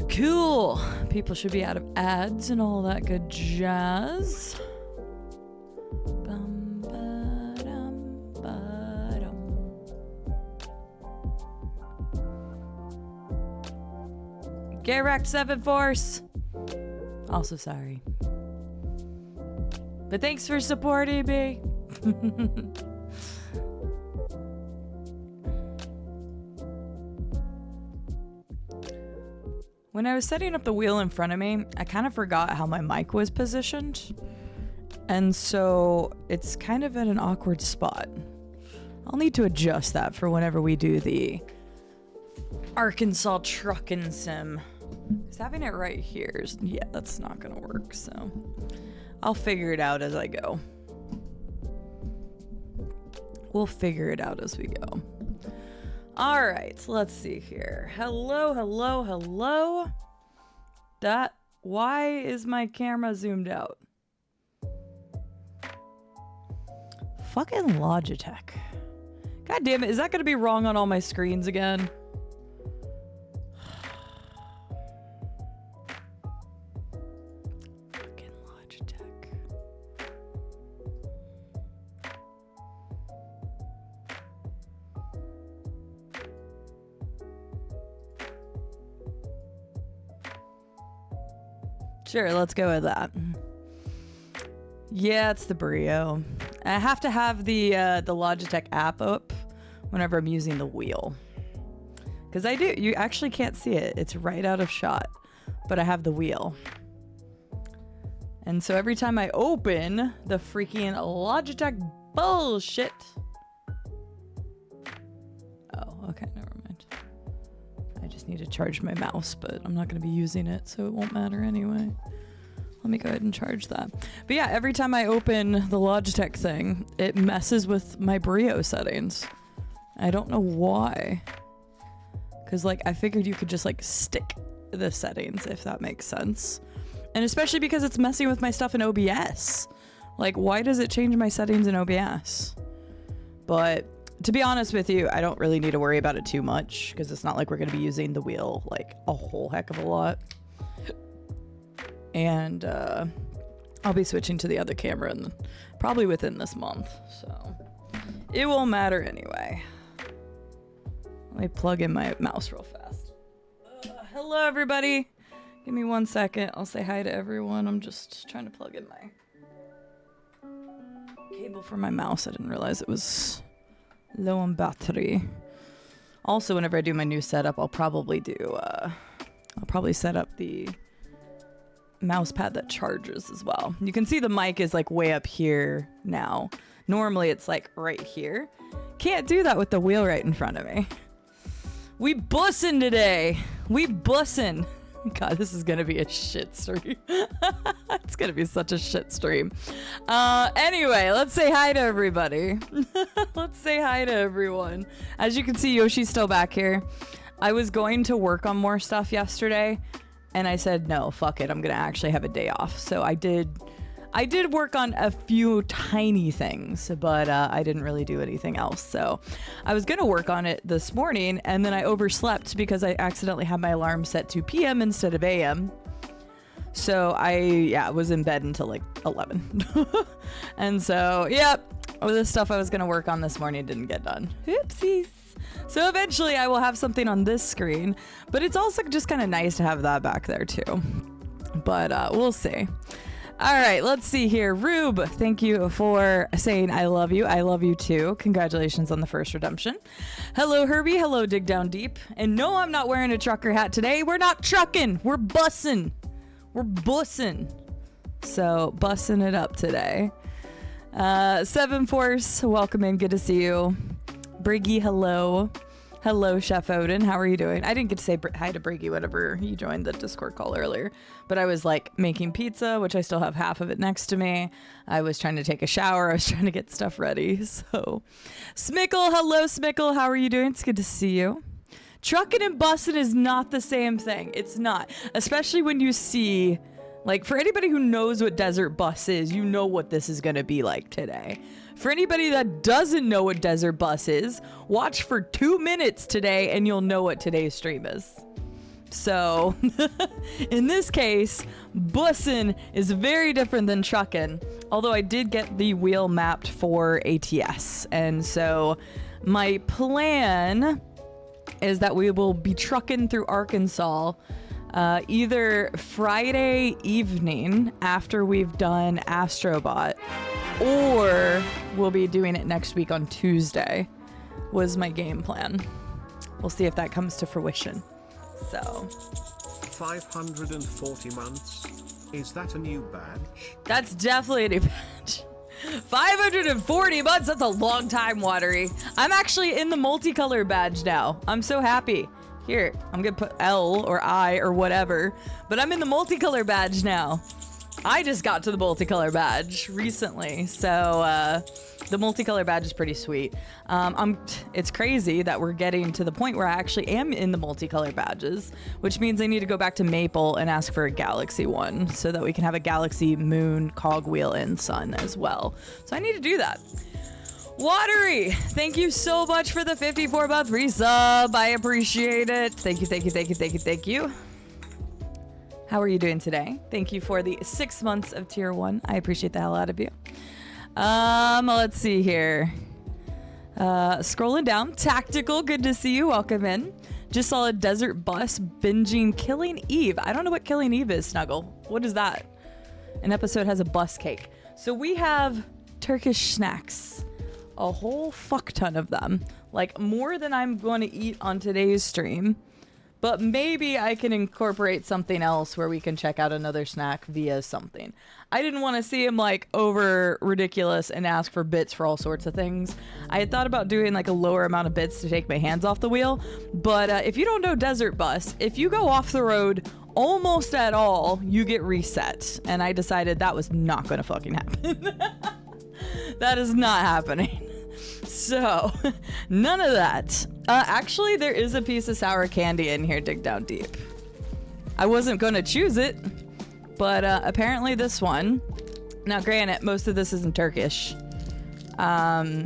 Cool. People should be out of ads and all that good jazz. Bum, ba-dum, ba-dum. Get wrecked, 7 Force. Also sorry. But thanks for supporting me. When I was setting up the wheel in front of me, I kind of forgot how my mic was positioned. And so it's kind of at an awkward spot. I'll need to adjust that for whenever we do the Arkansas trucking sim. Because having it right here is, yeah, that's not gonna work, so I'll figure it out as I go. We'll figure it out as we go. All right, let's see here. Hello, hello, hello. Why is my camera zoomed out? Fucking Logitech. God damn it, is that gonna be wrong on all my screens again? Fucking Logitech. Sure, let's go with that. Yeah, it's the Brio. I have to have the Logitech app up whenever I'm using the wheel. Because I do. You actually can't see it. It's right out of shot. But I have the wheel. And so every time I open the freaking Logitech bullshit. Oh, okay, never mind. I just need to charge my mouse, but I'm not going to be using it, so it won't matter anyway. Let me go ahead and charge that. But yeah, every time I open the Logitech thing, it messes with my Brio settings. I don't know why. Because, like, I figured you could just, like, stick the settings, if that makes sense. And especially because it's messing with my stuff in OBS. Like, why does it change my settings in OBS? But to be honest with you, I don't really need to worry about it too much, because it's not like we're going to be using the wheel, like, a whole heck of a lot. And I'll be switching to the other camera probably within this month, so it won't matter anyway. Let me plug in my mouse real fast. Hello, everybody. Give me 1 second. I'll say hi to everyone. I'm just trying to plug in my cable for my mouse. I didn't realize it was low on battery. Also, whenever I do my new setup, I'll probably set up the mouse pad that charges as well. You can see the mic is like way up here now. Normally it's like right here. Can't do that with the wheel right in front of me. We bussin' today. We bussin'. God, this is gonna be a shit stream. It's gonna be such a shit stream. Anyway, let's say hi to everybody. Let's say hi to everyone. As you can see, Yoshi's still back here. I was going to work on more stuff yesterday, and I said, no, fuck it. I'm going to actually have a day off. So I did work on a few tiny things, but I didn't really do anything else. So I was going to work on it this morning, and then I overslept because I accidentally had my alarm set to PM instead of AM. So I was in bed until like 11. And so, yep, all the stuff I was going to work on this morning didn't get done. Oopsies. So eventually I will have something on this screen, but it's also just kind of nice to have that back there too. But we'll see. All right, let's see here. Rube, thank you for saying I love you. I love you too. Congratulations on the first redemption. Hello, Herbie. Hello, Dig Down Deep. And no, I'm not wearing a trucker hat today. We're not trucking. We're bussin'. We're bussin'. So bussing it up today. 7 Force, welcome in. Good to see you. Briggy, hello. Hello, Chef Odin. How are you doing? I didn't get to say hi to Briggy whenever he joined the Discord call earlier, but I was like making pizza, which I still have half of it next to me. I was trying to take a shower. I was trying to get stuff ready. So, Smickle, hello, Smickle. How are you doing? It's good to see you. Trucking and bussing is not the same thing. It's not, especially when you see, like, for anybody who knows what Desert Bus is, you know what this is going to be like today. For anybody that doesn't know what Desert Bus is, watch for 2 minutes today and you'll know what today's stream is. So in this case, bussin' is very different than truckin', although I did get the wheel mapped for ATS. And so my plan is that we will be trucking through Arkansas either Friday evening after we've done Astrobot, or we'll be doing it next week on Tuesday, was my game plan. We'll see if that comes to fruition. So 540 months. Is that a new badge? that's definitely a new badge. 540 months, that's a long time, Watery. I'm actually in the multicolor badge now. I'm so happy. Here, I'm gonna put L or I or whatever, but I'm in the multicolor badge now. I just got to the multicolor badge recently, so the multicolor badge is pretty sweet. It's crazy that we're getting to the point where I actually am in the multicolor badges, which means I need to go back to Maple and ask for a Galaxy one so that we can have a Galaxy, Moon, Cogwheel, and Sun as well. So I need to do that. Watery, thank you so much for the 54-month resub. I appreciate it. Thank you, thank you, thank you, thank you, thank you. How are you doing today? Thank you for the 6 months of tier 1. I appreciate the hell out of you. Let's see here. Scrolling down. Tactical, good to see you. Welcome in. Just saw a desert bus binging Killing Eve. I don't know what Killing Eve is, Snuggle. What is that? An episode has a bus cake. So we have Turkish snacks. A whole fuck ton of them. Like more than I'm going to eat on today's stream. But maybe I can incorporate something else where we can check out another snack via something. I didn't want to see him like over ridiculous and ask for bits for all sorts of things. I had thought about doing like a lower amount of bits to take my hands off the wheel. But if you don't know Desert Bus, if you go off the road almost at all, you get reset. And I decided that was not going to fucking happen. That is not happening. So, none of that. Actually, there is a piece of sour candy in here, dig down deep. I wasn't going to choose it, but apparently this one. Now, granted, most of this isn't Turkish. Yeah,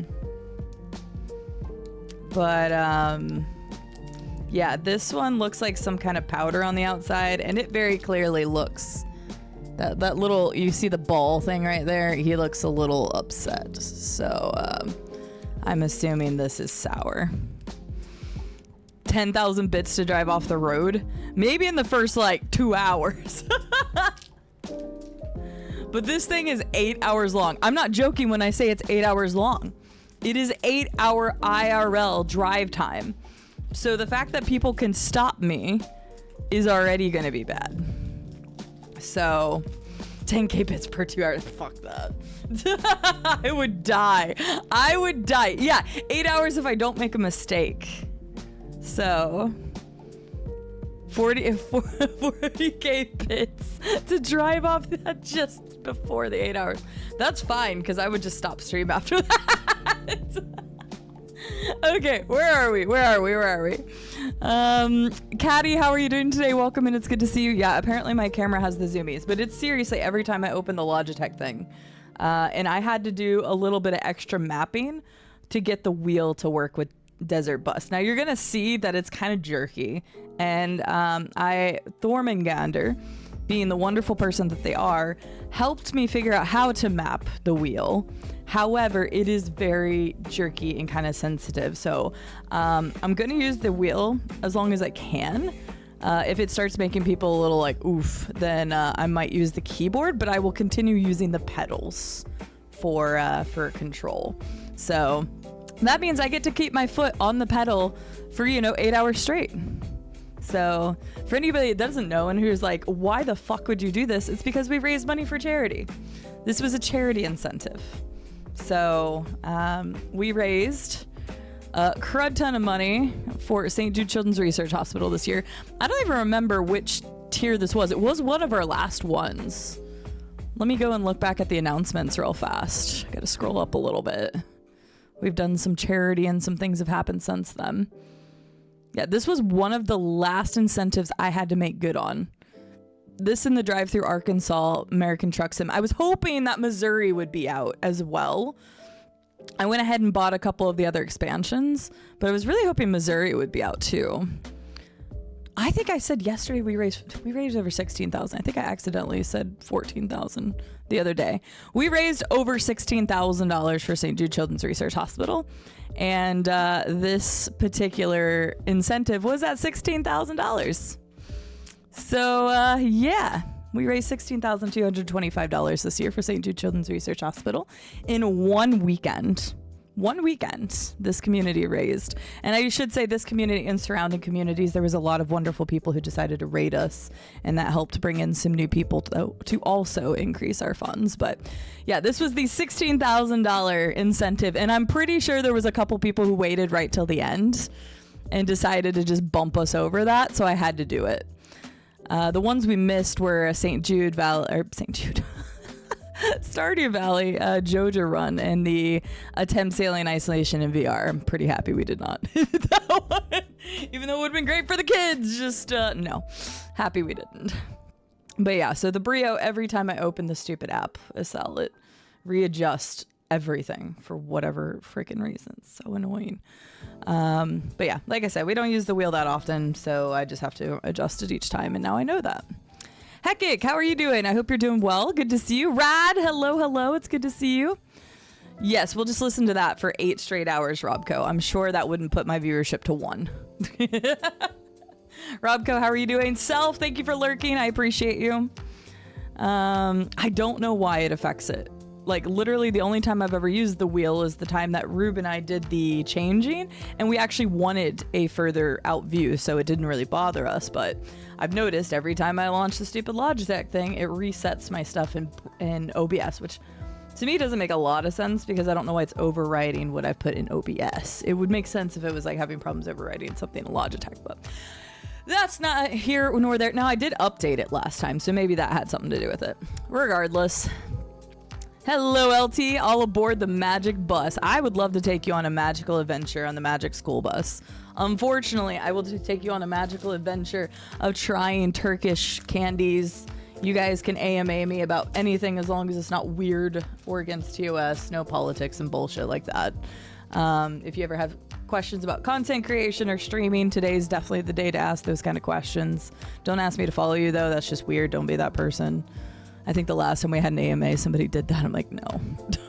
this one looks like some kind of powder on the outside, and it very clearly looks... That little... You see the ball thing right there? He looks a little upset. So, I'm assuming this is sour. 10,000 bits to drive off the road. Maybe in the first, like, 2 hours. But this thing is 8 hours long. I'm not joking when I say it's 8 hours long. It is 8-hour IRL drive time. So the fact that people can stop me is already going to be bad. So, 10k bits per 2 hours. Fuck that. I would die. I would die. Yeah, 8 hours if I don't make a mistake. So, 40k bits to drive off that just before the 8 hours. That's fine, because I would just stop stream after that. Okay, where are we? Caddy, how are you doing today? Welcome in, it's good to see you. Yeah, apparently my camera has the zoomies, but it's seriously every time I open the Logitech thing. And I had to do a little bit of extra mapping to get the wheel to work with Desert Bus. Now you're gonna see that it's kind of jerky, and Thormangander, being the wonderful person that they are, helped me figure out how to map the wheel. However, it is very jerky and kind of sensitive, so I'm gonna use the wheel as long as I can. If it starts making people a little like oof, then I might use the keyboard, but I will continue using the pedals for control. So that means I get to keep my foot on the pedal for 8 hours straight. So for anybody that doesn't know and who's like, why the fuck would you do this? It's because we raised money for charity. This was a charity incentive. So we raised a crud ton of money for St. Jude Children's Research Hospital this year. I don't even remember which tier this was. It was one of our last ones. Let me go and look back at the announcements real fast. I gotta scroll up a little bit. We've done some charity and some things have happened since then. Yeah, this was one of the last incentives I had to make good on. This in the drive-through Arkansas American Truck Sim. I was hoping that Missouri would be out as well. I went ahead and bought a couple of the other expansions, but I was really hoping Missouri would be out too. I think I said yesterday we raised over 16,000. I think I accidentally said 14,000 the other day. We raised over $16,000 for St. Jude Children's Research Hospital, and this particular incentive was at $16,000. So yeah, we raised $16,225 this year for St. Jude Children's Research Hospital in one weekend. One weekend this community raised. And I should say this community and surrounding communities, there was a lot of wonderful people who decided to rate us, and that helped bring in some new people to also increase our funds. But yeah, this was the $16,000 incentive, and I'm pretty sure there was a couple people who waited right till the end and decided to just bump us over that, so I had to do it. The ones we missed were St. Jude Stardew Valley, Joja Run, and the attempt sailing isolation in VR. I'm pretty happy we did not hit that one. Even though it would have been great for the kids, just no. Happy we didn't. But yeah, so the Brio, every time I open the stupid app, Estelle, it readjusts everything for whatever freaking reason. It's so annoying. But yeah, like I said, we don't use the wheel that often, so I just have to adjust it each time, and now I know that. Heckick, how are you doing? I hope you're doing well. Good to see you. Rad, hello. It's good to see you. Yes, we'll just listen to that for 8 straight hours, Robco. I'm sure that wouldn't put my viewership to 1. Robco, how are you doing? Self, thank you for lurking. I appreciate you. I don't know why it affects it. Like, literally the only time I've ever used the wheel is the time that Rube and I did the changing, and we actually wanted a further out view, so it didn't really bother us. But I've noticed every time I launch the stupid Logitech thing, it resets my stuff in OBS, which to me doesn't make a lot of sense because I don't know why it's overriding what I put in OBS. It would make sense if it was like having problems overriding something in Logitech, but that's not here nor there. Now, I did update it last time, so maybe that had something to do with it. Regardless. Hello, LT. All aboard the Magic Bus. I would love to take you on a magical adventure on the Magic School Bus. Unfortunately, I will take you on a magical adventure of trying Turkish candies. You guys can AMA me about anything as long as it's not weird or against TOS, no politics and bullshit like that. If you ever have questions about content creation or streaming, today's definitely the day to ask those kind of questions. Don't ask me to follow you, though. That's just weird. Don't be that person. I think the last time we had an AMA, somebody did that. I'm like, no.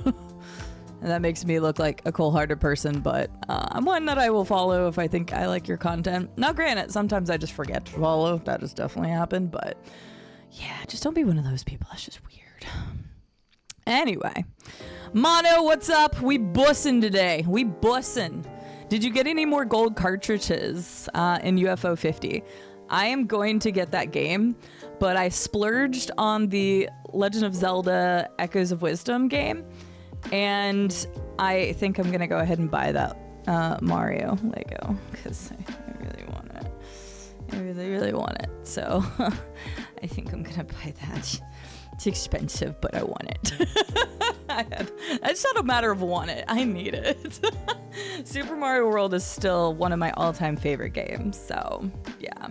And that makes me look like a cold-hearted person, but I'm one that I will follow if I think I like your content. Now, granted, sometimes I just forget to follow. That has definitely happened, but yeah, just don't be one of those people. That's just weird. Anyway, Mono, what's up? We bussin' today. We bussin'. Did you get any more gold cartridges in UFO 50? I am going to get that game, but I splurged on the Legend of Zelda Echoes of Wisdom game, and I think I'm gonna go ahead and buy that Mario Lego because I really want it. I really want it. So I think I'm gonna buy that. It's expensive, but I want it. It's not a matter of want it. I need it. Super Mario World is still one of my all-time favorite games. So yeah.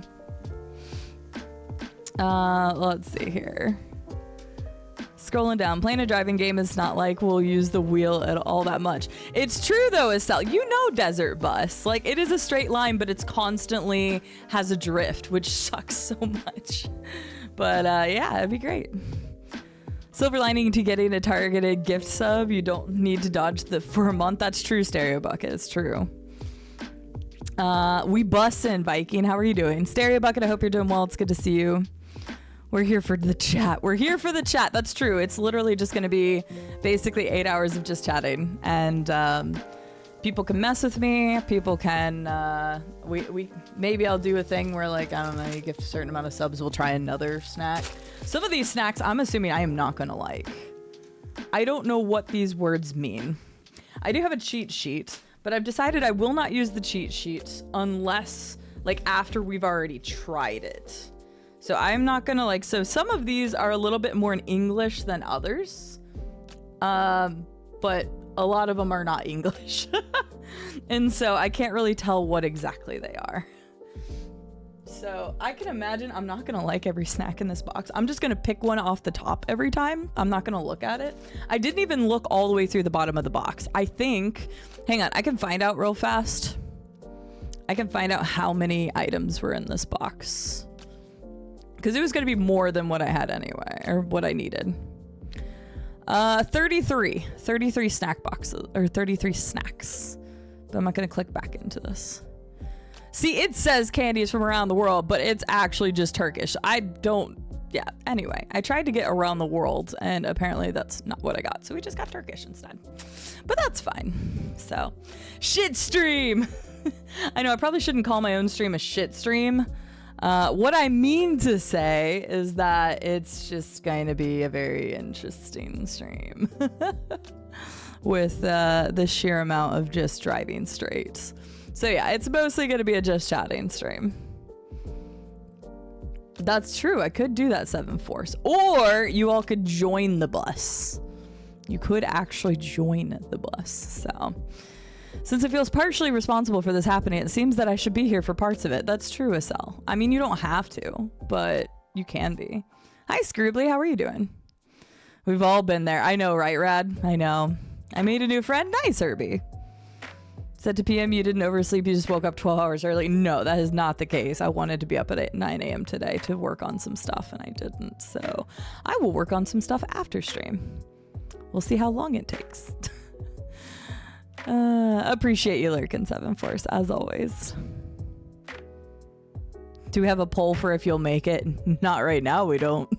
Let's see here. Scrolling down, playing a driving game is not like we'll use the wheel at all that much. It's true though, Estelle. You know Desert Bus. Like, it is a straight line, but it's constantly has a drift, which sucks so much. But yeah, it'd be great. Silver lining to getting a targeted gift sub. You don't need to dodge for a month. That's true, Stereo Bucket. It's true. We bussin', Viking. How are you doing? Stereo Bucket, I hope you're doing well. It's good to see you. We're here for the chat. We're here for the chat. That's true. It's literally just going to be basically 8 hours of just chatting. And people can mess with me. People can, maybe I'll do a thing where, like, I don't know, you give a certain amount of subs, we'll try another snack. Some of these snacks, I'm assuming I am not going to like. I don't know what these words mean. I do have a cheat sheet, but I've decided I will not use the cheat sheet unless, like, after we've already tried it. So I'm not gonna like, so some of these are a little bit more in English than others, but a lot of them are not English. And so I can't really tell what exactly they are. So I can imagine I'm not gonna like every snack in this box. I'm just gonna pick one off the top every time. I'm not gonna look at it. I didn't even look all the way through the bottom of the box. I think, hang on, I can find out real fast. I can find out how many items were in this box. Because it was going to be more than what I had anyway, or what I needed. 33 snack boxes, or 33 snacks. But I'm not going to click back into this. See, it says candies from around the world, but it's actually just Turkish. Yeah, anyway, I tried to get around the world, and apparently that's not what I got. So we just got Turkish instead. But that's fine. So, shit stream. I know I probably shouldn't call my own stream a shit stream. What I mean to say is that it's just going to be a very interesting stream with the sheer amount of just driving straight. So yeah, it's mostly going to be a just chatting stream. That's true. I could do that 7 Force. Or you all could join the bus. You could actually join the bus. So since it feels partially responsible for this happening, it seems that I should be here for parts of it. That's true, Asel. I mean, you don't have to, but you can be. Hi, Scroobly. How are you doing? We've all been there. I know, right, Rad? I know. I made a new friend. Nice, Herbie. Said to PM you didn't oversleep, you just woke up 12 hours early. No, that is not the case. I wanted to be up at 9 a.m. today to work on some stuff, and I didn't. So I will work on some stuff after stream. We'll see how long it takes. Appreciate you lurking, 7 Force, as always. Do we have a poll for if you'll make it? Not right now, we don't.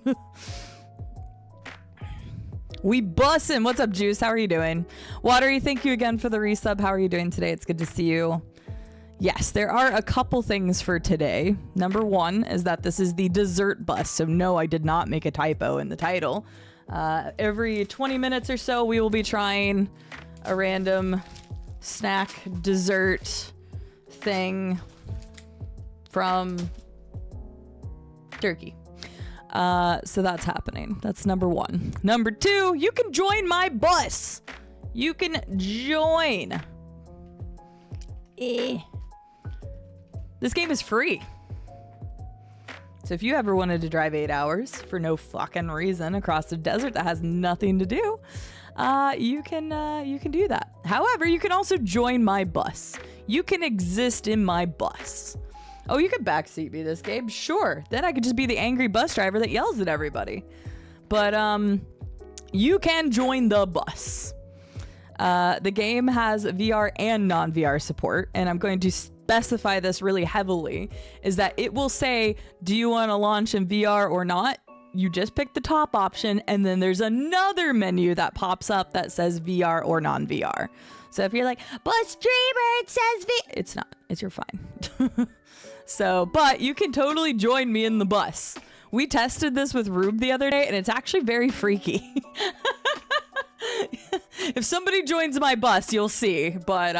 We bussin'. What's up, Juice? How are you doing? Watery, thank you again for the resub. How are you doing today? It's good to see you. Yes, there are a couple things for today. Number one is that this is the dessert bus. So no, I did not make a typo in the title. Every 20 minutes or so, we will be trying a random snack dessert thing from Turkey. So that's happening. That's number one. Number two, you can join my bus. You can join. This game is free. So if you ever wanted to drive 8 hours for no fucking reason across the desert that has nothing to do, you can do that. However, you can also join my bus. You can exist in my bus. Oh, you could backseat me this game? Sure. Then I could just be the angry bus driver that yells at everybody. But you can join the bus. The game has VR and non-VR support, and I'm going to specify this really heavily, is that it will say, do you want to launch in VR or not? You just pick the top option, and then there's another menu that pops up that says VR or non-VR. So if you're like, bus streamer, it says VR. It's not. You're fine. So, but you can totally join me in the bus. We tested this with Rube the other day, and it's actually very freaky. If somebody joins my bus, you'll see. But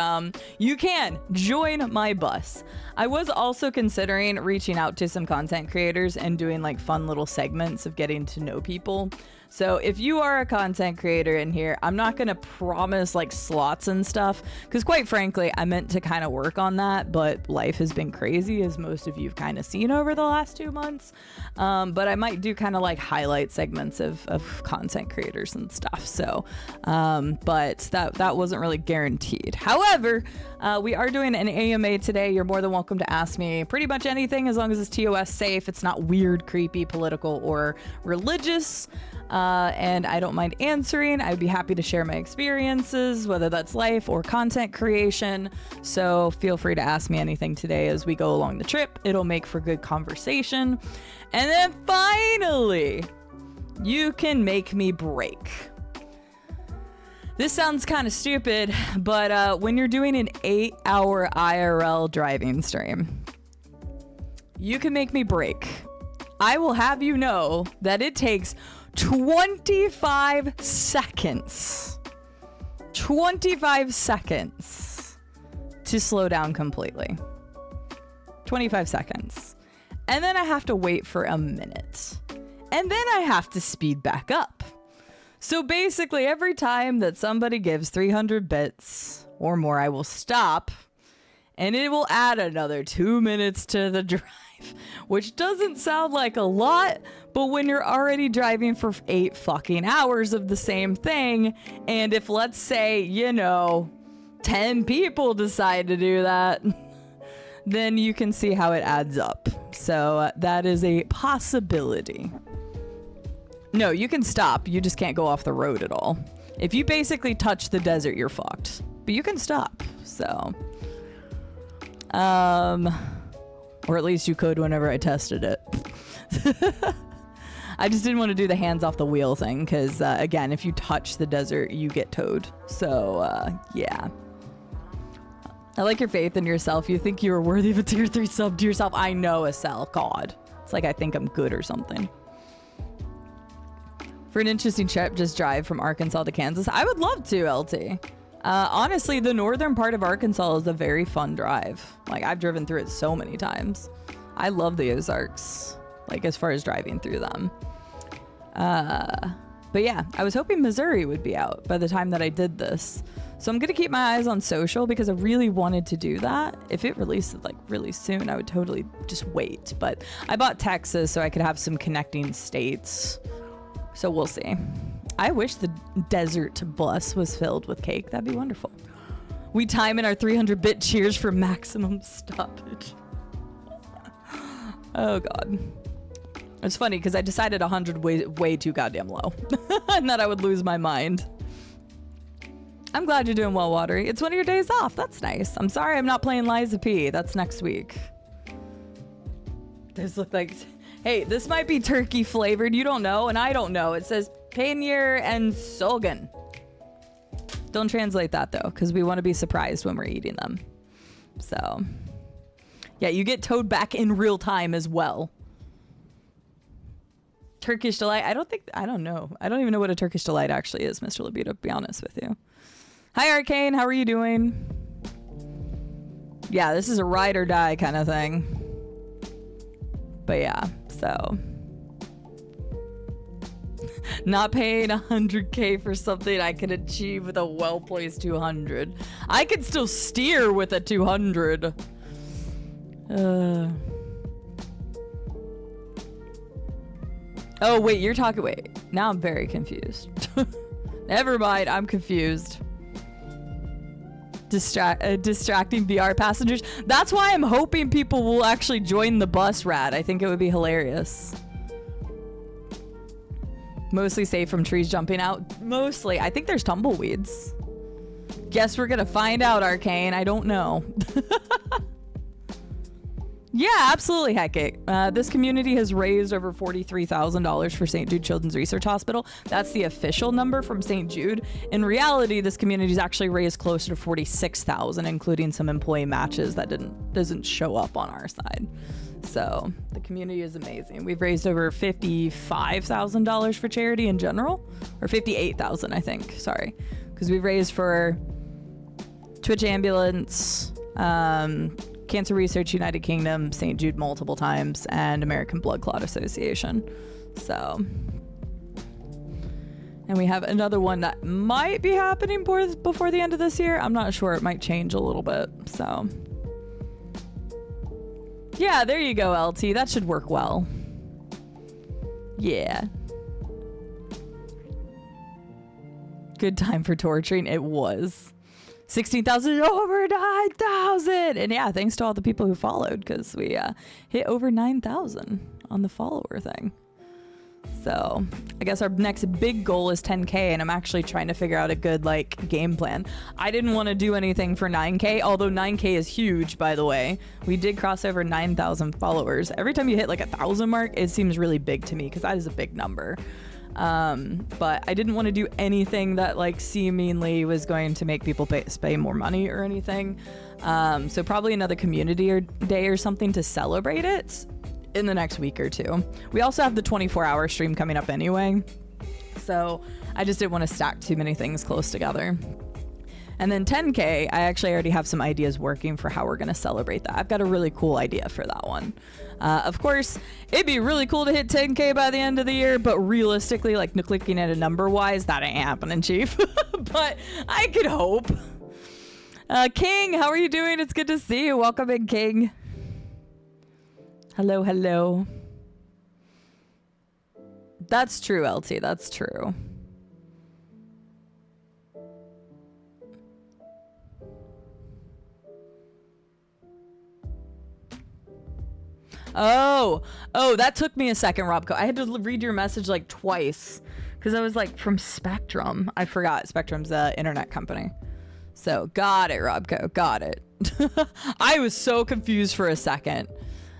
you can join my bus. I was also considering reaching out to some content creators and doing like fun little segments of getting to know people. So if you are a content creator in here, I'm not going to promise like slots and stuff, because quite frankly, I meant to kind of work on that, but life has been crazy, as most of you've kind of seen over the last 2 months. But I might do kind of like highlight segments of content creators and stuff. So, but that wasn't really guaranteed. However, we are doing an AMA today. You're more than welcome to ask me pretty much anything, as long as it's TOS safe. It's not weird, creepy, political, or religious. And I don't mind answering. I'd be happy to share my experiences, whether that's life or content creation. So feel free to ask me anything today as we go along the trip. It'll make for good conversation. And then finally, you can make me break. This sounds kind of stupid, but when you're doing an 8-hour IRL driving stream, you can make me break. I will have you know that it takes 25 seconds. 25 seconds to slow down completely. 25 seconds. And then I have to wait for a minute. And then I have to speed back up. So basically, every time that somebody gives 300 bits or more, I will stop, and it will add another 2 minutes to the drive, which doesn't sound like a lot, but when you're already driving for 8 fucking hours of the same thing, and if, let's say, 10 people decide to do that, then you can see how it adds up. So that is a possibility. No, you can stop. You just can't go off the road at all. If you basically touch the desert, you're fucked. But you can stop. So, or at least you could whenever I tested it. I just didn't want to do the hands off the wheel thing because, again, if you touch the desert, you get towed. So, yeah. I like your faith in yourself. You think you are worthy of a tier 3 sub to yourself. I know, Estelle. God. It's like I think I'm good or something. For an interesting trip, just drive from Arkansas to Kansas. I would love to, LT. Honestly, the northern part of Arkansas is a very fun drive. Like, I've driven through it so many times. I love the Ozarks, like, as far as driving through them. But yeah, I was hoping Missouri would be out by the time that I did this. So I'm going to keep my eyes on social because I really wanted to do that. If it releases like really soon, I would totally just wait. But I bought Texas so I could have some connecting states. So we'll see. I wish the desert bus was filled with cake. That'd be wonderful. We time in our 300-bit cheers for maximum stoppage. Oh, God. It's funny because I decided 100 way too goddamn low. And that I would lose my mind. I'm glad you're doing well, Watery. It's one of your days off. That's nice. I'm sorry I'm not playing Liza P. That's next week. This look like... Hey, this might be turkey flavored. You don't know, and I don't know. It says Paneer and Solgan. Don't translate that, though, because we want to be surprised when we're eating them. So... Yeah, you get towed back in real time as well. Turkish Delight. I don't know. I don't even know what a Turkish Delight actually is, Mr. Libido, to be honest with you. Hi, Arcane. How are you doing? Yeah, this is a ride or die kind of thing. But yeah, so. Not paying 100K for something I can achieve with a well-placed 200. I can still steer with a 200. Oh, wait, you're talking... Wait, now I'm very confused. Never mind, I'm confused. Distracting VR passengers. That's why I'm hoping people will actually join the bus, Rad. I think it would be hilarious. Mostly safe from trees jumping out. Mostly. I think there's tumbleweeds. Guess we're gonna find out, Arcane. I don't know. Yeah, absolutely, Hecate. This community has raised over $43,000 for St. Jude Children's Research Hospital. That's the official number from St. Jude. In reality, this community's actually raised closer to $46,000, including some employee matches that doesn't show up on our side. So the community is amazing. We've raised over $55,000 for charity in general, or $58,000, I think. Sorry, because we've raised for Twitch Ambulance, Cancer Research United Kingdom, St. Jude multiple times, and American Blood Clot Association. So, and we have another one that might be happening before the end of this year. I'm not sure. It might change a little bit. So, yeah, there you go, LT. That should work well. Yeah. Good time for torturing. It was. 16,000 over 9,000. And yeah, thanks to all the people who followed, because we hit over 9,000 on the follower thing. So I guess our next big goal is 10K, and I'm actually trying to figure out a good game plan. I didn't want to do anything for 9K, although 9K is huge, by the way. We did cross over 9,000 followers. Every time you hit 1,000 mark, it seems really big to me, because that is a big number. But I didn't want to do anything that seemingly was going to make people pay more money or anything. So probably another community day or something to celebrate it in the next week or two. We also have the 24-hour stream coming up anyway. So I just didn't want to stack too many things close together. And then 10K, I actually already have some ideas working for how we're going to celebrate that. I've got a really cool idea for that one. Of course, it'd be really cool to hit 10K by the end of the year, but realistically, clicking at a number-wise, that ain't happening, Chief. But I could hope. King, how are you doing? It's good to see you. Welcome in, King. Hello, hello. That's true, LT. That's true. Oh, that took me a second, Robco. I had to read your message like twice because I was like, from Spectrum. I forgot Spectrum's internet company. So got it, Robco. Got it. I was so confused for a second.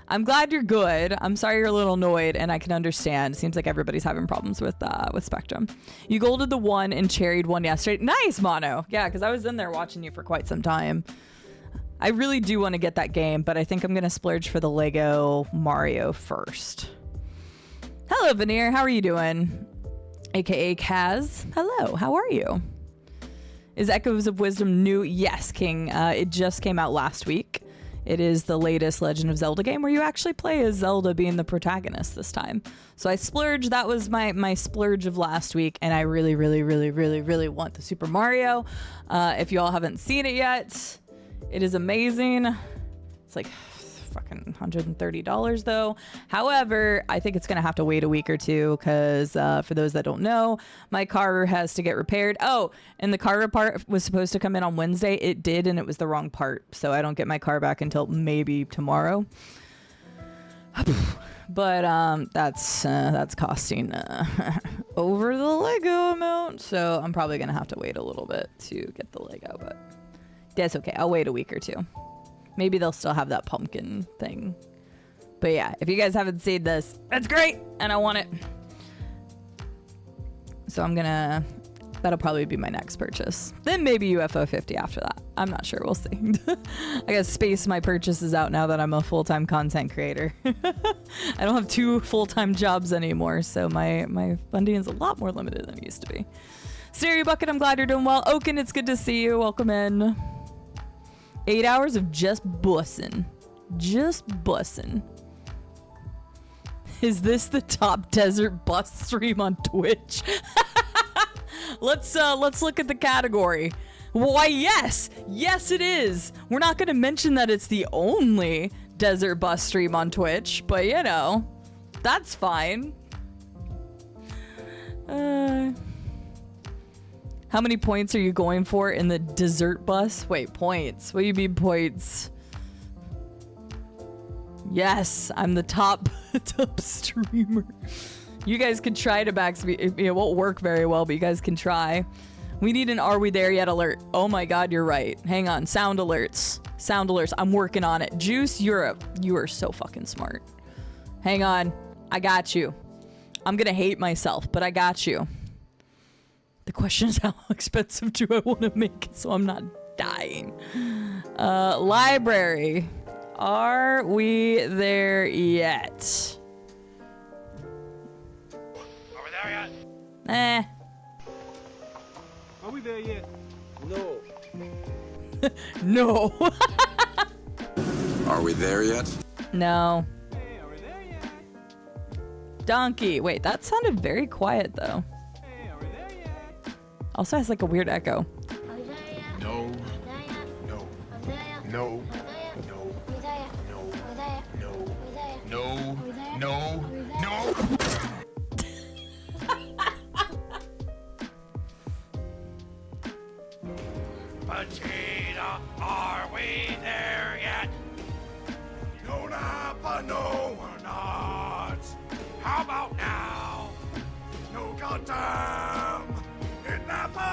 I'm glad you're good. I'm sorry you're a little annoyed, and I can understand. Seems like everybody's having problems with Spectrum. You golded the 1 and cherried 1 yesterday. Nice, Mono. Yeah, because I was in there watching you for quite some time. I really do want to get that game, but I think I'm going to splurge for the Lego Mario first. Hello, Veneer. How are you doing? AKA Kaz. Hello. How are you? Is Echoes of Wisdom new? Yes, King. It just came out last week. It is the latest Legend of Zelda game where you actually play as Zelda being the protagonist this time. So I splurged. That was my splurge of last week, and I really, really, really, really, really want the Super Mario. If you all haven't seen it yet, it is amazing. It's like fucking $130 though. However, I think it's gonna have to wait a week or two because for those that don't know, my car has to get repaired. Oh, and the car part was supposed to come in on Wednesday. It did, and it was the wrong part, so I don't get my car back until maybe tomorrow. But that's costing over the Lego amount, so I'm probably gonna have to wait a little bit to get the Lego, but that's okay. I'll wait a week or two. Maybe they'll still have that pumpkin thing. But yeah, if you guys haven't seen this, that's great, and I want it. So that'll probably be my next purchase. Then maybe UFO 50 after that. I'm not sure. We'll see. I gotta space my purchases out now that I'm a full-time content creator. I don't have 2 full-time jobs anymore, so my funding is a lot more limited than it used to be. Stereo Bucket, I'm glad you're doing well. Oaken, it's good to see you. Welcome in. 8 hours of just bussin'. Just bussin'. Is this the top desert bus stream on Twitch? Let's look at the category. Why, yes. Yes, it is. We're not going to mention that it's the only desert bus stream on Twitch, but you know, that's fine. How many points are you going for in the dessert bus? Wait, points. What do you mean points? Yes, I'm the top streamer. You guys can try to backspeed. It won't work very well, but you guys can try. We need an "Are we there yet" alert. Oh my god, you're right. Hang on. Sound alerts. Sound alerts. I'm working on it. Juice Europe. You are so fucking smart. Hang on. I got you. I'm gonna hate myself, but I got you. The question is, how expensive do I want to make it so I'm not dying? Library. Are we there yet? Are we there yet? Eh. Are we there yet? No. No. Are we there yet? No. Hey, are we there yet? Donkey. Wait, that sounded very quiet though. Hey, are we there yet? Also has like a weird echo. No. No. No. No. No. No. Vegeta, are we there yet? No, no, we're not. How about now? No, goddamn, it never.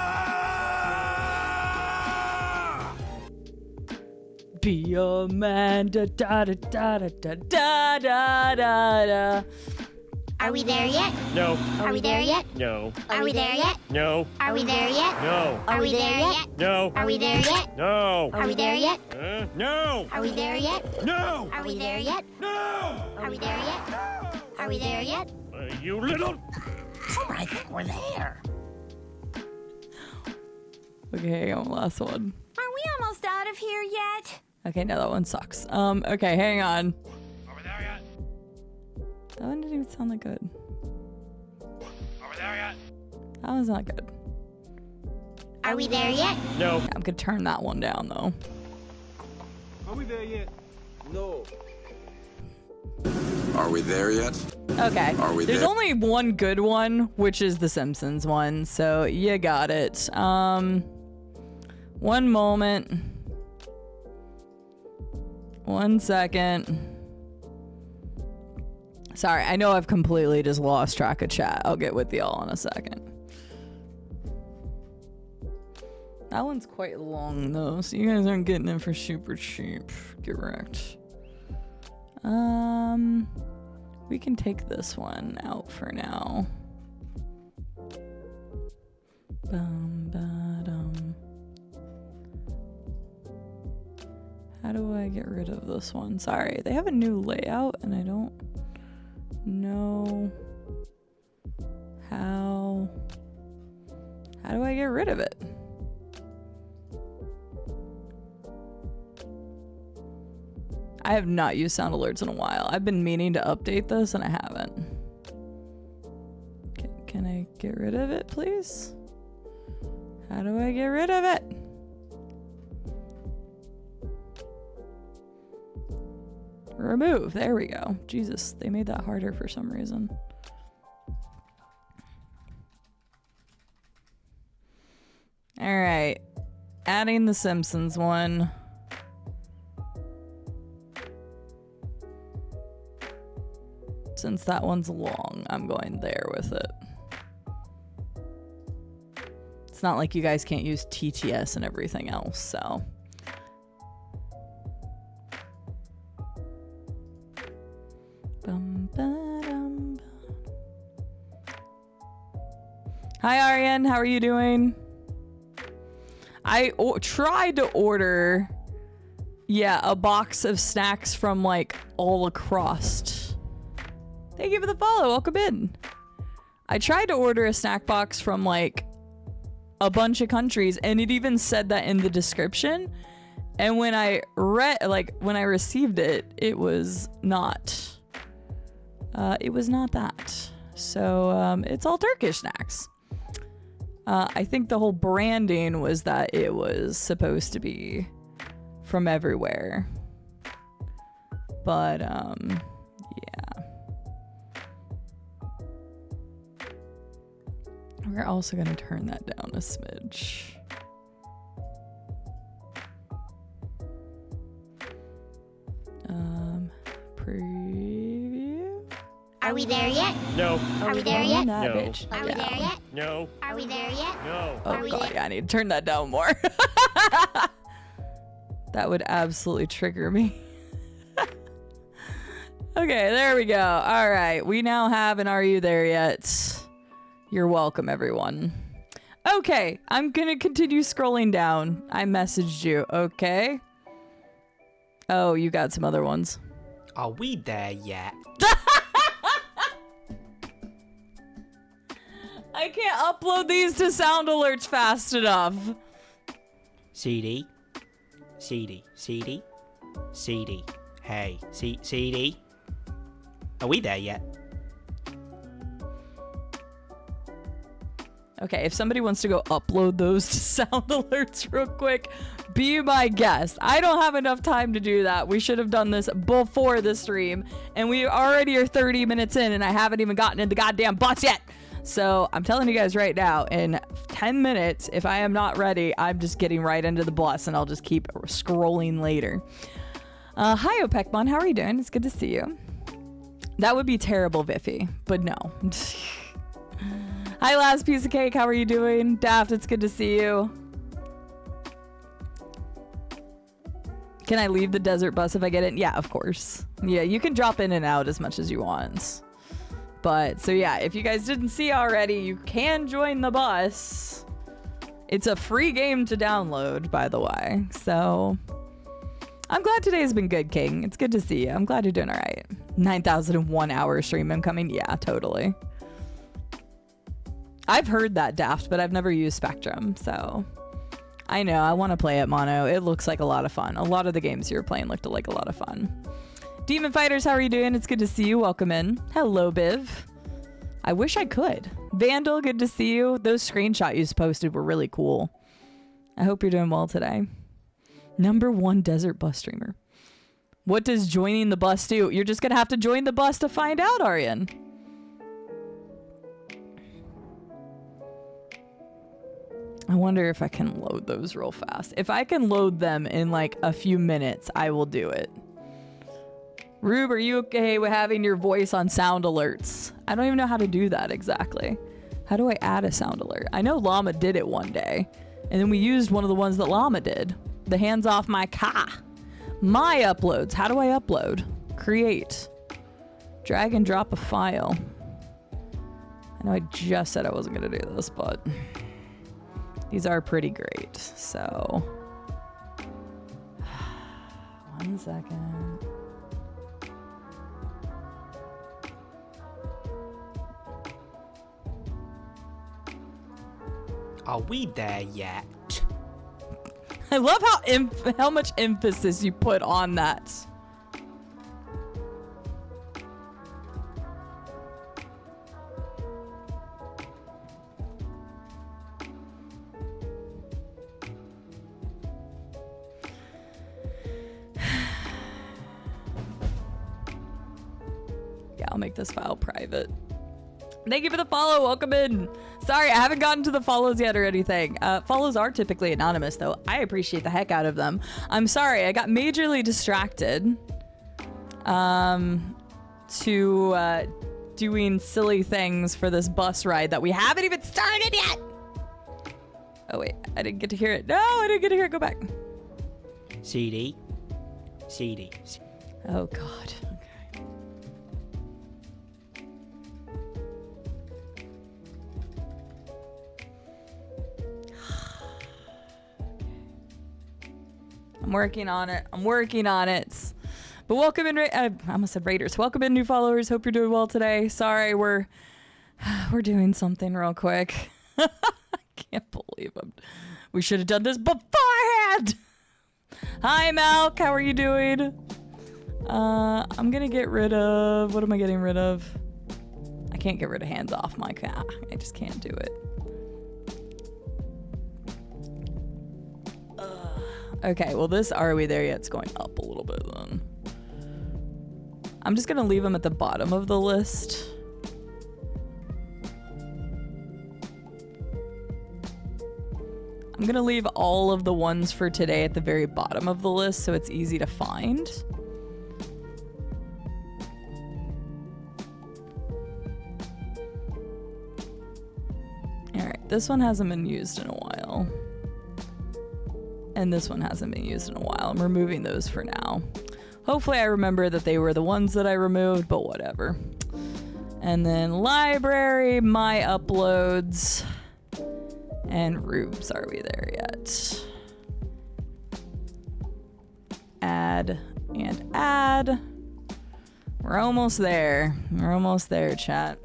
Be a man, da da da da da da da da da. Are we there yet? No. Are we there yet? No. Are we there yet? No. Are we there yet? No. Are we there yet? No. Are we there yet? No. Are we there yet? No. Are we there yet? No. Are we there yet? No. Are we there yet? Are we there yet? You little. I think we're there. Okay, on last one. Are we almost out of here yet? Okay, no, that one sucks. Okay, hang on. Are we there yet? That one didn't even sound that good. Are we there yet? That one's not good. Are we there yet? No. I'm gonna turn that one down though. Are we there yet? No. Are we there yet? Okay. Are we There's there? only one good one, which is the Simpsons one, so you got it. One moment. 1 second. Sorry, I know I've completely just lost track of chat. I'll get with y'all in a second. That one's quite long though, so you guys aren't getting it for super cheap. Get wrecked. We can take this one out for now. How do I get rid of this one? Sorry, they have a new layout and I don't know how do I get rid of it? I have not used sound alerts in a while. I've been meaning to update this and I haven't. Can I get rid of it, please? How do I get rid of it? Remove. There we go. Jesus, they made that harder for some reason. All right. Adding the Simpsons one. Since that one's long, I'm going there with it. It's not like you guys can't use TTS and everything else, so. Hi Aryan, how are you doing? I tried to order, a box of snacks from like all across. Thank you for the follow, welcome in. I tried to order a snack box from like a bunch of countries and it even said that in the description. And when I received it, it was not that. So it's all Turkish snacks. I think the whole branding was that it was supposed to be from everywhere. But yeah. We're also going to turn that down a smidge. Preview. Are we there yet? No. Are we there yet? No. Are we there yet? No. Are we there yet? No. Oh god, yeah, I need to turn that down more. That would absolutely trigger me. Okay, there we go. All right, we now have an Are You There Yet? You're welcome, everyone. Okay, I'm gonna continue scrolling down. I messaged you, okay? Oh, you got some other ones. Are we there yet? I can't upload these to sound alerts fast enough. CD. CD. CD. CD. Hey. CD. Are we there yet? Okay, if somebody wants to go upload those to sound alerts real quick, be my guest. I don't have enough time to do that. We should have done this before the stream, and we already are 30 minutes in, and I haven't even gotten in the goddamn bus yet. So I'm telling you guys right now, in 10 minutes, if I am not ready, I'm just getting right into the bus, and I'll just keep scrolling later. Hi, Opekmon. How are you doing? It's good to see you. That would be terrible, Viffy, but no. Hi, last piece of cake. How are you doing? Daft, it's good to see you. Can I leave the desert bus if I get in? Yeah, of course. Yeah, you can drop in and out as much as you want. But, so yeah, if you guys didn't see already, you can join the bus. It's a free game to download, by the way. So, I'm glad today's been good, King. It's good to see you. I'm glad you're doing all right. 9,001 hour stream incoming. Yeah, totally. I've heard that, Daft, but I've never used Spectrum, so I know. I want to play it, Mono. It looks like a lot of fun. A lot of the games you were playing looked like a lot of fun. Demon Fighters, how are you doing? It's good to see you. Welcome in. Hello, Biv. I wish I could. Vandal, good to see you. Those screenshots you posted were really cool. I hope you're doing well today. #1 desert bus streamer. What does joining the bus do? You're just going to have to join the bus to find out, Aryan. I wonder if I can load those real fast. If I can load them in like a few minutes, I will do it. Rube, are you okay with having your voice on sound alerts? I don't even know how to do that exactly. How do I add a sound alert? I know Llama did it one day, and then we used one of the ones that Llama did. The hands off my car. My uploads. How do I upload? Create. Drag and drop a file. I know I just said I wasn't going to do this, but these are pretty great. So, 1 second. Are we there yet? I love how much emphasis you put on that. Yeah, I'll make this file private. Thank you for the follow. Welcome in. Sorry, I haven't gotten to the follows yet or anything. Follows are typically anonymous, though. I appreciate the heck out of them. I'm sorry, I got majorly distracted to doing silly things for this bus ride that we haven't even started yet. Oh, wait, I didn't get to hear it. No, I didn't get to hear it. Go back. CD. CD. Oh, God. I'm working on it. I'm working on it. But welcome in, I almost said Raiders. Welcome in, new followers. Hope you're doing well today. Sorry, we're doing something real quick. I can't believe we should have done this beforehand. Hi, Malk. How are you doing? I'm gonna get rid of. What am I getting rid of? I can't get rid of hands off my cat. I just can't do it. Okay, well this Are We There Yet's going up a little bit then. I'm just gonna leave them at the bottom of the list. I'm gonna leave all of the ones for today at the very bottom of the list so it's easy to find. Alright, this one hasn't been used in a while. And this one hasn't been used in a while. I'm removing those for now. Hopefully I remember that they were the ones that I removed, but whatever. And then library, my uploads, and Rubes. Are we there yet? Add and add. We're almost there. We're almost there, chat.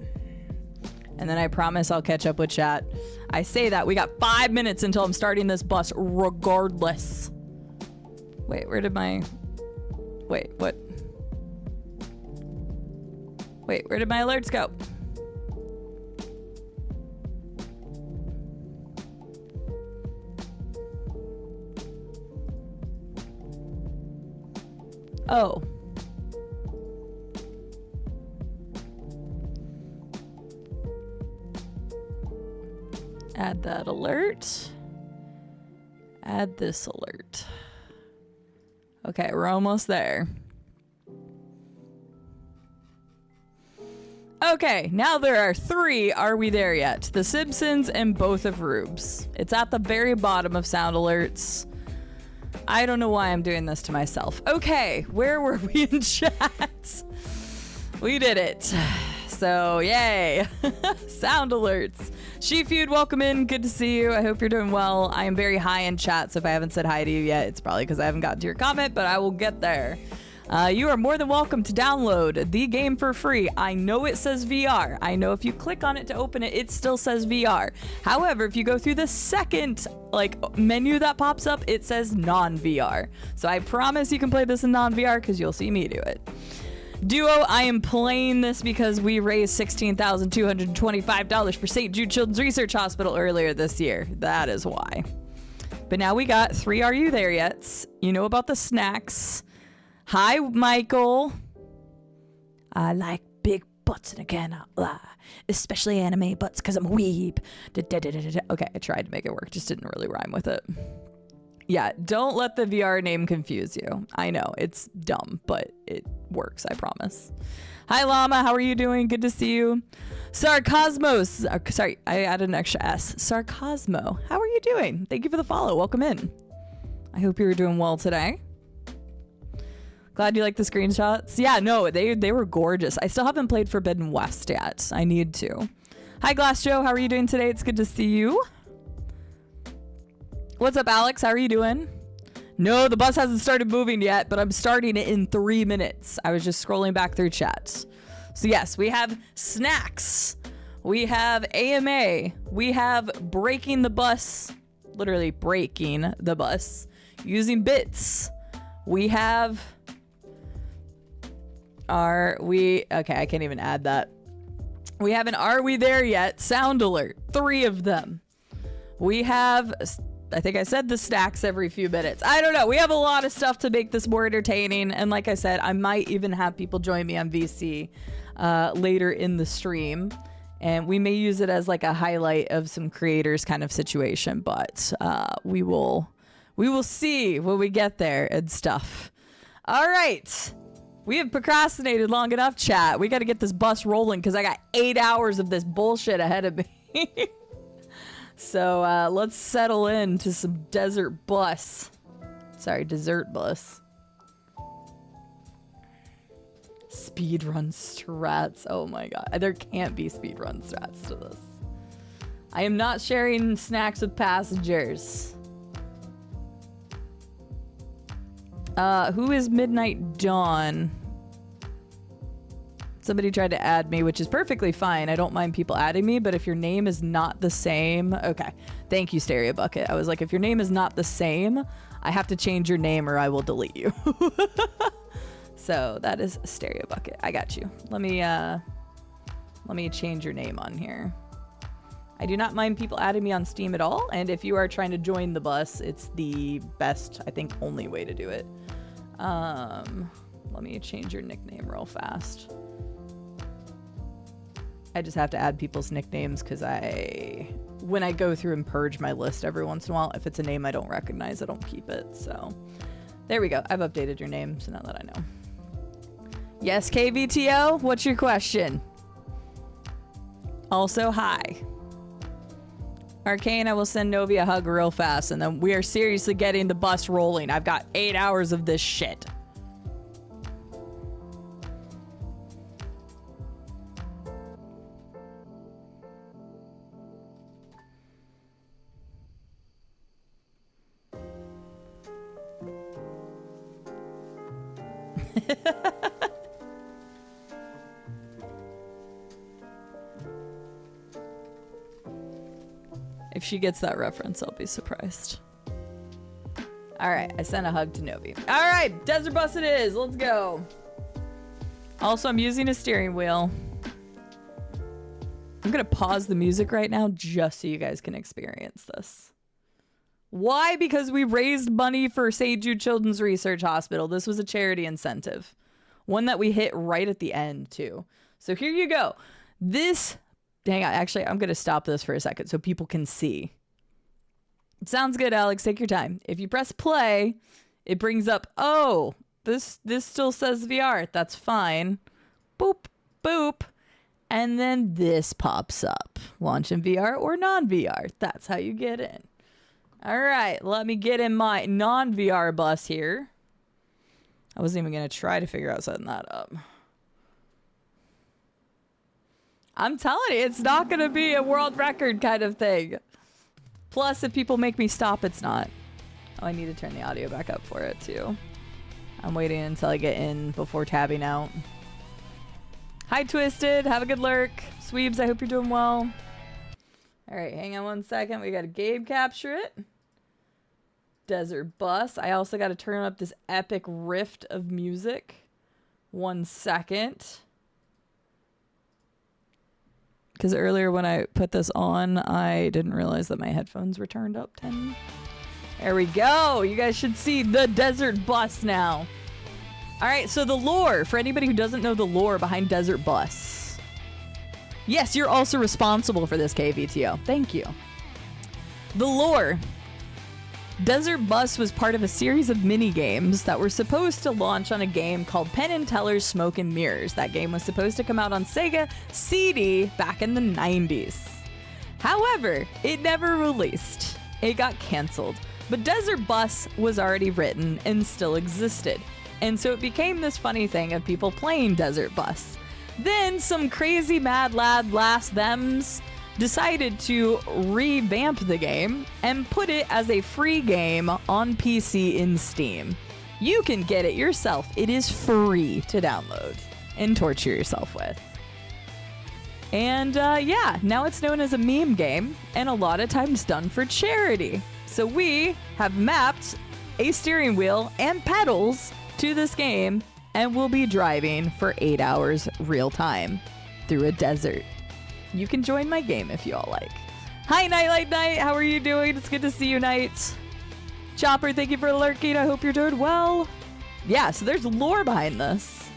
And then I promise I'll catch up with chat. I say that. We got 5 minutes until I'm starting this bus regardless. Wait, where did my... Wait, what? Wait, where did my alerts go? Oh. Add that alert. Add this alert. Okay, we're almost there. Okay, now there are 3 Are We There Yet? The Simpsons and both of Rubes. It's at the very bottom of sound alerts. I don't know why I'm doing this to myself. Okay, where were we in chat? We did it. So, yay. Sound alerts. She-Feud, welcome in. Good to see you. I hope you're doing well. I am very high in chat, so if I haven't said hi to you yet, it's probably because I haven't gotten to your comment, but I will get there. You are more than welcome to download the game for free. I know it says VR. I know if you click on it to open it, it still says VR. However, if you go through the second menu that pops up, it says non-VR. So I promise you can play this in non-VR because you'll see me do it. Duo, I am playing this because we raised $16,225 for St. Jude Children's Research Hospital earlier this year. That is why. But now we got 3 Are You There Yet? You know about the snacks. Hi, Michael. I like big butts, and again, I'll lie. Especially anime butts, because I'm a weeb. Okay, I tried to make it work. Just didn't really rhyme with it. Yeah, don't let the VR name confuse you. I know, it's dumb, but it works, I promise. Hi, Llama. How are you doing? Good to see you. Sarcosmos. Sorry, I added an extra S. Sarcosmo. How are you doing? Thank you for the follow. Welcome in. I hope you're doing well today. Glad you like the screenshots. Yeah, no, they were gorgeous. I still haven't played Forbidden West yet. I need to. Hi, Glass Joe. How are you doing today? It's good to see you. What's up, Alex? How are you doing? No, the bus hasn't started moving yet, but I'm starting it in 3 minutes. I was just scrolling back through chats. So yes, we have snacks. We have AMA. We have breaking the bus. Literally breaking the bus. Using bits. We have okay, I can't even add that. We have an Are We There Yet sound alert. 3 of them. We have, I think I said the stacks every few minutes. I don't know. We have a lot of stuff to make this more entertaining. And like I said, I might even have people join me on VC later in the stream. And we may use it as like a highlight of some creators kind of situation. But we will see when we get there and stuff. All right. We have procrastinated long enough, chat. We got to get this bus rolling because I got 8 hours of this bullshit ahead of me. So let's settle into some desert bus. Sorry, dessert bus. Speedrun strats. Oh my god. There can't be speedrun strats to this. I am not sharing snacks with passengers. Who is Midnight Dawn? Somebody tried to add me, which is perfectly fine. I don't mind people adding me, but if your name is not the same... Okay. Thank you, Stereo Bucket. I was like, if your name is not the same, I have to change your name or I will delete you. So that is Stereo Bucket. I got you. Let me change your name on here. I do not mind people adding me on Steam at all, and if you are trying to join the bus, it's the best, I think, only way to do it. Let me change your nickname real fast. I just have to add people's nicknames because when I go through and purge my list every once in a while, if it's a name I don't recognize, I don't keep it. So there we go. I've updated your name, so now that I know. Yes, KVTO, what's your question? Also, hi. Arcane, I will send Novi a hug real fast, and then we are seriously getting the bus rolling. I've got 8 hours of this shit. If she gets that reference, I'll be surprised. All right, I sent a hug to Novi. All right, desert bus it is. Let's go. Also, I'm using a steering wheel. I'm gonna pause the music right now just so you guys can experience this. Why? Because we raised money for St. Jude Children's Research Hospital. This was a charity incentive. One that we hit right at the end, too. So here you go. This... Dang, actually, I'm going to stop this for a second so people can see. Sounds good, Alex. Take your time. If you press play, it brings up, oh, this still says VR. That's fine. Boop, boop. And then this pops up. Launch in VR or non-VR. That's how you get in. All right, let me get in my non-VR bus here. I wasn't even going to try to figure out setting that up. I'm telling you, it's not going to be a world record kind of thing. Plus, if people make me stop, it's not. Oh, I need to turn the audio back up for it, too. I'm waiting until I get in before tabbing out. Hi, Twisted. Have a good lurk. Sweebs, I hope you're doing well. All right, hang on 1 second. We got to game capture it. Desert bus. I also got to turn up this epic rift of music. 1 second. Because earlier when I put this on, I didn't realize that my headphones were turned up 10. There we go. You guys should see the desert bus now. All right, so the lore, for anybody who doesn't know the lore behind Desert Bus. Yes, you're also responsible for this, KVTO. Thank you. The lore. Desert Bus was part of a series of mini games that were supposed to launch on a game called Penn and Teller's Smoke and Mirrors. That game was supposed to come out on Sega CD back in the 90s. However, it never released. It got canceled. But Desert Bus was already written and still existed. And so it became this funny thing of people playing Desert Bus. Then some crazy mad lad last thems decided to revamp the game and put it as a free game on PC in Steam. You can get it yourself. It is free to download and torture yourself with. And yeah, now it's known as a meme game and a lot of times done for charity. So we have mapped a steering wheel and pedals to this game and we'll be driving for 8 hours real time through a desert. You can join my game if you all like. Hi, Nightlight Night. How are you doing? It's good to see you, Night. Chopper, thank you for lurking. I hope you're doing well. Yeah, so there's lore behind this.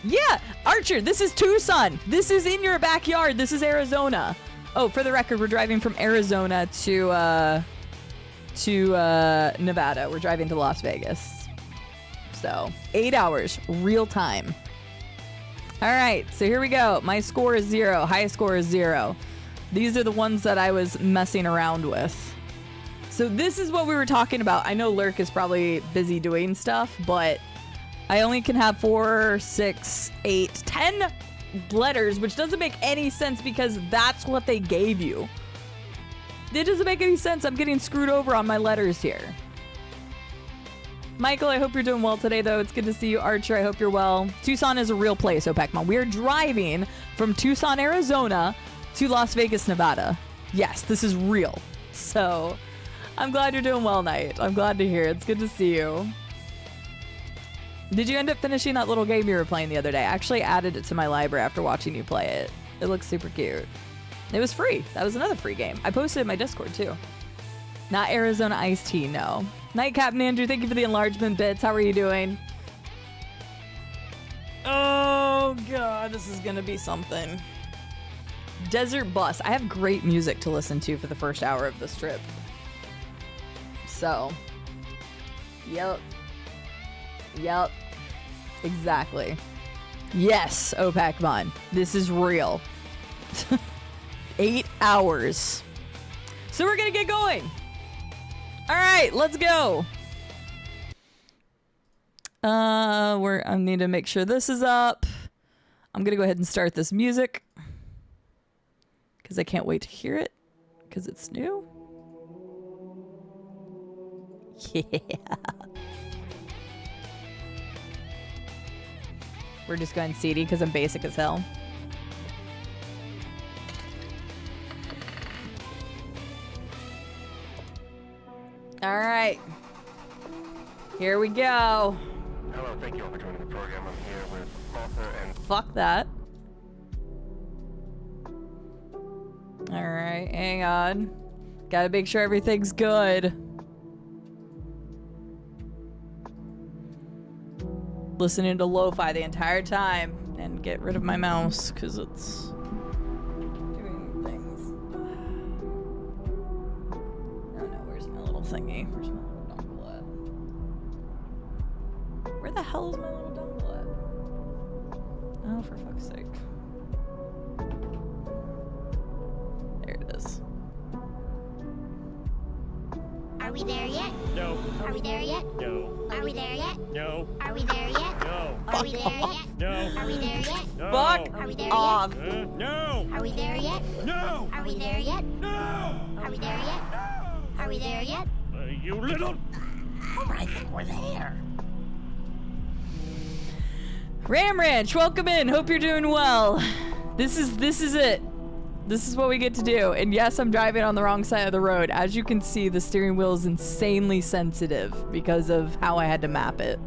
Yeah, Archer, this is Tucson. This is in your backyard. This is Arizona. Oh, for the record, we're driving from Arizona to Nevada. We're driving to Las Vegas. So 8 hours, real time. All right, so here we go. My score is 0. Highest score is 0. These are the ones that I was messing around with. So this is what we were talking about. I know Lurk is probably busy doing stuff, but I only can have 4, 6, 8, 10 letters, which doesn't make any sense because that's what they gave you. It doesn't make any sense. I'm getting screwed over on my letters here. Michael, I hope you're doing well today, though. It's good to see you. Archer, I hope you're well. Tucson is a real place, Opacmon. We are driving from Tucson, Arizona to Las Vegas, Nevada. Yes, this is real. So I'm glad you're doing well, Knight. I'm glad to hear. It's good to see you. Did you end up finishing that little game you were playing the other day? I actually added it to my library after watching you play it. It looks super cute. It was free. That was another free game. I posted it in my Discord, too. Not Arizona Iced Tea, no. Nightcap Andrew, thank you for the enlargement bits. How are you doing? Oh, God, this is going to be something. Desert Bus. I have great music to listen to for the first hour of this trip. So, yep. Yep. Exactly. Yes, Opacmon. This is real. 8 hours. So we're going to get going. All right, let's go. I need to make sure this is up. I'm going to go ahead and start this music because I can't wait to hear it because it's new. Yeah. We're just going CD because I'm basic as hell. All right. Here we go. Hello, thank you all for joining the program. I'm here with author and... Fuck that. All right, hang on. Gotta make sure everything's good. Listening to lo-fi the entire time and get rid of my mouse because it's doing things. Oh no, where's my little thingy? Where's my little dongle at? Where the hell is my little dongle at? Oh, for fuck's sake. There it is. Are we there yet? No. Are we there yet? No. Are we there yet? No. Are we there yet? No. Are we there yet? No. Are we there yet? No. Fuck Are we there off. yet? No. Are we there yet? No. Are we there yet? No. Are we there yet? Are we there yet? You little... I think we're there. Ram Ranch, welcome in. Hope you're doing well. This is it. This is what we get to do. And yes, I'm driving on the wrong side of the road. As you can see, the steering wheel is insanely sensitive because of how I had to map it.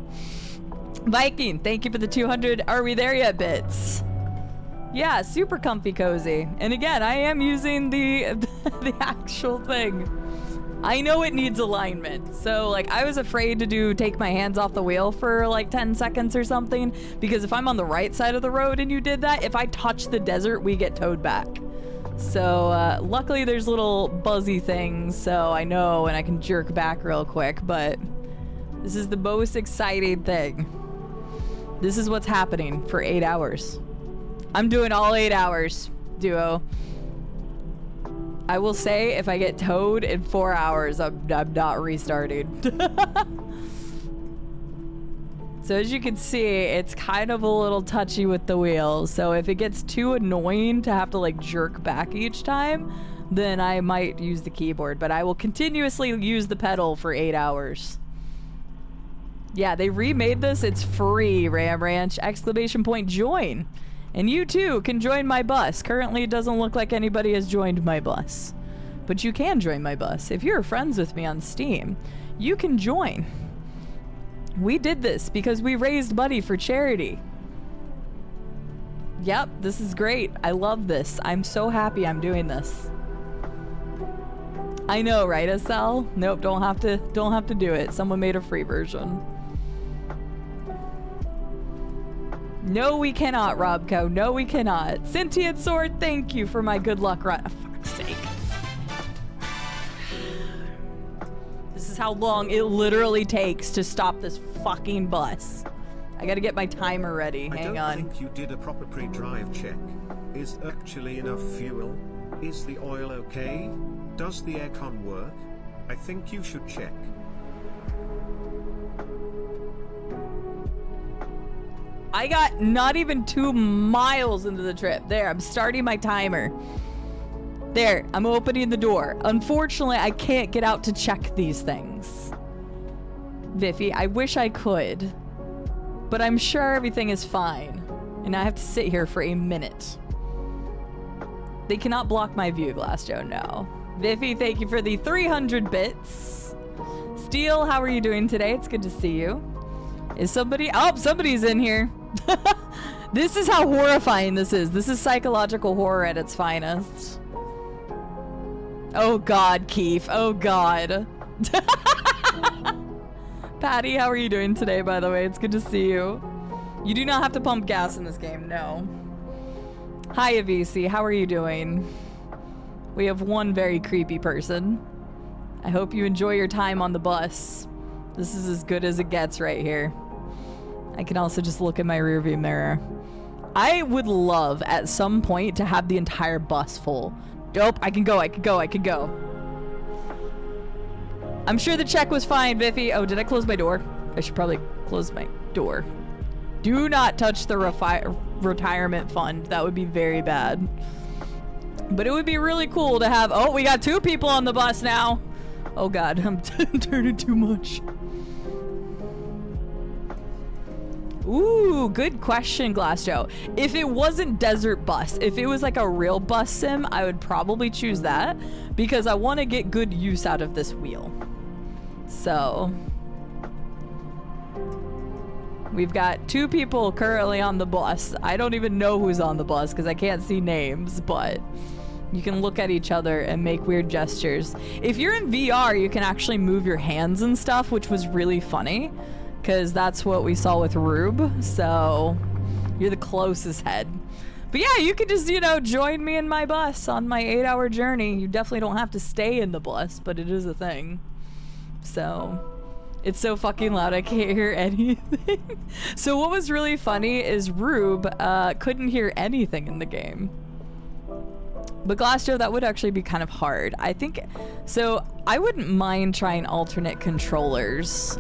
Viking, thank you for the 200 Are We There Yet bits. Yeah, super comfy cozy. And again, I am using the the actual thing. I know it needs alignment. So like I was afraid to take my hands off the wheel for like 10 seconds or something because if I'm on the right side of the road and you did that, if I touch the desert, we get towed back. So luckily there's little buzzy things, so I know and I can jerk back real quick, but this is the most exciting thing. This is what's happening for 8 hours. I'm doing all 8 hours, duo. I will say if I get towed in 4 hours, I'm not restarting. So as you can see, it's kind of a little touchy with the wheels. So if it gets too annoying to have to like jerk back each time, then I might use the keyboard, but I will continuously use the pedal for 8 hours. Yeah, they remade this. It's free, Ram Ranch! ! Join. And you too can join my bus. Currently, it doesn't look like anybody has joined my bus. But you can join my bus. If you're friends with me on Steam, you can join. We did this because we raised money for charity. Yep, this is great. I love this. I'm so happy I'm doing this. I know, right, Estelle? Nope, don't have to do it. Someone made a free version. No, we cannot, Robco. No, we cannot. Sentient Sword, thank you for my good luck run. Oh, fuck's sake. This is how long it literally takes to stop this fucking bus. I gotta get my timer ready. Hang on. I don't think you did a proper pre-drive check. Is actually enough fuel? Is the oil okay? Does the aircon work? I think you should check. I got not even 2 miles into the trip. There, I'm starting my timer. There, I'm opening the door. Unfortunately, I can't get out to check these things. Viffy, I wish I could. But I'm sure everything is fine. And I have to sit here for a minute. They cannot block my view, Glassjoe, no. Viffy, thank you for the 300 bits. Steel, how are you doing today? It's good to see you. Is somebody... Oh, somebody's in here. This is how horrifying this is. This is psychological horror at its finest. Oh god, Keith. Oh god. Patty, how are you doing today, by the way? It's good to see you. You do not have to pump gas in this game, no. Hi, Avisi. How are you doing? We have one very creepy person. I hope you enjoy your time on the bus. This is as good as it gets right here. I can also just look in my rearview mirror. I would love at some point to have the entire bus full. Nope, I can go. I'm sure the check was fine, Viffy. Oh, did I close my door? I should probably close my door. Do not touch the retirement fund. That would be very bad. But it would be really cool to have... Oh, we got 2 people on the bus now. Oh god, I'm turning too much. Ooh, good question, Glassjoe. If it wasn't Desert Bus, if it was like a real bus sim, I would probably choose that because I want to get good use out of this wheel. So, we've got 2 people currently on the bus. I don't even know who's on the bus because I can't see names, but you can look at each other and make weird gestures. If you're in VR, you can actually move your hands and stuff, which was really funny. Because that's what we saw with Rube, so you're the closest head. But yeah, you could just, you know, join me in my bus on my 8-hour journey. You definitely don't have to stay in the bus, but it is a thing. So, it's so fucking loud I can't hear anything. So what was really funny is Rube couldn't hear anything in the game. But Glassjoe, that would actually be kind of hard. I think, so I wouldn't mind trying alternate controllers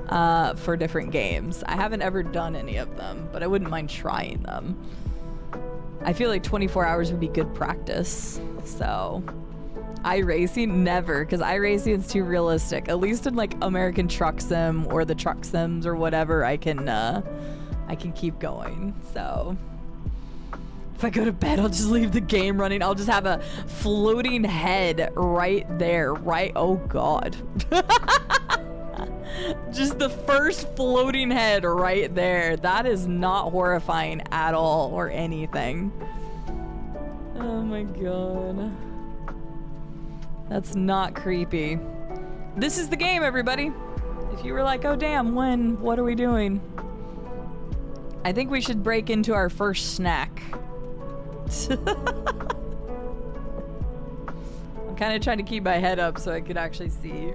for different games. I haven't ever done any of them, but I wouldn't mind trying them. I feel like 24 hours would be good practice. So, iRacing, never, because iRacing is too realistic. At least in like American Truck Sim or the Truck Sims or whatever, I can keep going. So. If I go to bed, I'll just leave the game running. I'll just have a floating head right there, right? Oh, God. Just the first floating head right there. That is not horrifying at all or anything. Oh, my God. That's not creepy. This is the game, everybody. If you were like, oh, damn, when? What are we doing? I think we should break into our first snack. I'm kind of trying to keep my head up so I could actually see.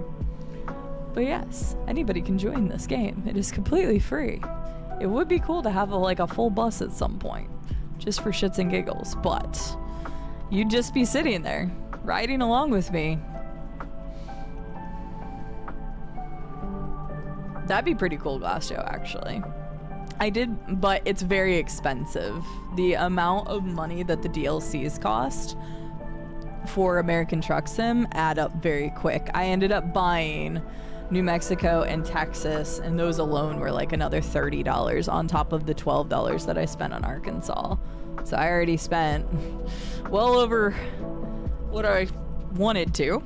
But yes, anybody can join this game. It is completely free. It would be cool to have like a full bus at some point, just for shits and giggles, but you'd just be sitting there, riding along with me. That'd be pretty cool, Glasto, actually. I did, but it's very expensive. The amount of money that the DLCs cost for American Truck Sim add up very quick. I ended up buying New Mexico and Texas, and those alone were like another $30 on top of the $12 that I spent on Arkansas. So I already spent well over what I wanted to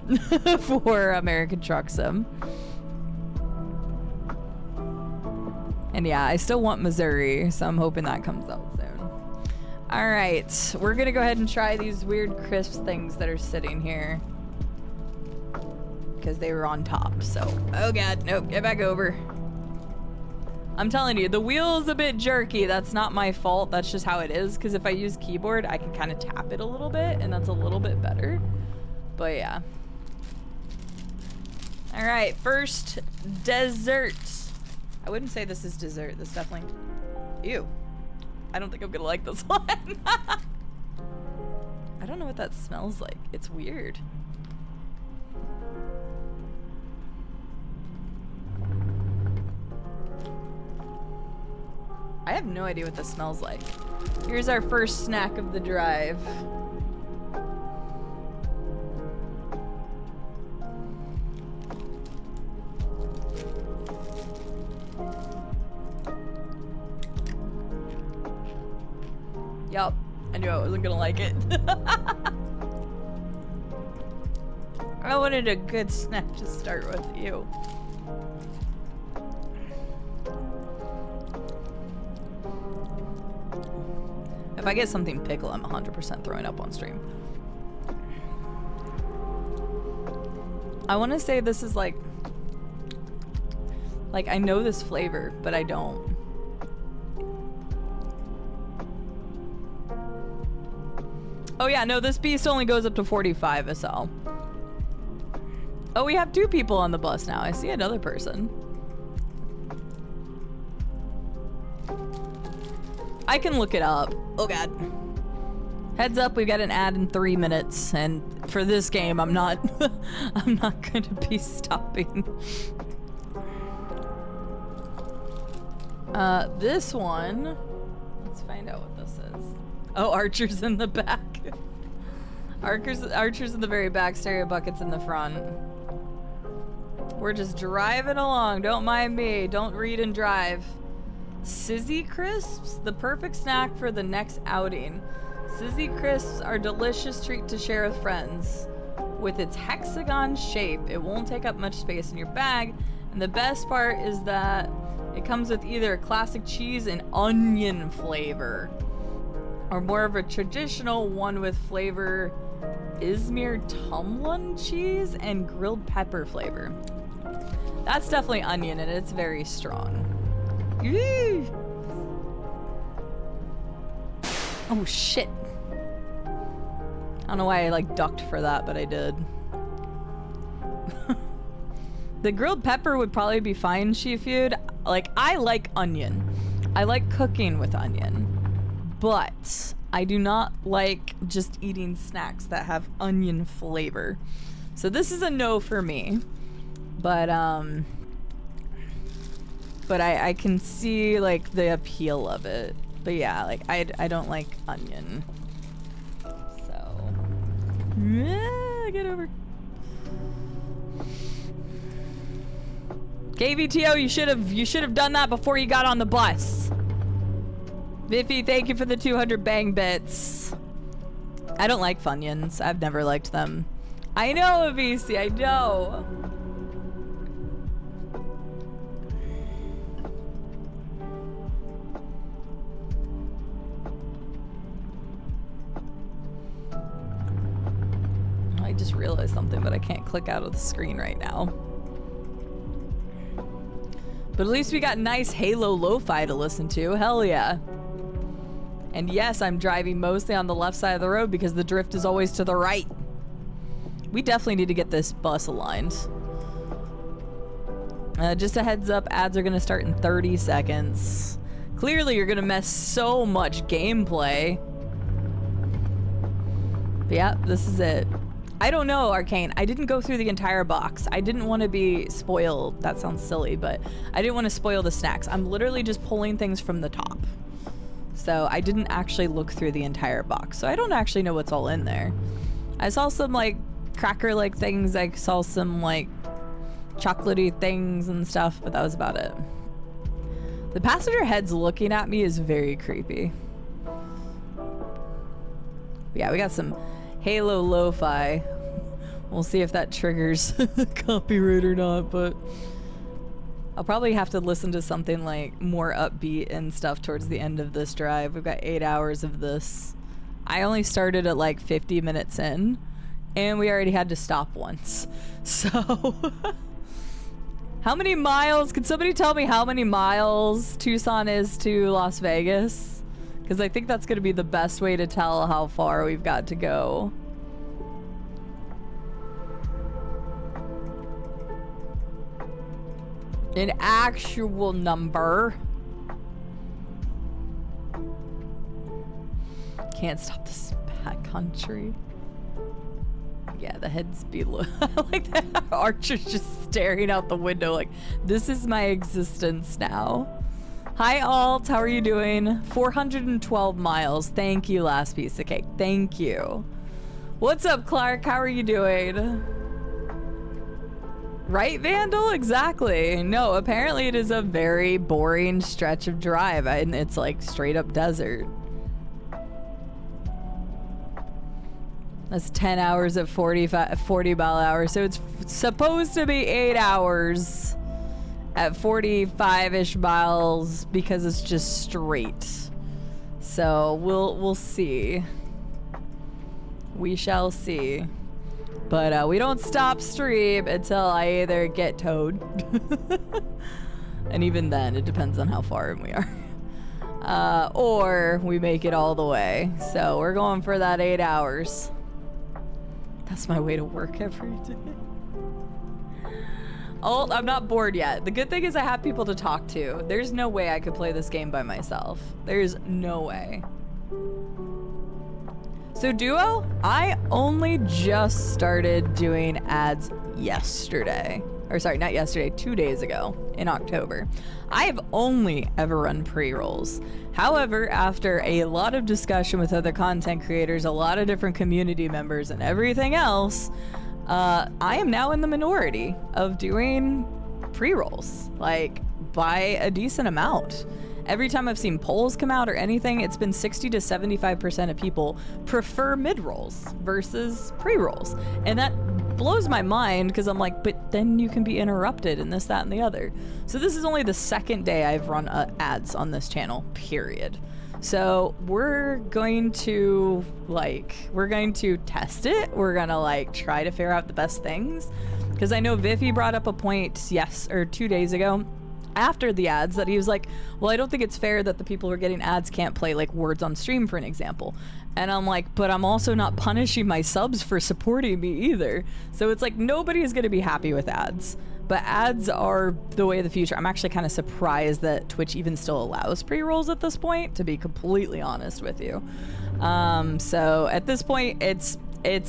for American Truck Sim. And yeah, I still want Missouri, so I'm hoping that comes out soon. All right, we're gonna go ahead and try these weird crisp things that are sitting here, because they were on top, so. Oh God, nope, get back over. I'm telling you, the wheel is a bit jerky. That's not my fault, that's just how it is, because if I use keyboard, I can kind of tap it a little bit, and that's a little bit better. But yeah. All right, first dessert. I wouldn't say this is dessert. This definitely... Ew. I don't think I'm gonna like this one. I don't know what that smells like. It's weird. I have no idea what this smells like. Here's our first snack of the drive. Yup, I knew I wasn't gonna like it. I wanted a good snack to start with. You. If I get something pickle, I'm 100% throwing up on stream. I want to say this is like I know this flavor, but I don't. Oh yeah, no, this beast only goes up to 45 SL. Oh, we have 2 people on the bus now. I see another person. I can look it up. Oh God. Heads up, we've got an ad in 3 minutes, and for this game, I'm not I'm not gonna be stopping. This one, let's find out what this is. Oh, Archer's in the back. Archer's in the very back, stereo bucket's in the front. We're just driving along, don't mind me, don't read and drive. Sizzy Crisps, the perfect snack for the next outing. Sizzy Crisps are a delicious treat to share with friends. With its hexagon shape, it won't take up much space in your bag, and the best part is that it comes with either a classic cheese and onion flavor, or more of a traditional one with flavor Izmir Tumlin cheese and grilled pepper flavor. That's definitely onion, and it's very strong. Eee! Oh shit. I don't know why I ducked for that, but I did. The grilled pepper would probably be fine, Shifood. I like onion. I like cooking with onion. But I do not like just eating snacks that have onion flavor. So this is a no for me. But I can see the appeal of it. But yeah, I don't like onion. So yeah, get over. KVTO, you should have done that before you got on the bus. Biffy, thank you for the 200 bang bits. I don't like Funyuns. I've never liked them. I know, VC, I know. I just realized something, but I can't click out of the screen right now. But at least we got nice Halo lo-fi to listen to. Hell yeah. And yes, I'm driving mostly on the left side of the road because the drift is always to the right. We definitely need to get this bus aligned. Just a heads up, ads are gonna start in 30 seconds. Clearly you're gonna mess so much gameplay. But yeah, this is it. I don't know, Arcane. I didn't go through the entire box. I didn't want to be spoiled. That sounds silly, but I didn't want to spoil the snacks. I'm literally just pulling things from the top. So I didn't actually look through the entire box. So I don't actually know what's all in there. I saw some like cracker-like things. I saw some like chocolatey things and stuff, but that was about it. The passenger heads looking at me is very creepy. Yeah, we got some Halo lo-fi. We'll see if that triggers copyright or not, but I'll probably have to listen to something like more upbeat and stuff towards the end of this drive. We've got 8 hours of this. I only started at like 50 minutes in, and we already had to stop once. So how many miles? Can somebody tell me how many miles Tucson is to Las Vegas? Because I think that's going to be the best way to tell how far we've got to go. An actual number. Can't stop this bad country. Yeah, the heads be like that. Archer's just staring out the window like, this is my existence now. Hi Alt, how are you doing? 412 miles. Thank you, last piece of cake. Thank you. What's up, Clark? How are you doing? Right, Vandal? Exactly. No, apparently it is a very boring stretch of drive, and it's like straight up desert. That's 10 hours at 40 mile an hour, so it's supposed to be 8 hours at 45-ish miles because it's just straight. So we'll see. We shall see. But we don't stop stream until I either get towed. And even then, it depends on how far in we are. Or we make it all the way. So we're going for that 8 hours. That's my way to work every day. Oh, I'm not bored yet. The good thing is I have people to talk to. There's no way I could play this game by myself. There's no way. So Duo, I only just started doing ads yesterday. Or sorry, not yesterday, 2 days ago in October. I have only ever run pre-rolls. However, after a lot of discussion with other content creators, a lot of different community members and everything else, I am now in the minority of doing pre-rolls, like by a decent amount. Every time I've seen polls come out or anything, it's been 60 to 75% of people prefer mid-rolls versus pre-rolls. And that blows my mind because I'm like, but then you can be interrupted and this, that, and the other. So this is only the second day I've run ads on this channel, period. So we're going to test it. We're gonna try to figure out the best things. Because I know Viffy brought up a point 2 days ago after the ads that he was like, well, I don't think it's fair that the people who are getting ads can't play like words on stream, for an example. And I'm like, but I'm also not punishing my subs for supporting me either. So it's like nobody is going to be happy with ads. But ads are the way of the future. I'm actually kind of surprised that Twitch even still allows pre-rolls at this point, to be completely honest with you. So at this point, it's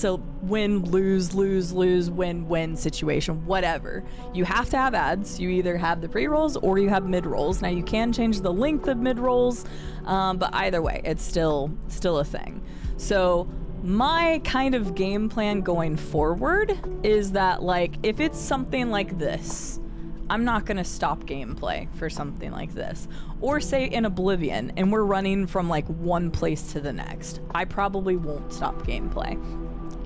a win, lose, lose, lose, win, win situation, whatever. You have to have ads. You either have the pre-rolls or you have mid-rolls. Now you can change the length of mid-rolls, but either way, it's still a thing. So my kind of game plan going forward is that if it's something like this, I'm not gonna stop gameplay for something like this. Or say in Oblivion and we're running from one place to the next, I probably won't stop gameplay.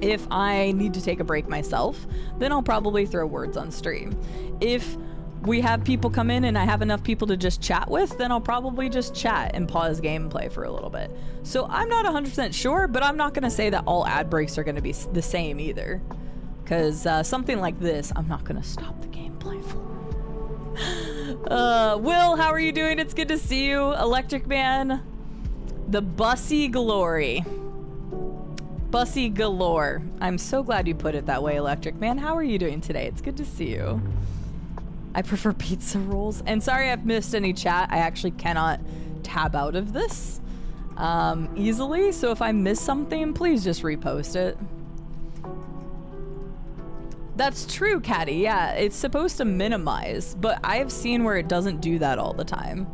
If I need to take a break myself, then I'll probably throw words on stream. If we have people come in and I have enough people to just chat with, then I'll probably just chat and pause gameplay for a little bit. So I'm not 100% sure, but I'm not gonna say that all ad breaks are gonna be the same either. Because something like this, I'm not gonna stop the gameplay for. Will, how are you doing? It's good to see you. Electric Man, the Bussy Glory. Bussy galore. I'm so glad you put it that way, Electric Man. How are you doing today? It's good to see you. I prefer pizza rolls. And sorry I've missed any chat. I actually cannot tab out of this easily. So if I miss something, please just repost it. That's true, Caddy. Yeah, it's supposed to minimize, but I've seen where it doesn't do that all the time.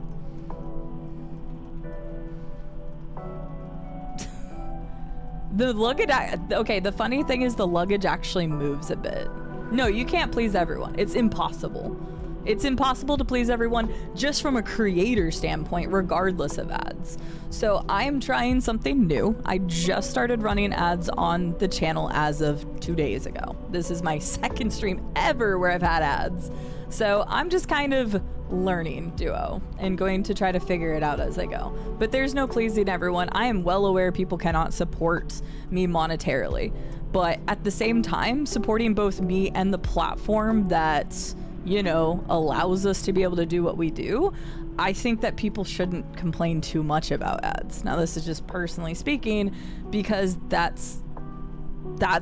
The luggage, okay, the funny thing is the luggage actually moves a bit. No, you can't please everyone. It's impossible. It's impossible to please everyone just from a creator standpoint, regardless of ads. So I'm trying something new. I just started running ads on the channel as of 2 days ago. This is my second stream ever where I've had ads. So I'm just kind of learning Duo and going to try to figure it out as I go. But there's no pleasing everyone. I am well aware people cannot support me monetarily. But at the same time, supporting both me and the platform that, you know, allows us to be able to do what we do, I think that people shouldn't complain too much about ads. Now, this is just personally speaking, because that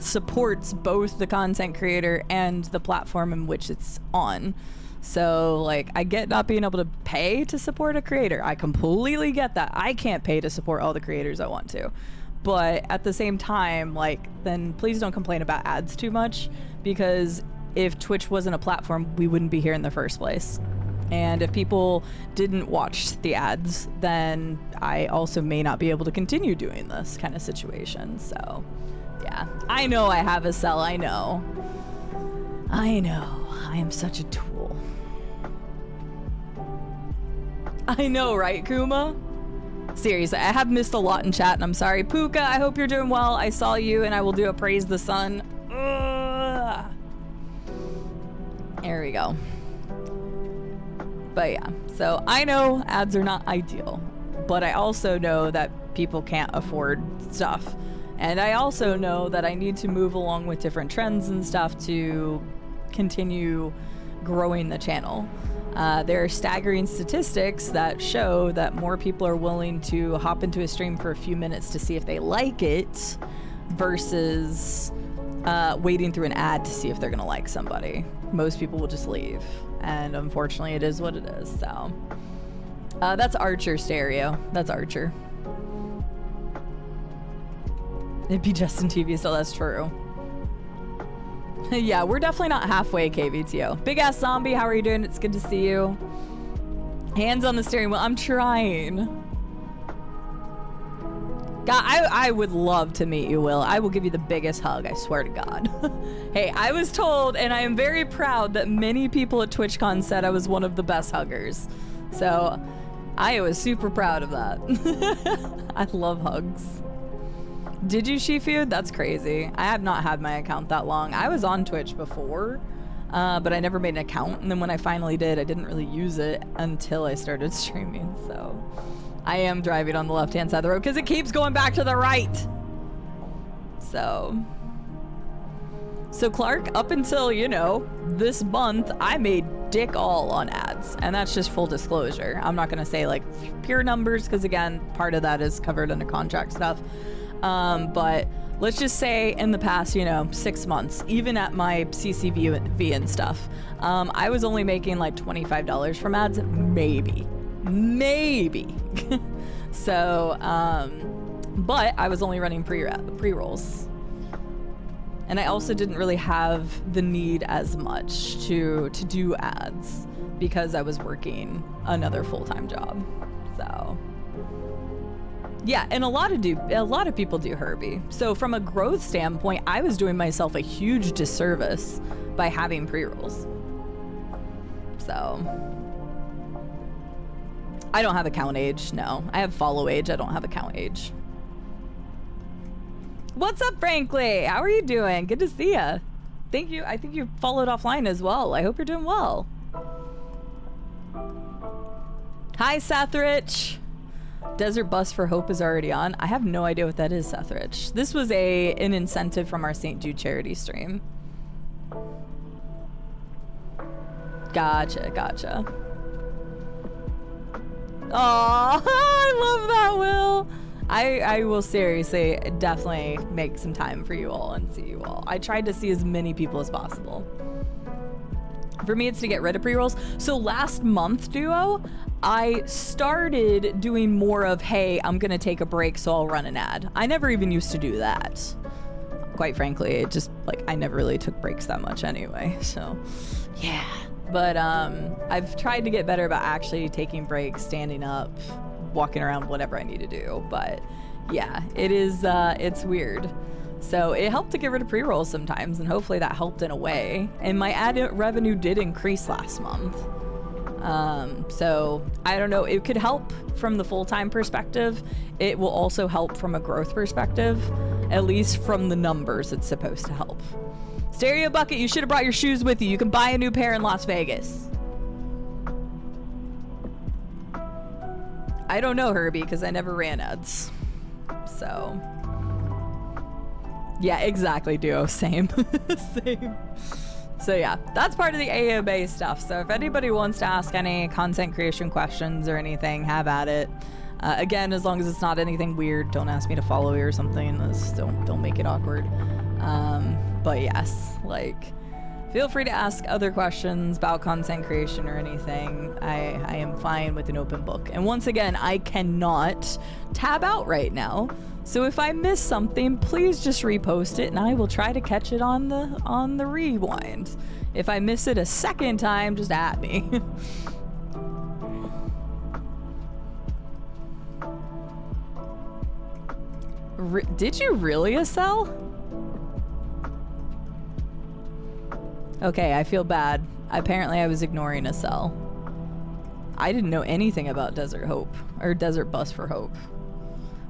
supports both the content creator and the platform in which it's on. So, like, I get not being able to pay to support a creator. I completely get that. I can't pay to support all the creators I want to. But at the same time, like, then please don't complain about ads too much, because if Twitch wasn't a platform, we wouldn't be here in the first place. And if people didn't watch the ads, then I also may not be able to continue doing this kind of situation. So, yeah. I know I have a sell. I know. I know. I am such a tool. I know, right, Kuma? Seriously, I have missed a lot in chat, and I'm sorry. Puka, I hope you're doing well. I saw you, and I will do a praise the sun. Ugh. There we go. But yeah, so I know ads are not ideal, but I also know that people can't afford stuff. And I also know that I need to move along with different trends and stuff to continue growing the channel. There are staggering statistics that show that more people are willing to hop into a stream for a few minutes to see if they like it versus waiting through an ad to see if they're gonna like somebody. Most people will just leave, and unfortunately it is what it is. So that's Archer stereo. That's Archer. It'd be Justin TV, so that's true. Yeah, we're definitely not halfway, KVTO. Big ass zombie, how are you doing? It's good to see you. Hands on the steering wheel. I'm trying. God, I would love to meet you, Will. I will give you the biggest hug, I swear to God. Hey, I was told, and I am very proud that many people at TwitchCon said I was one of the best huggers. So, I was super proud of that. I love hugs. Did you, Shifu? That's crazy. I have not had my account that long. I was on Twitch before, but I never made an account. And then when I finally did, I didn't really use it until I started streaming. So I am driving on the left-hand side of the road because it keeps going back to the right. So Clark, up until, you know, this month, I made dick all on ads. And that's just full disclosure. I'm not going to say like pure numbers because, again, part of that is covered under contract stuff. But let's just say in the past, you know, 6 months, even at my CCV and stuff, I was only making like $25 from ads, maybe. So, but I was only running pre-rolls. And I also didn't really have the need as much to do ads because I was working another full-time job. So yeah, and a lot of people do Herbie. So from a growth standpoint, I was doing myself a huge disservice by having pre-rolls. So I don't have account age, no. I have follow age, I don't have account age. What's up, Frankly? How are you doing? Good to see ya. Thank you. I think you followed offline as well. I hope you're doing well. Hi, Sathrich. Desert Bus for Hope is already on. I have no idea what that is, Sathrich. This was an incentive from our St. Jude charity stream. Gotcha. Aw, I love that, Will. I will seriously definitely make some time for you all and see you all. I tried to see as many people as possible. For me, it's to get rid of pre-rolls. So last month, Duo, I started doing more of, hey, I'm gonna take a break, so I'll run an ad. I never even used to do that. Quite frankly, it just, like, I never really took breaks that much anyway, so yeah. But I've tried to get better about actually taking breaks, standing up, walking around, whatever I need to do. But yeah, it is, it's weird. So it helped to get rid of pre-rolls sometimes, and hopefully that helped in a way. And my ad revenue did increase last month. So I don't know, it could help from the full-time perspective. It will also help from a growth perspective, at least from the numbers it's supposed to help. Stereo Bucket, you should have brought your shoes with you. You can buy a new pair in Las Vegas. I don't know, Herbie, because I never ran ads. So yeah, exactly, Duo. Same. Same. So yeah, that's part of the AMA stuff. So if anybody wants to ask any content creation questions or anything, have at it. Again, as long as it's not anything weird, don't ask me to follow you or something. Don't make it awkward. But yes, like, feel free to ask other questions about content creation or anything. I am fine with an open book. And once again, I cannot tab out right now. So if I miss something, please just repost it and I will try to catch it on the rewind. If I miss it a second time, just at me. Did you really, Acel? Okay, I feel bad. Apparently I was ignoring Acel. I didn't know anything about Desert Hope, or Desert Bus for Hope.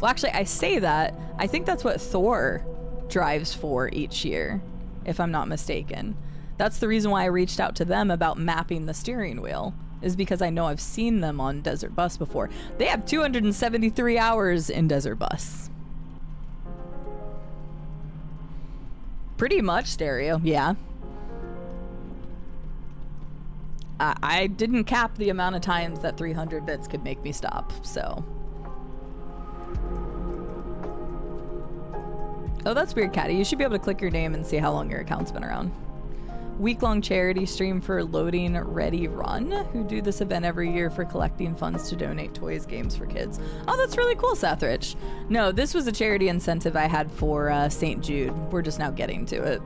Well, actually, I say that. I think that's what Thor drives for each year, if I'm not mistaken. That's the reason why I reached out to them about mapping the steering wheel, is because I know I've seen them on Desert Bus before. They have 273 hours in Desert Bus. Pretty much, Stereo, yeah. I didn't cap the amount of times that 300 bits could make me stop, so. Oh, that's weird, Caddy. You should be able to click your name and see how long your account's been around. Week-long charity stream for Loading Ready Run, who do this event every year for collecting funds to donate toys, games for kids. Oh, that's really cool, Sethrich. No, this was a charity incentive I had for St. Jude. We're just now getting to it.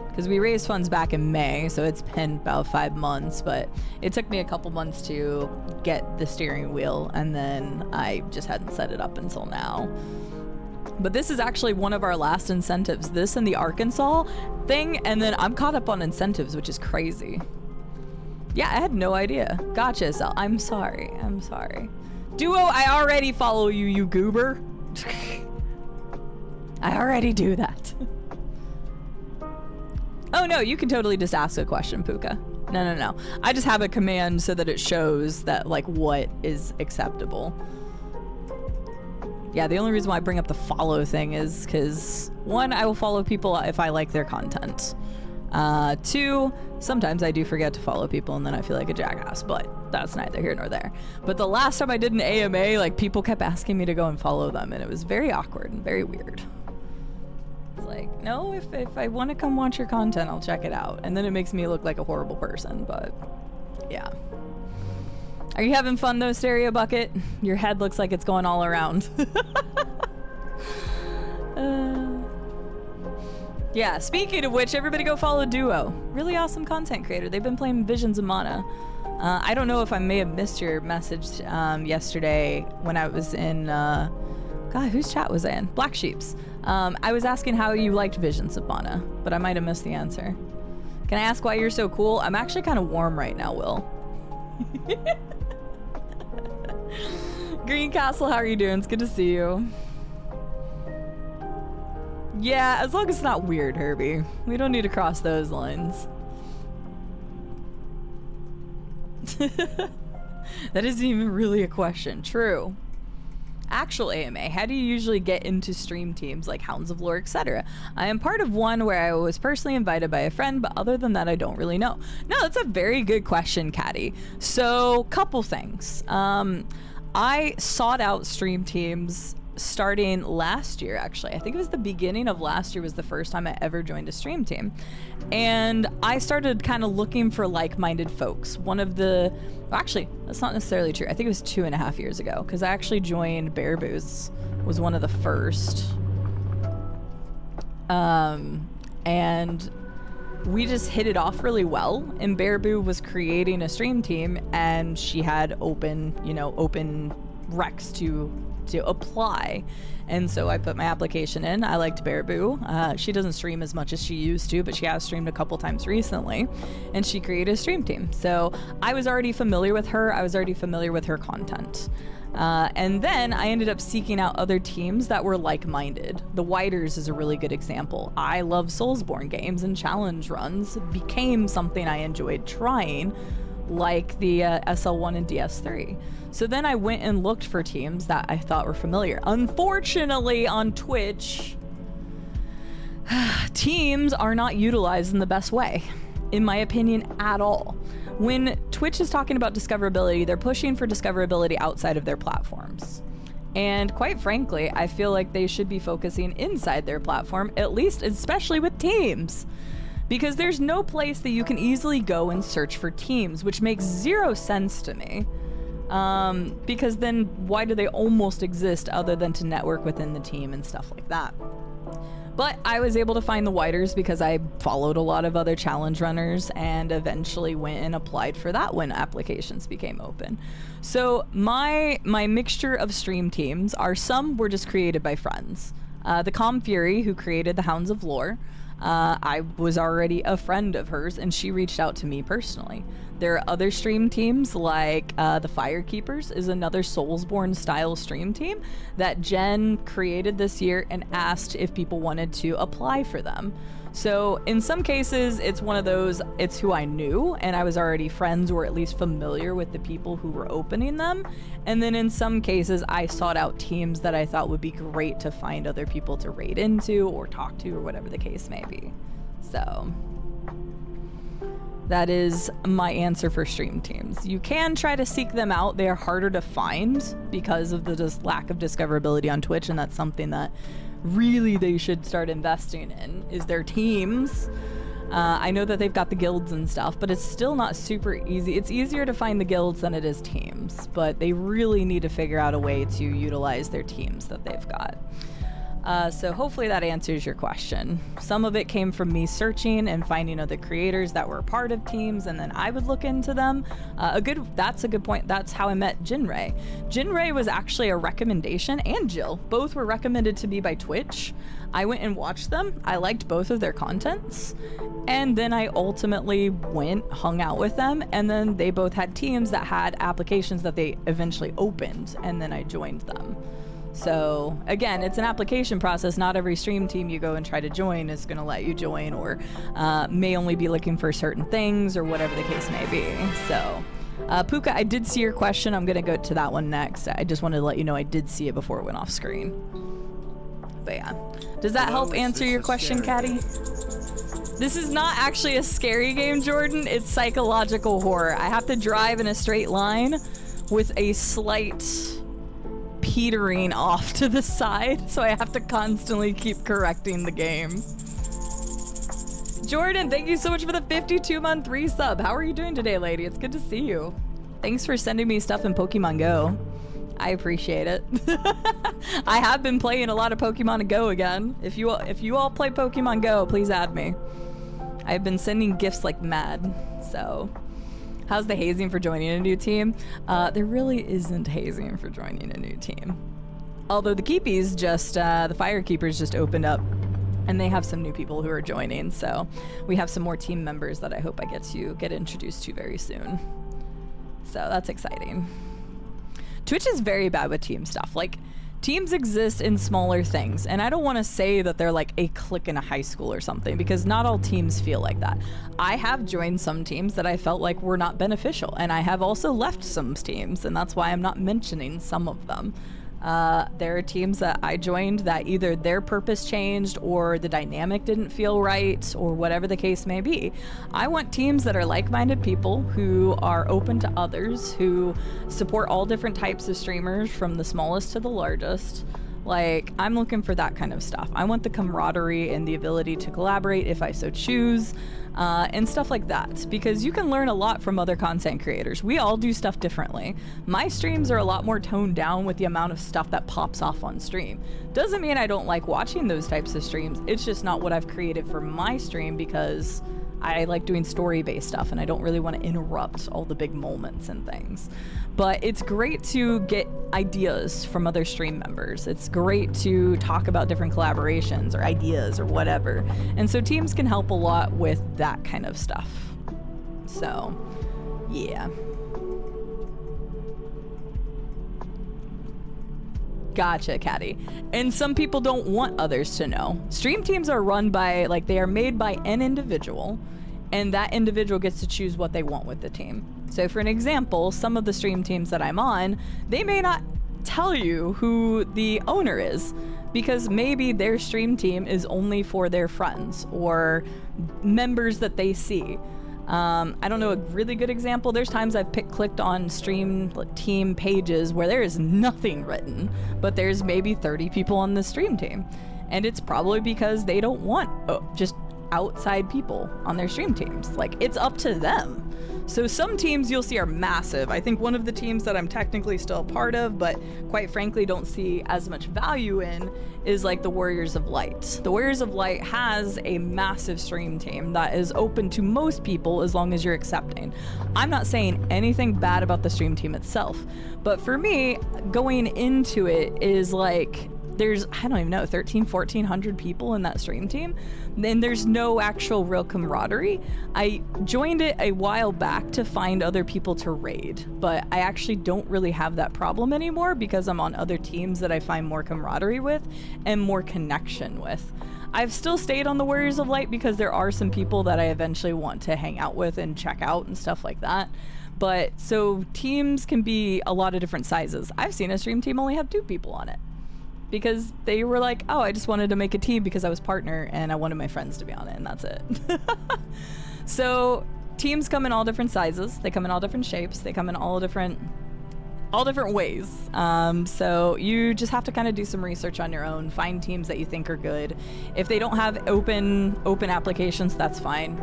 Because we raised funds back in May, so it's been about 5 months, but it took me a couple months to get the steering wheel, and then I just hadn't set it up until now. But this is actually one of our last incentives. This and the Arkansas thing, and then I'm caught up on incentives, which is crazy. Yeah, I had no idea. Gotcha, Sal. I'm sorry. I'm sorry. Duo, I already follow you, you goober. I already do that. Oh no, you can totally just ask a question, Puka. No. I just have a command so that it shows that, like, what is acceptable. Yeah, the only reason why I bring up the follow thing is because, 1, I will follow people if I like their content. 2, sometimes I do forget to follow people and then I feel like a jackass, but that's neither here nor there. But the last time I did an AMA, like, people kept asking me to go and follow them, and it was very awkward and very weird. It's like, no, if I want to come watch your content, I'll check it out. And then it makes me look like a horrible person, but yeah. Are you having fun though, Stereo Bucket? Your head looks like it's going all around. Yeah, speaking of which, everybody go follow Duo. Really awesome content creator. They've been playing Visions of Mana. I don't know if I may have missed your message yesterday when I was in, God, whose chat was I in? Black Sheep's. I was asking how you liked Visions of Mana, but I might have missed the answer. Can I ask why you're so cool? I'm actually kind of warm right now, Will. Green Castle, how are you doing? It's good to see you. Yeah, as long as it's not weird, Herbie. We don't need to cross those lines. That isn't even really a question. True. Actual AMA, how do you usually get into stream teams like Hounds of Lore, etc.? I am part of one where I was personally invited by a friend, but other than that, I don't really know. No, that's a very good question, Caddy. So, couple things. I sought out stream teams starting last year, actually. I think it was the beginning of last year was the first time I ever joined a stream team. And I started kind of looking for like-minded folks. Actually, that's not necessarily true. I think it was 2.5 years ago, because I actually joined Bear Boo's, was one of the first. And we just hit it off really well. And Bear Boo was creating a stream team, and she had open recs to apply. And so I put my application in. I liked Bear Boo. She doesn't stream as much as she used to, but she has streamed a couple times recently, and she created a stream team. So I was already familiar with her. I was already familiar with her content. And then I ended up seeking out other teams that were like-minded. The Whiters is a really good example. I love Soulsborne games, and challenge runs became something I enjoyed trying, like the SL1 and DS3. So then I went and looked for teams that I thought were familiar. Unfortunately, on Twitch, teams are not utilized in the best way, in my opinion, at all. When Twitch is talking about discoverability, they're pushing for discoverability outside of their platforms. And quite frankly, I feel like they should be focusing inside their platform, at least, especially with teams. Because there's no place that you can easily go and search for teams, which makes zero sense to me. Because then why do they almost exist other than to network within the team and stuff like that? But I was able to find the Whiters because I followed a lot of other challenge runners and eventually went and applied for that when applications became open. So my mixture of stream teams are, some were just created by friends. The Calm Fury, who created the Hounds of Lore, I was already a friend of hers, and she reached out to me personally. There are other stream teams like the Firekeepers is another Soulsborne style stream team that Jen created this year and asked if people wanted to apply for them. So in some cases, it's one of those, it's who I knew and I was already friends or at least familiar with the people who were opening them. And then in some cases, I sought out teams that I thought would be great to find other people to raid into or talk to or whatever the case may be. So that is my answer for stream teams. You can try to seek them out. They are harder to find because of the lack of discoverability on Twitch, and that's something that really they should start investing in, is their teams. I know that they've got the guilds and stuff, but it's still not super easy. It's easier to find the guilds than it is teams, but they really need to figure out a way to utilize their teams that they've got. So hopefully that answers your question. Some of it came from me searching and finding other creators that were a part of teams, and then I would look into them. That's a good point. That's how I met Jinray. Jinray was actually a recommendation, and Jill. Both were recommended to me by Twitch. I went and watched them. I liked both of their contents. And then I ultimately hung out with them, and then they both had teams that had applications that they eventually opened, and then I joined them. So again, it's an application process. Not every stream team you go and try to join is going to let you join, or may only be looking for certain things or whatever the case may be. So Puka, I did see your question. I'm going to go to that one next. I just wanted to let you know I did see it before it went off screen. But yeah, does that help answer your question, Caddy? This is not actually a scary game, Jordan. It's psychological horror. I have to drive in a straight line with a slight petering off to the side, so I have to constantly keep correcting the game. Jordan, thank you so much for the 52-month resub. How are you doing today, lady? It's good to see you. Thanks for sending me stuff in Pokemon Go. I appreciate it. I have been playing a lot of Pokemon Go again. If you all play Pokemon Go, please add me. I've been sending gifts like mad, so... How's the hazing for joining a new team? There really isn't hazing for joining a new team. Although the Keepies the Firekeepers just opened up, and they have some new people who are joining, so we have some more team members that I hope I get introduced to very soon. So that's exciting. Twitch is very bad with team stuff. Like, teams exist in smaller things, and I don't want to say that they're like a clique in a high school or something, because not all teams feel like that. I have joined some teams that I felt like were not beneficial, and I have also left some teams, and that's why I'm not mentioning some of them. There are teams that I joined that either their purpose changed or the dynamic didn't feel right or whatever the case may be. I want teams that are like-minded people who are open to others, who support all different types of streamers from the smallest to the largest, Like, I'm looking for that kind of stuff. I want the camaraderie and the ability to collaborate if I so choose, and stuff like that. Because you can learn a lot from other content creators. We all do stuff differently. My streams are a lot more toned down with the amount of stuff that pops off on stream. Doesn't mean I don't like watching those types of streams. It's just not what I've created for my stream because I like doing story-based stuff and I don't really want to interrupt all the big moments and things. But it's great to get ideas from other stream members. It's great to talk about different collaborations or ideas or whatever. And so teams can help a lot with that kind of stuff. So, yeah. Gotcha, Caddy. And some people don't want others to know. Stream teams are run by, like, they are made by an individual, and that individual gets to choose what they want with the team. So for an example, some of the stream teams that I'm on, they may not tell you who the owner is because maybe their stream team is only for their friends or members that they see. I don't know a really good example. There's times I've clicked on stream team pages where there is nothing written, but there's maybe 30 people on the stream team. And it's probably because they don't want just outside people on their stream teams. Like, it's up to them. So some teams you'll see are massive. I think one of the teams that I'm technically still a part of, but quite frankly don't see as much value in, is like the Warriors of Light. The Warriors of Light has a massive stream team that is open to most people as long as you're accepting. I'm not saying anything bad about the stream team itself, but for me, going into it is like, there's, I don't even know, 1,400 people in that stream team. Then there's no actual real camaraderie. I joined it a while back to find other people to raid, but I actually don't really have that problem anymore because I'm on other teams that I find more camaraderie with and more connection with. I've still stayed on the Warriors of Light because there are some people that I eventually want to hang out with and check out and stuff like that. But so teams can be a lot of different sizes. I've seen a stream team only have 2 people on it, because they were like, oh, I just wanted to make a team because I was partner and I wanted my friends to be on it, and that's it. So teams come in all different sizes. They come in all different shapes. They come in all different ways. So you just have to kind of do some research on your own, find teams that you think are good. If they don't have open applications, that's fine.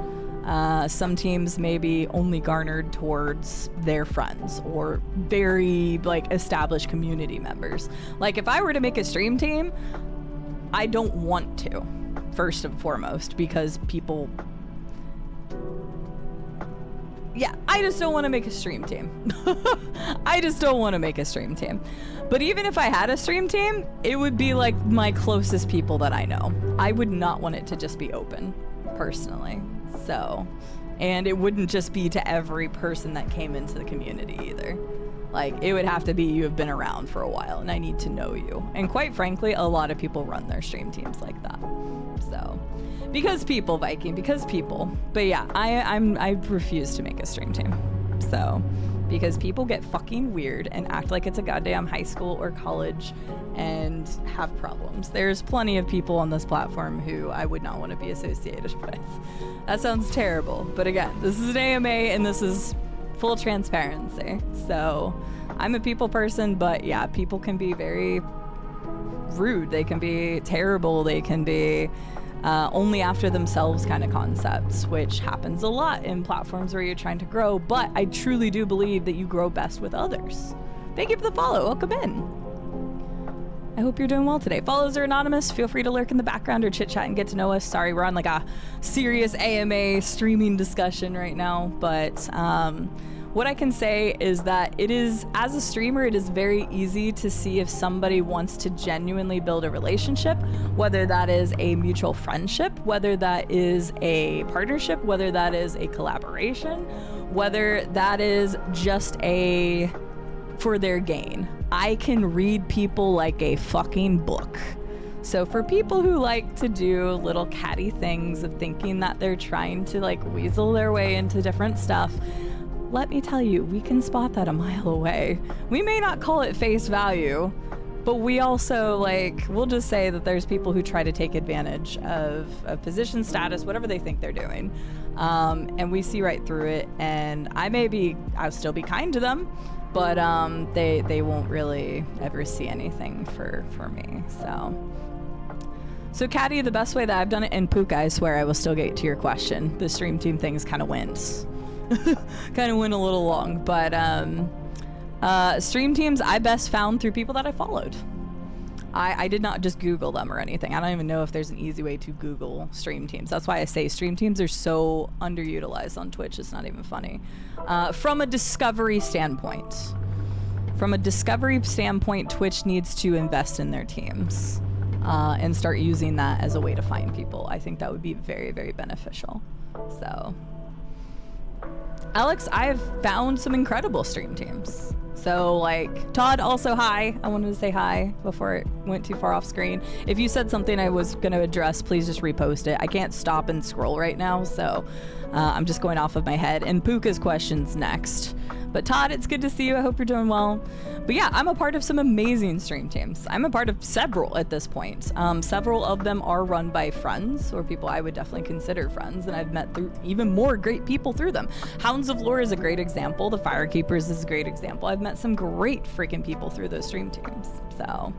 Some teams may be only garnered towards their friends or very like established community members. Like if I were to make a stream team, I don't want to, first and foremost, because people, yeah, I just don't want to make a stream team. I just don't want to make a stream team. But even if I had a stream team, it would be like my closest people that I know. I would not want it to just be open, personally. So, and it wouldn't just be to every person that came into the community either. Like, it would have to be you have been around for a while and I need to know you. And quite frankly, a lot of people run their stream teams like that. So, because people, Viking, because people. But yeah, I refuse to make a stream team. So, because people get fucking weird and act like it's a goddamn high school or college and have problems. There's plenty of people on this platform who I would not want to be associated with. That sounds terrible. But again, this is an AMA and this is full transparency. So I'm a people person, but yeah, people can be very rude. They can be terrible. They can be only after themselves kind of concepts, which happens a lot in platforms where you're trying to grow. But I truly do believe that you grow best with others. Thank you for the follow. Welcome in. I hope you're doing well today. Follows are anonymous. Feel free to lurk in the background or chit chat and get to know us. Sorry, we're on like a serious AMA streaming discussion right now, but what I can say is that it is, as a streamer, it is very easy to see if somebody wants to genuinely build a relationship, whether that is a mutual friendship, whether that is a partnership, whether that is a collaboration, whether that is just a for their gain. I can read people like a fucking book. So for people who like to do little catty things of thinking that they're trying to like weasel their way into different stuff, let me tell you, we can spot that a mile away. We may not call it face value, but we also we'll just say that there's people who try to take advantage of a position, status, whatever they think they're doing. And we see right through it, and I'll still be kind to them. but they won't really ever see anything for me. So Caddy, the best way that I've done it, and Puka, I swear I will still get to your question. The stream team things kind of went a little long, but stream teams I best found through people that I followed. I did not just Google them or anything. I don't even know if there's an easy way to Google stream teams. That's why I say stream teams are so underutilized on Twitch. It's not even funny. From a discovery standpoint. Twitch needs to invest in their teams and start using that as a way to find people. I think that would be very, very beneficial. So, Alex, I've found some incredible stream teams. So, like, Todd, also hi. I wanted to say hi before it went too far off screen. If you said something I was going to address, please just repost it. I can't stop and scroll right now, so I'm just going off of my head. And Puka's question's next. But Todd, it's good to see you. I hope you're doing well. But yeah, I'm a part of some amazing stream teams. I'm a part of several at this point. Several of them are run by friends or people I would definitely consider friends, and I've met through even more great people through them. Hounds of Lore is a great example. The Firekeepers is a great example. I've met some great freaking people through those stream teams. So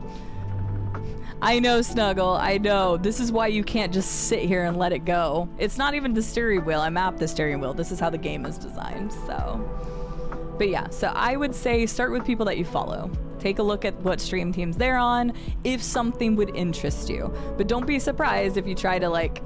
I know, Snuggle, I know. This is why you can't just sit here and let it go. It's not even the steering wheel. I mapped the steering wheel. This is how the game is designed, so. But yeah, so I would say start with people that you follow. Take a look at what stream teams they're on, if something would interest you. But don't be surprised if you try to like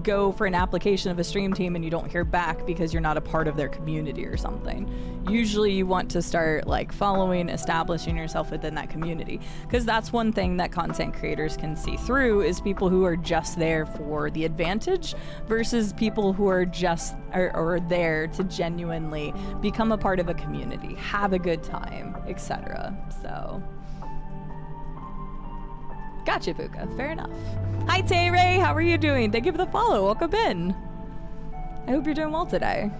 go for an application of a stream team and you don't hear back because you're not a part of their community or something. Usually you want to start like following, establishing yourself within that community, because that's one thing that content creators can see through is people who are just there for the advantage versus people who are just or there to genuinely become a part of a community, have a good time, etc. So gotcha, Puka. Fair enough. Hi, Tay Ray. How are you doing? Thank you for the follow. Welcome in. I hope you're doing well today.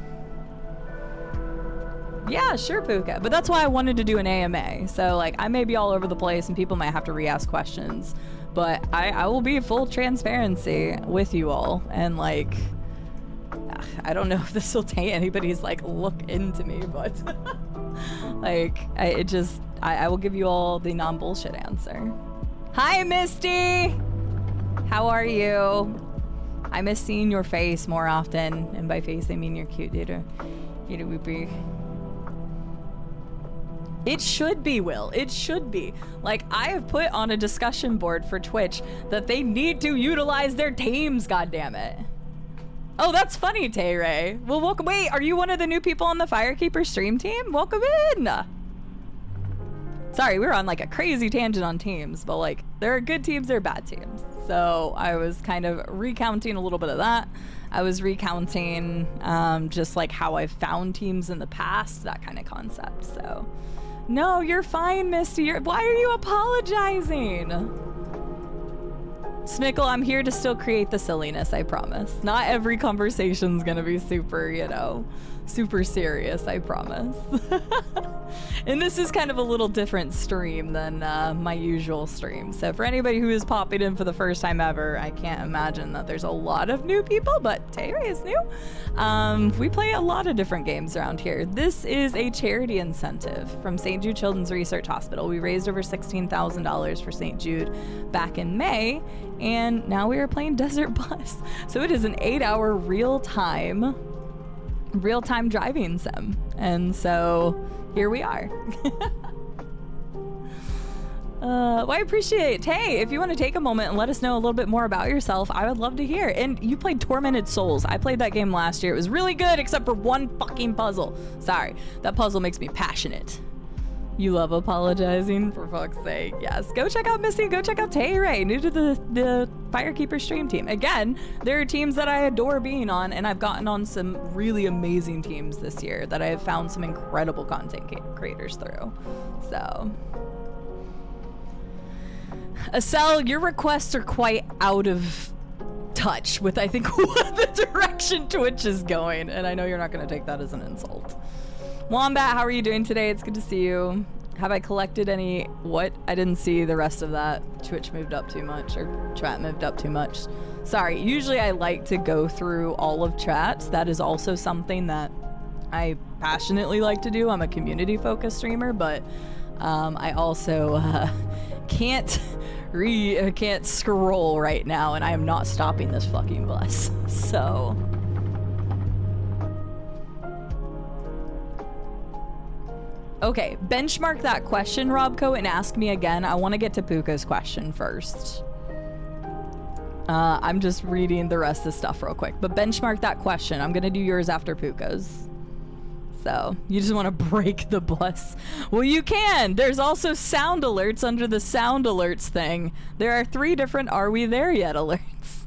Yeah, sure, Puka. But that's why I wanted to do an AMA. So, like, I may be all over the place and people might have to re-ask questions. But I will be full transparency with you all. And, like, I don't know if this will take anybody's, like, look into me. But, like, I will give you all the non-bullshit answer. Hi, Misty! How are you? I miss seeing your face more often, and by face I mean your cute little whoopee. It should be, Will. It should be. Like, I have put on a discussion board for Twitch that they need to utilize their teams, goddammit. Oh, that's funny, Tay Ray. Well, welcome. Wait, are you one of the new people on the Firekeeper stream team? Welcome in! Sorry, we were on like a crazy tangent on teams, but like there are good teams, there are bad teams. So I was kind of recounting a little bit of that. I was recounting just like how I've found teams in the past, that kind of concept. So no, you're fine, Misty. Why are you apologizing? Smickle, I'm here to still create the silliness, I promise. Not every conversation's gonna be super, you know, super serious, I promise. And this is kind of a little different stream than my usual stream. So for anybody who is popping in for the first time ever, I can't imagine that there's a lot of new people, but Tay-Ray is new. We play a lot of different games around here. This is a charity incentive from St. Jude Children's Research Hospital. We raised over $16,000 for St. Jude back in May, and now we are playing Desert Bus. So it is an 8-hour real-time driving sim. And so here we are. Well, I appreciate it. Hey, if you want to take a moment and let us know a little bit more about yourself, I would love to hear. And you played Tormented Souls. I played that game last year. It was really good, except for one fucking puzzle. Sorry, that puzzle makes me passionate. You love apologizing, for fuck's sake. Yes, go check out Misty, go check out Tay-Ray, new to the Firekeeper stream team. Again, there are teams that I adore being on, and I've gotten on some really amazing teams this year that I have found some incredible content creators through. So, Acel, your requests are quite out of touch with, I think, the direction Twitch is going, and I know you're not going to take that as an insult. Wombat, how are you doing today? It's good to see you. Have I collected any... What? I didn't see the rest of that. Twitch moved up too much, or chat moved up too much. Sorry, usually I like to go through all of chat. That is also something that I passionately like to do. I'm a community-focused streamer, but I also can't scroll right now, and I am not stopping this fucking bus. So. Okay, benchmark that question, Robco, and ask me again. I want to get to Puka's question first. I'm just reading the rest of the stuff real quick. But benchmark that question. I'm going to do yours after Puka's. So, you just want to break the bus. Well, you can! There's also sound alerts under the sound alerts thing. There are 3 different Are We There Yet alerts.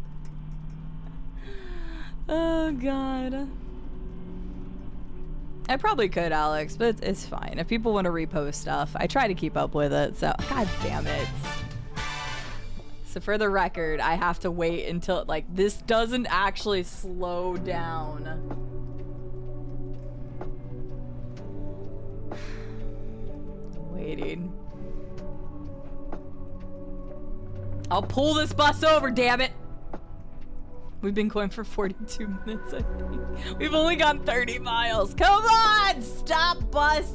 Oh, God. I probably could, Alex, but it's fine. If people want to repost stuff, I try to keep up with it, so god damn it. So for the record, I have to wait until, like, this doesn't actually slow down. Waiting. I'll pull this bus over, damn it! We've been going for 42 minutes, I think. We've only gone 30 miles. Come on! Stop, bus!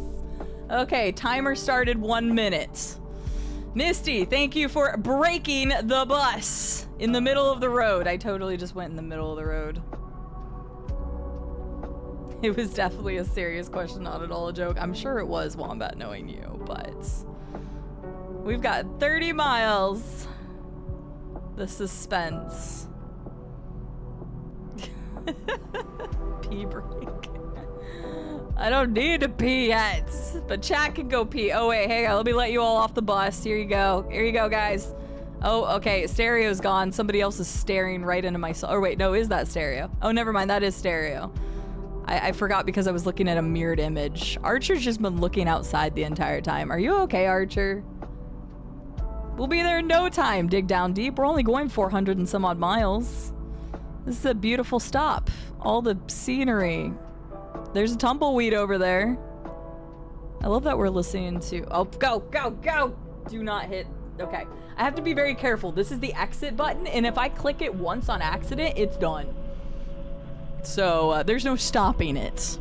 Okay, timer started 1 minute. Misty, thank you for breaking the bus in the middle of the road. I totally just went in the middle of the road. It was definitely a serious question, not at all a joke. I'm sure it was, Wombat, knowing you, but... We've got 30 miles. The suspense. Pee break. I don't need to pee yet, but chat can go pee. Oh wait, hang on, let me let you all off the bus. Here you go. Here you go, guys. Oh, okay, stereo's gone. Somebody else is staring right into my soul. Oh wait, no, is that stereo? Oh, never mind, that is stereo. I forgot because I was looking at a mirrored image. Archer's just been looking outside the entire time. Are you okay, Archer? We'll be there in no time, dig down deep. We're only going 400 and some odd miles. This is a beautiful stop. All the scenery. There's a tumbleweed over there. I love that we're listening to... Oh, go, go, go! Do not hit... Okay. I have to be very careful. This is the exit button, and if I click it once on accident, it's done. So, there's no stopping it.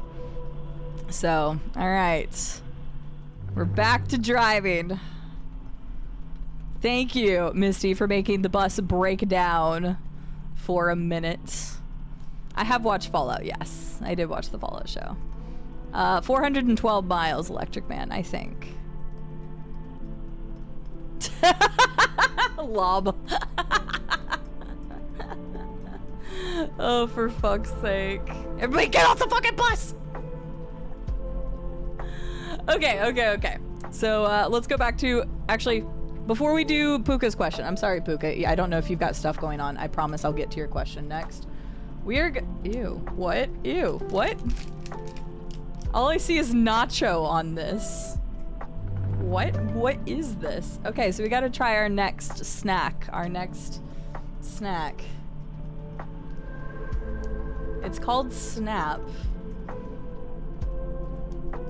So, alright. We're back to driving. Thank you, Misty, for making the bus break down for a minute. I have watched Fallout, yes. I did watch the Fallout show. 412 miles, Electric Man, I think. Lob. Oh, for fuck's sake. Everybody get off the fucking bus! Okay. So, let's go back to... Actually, before we do Puka's question... I'm sorry, Puka. I don't know if you've got stuff going on. I promise I'll get to your question next. Ew. What? Ew. What? All I see is nacho on this. What? What is this? Okay, so we gotta try our next snack. It's called Snap.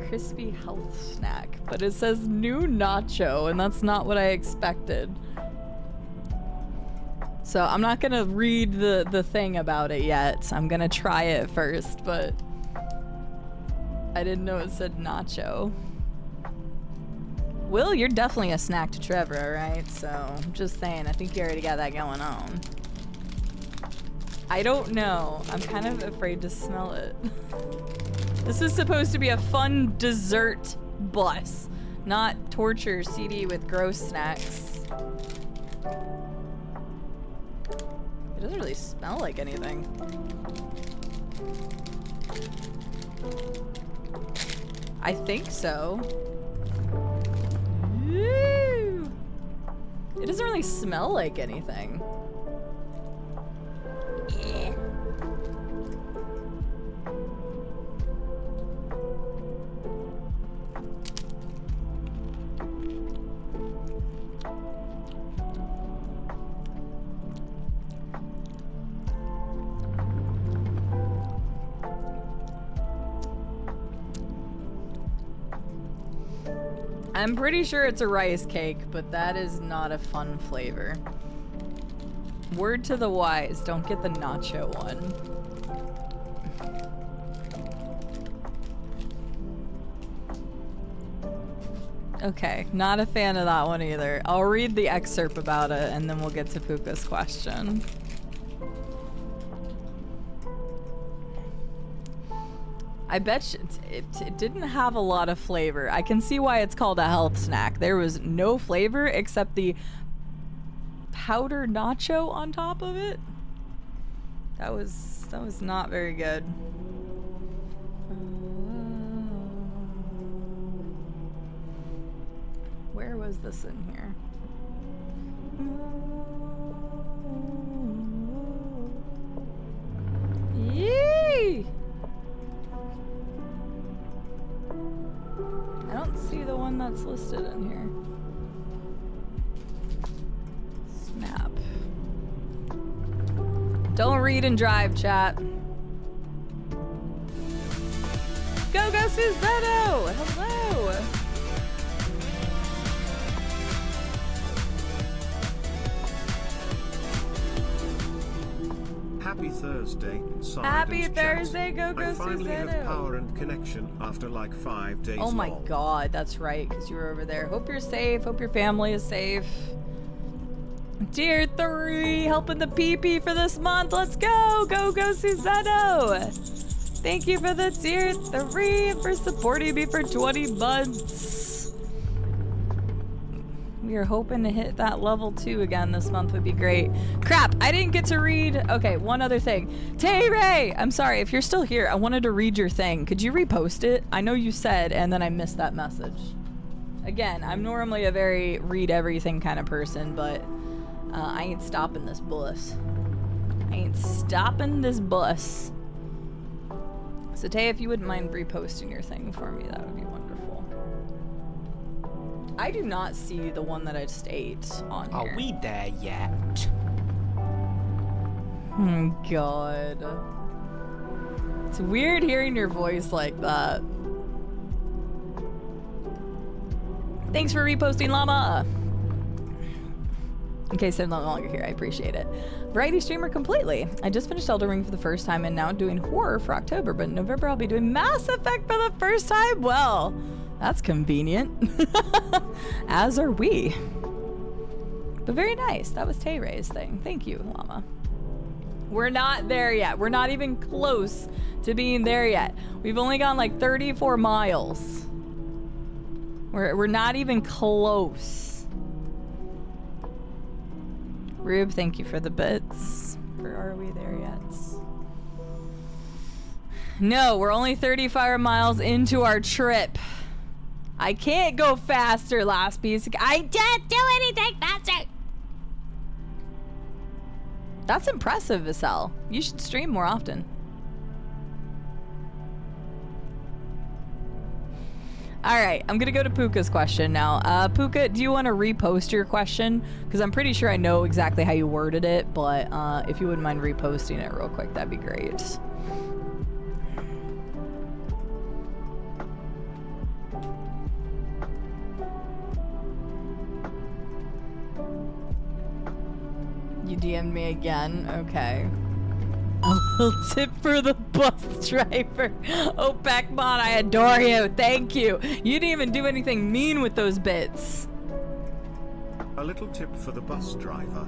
Crispy health snack. But it says new nacho, and that's not what I expected. So I'm not gonna read the thing about it yet. I'm gonna try it first, but I didn't know it said nacho. Will, you're definitely a snack to Trevor, alright? So, I'm just saying, I think you already got that going on. I don't know. I'm kind of afraid to smell it. This is supposed to be a fun dessert bus, not torture CD with gross snacks. It doesn't really smell like anything. I think so. Woo! It doesn't really smell like anything. Yeah. I'm pretty sure it's a rice cake, but that is not a fun flavor. Word to the wise, don't get the nacho one. Okay, not a fan of that one either. I'll read the excerpt about it and then we'll get to Puka's question. I bet it didn't have a lot of flavor. I can see why it's called a health snack. There was no flavor except the powder nacho on top of it. That was not very good. Where was this in here? Yee! I don't see the one that's listed in here. Snap. Don't read and drive, chat. Go Susanoo! Hello! Happy Thursday, Side Happy and chat. Thursday, go I finally have Susanoo! power and connection after like 5 days. Oh my lol. god, that's right, because you were over there. Hope you're safe. Hope your family is safe. Tier 3, helping the PP for this month. Let's go! Go Susanoo! Thank you for the tier 3 and for supporting me for 20 months. We are hoping to hit that level 2 again this month would be great. Crap, I didn't get to read. Okay, one other thing. Tay-Ray! I'm sorry, if you're still here, I wanted to read your thing. Could you repost it? I know you said, and then I missed that message. Again, I'm normally a very read everything kind of person, but I ain't stopping this bus. I ain't stopping this bus. So Tay, if you wouldn't mind reposting your thing for me, that would be wonderful. I do not see the one that I just ate on here. Are we there yet? Oh god. It's weird hearing your voice like that. Thanks for reposting, Llama! In case I'm no longer here, I appreciate it. Variety streamer completely. I just finished Elden Ring for the first time and now doing horror for October, but in November I'll be doing Mass Effect for the first time. Well, that's convenient. As are we. But very nice. That was Tay-Ray's thing. Thank you, Llama. We're not there yet. We're not even close to being there yet. We've only gone like 34 miles. We're not even close. Rube, thank you for the bits. Are we there yet? No, we're only 35 miles into our trip. I can't go faster, last piece. I can't do anything faster. That's impressive, Vassell. You should stream more often. All right, I'm gonna go to Puka's question now. Puka, do you want to repost your question? Because I'm pretty sure I know exactly how you worded it, but if you wouldn't mind reposting it real quick, that'd be great. You DM'd me again? Okay. A little tip for the bus driver. Oh, Beckmon, I adore you. Thank you. You didn't even do anything mean with those bits. A little tip for the bus driver.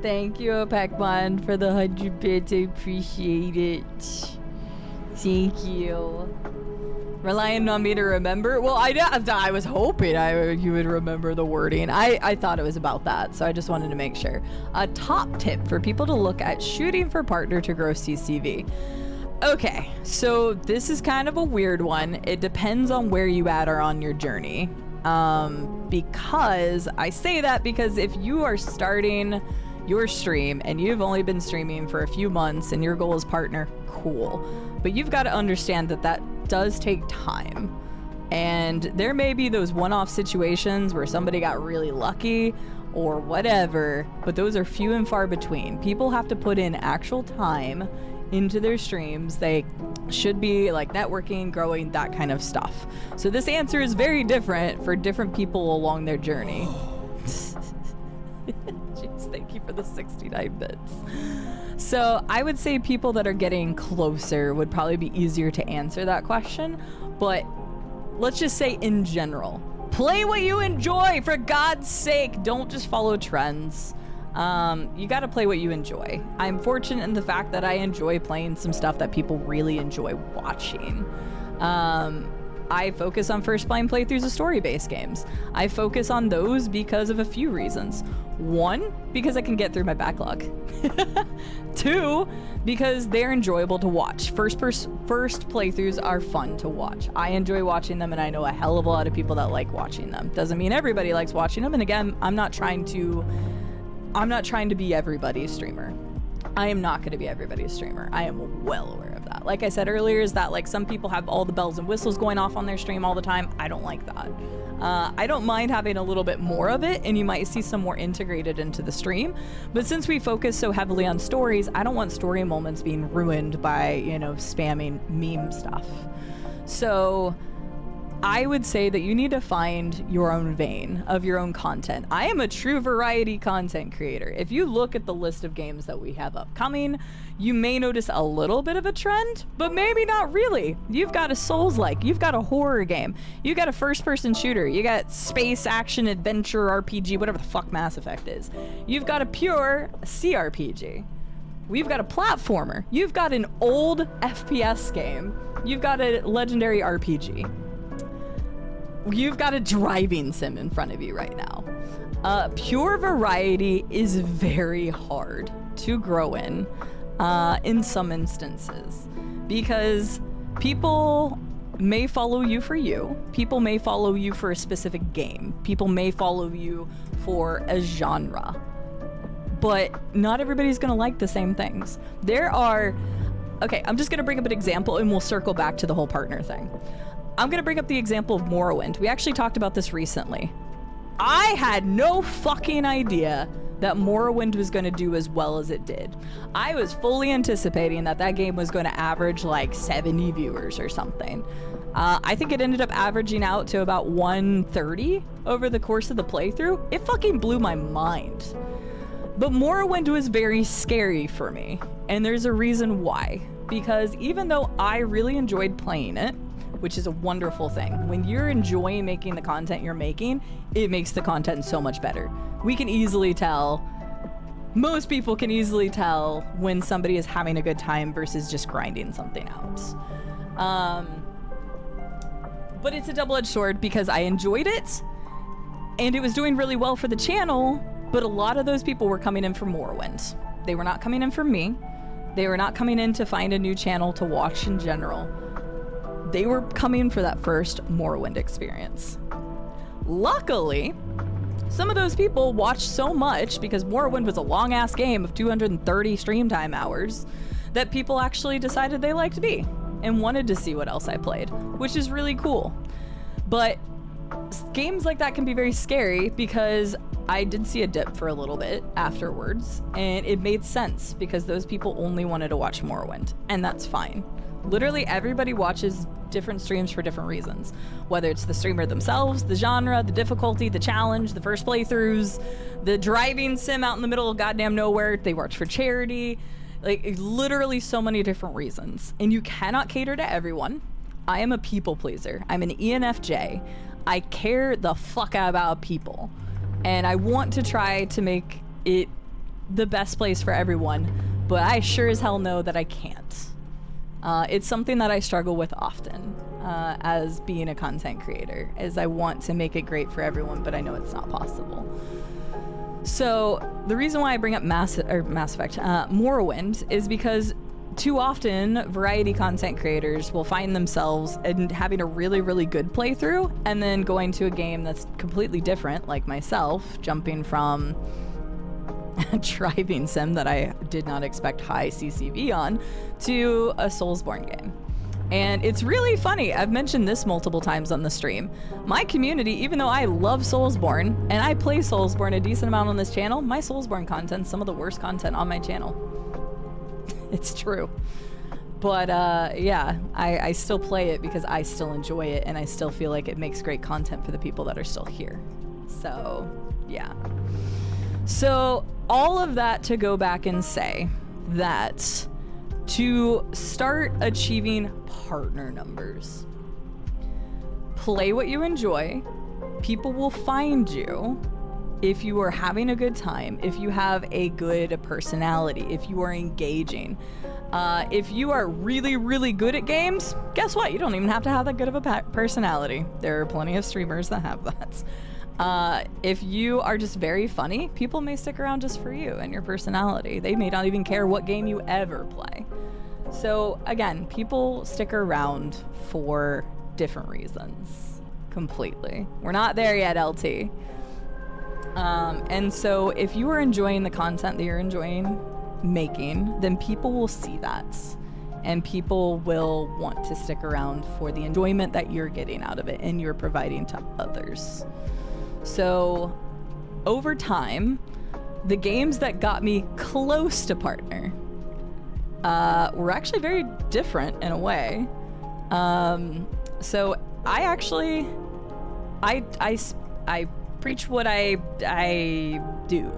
Thank you, Beckmon, for the 100 bits. I appreciate it. Thank you. Relying on me to remember? Well, I was hoping you would remember the wording. I thought it was about that, so I just wanted to make sure. A top tip for people to look at shooting for partner to grow CCV. Okay, so this is kind of a weird one. It depends on where you are on your journey. Because I say that because if you are starting your stream and you've only been streaming for a few months and your goal is partner, cool. But you've got to understand that does take time. And there may be those one-off situations where somebody got really lucky or whatever, but those are few and far between. People have to put in actual time into their streams. They should be like networking, growing, that kind of stuff. So this answer is very different for different people along their journey. Jeez, thank you for the 69 bits. So I would say people that are getting closer would probably be easier to answer that question, but let's just say in general, play what you enjoy, for God's sake. Don't just follow trends. You got to play what you enjoy. I'm fortunate in the fact that I enjoy playing some stuff that people really enjoy watching. I focus on first playthroughs of story-based games. I focus on those because of a few reasons. One, because I can get through my backlog. Two, because they're enjoyable to watch. First playthroughs are fun to watch. I enjoy watching them, and I know a hell of a lot of people that like watching them. Doesn't mean everybody likes watching them, and again, I'm not trying to be everybody's streamer. I am not going to be everybody's streamer. I am well aware of that. Like I said earlier, is that like some people have all the bells and whistles going off on their stream all the time. I don't like that. I don't mind having a little bit more of it, and you might see some more integrated into the stream. But since we focus so heavily on stories, I don't want story moments being ruined by, spamming meme stuff. So I would say that you need to find your own vein of your own content. I am a true variety content creator. If you look at the list of games that we have upcoming, you may notice a little bit of a trend, but maybe not really. You've got a Souls-like, you've got a horror game, you've got a first-person shooter, you got space action adventure RPG, whatever the fuck Mass Effect is. You've got a pure CRPG. We've got a platformer. You've got an old FPS game. You've got a legendary RPG. You've got a driving sim in front of you right now. Pure variety is very hard to grow in some instances, because people may follow you for you. People may follow you for a specific game. People may follow you for a genre. But not everybody's gonna like the same things. Okay, I'm just gonna bring up an example and we'll circle back to the whole partner thing. I'm gonna bring up the example of Morrowind. We actually talked about this recently. I had no fucking idea that Morrowind was gonna do as well as it did. I was fully anticipating that game was gonna average like 70 viewers or something. I think it ended up averaging out to about 130 over the course of the playthrough. It fucking blew my mind. But Morrowind was very scary for me, and there's a reason why. Because even though I really enjoyed playing it, which is a wonderful thing, when you're enjoying making the content you're making, it makes the content so much better. We can easily tell, most people can easily tell when somebody is having a good time versus just grinding something out. But it's a double-edged sword because I enjoyed it, and it was doing really well for the channel, but a lot of those people were coming in for Morrowind. They were not coming in for me. They were not coming in to find a new channel to watch in general. They were coming for that first Morrowind experience. Luckily, some of those people watched so much, because Morrowind was a long-ass game of 230 stream time hours, that people actually decided they liked me and wanted to see what else I played, which is really cool. But games like that can be very scary, because I did see a dip for a little bit afterwards, and it made sense because those people only wanted to watch Morrowind, and that's fine. Literally everybody watches different streams for different reasons, whether it's the streamer themselves, the genre, the difficulty, the challenge, the first playthroughs, the driving sim out in the middle of goddamn nowhere, they watch for charity, like literally so many different reasons, and you cannot cater to everyone. I am a people pleaser. I'm an ENFJ. I care the fuck out about people, and I want to try to make it the best place for everyone, but I sure as hell know that I can't. It's something that I struggle with often as being a content creator, is I want to make it great for everyone, but I know it's not possible. So the reason why I bring up Mass Effect, Morrowind, is because too often variety content creators will find themselves having a really, really good playthrough and then going to a game that's completely different, like myself, jumping from a driving sim that I did not expect high CCV on to a Soulsborne game. And it's really funny. I've mentioned this multiple times on the stream. My community, even though I love Soulsborne and I play Soulsborne a decent amount on this channel, my Soulsborne content's some of the worst content on my channel. It's true. But yeah, I still play it because I still enjoy it, and I still feel like it makes great content for the people that are still here. So yeah. So all of that to go back and say that to start achieving partner numbers, play what you enjoy. People will find you if you are having a good time, if you have a good personality, if you are engaging. If you are really, really good at games, guess what? You don't even have to have that good of a personality. There are plenty of streamers that have that. If you are just very funny, people may stick around just for you and your personality. They may not even care what game you ever play. So again, people stick around for different reasons. Completely. We're not there yet, LT. And so if you are enjoying the content that you're enjoying making, then people will see that, and people will want to stick around for the enjoyment that you're getting out of it and you're providing to others. So over time, the games that got me close to partner were actually very different in a way. So I actually I preach what I do.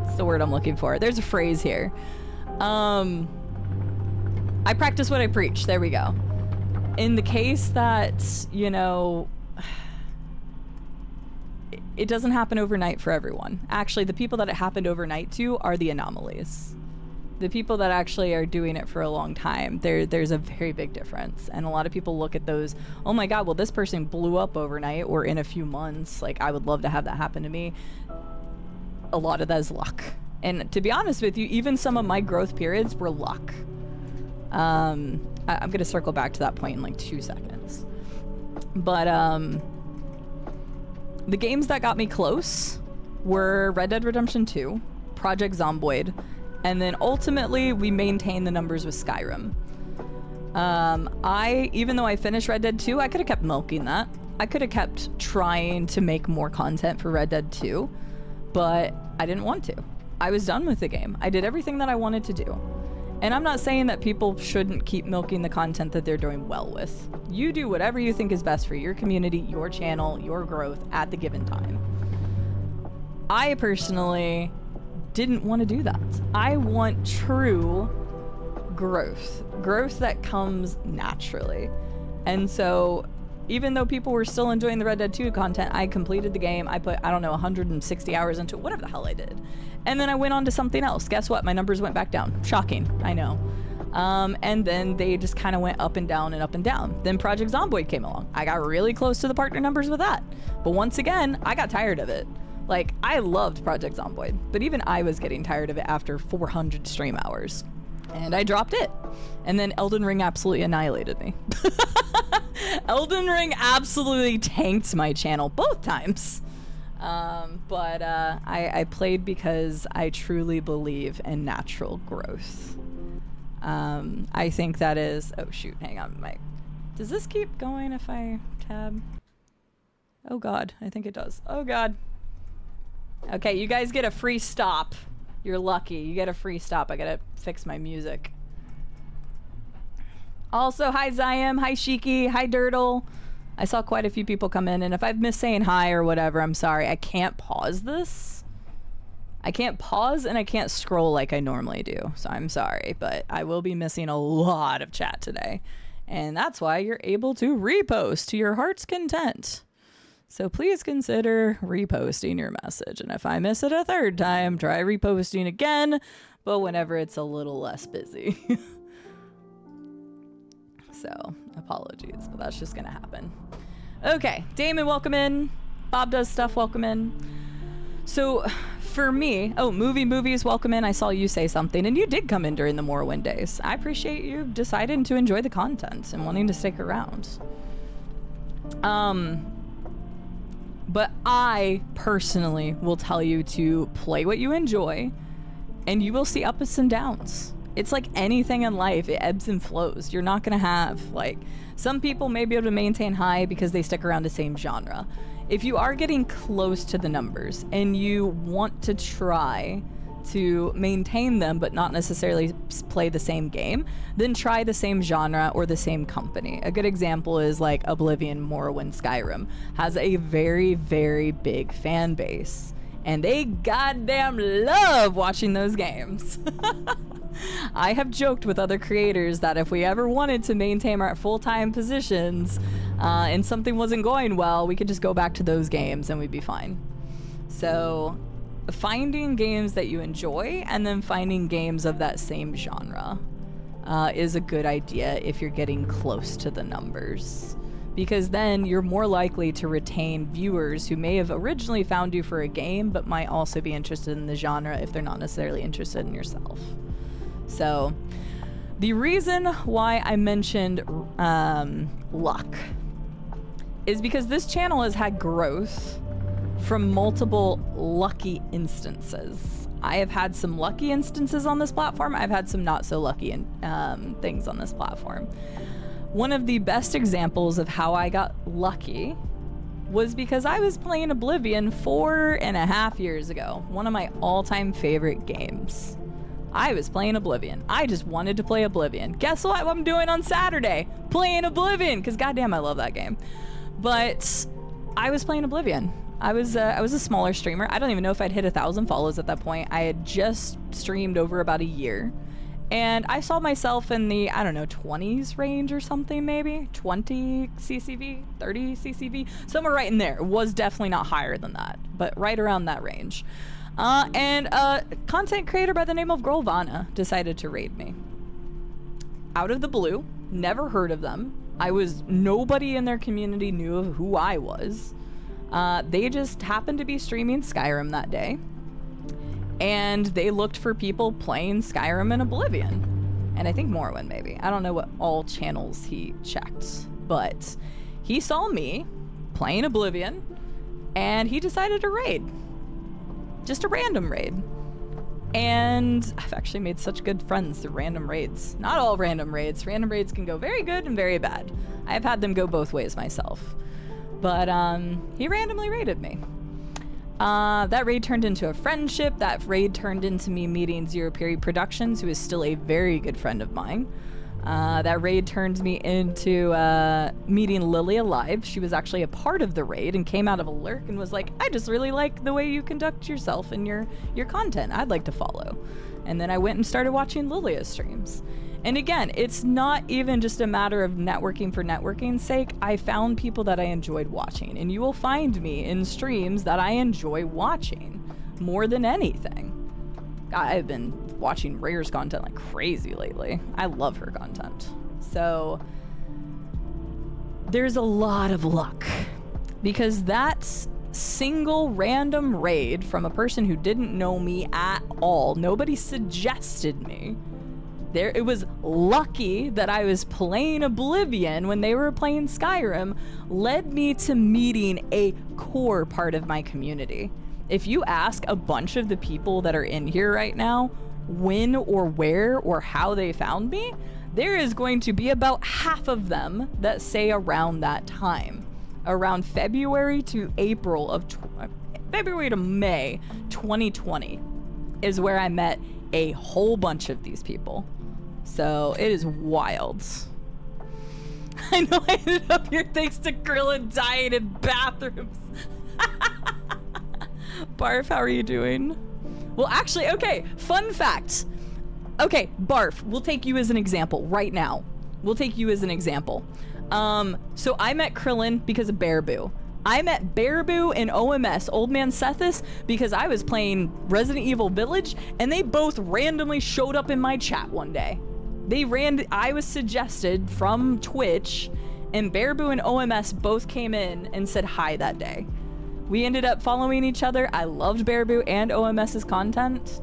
That's the word I'm looking for. There's a phrase here. I practice what I preach. There we go. In the case that, you know, it doesn't happen overnight for everyone. Actually, the people that it happened overnight to are the anomalies. The people that actually are doing it for a long time, there's a very big difference. And a lot of people look at those, oh my God, well, this person blew up overnight or in a few months. Like, I would love to have that happen to me. A lot of that is luck. And to be honest with you, even some of my growth periods were luck. I'm going to circle back to that point in like 2 seconds. But the games that got me close were Red Dead Redemption 2, Project Zomboid, and then ultimately we maintained the numbers with Skyrim. Even though I finished Red Dead 2, I could have kept milking that. I could have kept trying to make more content for Red Dead 2, but I didn't want to. I was done with the game. I did everything that I wanted to do. And I'm not saying that people shouldn't keep milking the content that they're doing well with. You do whatever you think is best for your community, your channel, your growth at the given time. I personally didn't want to do that. I want true growth that comes naturally. And so even though people were still enjoying the Red Dead 2 content, I completed the game. I put, 160 hours into it, whatever the hell I did. And then I went on to something else. Guess what? My numbers went back down. Shocking, I know. And then they just kind of went up and down and up and down. Then Project Zomboid came along. I got really close to the partner numbers with that. But once again, I got tired of it. Like, I loved Project Zomboid, but even I was getting tired of it after 400 stream hours. And I dropped it. And then Elden Ring absolutely annihilated me. Elden Ring absolutely tanked my channel both times. But I played because I truly believe in natural growth. I think that is... Oh, shoot. Hang on, Mike. Does this keep going if I tab? Oh, God. I think it does. Oh, God. Okay, you guys get a free stop. You're lucky. You get a free stop. I gotta fix my music. Also, hi Zyam, hi Shiki, hi Dirtle. I saw quite a few people come in, and if I've missed saying hi or whatever, I'm sorry. I can't pause this. I can't pause, and I can't scroll like I normally do, so I'm sorry, but I will be missing a lot of chat today. And that's why you're able to repost to your heart's content. So please consider reposting your message. And if I miss it a third time, try reposting again, but whenever it's a little less busy. So apologies, but that's just gonna happen. Okay, Damon, welcome in. Bob Does Stuff, welcome in. So for me, movies, welcome in. I saw you say something, and you did come in during the Morrowind days. I appreciate you deciding to enjoy the content and wanting to stick around. But I personally will tell you to play what you enjoy, and you will see ups and downs. It's like anything in life, it ebbs and flows. You're not gonna have, like, some people may be able to maintain high because they stick around the same genre. If you are getting close to the numbers and you want to try to maintain them but not necessarily play the same game, then try the same genre or the same company. A good example is like Oblivion, Morrowind, Skyrim has a very, very big fan base, and they goddamn love watching those games. I have joked with other creators that if we ever wanted to maintain our full-time positions, and something wasn't going well, we could just go back to those games and we'd be fine. So finding games that you enjoy and then finding games of that same genre is a good idea if you're getting close to the numbers, because then you're more likely to retain viewers who may have originally found you for a game but might also be interested in the genre if they're not necessarily interested in yourself. So the reason why I mentioned luck is because this channel has had growth from multiple lucky instances. I have had some lucky instances on this platform. I've had some not so lucky things on this platform. One of the best examples of how I got lucky was because I was playing Oblivion 4.5 years ago. One of my all-time favorite games. I was playing Oblivion. I just wanted to play Oblivion. Guess what I'm doing on Saturday? Playing Oblivion, because goddamn I love that game. But I was playing Oblivion. I was a smaller streamer. I don't even know if I'd hit 1,000 follows at that point. I had just streamed over about a year. And I saw myself in the, I don't know, 20s range or something maybe. 20 CCV, 30 CCV, somewhere right in there. It was definitely not higher than that, but right around that range. And a content creator by the name of Grolvana decided to raid me. Out of the blue, never heard of them. Nobody in their community knew of who I was. They just happened to be streaming Skyrim that day. And they looked for people playing Skyrim and Oblivion. And I think Morrowind maybe. I don't know what all channels he checked. But he saw me playing Oblivion and he decided to raid. Just a random raid. And I've actually made such good friends through random raids. Not all random raids. Random raids can go very good and very bad. I've had them go both ways myself. But he randomly raided me. That raid turned into a friendship. That raid turned into me meeting Zero Period Productions, who is still a very good friend of mine. That raid turned me into meeting Lily Alive. She was actually a part of the raid and came out of a lurk and was like, I just really like the way you conduct yourself and your content. I'd like to follow. And then I went and started watching Lilia's streams. And again, it's not even just a matter of networking for networking's sake. I found people that I enjoyed watching, and you will find me in streams that I enjoy watching more than anything. I've been watching Rare's content like crazy lately. I love her content. So there's a lot of luck, because that single random raid from a person who didn't know me at all, nobody suggested me. It was lucky that I was playing Oblivion when they were playing Skyrim, led me to meeting a core part of my community. If you ask a bunch of the people that are in here right now when or where or how they found me, there is going to be about half of them that say around that time. Around February to May 2020 is where I met a whole bunch of these people. So it is wild. I know I ended up here thanks to Krillin dying in bathrooms. Barf, how are you doing? Well, actually, okay, fun fact. Okay, Barf, we'll take you as an example right now. We'll take you as an example. So I met Krillin because of Bearaboo. I met Bearaboo and OMS, Old Man Sethis, because I was playing Resident Evil Village, and they both randomly showed up in my chat one day. I was suggested from Twitch, and Bearaboo and OMS both came in and said hi that day. We ended up following each other. I loved Bearaboo and OMS's content.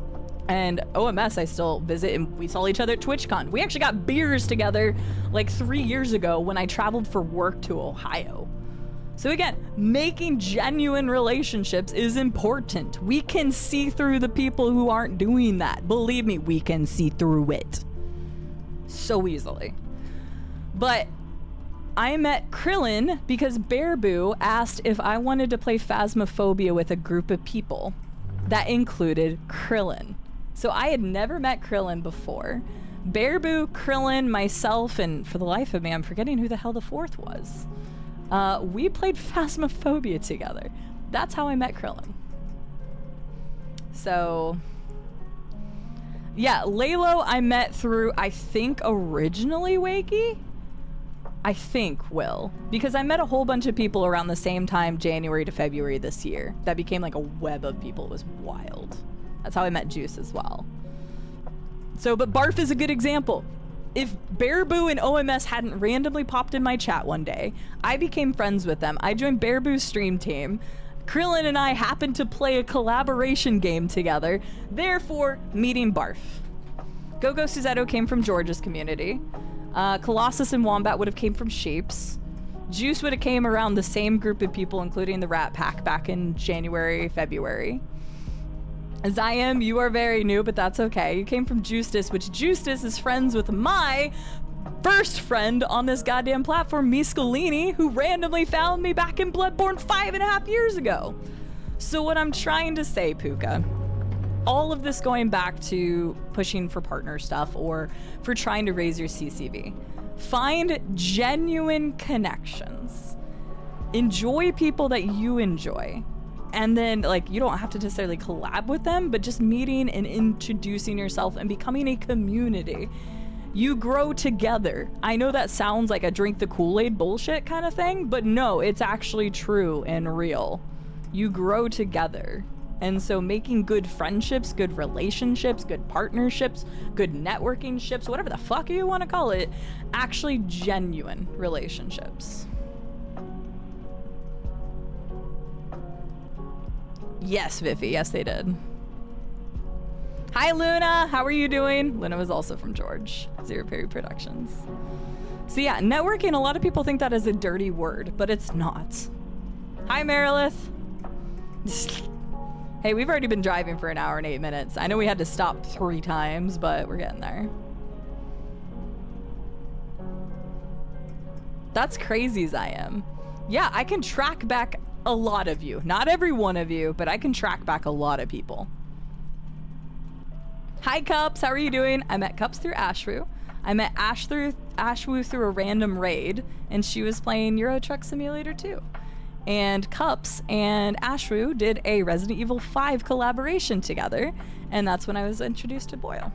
And OMS I still visit, and we saw each other at TwitchCon. We actually got beers together like 3 years ago when I traveled for work to Ohio. So again, making genuine relationships is important. We can see through the people who aren't doing that. Believe me, we can see through it so easily. But I met Krillin because Bearaboo asked if I wanted to play Phasmophobia with a group of people. That included Krillin. So I had never met Krillin before. Bearaboo, Krillin, myself, and for the life of me, I'm forgetting who the hell the fourth was. We played Phasmophobia together. That's how I met Krillin. So, yeah, Lalo I met through, I think, originally Wakey. I think will. Because I met a whole bunch of people around the same time, January to February this year. That became like a web of people. It was wild. That's how I met Juice as well. So, but Barf is a good example. If Bearboo and OMS hadn't randomly popped in my chat one day, I became friends with them. I joined Bearboo's stream team. Krillin and I happened to play a collaboration game together, therefore meeting Barf. Gogo Suzetto came from George's community. Colossus and Wombat would have came from Shapes. Juice would have came around the same group of people, including the Rat Pack back in January, February. Ziam, you are very new, but that's okay. You came from Justice, which Justice is friends with my first friend on this goddamn platform, Miscalini, who randomly found me back in Bloodborne 5.5 years ago. So what I'm trying to say, Puka, all of this going back to pushing for partner stuff or for trying to raise your CCV. Find genuine connections. Enjoy people that you enjoy. And then, like, you don't have to necessarily collab with them, but just meeting and introducing yourself and becoming a community. You grow together. I know that sounds like a drink the Kool-Aid bullshit kind of thing, but no, it's actually true and real. You grow together. And so making good friendships, good relationships, good partnerships, good networking ships, whatever the fuck you want to call it, actually genuine relationships. Yes, Viffy. Yes, they did. Hi, Luna. How are you doing? Luna was also from George. Zero Perry Productions. So yeah, networking, a lot of people think that is a dirty word, but it's not. Hi, Merilith. Hey, we've already been driving for 1 hour and 8 minutes. I know we had to stop 3 times, but we're getting there. That's crazy as I am. Yeah, I can track back a lot of you. Not every one of you, but I can track back a lot of people. Hi, Cups. How are you doing? I met Cups through Ashru. I met Ashwu through a random raid, and she was playing Euro Truck Simulator 2. And Cups and Ashru did a Resident Evil 5 collaboration together, and that's when I was introduced to Boyle.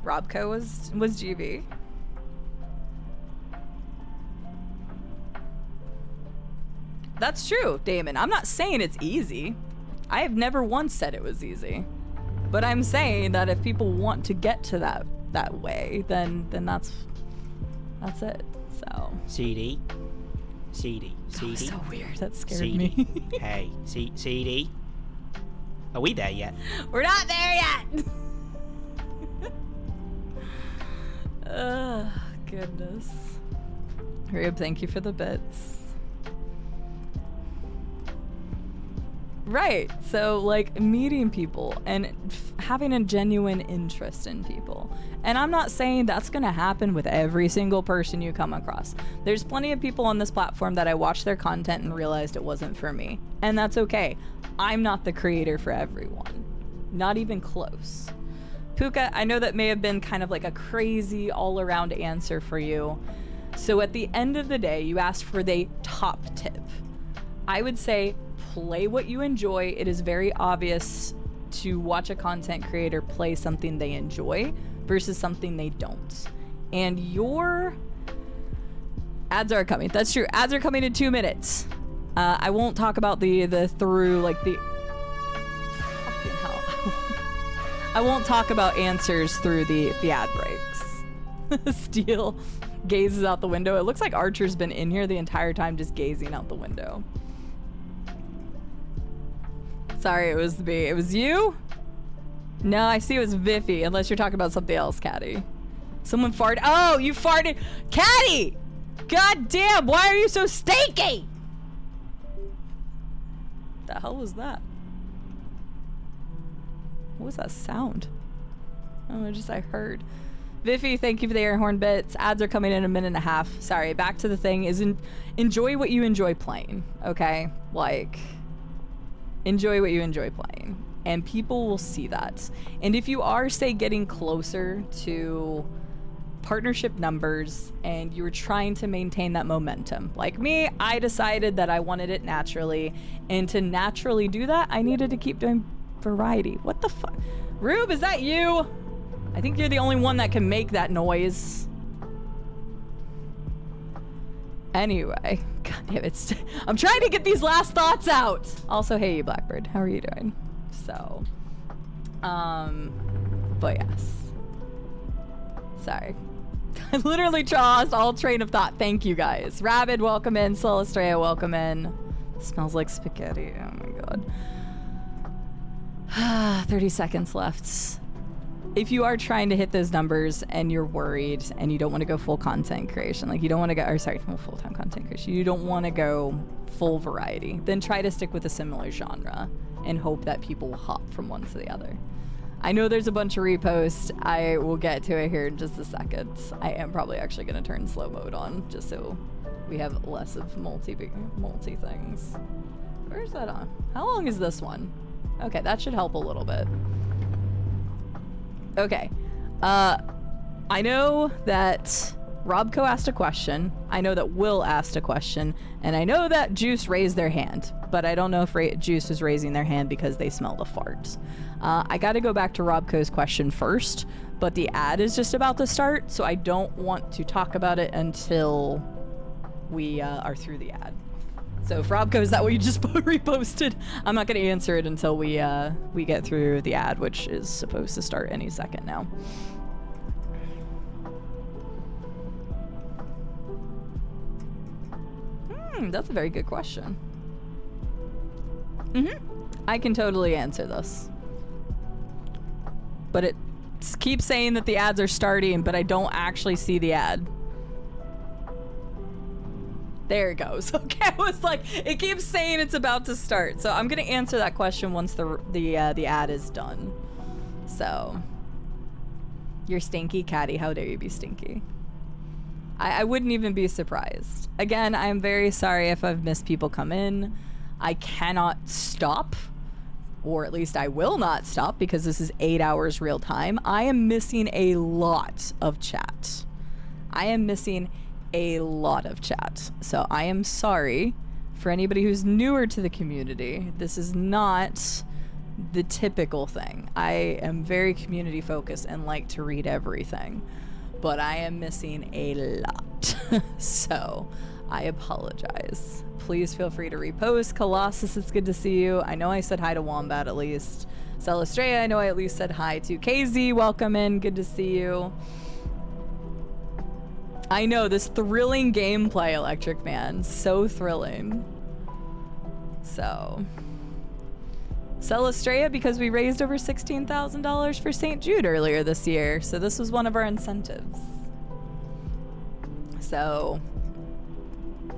Robco was GB. That's true, Damon. I'm not saying it's easy. I have never once said it was easy. But I'm saying that if people want to get to that way, then that's it. So CD. That was so weird. That scared CD. me. Hey, CD. Are we there yet? We're not there yet. Ugh, goodness. Rube, thank you for the bits. Right. So, like, meeting people and having a genuine interest in people. And I'm not saying that's going to happen with every single person you come across. There's plenty of people on this platform that I watched their content and realized it wasn't for me. And that's okay. I'm not the creator for everyone. Not even close. Puka, I know that may have been kind of like a crazy all-around answer for you. So at the end of the day, you asked for the top tip. I would say play what you enjoy. It is very obvious to watch a content creator play something they enjoy versus something they don't. And your ads are coming. That's true. Ads are coming in 2 minutes. I won't talk about the through, like the... Fucking hell. I won't talk about answers through the ad breaks. Steel gazes out the window. It looks like Archer's been in here the entire time just gazing out the window. Sorry, it was me. It was you? No, I see it was Viffy, unless you're talking about something else, Caddy. Someone farted. Oh, you farted. Caddy! God damn, why are you so stinky? The hell was that? What was that sound? Oh, I heard. Viffy, thank you for the air horn bits. Ads are coming in 1.5 minutes. Sorry, back to the thing. Enjoy what you enjoy playing, okay? Like... enjoy what you enjoy playing, and people will see that. And if you are, say, getting closer to partnership numbers and you're trying to maintain that momentum, like me, I decided that I wanted it naturally, and to naturally do that, I needed to keep doing variety. What the fuck? Rube, is that you? I think you're the only one that can make that noise. Anyway, god damn it. I'm trying to get these last thoughts out. Also, hey, Blackbird, how are you doing? So, but yes. Sorry. I literally lost all train of thought. Thank you guys. Rabid, welcome in. Celestria, welcome in. Smells like spaghetti. Oh my god. 30 seconds left. If you are trying to hit those numbers and you're worried and you don't want to go full content creation, like you don't want to go, or sorry, full-time content creation, you don't want to go full variety, then try to stick with a similar genre and hope that people will hop from one to the other. I know there's a bunch of reposts. I will get to it here in just a second. I am probably actually going to turn slow mode on just so we have less of multi things. Where's that on? How long is this one? Okay, that should help a little bit. Okay. I know that Robco asked a question. I know that Will asked a question. And I know that Juice raised their hand. But I don't know if Juice was raising their hand because they smelled a fart. I got to go back to Robco's question first. But the ad is just about to start. So I don't want to talk about it until we are through the ad. So if Robco, is that what you just reposted? I'm not going to answer it until we get through the ad, which is supposed to start any second now. That's a very good question. I can totally answer this. But it keeps saying that the ads are starting, but I don't actually see the ad. There it goes. Okay, I was like, it keeps saying it's about to start. So I'm gonna answer that question once the ad is done. So, you're stinky, Caddy. How dare you be stinky? I wouldn't even be surprised. Again, I'm very sorry if I've missed people come in. I cannot stop, or at least I will not stop because this is 8 hours real time. I am missing a lot of chat. I am missing a lot of chat. So I am sorry for anybody who's newer to the community. This is not the typical thing. I am very community focused and like to read everything, but I am missing a lot. So I apologize. Please feel free to repost. Colossus, it's good to see you. I know I said hi to Wombat at least. Celestrea, I know I at least said hi to. KZ, welcome in. Good to see you. I know, this thrilling gameplay, Electric Man. So thrilling. So. Celestrea, because we raised over $16,000 for St. Jude earlier this year. So this was one of our incentives. So,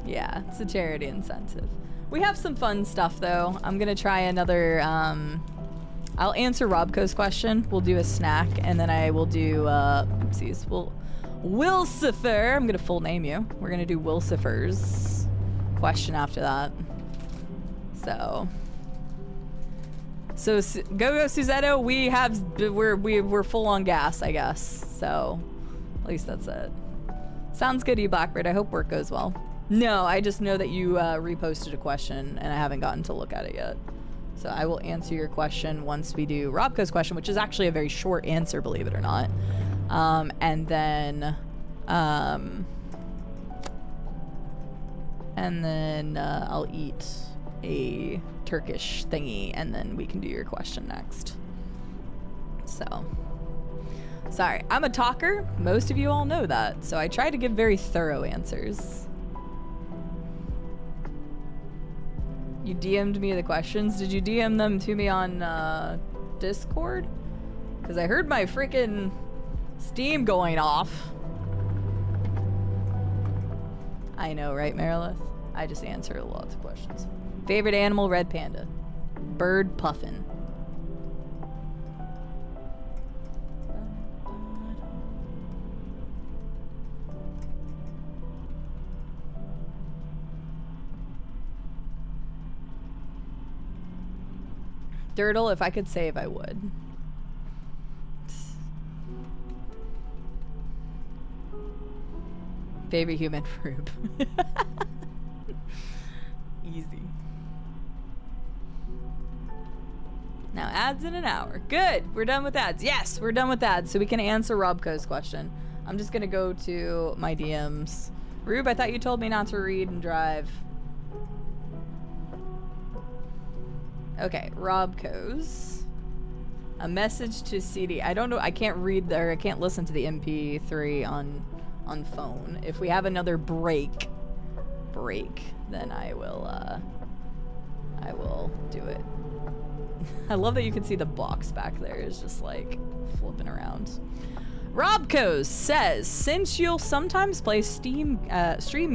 yeah, it's a charity incentive. We have some fun stuff, though. I'm going to try another, I'll answer Robco's question. We'll do a snack, and then I will do, oopsies, Wilsifer, I'm gonna full name you. We're gonna do Wilsifer's question after that. So Go Suzetto, we're full on gas, I guess. So at least that's it. Sounds good to you, Blackbird. I hope work goes well. No, I just know that you reposted a question and I haven't gotten to look at it yet. So I will answer your question once we do Robco's question, which is actually a very short answer, believe it or not. And then I'll eat a Turkish thingy and then we can do your question next. So, sorry, I'm a talker. Most of you all know that. So I try to give very thorough answers. You DM'd me the questions. Did you DM them to me on Discord? Because I heard my freaking Steam going off. I know, right, Merilith? I just answer lots of questions. Favorite animal, red panda. Bird, puffin. Dirtle, if I could save, I would. Favorite human fruit. Easy. Now ads in an hour. Good. We're done with ads. Yes, we're done with ads. So we can answer Robco's question. I'm just gonna go to my DMs Rube, I thought you told me not to read and drive. Okay, Robco's. A message to CD. I don't know. I can't read there. I can't listen to the MP3 on phone. If we have another break, then I will do it. I love that you can see the box back there is just like flipping around. Robco's says, since you'll sometimes play stream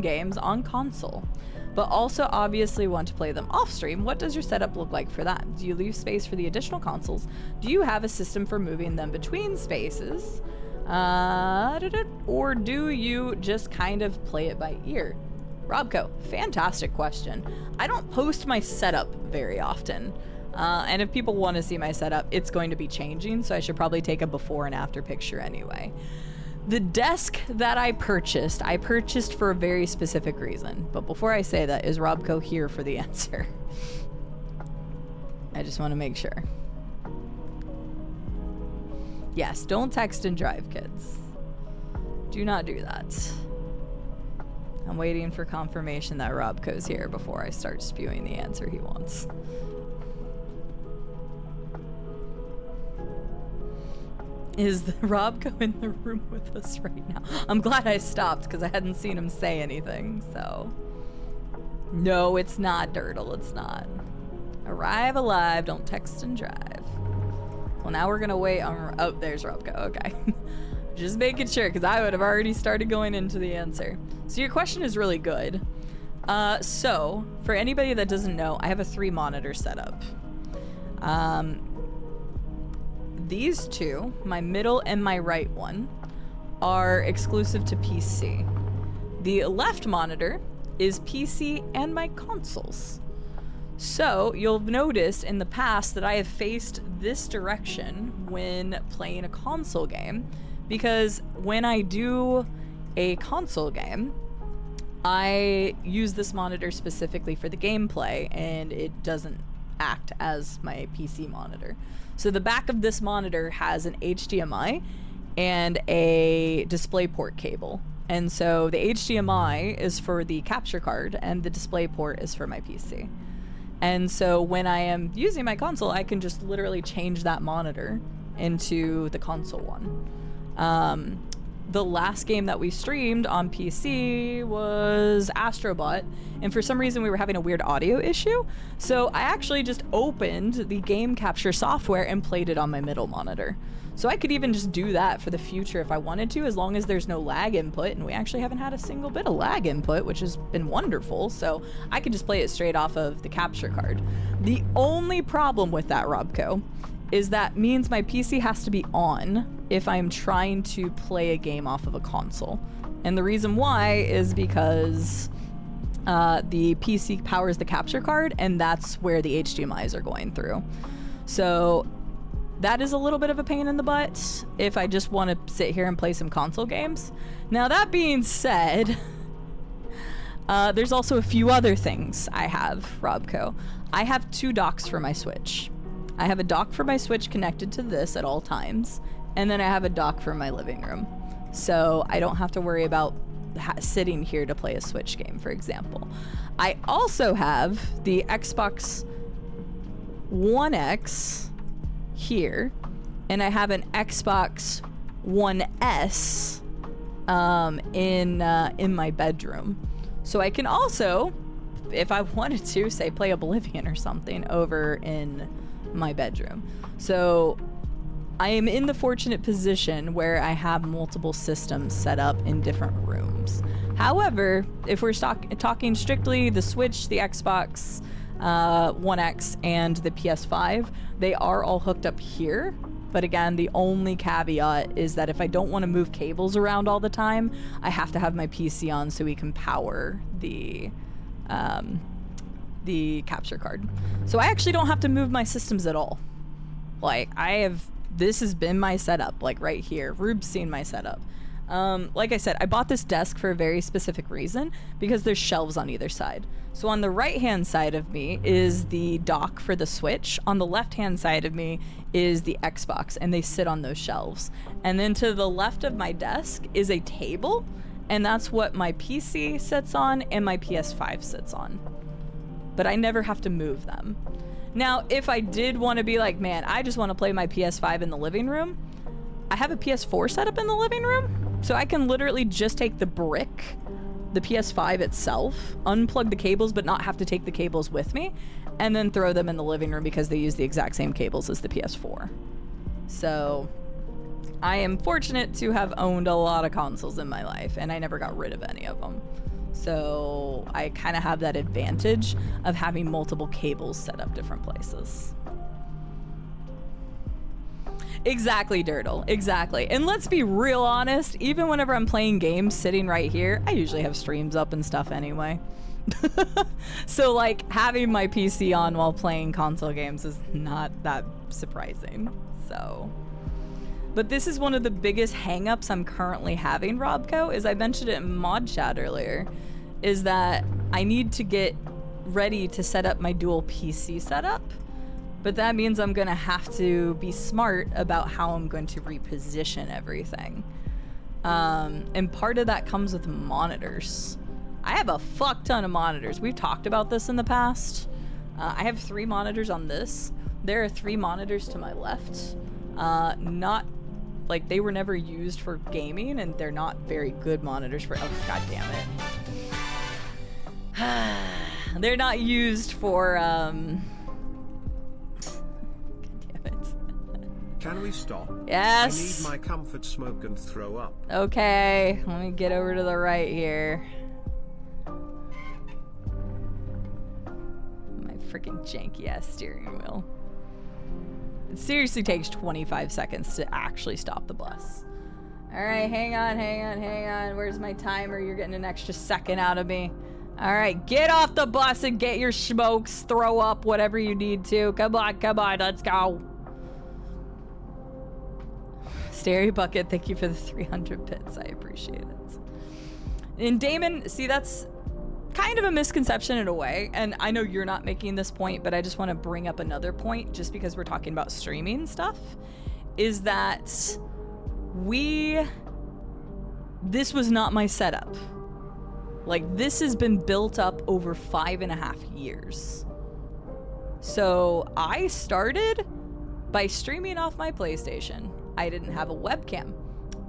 games on console, but also obviously want to play them off stream, what does your setup look like for that? Do you leave space for the additional consoles? Do you have a system for moving them between spaces? Or do you just kind of play it by ear? Robco, fantastic question. I don't post my setup very often. And if people want to see my setup, it's going to be changing, so I should probably take a before and after picture anyway. The desk that I purchased for a very specific reason. But before I say that, is Robco here for the answer? I just want to make sure. Yes, don't text and drive, kids. Do not do that. I'm waiting for confirmation that Robco's here before I start spewing the answer he wants. Is the Robco in the room with us right now? I'm glad I stopped because I hadn't seen him say anything, so. No, it's not, Dirtle, it's not. Arrive alive, don't text and drive. Well, now we're gonna wait on, oh, there's Robco, okay. Just making sure, because I would have already started going into the answer. So your question is really good. So, for anybody that doesn't know, I have a 3-monitor setup. These two, my middle and my right one, are exclusive to PC. The left monitor is PC and my consoles. So you'll notice in the past that I have faced this direction when playing a console game, because when I do a console game, I use this monitor specifically for the gameplay, and it doesn't act as my PC monitor. So the back of this monitor has an HDMI and a DisplayPort cable. And so the HDMI is for the capture card and the DisplayPort is for my PC. And so when I am using my console, I can just literally change that monitor into the console one. The last game that we streamed on PC was Astrobot, and for some reason we were having a weird audio issue, so I actually just opened the game capture software and played it on my middle monitor. So I could even just do that for the future if I wanted to, as long as there's no lag input, and we actually haven't had a single bit of lag input, which has been wonderful, so I could just play it straight off of the capture card. The only problem with that, Robco, is that means my PC has to be on if I'm trying to play a game off of a console. And the reason why is because the PC powers the capture card, and that's where the HDMIs are going through. So that is a little bit of a pain in the butt if I just want to sit here and play some console games. Now that being said, there's also a few other things I have, Robco. I have 2 docks for my Switch. I have a dock for my Switch connected to this at all times, and then I have a dock for my living room. So I don't have to worry about sitting here to play a Switch game, for example. I also have the Xbox One X here, and I have an Xbox One S in my bedroom. So I can also, if I wanted to, say play Oblivion or something over in my bedroom. So I am in the fortunate position where I have multiple systems set up in different rooms. However, if we're talking strictly the Switch, the Xbox One X, and the PS5, they are all hooked up here. But again, the only caveat is that if I don't want to move cables around all the time, I have to have my PC on so we can power the capture card. So I actually don't have to move my systems at all. Like, this has been my setup, like right here. Rube's seen my setup. Like I said, I bought this desk for a very specific reason, because there's shelves on either side. So on the right-hand side of me is the dock for the Switch. On the left-hand side of me is the Xbox, and they sit on those shelves. And then to the left of my desk is a table, And that's what my PC sits on and my PS5 sits on. But I never have to move them. Now, if I did want to be like, man, I just want to play my PS5 in the living room, I have a PS4 set up in the living room. So I can literally just take the brick, the PS5 itself, unplug the cables, but not have to take the cables with me, and then throw them in the living room because they use the exact same cables as the PS4. So I am fortunate to have owned a lot of consoles in my life, and I never got rid of any of them. So I kind of have that advantage of having multiple cables set up different places. Exactly, Dirtle. Exactly. And let's be real honest, even whenever I'm playing games sitting right here, I usually have streams up and stuff anyway. So like having my PC on while playing console games is not that surprising. So, but this is one of the biggest hangups I'm currently having, Robco, is I mentioned it in mod chat earlier, is that I need to get ready to set up my dual PC setup. But that means I'm gonna have to be smart about how I'm going to reposition everything. And part of that comes with monitors. I have a fuck ton of monitors. We've talked about this in the past. I have 3 monitors on this. There are 3 monitors to my left. Not, like, they were never used for gaming, and they're not very good monitors for, oh, god damn it. They're not used for, Can we stop? Yes. I need my comfort smoke and throw up. Okay, let me get over to the right here. My freaking janky ass steering wheel. It seriously takes 25 seconds to actually stop the bus. Alright, hang on. Where's my timer? You're getting an extra second out of me. Alright, get off the bus and get your smokes, throw up, whatever you need to. Come on, let's go. Stereo Bucket, thank you for the 300 bits. I appreciate it. And Damon, see, that's kind of a misconception in a way. And I know you're not making this point, but I just want to bring up another point just because we're talking about streaming stuff. Is that this was not my setup. Like, this has been built up over 5.5 years. So I started by streaming off my PlayStation. I didn't have a webcam.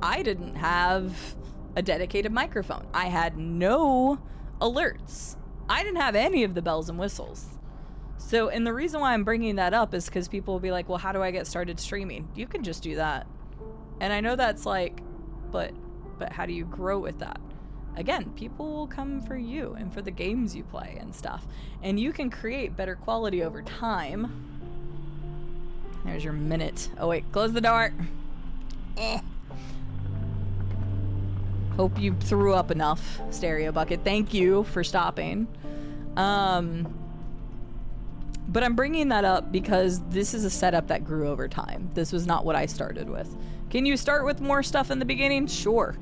I didn't have a dedicated microphone. I had no alerts. I didn't have any of the bells and whistles. So, and the reason why I'm bringing that up is because people will be like, well, how do I get started streaming? You can just do that. And I know that's like, but how do you grow with that? Again, people will come for you and for the games you play and stuff. And you can create better quality over time. There's your minute. Oh wait, close the door. Hope you threw up enough, Stereo Bucket. Thank you for stopping. But I'm bringing that up because this is a setup that grew over time. This was not what I started with. Can you start with more stuff in the beginning? Sure.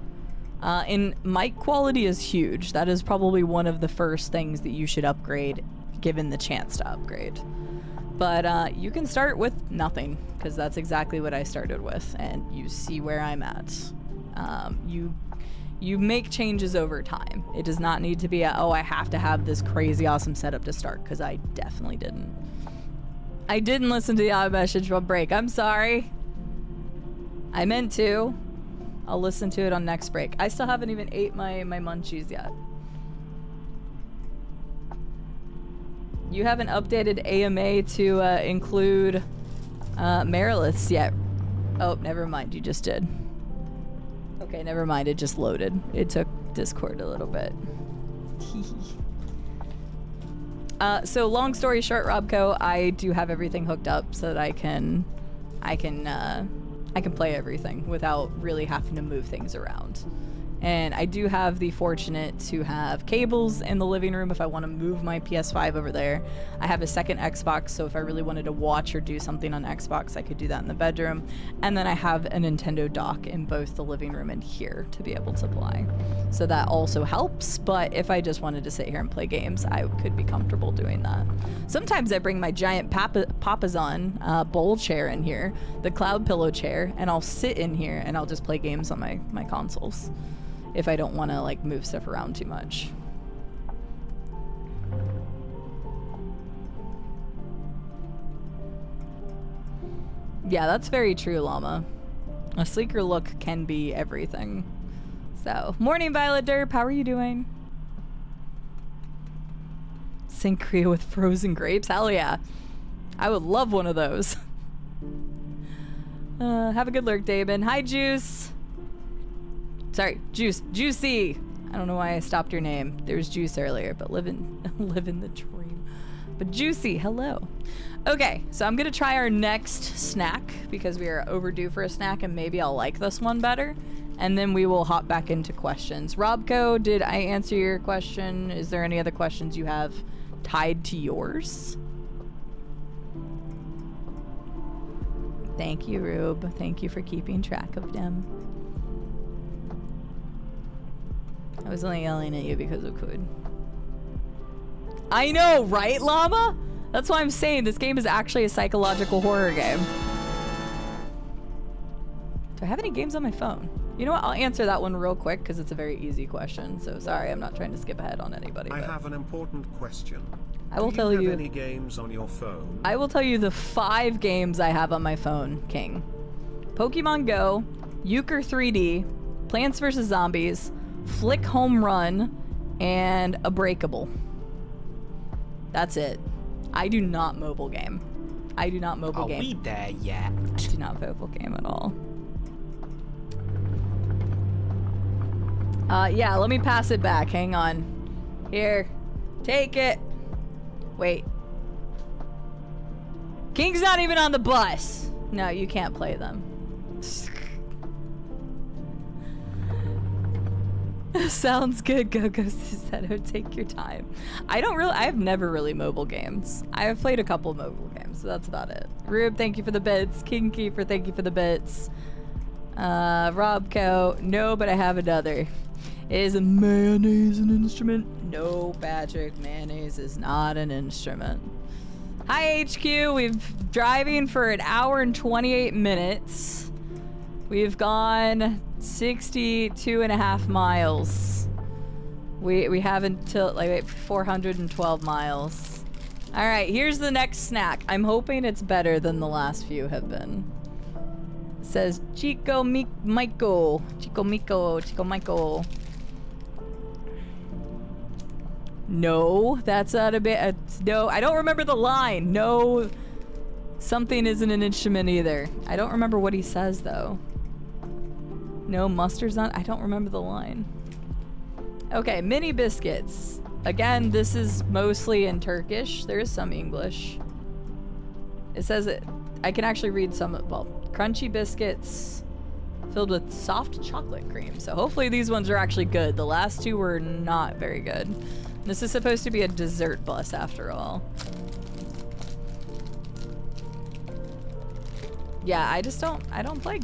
And mic quality is huge. That is probably one of the first things that you should upgrade, given the chance to upgrade. But you can start with nothing, because that's exactly what I started with, and you see where I'm at. You make changes over time. It does not need to be oh, I have to have this crazy awesome setup to start, because I definitely didn't. I didn't listen to the audio message from break. I'm sorry. I meant to. I'll listen to it on next break. I still haven't even ate my munchies yet. You haven't updated AMA to include Mariliths yet. Oh, never mind. You just did. Okay, never mind. It just loaded. It took Discord a little bit. So long story short, Robco, I do have everything hooked up so that I can play everything without really having to move things around. And I do have the fortunate to have cables in the living room if I want to move my PS5 over there. I have a second Xbox, so if I really wanted to watch or do something on Xbox, I could do that in the bedroom. And then I have a Nintendo dock in both the living room and here to be able to play. So that also helps, but if I just wanted to sit here and play games, I could be comfortable doing that. Sometimes I bring my giant Papazon bowl chair in here, the cloud pillow chair, and I'll sit in here and I'll just play games on my consoles. if I don't want to like move stuff around too much. Yeah, that's very true, Llama. A sleeker look can be everything. So, morning, Violet Derp. How are you doing? Sangria with frozen grapes? Hell yeah. I would love one of those. Have a good lurk, Damon. Hi, Juice. Sorry, Juice. Juicy. I don't know why I stopped your name. There was Juice earlier, but live in the dream. But Juicy, hello. Okay, so I'm gonna try our next snack because we are overdue for a snack, and maybe I'll like this one better. And then we will hop back into questions. Robco, did I answer your question? Is there any other questions you have tied to yours? Thank you, Rube. Thank you for keeping track of them. I was only yelling at you because I could. I know, right, Llama? That's why I'm saying this game is actually a psychological horror game. Do I have any games on my phone? You know what? I'll answer that one real quick because it's a very easy question. So sorry, I'm not trying to skip ahead on anybody. I have an important question. I will tell you. Do you have any games on your phone? I will tell you the 5 games I have on my phone, King. Pokemon Go, Euchre 3D, Plants vs. Zombies, Flick Home Run, and A Breakable. That's it. I do not mobile game. I do not mobile game. Are we there yet? I do not mobile game at all. Yeah, let me pass it back. Hang on. Here. Take it. Wait. King's not even on the bus. No, you can't play them. Sounds good, Go-Go Susetto. Take your time. I've never really mobile games. I have played a couple mobile games, so that's about it. Rube, thank you for the bits. King Keeper, thank you for the bits. Robco, no, but I have another. Is mayonnaise an instrument? No, Patrick, mayonnaise is not an instrument. Hi, HQ. We've driving for an hour and 28 minutes. We've gone 62.5 miles. We have until like 412 miles. All right, here's the next snack. I'm hoping it's better than the last few have been. It says Chico Michael. No, that's not a bit. No, I don't remember the line. No, something isn't an instrument either. I don't remember what he says though. No, mustard's not. I don't remember the line. Okay, mini biscuits. Again, this is mostly in Turkish. There is some English. It says it. I can actually read some. Well, crunchy biscuits filled with soft chocolate cream. So hopefully these ones are actually good. The last two were not very good. This is supposed to be a dessert bus after all. Yeah, I don't play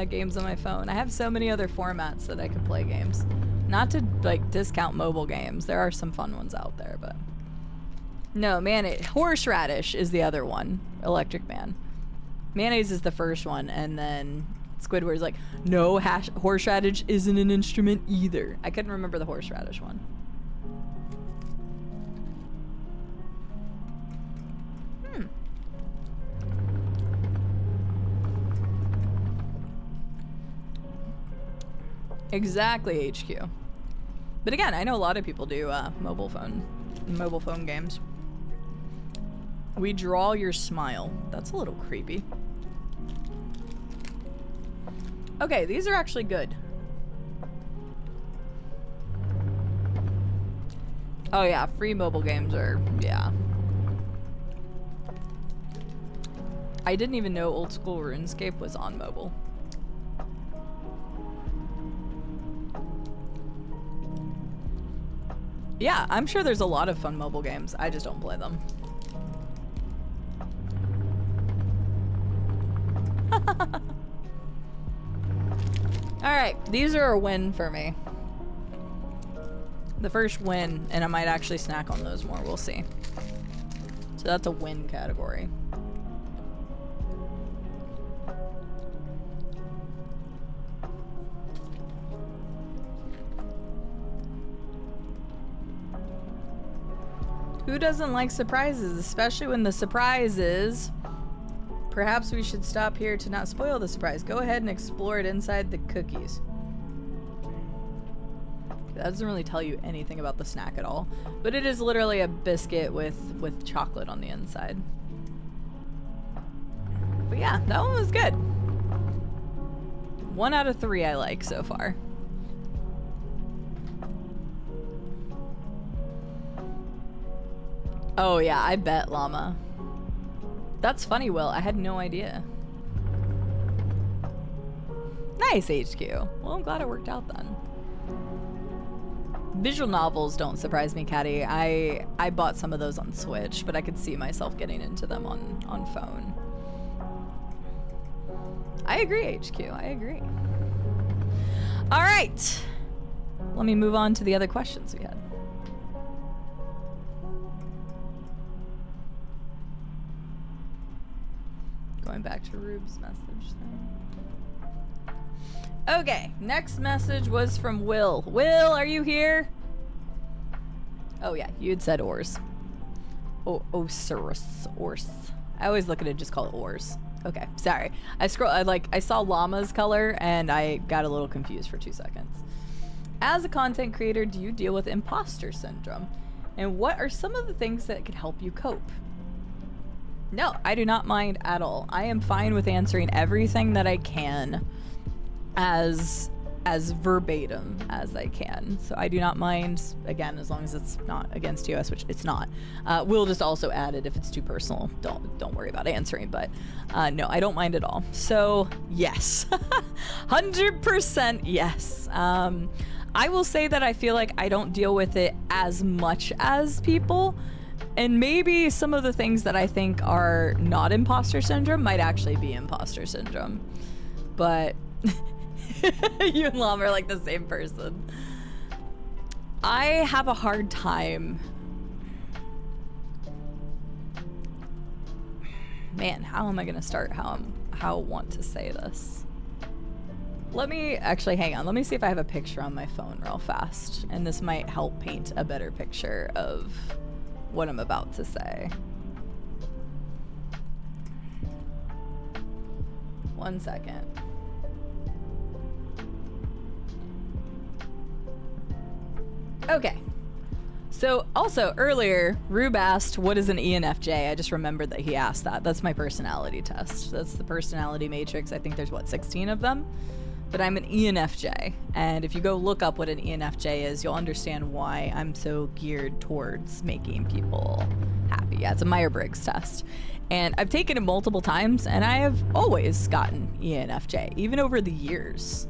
games on my phone. I have so many other formats that I could play games. Not to like discount mobile games. There are some fun ones out there, but no, horseradish is the other one. Electric Man. Mayonnaise is the first one, and then Squidward's like, no, horseradish isn't an instrument either. I couldn't remember the horseradish one. Exactly, HQ. But again, I know a lot of people do mobile phone games. We draw your smile. That's a little creepy. Okay, these are actually good. Oh yeah, free mobile games are, yeah. I didn't even know old school RuneScape was on mobile. Yeah, I'm sure there's a lot of fun mobile games. I just don't play them. Alright, these are a win for me. The first win, and I might actually snack on those more. We'll see. So that's a win category. Who doesn't like surprises, especially when the surprise is... Perhaps we should stop here to not spoil the surprise. Go ahead and explore it inside the cookies. That doesn't really tell you anything about the snack at all. But it is literally a biscuit with chocolate on the inside. But yeah, that one was good. 1 out of 3 I like so far. Oh yeah, I bet llama. That's funny, Will. I had no idea. Nice, HQ. Well, I'm glad it worked out then. Visual novels don't surprise me, Caddy. I bought some of those on Switch, but I could see myself getting into them on phone. I agree, HQ. I agree. All right. Let me move on to the other questions we had. Going back to Rube's message thing. Okay, next message was from Will. Will, are you here? Oh yeah, you had said oars. Oh, Osiris, ors. I always look at it, just call it oars. Okay, sorry. I saw llama's color and I got a little confused for 2 seconds. As a content creator, do you deal with imposter syndrome? And what are some of the things that could help you cope? No, I do not mind at all. I am fine with answering everything that I can as verbatim as I can. So I do not mind, again, as long as it's not against US, which it's not. We'll just also add it if it's too personal. Don't worry about answering, but no, I don't mind at all. So yes, 100% yes. I will say that I feel like I don't deal with it as much as people. And maybe some of the things that I think are not imposter syndrome might actually be imposter syndrome. But you and Llama are like the same person. I have a hard time. Man, how am I gonna start how I want to say this? Let me actually hang on. Let me see if I have a picture on my phone real fast. And this might help paint a better picture of what I'm about to say. 1 second. Okay. So also earlier, Rube asked, what is an ENFJ? I just remembered that he asked that. That's my personality test. That's the personality matrix. I think there's 16 of them? But I'm an ENFJ, and if you go look up what an ENFJ is, you'll understand why I'm so geared towards making people happy. Yeah, it's a Myers-Briggs test. And I've taken it multiple times, and I have always gotten ENFJ, even over the years.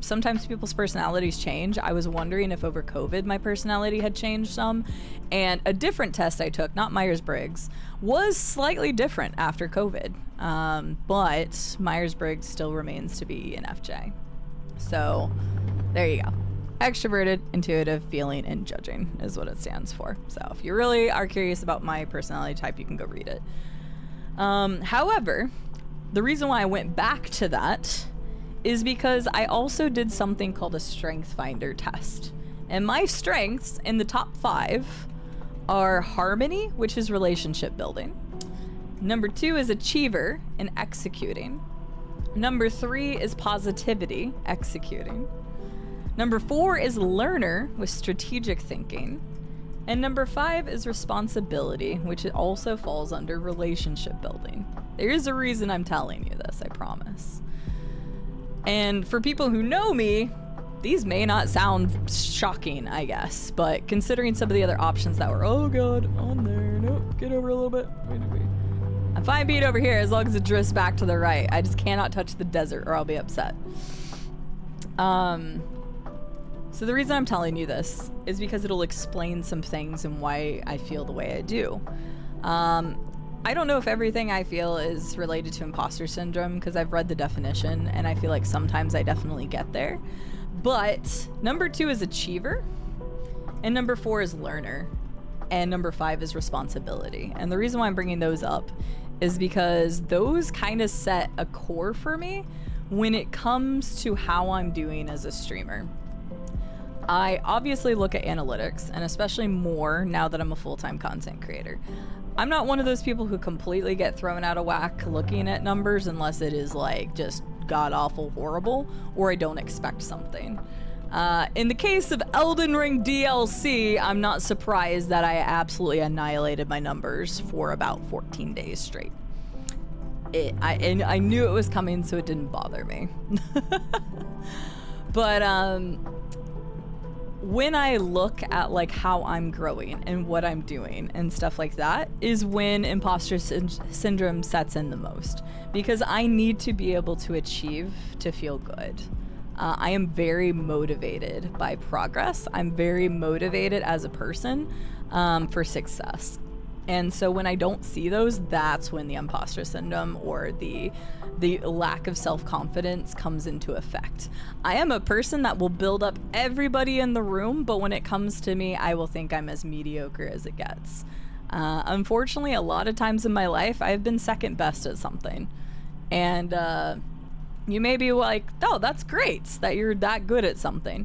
Sometimes people's personalities change. I was wondering if over COVID my personality had changed some. And a different test I took, not Myers-Briggs, was slightly different after COVID. But Myers-Briggs still remains to be an FJ. So there you go. Extroverted, intuitive, feeling, and judging is what it stands for. So if you really are curious about my personality type, you can go read it. However, the reason why I went back to that is because I also did something called a Strength Finder test. And my strengths in the top 5 are harmony, which is relationship building. Number 2 is achiever and executing. Number 3 is positivity, executing. Number 4 is learner with strategic thinking. And number 5 is responsibility, which also falls under relationship building. There is a reason I'm telling you this, I promise. And for people who know me, these may not sound shocking, I guess, but considering some of the other options that were, oh god, on there, nope, get over a little bit, wait. I'm fine being over here as long as it drifts back to the right. I just cannot touch the desert or I'll be upset. So the reason I'm telling you this is because it'll explain some things and why I feel the way I do. I don't know if everything I feel is related to imposter syndrome because I've read the definition and I feel like sometimes I definitely get there. But number 2 is achiever, and number 4 is learner, and number 5 is responsibility. And the reason why I'm bringing those up is because those kind of set a core for me when it comes to how I'm doing as a streamer. I obviously look at analytics, and especially more now that I'm a full-time content creator. I'm not one of those people who completely get thrown out of whack looking at numbers unless it is like just god-awful horrible or I don't expect something. In the case of Elden Ring DLC, I'm not surprised that I absolutely annihilated my numbers for about 14 days straight. I knew it was coming, so it didn't bother me. But when I look at like how I'm growing and what I'm doing and stuff like that is when imposter syndrome sets in the most, because I need to be able to achieve to feel good. I am very motivated by progress. I'm very motivated as a person for success. And so when I don't see those, that's when the imposter syndrome or the lack of self-confidence comes into effect. I am a person that will build up everybody in the room, but when it comes to me, I will think I'm as mediocre as it gets. Unfortunately, a lot of times in my life, I've been second best at something. And you may be like, oh, that's great that you're that good at something.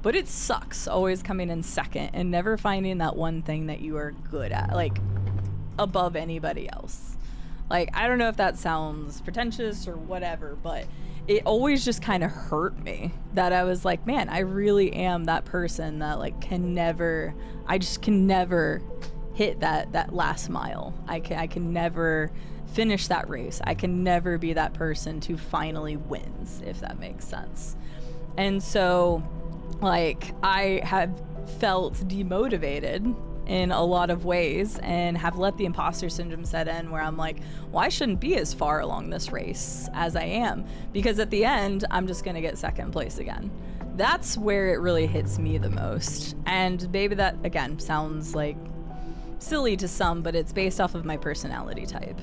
But it sucks always coming in second and never finding that one thing that you are good at, like above anybody else. Like, I don't know if that sounds pretentious or whatever, but it always just kind of hurt me that I was like, man, I really am that person that like I just can never hit that last mile. I can never finish that race. I can never be that person to finally wins, if that makes sense. And so like I have felt demotivated in a lot of ways and have let the imposter syndrome set in where I'm like, well, I shouldn't be as far along this race as I am, because at the end, I'm just going to get second place again. That's where it really hits me the most. And maybe that, again, sounds like silly to some, but it's based off of my personality type.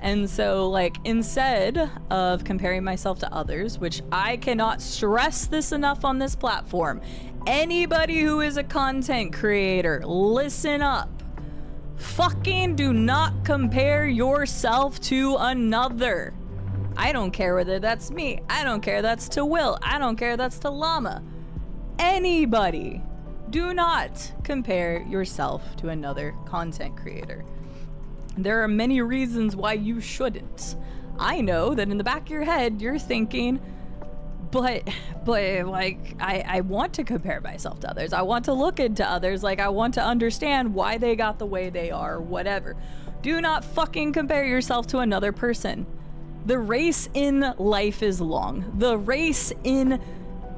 And so, like, instead of comparing myself to others, which I cannot stress this enough on this platform, anybody who is a content creator, listen up. Fucking do not compare yourself to another. I don't care whether that's me. I don't care that's to Will. I don't care that's to Llama. Anybody. Do not compare yourself to another content creator. There are many reasons why you shouldn't. I know that in the back of your head, you're thinking, but like, I want to compare myself to others. I want to look into others. Like, I want to understand why they got the way they are, whatever. Do not fucking compare yourself to another person. The race in life is long. The race in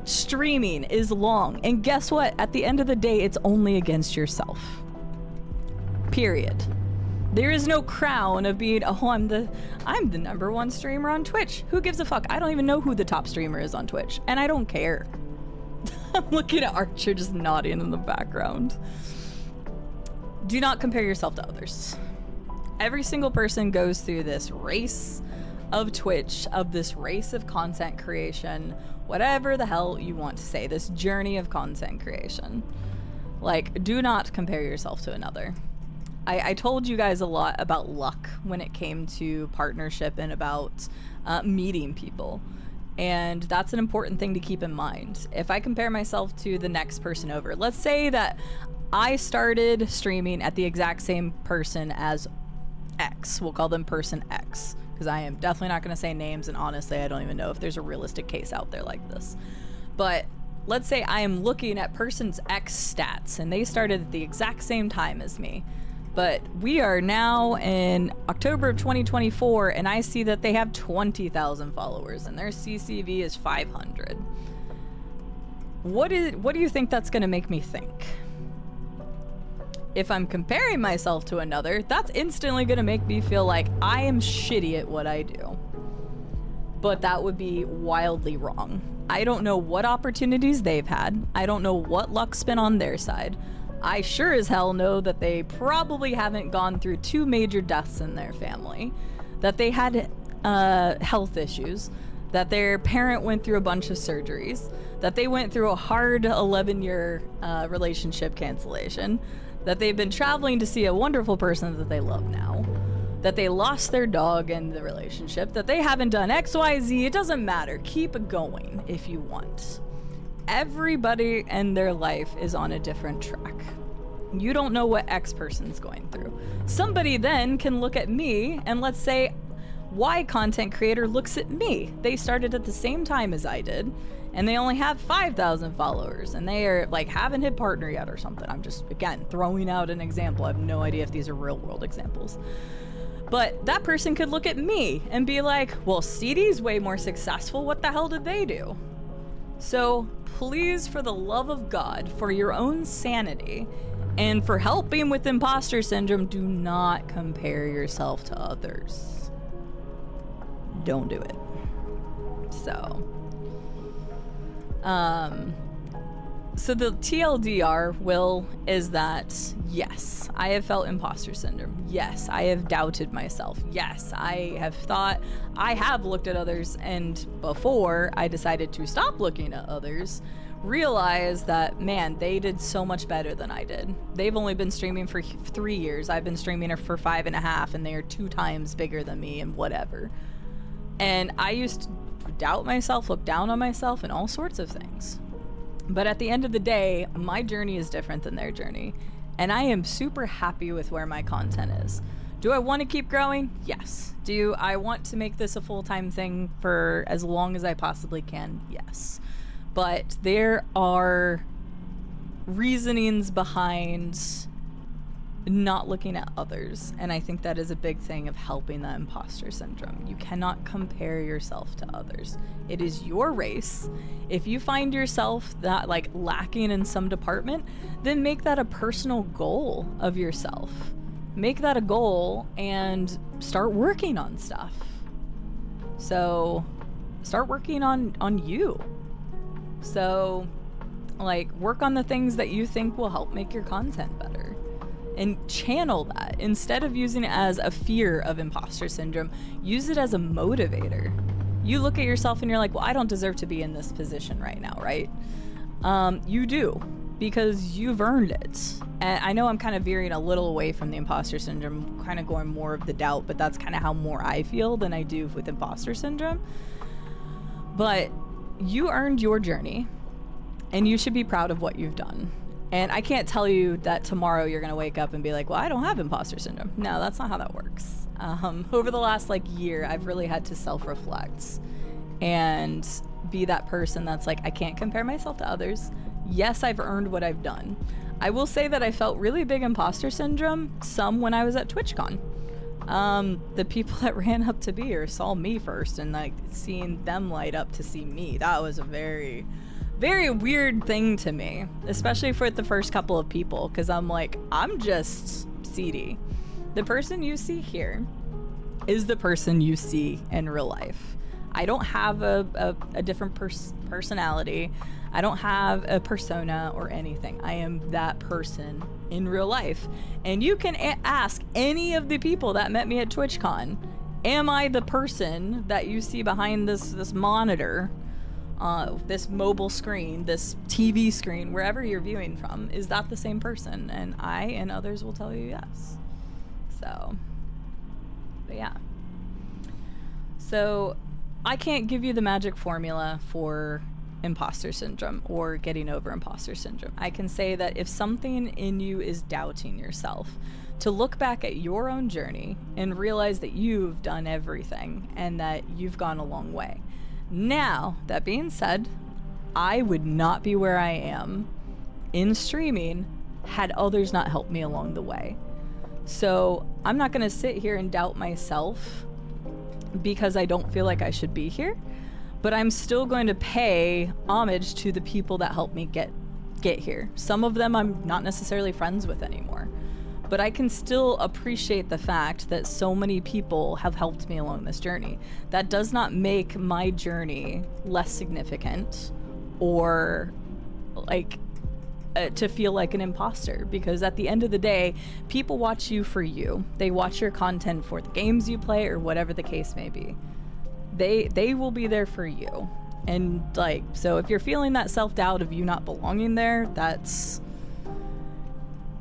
streaming is long. And guess what? At the end of the day, it's only against yourself. Period. There is no crown of being, oh, I'm the #1 streamer on Twitch. Who gives a fuck? I don't even know who the top streamer is on Twitch, and I don't care. I'm looking at Archer just nodding in the background. Do not compare yourself to others. Every single person goes through this race of Twitch, of this race of content creation, whatever the hell you want to say, this journey of content creation. Like, do not compare yourself to another. I told you guys a lot about luck when it came to partnership and about meeting people. And that's an important thing to keep in mind. If I compare myself to the next person over, let's say that I started streaming at the exact same person as X. We'll call them person X, because I am definitely not going to say names, and honestly, I don't even know if there's a realistic case out there like this. But let's say I am looking at person's X stats, and they started at the exact same time as me. But we are now in October of 2024, and I see that they have 20,000 followers, and their CCV is 500. What do you think that's going to make me think? If I'm comparing myself to another, that's instantly going to make me feel like I am shitty at what I do. But that would be wildly wrong. I don't know what opportunities they've had. I don't know what luck's been on their side. I sure as hell know that they probably haven't gone through 2 major deaths in their family, that they had health issues, that their parent went through a bunch of surgeries, that they went through a hard 11-year relationship cancellation, that they've been traveling to see a wonderful person that they love now, that they lost their dog in the relationship, that they haven't done X, Y, Z. It doesn't matter. Keep going if you want. everybody and their life is on a different track. You don't know what X person's going through. Somebody then can look at me and let's say Y content creator looks at me. They started at the same time as I did, and they only have 5,000 followers, and they are like haven't hit partner yet or something. I'm just, again, throwing out an example. I have no idea if these are real world examples. But that person could look at me and be like, well, CD's way more successful. What the hell did they do? So please, for the love of God, for your own sanity, and for helping with imposter syndrome, do not compare yourself to others. Don't do it. So the TLDR, Will, is that yes, I have felt imposter syndrome. Yes, I have doubted myself. Yes, I have looked at others, and before I decided to stop looking at others, realize that, man, they did so much better than I did. They've only been streaming for 3 years. I've been streaming for 5.5, and they are 2 times bigger than me and whatever. And I used to doubt myself, look down on myself, and all sorts of things. But at the end of the day, my journey is different than their journey. And I am super happy with where my content is. Do I want to keep growing? Yes. Do I want to make this a full-time thing for as long as I possibly can? Yes. But there are reasonings behind not looking at others, and I think that is a big thing of helping that imposter syndrome. You cannot compare yourself to others. It is your race. If you find yourself that like lacking in some department, then make that a personal goal of yourself. Make that a goal and start working on stuff. So start working on you. So like work on the things that you think will help make your content better. And channel that. Instead of using it as a fear of imposter syndrome, use it as a motivator. You look at yourself and you're like, well, I don't deserve to be in this position right now, right? You do, because you've earned it. And I know I'm kind of veering a little away from the imposter syndrome, kind of going more of the doubt, but that's kind of how more I feel than I do with imposter syndrome. But you earned your journey, and you should be proud of what you've done. And I can't tell you that tomorrow you're going to wake up and be like, well, I don't have imposter syndrome. No, that's not how that works. Over the last year, I've really had to self-reflect and be that person that's like, I can't compare myself to others. Yes, I've earned what I've done. I will say that I felt really big imposter syndrome, some when I was at TwitchCon. The people that ran up to me or saw me first and seeing them light up to see me, that was a very weird thing to me, especially for the first couple of people, because I'm like, I'm just CD. The person you see here is the person you see in real life. I don't have a different personality. I don't have a persona or anything. I am that person in real life. And you can ask any of the people that met me at TwitchCon, am I the person that you see behind this monitor? This mobile screen, this TV screen, wherever you're viewing from, is that the same person? And I and others will tell you yes. So, but yeah. So, I can't give you the magic formula for imposter syndrome or getting over imposter syndrome. I can say that if something in you is doubting yourself, to look back at your own journey and realize that you've done everything and that you've gone a long way. Now, that being said, I would not be where I am in streaming had others not helped me along the way. So I'm not going to sit here and doubt myself because I don't feel like I should be here, but I'm still going to pay homage to the people that helped me get here. Some of them I'm not necessarily friends with anymore. But I can still appreciate the fact that so many people have helped me along this journey. That does not make my journey less significant or to feel like an imposter, because at the end of the day, people watch you for you. They watch your content for the games you play or whatever the case may be. They will be there for you. And so if you're feeling that self-doubt of you not belonging there,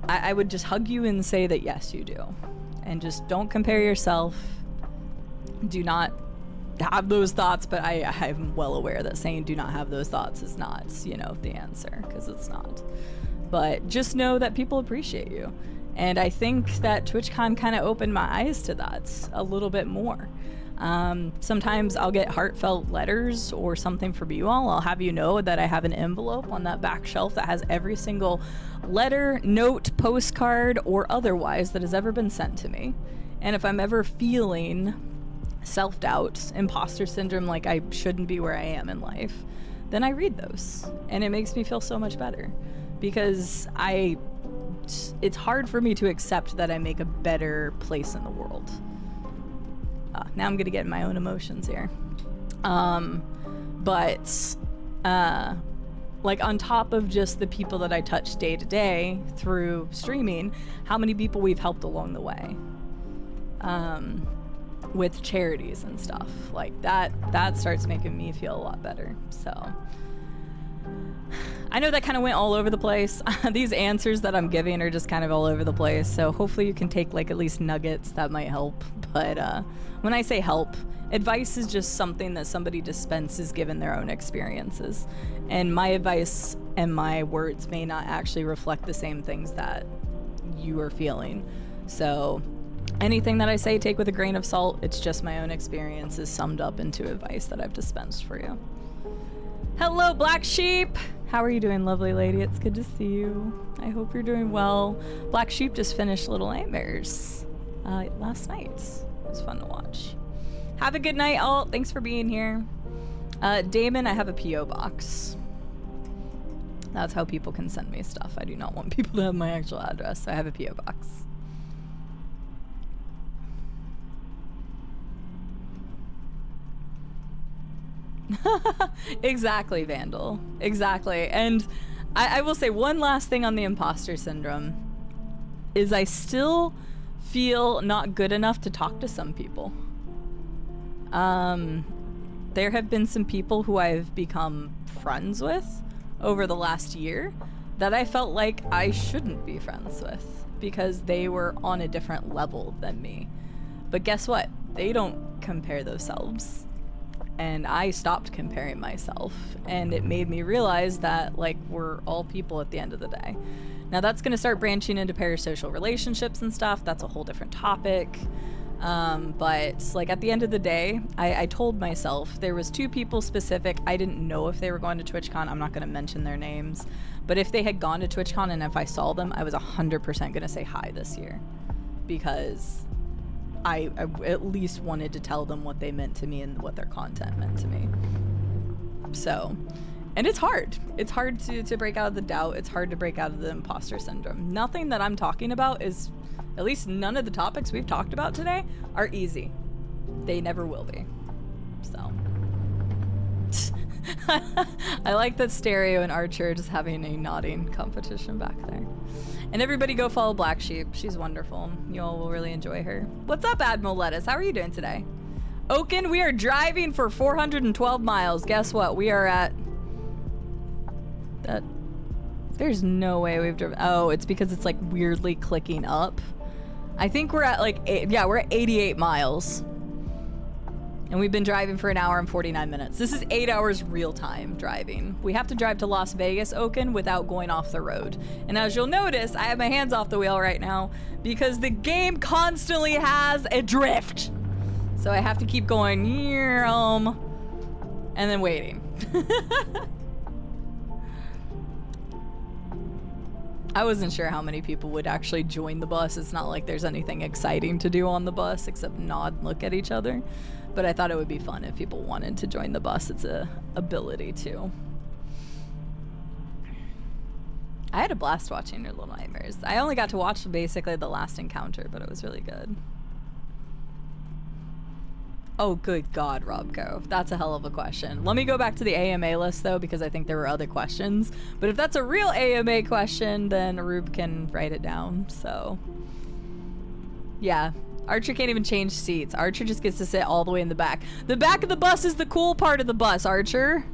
I would just hug you and say that yes, you do. And just don't compare yourself. Do not have those thoughts, but I'm well aware that saying do not have those thoughts is not, you know, the answer, because it's not. But just know that people appreciate you. And I think that TwitchCon kind of opened my eyes to that a little bit more. Sometimes I'll get heartfelt letters or something from you all. I'll have you know that I have an envelope on that back shelf that has every single letter, note, postcard, or otherwise that has ever been sent to me. And if I'm ever feeling self-doubt, imposter syndrome, like I shouldn't be where I am in life, then I read those. And it makes me feel so much better. Because it's hard for me to accept that I make a better place in the world. Now I'm gonna get in my own emotions here. Like on top of just the people that I touch day to day through streaming, how many people we've helped along the way. With charities and stuff. Like that starts making me feel a lot better. So I know that kind of went all over the place. These answers that I'm giving are just kind of all over the place. So hopefully you can take like at least nuggets that might help. But when I say help, advice is just something that somebody dispenses given their own experiences. And my advice and my words may not actually reflect the same things that you are feeling. So anything that I say, take with a grain of salt. It's just my own experiences summed up into advice that I've dispensed for you. Hello, Black Sheep. How are you doing, lovely lady? It's good to see you. I hope you're doing well. Black Sheep just finished Little Nightmares last night. It was fun to watch. Have a good night, all. Thanks for being here. Damon, I have a P.O. box. That's how people can send me stuff. I do not want people to have my actual address, so I have a P.O. box. Exactly, Vandal. Exactly. And I will say one last thing on the imposter syndrome is I still feel not good enough to talk to some people. There have been some people who I've become friends with over the last year that I felt like I shouldn't be friends with because they were on a different level than me. But guess what? They don't compare themselves. And I stopped comparing myself, and it made me realize that, like, we're all people at the end of the day. Now, that's going to start branching into parasocial relationships and stuff. That's a whole different topic. But, like, at the end of the day, I told myself there was 2 people specific. I didn't know if they were going to TwitchCon. I'm not going to mention their names. But if they had gone to TwitchCon and if I saw them, I was 100% going to say hi this year. Because I at least wanted to tell them what they meant to me and what their content meant to me. So, and it's hard. It's hard to break out of the doubt. It's hard to break out of the imposter syndrome. Nothing that I'm talking about is, at least none of the topics we've talked about today are easy. They never will be. So. I like that Stereo and Archer are just having a nodding competition back there. And everybody go follow Black Sheep. She's wonderful. You all will really enjoy her. What's up, Admiral Lettuce? How are you doing today? Oaken, we are driving for 412 miles. Guess what? We are at... There's no way we've driven... Oh, it's because it's like weirdly clicking up. I think we're at like... we're at 88 miles. And we've been driving for 1 hour and 49 minutes. This is 8 hours real-time driving. We have to drive to Las Vegas, Oaken, without going off the road. And as you'll notice, I have my hands off the wheel right now because the game constantly has a drift. So I have to keep going, and then waiting. I wasn't sure how many people would actually join the bus. It's not like there's anything exciting to do on the bus except nod and look at each other. But I thought it would be fun if people wanted to join the bus. It's a ability too. I had a blast watching your Little Nightmares. I only got to watch basically the last encounter, but it was really good. Oh, good God, Robco. That's a hell of a question. Let me go back to the AMA list, though, because I think there were other questions. But if that's a real AMA question, then Rube can write it down. So, yeah. Archer can't even change seats. Archer just gets to sit all the way in the back. The back of the bus is the cool part of the bus, Archer.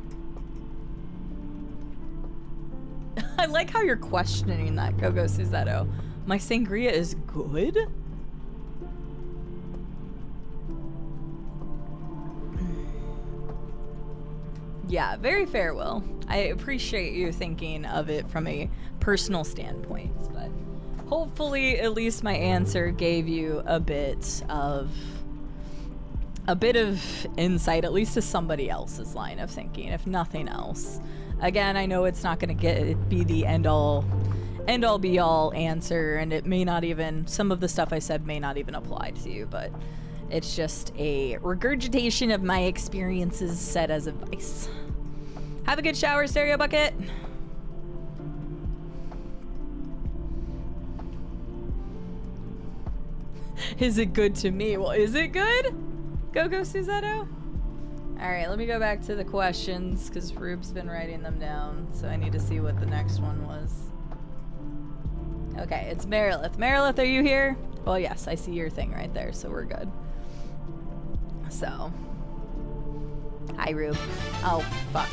I like how you're questioning that, Go Suzetto. My sangria is good? Yeah, very fair, Will. I appreciate you thinking of it from a personal standpoint, but hopefully at least my answer gave you a bit of insight, at least to somebody else's line of thinking, if nothing else. Again, I know it's not going to be the end all be all answer, and it may not even, some of the stuff I said may not even apply to you, but it's just a regurgitation of my experiences said as advice. Have a good shower, Stereo Bucket. Is it good to me? Well, is it good? Go Suzetto? Alright, let me go back to the questions, because Rube's been writing them down, so I need to see what the next one was. Okay, it's Merilith. Merilith, are you here? Well, yes, I see your thing right there, so we're good. So. Hi, Rube. Oh, fuck.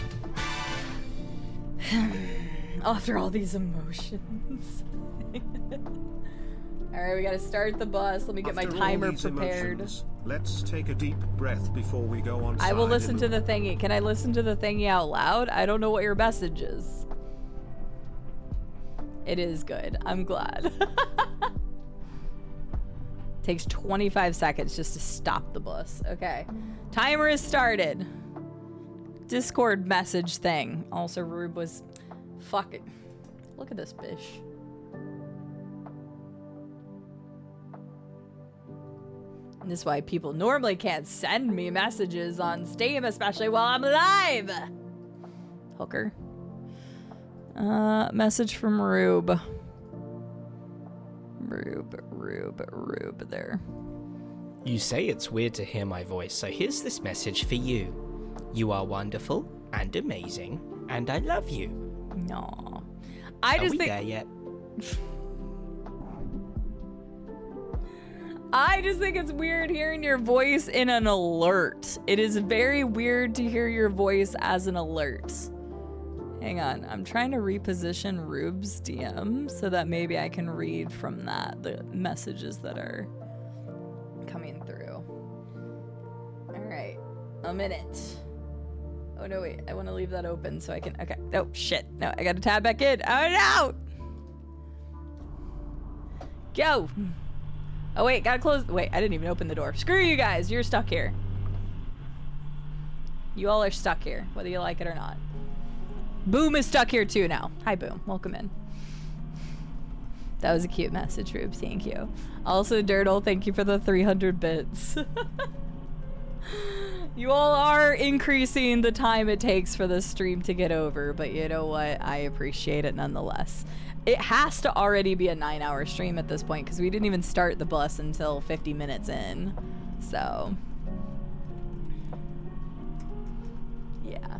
After all these emotions. Alright, we gotta start the bus. Let me get my timer prepared. Let's take a deep breath before we go on. I will listen to the thingy. Can I listen to the thingy out loud? I don't know what your message is. It is good. I'm glad. Takes 25 seconds just to stop the bus. Okay. Timer is started. Discord message thing. Also, Rube was fucking. Look at this bitch. And this is why people normally can't send me messages on Steam, especially while I'm live. Hooker. Message from Rube. Rube there. You say it's weird to hear my voice, so here's this message for you. You are wonderful and amazing, and I love you. No. Are we there yet? I just think it's weird hearing your voice in an alert. It is very weird to hear your voice as an alert. Hang on, I'm trying to reposition Rube's DM so that maybe I can read from that the messages that are coming through. Alright, a minute. Oh no, wait, I want to leave that open so I can, okay. Oh shit, no, I gotta tab back in. Oh no! Go! Oh wait, gotta close, wait, I didn't even open the door. Screw you guys, you're stuck here. You all are stuck here, whether you like it or not. Boom is stuck here too now. Hi Boom, welcome in. That was a cute message, Rube, thank you. Also, Dirtle, thank you for the 300 bits. You all are increasing the time it takes for this stream to get over, but you know what? I appreciate it nonetheless. It has to already be a 9-hour stream at this point because we didn't even start the bus until 50 minutes in. So, yeah.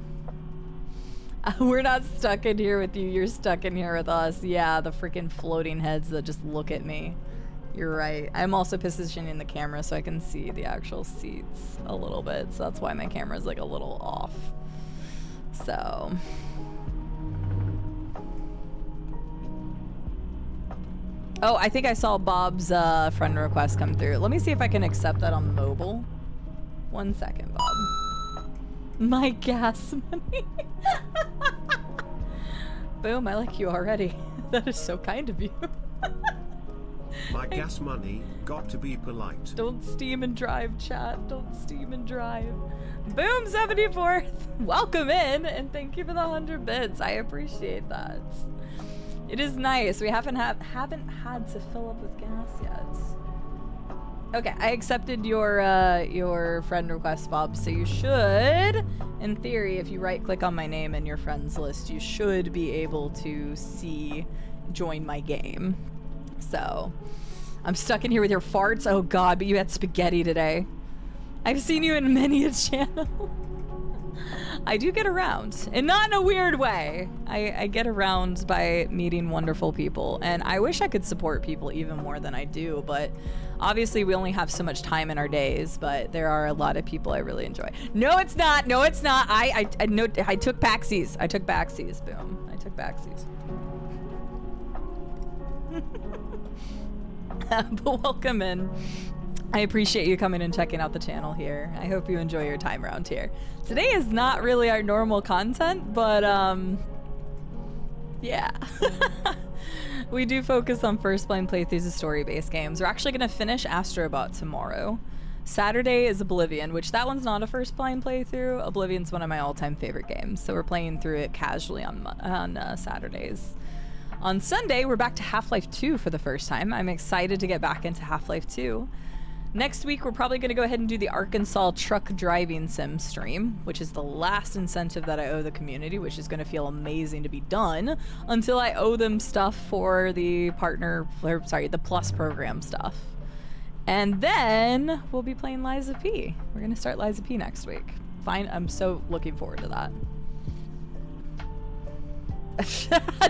We're not stuck in here with you. You're stuck in here with us. Yeah, the freaking floating heads that just look at me. You're right. I'm also positioning the camera so I can see the actual seats a little bit. So that's why my camera's like a little off. So. Oh, I think I saw Bob's friend request come through. Let me see if I can accept that on mobile. 1 second, Bob. My gas money. Boom, I like you already. That is so kind of you. My gas money, got to be polite. Don't steam and drive, chat. Don't steam and drive. Boom, 74th. Welcome in, and thank you for the 100 bits. I appreciate that. It is nice. We haven't had to fill up with gas yet. Okay, I accepted your friend request, Bob. So you should, in theory, if you right-click on my name in your friends list, you should be able to see join my game. So, I'm stuck in here with your farts. Oh God, but you had spaghetti today. I've seen you in many a channel. I do get around, and not in a weird way. I get around by meeting wonderful people, and I wish I could support people even more than I do, but obviously we only have so much time in our days, but there are a lot of people I really enjoy. No, it's not. No, it's not. I took backsies. I took backsies. Boom. I took backsies. But welcome in. I appreciate you coming and checking out the channel here. I hope you enjoy your time around here. Today is not really our normal content, but yeah. We do focus on first blind playthroughs of story-based games. We're actually going to finish Astrobot tomorrow. Saturday is Oblivion, which that one's not a first blind playthrough. Oblivion's one of my all-time favorite games, so we're playing through it casually on Saturdays. On Sunday, we're back to Half-Life 2 for the first time. I'm excited to get back into Half-Life 2. Next week, we're probably going to go ahead and do the Arkansas truck driving sim stream, which is the last incentive that I owe the community, which is going to feel amazing to be done until I owe them stuff for the the Plus program stuff. And then we'll be playing Liza P. We're going to start Liza P next week. Fine, I'm so looking forward to that.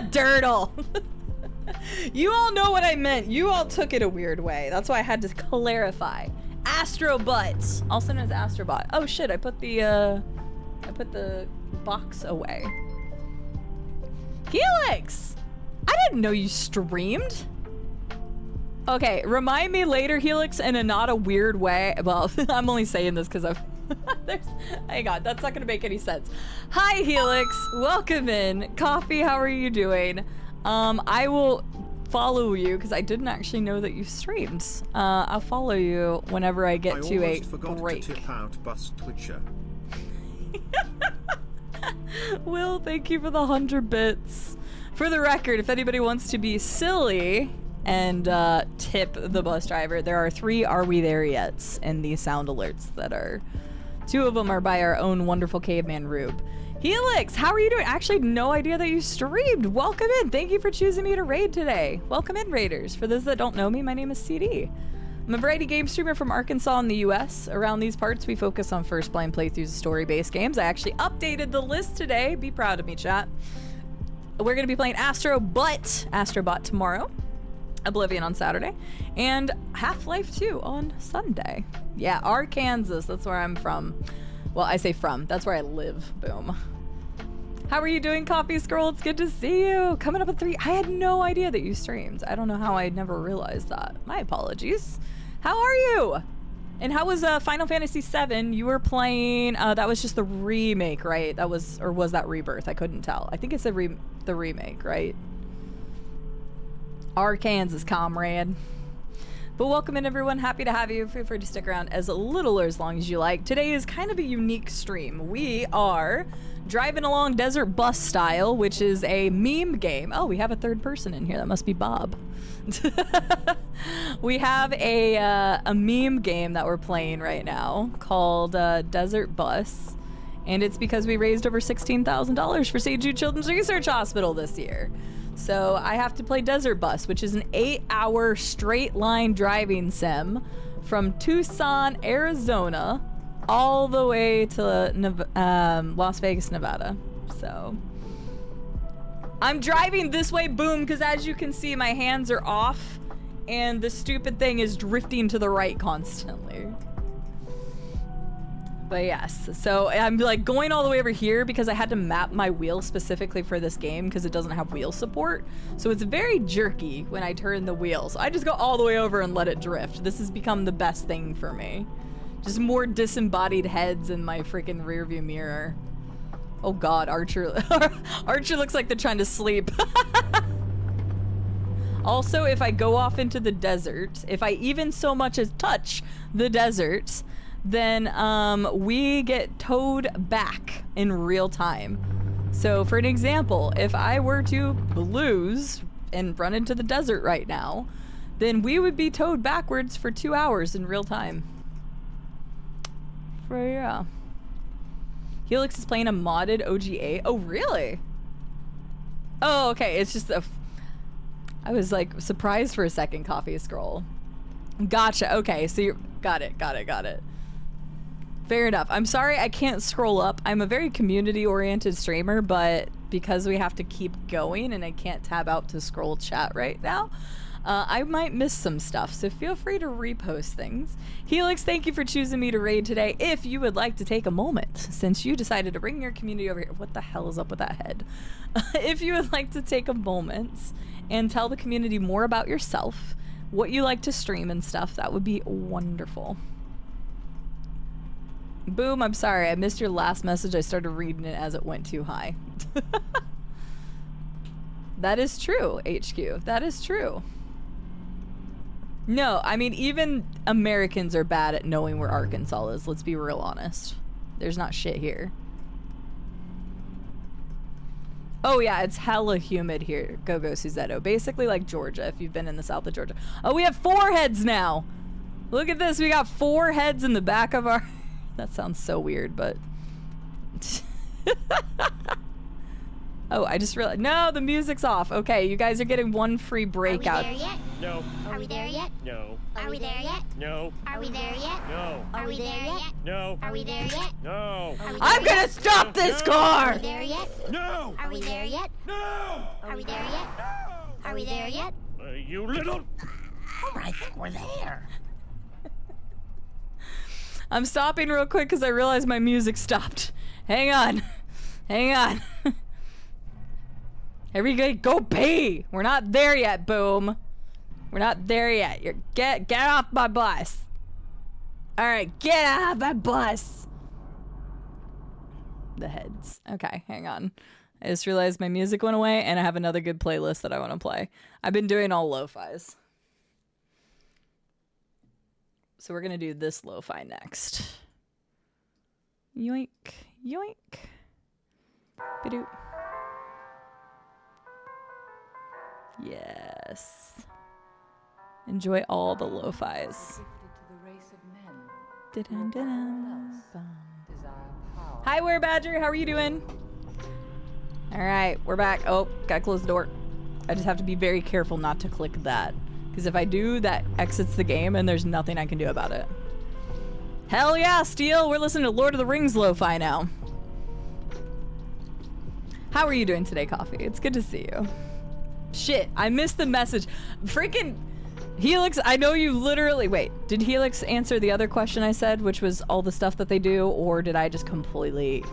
Dirtle. You all know what I meant. You all took it a weird way. That's why I had to clarify. Astrobot, also known as Astrobot. Oh shit! I put the box away. Helix, I didn't know you streamed. Okay, remind me later, Helix, in a not a weird way. Well, I'm only saying this because I've. Hang on, that's not gonna make any sense. Hi, Helix. Welcome in. Coffee, how are you doing? I will follow you because I didn't actually know that you streamed. I'll follow you whenever I get to a break. To tip out Bus Twitcher. Will, thank you for the 100 bits. For the record, if anybody wants to be silly and tip the bus driver, there are 3 Are We There Yets in the sound alerts that are... 2 of them are by our own wonderful caveman Rube. Helix, how are you doing? Actually, no idea that you streamed. Welcome in. Thank you for choosing me to raid today. Welcome in, raiders. For those that don't know me, my name is CD. I'm a variety game streamer from Arkansas in the US. Around these parts, we focus on first blind playthroughs of story-based games. I actually updated the list today. Be proud of me, chat. We're going to be playing Astrobot tomorrow, Oblivion on Saturday, and Half-Life 2 on Sunday. Yeah, Arkansas, that's where I'm from. Well, I say from, that's where I live. Boom. How are you doing, Coffee Scroll? It's good to see you. Coming up at 3. I had no idea that you streamed. I don't know how I never realized that. My apologies. How are you? And how was Final Fantasy VII? You were playing, that was just the remake, right? That was, or was that Rebirth? I couldn't tell. I think it's the remake, right? Arkansas, comrade. But welcome in, everyone. Happy to have you. Feel free to stick around as little or as long as you like. Today is kind of a unique stream. We are driving along Desert Bus style, which is a meme game. Oh, we have a third person in here. That must be Bob. We have a meme game that we're playing right now called Desert Bus. And it's because we raised over $16,000 for St. Jude Children's Research Hospital this year. So I have to play Desert Bus, which is an 8-hour straight line driving sim from Tucson, Arizona, all the way to Las Vegas, Nevada. So I'm driving this way, boom, because as you can see, my hands are off and the stupid thing is drifting to the right constantly. But yes, so I'm like going all the way over here because I had to map my wheel specifically for this game because it doesn't have wheel support. So it's very jerky when I turn the wheel. So I just go all the way over and let it drift. This has become the best thing for me. Just more disembodied heads in my freaking rearview mirror. Oh God, Archer. Archer looks like they're trying to sleep. Also, if I go off into the desert, if I even so much as touch the desert, then we get towed back in real time. So for an example, if I were to lose and run into the desert right now, then we would be towed backwards for 2 hours in real time. So yeah. Helix is playing a modded OGA. Oh, really? Oh, okay. It's just I was like surprised for a second, Coffee Scroll. Gotcha. Okay, so you got it. Fair enough. I'm sorry I can't scroll up. I'm a very community-oriented streamer, but because we have to keep going and I can't tab out to scroll chat right now, I might miss some stuff, so feel free to repost things. Helix, thank you for choosing me to raid today. If you would like to take a moment, since you decided to bring your community over here, what the hell is up with that head? If you would like to take a moment and tell the community more about yourself, what you like to stream and stuff. That would be wonderful. Boom, I'm sorry. I missed your last message. I started reading it as it went too high. That is true, HQ. That is true. No, I mean, even Americans are bad at knowing where Arkansas is. Let's be real honest. There's not shit here. Oh yeah, it's hella humid here. Go Suzetto. Basically like Georgia, if you've been in the south of Georgia. Oh, we have 4 heads now. Look at this. We got 4 heads in the back of our... That sounds so weird, but... Oh, I just realized... No, the music's off. Okay, you guys are getting 1 free breakout. Are we there yet? No. Are we there yet? No. Are we there yet? No. Are we there yet? No. Are we there yet? No. Are we there yet? No. Are we there I'm yet? gonna stop this Are car! we there yet? No. Are we there yet? No. Are we there yet? Are we there yet? You little... Homer, I think we're there. I'm stopping real quick because I realized my music stopped. Hang on. Hang on. Everybody go pee! We're not there yet, Boom. We're not there yet. You're get off my bus. Alright, get off my bus. The heads. Okay, hang on. I just realized my music went away and I have another good playlist that I want to play. I've been doing all lo-fis. So we're gonna do this lo-fi next. Yoink, yoink. Ba-doop. Yes. Enjoy all the lo-fis. Dun-dun-dun-dun. Hi, Were Badger. How are you doing? All right, we're back. Oh, gotta close the door. I just have to be very careful not to click that. Because if I do, that exits the game and there's nothing I can do about it. Hell yeah, Steel! We're listening to Lord of the Rings lo-fi now. How are you doing today, Coffee? It's good to see you. Shit, I missed the message. Freaking Helix, I know you literally... Wait, did Helix answer the other question I said, which was all the stuff that they do, or did I just completely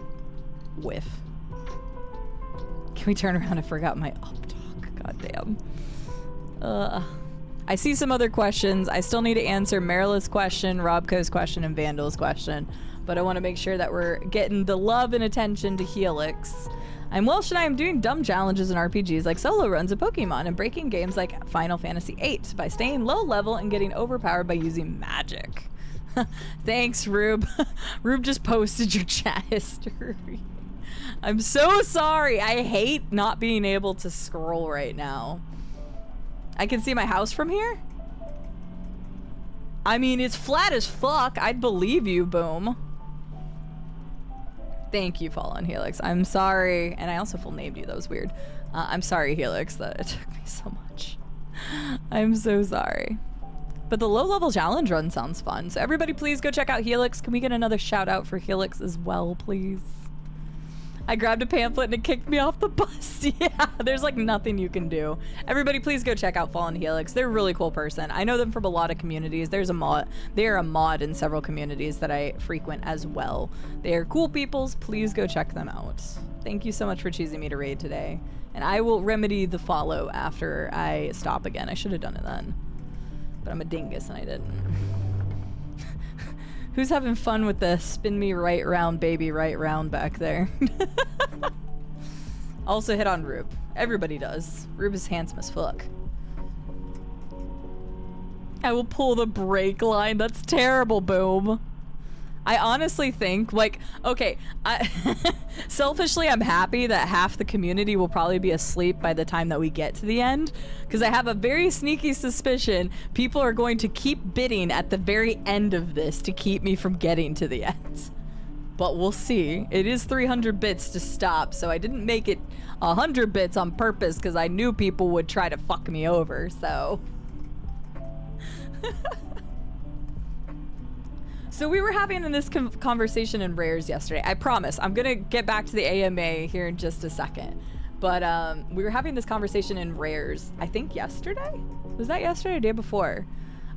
whiff? Can we turn around? I forgot my up talk. Goddamn. I see some other questions. I still need to answer Marila's question, Robco's question, and Vandal's question. But I want to make sure that we're getting the love and attention to Helix. I'm Welsh and I am doing dumb challenges in RPGs like solo runs of Pokemon and breaking games like Final Fantasy VIII by staying low level and getting overpowered by using magic. Thanks, Rube. Rube just posted your chat history. I'm so sorry. I hate not being able to scroll right now. I can see my house from here? I mean, it's flat as fuck. I'd believe you, Boom. Thank you, Fallen Helix. I'm sorry. And I also full named you. That was weird. I'm sorry, Helix, that it took me so much. I'm so sorry. But the low-level challenge run sounds fun. So everybody please go check out Helix. Can we get another shout out for Helix as well, please? I grabbed a pamphlet and it kicked me off the bus. Yeah, there's like nothing you can do. Everybody please go check out Fallen Helix. They're a really cool person. I know them from a lot of communities. There's a mod. They are a mod in several communities that I frequent as well. They are cool peoples. Please go check them out. Thank you so much for choosing me to raid today. And I will remedy the follow after I stop again. I should have done it then. But I'm a dingus and I didn't. Who's having fun with the spin me right round, baby right round back there? Also hit on Rube. Everybody does. Rube is handsome as fuck. I will pull the brake line. That's terrible, Boom. I honestly think, like, okay, selfishly, I'm happy that half the community will probably be asleep by the time that we get to the end, because I have a very sneaky suspicion people are going to keep bidding at the very end of this to keep me from getting to the end. But we'll see. It is 300 bits to stop, so I didn't make it 100 bits on purpose because I knew people would try to fuck me over, so... So we were having this conversation in Rares yesterday. I promise, I'm gonna get back to the AMA here in just a second. But we were having this conversation in Rares, I think yesterday? Was that yesterday or the day before?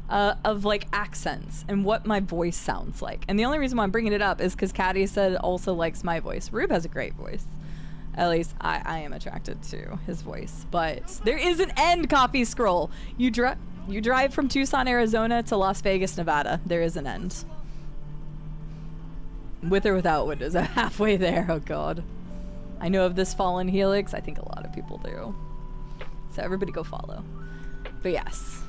Of like accents and what my voice sounds like. And the only reason why I'm bringing it up is because Caddy said also likes my voice. Rube has a great voice. At least I am attracted to his voice. But there is an end, Coffee Scroll. You You drive from Tucson, Arizona to Las Vegas, Nevada. There is an end. With or without windows. I'm halfway there. Oh god. I know of this fallen helix. I think a lot of people do. So everybody go follow. But yes.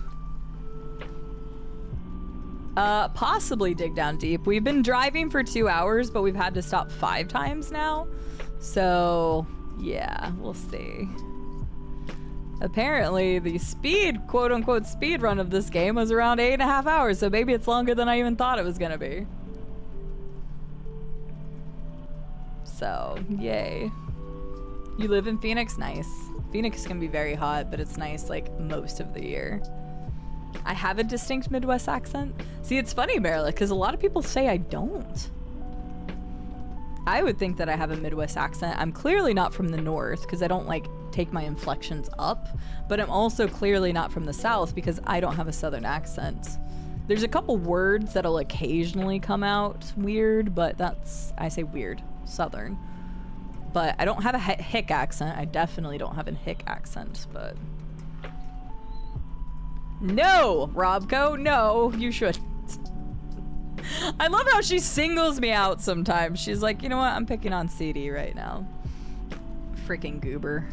Possibly dig down deep. We've been driving for 2 hours, but we've had to stop 5 times now. So yeah, we'll see. Apparently the speed, quote unquote speed run of this game was around 8.5 hours. So maybe it's longer than I even thought it was gonna be. So, yay. You live in Phoenix? Nice. Phoenix can be very hot, but it's nice like most of the year. I have a distinct Midwest accent. See, it's funny, Marilyn, because a lot of people say I don't. I would think that I have a Midwest accent. I'm clearly not from the North because I don't like take my inflections up, but I'm also clearly not from the South because I don't have a Southern accent. There's a couple words that'll occasionally come out weird, but that's, I say weird, Southern. But I don't have a hick accent. I definitely don't have a hick accent, but... No, Robco, no, you shouldn't. I love how she singles me out sometimes. She's like, you know what? I'm picking on CD right now. Freaking goober.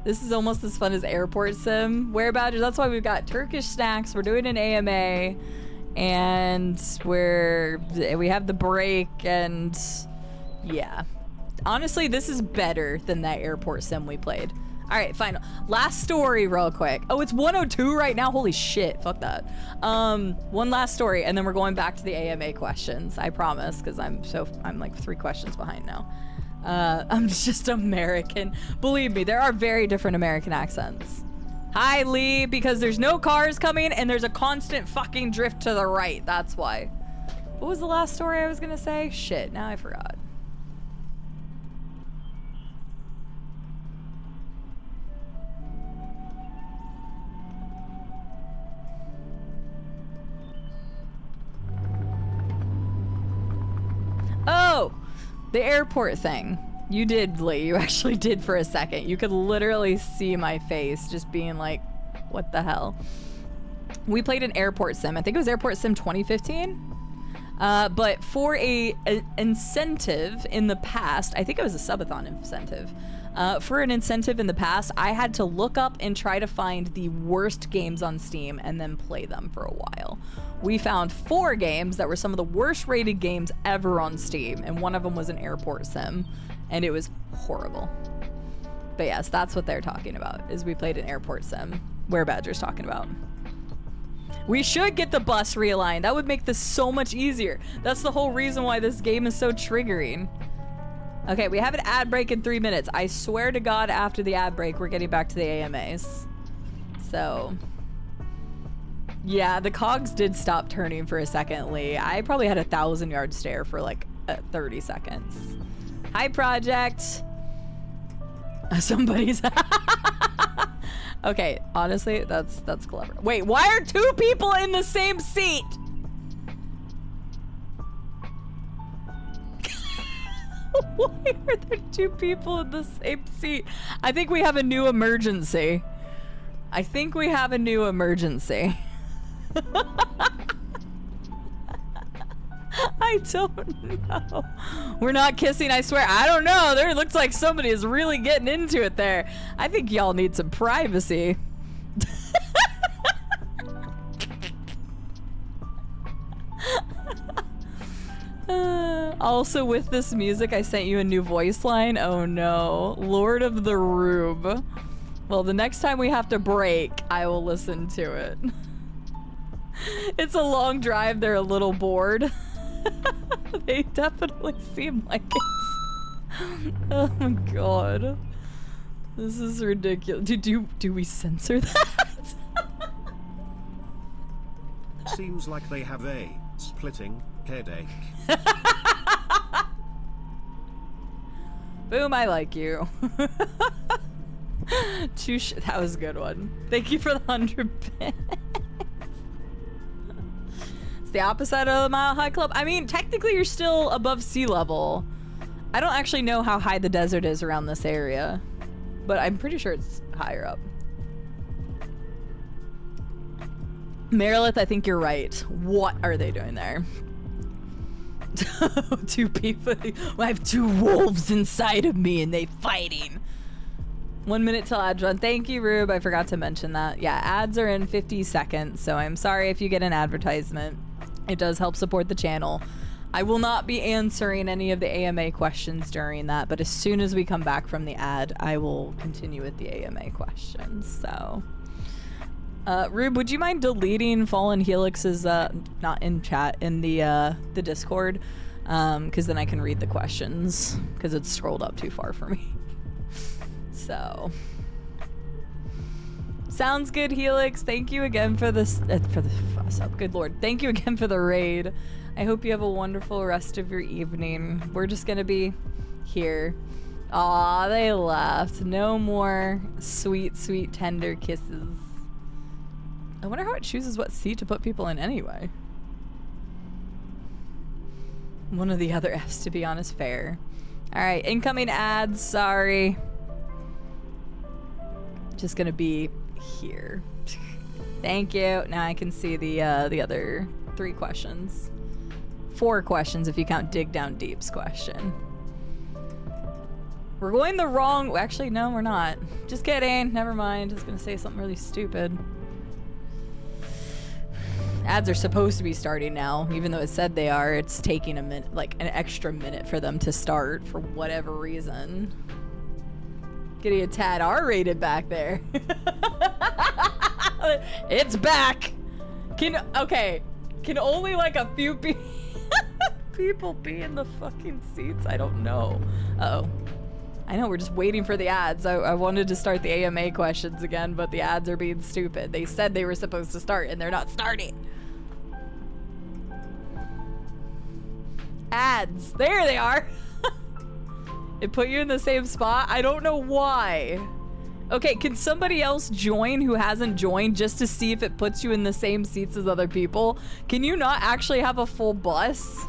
This is almost as fun as Airport Sim. Whereabouts? That's why we've got Turkish snacks. We're doing an AMA. And we have the break and yeah. Honestly, this is better than that Airport Sim we played. All right, fine. Last story real quick. Oh, it's 102 right now? Holy shit, fuck that. One last story and then we're going back to the AMA questions. I promise, because I'm like 3 questions behind now. I'm just American. Believe me, there are very different American accents. Hi, Lee, because there's no cars coming and there's a constant fucking drift to the right. That's why. What was the last story I was gonna say? Shit, now I forgot. Oh, the airport thing. You did, Lee. You actually did for a second. You could literally see my face just being like, what the hell? We played an airport sim. I think it was Airport Sim 2015. But for an incentive in the past, I think it was a subathon incentive. For an incentive in the past, I had to look up and try to find the worst games on Steam and then play them for a while. We found 4 games that were some of the worst rated games ever on Steam, and one of them was an airport sim, and it was horrible. But yes, that's what they're talking about, is we played an airport sim. Where Badger's talking about. We should get the bus realigned. That would make this so much easier. That's the whole reason why this game is so triggering. Okay, we have an ad break in 3 minutes. I swear to God, after the ad break, we're getting back to the AMAs. So... yeah, the cogs did stop turning for a second, Lee. I probably had a 1,000-yard stare for like 30 seconds. Hi, Project. Somebody's... okay, honestly, that's clever. Wait, why are 2 people in the same seat? Why are there 2 people in the same seat? I think we have a new emergency. I think we have a new emergency. I don't know. We're not kissing, I swear. I don't know. There looks like somebody is really getting into it there. I think y'all need some privacy. Also, with this music, I sent you a new voice line. Oh no. Lord of the Rube. Well, the next time we have to break, I will listen to it. It's a long drive. They're a little bored. They definitely seem like it's... oh my god. This is ridiculous. Do we censor that? Seems like they have a splitting headache. Boom, I like you. That was a good one. Thank you for the 100 bits. It's the opposite of the Mile High Club. I mean, technically you're still above sea level. I don't actually know how high the desert is around this area, but I'm pretty sure it's higher up. Merilith, I think you're right. What are they doing there? 2 people. I have 2 wolves inside of me and they fighting. 1 minute till ads run. Thank you, Rube. I forgot to mention that. Yeah, ads are in 50 seconds, so I'm sorry if you get an advertisement. It does help support the channel. I will not be answering any of the AMA questions during that, but as soon as we come back from the ad, I will continue with the AMA questions, so... Rube, would you mind deleting Fallen Helix's, not in chat, in the Discord? Because then I can read the questions, because it's scrolled up too far for me. So... Sounds good, Helix. Thank you again for this, good lord. Thank you again for the raid. I hope you have a wonderful rest of your evening. We're just gonna be here. Aw, they left. No more sweet, sweet, tender kisses. I wonder how it chooses what seat to put people in anyway. One of the other F's, to be honest, fair. Alright, incoming ads, sorry. Just gonna be here. Thank you. Now I can see the other 3 questions. 4 questions if you count Dig Down Deep's question. We're going the wrong... Actually, no, we're not. Just kidding. Never mind. I was gonna say something really stupid. Ads are supposed to be starting now, even though it said they are. It's taking a minute, like an extra minute for them to start for whatever reason. Getting a tad R-rated back there. It's back. Can only like a few people be in the fucking seats? I don't know. Uh-oh. I know, we're just waiting for the ads. I wanted to start the AMA questions again, but the ads are being stupid. They said they were supposed to start, and they're not starting. Ads. There they are. It put you in the same spot? I don't know why. Okay, can somebody else join who hasn't joined just to see if it puts you in the same seats as other people? Can you not actually have a full bus?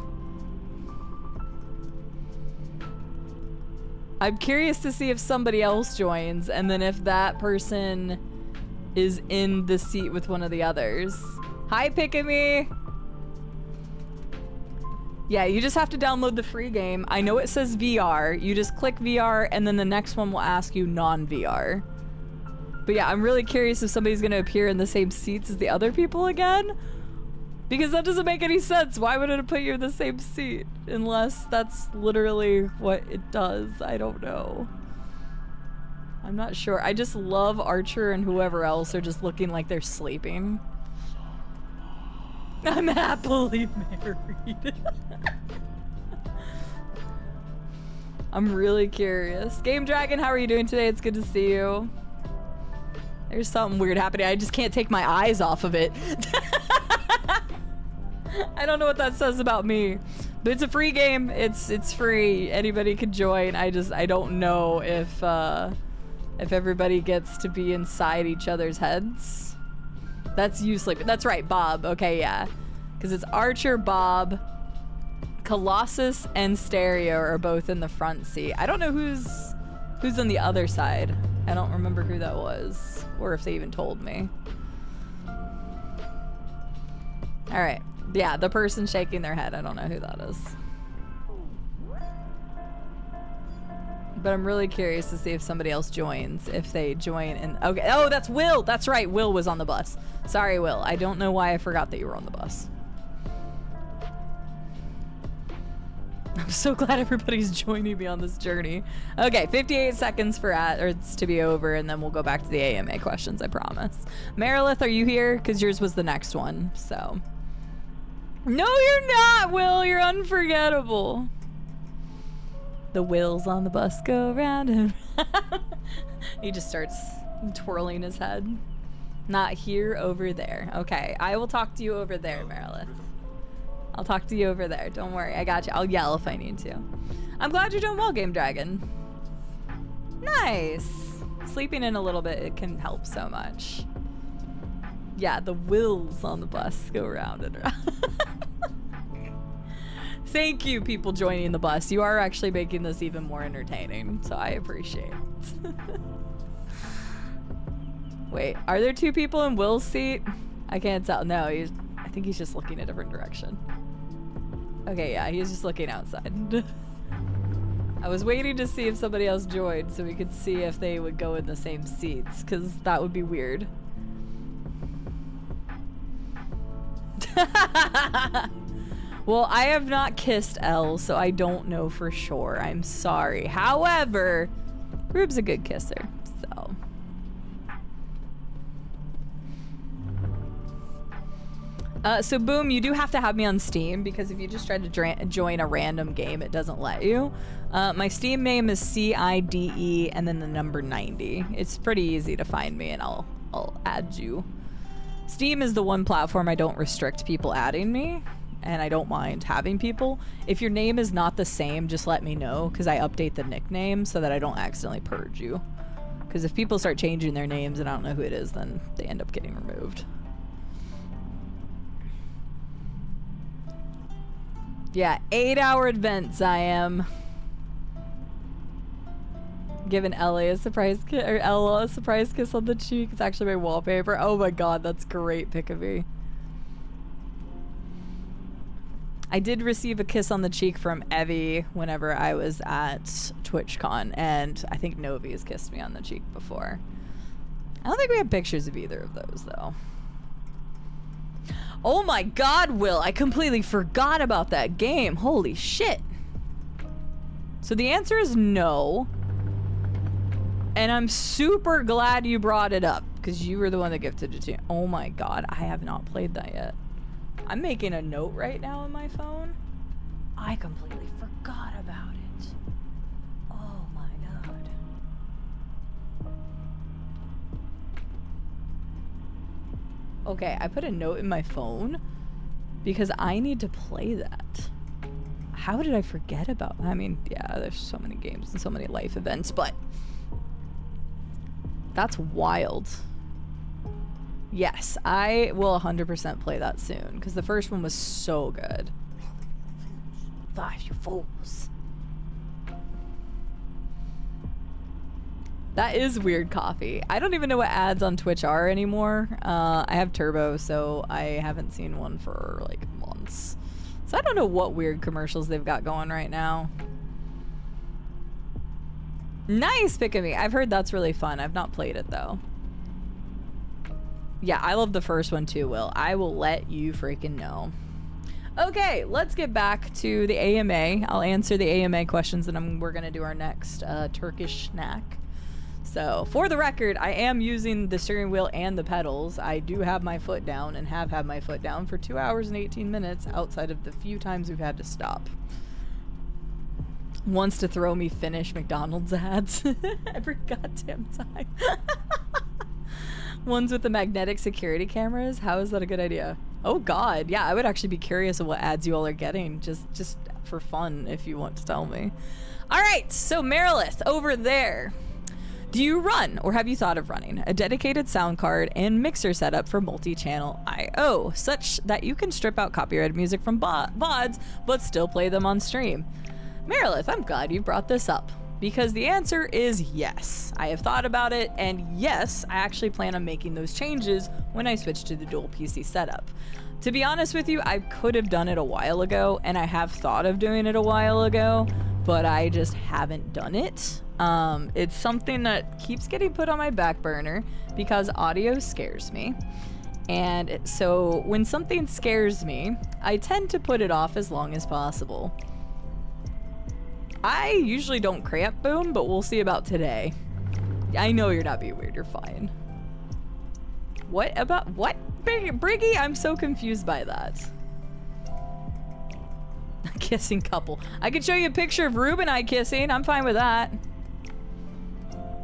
I'm curious to see if somebody else joins, and then if that person is in the seat with one of the others. Hi, Pick-a-me. Yeah, you just have to download the free game. I know it says VR. You just click VR, and then the next one will ask you non-VR. But yeah, I'm really curious if somebody's gonna appear in the same seats as the other people again. Because that doesn't make any sense. Why would it put you in the same seat? Unless that's literally what it does. I don't know. I'm not sure. I just love Archer and whoever else are just looking like they're sleeping. I'm happily married. I'm really curious. Game Dragon, how are you doing today? It's good to see you. There's something weird happening. I just can't take my eyes off of it. I don't know what that says about me. But it's a free game. It's free. Anybody can join. I don't know if everybody gets to be inside each other's heads. That's you sleeping. That's right, Bob. Okay, yeah. Because it's Archer, Bob, Colossus, and Stereo are both in the front seat. I don't know who's on the other side. I don't remember who that was, or if they even told me. All right. Yeah, the person shaking their head. I don't know who that is. But I'm really curious to see if somebody else joins. If they join and... Okay. Oh, that's Will. That's right. Will was on the bus. Sorry, Will. I don't know why I forgot that you were on the bus. I'm so glad everybody's joining me on this journey. Okay, 58 seconds for it's to be over, and then we'll go back to the AMA questions, I promise. Merilith, are you here? Because yours was the next one, so... No, you're not, Will. You're unforgettable. The wheels on the bus go round and round. He just starts twirling his head. Not here, over there. Okay, I will talk to you over there, Merilith. I'll talk to you over there. Don't worry, I got you. I'll yell if I need to. I'm glad you're doing well, Game Dragon. Nice. Sleeping in a little bit, it can help so much. Yeah, the wheels on the bus go round and round. Thank you, people joining the bus. You are actually making this even more entertaining, so I appreciate it. Wait, are there 2 people in Will's seat? I can't tell. No, I think he's just looking a different direction. Okay, yeah, he's just looking outside. I was waiting to see if somebody else joined so we could see if they would go in the same seats, because that would be weird. Well, I have not kissed Elle, so I don't know for sure. I'm sorry. However, Rube's a good kisser, so. So Boom, you do have to have me on Steam, because if you just try to join a random game, it doesn't let you. My Steam name is CIDE and then the number 90. It's pretty easy to find me, and I'll add you. Steam is the one platform I don't restrict people adding me, and I don't mind having people. If your name is not the same, just let me know, because I update the nickname so that I don't accidentally purge you. Because if people start changing their names and I don't know who it is, then they end up getting removed. Yeah, 8-hour events I am. Giving Ellie a surprise kiss, or Ella a surprise kiss on the cheek. It's actually my wallpaper. Oh my god, that's great, pick of me. I did receive a kiss on the cheek from Evie whenever I was at TwitchCon, and I think Novi has kissed me on the cheek before. I don't think we have pictures of either of those, though. Oh my god, Will, I completely forgot about that game. Holy shit. So the answer is no. And I'm super glad you brought it up, because you were the one that gifted it to me. Oh my god, I have not played that yet. I'm making a note right now on my phone. I completely forgot about it. Oh my god. Okay, I put a note in my phone because I need to play that. How did I forget about that? I mean, yeah, there's so many games and so many life events, but that's wild. Yes, I will 100% play that soon, because the first one was so good. Five, you fools. That is weird coffee. I don't even know what ads on Twitch are anymore. I have Turbo, so I haven't seen one for like months. So I don't know what weird commercials they've got going right now. Nice, pick of me. I've heard that's really fun. I've not played it though. Yeah, I love the first one too, Will. I will let you freaking know. Okay, let's get back to the AMA. I'll answer the AMA questions, and we're gonna do our next Turkish snack. So, for the record, I am using the steering wheel and the pedals. I do have my foot down and have had my foot down for 2 hours and 18 minutes outside of the few times we've had to stop. Wants to throw me Finnish McDonald's ads every goddamn time. Ones with the magnetic security cameras. How is that a good idea? Oh god, yeah, I would actually be curious of what ads you all are getting, just for fun, if you want to tell me. All right, so Merilith, over there. Do you run, or have you thought of running, a dedicated sound card and mixer setup for multi-channel I/O, such that you can strip out copyrighted music from VODs, but still play them on stream? Merilith, I'm glad you brought this up, because the answer is yes. I have thought about it, and yes, I actually plan on making those changes when I switch to the dual PC setup. To be honest with you, I could have done it a while ago, and I have thought of doing it a while ago, but I just haven't done it. It's something that keeps getting put on my back burner because audio scares me. And so when something scares me, I tend to put it off as long as possible. I usually don't cramp, Boom, but we'll see about today. I know you're not being weird, you're fine. What about, what? Briggy? I'm so confused by that. A kissing couple. I could show you a picture of Rube and I kissing. I'm fine with that.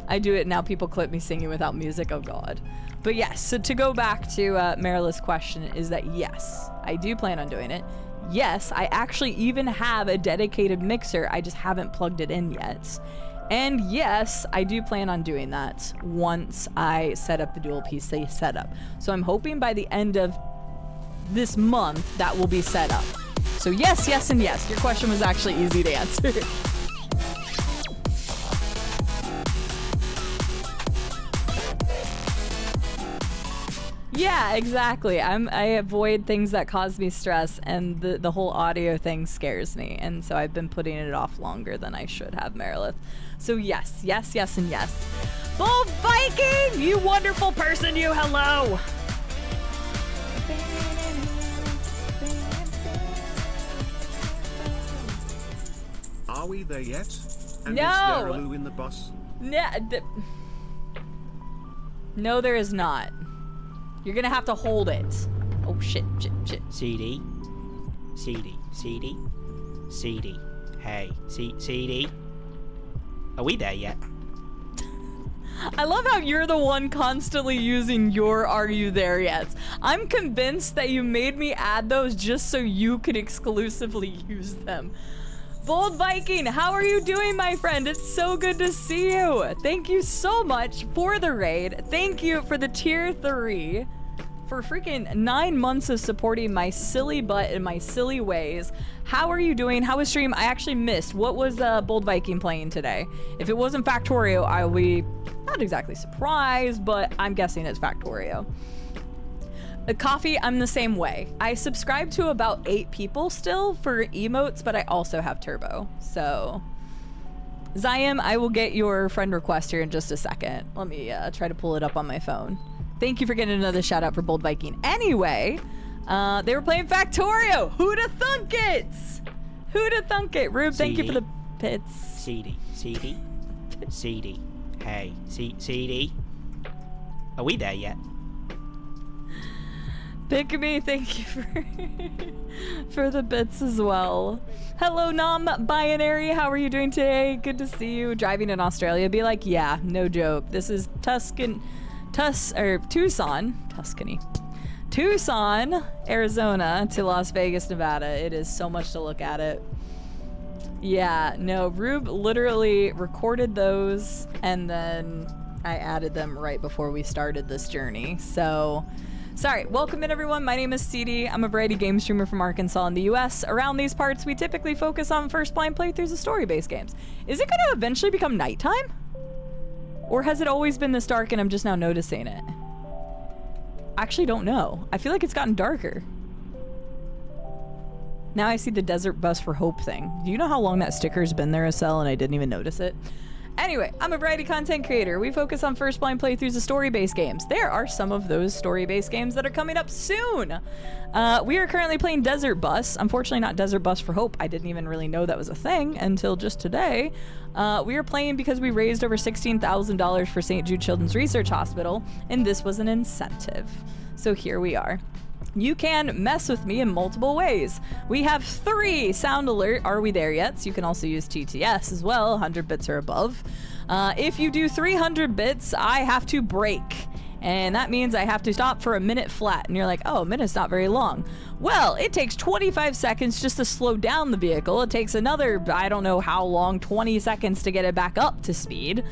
I do it now. People clip me singing without music. Oh god. But yes, so to go back to Marilith's question is that yes, I do plan on doing it. Yes, I actually even have a dedicated mixer. I just haven't plugged it in yet. And yes, I do plan on doing that once I set up the dual PC setup. So I'm hoping by the end of this month that will be set up. So yes, yes, and yes. Your question was actually easy to answer. Yeah, exactly. I avoid things that cause me stress, and the whole audio thing scares me, and so I've been putting it off longer than I should have, Merilith. So yes, yes, yes, and yes. Bold Viking, you wonderful person, you, hello. Are we there yet? And No. is there a loo in the bus? No, there is not. You're gonna have to hold it. Oh shit, shit, shit. CD. CD. CD. CD. Hey. CD. Are we there yet? I love how you're the one constantly using your "Are you there yet?" I'm convinced that you made me add those just so you could exclusively use them. Bold Viking, how are you doing, my friend? It's so good to see you. Thank you so much for the raid. Thank you for the tier 3. For freaking 9 months of supporting my silly butt and my silly ways. How are you doing? How was stream? I actually missed. What was Bold Viking playing today? If it wasn't Factorio, I will be not exactly surprised, but I'm guessing it's Factorio. Coffee, I'm the same way. I subscribe to about 8 people still for emotes, but I also have Turbo. So, Ziam, I will get your friend request here in just a second. Let me try to pull it up on my phone. Thank you for getting another shout out for Bold Viking. Anyway, they were playing Factorio. Who'da thunk it? Who'da thunk it? Rube, thank you for the bits. CD. CD. CD. Hey. CD. Are we there yet? Pick me, thank you for the bits as well. Hello, non-binary. How are you doing today? Good to see you. Driving in Australia. Be like, yeah, no joke. This is Tucson, Arizona to Las Vegas, Nevada. It is so much to look at it. Yeah, no, Rube literally recorded those and then I added them right before we started this journey. So, sorry. Welcome in, everyone. My name is CD. I'm a variety game streamer from Arkansas in the US. Around these parts, we typically focus on first-blind playthroughs of story-based games. Is it going to eventually become nighttime? Or has it always been this dark and I'm just now noticing it? I actually don't know. I feel like it's gotten darker. Now I see the Desert Bus for Hope thing. Do you know how long that sticker's been there, Acel, and I didn't even notice it? Anyway, I'm a variety content creator. We focus on first-blind playthroughs of story-based games. There are some of those story-based games that are coming up soon. We are currently playing Desert Bus. Unfortunately, not Desert Bus for Hope. I didn't even really know that was a thing until just today. We are playing because we raised over $16,000 for St. Jude Children's Research Hospital, and this was an incentive. So here we are. You can mess with me in multiple ways. We have 3 sound alert. Are we there yet? So you can also use TTS as well, 100 bits or above. If you do 300 bits, I have to brake. And that means I have to stop for a minute flat. And you're like, oh, a minute's not very long. Well, it takes 25 seconds just to slow down the vehicle. It takes another, I don't know how long, 20 seconds to get it back up to speed.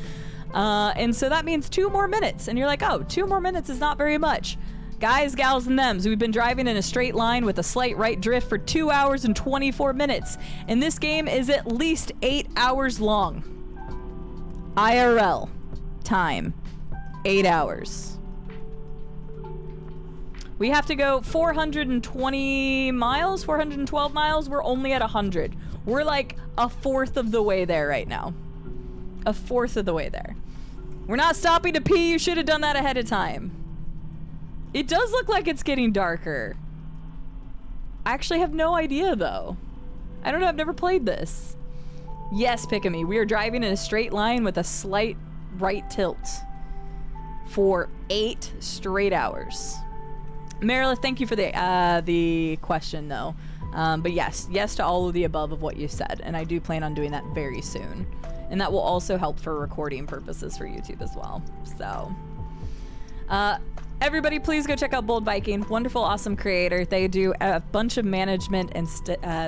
And so that means 2 more minutes. And you're like, oh, 2 more minutes is not very much. Guys, gals, and thems, we've been driving in a straight line with a slight right drift for 2 hours and 24 minutes. And this game is at least 8 hours long. IRL. Time. 8 hours. We have to go 420 miles, 412 miles. We're only at 100. We're like a fourth of the way there right now. A fourth of the way there. We're not stopping to pee. You should have done that ahead of time. It does look like it's getting darker. I actually have no idea, though. I don't know. I've never played this. Yes, Pick-a-me. We are driving in a straight line with a slight right tilt for 8 straight hours. Merilith, thank you for the question, though. But yes to all of the above of what you said, and I do plan on doing that very soon. And that will also help for recording purposes for YouTube as well. So, everybody, please go check out Bold Viking. Wonderful, awesome creator. They do a bunch of management and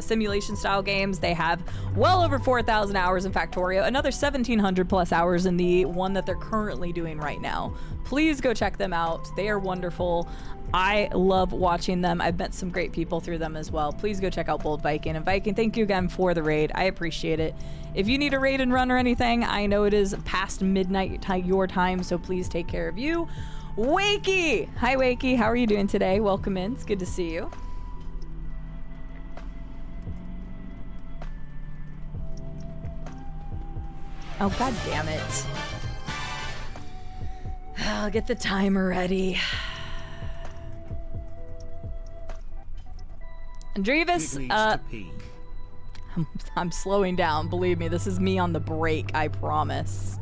simulation style games. They have well over 4,000 hours in Factorio, another 1,700 plus hours in the one that they're currently doing right now. Please go check them out. They are wonderful. I love watching them. I've met some great people through them as well. Please go check out Bold Viking. And Viking, thank you again for the raid. I appreciate it. If you need a raid and run or anything, I know it is past midnight your time, so please take care of you. Wakey! Hi, Wakey. How are you doing today? Welcome in. It's good to see you. Oh, god damn it. I'll get the timer ready. Andrevis, It needs to pee. I'm slowing down. Believe me, this is me on the break, I promise.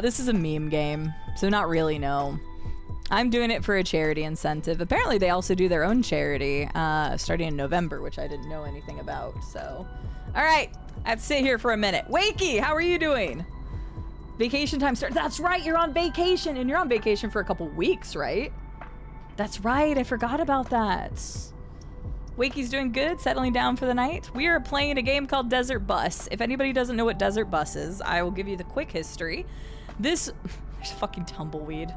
This is a meme game, so not really, no. I'm doing it for a charity incentive. Apparently, they also do their own charity starting in November, which I didn't know anything about, so. All right, I have to sit here for a minute. Wakey, how are you doing? Vacation time starts. That's right, you're on vacation, and you're on vacation for a couple weeks, right? That's right, I forgot about that. Wakey's doing good, settling down for the night. We are playing a game called Desert Bus. If anybody doesn't know what Desert Bus is, I will give you the quick history. There's a fucking tumbleweed.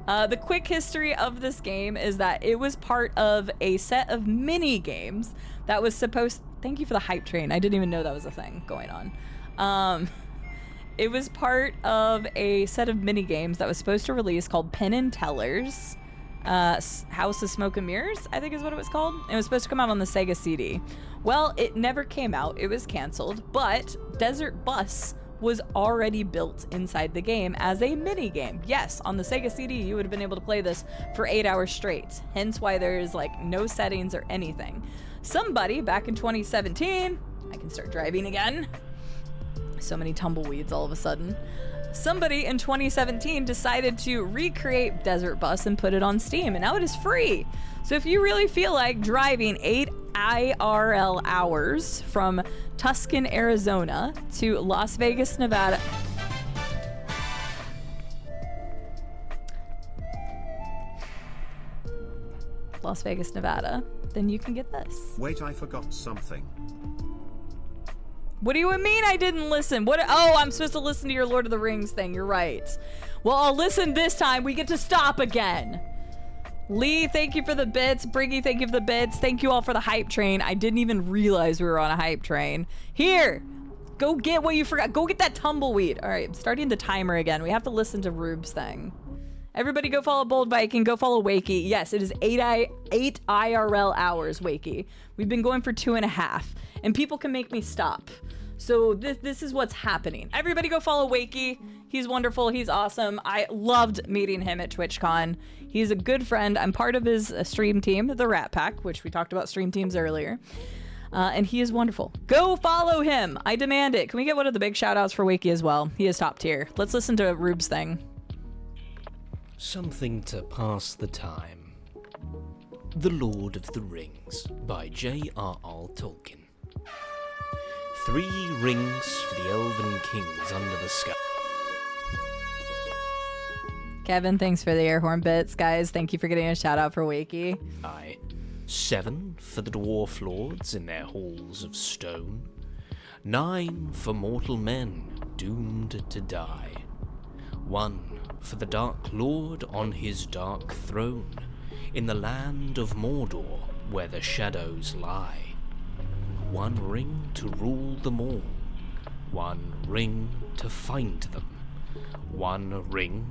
The quick history of this game is that it was part of a set of mini games that was supposed. Thank you for the hype train. I didn't even know that was a thing going on. It was part of a set of mini games that was supposed to release called Penn and Teller's House of Smoke and Mirrors, I think is what it was called. It was supposed to come out on the Sega CD. Well, it never came out. It was canceled, but Desert Bus was already built inside the game as a mini game. Yes, on the Sega CD, you would have been able to play this for 8 hours straight. Hence why there's like no settings or anything. Somebody back in 2017, I can start driving again. So many tumbleweeds all of a sudden. Somebody in 2017 decided to recreate Desert Bus and put it on Steam, and now it is free. So if you really feel like driving 8 IRL hours from Tucson, Arizona to Las Vegas, Nevada. Las Vegas, Nevada, then you can get this. Wait, I forgot something. What do you mean I didn't listen? What? Oh, I'm supposed to listen to your Lord of the Rings thing. You're right. Well, I'll listen this time. We get to stop again. Lee, thank you for the bits. Briggy, thank you for the bits. Thank you all for the hype train. I didn't even realize we were on a hype train. Here, go get what you forgot. Go get that tumbleweed. All right, I'm starting the timer again. We have to listen to Rube's thing. Everybody go follow Bold Viking. Go follow Wakey. Yes, it is 8 IRL hours, Wakey. We've been going for 2.5. And people can make me stop. So this is what's happening. Everybody go follow Wakey. He's wonderful. He's awesome. I loved meeting him at TwitchCon. He's a good friend. I'm part of his stream team, the Rat Pack, which we talked about stream teams earlier. And he is wonderful. Go follow him. I demand it. Can we get one of the big shout outs for Wakey as well? He is top tier. Let's listen to Rube's thing. Something to pass the time. The Lord of the Rings by J.R.R. Tolkien. 3 rings for the elven kings under the sky. Kevin, thanks for the air horn bits. Guys, thank you for getting a shout out for Wakey. 7 for the dwarf lords in their halls of stone. 9 for mortal men doomed to die. 1 for the Dark Lord on his dark throne in the land of Mordor where the shadows lie. 1 ring to rule them all. 1 ring to find them. 1 ring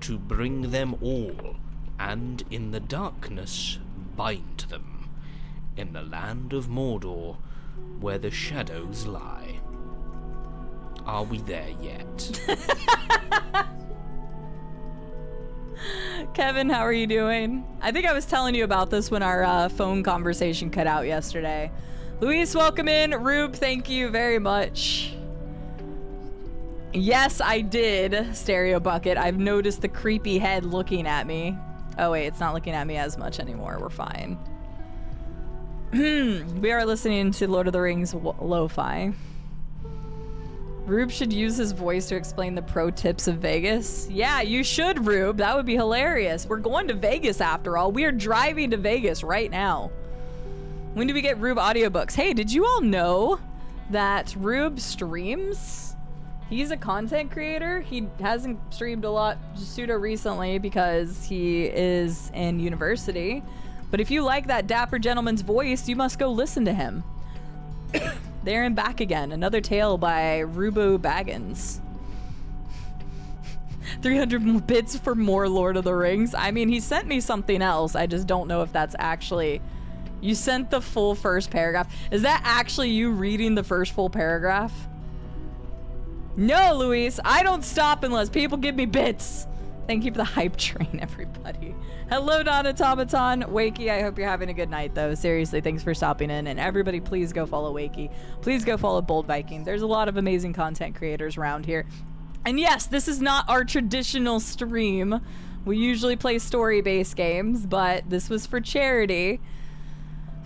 to bring them all, and in the darkness bind them, in the land of Mordor where the shadows lie. Are we there yet? Kevin, how are you doing? I think I was telling you about this when our phone conversation cut out yesterday. Luis, welcome in. Rube, thank you very much. Yes, I did, Stereo Bucket. I've noticed the creepy head looking at me. Oh, wait, it's not looking at me as much anymore. We're fine. We are listening to Lord of the Rings lo-fi. Rube should use his voice to explain the pro tips of Vegas. Yeah, you should, Rube. That would be hilarious. We're going to Vegas after all. We are driving to Vegas right now. When do we get Rube audiobooks? Hey, did you all know that Rube streams? He's a content creator. He hasn't streamed a lot pseudo recently because he is in university. But if you like that dapper gentleman's voice, you must go listen to him. There and Back Again, another tale by Rubo Baggins. 300 more bits for more Lord of the Rings. I mean, he sent me something else. I just don't know if that's actually... You sent the full first paragraph. Is that actually you reading the first full paragraph? No, Luis, I don't stop unless people give me bits. Thank you for the hype train, everybody. Hello, Don Automaton. Wakey, I hope you're having a good night, though. Seriously, thanks for stopping in. And everybody, please go follow Wakey. Please go follow Bold Viking. There's a lot of amazing content creators around here. And yes, this is not our traditional stream. We usually play story-based games, but this was for charity.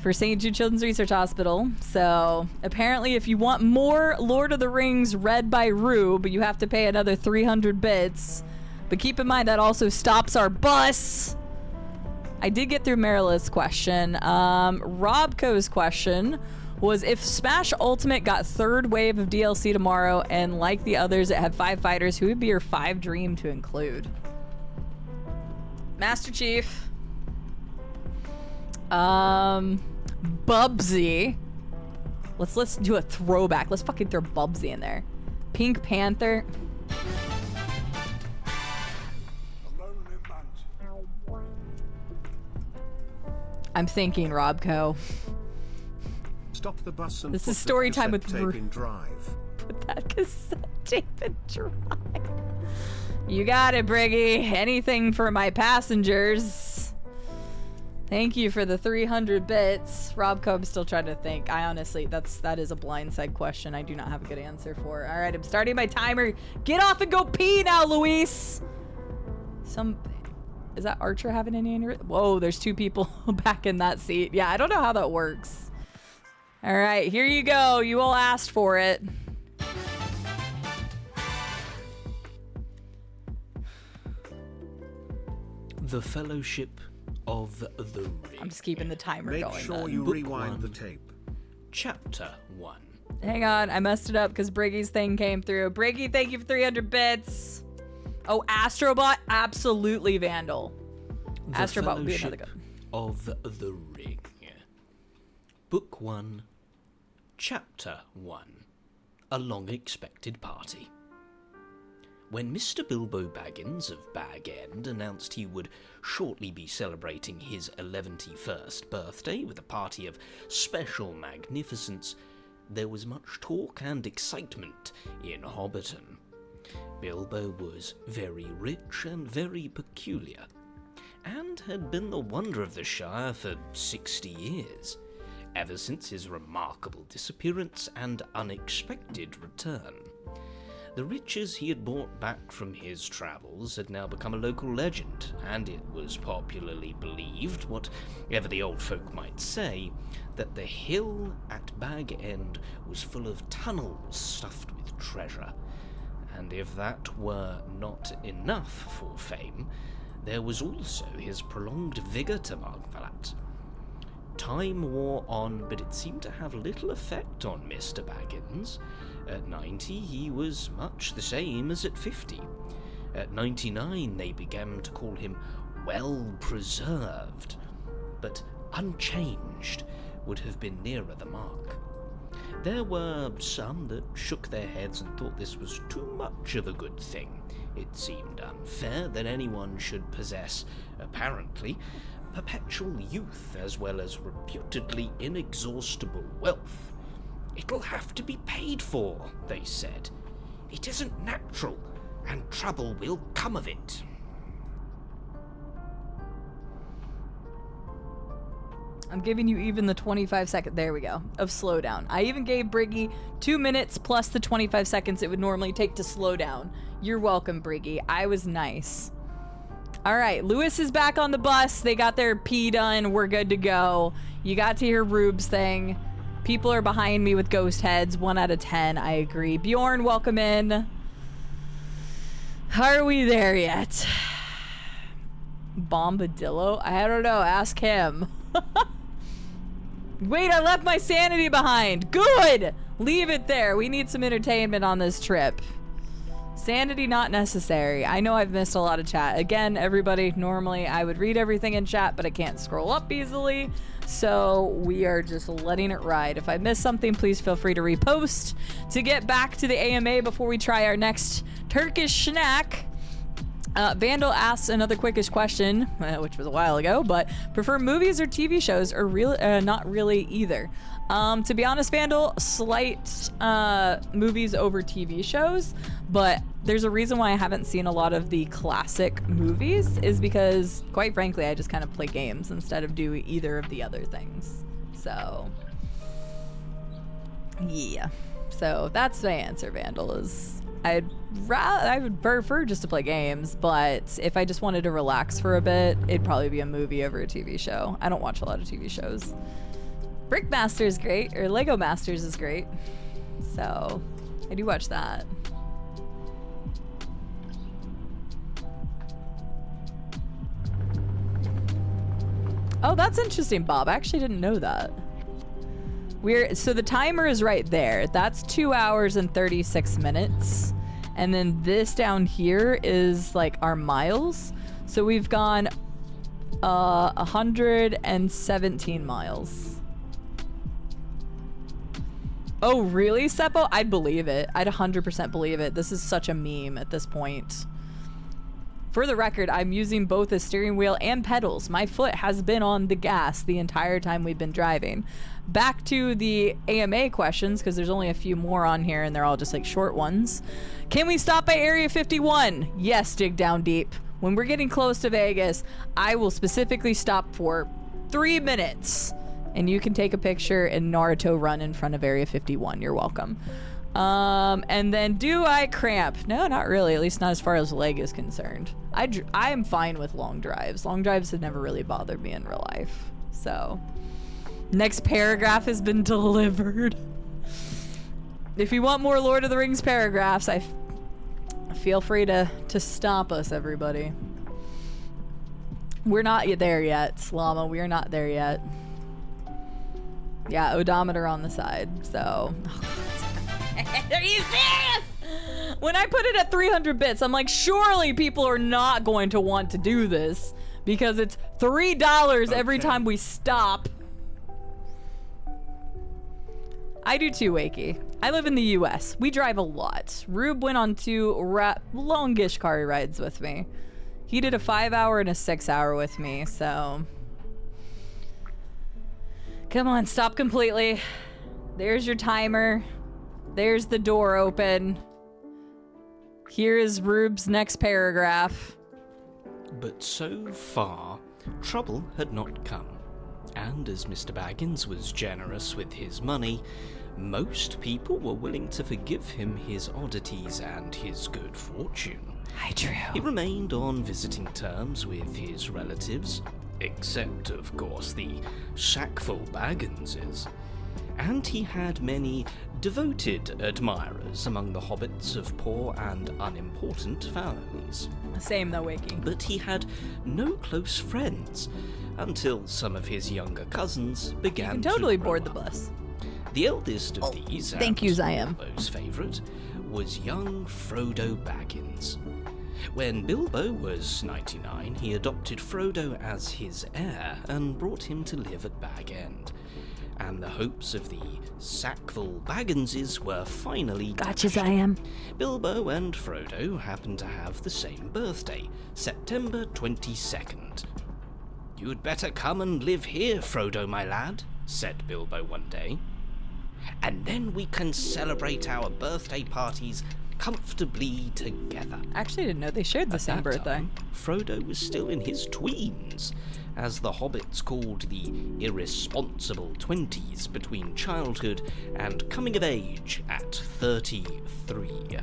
For St. Jude Children's Research Hospital. So apparently if you want more Lord of the Rings read by Rube, you have to pay another 300 bits. But keep in mind that also stops our bus. I did get through Marila's question. Robco's question was, if Smash Ultimate got third wave of DLC tomorrow and like the others it had 5 fighters, who would be your 5 dream to include? Master Chief. Bubsy. Let's do a throwback. Let's fucking throw Bubsy in there. Pink Panther. I'm thinking Robco. Stop the bus and this put is story the time with cassette tape in drive. Put that cassette tape in drive. You got it, Briggy. Anything for my passengers. Thank you for the 300 bits. Robco, I'm still trying to think. I honestly, that is a blindside question I do not have a good answer for. All right, I'm starting my timer. Get off and go pee now, Luis. Is that Archer having any? Whoa, there's 2 people back in that seat. Yeah, I don't know how that works. All right, here you go. You all asked for it. The Fellowship of the Ring. I'm just keeping the timer Make going. Make sure then. you Book rewind 1, the tape. Chapter 1. Hang on, I messed it up because Briggy's thing came through. Briggy, thank you for 300 bits. Oh, Astrobot, absolutely Vandal. The Astrobot would be another Fellowship good. of the Ring. Book 1, Chapter 1. A long-expected party. When Mr. Bilbo Baggins of Bag End announced he would shortly be celebrating his 111st birthday with a party of special magnificence, there was much talk and excitement in Hobbiton. Bilbo was very rich and very peculiar, and had been the wonder of the Shire for 60 years, ever since his remarkable disappearance and unexpected return. The riches he had brought back from his travels had now become a local legend, and it was popularly believed, whatever the old folk might say, that the hill at Bag End was full of tunnels stuffed with treasure. And if that were not enough for fame, there was also his prolonged vigour to mark that. Time wore on, but it seemed to have little effect on Mr. Baggins. At 90, he was much the same as at 50. At 99, they began to call him well-preserved, but unchanged would have been nearer the mark. There were some that shook their heads and thought this was too much of a good thing. It seemed unfair that anyone should possess, apparently, perpetual youth as well as reputedly inexhaustible wealth. It'll have to be paid for, they said. It isn't natural, and trouble will come of it. I'm giving you even the 25 second, there we go, of slowdown. I even gave Briggy 2 minutes plus the 25 seconds it would normally take to slow down. You're welcome, Briggy. I was nice. All right, Lewis is back on the bus. They got their pee done. We're good to go. You got to hear Rube's thing. People are behind me with ghost heads. 1 out of 10, I agree. Bjorn, welcome in. Are we there yet? Bombadillo? I don't know. Ask him. Wait, I left my sanity behind. Good! Leave it there. We need some entertainment on this trip. Sanity not necessary. I know I've missed a lot of chat. Again, everybody, normally I would read everything in chat, but I can't scroll up easily. So we are just letting it ride. If I miss something, please feel free to repost. To get back to the AMA before we try our next Turkish snack, Vandal asks another quickish question, which was a while ago, but prefer movies or TV shows, or not really either. To be honest, Vandal, slight movies over TV shows, but there's a reason why I haven't seen a lot of the classic movies, is because, quite frankly, I just kind of play games instead of do either of the other things. So, yeah. So that's my answer, Vandal, is I would prefer just to play games, but if I just wanted to relax for a bit, it'd probably be a movie over a TV show. I don't watch a lot of TV shows. Brickmaster is great, or Lego Masters is great, so I do watch that. Oh, that's interesting, Bob. I actually didn't know that. So the timer is right there. That's 2 hours and 36 minutes. And then this down here is like our miles. So we've gone 117 miles. Oh, really, Seppo? I'd believe it. I'd 100% believe it. This is such a meme at this point. For the record, I'm using both the steering wheel and pedals. My foot has been on the gas the entire time we've been driving. Back to the AMA questions, because there's only a few more on here and they're all just like short ones. Can we stop by Area 51? Yes, Dig Down Deep. When we're getting close to Vegas, I will specifically stop for 3 minutes and you can take a picture and Naruto run in front of Area 51. You're welcome. And then do I cramp? No, not really, at least not as far as leg is concerned. I am fine with long drives. Long drives have never really bothered me in real life. So, next paragraph has been delivered. If you want more Lord of the Rings paragraphs, feel free to stop us, everybody. We're not there yet, Llama. We are not there yet. Yeah, odometer on the side, so... Are you serious? When I put it at 300 bits, I'm like, surely people are not going to want to do this because it's $3 every time we stop. I do too, Wakey. I live in the US. We drive a lot. Rube went on 2 longish car rides with me. He did a 5-hour and a 6-hour with me, so... Come on, stop completely. There's your timer. There's the door open. Here is Rube's next paragraph. But so far, trouble had not come. And as Mr. Baggins was generous with his money, most people were willing to forgive him his oddities and his good fortune. He remained on visiting terms with his relatives, except, of course, the Sackful Bagginses. And he had many devoted admirers among the hobbits of poor and unimportant families. Same though, Wakey. But he had no close friends until some of his younger cousins began to totally grow board the up. bus. The eldest of these, thank you, Ziam. Bilbo's favourite, was young Frodo Baggins. When Bilbo was 99, he adopted Frodo as his heir and brought him to live at Bag End. And the hopes of the Sackful Bagginses were finally Gotcha, dashed. Ziam. Bilbo and Frodo happened to have the same birthday, September 22nd. "You'd better come and live here, Frodo, my lad," said Bilbo one day. "And then we can celebrate our birthday parties comfortably together." Actually, I didn't know they shared the same birthday. Time, Frodo was still in his tweens, as the hobbits called the irresponsible 20s between childhood and coming of age at 33.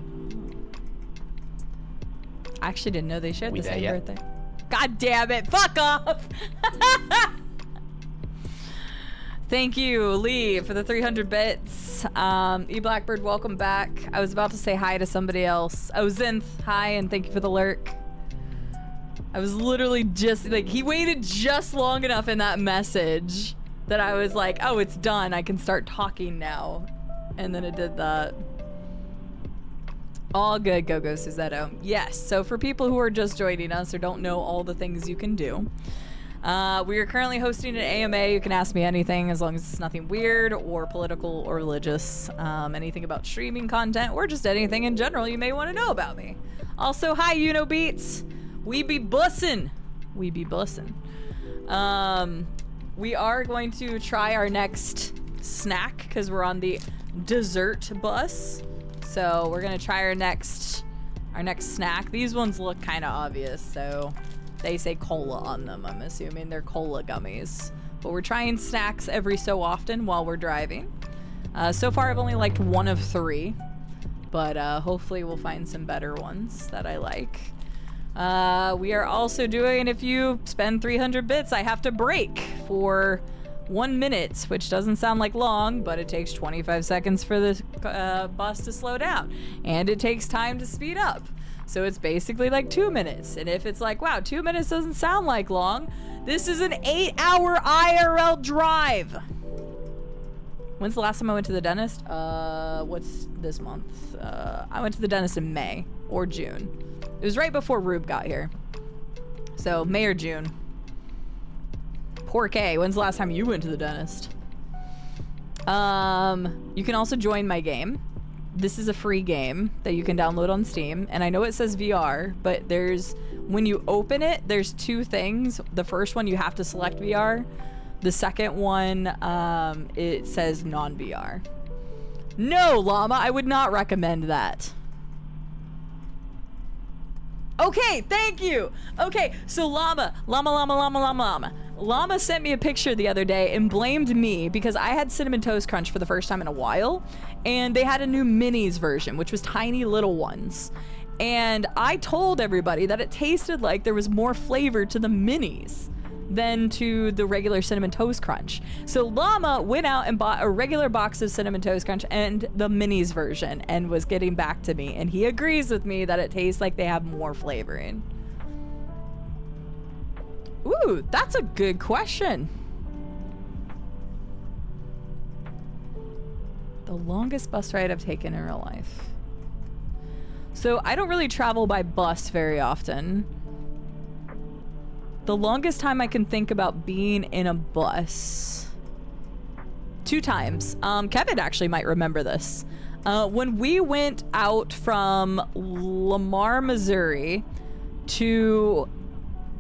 I actually didn't know they shared We the there same yet? birthday. God damn it! Fuck off! Thank you, Lee, for the 300 bits. E Blackbird, welcome back. I was about to say hi to somebody else. Oh, Zinth, hi, and thank you for the lurk. I was literally just, like, he waited just long enough in that message that I was like, oh, it's done. I can start talking now. And then it did that. All good, Go-Go Suzetto. Yes, so for people who are just joining us or don't know all the things you can do, we are currently hosting an AMA. You can ask me anything as long as it's nothing weird or political or religious. Anything about streaming content or just anything in general you may want to know about me. Also, hi, Beats. We be bussin'. We be bussin'. We are going to try our next snack because we're on the dessert bus. So we're gonna try our next snack. These ones look kind of obvious, so they say cola on them. I'm assuming they're cola gummies. But we're trying snacks every so often while we're driving. So far I've only liked one of 3, but hopefully we'll find some better ones that I like. We are also doing, if you spend 300 bits, I have to brake for 1 minute, which doesn't sound like long, but it takes 25 seconds for the bus to slow down, and it takes time to speed up. So it's basically like 2 minutes. And if it's like, wow, 2 minutes doesn't sound like long, this is an 8-hour IRL drive. When's the last time I went to the dentist? What's this month? I went to the dentist in May or June. It was right before Rube got here. So May or June. Poor K, when's the last time you went to the dentist? You can also join my game. This is a free game that you can download on Steam. And I know it says VR, but when you open it, there's 2 things. The first one, you have to select VR. The second one, it says non-VR. No, Llama, I would not recommend that. Okay, thank you. Okay, so Llama sent me a picture the other day and blamed me because I had Cinnamon Toast Crunch for the first time in a while, and they had a new minis version, which was tiny little ones. And I told everybody that it tasted like there was more flavor to the minis than to the regular Cinnamon Toast Crunch. So Llama went out and bought a regular box of Cinnamon Toast Crunch and the minis version and was getting back to me, and he agrees with me that it tastes like they have more flavoring. Ooh, that's a good question. The longest bus ride I've taken in real life. So I don't really travel by bus very often. The longest time I can think about being in a bus, 2 times. Kevin actually might remember this. When we went out from Lamar, Missouri to,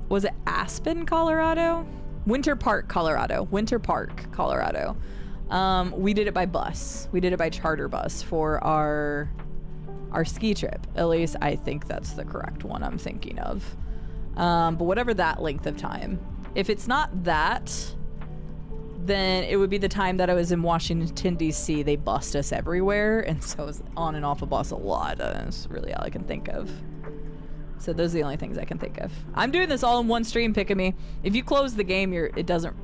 was it Aspen, Colorado? Winter Park, Colorado. We did it by bus. We did it by charter bus for our ski trip. At least I think that's the correct one I'm thinking of. But whatever that length of time. If it's not that, then it would be the time that I was in Washington, D.C. They bussed us everywhere, and so I was on and off a bus a lot. That's really all I can think of. So those are the only things I can think of. I'm doing this all in one stream, Pick Me. If you close the game, it doesn't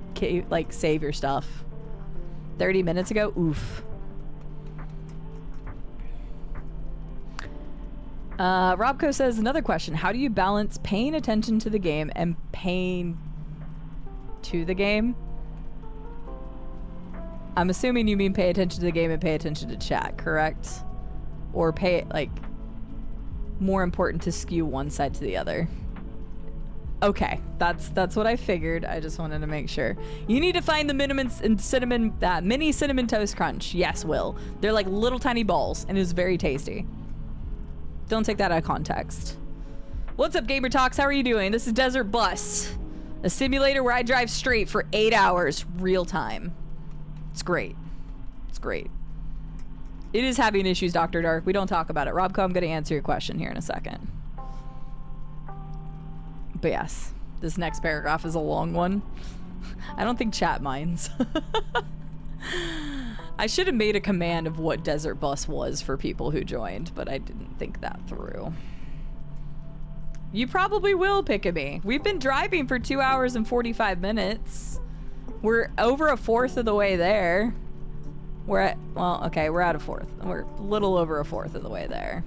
like save your stuff. 30 minutes ago? Oof. Robco says, another question. How do you balance paying attention to the game and paying to the game? I'm assuming you mean pay attention to the game and pay attention to chat, correct? Or pay, like, more important to skew one side to the other. Okay, that's what I figured. I just wanted to make sure. You need to find the mini cinnamon toast crunch. Yes, Will. They're like little tiny balls, and it's very tasty. Don't take that out of context. What's up, Gamer Talks? How are you doing? This is Desert Bus, a simulator where I drive straight for 8 hours, real time. It's great. It's great. It is having issues, Dr. Dark. We don't talk about it. Robco, I'm going to answer your question here in a second. But yes, this next paragraph is a long one. I don't think chat minds. I should have made a command of what Desert Bus was for people who joined, but I didn't think that through. You probably will, Pick-a-me. We've been driving for 2 hours and 45 minutes. We're over a fourth of the way there. We're at a fourth. We're a little over a fourth of the way there.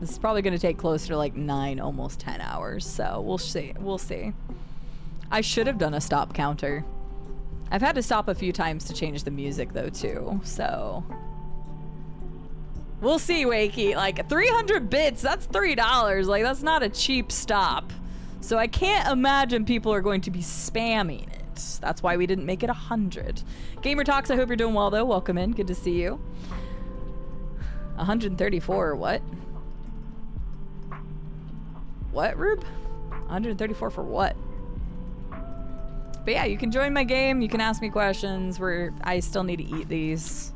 This is probably going to take closer to like 9, almost 10 hours, so we'll see. We'll see. I should have done a stop counter. I've had to stop a few times to change the music though too, so we'll see, Wakey. Like 300 bits, that's $3. Like that's not a cheap stop. So I can't imagine people are going to be spamming it. That's why we didn't make it 100. Gamer Talks, I hope you're doing well though. Welcome in, good to see you. 134 or what? what, Rube? 134 for what? But yeah, you can join my game. You can ask me questions. I still need to eat these.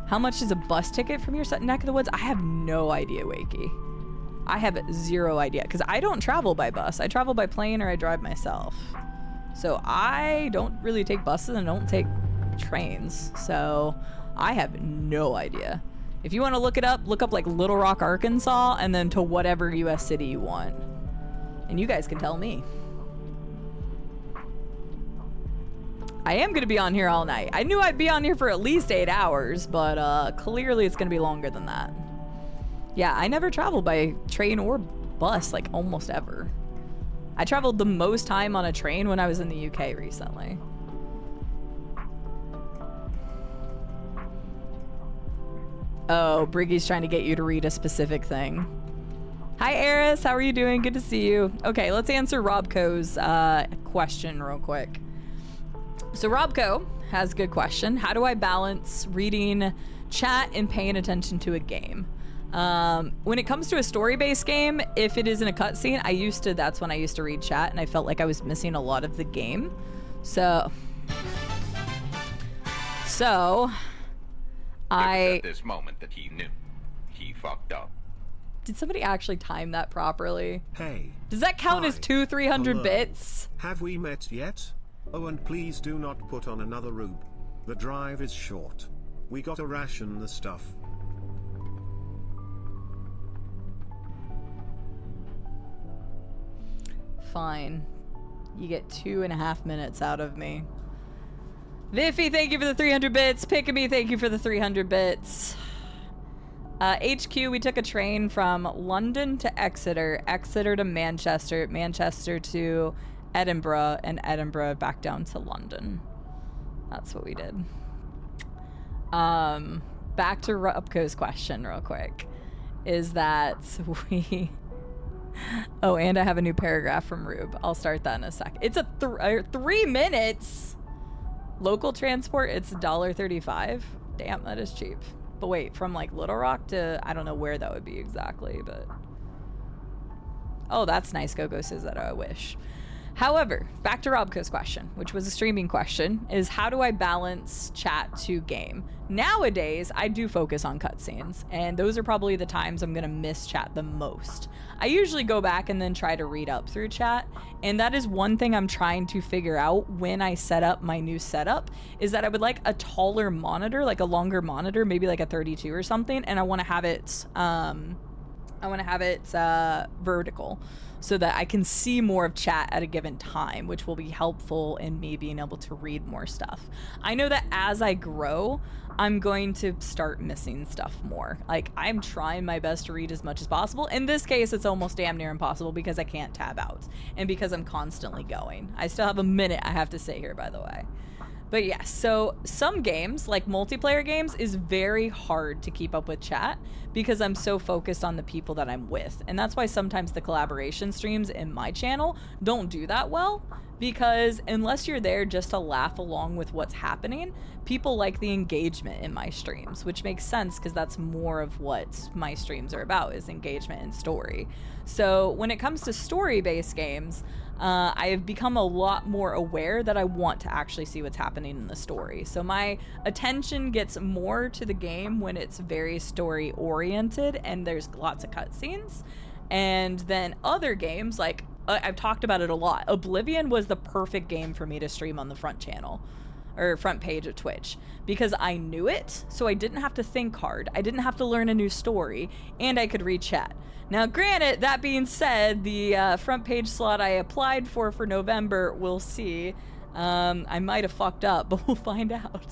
How much is a bus ticket from your neck of the woods? I have no idea, Wakey. I have zero idea because I don't travel by bus. I travel by plane or I drive myself. So I don't really take buses and don't take trains. So I have no idea. If you want to look it up, look up like Little Rock, Arkansas, and then to whatever U.S. city you want. And you guys can tell me. I am going to be on here all night. I knew I'd be on here for at least 8 hours, but clearly it's going to be longer than that. Yeah, I never traveled by train or bus, like almost ever. I traveled the most time on a train when I was in the UK recently. Oh, Briggy's trying to get you to read a specific thing. Hi, Eris. How are you doing? Good to see you. Okay, let's answer Robco's question real quick. So Robco has a good question. How do I balance reading chat and paying attention to a game? When it comes to a story-based game, if it is in a cutscene, that's when I used to read chat, and I felt like I was missing a lot of the game. So at this moment that he knew he fucked up. Did somebody actually time that properly? Hey. Does that count as 300 Hello. bits? Have we met yet? Oh, and please do not put on another Rube. The drive is short. We gotta ration the stuff. Fine. You get 2.5 minutes out of me. Viffy, thank you for the 300 bits. Pickamy, thank you for the 300 bits. HQ, we took a train from London to Exeter, Exeter to Manchester, Manchester to Edinburgh, and Edinburgh back down to London. That's what we did. Back to Rupco's question real quick. Is that we... Oh, and I have a new paragraph from Rube. I'll start that in a sec. It's a 3 minutes. Local transport, it's $1.35. Damn, that is cheap. But wait, from like Little Rock to, I don't know where that would be exactly, but... Oh, that's nice. Gogo says that, I wish. However, back to Robco's question, which was a streaming question, is how do I balance chat to game? Nowadays, I do focus on cutscenes, and those are probably the times I'm gonna miss chat the most. I usually go back and then try to read up through chat, and that is one thing I'm trying to figure out when I set up my new setup, is that I would like a taller monitor, like a longer monitor, maybe like a 32 or something, and I wanna have it, vertical, so that I can see more of chat at a given time, which will be helpful in me being able to read more stuff. I know that as I grow, I'm going to start missing stuff more. Like, I'm trying my best to read as much as possible. In this case, it's almost damn near impossible because I can't tab out and because I'm constantly going. I still have a minute I have to sit here, by the way. But yeah, so some games, like multiplayer games, is very hard to keep up with chat because I'm so focused on the people that I'm with. And that's why sometimes the collaboration streams in my channel don't do that well, because unless you're there just to laugh along with what's happening, people like the engagement in my streams, which makes sense because that's more of what my streams are about, is engagement and story. So when it comes to story-based games, I have become a lot more aware that I want to actually see what's happening in the story. So my attention gets more to the game when it's very story oriented and there's lots of cutscenes. And then other games, like I've talked about it a lot. Oblivion was the perfect game for me to stream on the front channel or front page of Twitch because I knew it, so I didn't have to think hard. I didn't have to learn a new story, and I could read chat. Now, granted, that being said, the front page slot I applied for November, we'll see. I might have fucked up, but we'll find out.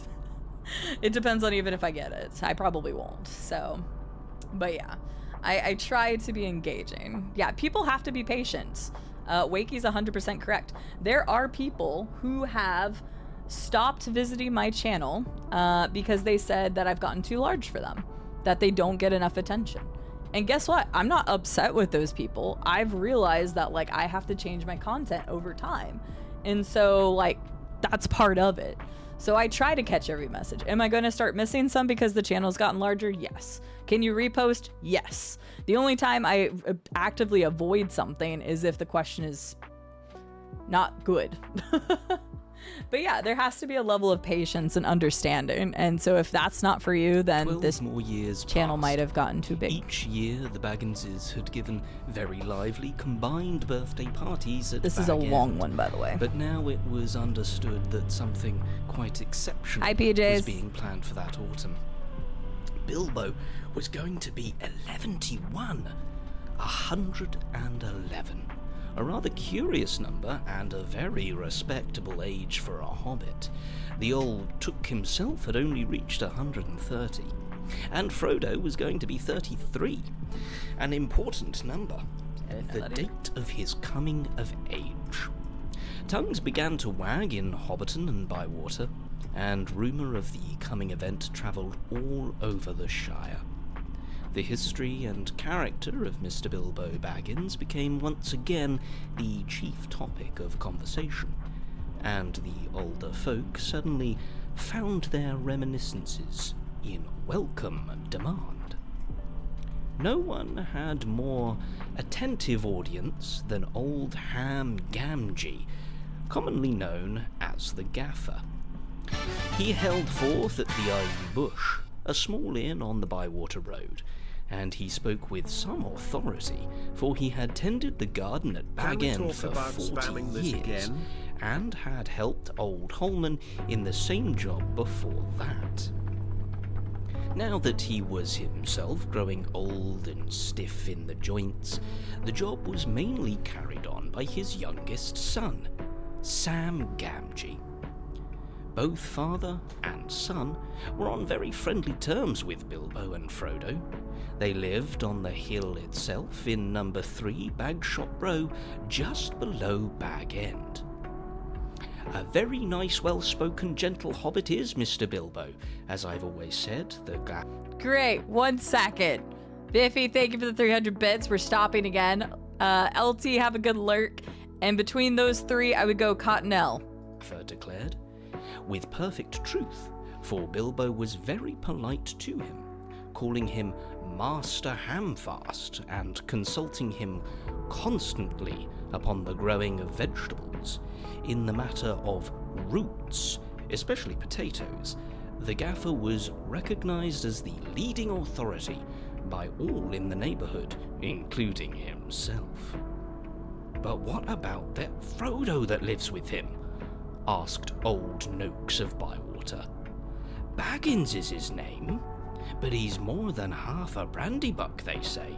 It depends on even if I get it. I probably won't. So, but yeah, I try to be engaging. Yeah, people have to be patient. Wakey's 100% correct. There are people who have stopped visiting my channel because they said that I've gotten too large for them, that they don't get enough attention. And guess what? I'm not upset with those people. I've realized that, like, I have to change my content over time. And so, like, that's part of it. So I try to catch every message. Am I going to start missing some because the channel's gotten larger? Yes. Can you repost? Yes. The only time I actively avoid something is if the question is not good. But yeah, there has to be a level of patience and understanding. And so if that's not for you, then this more years channel passed. might have gotten too big. Each year, the Bagginses had given very lively combined birthday parties at This is a Bag long End. one, by the way. But now it was understood that something quite exceptional Hi, PJs. was being planned for that autumn. Bilbo was going to be 111. 111. A rather curious number and a very respectable age for a hobbit. The old Took himself had only reached 130, and Frodo was going to be 33. An important number, the date of his coming of age. Tongues began to wag in Hobbiton and Bywater, and rumour of the coming event travelled all over the Shire. The history and character of Mr. Bilbo Baggins became once again the chief topic of conversation, and the older folk suddenly found their reminiscences in welcome demand. No one had more attentive audience than old Ham Gamgee, commonly known as the Gaffer. He held forth at the Ivy Bush, a small inn on the Bywater Road, and he spoke with some authority, for he had tended the garden at Bag End for 40 years, and had helped old Holman in the same job before that. Now that he was himself growing old and stiff in the joints, the job was mainly carried on by his youngest son, Sam Gamgee. Both father and son were on very friendly terms with Bilbo and Frodo. They lived on the hill itself in number 3 Bagshot Row, just below Bag End. A very nice, well-spoken, gentle hobbit is Mr. Bilbo, as I've always said. Great. 1 second. Biffy, thank you for the 300 bits. We're stopping again. LT, have a good lurk. And between those three, I would go Cottonelle. Declared, with perfect truth, for Bilbo was very polite to him, calling him Master Hamfast and consulting him constantly upon the growing of vegetables. In the matter of roots, especially potatoes, the Gaffer was recognized as the leading authority by all in the neighborhood, including himself. But what about that Frodo that lives with him? Asked old Noakes of Bywater. Baggins is his name, but he's more than half a brandybuck, they say.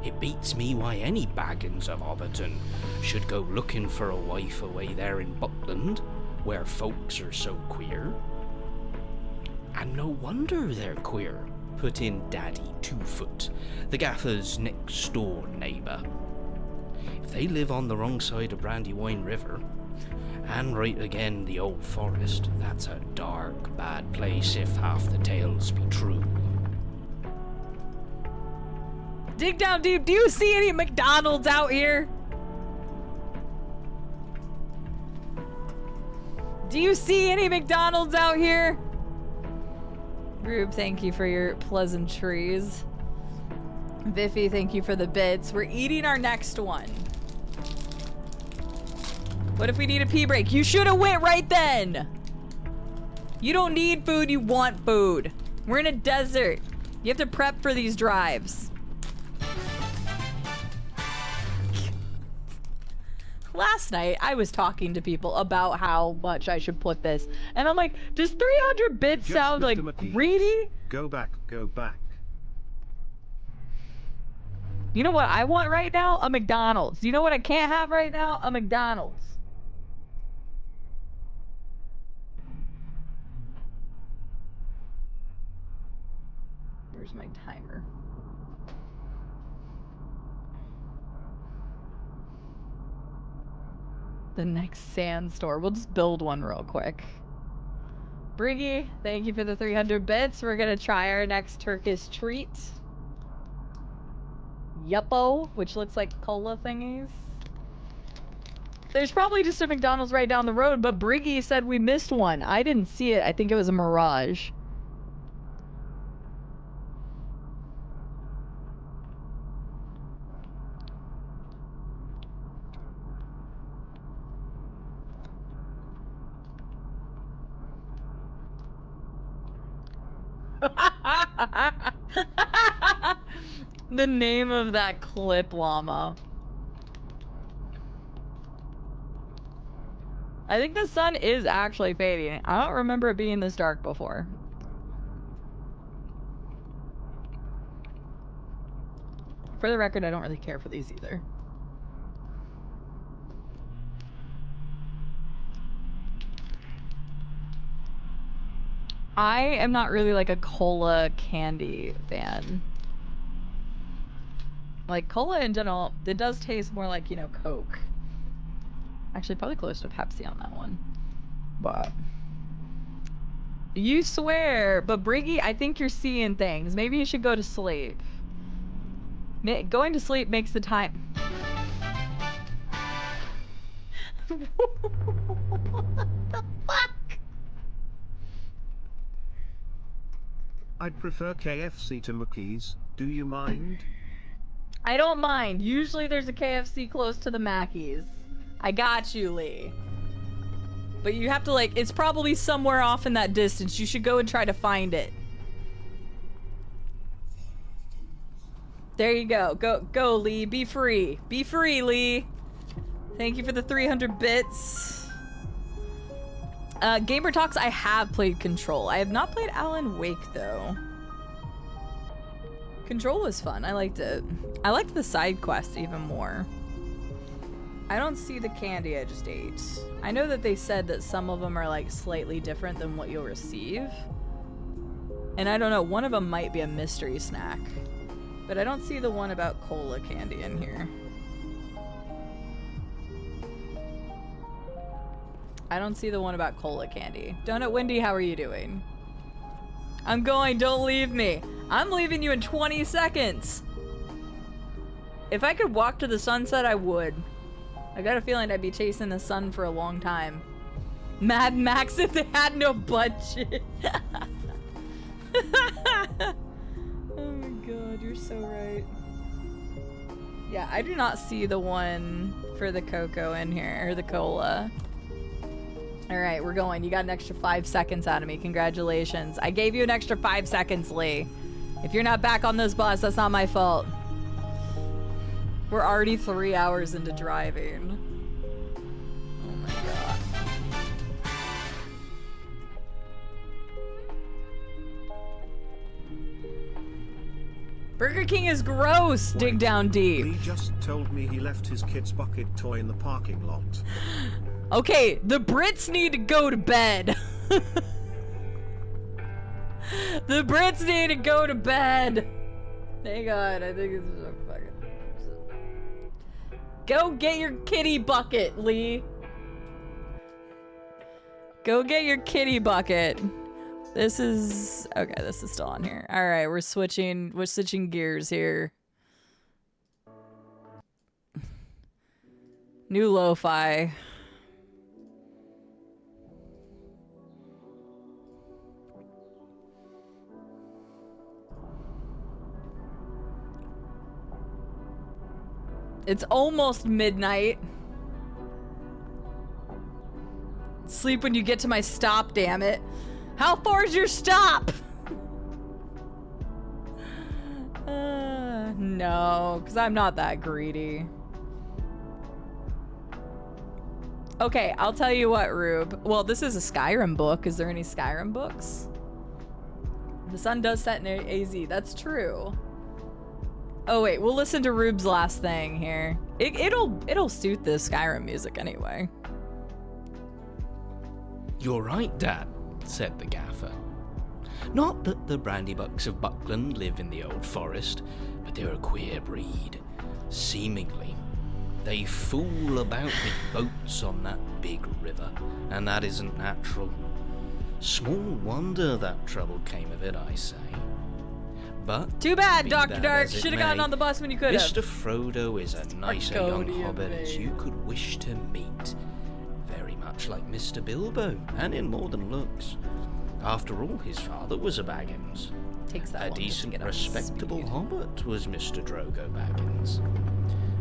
It beats me why any Baggins of Hobbiton should go looking for a wife away there in Buckland, where folks are so queer. And no wonder they're queer, put in Daddy Two-Foot, the Gaffer's next-door neighbour. If they live on the wrong side of Brandywine River, and right again the old forest, that's a dark, bad place if half the tales be true. Dig down deep. Do you see any McDonald's out here? Do you see any McDonald's out here? Rube, thank you for your pleasantries. Biffy, thank you for the bits. We're eating our next one. What if we need a pee break? You should have went right then. You don't need food, you want food. We're in a desert. You have to prep for these drives. Last night, I was talking to people about how much I should put this. And I'm like, does 300 bits sound like greedy? Go back, go back. You know what I want right now? A McDonald's. You know what I can't have right now? A McDonald's. Where's my timer? The next sand store. We'll just build one real quick. Briggy, thank you for the 300 bits. We're gonna try our next Turkish treat. Yuppo, which looks like cola thingies. There's probably just a McDonald's right down the road, but Briggy said we missed one. I didn't see it. I think it was a mirage. The name of that clip, llama. I think the sun is actually fading. I don't remember it being this dark before. For the record, I don't really care for these either. I am not really like a cola candy fan. Like, cola in general, it does taste more like, you know, Coke. Actually, probably close to Pepsi on that one. But... You swear, but Briggy, I think you're seeing things. Maybe you should go to sleep. Going to sleep makes the time... What the fuck? I'd prefer KFC to Mackey's. Do you mind? I don't mind. Usually there's a KFC close to the Mackey's. I got you, Lee. But you have to, like, it's probably somewhere off in that distance. You should go and try to find it. There you go. Go, Lee. Be free. Be free, Lee. Thank you for the 300 bits. Gamer Talks, I have played Control. I have not played Alan Wake, though. Control was fun. I liked it. I liked the side quests even more. I don't see the candy I just ate. I know that they said that some of them are like slightly different than what you'll receive. And I don't know, one of them might be a mystery snack. But I don't see the one about cola candy in here. I don't see the one about cola candy. Donut Wendy, how are you doing? I'm going, don't leave me. I'm leaving you in 20 seconds. If I could walk to the sunset, I would. I got a feeling I'd be chasing the sun for a long time. Mad Max if they had no budget. Oh my god, you're so right. Yeah, I do not see the one for the cocoa in here, or the cola. Alright, we're going. You got an extra 5 seconds out of me. Congratulations. I gave you an extra 5 seconds, Lee. If you're not back on this bus, that's not my fault. We're already 3 hours into driving. Oh my god. Burger King is gross! Wait, dig down deep. He just told me he left his kid's bucket toy in the parking lot. Okay, the Brits need to go to bed. The Brits need to go to bed. Hang on, I think it's a fucking... Go get your kitty bucket, Lee. Go get your kitty bucket. This is... Okay, this is still on here. Alright, we're switching gears here. New lo-fi. It's almost midnight. Sleep when you get to my stop, damn it. How far is your stop? No, because I'm not that greedy. Okay, I'll tell you what, Rube. Well, this is a Skyrim book. Is there any Skyrim books? The sun does set in AZ. That's true. Oh wait, we'll listen to Rube's last thing here. It'll suit this Skyrim music anyway. You're right, Dad, said the gaffer. Not that the Brandybucks of Buckland live in the old forest, but they're a queer breed. Seemingly, they fool about with boats on that big river, and that isn't natural. Small wonder that trouble came of it, I say. But Too bad, be Dr. that Dark. as it Should have gotten may, on the bus when you could have. Mr. Frodo is a nicer young Arcodian hobbit as babe. you could wish to meet. Very much like Mr. Bilbo, and in more than looks. After all, his father was a Baggins. Takes that A long just to decent, get up to respectable speed. hobbit was Mr. Drogo Baggins.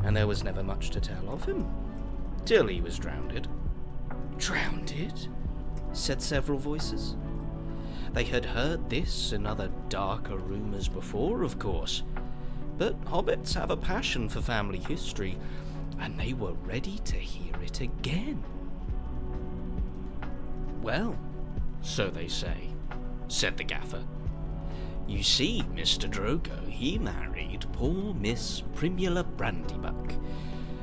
And there was never much to tell of him. Till he was drowned. Drowned? Said several voices. They had heard this and other darker rumours before, of course. But hobbits have a passion for family history, and they were ready to hear it again. Well, so they say, said the gaffer. You see, Mr. Drogo, he married poor Miss Primula Brandybuck.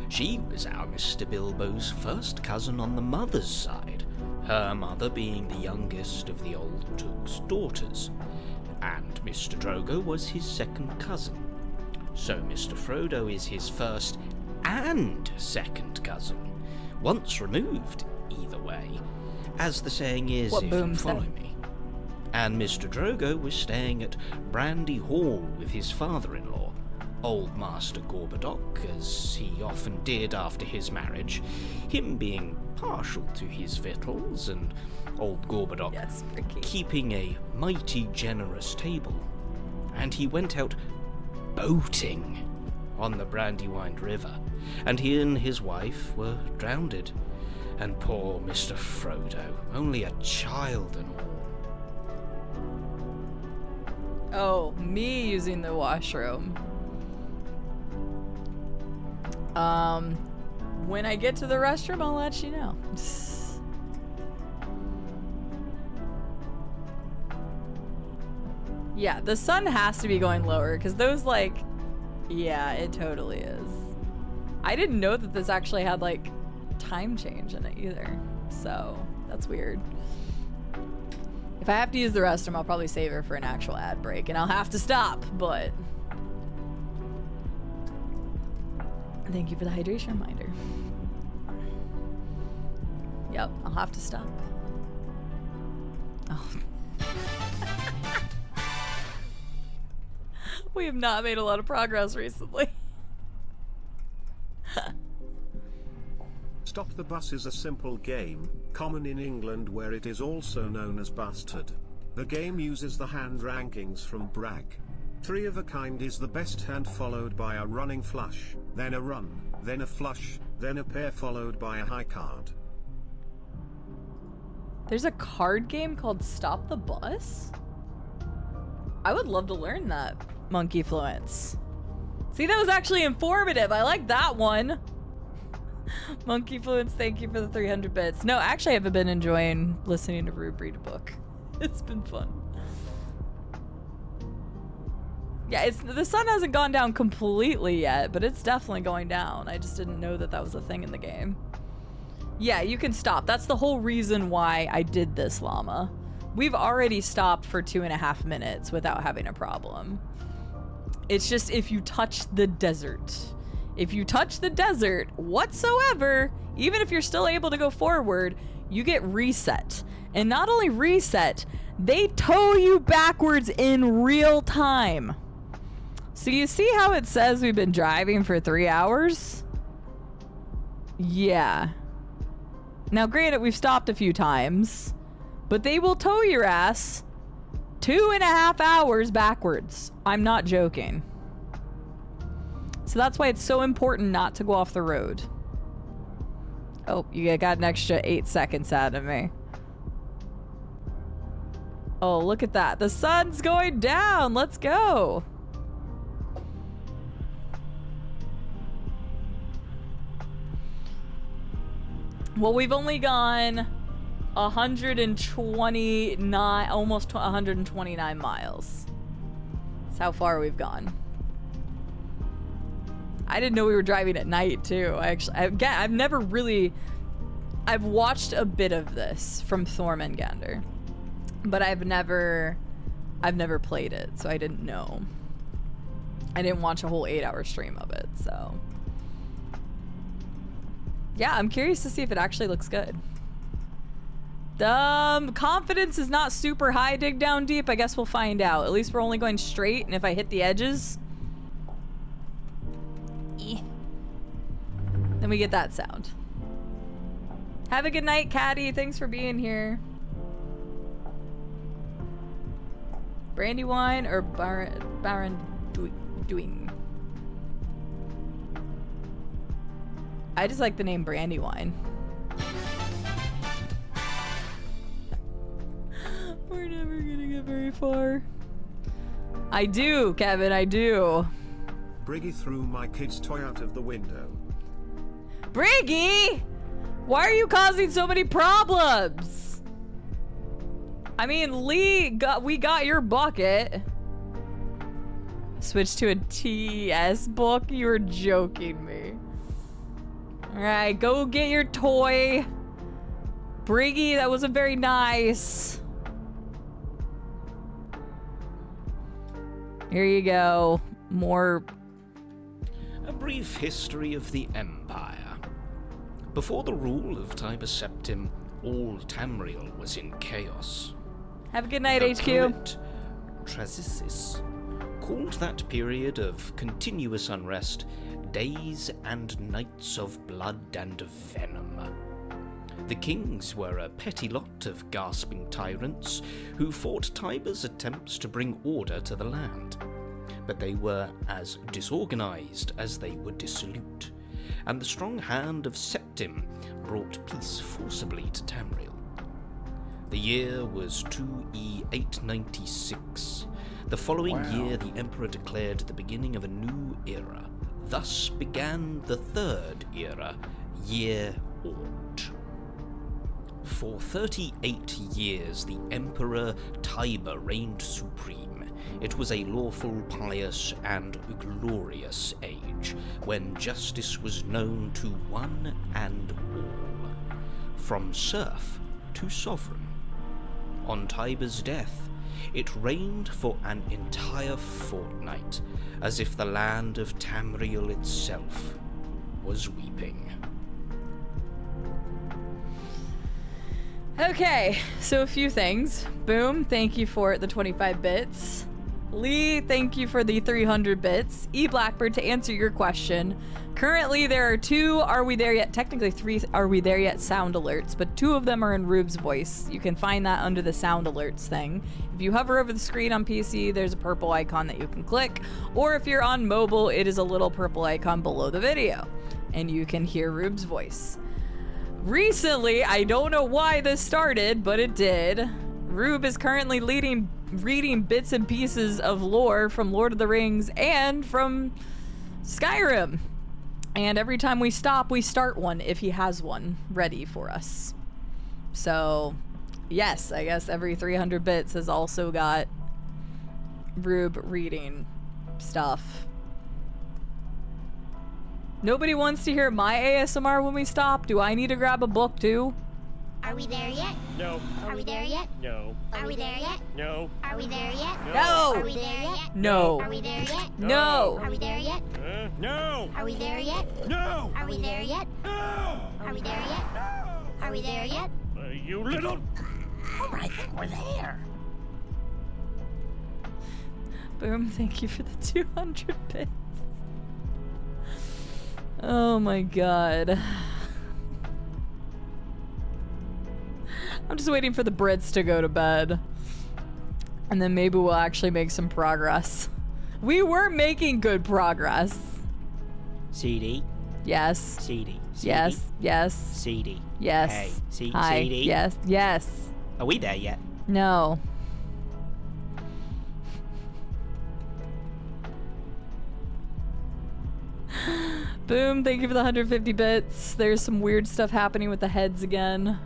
She was our Mr. Bilbo's first cousin on the mother's side, her mother being the youngest of the old Took's daughters, and Mr. Drogo was his second cousin. So Mr. Frodo is his first and second cousin, once removed, either way, as the saying is, What if Boom you follow said. me. And Mr. Drogo was staying at Brandy Hall with his father-in-law, old Master Gorbadoc, as he often did after his marriage, him being partial to his victuals, and old Gorbadoc Yes, Ricky. keeping a mighty generous table. And he went out boating on the Brandywine River, and he and his wife were drowned. And poor Mr. Frodo, only a child and all. Oh, me using the washroom. When I get to the restroom, I'll let you know. Yeah, the sun has to be going lower, because those, like... Yeah, it totally is. I didn't know that this actually had, like, time change in it either. So, that's weird. If I have to use the restroom, I'll probably save it for an actual ad break, and I'll have to stop, but... Thank you for the hydration reminder. Yep, I'll have to stop. Oh. We have not made a lot of progress recently. Stop the Bus is a simple game, common in England where it is also known as Bastard. The game uses the hand rankings from Bragg. 3 of a kind is the best hand, followed by a running flush, then a run, then a flush, then a pair followed by a high card. There's a card game called Stop the Bus? I would love to learn that, Monkey Fluence. See, that was actually informative. I like that one. Monkey Fluence, thank you for the 300 bits. No, actually, I've been enjoying listening to Rube read a book. It's been fun. Yeah, the sun hasn't gone down completely yet, but it's definitely going down. I just didn't know that that was a thing in the game. Yeah, you can stop. That's the whole reason why I did this, Llama. We've already stopped for 2.5 minutes without having a problem. It's just if you touch the desert. If you touch the desert whatsoever, even if you're still able to go forward, you get reset. And not only reset, they tow you backwards in real time. So you see how it says we've been driving for 3 hours? Yeah. Now granted, we've stopped a few times, but they will tow your ass 2.5 hours backwards. I'm not joking. So that's why it's so important not to go off the road. Oh, you got an extra 8 seconds out of me. Oh, look at that. The sun's going down. Let's go. Well, we've only gone 129, almost 129 miles. That's how far we've gone. I didn't know we were driving at night too. I've never really, I've watched a bit of this from Thormengander, but I've never played it, so I didn't know. I didn't watch a whole 8-hour stream of it, so. Yeah, I'm curious to see if it actually looks good. Confidence is not super high, dig down deep. I guess we'll find out. At least we're only going straight, and if I hit the edges, then we get that sound. Have a good night, Caddy. Thanks for being here. Brandywine or Baron Doing? I just like the name Brandywine. We're never gonna get very far. I do, Kevin, I do. Briggy threw my kid's toy out of the window. Briggy! Why are you causing so many problems? I mean, Lee, we got your bucket. Switch to a TS book? You were joking me. Alright, go get your toy. Briggy, that wasn't very nice. Here you go. More. A brief history of the Empire. Before the rule of Tiber Septim, all Tamriel was in chaos. Have a good night, The HQ. poet Trasisis called that period of continuous unrest days and nights of blood and venom. The kings were a petty lot of gasping tyrants who fought Tiber's attempts to bring order to the land. But they were as disorganized as they were dissolute, and the strong hand of Septim brought peace forcibly to Tamriel. The year was 2E 896. The following year, the Emperor declared the beginning of a new era. Thus began the third era, Year Ort. For 38 years, the Emperor Tiber reigned supreme. It was a lawful, pious, and glorious age, when justice was known to one and all, from serf to sovereign. On Tiber's death, it reigned for an entire fortnight, as if the land of Tamriel itself was weeping. Okay, so a few things. Boom, thank you for the 25 bits. Lee, thank you for the 300 bits. E Blackbird, to answer your question, currently there are 2 Are We There Yet? Technically 3 Are We There Yet sound alerts, but 2 of them are in Rube's voice. You can find that under the sound alerts thing. If you hover over the screen on PC, there's a purple icon that you can click, or if you're on mobile, it is a little purple icon below the video, and you can hear Rube's voice. Recently, I don't know why this started, but it did. Rube is currently reading bits and pieces of lore from Lord of the Rings and from Skyrim. And every time we stop, we start one if he has one ready for us. So, yes, I guess every 300 bits has also got Rube reading stuff. Nobody wants to hear my ASMR when we stop. Do I need to grab a book too? Are we there yet? No. Are we there yet? No. Are we there yet? No. Are we there yet? No. Are we there yet? No. Are we there yet? No. Are we there yet? No. Are we there yet? No. Are we there yet? No. Are we there yet? Are we there yet? You little. Homer, I think we're there. Boom, thank you for the 200 bits. Oh my god. I'm just waiting for the Brits to go to bed. And then maybe we'll actually make some progress. We were making good progress. CD. Yes. CD. Yes. Yes. CD. Yes. Hey. Hi. CD. Yes. Yes. Are we there yet? No. Boom, thank you for the 150 bits. There's some weird stuff happening with the heads again.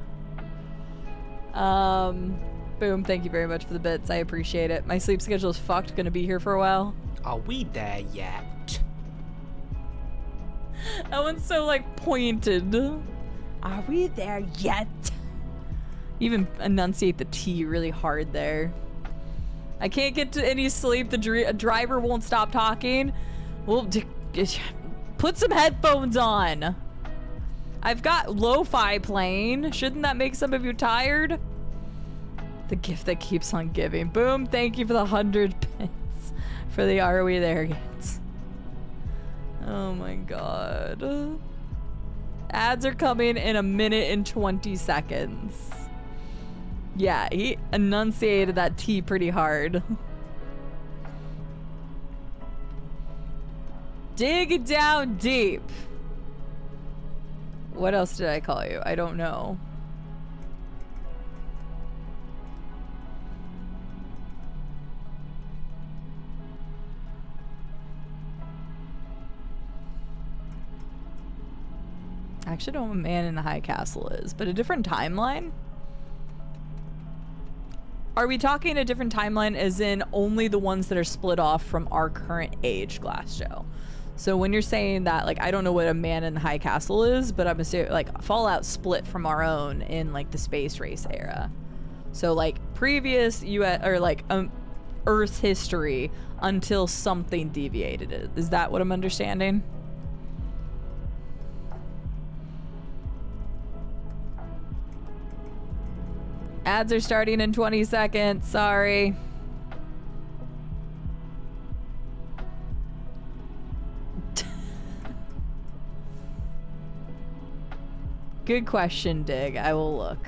Boom, thank you very much for the bits. I appreciate it. My sleep schedule is fucked. Gonna be here for a while. Are we there yet? That one's so, like, pointed. Are we there yet? Even enunciate the T really hard there. I can't get to any sleep. The driver won't stop talking. Well, put some headphones on. I've got lo-fi playing. Shouldn't that make some of you tired? The gift that keeps on giving. Boom, thank you for the 100 bits for the Are We There Yet? Oh my god. Ads are coming in 1 minute and 20 seconds. Yeah, he enunciated that T pretty hard. Dig down deep. What else did I call you? I don't know. I actually don't know what Man in the High Castle is, but a different timeline? Are we talking a different timeline as in only the ones that are split off from our current age, Glassjoe? So when you're saying that, like, I don't know what a Man in the High Castle is, but I'm assuming, like, Fallout split from our own in, like, the space race era. So, like, previous US, or, like, Earth's history until something deviated it. Is that what I'm understanding? Ads are starting in 20 seconds. Sorry. Good question, Dig. I will look.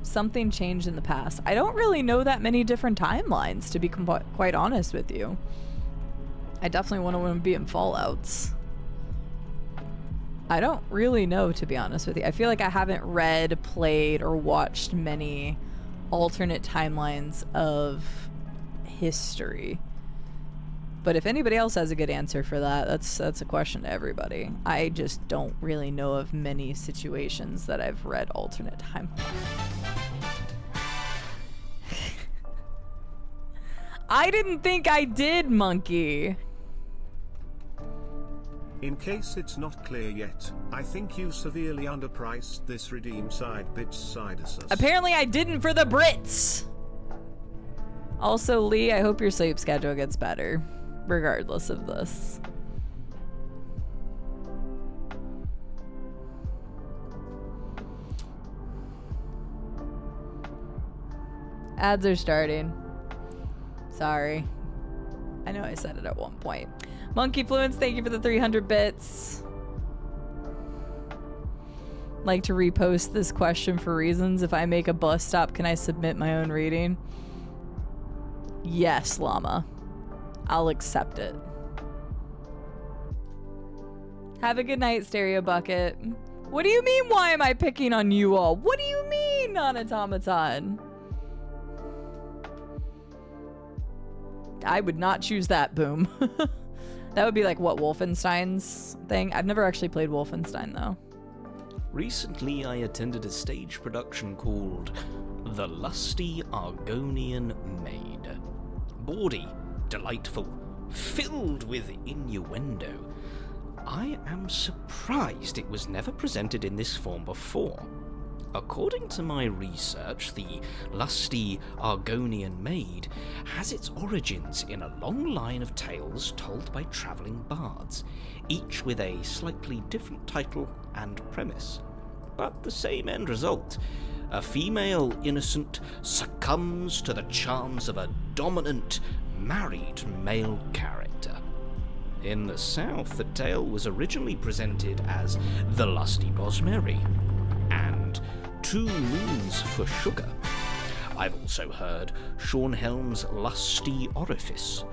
Something changed in the past. I don't really know that many different timelines, to be quite honest with you. I definitely want to be in Fallouts. I don't really know, to be honest with you. I feel like I haven't read, played, or watched many alternate timelines of history. But if anybody else has a good answer for that, that's a question to everybody. I just don't really know of many situations that I've read alternate timelines. I didn't think I did, Monkey. In case it's not clear yet, I think you severely underpriced this redeem side bits side assist. Apparently I didn't for the Brits. Also, Lee, I hope your sleep schedule gets better, regardless of this. Ads are starting. Sorry. I know I said it at one point. Monkey Fluence, thank you for the 300 bits. Like to repost this question for reasons. If I make a bus stop, can I submit my own reading? Yes, Llama. I'll accept it. Have a good night, Stereo Bucket. What do you mean, why am I picking on you all? What do you mean, non-automaton? I would not choose that, Boom. That would be like, what, Wolfenstein's thing? I've never actually played Wolfenstein, though. Recently, I attended a stage production called The Lusty Argonian Maid. Bawdy, delightful, filled with innuendo. I am surprised it was never presented in this form before. According to my research, the lusty Argonian maid has its origins in a long line of tales told by travelling bards, each with a slightly different title and premise, but the same end result. A female innocent succumbs to the charms of a dominant, married male character. In the South, the tale was originally presented as The Lusty Bosmeri and 2 Moons for Sugar. I've also heard Sean Helm's Lusty Orifice,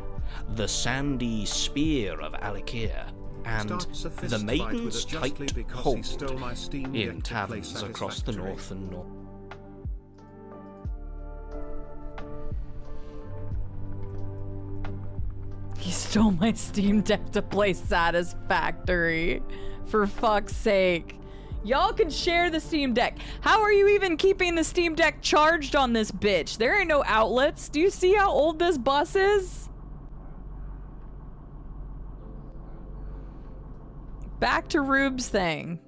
The Sandy Spear of Alikir, and The Maiden's Tight Hold in taverns across the north and north. He stole my Steam Deck to play Satisfactory. For fuck's sake. Y'all can share the Steam Deck. How are you even keeping the Steam Deck charged on this bitch? There ain't no outlets. Do you see how old this bus is? Back to Rube's thing.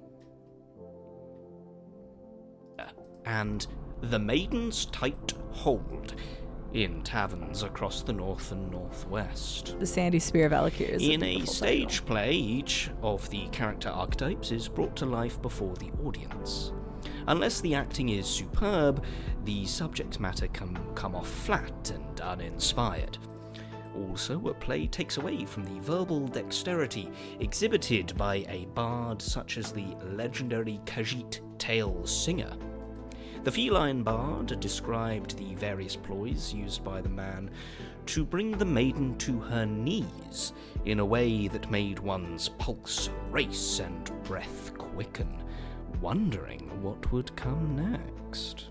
And The Maiden's Tight Hold in taverns across the north and northwest. The Sandy Spear of Valakir is In a stage play, each of the character archetypes is brought to life before the audience. Unless the acting is superb, the subject matter can come off flat and uninspired. Also, a play takes away from the verbal dexterity exhibited by a bard such as the legendary Khajiit Tale Singer. The feline bard described the various ploys used by the man to bring the maiden to her knees in a way that made one's pulse race and breath quicken, wondering what would come next.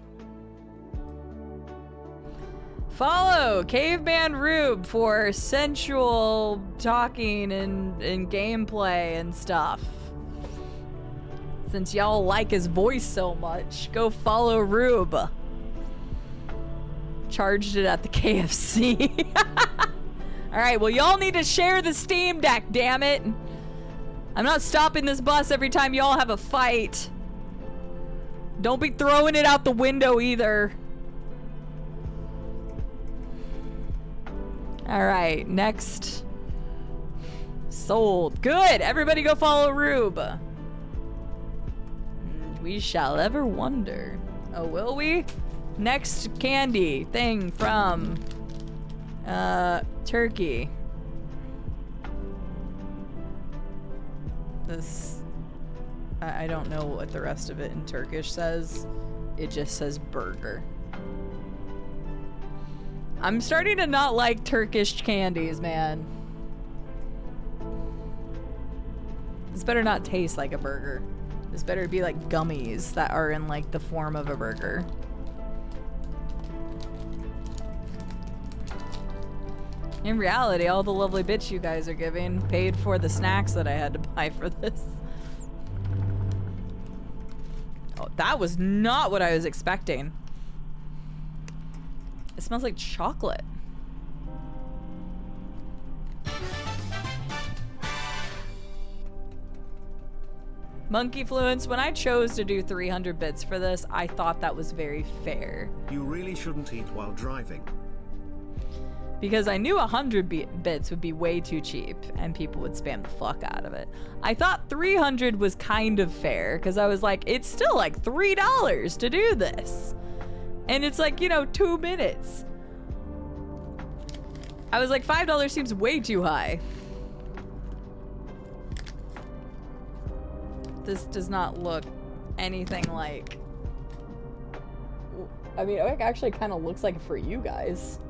Follow Caveman Rube for sensual talking and gameplay and stuff. Since y'all like his voice so much, go follow Rube. Charged it at the KFC. Alright, well y'all need to share the Steam Deck, damn it. I'm not stopping this bus every time y'all have a fight. Don't be throwing it out the window either. Alright, next. Sold. Good! Everybody go follow Rube. We shall ever wonder. Oh, will we? Next candy thing from Turkey. This, I don't know what the rest of it in Turkish says. It just says burger. I'm starting to not like Turkish candies, man. This better not taste like a burger. This better be like gummies that are in like the form of a burger. In reality, all the lovely bits you guys are giving paid for the snacks that I had to buy for this. Oh, that was not what I was expecting. It smells like chocolate. Monkey Fluence, when I chose to do 300 bits for this, I thought that was very fair. You really shouldn't eat while driving. Because I knew 100 bits would be way too cheap and people would spam the fuck out of it. I thought 300 was kind of fair because I was like, it's still like $3 to do this. And it's like, you know, 2 minutes. I was like, $5 seems way too high. This does not look anything like... I mean, it actually kind of looks like for you guys.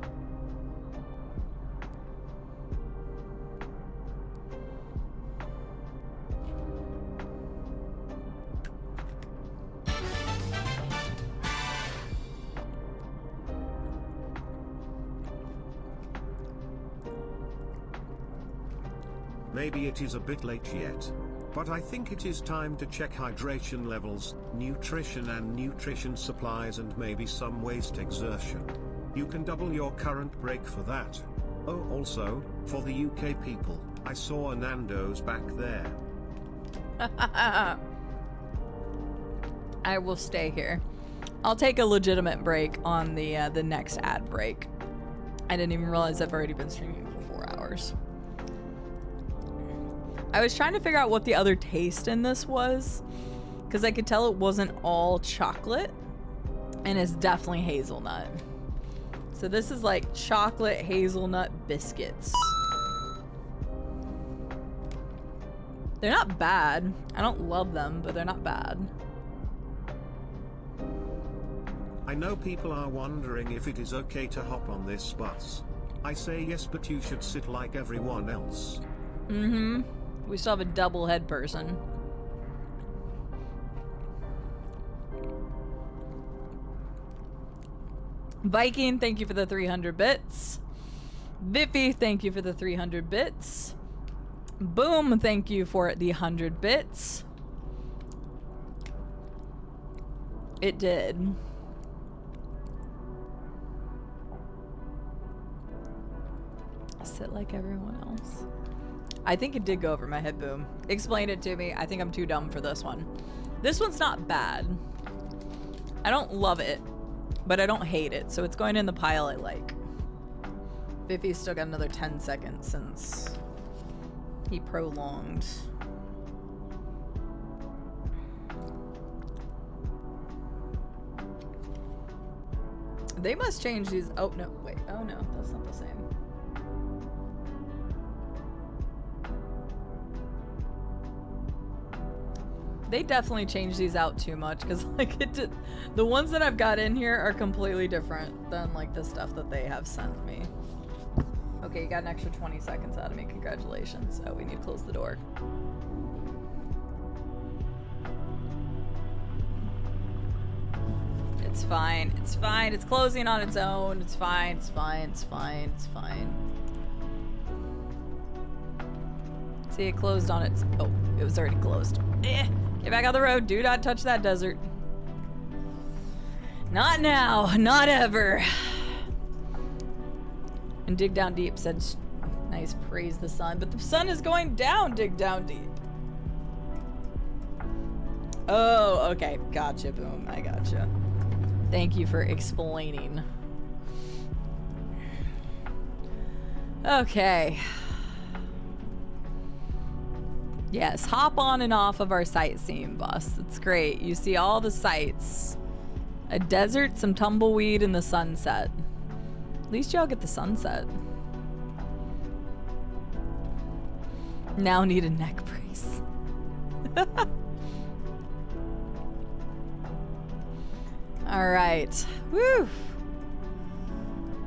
Maybe it is a bit late yet, but I think it is time to check hydration levels, nutrition and nutrition supplies, and maybe some waist exertion. You can double your current break for that. Oh, also, for the UK people, I saw a Nando's back there. I will stay here. I'll take a legitimate break on the next ad break. I didn't even realize I've already been streaming for 4 hours. I was trying to figure out what the other taste in this was, because I could tell it wasn't all chocolate, and it's definitely hazelnut. So this is like chocolate hazelnut biscuits. They're not bad. I don't love them, but they're not bad. I know people are wondering if it is okay to hop on this bus. I say yes, but you should sit like everyone else. Mm-hmm. We still have a double head person. Viking, thank you for the 300 bits. Biffy, thank you for the 300 bits. Boom, thank you for the 100 bits. It did. Sit like everyone else. I think it did go over my head, Boom. Explain it to me. I think I'm too dumb for this one. This one's not bad. I don't love it, but I don't hate it, so it's going in the pile I like. Biffy's still got another 10 seconds since he prolonged. They must change these. Oh, no. Wait. Oh, no. That's not the same. They definitely changed these out too much because, like, the ones that I've got in here are completely different than, like, the stuff that they have sent me. Okay, you got an extra 20 seconds out of me. Congratulations. Oh, we need to close the door. It's fine. It's fine. It's closing on its own. It's fine. It's fine. It's fine. It's fine. See, it closed on its... Oh, it was already closed. Eh. Get back on the road. Do not touch that desert. Not now. Not ever. And Dig Down Deep said, nice, praise the sun. But the sun is going down, Dig Down Deep. Oh, okay. Gotcha, Boom. I gotcha. Thank you for explaining. Okay. Yes, hop on and off of our sightseeing bus. It's great. You see all the sights. A desert, some tumbleweed, and the sunset. At least y'all get the sunset. Now need a neck brace. All right. Woo!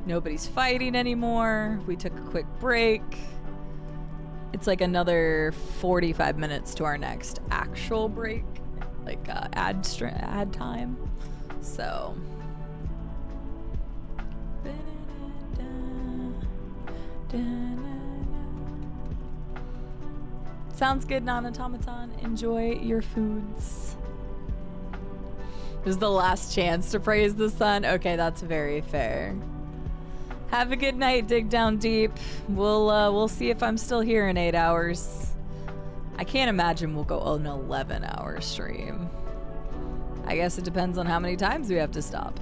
Nobody's fighting anymore. We took a quick break. It's like another 45 minutes to our next actual break, like ad time. So. Sounds good, non-automaton. Enjoy your foods. This is the last chance to praise the sun. Okay, that's very fair. Have a good night, Dig Down Deep. We'll see if I'm still here in 8 hours. I can't imagine we'll go on an 11-hour stream. I guess it depends on how many times we have to stop.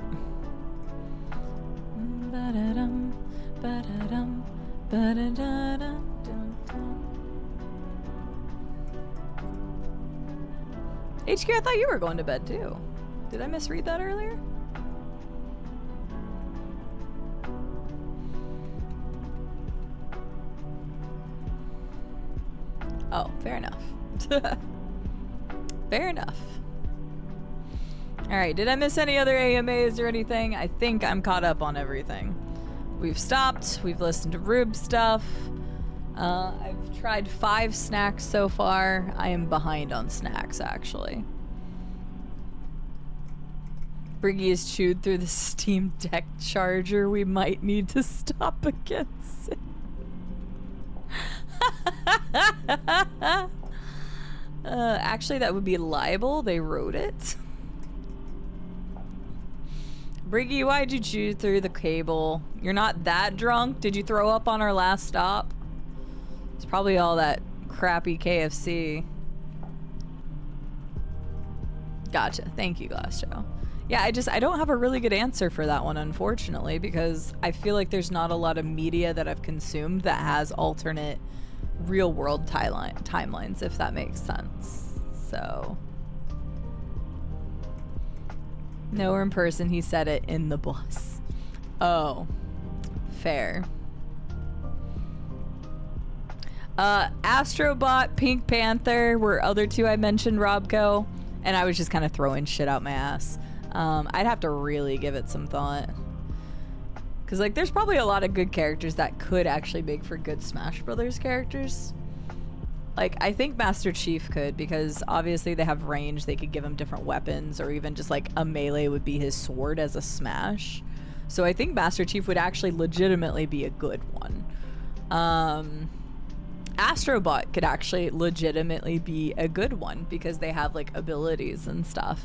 HQ, I thought you were going to bed too. Did I misread that earlier? Oh, fair enough. Fair enough. Alright, did I miss any other AMAs or anything? I think I'm caught up on everything. We've stopped. We've listened to Rube stuff. I've tried 5 snacks so far. I am behind on snacks, actually. Briggy is chewed through the Steam Deck charger. We might need to stop against it. Actually, that would be libel. They wrote it. Briggy, why'd you chew through the cable? You're not that drunk? Did you throw up on our last stop? It's probably all that crappy KFC. Gotcha. Thank you, Glassjoe. Yeah, I don't have a really good answer for that one, unfortunately, because I feel like there's not a lot of media that I've consumed that has alternate real-world timelines, if that makes sense. So... No, we're in person. He said it in the bus. Oh. Fair. Astrobot, Pink Panther were other 2 I mentioned, Robco. And I was just kind of throwing shit out my ass. I'd have to really give it some thought. Because, like, there's probably a lot of good characters that could actually make for good Smash Brothers characters. Like, I think Master Chief could, because obviously they have range. They could give him different weapons, or even just, like, a melee would be his sword as a Smash. So I think Master Chief would actually legitimately be a good one. Astrobot could actually legitimately be a good one, because they have, like, abilities and stuff.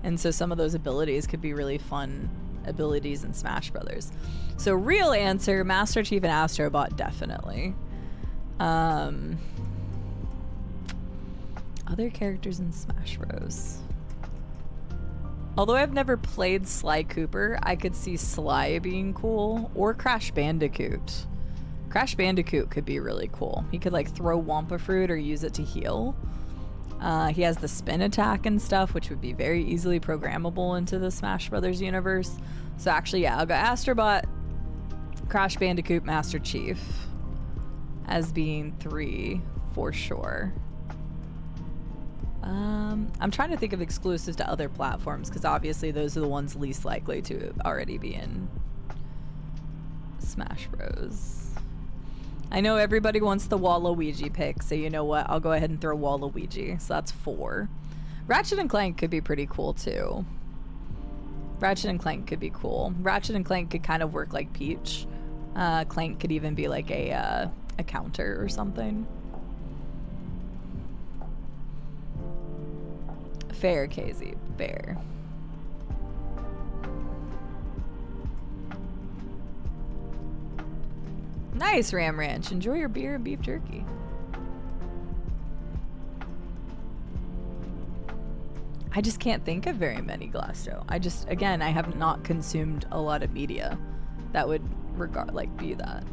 And so some of those abilities could be really fun abilities in Smash Brothers. So real answer, Master Chief and Astrobot, definitely. Other characters in Smash Bros. Although I've never played Sly Cooper, I could see Sly being cool, or Crash Bandicoot. Crash Bandicoot could be really cool. He could like throw Wampa fruit or use it to heal. He has the spin attack and stuff, which would be very easily programmable into the Smash Brothers universe. So actually, yeah, I'll go Astrobot, Crash Bandicoot, Master Chief as being 3 for sure. I'm trying to think of exclusives to other platforms because obviously those are the ones least likely to already be in Smash Bros. I know everybody wants the Waluigi pick, so you know what? I'll go ahead and throw Waluigi. So that's 4. Ratchet and Clank could be pretty cool too. Ratchet and Clank could be cool. Ratchet and Clank could kind of work like Peach. Clank could even be like a counter or something. Fair, Casey. Fair. Nice, Ram Ranch. Enjoy your beer and beef jerky. I just can't think of very many, Glassjoe. I have not consumed a lot of media that would be that.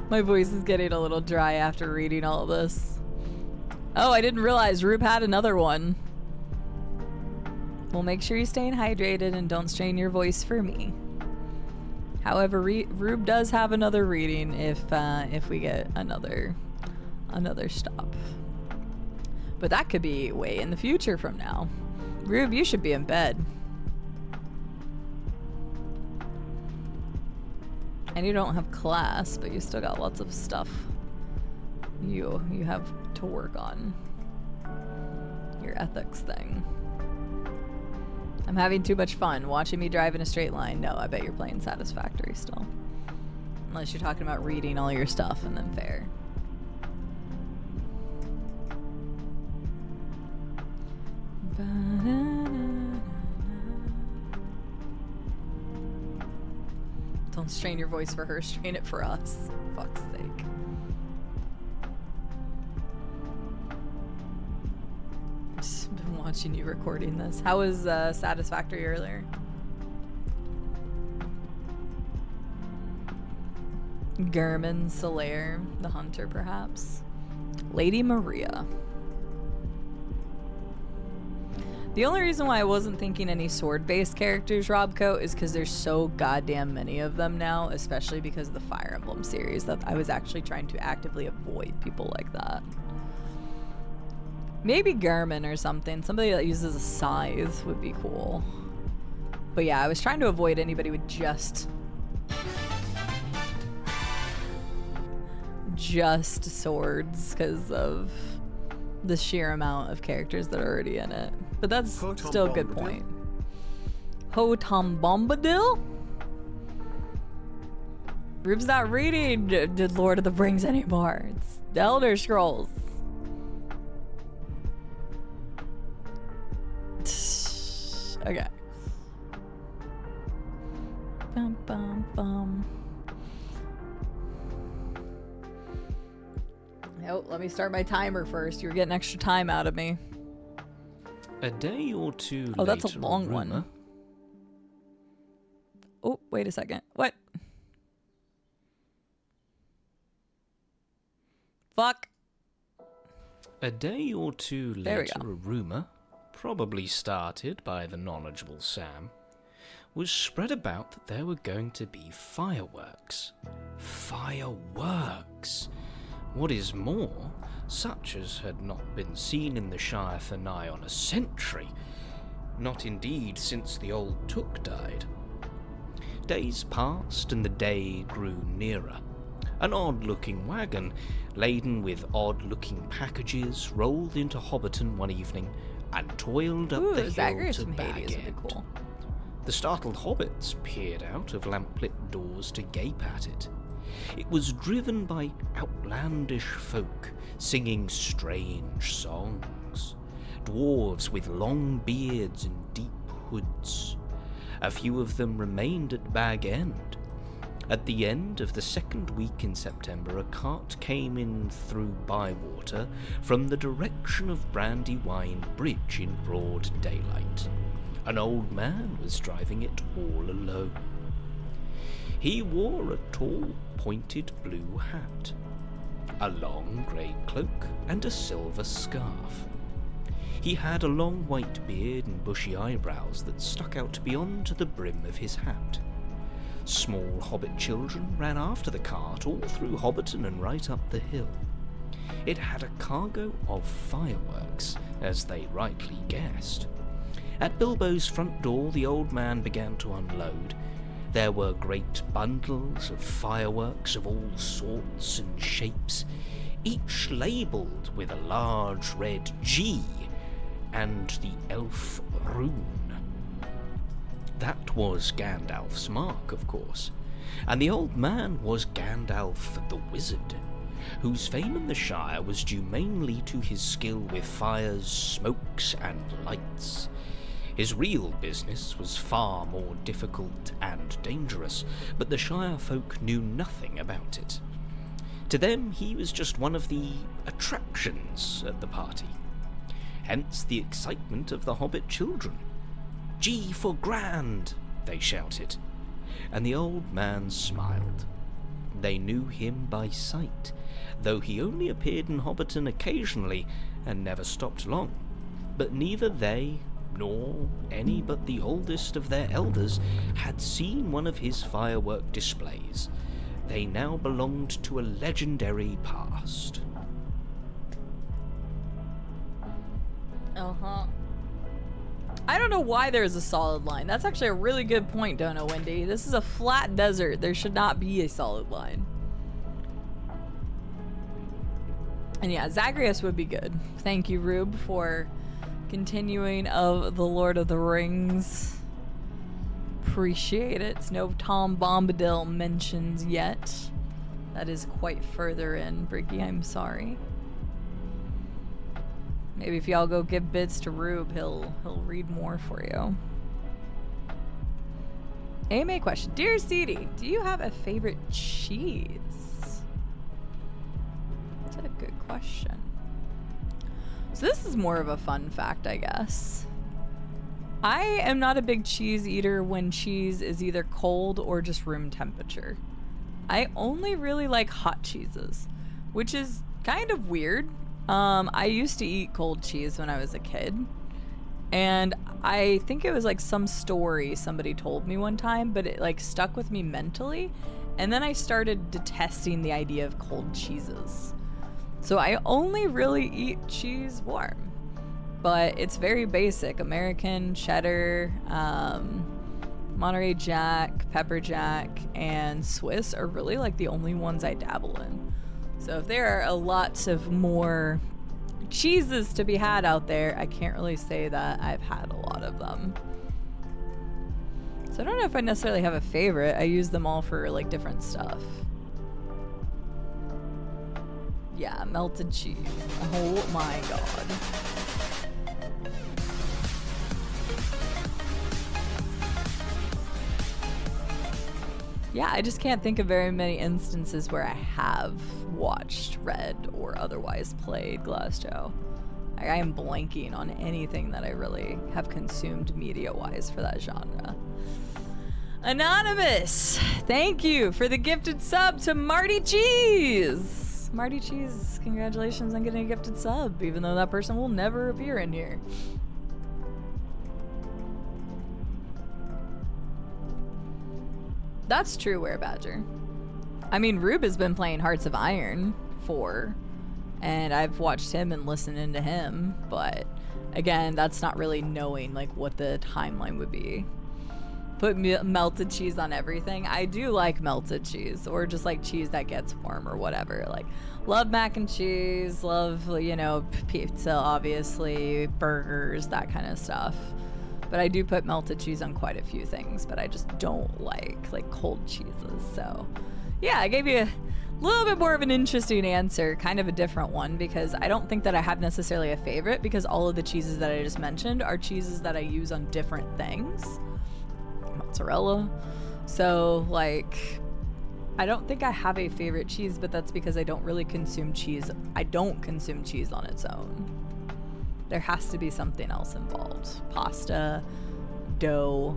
My voice is getting a little dry after reading all of this. Oh, I didn't realize Rube had another one. Well, make sure you're staying hydrated and don't strain your voice for me. However, Rube does have another reading if we get another stop. But that could be way in the future from now. Rube, you should be in bed. And you don't have class, but you still got lots of stuff you have to work on. Your ethics thing. I'm having too much fun watching me drive in a straight line. No, I bet you're playing Satisfactory still. Unless you're talking about reading all your stuff and then fair. Don't strain your voice for her, strain it for us. Fuck's sake. I've been watching you recording this. How was Satisfactory earlier? German, Solaire, the Hunter perhaps. Lady Maria. The only reason why I wasn't thinking any sword-based characters, Robco, is because there's so goddamn many of them now, especially because of the Fire Emblem series, that I was actually trying to actively avoid people like that. Maybe Garmin or something. Somebody that uses a scythe would be cool. But yeah, I was trying to avoid anybody with just swords because of the sheer amount of characters that are already in it. But that's still a good point. Hotom Bombadil? Rube's not reading Did Lord of the Rings anymore. It's the Elder Scrolls. Okay. Bum, bum, bum. Oh, let me start my timer first. You're getting extra time out of me. A day or two later, oh, that's a long one. Oh, wait a second. What? Fuck. A day or two later, a rumor, probably started by the knowledgeable Sam, was spread about that there were going to be fireworks. Fireworks! What is more, such as had not been seen in the Shire for nigh on a century, not indeed since the old Took died. Days passed and the day grew nearer. An odd-looking wagon, laden with odd-looking packages, rolled into Hobbiton one evening and toiled up the hill to Bag End. Cool. The startled hobbits peered out of lamplit doors to gape at it. It was driven by outlandish folk singing strange songs. Dwarves with long beards and deep hoods. A few of them remained at Bag End. At the end of the second week in September, a cart came in through Bywater from the direction of Brandywine Bridge in broad daylight. An old man was driving it all alone. He wore a tall, pointed blue hat, a long grey cloak, and a silver scarf. He had a long white beard and bushy eyebrows that stuck out beyond the brim of his hat. Small hobbit children ran after the cart all through Hobbiton and right up the hill. It had a cargo of fireworks, as they rightly guessed. At Bilbo's front door, the old man began to unload. There were great bundles of fireworks of all sorts and shapes, each labelled with a large red G and the elf rune. That was Gandalf's mark, of course, and the old man was Gandalf the Wizard, whose fame in the Shire was due mainly to his skill with fires, smokes, and lights. His real business was far more difficult and dangerous, but the Shire folk knew nothing about it. To them, he was just one of the attractions at the party. Hence the excitement of the Hobbit children. "G for grand!" they shouted, and the old man smiled. They knew him by sight, though he only appeared in Hobbiton occasionally and never stopped long. But neither they, nor any but the oldest of their elders, had seen one of his firework displays. They now belonged to a legendary past. Uh-huh. I don't know why there's a solid line. That's actually a really good point, don't know, Wendy. This is a flat desert. There should not be a solid line. And yeah, Zagreus would be good. Thank you, Rube, for continuing of the Lord of the Rings. Appreciate it. No Tom Bombadil mentions yet. That is quite further in, Bricky. I'm sorry. Maybe if y'all go give bits to Rube, he'll read more for you. AMA question. Dear CD, do you have a favorite cheese? That's a good question. So this is more of a fun fact, I guess. I am not a big cheese eater when cheese is either cold or just room temperature. I only really like hot cheeses, which is kind of weird. I used to eat cold cheese when I was a kid, and I think it was like some story somebody told me one time, but it like stuck with me mentally, and then I started detesting the idea of cold cheeses. So I only really eat cheese warm, but it's very basic. American, cheddar, Monterey Jack, pepper jack, and Swiss are really like the only ones I dabble in. So if there are lots of more cheeses to be had out there, I can't really say that I've had a lot of them. So I don't know if I necessarily have a favorite. I use them all for like different stuff. Yeah, melted cheese. Oh my god. Yeah, I just can't think of very many instances where I have watched, read, or otherwise played Glasgow. I am blanking on anything that I really have consumed media-wise for that genre. Anonymous, thank you for the gifted sub to Marty Cheese. Marty Cheese, congratulations on getting a gifted sub, even though that person will never appear in here. That's true, Werebadger. I mean, Rube has been playing Hearts of Iron 4, and I've watched him and listened into him, but again, that's not really knowing like what the timeline would be. Put melted cheese on everything. I do like melted cheese, or just like cheese that gets warm or whatever. Like, love mac and cheese, love, you know, pizza, obviously, burgers, that kind of stuff. But I do put melted cheese on quite a few things, but I just don't like cold cheeses. So yeah, I gave you a little bit more of an interesting answer, kind of a different one, because I don't think that I have necessarily a favorite, because all of the cheeses that I just mentioned are cheeses that I use on different things. Mozzarella. So like, I don't think I have a favorite cheese, but that's because I don't really consume cheese. I don't consume cheese on its own. There has to be something else involved. Pasta, dough,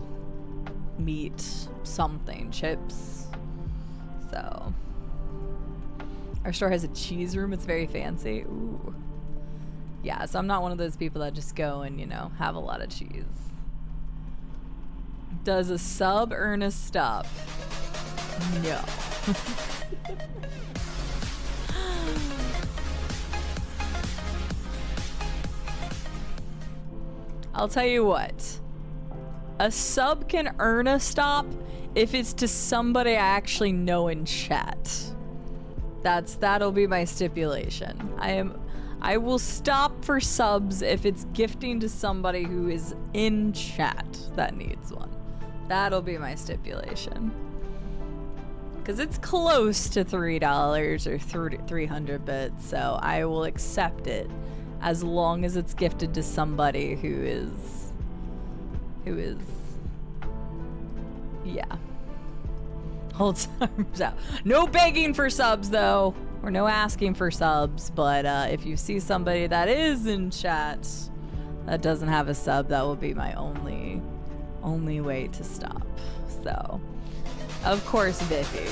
meat, something, chips, So, our store has a cheese room. It's very fancy. Ooh. Yeah, so I'm not one of those people that just go and, you know, have a lot of cheese. Does a sub earn a stop? No. I'll tell you what. A sub can earn a stop if it's to somebody I actually know in chat. That'll be my stipulation. I will stop for subs if it's gifting to somebody who is in chat that needs one. That'll be my stipulation. Because it's close to $3 or 300 bits, so I will accept it as long as it's gifted to somebody who is, yeah. Holds arms out. No begging for subs though, or no asking for subs, but if you see somebody that is in chat that doesn't have a sub, that will be my only way to stop. So, of course, Biffy.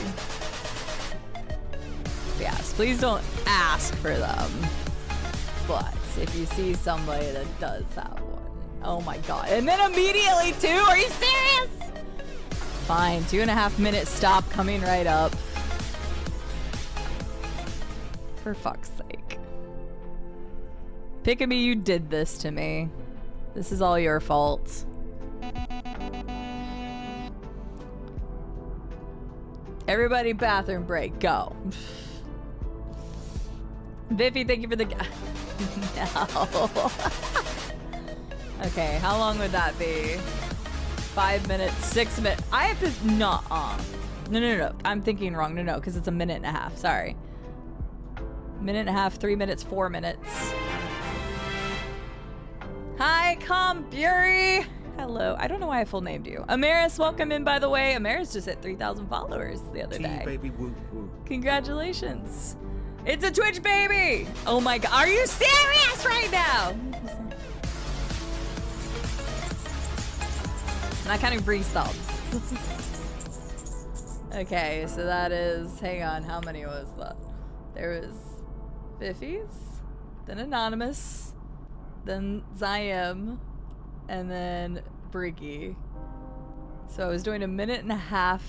Yes, please don't ask for them. But if you see somebody that does have one, oh my god. And then immediately too? Are you serious? Fine, 2.5 minute stop coming right up. For fuck's sake. Pick-a-me, you did this to me. This is all your fault. Everybody bathroom break, go. Biffy, thank you for the... No. Okay, how long would that be? 5 minutes, 6 minutes. I have to... No. I'm thinking wrong. No, because it's a minute and a half. Sorry. Minute and a half, 3 minutes, 4 minutes. Hi, Fury. Hello. I don't know why I full named you. Amaris, welcome in, by the way. Amaris just hit 3,000 followers the other day. Baby, woo, woo. Congratulations. It's a Twitch baby. Oh my god. Are you serious right now? Not counting Breeze thumbs. Okay, so that is, hang on, how many was that? There was Biffy's, then Anonymous, then Zyam, and then Briggy. So I was doing a minute and a half.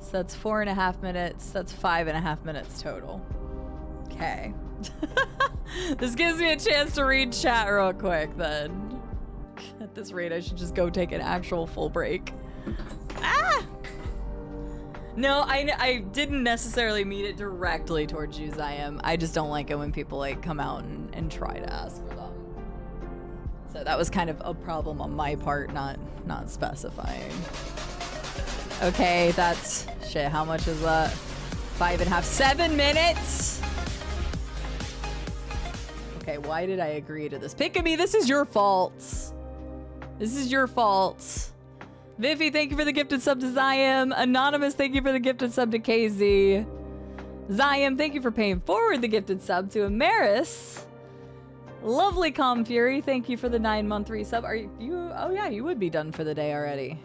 So that's 4.5 minutes. That's 5.5 minutes total. Okay. This gives me a chance to read chat real quick then. At this rate, I should just go take an actual full break. Ah! No, I didn't necessarily mean it directly towards you, Zyam. I just don't like it when people like come out and try to ask for them. So that was kind of a problem on my part, not specifying. Okay, that's shit. How much is that? 5.5, 7 minutes. Okay, why did I agree to this? Pick-a-me, this is your fault. This is your fault. Viffy, thank you for the gifted sub to Zyam. Anonymous, thank you for the gifted sub to KZ. Zyam, thank you for paying forward the gifted sub to Amaris. Lovely Fury, thank you for the 9-month resub. Are you? Oh yeah, you would be done for the day already.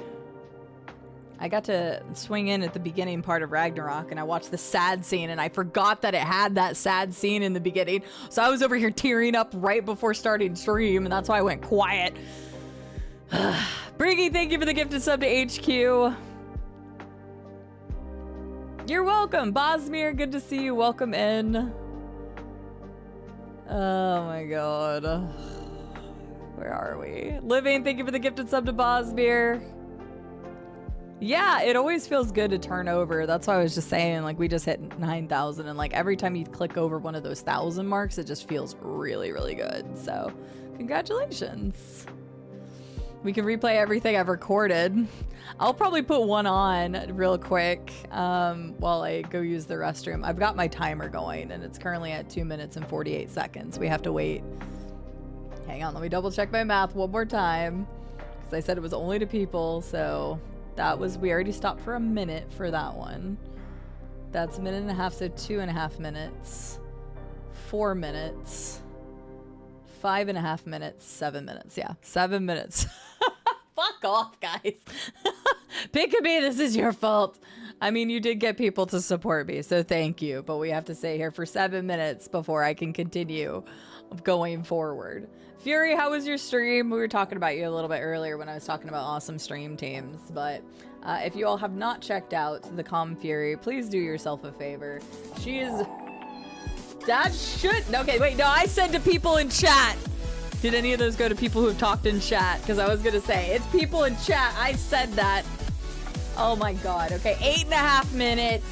I got to swing in at the beginning part of Ragnarok and I watched the sad scene and I forgot that it had that sad scene in the beginning. So I was over here tearing up right before starting stream and that's why I went quiet. Briggy, thank you for the gifted sub to HQ. You're welcome. Bosmir, good to see you. Welcome in. Oh my god. Where are we? Living, thank you for the gifted sub to Bosmir. Yeah, it always feels good to turn over. That's why I was just saying, like, we just hit 9,000 and like every time you click over one of those 1,000 marks, it just feels really, really good. So congratulations. We can replay everything I've recorded. I'll probably put one on real quick while I go use the restroom. I've got my timer going and it's currently at 2 minutes and 48 seconds. We have to wait. Hang on, let me double check my math one more time. Because I said it was only to people, so that was, we already stopped for a minute for that one. That's a minute and a half, so 2.5 minutes. 4 minutes. 5.5 minutes, 7 minutes. Yeah, 7 minutes. Fuck off, guys. Pick-a-me, this is your fault. I mean, you did get people to support me, so thank you. But we have to stay here for 7 minutes before I can continue going forward. Fury, how was your stream? We were talking about you a little bit earlier when I was talking about awesome stream teams. But if you all have not checked out the Calm Fury, please do yourself a favor. She is... That should... Okay, wait, no, I said to people in chat. Did any of those go to people who have talked in chat? Because I was going to say, it's people in chat. I said that. Oh my god. Okay, 8.5 minutes.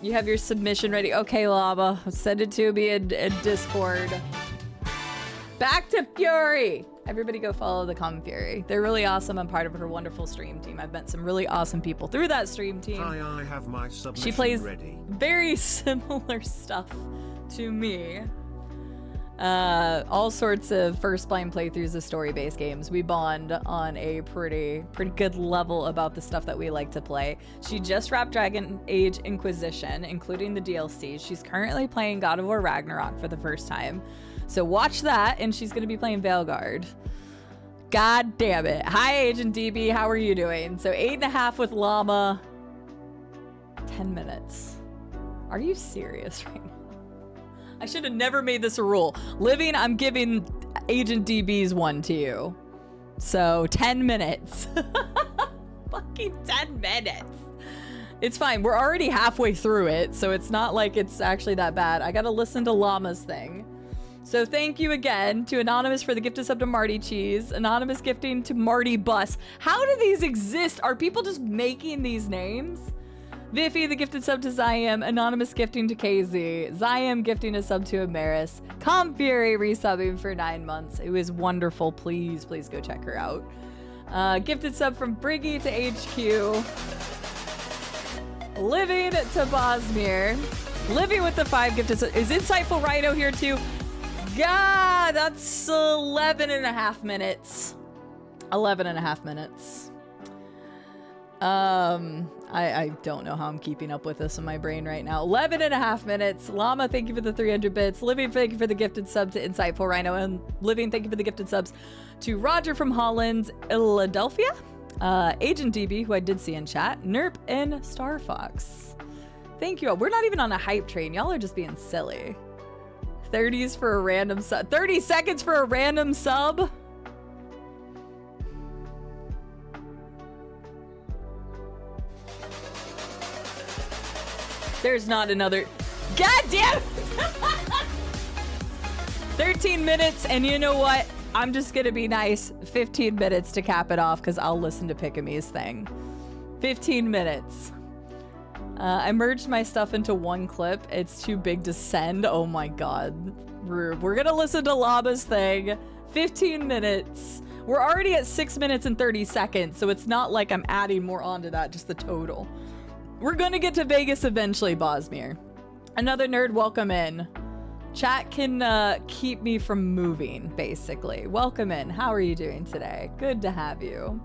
You have your submission ready. Okay, Lava. Send it to me in Discord. Back to Fury. Everybody go follow the Calm Fury. They're really awesome. I'm part of her wonderful stream team. I've met some really awesome people through that stream team. Hi, I have my submission She plays ready. very similar stuff to me. All sorts of first blind playthroughs of story-based games. We bond on a pretty good level about the stuff that we like to play. She just wrapped Dragon Age Inquisition, including the DLC. She's currently playing God of War Ragnarok for the first time. So watch that, and she's going to be playing Veilguard. God damn it. Hi, Agent DB. How are you doing? So 8.5 with Llama. 10 minutes. Are you serious right now? I should have never made this a rule. Living, I'm giving Agent DB's one to you. So 10 minutes. Fucking 10 minutes. It's fine. We're already halfway through it, so it's not like it's actually that bad. I gotta listen to Llama's thing. So thank you again to Anonymous for the gifted sub to Marty Cheese. Anonymous gifting to Marty Bus. How do these exist? Are people just making these names? Viffy, the gifted sub to Zyam. Anonymous gifting to KZ. Zyam gifting a sub to Amaris. Calm Fury resubbing for 9 months. It was wonderful. Please go check her out. Gifted sub from Briggy to HQ. Living to Bosmir. Living with the 5 gifted sub. Is Insightful Rhino here too? God, that's 11.5 minutes. 11.5 minutes. I don't know how I'm keeping up with this in my brain right now. 11.5 minutes. Llama, thank you for the 300 bits. Living, thank you for the gifted sub to Insightful Rhino. And Living, thank you for the gifted subs to Roger from Holland, Philadelphia. Agent DB, who I did see in chat. Nerp and Star Fox. Thank you all. We're not even on a hype train. Y'all are just being silly. 30s for a random sub. 30 seconds for a random sub. There's not another. God damn! 13 minutes, and you know what? I'm just gonna be nice. 15 minutes to cap it off, because I'll listen to Pickamee's thing. 15 minutes. I merged my stuff into one clip. It's too big to send. Oh my god. Rude. We're gonna listen to Llama's thing. 15 minutes. We're already at 6 minutes and 30 seconds, so it's not like I'm adding more onto that, just the total. We're gonna get to Vegas eventually, Bosmir. Another nerd, welcome in. Chat can keep me from moving, basically. Welcome in. How are you doing today? Good to have you.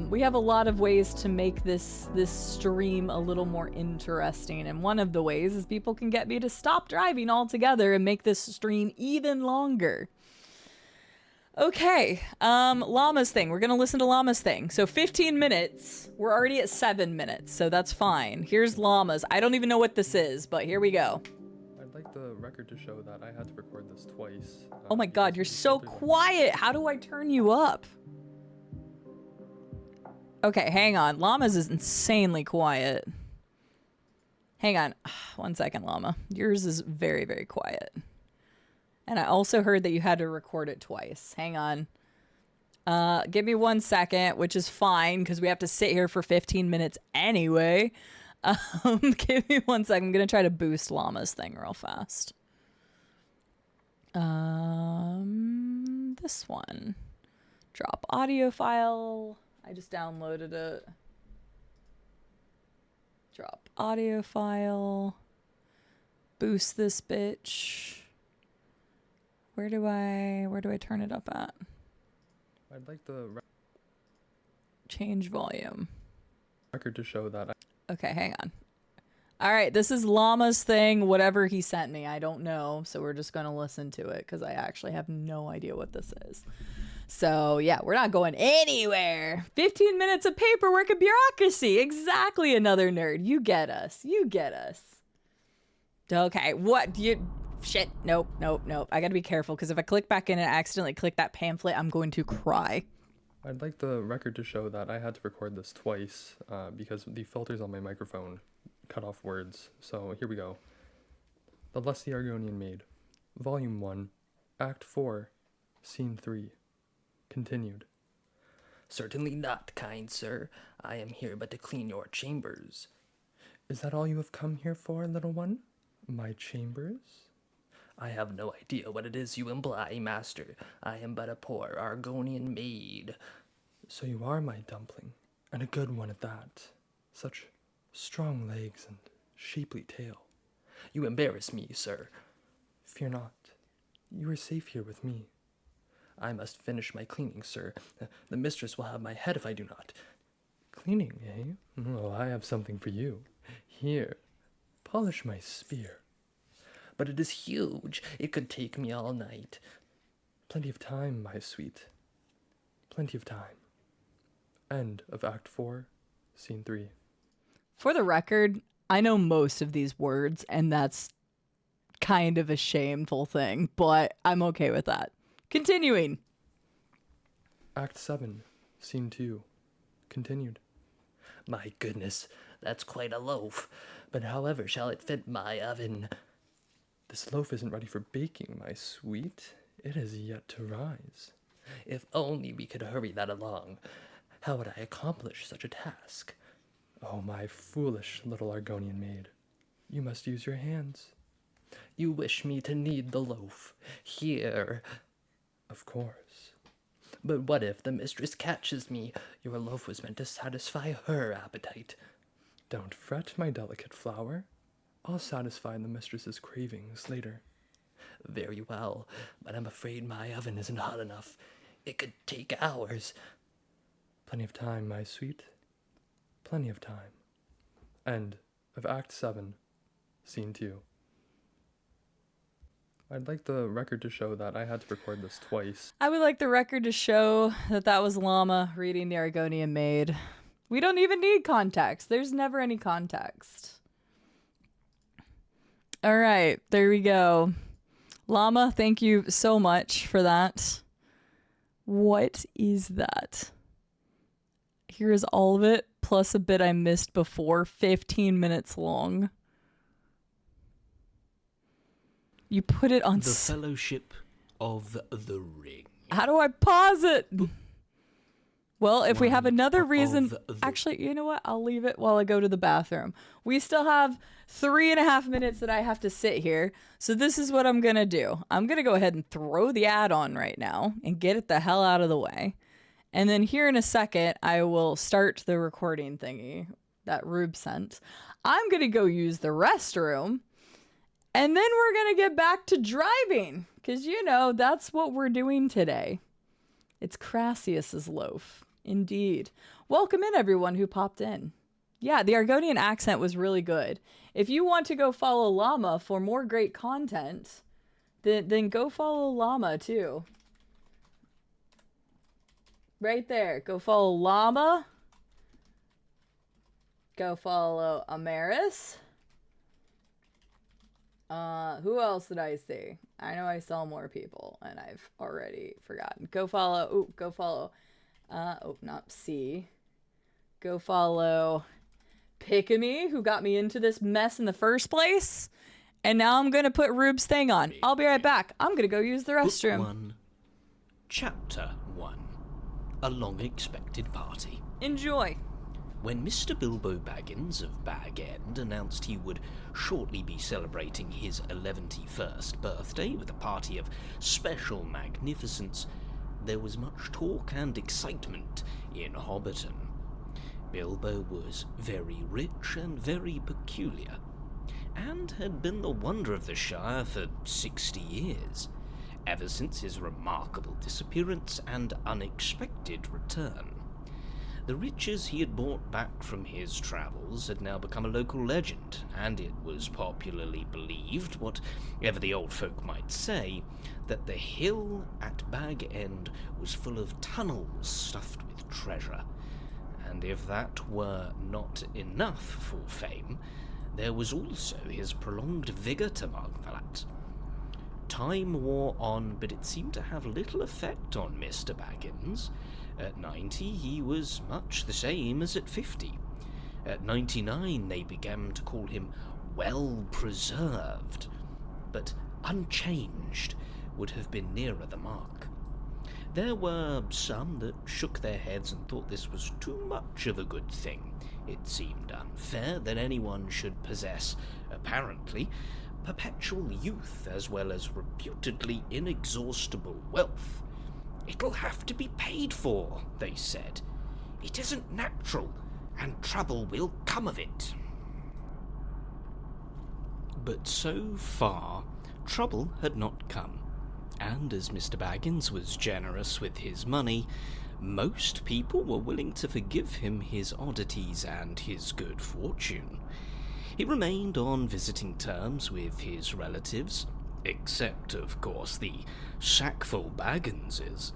We have a lot of ways to make this stream a little more interesting, and one of the ways is people can get me to stop driving altogether and make this stream even longer. Okay, Llama's thing. We're gonna listen to Llama's thing. So 15 minutes. We're already at 7 minutes, so that's fine. Here's Llama's. I don't even know what this is, but here we go. I'd like the record to show that I had to record this twice. Oh my god, you're so quiet. How do I turn you up? Okay, hang on. Llama's is insanely quiet. Hang on. 1 second, Llama. Yours is very, very quiet. And I also heard that you had to record it twice. Hang on. Give me 1 second, which is fine because we have to sit here for 15 minutes anyway. Give me 1 second. I'm going to try to boost Llama's thing real fast. This one. Drop audio file. I just downloaded it. Drop audio file. Boost this bitch. Where do I turn it up at? I'd like the change volume. Record to show that Okay, hang on. All right, this is Llama's thing, whatever he sent me. I don't know, so we're just going to listen to it because I actually have no idea what this is. So, yeah, we're not going anywhere. 15 minutes of paperwork and bureaucracy. Exactly, another nerd. You get us. You get us. Okay, what? Shit. Nope. I got to be careful because if I click back in and accidentally click that pamphlet, I'm going to cry. I'd like the record to show that I had to record this twice because the filters on my microphone cut off words. So here we go. The Less the Argonian Maid, Volume 1, Act 4, Scene 3. Continued. Certainly not, kind sir. I am here but to clean your chambers. Is that all you have come here for, little one? My chambers? I have no idea what it is you imply, master. I am but a poor Argonian maid. So you are my dumpling, and a good one at that. Such strong legs and shapely tail. You embarrass me, sir. Fear not. You are safe here with me. I must finish my cleaning, sir. The mistress will have my head if I do not. Cleaning, eh? Well, I have something for you. Here, polish my spear. But it is huge. It could take me all night. Plenty of time, my sweet. Plenty of time. End of Act 4, Scene 3. For the record, I know most of these words, and that's kind of a shameful thing, but I'm okay with that. Continuing. Act 7, Scene 2. Continued. My goodness, that's quite a loaf. But however shall it fit my oven? This loaf isn't ready for baking, my sweet. It has yet to rise. If only we could hurry that along. How would I accomplish such a task? Oh, my foolish little Argonian maid. You must use your hands. You wish me to knead the loaf. Here. Of course. But what if the mistress catches me? Your loaf was meant to satisfy her appetite. Don't fret, my delicate flower. I'll satisfy the mistress's cravings later. Very well, but I'm afraid my oven isn't hot enough. It could take hours. Plenty of time, my sweet. Plenty of time. End of Act 7, Scene 2. I'd like the record to show that I had to record this twice. I would like the record to show that that was Llama reading the Argonian Maid. We don't even need context. There's never any context. All right, there we go. Llama, thank you so much for that. What is that? Here's all of it, plus a bit I missed before, 15 minutes long. You put it on... The Fellowship of the Ring. How do I pause it? Well, if we have another reason... Actually, you know what? I'll leave it while I go to the bathroom. We still have 3.5 minutes that I have to sit here. So this is what I'm going to do. I'm going to go ahead and throw the ad on right now and get it the hell out of the way. And then here in a second, I will start the recording thingy that Rube sent. I'm going to go use the restroom. And then we're going to get back to driving. Because, you know, that's what we're doing today. It's Crassius's loaf. Indeed. Welcome in, everyone who popped in. Yeah, the Argonian accent was really good. If you want to go follow Llama for more great content, then go follow Llama, too. Right there. Go follow Llama. Go follow Amaris. Who else did I see? I know I saw more people, and I've already forgotten. Go follow, not C. Go follow Pickamy, who got me into this mess in the first place. And now I'm going to put Rube's thing on. I'll be right back. I'm going to go use the restroom. Book 1, Chapter 1. A long-expected party. Enjoy. When Mr. Bilbo Baggins of Bag End announced he would shortly be celebrating his 11th birthday with a party of special magnificence, there was much talk and excitement in Hobbiton. Bilbo was very rich and very peculiar, and had been the wonder of the Shire for 60 years, ever since his remarkable disappearance and unexpected return. The riches he had brought back from his travels had now become a local legend, and it was popularly believed, whatever the old folk might say, that the hill at Bag End was full of tunnels stuffed with treasure. And if that were not enough for fame, there was also his prolonged vigour to mark that. Time wore on, but it seemed to have little effect on Mr. Baggins. At 90, he was much the same as at 50. At 99, they began to call him well-preserved, but unchanged would have been nearer the mark. There were some that shook their heads and thought this was too much of a good thing. It seemed unfair that anyone should possess, apparently, perpetual youth as well as reputedly inexhaustible wealth. "It'll have to be paid for," they said. "It isn't natural, and trouble will come of it." But so far, trouble had not come. And as Mr. Baggins was generous with his money, most people were willing to forgive him his oddities and his good fortune. He remained on visiting terms with his relatives, except, of course, the Sackville Bagginses,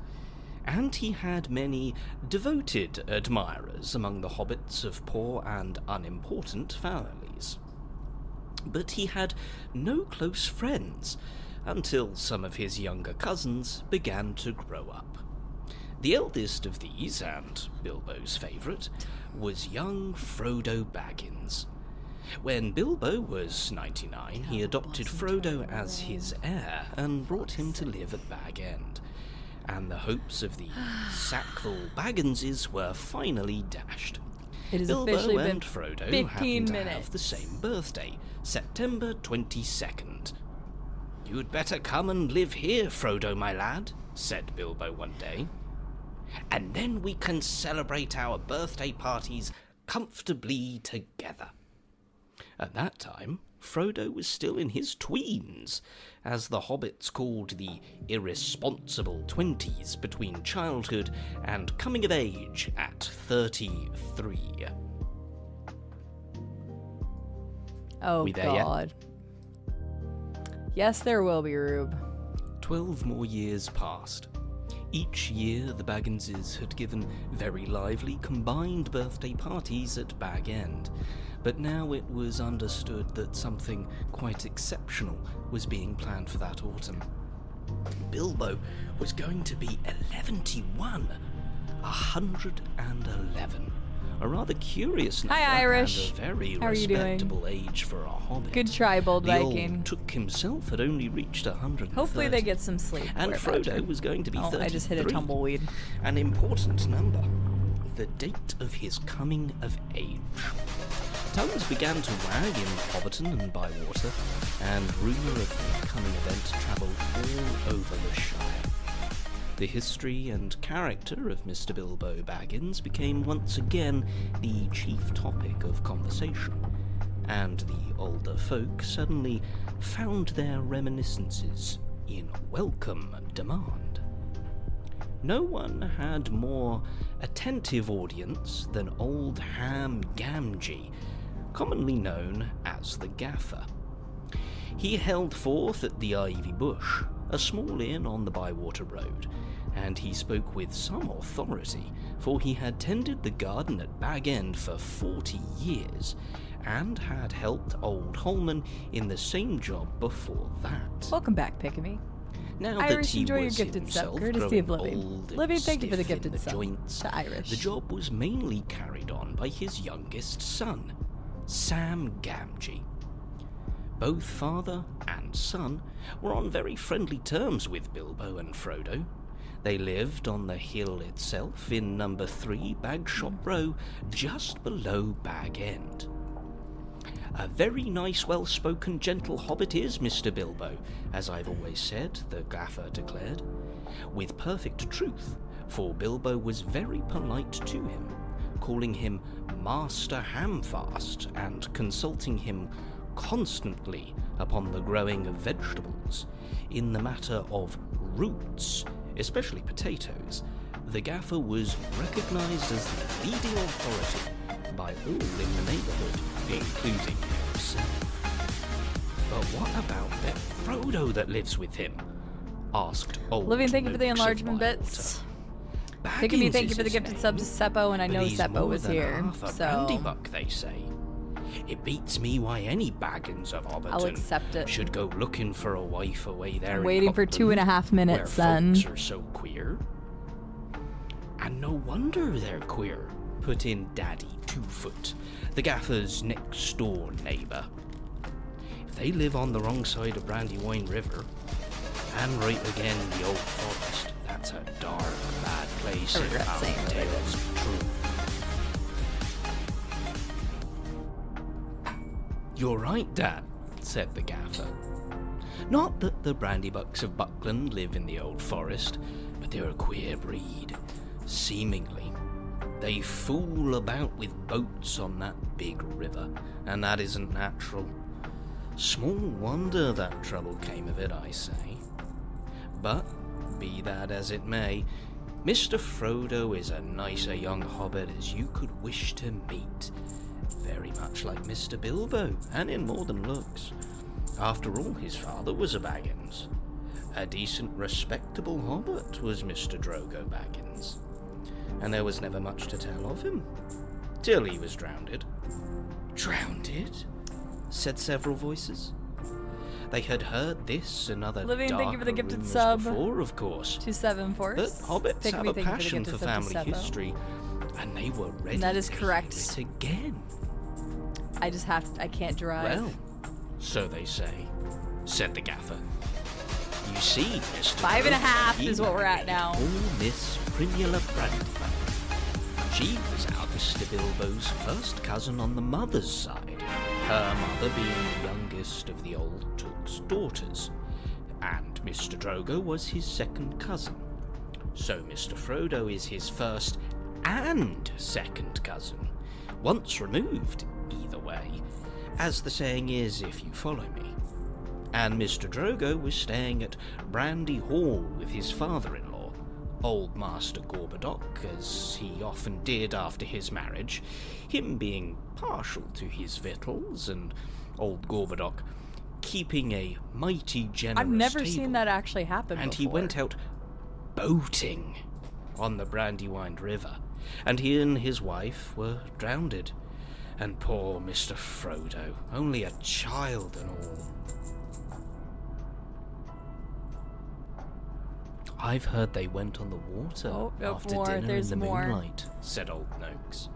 and he had many devoted admirers among the hobbits of poor and unimportant families. But he had no close friends, until some of his younger cousins began to grow up. The eldest of these, and Bilbo's favourite, was young Frodo Baggins. When Bilbo was 99, he adopted Frodo as his heir and brought him to live at Bag End, and the hopes of the Sackville Bagginses were finally dashed. It has Bilbo officially been and Frodo 15 happened to minutes. have the same birthday, September 22nd. "You'd better come and live here, Frodo, my lad," said Bilbo one day, "and then we can celebrate our birthday parties comfortably together." At that time, Frodo was still in his tweens, as the hobbits called the irresponsible 20s between childhood and coming of age at 33. Oh, We there yet? God. Yes, there will be, Rube. 12 more years passed. Each year, the Bagginses had given very lively combined birthday parties at Bag End, but now it was understood that something quite exceptional was being planned for that autumn. Bilbo was going to be 11, 111. A rather curious number, Hi, Irish. and a very How are you doing? respectable age for a hobbit. Good try, Bold The Viking. old Took himself had only reached 130. Hopefully they get some sleep. And before about Frodo turn. was going to be 33. I just hit a tumbleweed. An important number. The date of his coming of age. Tongues began to wag in Hobbiton and Bywater, and rumour of the coming event travelled all over the Shire. The history and character of Mr. Bilbo Baggins became once again the chief topic of conversation, and the older folk suddenly found their reminiscences in welcome demand. No one had more attentive audience than old Ham Gamgee, commonly known as the Gaffer. He held forth at the Ivy Bush, a small inn on the Bywater Road, and he spoke with some authority, for he had tended the garden at Bag End for 40 years, and had helped old Holman in the same job before that. Welcome back, Pick-a-me. Now Irish, that he enjoy your was gifted sub, himself courtesy of growing Livy. old and Livy, thank you for the stiff in gifted the sub joints, to Irish. the job was mainly carried on by his youngest son, Sam Gamgee. Both father and son were on very friendly terms with Bilbo and Frodo. They lived on the hill itself in number 3 Bagshot Row, just below Bag End. A very nice, well-spoken, gentle hobbit is Mr. Bilbo, as I've always said, the Gaffer declared, with perfect truth, for Bilbo was very polite to him, calling him Master Hamfast and consulting him constantly upon the growing of vegetables, in the matter of roots, especially potatoes, the gaffer was recognised as the leading authority by all in the neighbourhood, including himself. But what about that Frodo that lives with him? Asked old Living, thank you for the Noakes of enlargement Bywater. bits. Picking thank you is for the his gifted name, subs to Seppo, and I but know he's Seppo more was than here, half a so brandybuck, they say. It beats me why any Baggins of I'll accept Hobbiton it. should go looking for a wife away there in Waiting for Buckland, 2.5 minutes where then. folks are so queer. And no wonder they're queer, put in Daddy Two-Foot, the gaffer's next door neighbour. If they live on the wrong side of Brandywine River, and right again the old forest, that's a dark, bad place I if regret our saying that I tales are true. You're right, Dad, said the gaffer. Not that the Brandybucks of Buckland live in the old forest, but they're a queer breed. Seemingly, they fool about with boats on that big river, and that isn't natural. Small wonder that trouble came of it, I say. But, be that as it may, Mr. Frodo is a nicer young hobbit as you could wish to meet. Very much like Mr. Bilbo, and in more than looks. After all, his father was a Baggins. A decent, respectable hobbit was Mr. Drogo Baggins. And there was never much to tell of him, till he was drowned. Drowned? Said several voices. They had heard this and other Living, thank you for the darker gifted rumours sub before, of course. to 7 Force. But hobbits Thank have you a for the passion gifted for sub to family Seppo. history, and they were ready That is to correct. hear it again. I can't drive. Well, so they say, said the gaffer. You see, Mr. 5.5 He is what we're at married now. Poor Miss Primula Brandybuck. She was our Mr. Bilbo's first cousin on the mother's side, her mother being the youngest of the old Took's daughters, and Mr. Drogo was his second cousin. So Mr. Frodo is his first and second cousin, once removed either way, as the saying is if you follow me. And Mr. Drogo was staying at Brandy Hall with his father-in-law, old Master Gorbadoc, as he often did after his marriage, him being partial to his victuals, and old Gorbadoc keeping a mighty generous I've never table. seen that actually happen And before. he went out boating on the Brandywine River, and he and his wife were drowned. And poor Mr. Frodo, only a child and all. I've heard they went on the water after more. dinner There's in the more. moonlight, said old Noakes.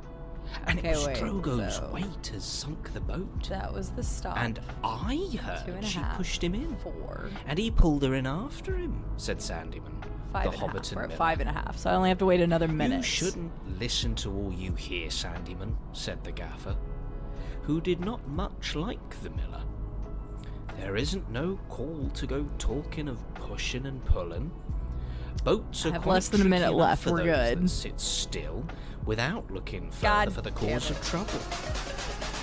And Okay, it was wait, Drogo's so- weight has sunk the boat. That was the stop. And I heard she 2.5, pushed him in. 4, And he pulled her in after him, said Sandyman, 5.5. the Hobbiton We're at miller. 5.5, so I only have to wait another minute. You shouldn't listen to all you hear, Sandyman, said the gaffer, who did not much like the miller. There isn't no call to go talking of pushing and pulling. Boats are I have quite less than a minute tricky enough left, for we're those good. that sit still without looking further God for the damn cause it. of trouble.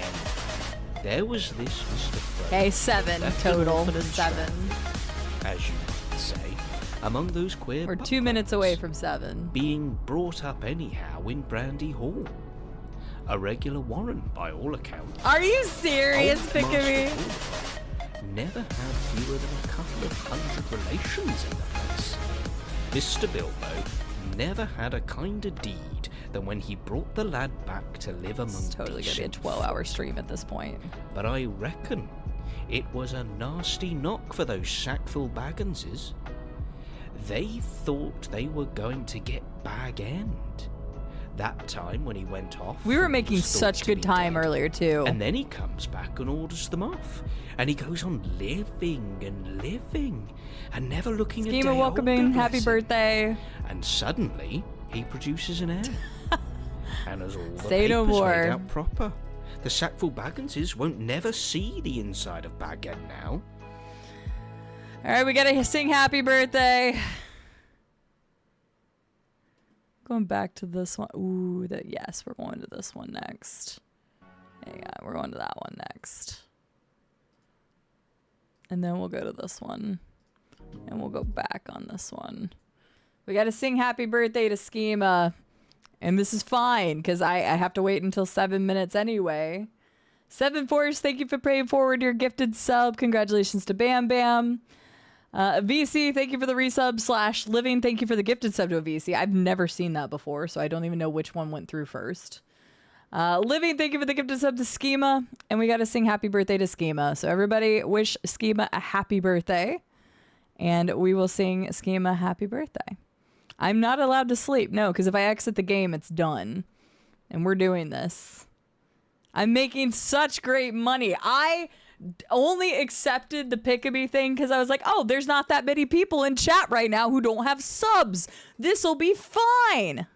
And there was this Mr. Frodo. Okay, 7 left an total. orphan and 7. as you might say, among those queer We're 2 minutes away buckwheats, from 7. being brought up anyhow in Brandy Hall. A regular warren, by all accounts. Are you serious, Old picking Master me? Gorbadoc never had fewer than a couple of hundred relations in the place. Mr. Bilbo never had a kinder deed than when he brought the lad back to live among It's totally gonna be a decent 12-hour stream at this point. But I reckon it was a nasty knock for those Sackville Bagginses. They thought they were going to get Bag End. That time when he went off, We were and making was thought such to good be time dead. earlier, too. And then he comes back and orders them off. And he goes on living and living and never looking a day Schema welcoming, older, happy bless him. birthday. And suddenly he produces an heir. And as all the Say no papers more. laid out proper, the Sackville Bagginses won't never see the inside of Bag End now. Alright, we gotta sing happy birthday. Going back to this one. Ooh, yes, we're going to this one next. Hang on, we're going to that one next. And then we'll go to this one. And we'll go back on this one. We got to sing happy birthday to Schema. And this is fine, because I have to wait until 7 minutes anyway. Seven Force, thank you for paying forward your gifted sub. Congratulations to Bam Bam. VC, thank you for the resub / living. Thank you for the gifted sub to a VC. I've never seen that before, so I don't even know which one went through first. Living, thank you for the gifted sub to Schema. And we got to sing happy birthday to Schema. So everybody wish Schema a happy birthday. And we will sing Schema happy birthday. I'm not allowed to sleep. No, because if I exit the game, it's done. And we're doing this. I'm making such great money. I only accepted the Pick-a-Me thing because I was like, oh, there's not that many people in chat right now who don't have subs. This'll be fine.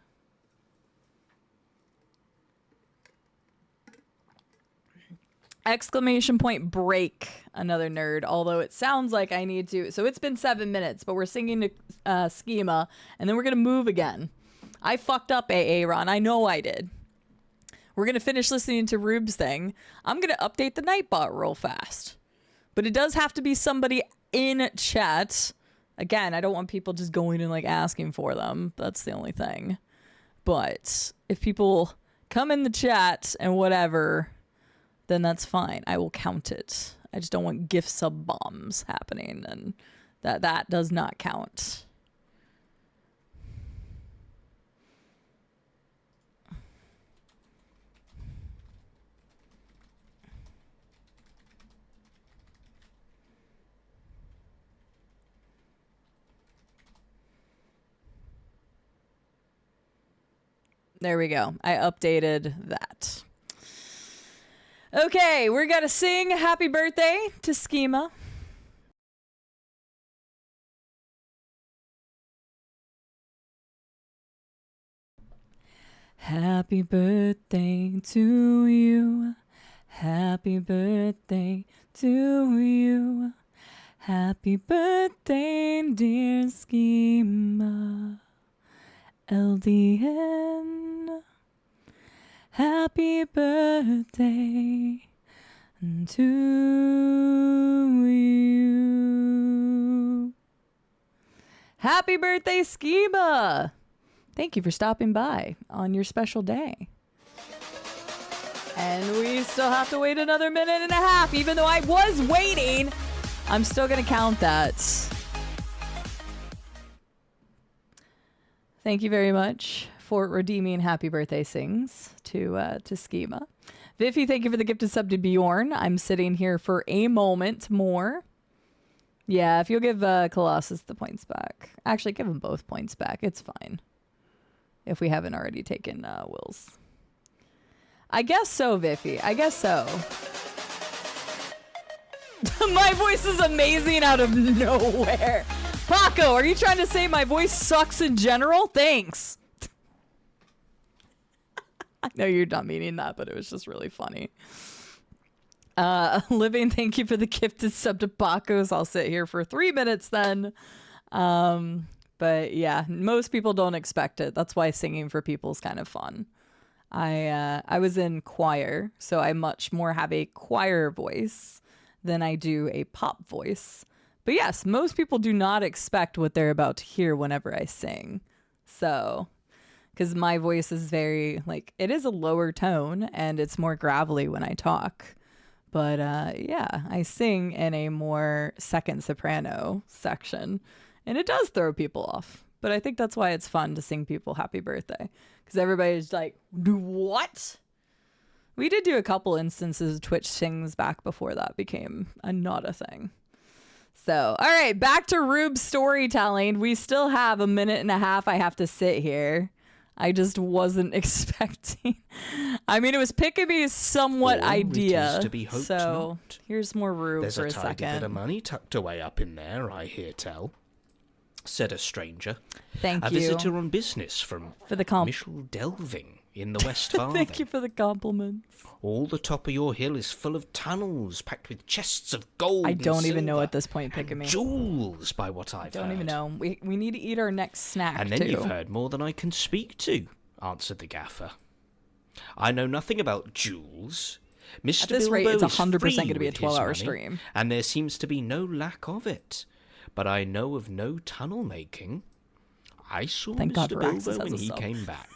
Exclamation point break, another nerd, although it sounds like I need to. So it's been 7 minutes, but we're singing to Schema, and then we're going to move again. I fucked up, AA Ron. I know I did. We're going to finish listening to Rube's thing. I'm going to update the Nightbot real fast. But it does have to be somebody in chat. Again, I don't want people just going and like asking for them. That's the only thing. But if people come in the chat and whatever, then that's fine. I will count it. I just don't want gift sub bombs happening, and that does not count. There we go. I updated that. Okay, we're gonna sing happy birthday to Schema. Happy birthday to you. Happy birthday to you. Happy birthday, dear Schema. LDN. Happy birthday to you. Happy birthday, Schema. Thank you for stopping by on your special day. And we still have to wait another minute and a half. Even though I was waiting, I'm still going to count that. Thank you very much for redeeming happy birthday sings to Schema. Viffy, thank you for the gifted sub to Bjorn. I'm sitting here for a moment more. Yeah, if you'll give Colossus the points back. Actually, give them both points back. It's fine. If we haven't already taken Will's. I guess so, Viffy. I guess so. My voice is amazing out of nowhere. Paco, are you trying to say my voice sucks in general? Thanks. I know you're not meaning that, but it was just really funny. Living, thank you for the gifted sub to Paco's. I'll sit here for 3 minutes then. But yeah, most people don't expect it. That's why singing for people is kind of fun. I was in choir, so I much more have a choir voice than I do a pop voice. But yes, most people do not expect what they're about to hear whenever I sing. So, because my voice is very, like, it is a lower tone and it's more gravelly when I talk. But yeah, I sing in a more second soprano section. And it does throw people off. But I think that's why it's fun to sing people happy birthday. Because everybody's like, do what? We did do a couple instances of Twitch sings back before that became not a thing. So, all right, back to Rube's storytelling. We still have a minute and a half I have to sit here. I just wasn't expecting. I mean, it was Pick-a-Me's somewhat idea. To be hoped so not. Here's more Rube There's for a a tidy second. bit of money tucked away up in there, I hear tell, said a stranger. Thank a you. visitor on business from For the Michel Delving in the West Farthing. Thank you for the compliments. All the top of your hill is full of tunnels packed with chests of gold. I don't and even know silver at this point, Pick-a-Me. and jewels, by what I've Don't heard. even know. We need to eat our next snack, And then too. you've heard more than I can speak to, answered the gaffer. I know nothing about jewels. Mr. At this Bilbo rate, it's is 100% free gonna be a with his 12-hour money, stream. and there seems to be no lack of it. But I know of no tunnel making. I saw Thank God Mr. Varaxis Bilbo has when a he sub. came back,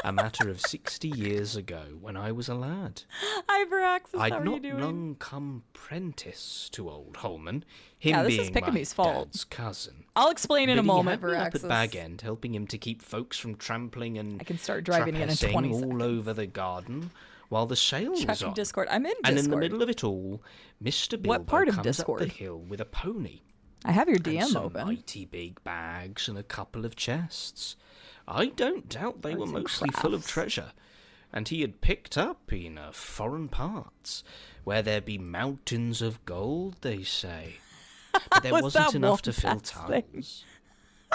a matter of 60 years ago, when I was a lad. Hi, Varaxis. I'd How are you not doing? long come prentice to old Holman, him Yeah, this is being my Pickamee's fault. dad's cousin. I'll explain in a But he moment, had me up at Varaxis. Bag End, helping him to keep folks from trampling and I can start driving again in trespassing 20 all seconds. over the garden while the sale was Check on. Discord. I'm in Discord. And in the middle of it all, Mr. Bilbo What part of comes Discord? up the hill with a pony. I have your And DM some open. mighty big bags and a couple of chests. I don't doubt they were Arts and mostly full of crafts. treasure, and he had picked up in foreign parts, where there be mountains of gold, they say. But there Was wasn't that enough to fill Wombat's thing? tunnels.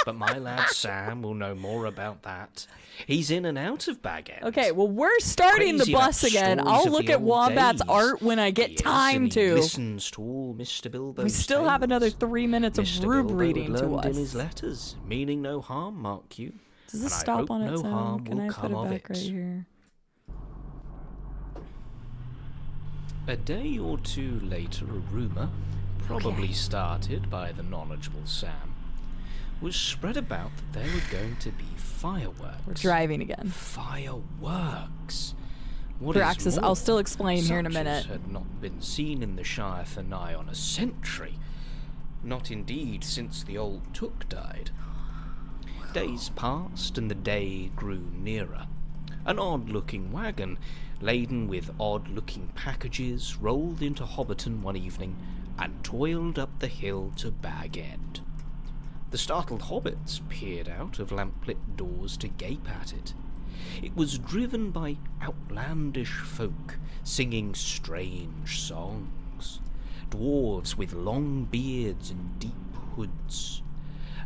But my lad Sam will know more about that. He's in and out of Bag End. Okay, well, we're starting the Crazy bus about again. stories I'll of look the at old Wombat's days. art when I get Yes, time and he to. listens to all Mr. Bilbo's We still have tales. another 3 minutes of Mr. Rube Bilbo reading had to learned in his us. letters, meaning no harm, mark you. Does this and I stop hope on no its harm own? Can will I come put it of back right here? A day or two later, a rumour, probably started by the knowledgeable Sam, was spread about that there were going to be fireworks. We're driving again. Fireworks. What Varaxis, is more, I'll still explain here in a such as minute. had not been seen in the Shire for nigh on a century. Not indeed since the old Took died. Days passed and the day grew nearer. An odd-looking wagon, laden with odd-looking packages, rolled into Hobbiton one evening and toiled up the hill to Bag End. The startled hobbits peered out of lamplit doors to gape at it. It was driven by outlandish folk singing strange songs. Dwarves with long beards and deep hoods.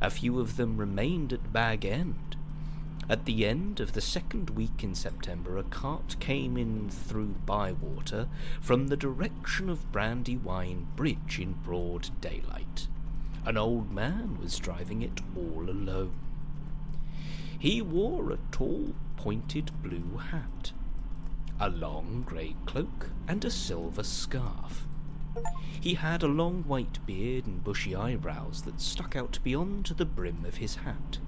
A few of them remained at Bag End. At the end of the second week in September, a cart came in through Bywater from the direction of Brandywine Bridge in broad daylight. An old man was driving it all alone. He wore a tall, pointed blue hat, a long grey cloak, and a silver scarf. He had a long white beard and bushy eyebrows that stuck out beyond the brim of his hat.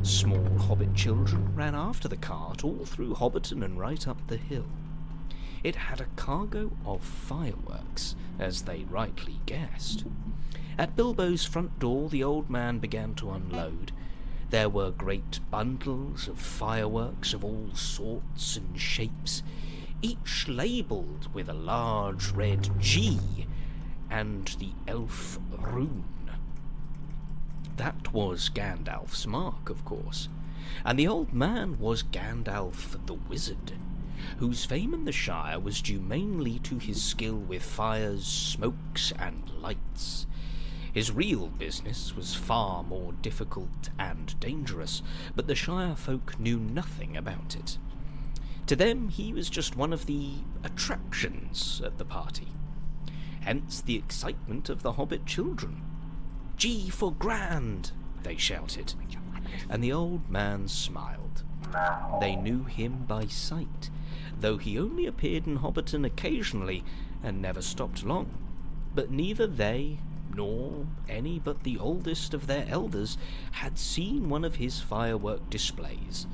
Small hobbit children ran after the cart all through Hobbiton and right up the hill. It had a cargo of fireworks, as they rightly guessed. At Bilbo's front door the old man began to unload. There were great bundles of fireworks of all sorts and shapes, each labelled with a large red G and the elf rune. That was Gandalf's mark, of course, and the old man was Gandalf the Wizard, whose fame in the Shire was due mainly to his skill with fires, smokes, and lights. His real business was far more difficult and dangerous, but the Shire folk knew nothing about it. To them, he was just one of the attractions at the party. Hence the excitement of the hobbit children. "G for grand!" they shouted, and the old man smiled. They knew him by sight, though he only appeared in Hobbiton occasionally and never stopped long. But neither they, nor any but the oldest of their elders, had seen one of his firework displays.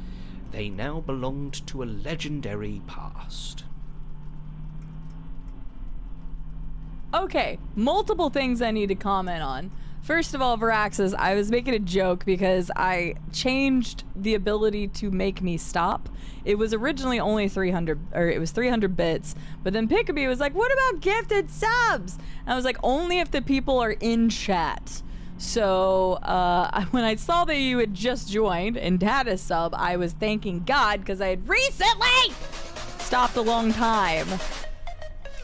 They now belonged to a legendary past. Okay, multiple things I need to comment on. First of all, Varaxis, I was making a joke because I changed the ability to make me stop. It was originally only 300 bits, but then Pickabee was like, what about gifted subs? And I was like, only if the people are in chat. So when I saw that you had just joined and had a sub, I was thanking God because I had recently stopped a long time.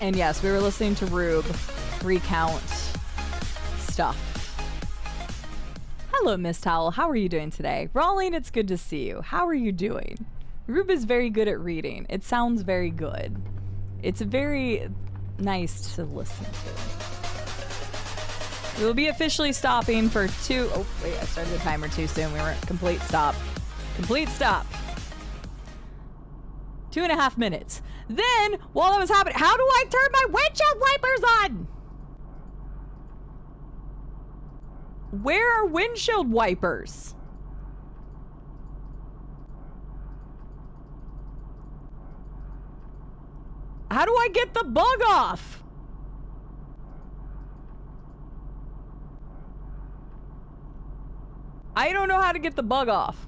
And yes, we were listening to Rube recount stuff. Hello, Miss Towel. How are you doing today? Rawling, it's good to see you. How are you doing? Rube is very good at reading. It sounds very good. It's very nice to listen to. We will be officially stopping for oh wait, I started the timer too soon. We were at complete stop. Complete stop. 2.5 minutes. Then, while that was happening, how do I turn my windshield wipers on? Where are windshield wipers? How do I get the bug off? I don't know how to get the bug off.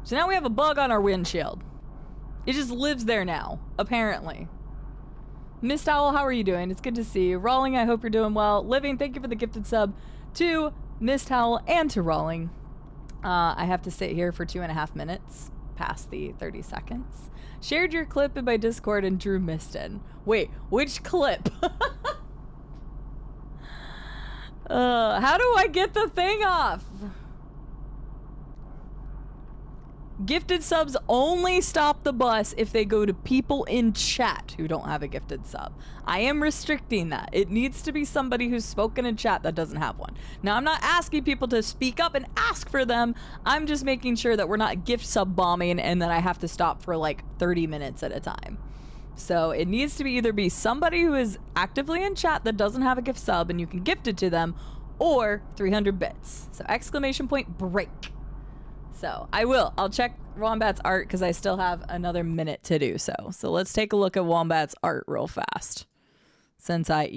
So now we have a bug on our windshield. It just lives there now, apparently. Miss Towel, how are you doing? It's good to see you. Rawling, I hope you're doing well. Living, thank you for the gifted sub to Miss Towel and to Rawling. I have to sit here for 2.5 minutes, past the 30 seconds. Shared your clip in my Discord and Drew missed it. Wait, which clip? How do I get the thing off? Gifted subs only stop the bus if they go to people in chat who don't have a gifted sub. I am restricting that. It needs to be somebody who's spoken in chat that doesn't have one. Now, I'm not asking people to speak up and ask for them. I'm just making sure that we're not gift sub bombing and that I have to stop for like 30 minutes at a time. So it needs to be either be somebody who is actively in chat that doesn't have a gift sub and you can gift it to them, or 300 bits. So exclamation point break. So I'll check Wombat's art because I still have another minute to do so. So let's take a look at Wombat's art real fast. Since I,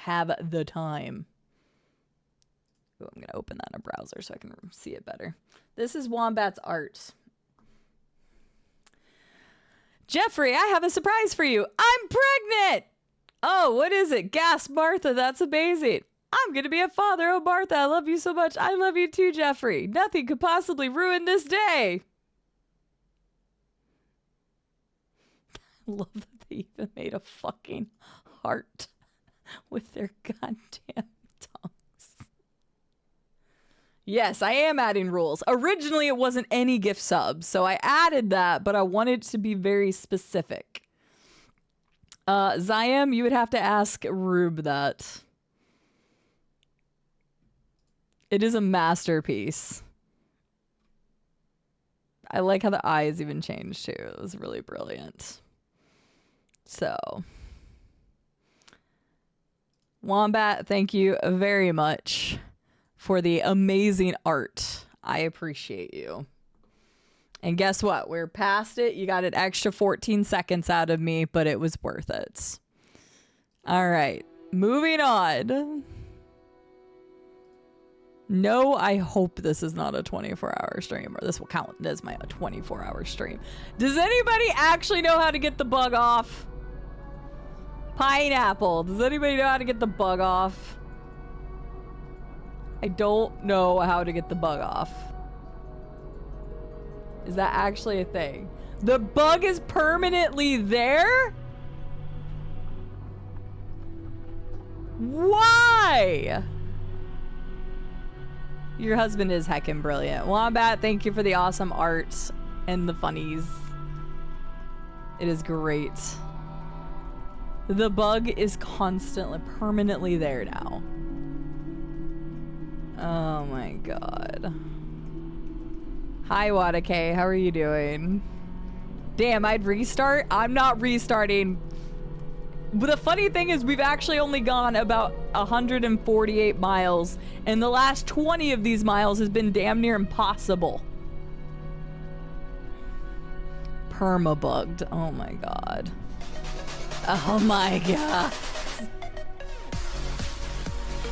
have the time. Ooh, I'm going to open that in a browser so I can see it better. This is Wombat's art. Jeffrey, I have a surprise for you. I'm pregnant! Oh, what is it? Gasp, Martha, that's amazing. I'm gonna be a father. Oh, Martha, I love you so much. I love you too, Jeffrey. Nothing could possibly ruin this day. I love that they even made a fucking heart with their goddamn tongues. Yes, I am adding rules. Originally, it wasn't any gift subs, so I added that, but I wanted to be very specific. Ziam, you would have to ask Rube that. It is a masterpiece. I like how the eyes even changed too. It was really brilliant. So, Wombat, thank you very much for the amazing art. I appreciate you. And guess what? We're past it. You got an extra 14 seconds out of me, but it was worth it. All right, moving on. No, I hope this is not a 24-hour stream, or this will count as my 24-hour stream. Does anybody actually know how to get the bug off? Pineapple, does anybody know how to get the bug off? I don't know how to get the bug off. Is that actually a thing? The bug is permanently there? Why? Your husband is heckin' brilliant. Wombat, thank you for the awesome art and the funnies. It is great. The bug is constantly, permanently there now. Oh my god. Hi, Wadake. How are you doing? Damn, I'd restart? I'm not restarting. But the funny thing is, we've actually only gone about 148 miles, and the last 20 of these miles has been damn near impossible. Permabugged. Oh my god. Oh my god.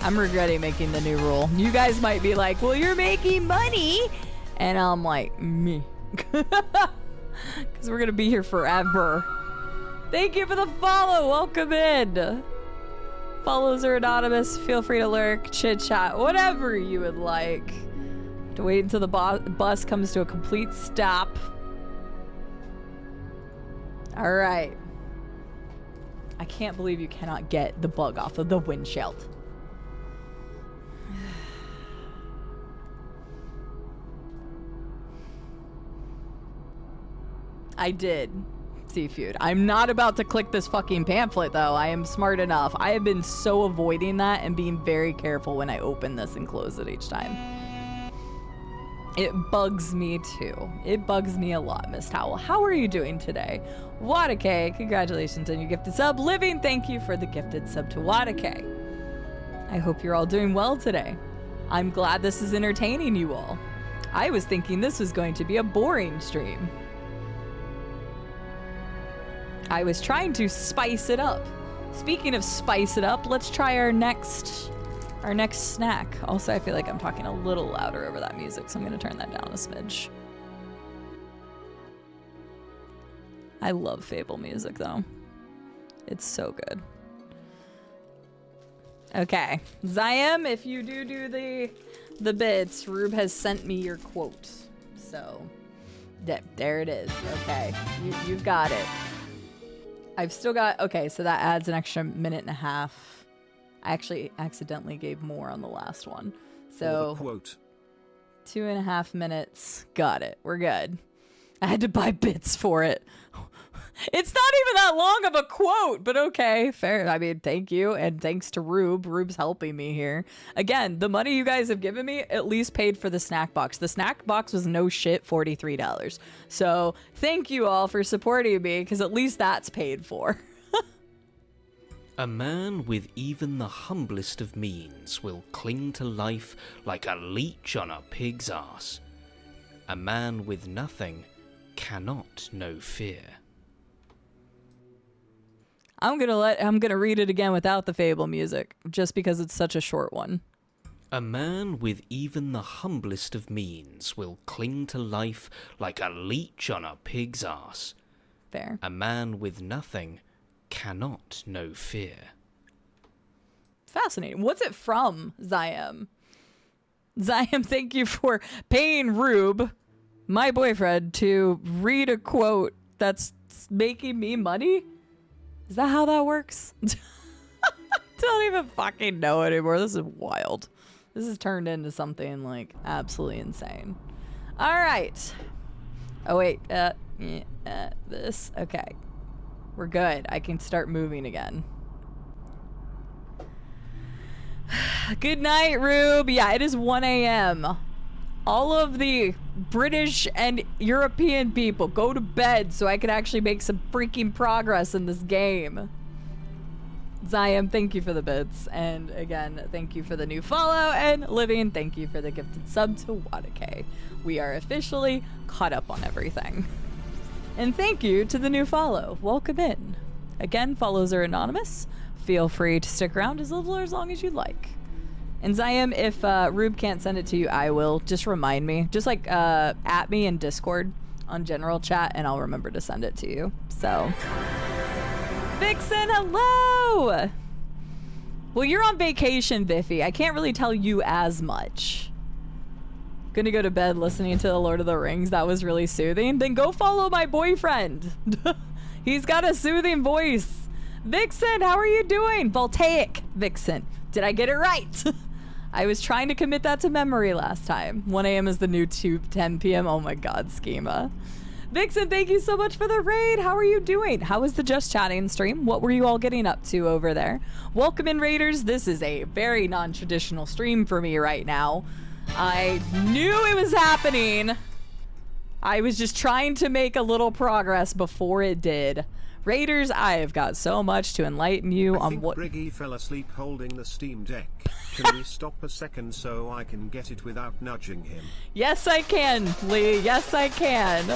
I'm regretting making the new rule. You guys might be like, well, you're making money. And I'm like, me. Because we're going to be here forever. Thank you for the follow. Welcome in. Follows are anonymous. Feel free to lurk, chit chat, whatever you would like. To wait until the bus comes to a complete stop. All right. I can't believe you cannot get the bug off of the windshield. I did. Seafood. I'm not about to click this fucking pamphlet though. I am smart enough. I have been so avoiding that and being very careful when I open this and close it each time. It bugs me too. It bugs me a lot, Miss Towel. How are you doing today? Wadake, congratulations on your gifted sub. Living, thank you for the gifted sub to Wadake. I hope you're all doing well today. I'm glad this is entertaining you all. I was thinking this was going to be a boring stream. I was trying to spice it up. Speaking of spice it up, let's try our next snack. Also, I feel like I'm talking a little louder over that music, so I'm gonna turn that down a smidge. I love Fable music though. It's so good. Okay, Ziam, if you do the bits, Rube has sent me your quote. So, there it is. Okay, you've got it. I've still got, okay, so that adds an extra minute and a half. I actually accidentally gave more on the last one. So, quote. 2.5 minutes. Got it. We're good. I had to buy bits for it. It's not even that long of a quote, but okay, fair. I mean, thank you, and thanks to Rube. Rube's helping me here. Again, the money you guys have given me at least paid for the snack box. The snack box was no shit $43. So thank you all for supporting me, because at least that's paid for. A man with even the humblest of means will cling to life like a leech on a pig's ass. A man with nothing cannot know fear. I'm gonna read it again without the Fable music, just because it's such a short one. A man with even the humblest of means will cling to life like a leech on a pig's ass. Fair. A man with nothing cannot know fear. Fascinating. What's it from, Ziam? Ziam, thank you for paying Rube, my boyfriend, to read a quote that's making me money? Is that how that works? Don't even fucking know anymore. This is wild. This has turned into something like absolutely insane. All right. Oh wait, this. Okay. We're good. I can start moving again. Good night, Rube. Yeah, it is 1 a.m. All of the British and European people go to bed so I can actually make some freaking progress in this game. Ziam, thank you for the bits. And again, thank you for the new follow. And Living, thank you for the gifted sub to Wadake. We are officially caught up on everything. And thank you to the new follow. Welcome in. Again, follows are anonymous. Feel free to stick around as little or as long as you'd like. And Ziam, if Rube can't send it to you, I will. Just remind me. Just like at me in Discord on general chat, and I'll remember to send it to you. So, Vixen, hello! Well, you're on vacation, Biffy. I can't really tell you as much. Gonna go to bed listening to The Lord of the Rings. That was really soothing. Then go follow my boyfriend. He's got a soothing voice. Vixen, how are you doing? Voltaic Vixen. Did I get it right? I was trying to commit that to memory last time. 1 a.m. is the new 10 p.m. Oh my god, schema. Vixen, thank you so much for the raid. How are you doing? How was the Just Chatting stream? What were you all getting up to over there? Welcome in, Raiders. This is a very non-traditional stream for me right now. I knew it was happening. I was just trying to make a little progress before it did. Raiders, I have got so much to enlighten you on what... Briggy fell asleep holding the Steam Deck. Can we stop a second so I can get it without nudging him? Yes, I can, Lee. Yes, I can.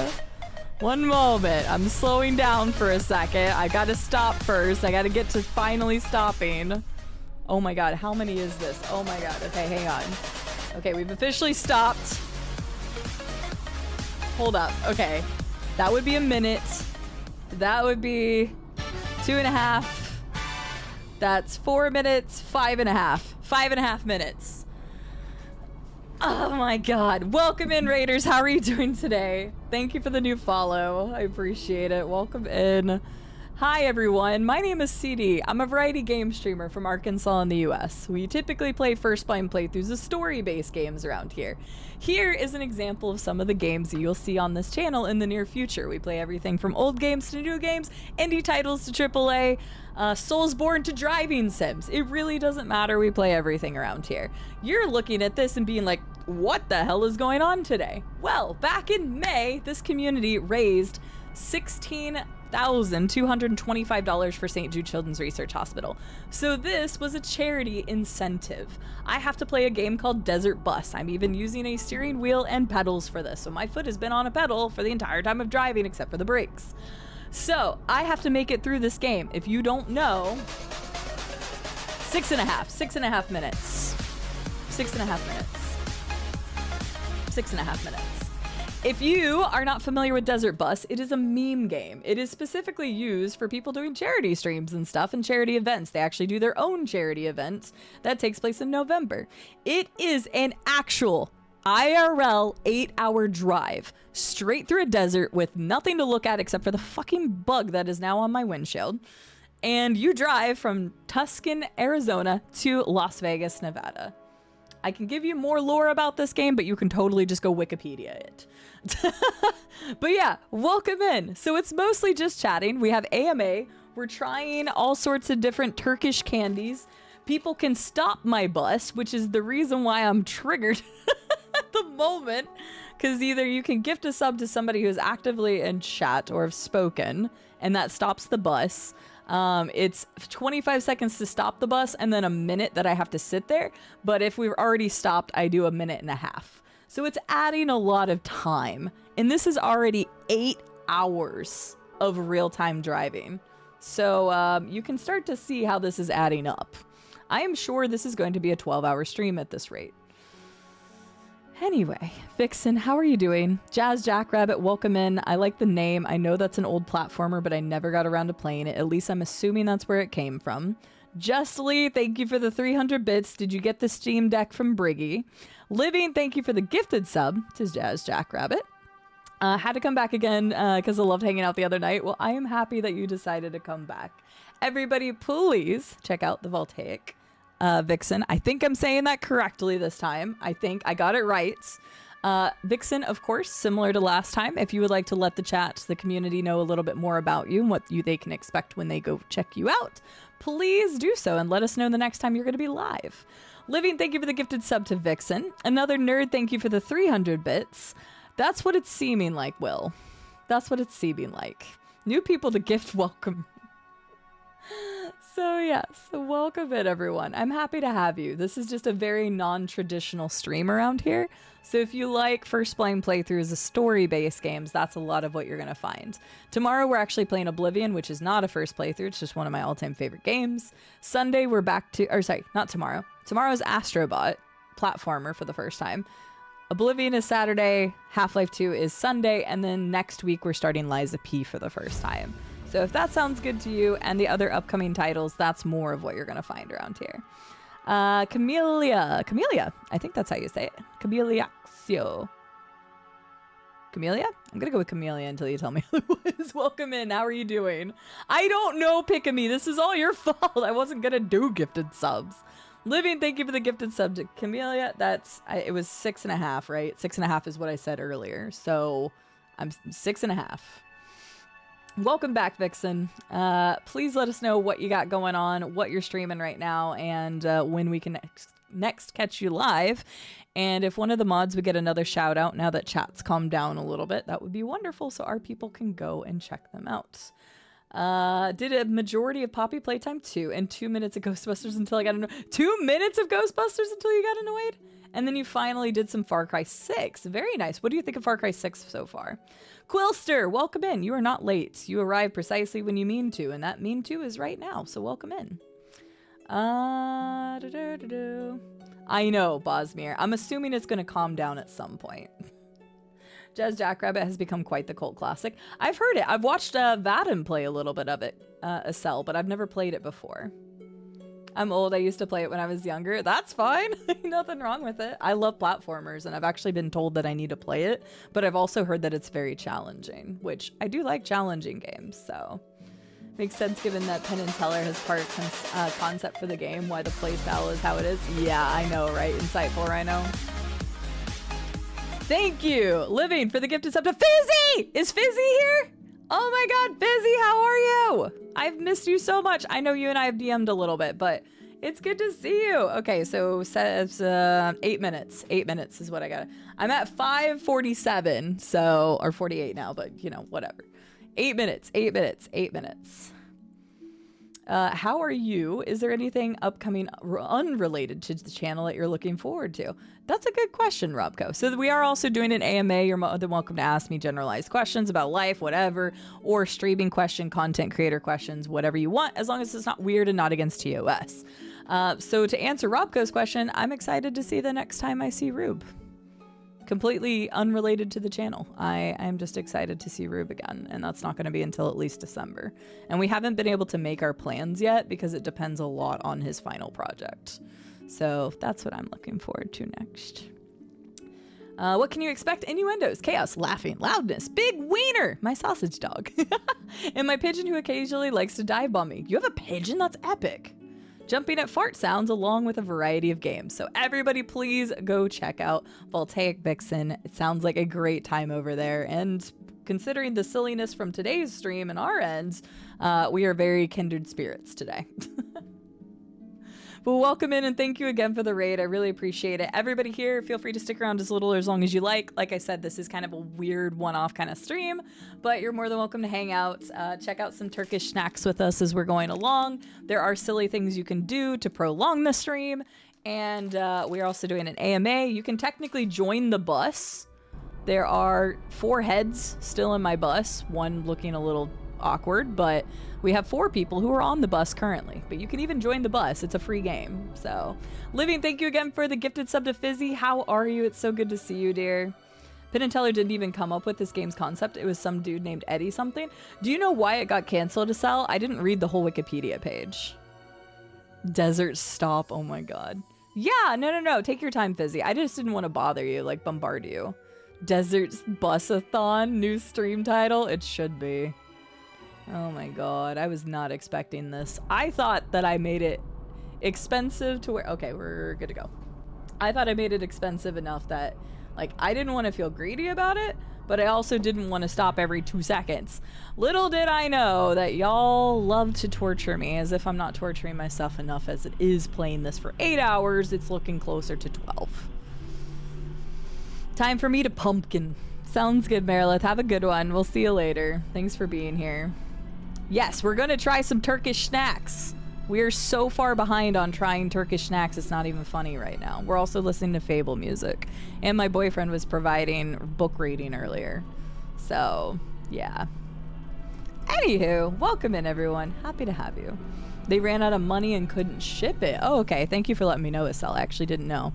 One moment. I'm slowing down for a second. I gotta stop first. I gotta get to finally stopping. Oh my god, how many is this? Oh my god. Okay, hang on. Okay, we've officially stopped. Hold up. Okay. That would be a minute. That would be 2.5. That's 4 minutes, 5.5. 5.5 minutes. Oh my god. Welcome in, Raiders. How are you doing today? Thank you for the new follow. I appreciate it. Welcome in. Hi everyone, my name is CD. I'm a variety game streamer from Arkansas in the US. We typically play first blind playthroughs of story-based games around here. Here is an example of some of the games that you'll see on this channel in the near future. We play everything from old games to new games, indie titles to AAA, Soulsborne to driving sims. It really doesn't matter, we play everything around here. You're looking at this and being like, what the hell is going on today? Well, back in May, this community raised $16,225 for St. Jude Children's Research Hospital. So this was a charity incentive. I have to play a game called Desert Bus. I'm even using a steering wheel and pedals for this, so my foot has been on a pedal for the entire time of driving except for the brakes. So I have to make it through this game. If you don't know, 6.5 minutes. 6.5 minutes. 6.5 minutes. If you are not familiar with Desert Bus, it is a meme game. It is specifically used for people doing charity streams and stuff and charity events. They actually do their own charity event that takes place in November. It is an actual IRL 8-hour drive straight through a desert with nothing to look at except for the fucking bug that is now on my windshield. And you drive from Tucson, Arizona to Las Vegas, Nevada. I can give you more lore about this game, but you can totally just go Wikipedia it. But yeah, welcome in. So it's mostly just chatting. We have AMA. We're trying all sorts of different Turkish candies. People can stop my bus, which is the reason why I'm triggered at the moment. Because either you can gift a sub to somebody who's actively in chat or have spoken, and that stops the bus. It's 25 seconds to stop the bus and then a minute that I have to sit there. But if we've already stopped, I do a minute and a half. So it's adding a lot of time. And this is already 8 hours of real-time driving. So you can start to see how this is adding up. I am sure this is going to be a 12-hour stream at this rate. Anyway, Vixen, how are you doing? Jazz Jackrabbit, welcome in. I like the name. I know that's an old platformer, but I never got around to playing it. At least I'm assuming that's where it came from. Justly, thank you for the 300 bits. Did you get the Steam Deck from Briggy? Living, thank you for the gifted sub to Jazz Jackrabbit. Had to come back again because I loved hanging out the other night. Well, I am happy that you decided to come back. Everybody, please check out the Voltaic. Vixen. I think I'm saying that correctly this time. I think I got it right. Vixen, of course, similar to last time, if you would like to let the chat, the community know a little bit more about you and what they can expect when they go check you out, please do so and let us know the next time you're going to be live. Living, thank you for the gifted sub to Vixen. Another nerd, thank you for the 300 bits. That's what it's seeming like, Will. That's what it's seeming like. New people to gift welcome. So yes, welcome in everyone. I'm happy to have you. This is just a very non-traditional stream around here. So if you like first playing playthroughs of story-based games, that's a lot of what you're going to find. Tomorrow we're actually playing Oblivion, which is not a first playthrough. It's just one of my all-time favorite games. Sunday we're back to, or sorry, not tomorrow. Tomorrow's Astrobot, platformer for the first time. Oblivion is Saturday, Half-Life 2 is Sunday, and then next week we're starting Liza P for the first time. So if that sounds good to you and the other upcoming titles, that's more of what you're going to find around here. Camellia, I think that's how you say it. Camelliaxio. Camellia? I'm going to go with Camellia until you tell me otherwise. Welcome in. How are you doing? I don't know, Pick-a-Me. This is all your fault. I wasn't going to do gifted subs. Living, thank you for the gifted sub to Camellia. It was 6.5, right? 6.5 is what I said earlier. So I'm 6.5. Welcome back, Vixen. Please let us know what you got going on, what you're streaming right now, and when we can next catch you live. And if one of the mods would get another shout out now that chat's calmed down a little bit, that would be wonderful so our people can go and check them out. Did a majority of Poppy Playtime 2 and 2 minutes of Ghostbusters until I got annoyed. 2 minutes of Ghostbusters until you got annoyed? And then you finally did some Far Cry 6. Very nice. What do you think of Far Cry 6 so far? Quilster, welcome in. You are not late. You arrive precisely when you mean to, and that mean to is right now, so welcome in. I know, Bosmir. I'm assuming it's going to calm down at some point. Jazz Jackrabbit has become quite the cult classic. I've heard it. I've watched Vadim play a little bit of it, Acel, but I've never played it before. I'm old. I used to play it when I was younger. That's fine. Nothing wrong with it. I love platformers, and I've actually been told that I need to play it, but I've also heard that it's very challenging, which I do like challenging games, so makes sense given that Penn and Teller has part concept for the game, why the playstyle is how it is. Yeah, I know, right? Insightful, Rhino. Thank you, Living, for the gifted sub to Fizzy! Is Fizzy here? Oh my god, Fizzy, how are you? I've missed you so much. I know you and I have DM'd a little bit, but it's good to see you. Okay, so says 8 minutes. 8 minutes is what I got. I'm at 5:47, so, or 48 now, but you know, whatever. 8 minutes, 8 minutes, 8 minutes. how are you? Is there anything upcoming unrelated to the channel that you're looking forward to? That's a good question, Robco. So we are also doing an AMA. You're more than welcome to ask me generalized questions about life, whatever, or streaming question, content creator questions, whatever you want, as long as it's not weird and not against TOS. So to answer Robco's question, I'm excited to see the next time I see Rube. Completely unrelated to the channel. I'm just excited to see Rube again, and that's not going to be until at least December. And we haven't been able to make our plans yet because it depends a lot on his final project. So that's what I'm looking forward to next. What can you expect? Innuendos, chaos, laughing, loudness, big wiener, my sausage dog, and my pigeon who occasionally likes to dive bomb me. You have a pigeon? That's epic. Jumping at fart sounds along with a variety of games. So everybody please go check out Voltaic Vixen. It sounds like a great time over there. And considering the silliness from today's stream and our ends, we are very kindred spirits today. But welcome in and thank you again for the raid. I really appreciate it. Everybody here, feel free to stick around as little or as long as you like. Like I said, this is kind of a weird one-off kind of stream, but you're more than welcome to hang out. Check out some Turkish snacks with us as we're going along. There are silly things you can do to prolong the stream, and we're also doing an AMA. You can technically join the bus. There are 4 heads still in my bus, one looking a little awkward, but we have 4 people who are on the bus currently, but you can even join the bus. It's a free game. So Living, thank you again for the gifted sub to Fizzy. How are you? It's so good to see you, dear. Penn and Teller didn't even come up with this game's concept. It was some dude named Eddie something. Do you know why it got canceled to sell? I didn't read the whole Wikipedia page. Desert Stop. Oh my god. Yeah, no. Take your time, Fizzy. I just didn't want to bother you, like bombard you. Desert Busathon, new stream title. It should be. Oh my god, I was not expecting this. I thought that I made it expensive to where... Okay, we're good to go. I thought I made it expensive enough that, like, I didn't want to feel greedy about it, but I also didn't want to stop every 2 seconds. Little did I know that y'all love to torture me, as if I'm not torturing myself enough as it is playing this for 8 hours. It's looking closer to 12. Time for me to pumpkin. Sounds good, Merilith. Have a good one. We'll see you later. Thanks for being here. Yes, we're gonna try some Turkish snacks. We are so far behind on trying Turkish snacks, it's not even funny right now. We're also listening to Fable music. And my boyfriend was providing book reading earlier. So, yeah. Anywho, welcome in, everyone. Happy to have you. They ran out of money and couldn't ship it. Oh, okay. Thank you for letting me know, Estelle. I actually didn't know.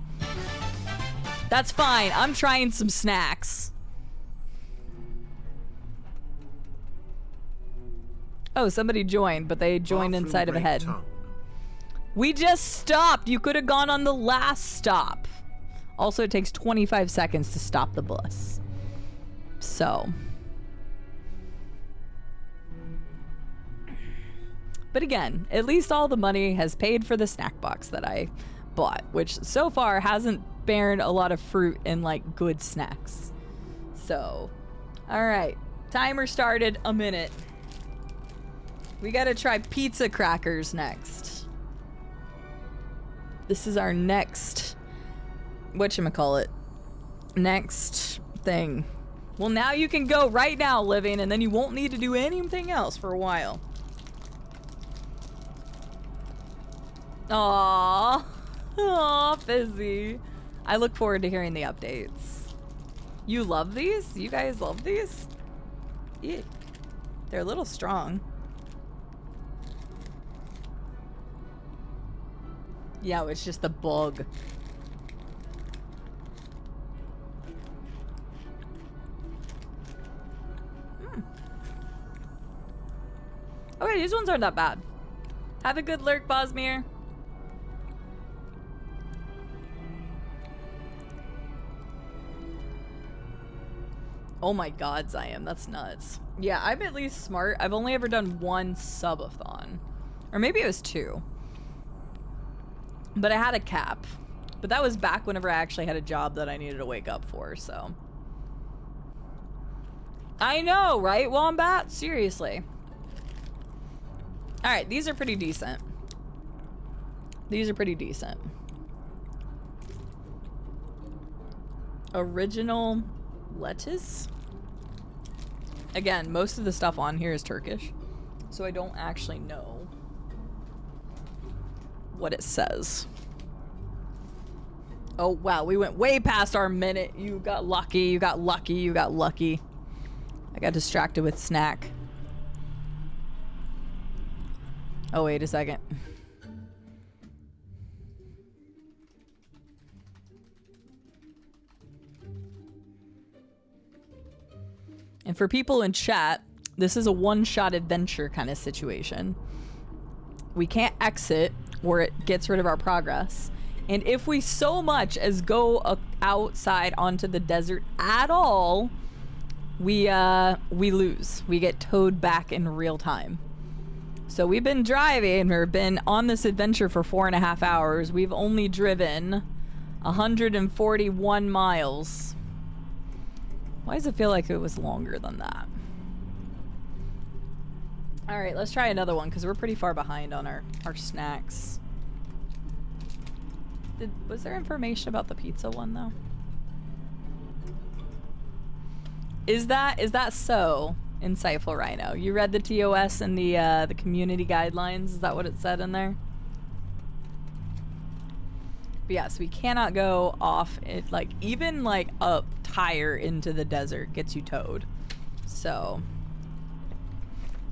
That's fine. I'm trying some snacks. Oh, somebody joined, but they joined inside of a head. We just stopped. You could have gone on the last stop. Also, it takes 25 seconds to stop the bus. So. But again, at least all the money has paid for the snack box that I bought, which so far hasn't borne a lot of fruit in, like, good snacks. So, all right. Timer started a minute. We gotta try pizza crackers next. This is our next, whatchamacallit, next thing. Well, now you can go right now, Living, and then you won't need to do anything else for a while. Aww. Aww, Fizzy. I look forward to hearing the updates. You love these? You guys love these? Yeah. They're a little strong. Yeah, it's just the bug. Okay, these ones aren't that bad. Have a good lurk, Bosmir. Oh my god, Ziam, that's nuts. Yeah, I'm at least smart. I've only ever done 1 subathon. Or maybe it was 2. But I had a cap. But that was back whenever I actually had a job that I needed to wake up for, so. I know, right, Wombat? Seriously. Alright, these are pretty decent. These are pretty decent. Original lettuce? Again, most of the stuff on here is Turkish, so I don't actually know what it says. Oh, wow. We went way past our minute. You got lucky. You got lucky. You got lucky. I got distracted with snack. Oh, wait a second. And for people in chat, this is a one-shot adventure kind of situation. We can't exit or it gets rid of our progress. And if we so much as go outside onto the desert at all, we lose. We get towed back in real time. So we've been driving or been on this adventure for 4.5 hours. We've only driven 141 miles. Why does it feel like it was longer than that? All right, let's try another one because we're pretty far behind on our snacks. Was there information about the pizza one though? Is that so, Insightful Rhino? You read the TOS and the community guidelines? Is that what it said in there? But yes, we cannot go off it, like even like a tire into the desert gets you towed. So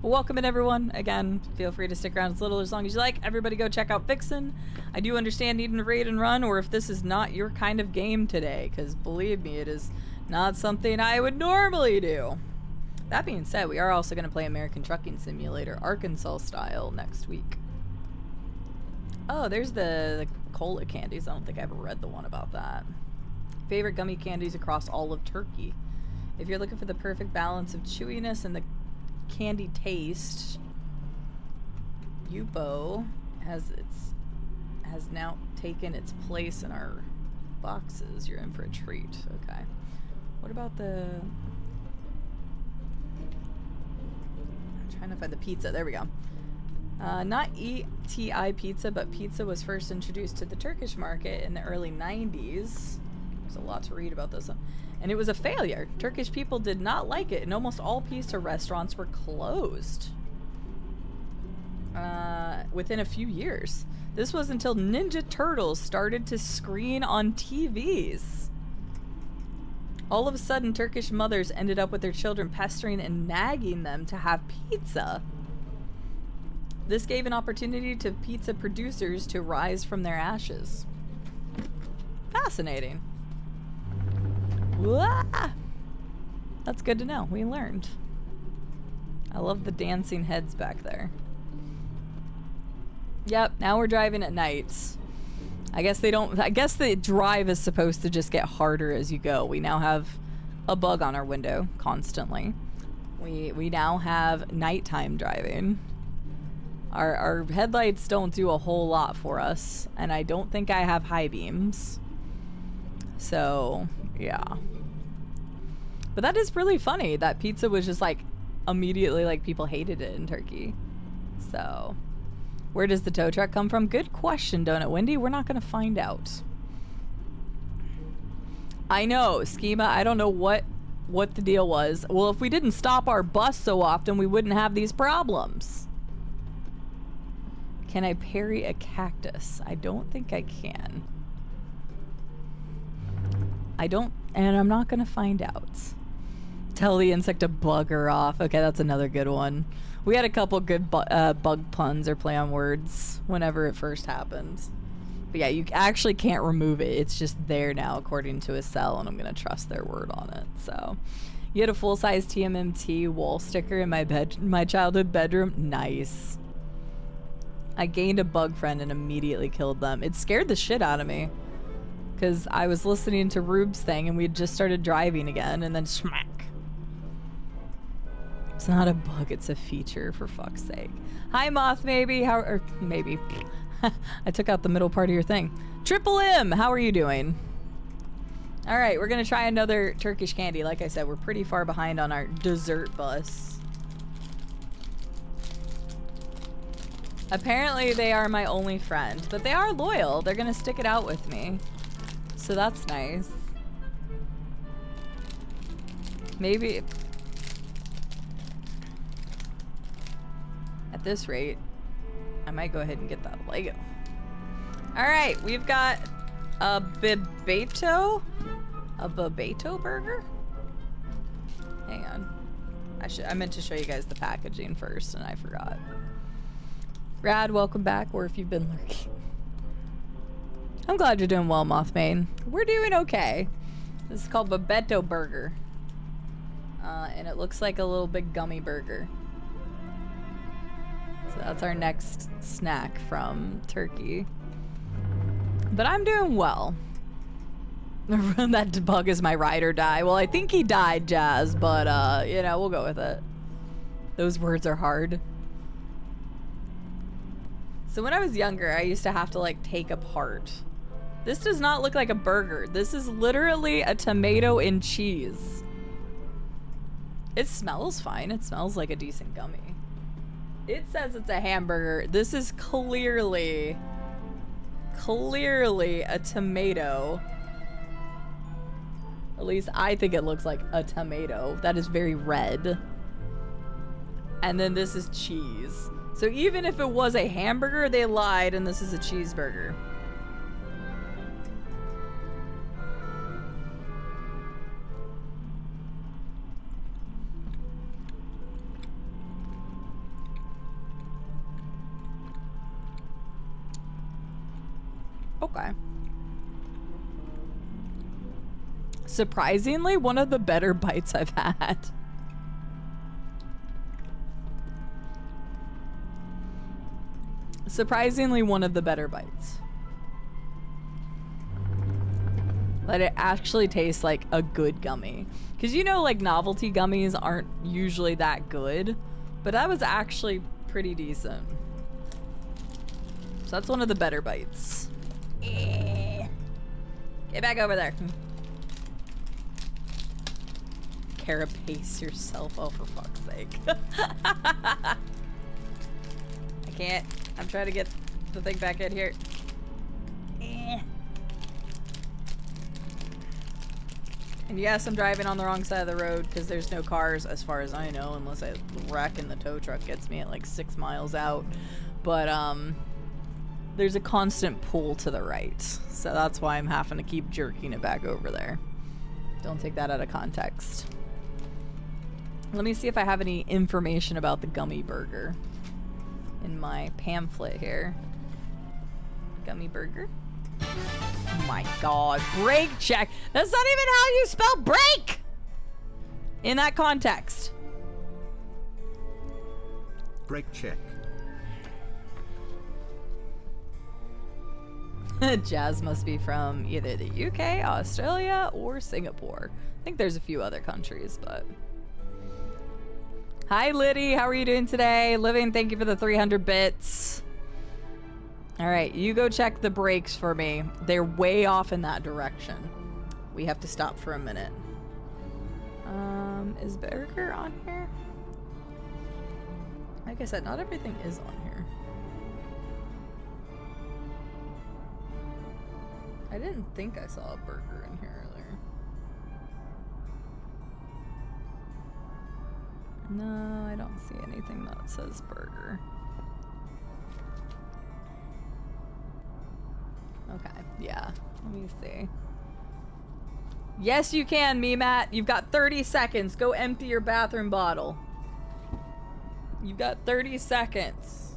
well, welcome in everyone. Again, feel free to stick around as little as long as you like. Everybody go check out Vixen. I do understand needing to raid and run, or if this is not your kind of game today, because believe me, it is not something I would normally do. That being said, we are also going to play American Trucking Simulator, Arkansas style, next week. Oh, there's the cola candies. I don't think I ever read the one about that. Favorite gummy candies across all of Turkey. If you're looking for the perfect balance of chewiness and the candy taste, Yupo has now taken its place in our boxes. You're in for a treat. Okay. What about the... I'm trying to find the pizza. There we go. Not ETI pizza, but pizza was first introduced to the Turkish market in the early 90s. There's a lot to read about this one. And it was a failure. Turkish people did not like it, and almost all pizza restaurants were closed within a few years. This was until Ninja Turtles started to screen on TVs. All of a sudden, Turkish mothers ended up with their children pestering and nagging them to have pizza. This gave an opportunity to pizza producers to rise from their ashes. Fascinating. Wah! That's good to know. We learned. I love the dancing heads back there. Yep, now we're driving at night. I guess the drive is supposed to just get harder as you go. We now have a bug on our window constantly. We now have nighttime driving. Our headlights don't do a whole lot for us, and I don't think I have high beams. So, yeah. But that is really funny that pizza was just like immediately like people hated it in Turkey. So, where does the tow truck come from? Good question, Donut Wendy. We're not going to find out. I know, Schema. I don't know what the deal was. Well, if we didn't stop our bus so often, we wouldn't have these problems. Can I parry a cactus? I don't think I can. And I'm not gonna find out. Tell the insect to bugger off. Okay, that's another good one. We had a couple good bug puns or play on words whenever it first happened. But yeah, you actually can't remove it. It's just there now according to a cell, and I'm gonna trust their word on it. So, you had a full-size TMMT wall sticker in my childhood bedroom. Nice. I gained a bug friend and immediately killed them. It scared the shit out of me. Because I was listening to Rube's thing and we had just started driving again and then smack. It's not a bug, it's a feature, for fuck's sake. Hi, Moth, maybe. Maybe. I took out the middle part of your thing. Triple M, how are you doing? Alright, we're going to try another Turkish candy. Like I said, we're pretty far behind on our dessert bus. Apparently they are my only friend, but they are loyal. They're gonna stick it out with me. So that's nice. Maybe at this rate, I might go ahead and get that Lego. All right, we've got a Bebeto burger. Hang on. I meant to show you guys the packaging first and I forgot. Rad, welcome back, or if you've been lurking. I'm glad you're doing well, Mothmane. We're doing okay. This is called Bebeto burger. And it looks like a little big gummy burger. So that's our next snack from Turkey. But I'm doing well. That bug is my ride or die. Well, I think he died, Jazz, but, you know, we'll go with it. Those words are hard. So when I was younger, I used to have to, like, take apart. This does not look like a burger. This is literally a tomato and cheese. It smells fine. It smells like a decent gummy. It says it's a hamburger. This is clearly a tomato. At least I think it looks like a tomato. That is very red. And then this is cheese. So even if it was a hamburger, they lied and this is a cheeseburger. Okay. Surprisingly, one of the better bites I've had. Surprisingly, one of the better bites. But it actually tastes like a good gummy. Because you know, like, novelty gummies aren't usually that good. But that was actually pretty decent. So that's one of the better bites. Get back over there. Carapace yourself. Oh, for fuck's sake. I can't. I'm trying to get the thing back in here. And yes, I'm driving on the wrong side of the road because there's no cars as far as I know, unless I wreck and the tow truck gets me at like 6 miles out. But, there's a constant pull to the right. So that's why I'm having to keep jerking it back over there. Don't take that out of context. Let me see if I have any information about the gummy burger in my pamphlet here. Gummy burger. Oh my god. Brake check. That's not even how you spell brake in that context. Brake check. Jazz must be from either the UK, Australia, or Singapore. I think there's a few other countries, but... Hi, Liddy. How are you doing today? Living, thank you for the 300 bits. All right, you go check the brakes for me. They're way off in that direction. We have to stop for a minute. Is burger on here? Like I said, not everything is on here. I didn't think I saw a burger in here earlier. No, I don't see anything that says burger. Okay, yeah. Let me see. Yes, you can, Memat. You've got 30 seconds. Go empty your bathroom bottle. You've got 30 seconds.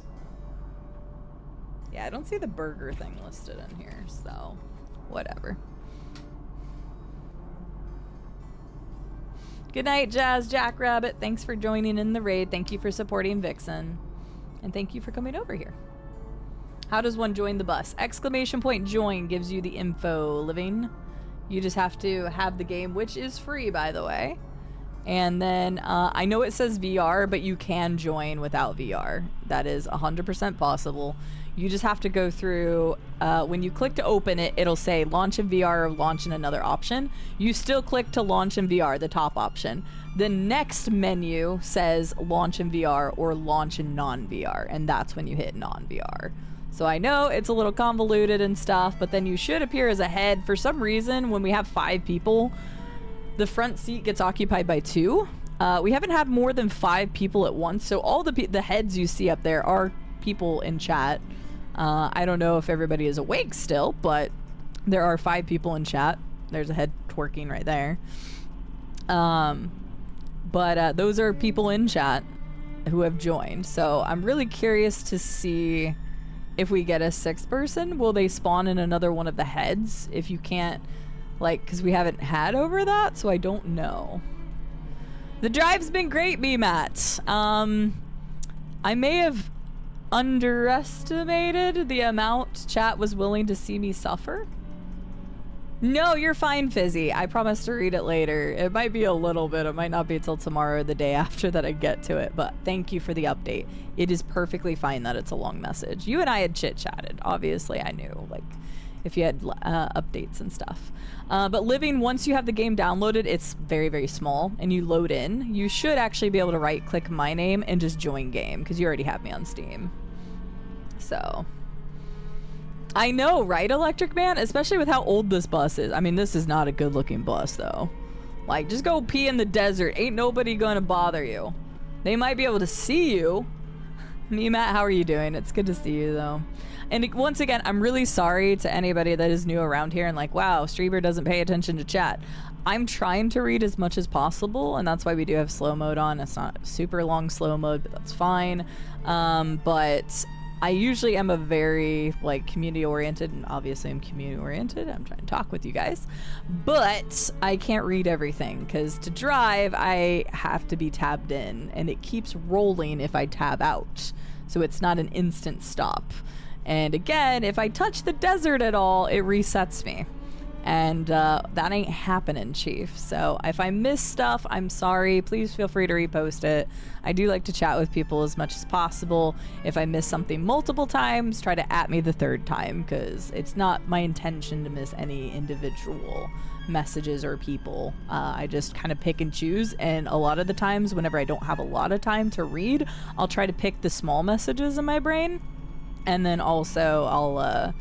Yeah, I don't see the burger thing listed in here, so... whatever. Good night, Jazz Jackrabbit. Thanks for joining in the raid. Thank you for supporting Vixen. And thank you for coming over here. How does one join the bus? Exclamation point join gives you the info, Living. You just have to have the game, which is free, by the way. And then I know it says VR, but you can join without VR. That is 100% possible. You just have to go through, when you click to open it, it'll say launch in VR or launch in another option. You still click to launch in VR, the top option. The next menu says launch in VR or launch in non-VR, and that's when you hit non-VR. So I know it's a little convoluted and stuff, but then you should appear as a head. For some reason, when we have 5 people, the front seat gets occupied by 2. We haven't had more than 5 people at once, so all the heads you see up there are people in chat. I don't know if everybody is awake still, but there are 5 people in chat. There's a head twerking right there. But those are people in chat who have joined. So I'm really curious to see if we get a 6th person. Will they spawn in another one of the heads? If you can't, like, because we haven't had over that, so I don't know. The drive's been great, B-Matt. I may have underestimated the amount chat was willing to see me suffer. No, you're fine, Fizzy. I promise to read it later. It might be a little bit. It might not be till tomorrow or the day after that I get to it. But thank you for the update. It is perfectly fine that it's a long message. You and I had chit-chatted. Obviously, I knew, like, if you had updates and stuff. But Living, once you have the game downloaded, it's very, very small. And you load in. You should actually be able to right-click my name and just join game. Because you already have me on Steam. So... I know, right, Electric Man? Especially with how old this bus is. I mean, this is not a good-looking bus, though. Like, just go pee in the desert. Ain't nobody gonna bother you. They might be able to see you. Me, Matt, how are you doing? It's good to see you, though. And once again, I'm really sorry to anybody that is new around here and like, wow, Streamer doesn't pay attention to chat. I'm trying to read as much as possible, and that's why we do have slow mode on. It's not super long slow mode, but that's fine. But... I usually am a very, like, community-oriented, and obviously I'm community-oriented. I'm trying to talk with you guys. But I can't read everything, because to drive, I have to be tabbed in, and it keeps rolling if I tab out. So it's not an instant stop. And again, if I touch the desert at all, it resets me. And that ain't happening, Chief. So if I miss stuff, I'm sorry. Please feel free to repost it. I do like to chat with people as much as possible. If I miss something multiple times, try to @ me the 3rd time, because it's not my intention to miss any individual messages or people. I just kind of pick and choose, and a lot of the times, whenever I don't have a lot of time to read, I'll try to pick the small messages in my brain, and then also I'll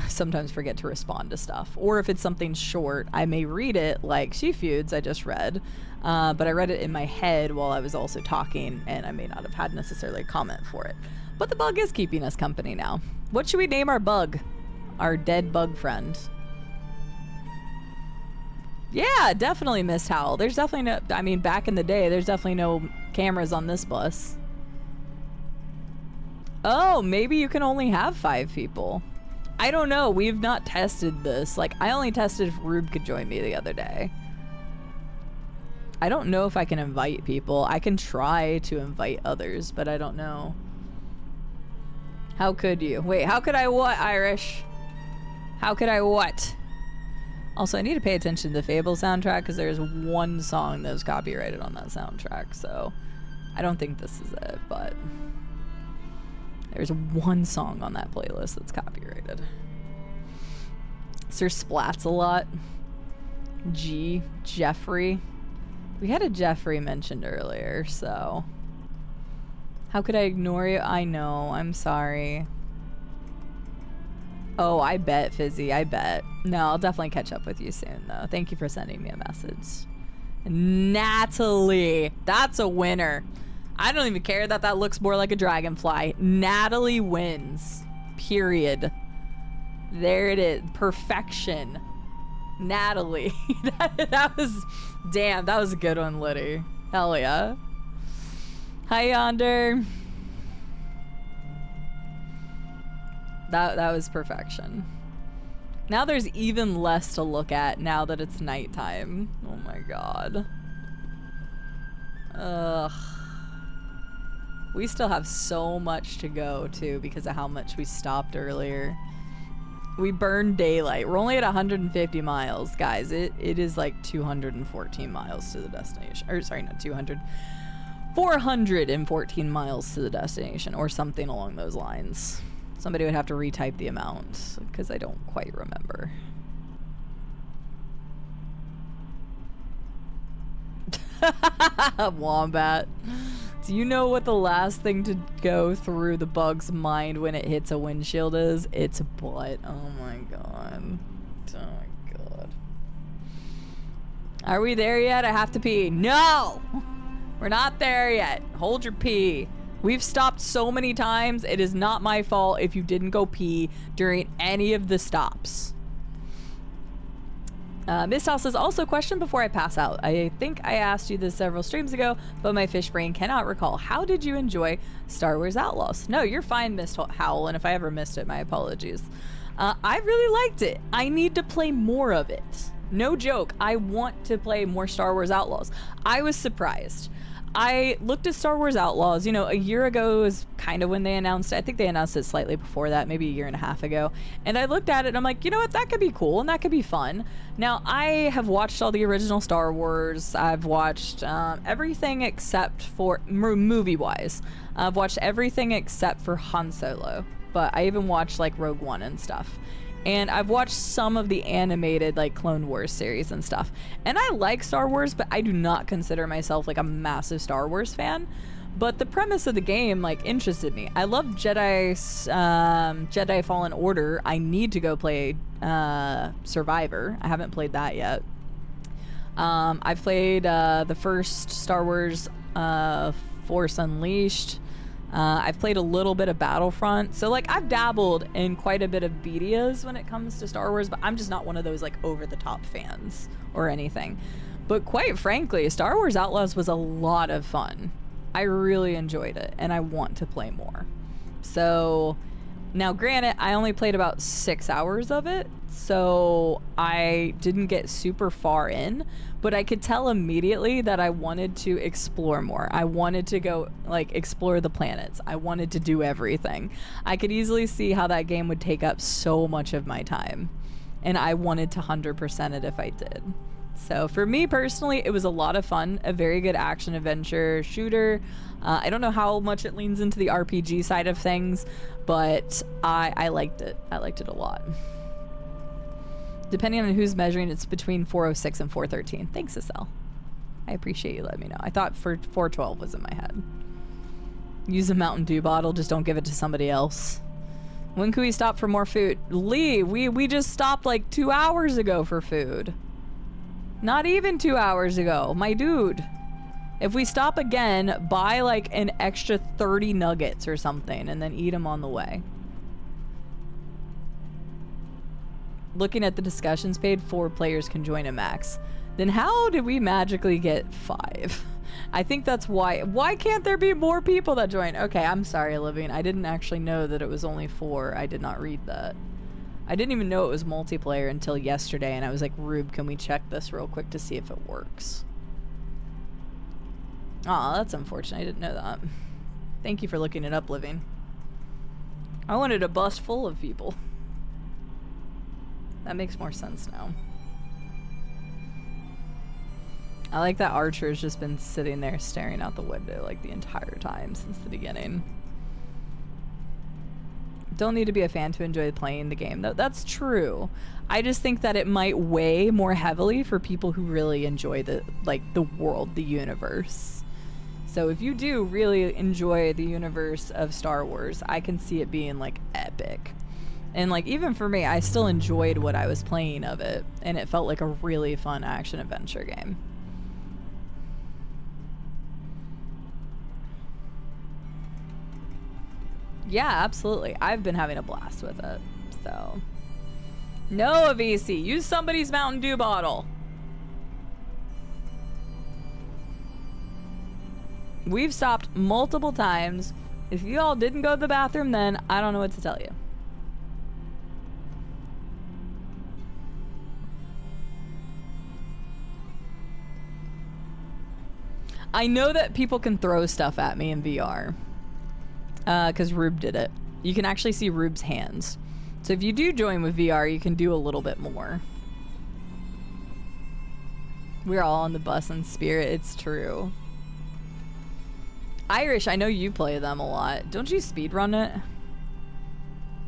sometimes forget to respond to stuff. Or if it's something short, I may read it, like She Feuds I just read, but I read it in my head while I was also talking, and I may not have had necessarily a comment for it. But the bug is keeping us company now. What should we name our bug? Our dead bug friend. Yeah, definitely Miss Howell. There's definitely no, I mean, back in the day, there's definitely no cameras on this bus. Oh, maybe you can only have 5 people. I don't know. We've not tested this. Like, I only tested if Rube could join me the other day. I don't know if I can invite people. I can try to invite others, but I don't know. How could you? Wait, how could I what, Irish? How could I what? Also, I need to pay attention to the Fable soundtrack, because there's one song that was copyrighted on that soundtrack, so I don't think this is it, but... There's one song on that playlist that's copyrighted. Sir Splats a lot. Jeffrey. We had a Jeffrey mentioned earlier, so. How could I ignore you? I know, I'm sorry. Oh, I bet, Fizzy, I bet. No, I'll definitely catch up with you soon, though. Thank you for sending me a message. Natalie, that's a winner. I don't even care that that looks more like a dragonfly. Natalie wins. Period. There it is. Perfection. Natalie. that was... Damn, that was a good one, Liddy. Hell yeah. Hi, Yonder. That was perfection. Now there's even less to look at now that it's nighttime. Oh my god. Ugh. We still have so much to go, too, because of how much we stopped earlier. We burned daylight. We're only at 150 miles, guys. It is like 214 miles to the destination. Or, sorry, not 200. 414 miles to the destination, or something along those lines. Somebody would have to retype the amount, because I don't quite remember. Wombat. Do you know what the last thing to go through the bug's mind when it hits a windshield is? It's butt. Oh my god. Oh my god. Are we there yet? I have to pee. No! We're not there yet. Hold your pee. We've stopped so many times. It is not my fault if you didn't go pee during any of the stops. Miss House says, also question before I pass out. I think I asked you this several streams ago, but my fish brain cannot recall. How did you enjoy Star Wars Outlaws? No, you're fine, Miss Howell, and if I ever missed it, my apologies. I really liked it. I need to play more of it. No joke. I want to play more Star Wars Outlaws. I was surprised. I looked at Star Wars Outlaws, you know, a year ago is kind of when they announced it. I think they announced it slightly before that, maybe a year and a half ago. And I looked at it and I'm like, you know what, that could be cool and that could be fun. Now, I have watched all the original Star Wars. I've watched everything except for, movie-wise. I've watched everything except for Han Solo. But I even watched like Rogue One and stuff. And I've watched some of the animated like Clone Wars series and stuff. And I like Star Wars, but I do not consider myself like a massive Star Wars fan. But the premise of the game like interested me. I love Jedi Fallen Order. I need to go play Survivor. I haven't played that yet. I've played the first Star Wars Force Unleashed. I've played a little bit of Battlefront. So, like, I've dabbled in quite a bit of BDAs when it comes to Star Wars, but I'm just not one of those, like, over-the-top fans or anything. But quite frankly, Star Wars Outlaws was a lot of fun. I really enjoyed it, and I want to play more. So, now granted, I only played about 6 hours of it, so I didn't get super far in, but I could tell immediately that I wanted to explore more. I wanted to go, like, explore the planets. I wanted to do everything. I could easily see how that game would take up so much of my time, and I wanted to 100% it if I did. So for me personally, it was a lot of fun, a very good action adventure shooter. I don't know how much it leans into the RPG side of things, but I liked it. I liked it a lot. Depending on who's measuring, it's between 406 and 413. Thanks, Estelle. I appreciate you letting me know. I thought 412 was in my head. Use a Mountain Dew bottle, just don't give it to somebody else. When can we stop for more food? Lee, we just stopped like 2 hours ago for food. Not even 2 hours ago, my dude. If we stop again, buy like an extra 30 nuggets or something and then eat them on the way. Looking at the discussions page, 4 players can join a max. Then how did we magically get 5? I think that's why. Why can't there be more people that join? Okay, I'm sorry, Living. I didn't actually know that it was only 4. I did not read that. I didn't even know it was multiplayer until yesterday, and I was like, Rube, can we check this real quick to see if it works? Aw, that's unfortunate. I didn't know that. Thank you for looking it up, Living. I wanted a bus full of people. That makes more sense now. I like that Archer's just been sitting there staring out the window like the entire time since the beginning. Don't need to be a fan to enjoy playing the game. That's true. I just think that it might weigh more heavily for people who really enjoy the world, the universe. So if you do really enjoy the universe of Star Wars, I can see it being like epic. And like even for me, I still enjoyed what I was playing of it, and it felt like a really fun action adventure game. Yeah, absolutely. I've been having a blast with it. So, no, VC. Use somebody's Mountain Dew bottle. We've stopped multiple times. If you all didn't go to the bathroom then, I don't know what to tell you. I know that people can throw stuff at me in VR. Because Rube did it. You can actually see Rube's hands. So if you do join with VR, you can do a little bit more. We're all on the bus in spirit. It's true. Irish, I know you play them a lot. Don't you speedrun it?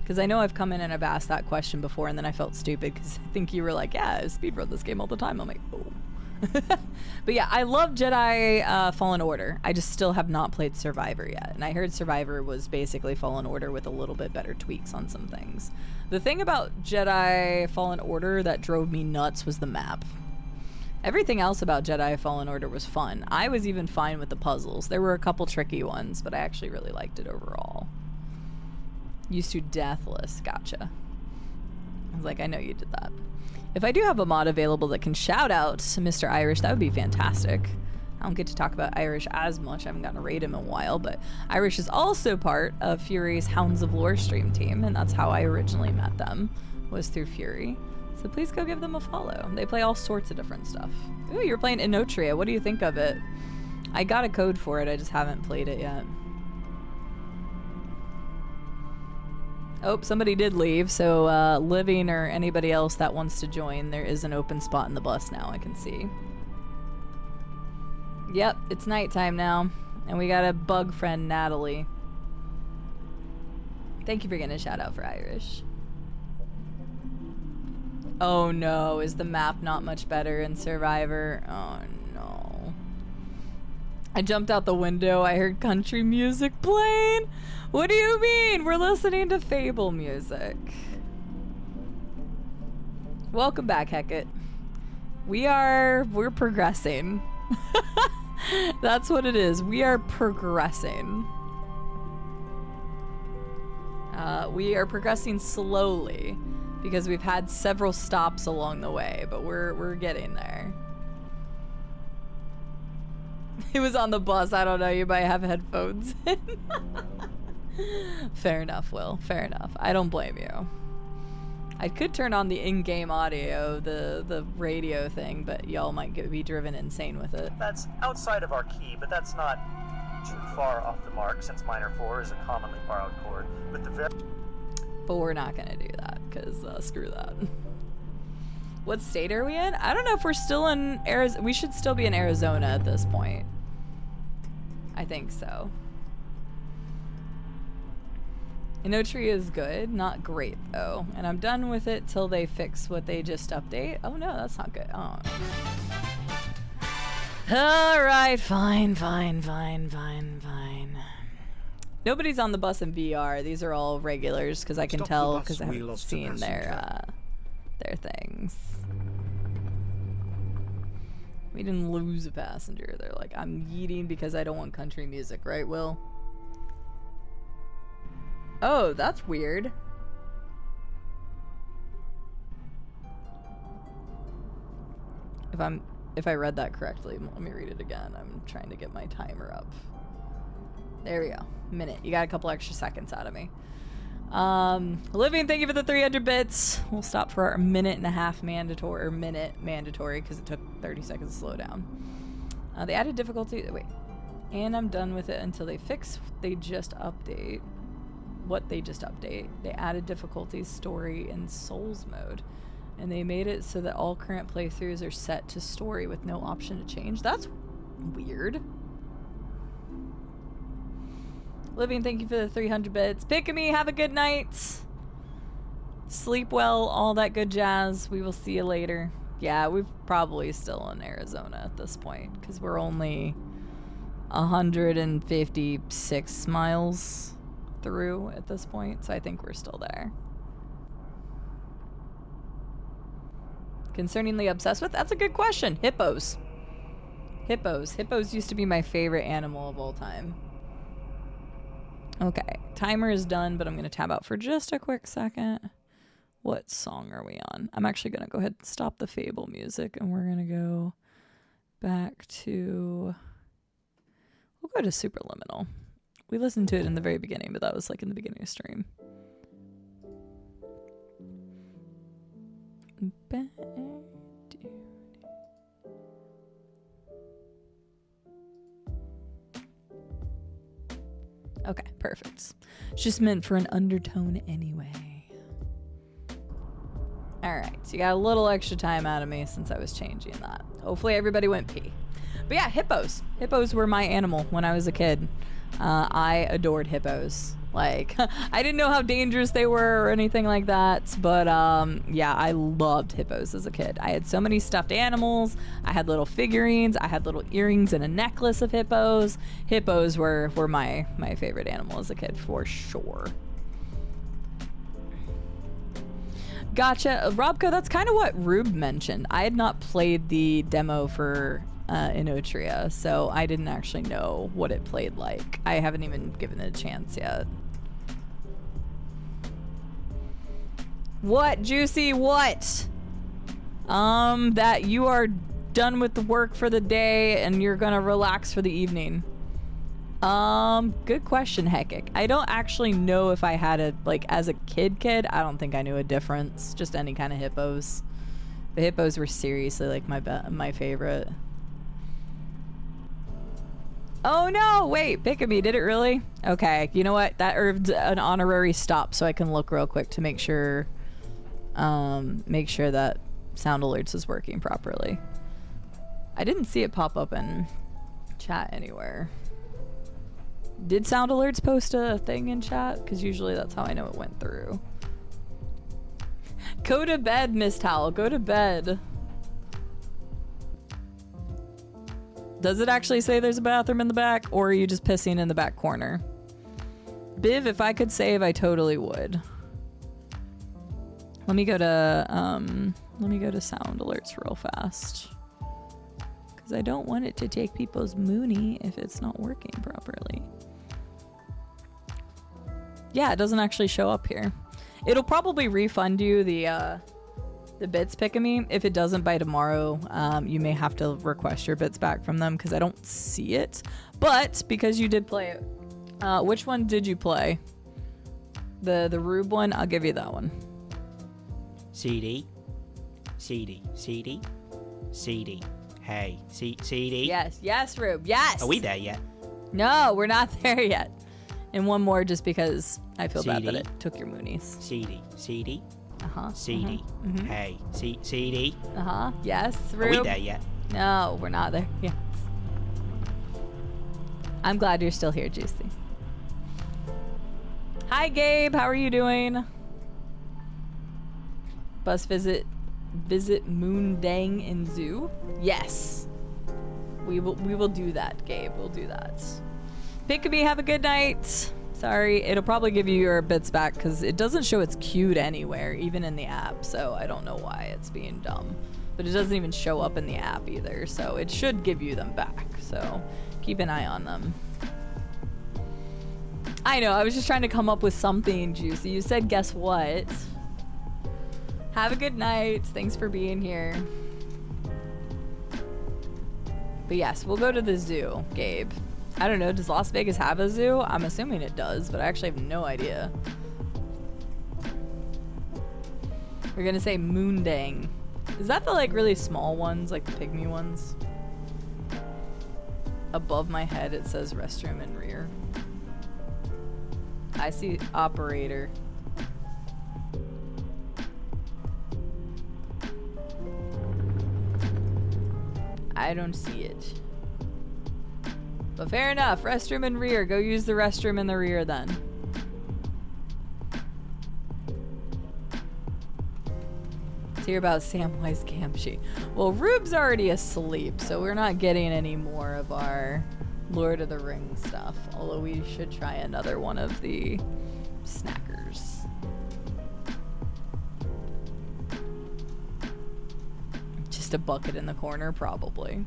Because I know I've come in and I've asked that question before, and then I felt stupid because I think you were like, yeah, I speedrun this game all the time. I'm like, oh. But yeah, I love Jedi Fallen Order. I just still have not played Survivor yet. And I heard Survivor was basically Fallen Order with a little bit better tweaks on some things. The thing about Jedi Fallen Order that drove me nuts was the map. Everything else about Jedi Fallen Order was fun. I was even fine with the puzzles. There were a couple tricky ones, but I actually really liked it overall. Used to Deathless. Gotcha. I was like, I know you did that. If I do have a mod available that can shout out Mr. Irish, that would be fantastic. I don't get to talk about Irish as much. I haven't gotten to raid him in a while, but Irish is also part of Fury's Hounds of Lore stream team, and that's how I originally met them, was through Fury. So please go give them a follow. They play all sorts of different stuff. Ooh, you're playing Inotria. What do you think of it? I got a code for it. I just haven't played it yet. Oh, somebody did leave. So Living or anybody else that wants to join, there is an open spot in the bus now, I can see. Yep, it's nighttime now. And we got a bug friend, Natalie. Thank you for getting a shout out for Irish. Oh no, is the map not much better in Survivor? Oh no. I jumped out the window, I heard country music playing. What do you mean? We're listening to Fable music. Welcome back, Hecate. We're progressing. That's what it is. We are progressing. We are progressing slowly. Because we've had several stops along the way, but we're getting there. It was on the bus. I don't know. You might have headphones in. Fair enough, Will. Fair enough. I don't blame you. I could turn on the in-game audio, the radio thing, but y'all might be driven insane with it. That's outside of our key, but that's not too far off the mark since minor 4 is a commonly borrowed chord. With the But we're not gonna do that, because screw that. What state are we in? I don't know if we're still in Arizona. We should still be in Arizona at this point. I think so. Inotria is good, not great though. And I'm done with it till they fix what they just update. Oh no, that's not good. Oh. Alright, fine. Nobody's on the bus in VR. These are all regulars because I can tell because I haven't seen their things. We didn't lose a passenger. They're like, I'm yeeting because I don't want country music, right, Will? Oh, that's weird. If I read that correctly, let me read it again. I'm trying to get my timer up. There we go. Minute. You got a couple extra seconds out of me. Olivia, thank you for the 300 bits. We'll stop for our minute mandatory because it took 30 seconds to slow down. They added difficulty. Wait. And I'm done with it until they fix. They just update. What they just update. They added difficulty, story, and souls mode. And they made it so that all current playthroughs are set to story with no option to change. That's weird. Living, thank you for the 300 bits. Pick me, have a good night. Sleep well, all that good jazz. We will see you later. Yeah, we're probably still in Arizona at this point because we're only 156 miles through at this point, so I think we're still there. Concerningly obsessed with? That's a good question. Hippos. Hippos used to be my favorite animal of all time. Okay, timer is done, but I'm going to tab out for just a quick second. What song are we on? I'm actually going to go ahead and stop the Fable music, and we're going to go back to... We'll go to Superliminal. We listened to it in the very beginning, but that was like in the beginning of stream. Okay, perfect. It's just meant for an undertone anyway. Alright, so you got a little extra time out of me since I was changing that. Hopefully everybody went pee. But yeah, hippos. Hippos were my animal when I was a kid. I adored hippos. Like, I didn't know how dangerous they were or anything like that, but yeah, I loved hippos as a kid. I had so many stuffed animals. I had little figurines. I had little earrings and a necklace of hippos. Hippos were my favorite animal as a kid, for sure. Gotcha. Robka, that's kind of what Rube mentioned. I had not played the demo for Inotria, so I didn't actually know what it played like. I haven't even given it a chance yet. What, Juicy? What? That you are done with the work for the day and you're gonna relax for the evening. Good question, Heckick. I don't actually know if I had a, like, as a kid, I don't think I knew a difference. Just any kind of hippos. The hippos were seriously, like, my favorite. Oh no, wait, Pick-a-Me, did it really? Okay, you know what? That earned an honorary stop so I can look real quick to make sure that Sound Alerts is working properly. I didn't see it pop up in chat anywhere. Did Sound Alerts post a thing in chat? Because usually that's how I know it went through. Go to bed, Miss Towel. Go to bed. Does it actually say there's a bathroom in the back, or are you just pissing in the back corner? Biv, if I could save, I totally would. Let me go to Sound Alerts real fast. Because I don't want it to take people's Mooney if it's not working properly. Yeah, it doesn't actually show up here. It'll probably refund you the bits, Pick-a-Me. If it doesn't by tomorrow, you may have to request your bits back from them because I don't see it. But because you did play it, which one did you play? The Rube one? I'll give you that one. CD. Hey, CD. Yes, Rube. Yes. Are we there yet? No, we're not there yet. And one more just because I feel bad that it took your Moonies. CD. Uh-huh. CD. Mm-hmm. Hey, CD. Uh-huh. Yes, Rube. Are we there yet? No, we're not there yet. I'm glad you're still here, Juicy. Hi, Gabe. How are you doing? Bus visit Moondang in Zoo? Yes. We will do that, Gabe. We'll do that. Pick-a-Me, have a good night. Sorry, it'll probably give you your bits back because it doesn't show it's queued anywhere, even in the app, so I don't know why it's being dumb. But it doesn't even show up in the app either, so it should give you them back. So keep an eye on them. I know, I was just trying to come up with something, Juicy. You said guess what? Have a good night. Thanks for being here. But yes, we'll go to the zoo, Gabe. I don't know, does Las Vegas have a zoo? I'm assuming it does, but I actually have no idea. We're gonna say Moondang. Is that the like really small ones, like the pygmy ones? Above my head it says restroom and rear. I see operator. I don't see it. But fair enough, restroom and rear. Go use the restroom in the rear then. Let's hear about Samwise Gamgee. Well, Rube's already asleep, so we're not getting any more of our Lord of the Rings stuff. Although we should try another one of the snackers. Just a bucket in the corner, probably.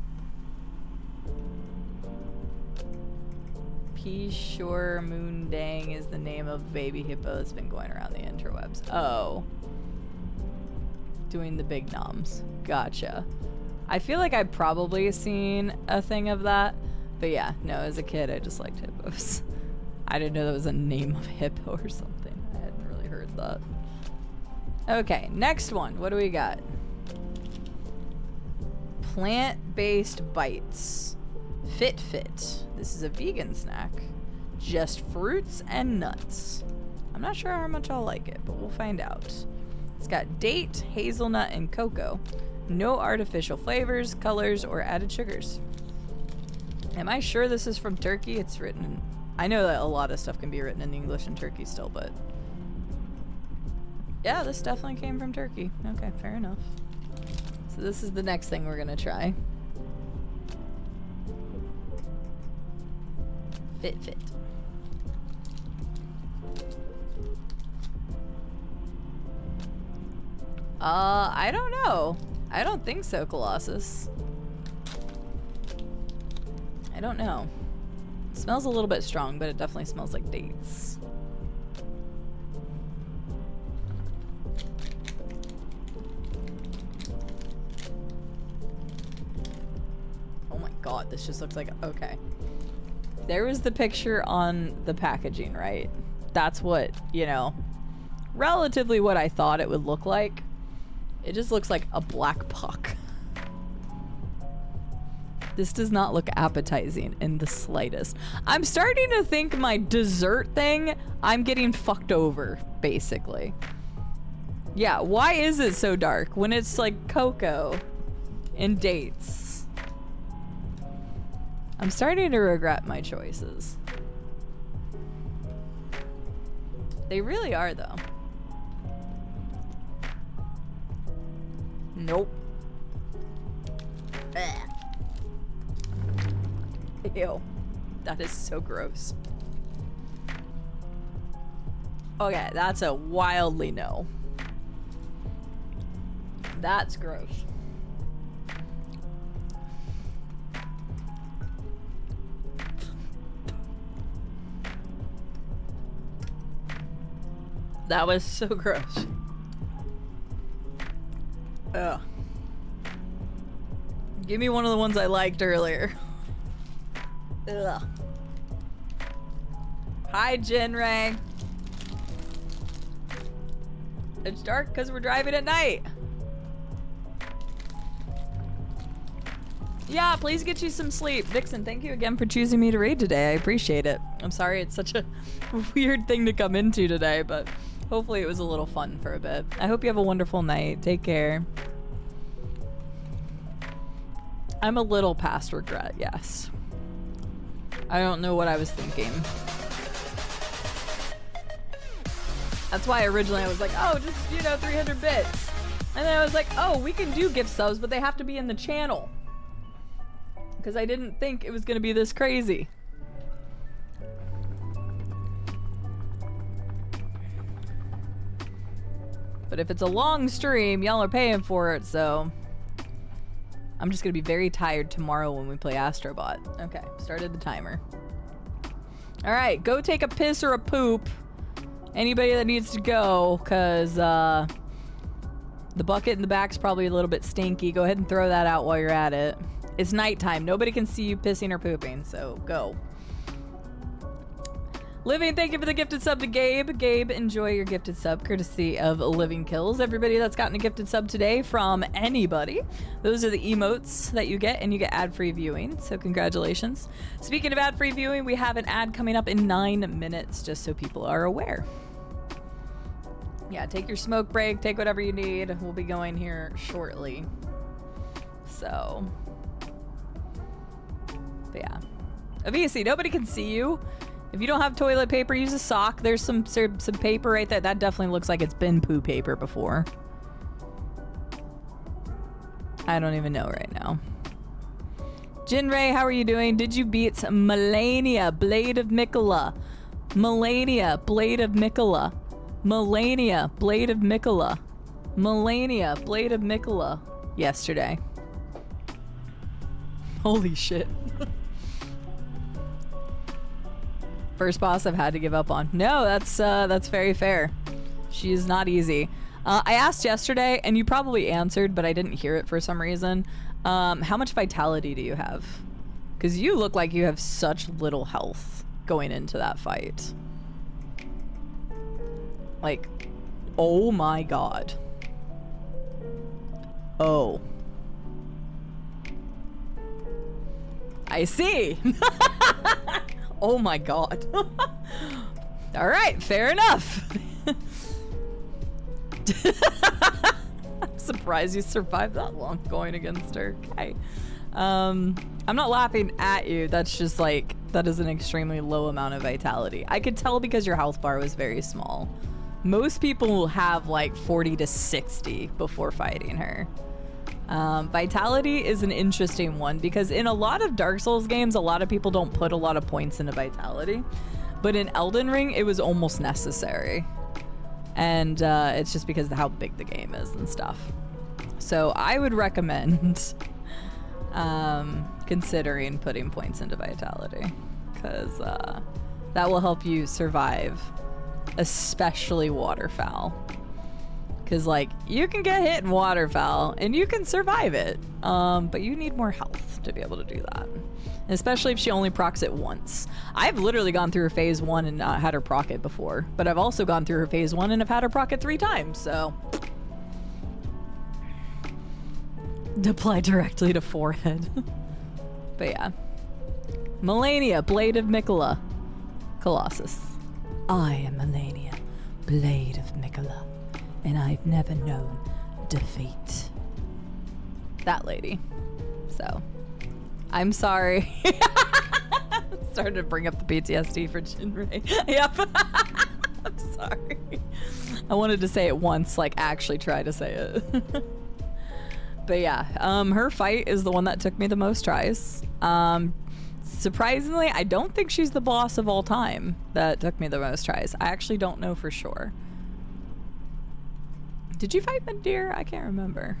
P-Shore Moondang is the name of baby hippo that's been going around the interwebs. Oh. Doing the big noms. Gotcha. I feel like I've probably seen a thing of that. But yeah, no, as a kid, I just liked hippos. I didn't know that was a name of hippo or something. I hadn't really heard that. Okay, next one. What do we got? Plant-based bites. Fit. This is a vegan snack. Just fruits and nuts. I'm not sure how much I'll like it, but we'll find out. It's got date, hazelnut, and cocoa. No artificial flavors, colors, or added sugars. Am I sure this is from Turkey? It's written in... I know that a lot of stuff can be written in English in Turkey still, but... Yeah, this definitely came from Turkey. Okay, fair enough. So this is the next thing we're gonna try. Fit. I don't know. I don't think so, Colossus. I don't know. It smells a little bit strong, but it definitely smells like dates. Oh my god, this just looks like... Okay. There was the picture on the packaging, right? That's what, you know, relatively what I thought it would look like. It just looks like a black puck. This does not look appetizing in the slightest. I'm starting to think my dessert thing, I'm getting fucked over, basically. Yeah, why is it so dark when it's like cocoa and dates? I'm starting to regret my choices. They really are, though. Nope. Ugh. Ew. That is so gross. Okay, that's a wildly no. That's gross. That was so gross. Ugh. Give me one of the ones I liked earlier. Ugh. Hi, Jinray. It's dark because we're driving at night. Yeah, please get you some sleep. Vixen, thank you again for choosing me to raid today. I appreciate it. I'm sorry it's such a weird thing to come into today, but hopefully it was a little fun for a bit. I hope you have a wonderful night. Take care. I'm a little past regret, yes. I don't know what I was thinking. That's why originally I was like, oh, just, you know, 300 bits. And then I was like, oh, we can do gift subs, but they have to be in the channel. Because I didn't think it was going to be this crazy. But if it's a long stream, y'all are paying for it, so... I'm just going to be very tired tomorrow when we play Astrobot. Okay, started the timer. Alright, go take a piss or a poop. Anybody that needs to go, because the bucket in the back's probably a little bit stinky. Go ahead and throw that out while you're at it. It's nighttime. Nobody can see you pissing or pooping, so go. Living, thank you for the gifted sub to Gabe. Gabe, enjoy your gifted sub courtesy of Living Kills. Everybody that's gotten a gifted sub today from anybody, those are the emotes that you get, and you get ad-free viewing, so congratulations. Speaking of ad-free viewing, we have an ad coming up in 9 minutes, just so people are aware. Yeah, take your smoke break, take whatever you need. We'll be going here shortly. So, but yeah. Obviously, nobody can see you. If you don't have toilet paper, use a sock. There's some paper right there. That definitely looks like it's been poo paper before. I don't even know right now. Jinray, how are you doing? Did you beat Melania, Blade of Mikola? Melania, Blade of Mikola. Melania, Blade of Mikola. Melania, Blade of Mikola. Yesterday. Holy shit. First boss I've had to give up on. No, that's very fair. She is not easy. I asked yesterday, and you probably answered, but I didn't hear it for some reason. How much vitality do you have? Because you look like you have such little health going into that fight. Like, oh my god. Oh. I see. Oh my god. All right, fair enough. I'm surprised you survived that long going against her. Okay. I'm not laughing at you. That's just like, that is an extremely low amount of vitality. I could tell because your health bar was very small. Most people will have like 40 to 60 before fighting her. Vitality is an interesting one because in a lot of Dark Souls games, a lot of people don't put a lot of points into vitality. But in Elden Ring, it was almost necessary. And it's just because of how big the game is and stuff. So I would recommend considering putting points into Vitality, because that will help you survive, especially waterfowl. Because, like, you can get hit in waterfowl and you can survive it, but you need more health to be able to do that. Especially if she only procs it once. I've literally gone through her phase 1 and not had her proc it before, but I've also gone through her phase 1 and have had her proc it 3 times, so. Apply directly to forehead. But yeah. Melania, Blade of Mikola. Colossus. I am Melania, Blade of Mikola, and I've never known defeat. That lady. So, I'm sorry. Started to bring up the PTSD for Jinrei. Yep. I'm sorry. I wanted to say it once, like actually try to say it. But yeah, her fight is the one that took me the most tries. Surprisingly, I don't think she's the boss of all time that took me the most tries. I actually don't know for sure. Did you fight Madeir? I can't remember.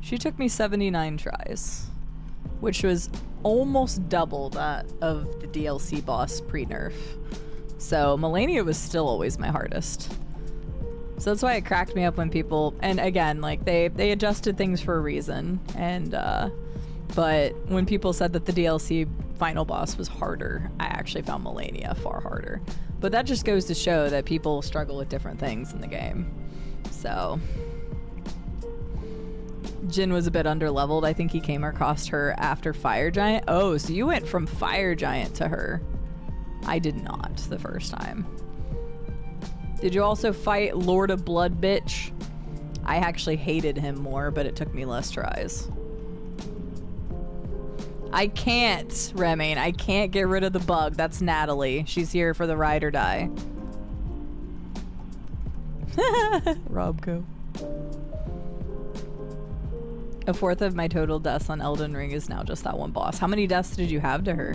She took me 79 tries, which was almost double that of the DLC boss pre-nerf. So Melania was still always my hardest. So that's why it cracked me up when people, and again, like they adjusted things for a reason, and but when people said that the DLC final boss was harder, I actually found Melania far harder. But that just goes to show that people struggle with different things in the game. So Jin was a bit underleveled. I think he came across her after Fire Giant. Oh, so you went from Fire Giant to her. I did not the first time. Did you also fight Lord of Blood Bitch? I actually hated him more, but it took me less tries. I can't, Remain. I can't get rid of the bug. That's Natalie. She's here for the ride or die. Robco. A fourth of my total deaths on Elden Ring is now just that one boss. How many deaths did you have to her?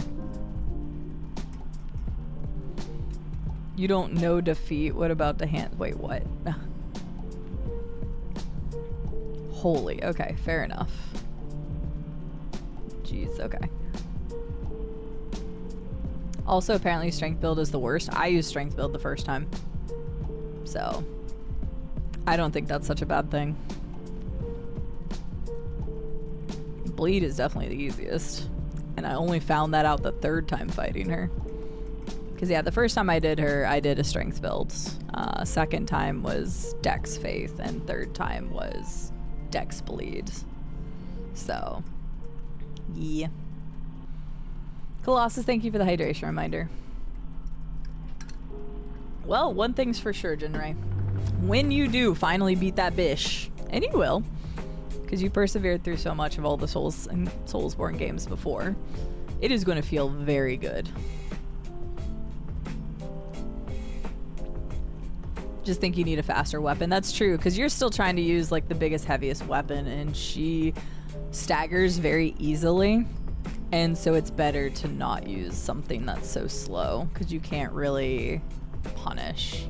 You don't know defeat. What about the hand? Wait, what? Holy. Okay, fair enough. Jeez, okay. Also, apparently strength build is the worst. I used strength build the first time. So, I don't think that's such a bad thing. Bleed is definitely the easiest. And I only found that out the third time fighting her. Because yeah, the first time I did her, I did a strength build. Second time was Dex Faith, and third time was Dex Bleed. So, yeah. Colossus, thank you for the hydration reminder. Well, one thing's for sure, Jinrei. When you do finally beat that bish, and you will, because you persevered through so much of all the Souls and Soulsborne games before, it is going to feel very good. Just think you need a faster weapon. That's true, because you're still trying to use like the biggest, heaviest weapon, and she staggers very easily, and so it's better to not use something that's so slow, because you can't really punish.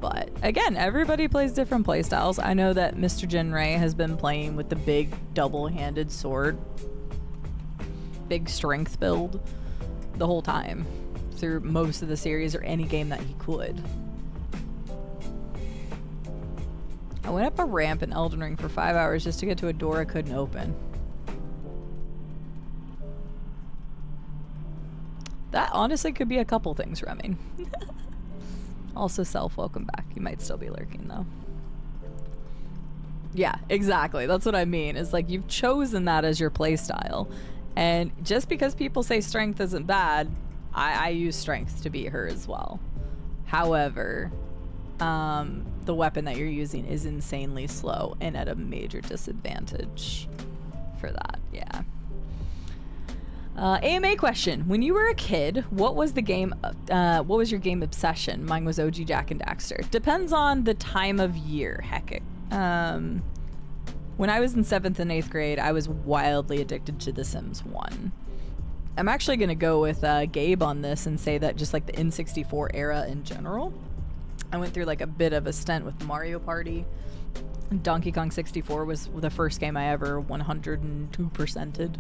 But again, everybody plays different playstyles. I know that Mr. Jinrei has been playing with the big double-handed sword, big strength build the whole time through most of the series, or any game that he could. I went up a ramp in Elden Ring for 5 hours just to get to a door I couldn't open. That honestly could be a couple things, Remy. Also, Self, welcome back. You might still be lurking, though. Yeah, exactly. That's what I mean. Is like you've chosen that as your playstyle. And just because people say strength isn't bad, I use strength to beat her as well. However, the weapon that you're using is insanely slow and at a major disadvantage for that. Yeah. AMA question: when you were a kid, what was the game? What was your game obsession? Mine was OG Jack and Daxter. Depends on the time of year. Heck, when I was in 7th and 8th grade, I was wildly addicted to The Sims 1. I'm actually gonna go with Gabe on this and say that just like the N64 era in general. I went through like a bit of a stint with Mario Party. Donkey Kong 64 was the first game I ever 102%ed.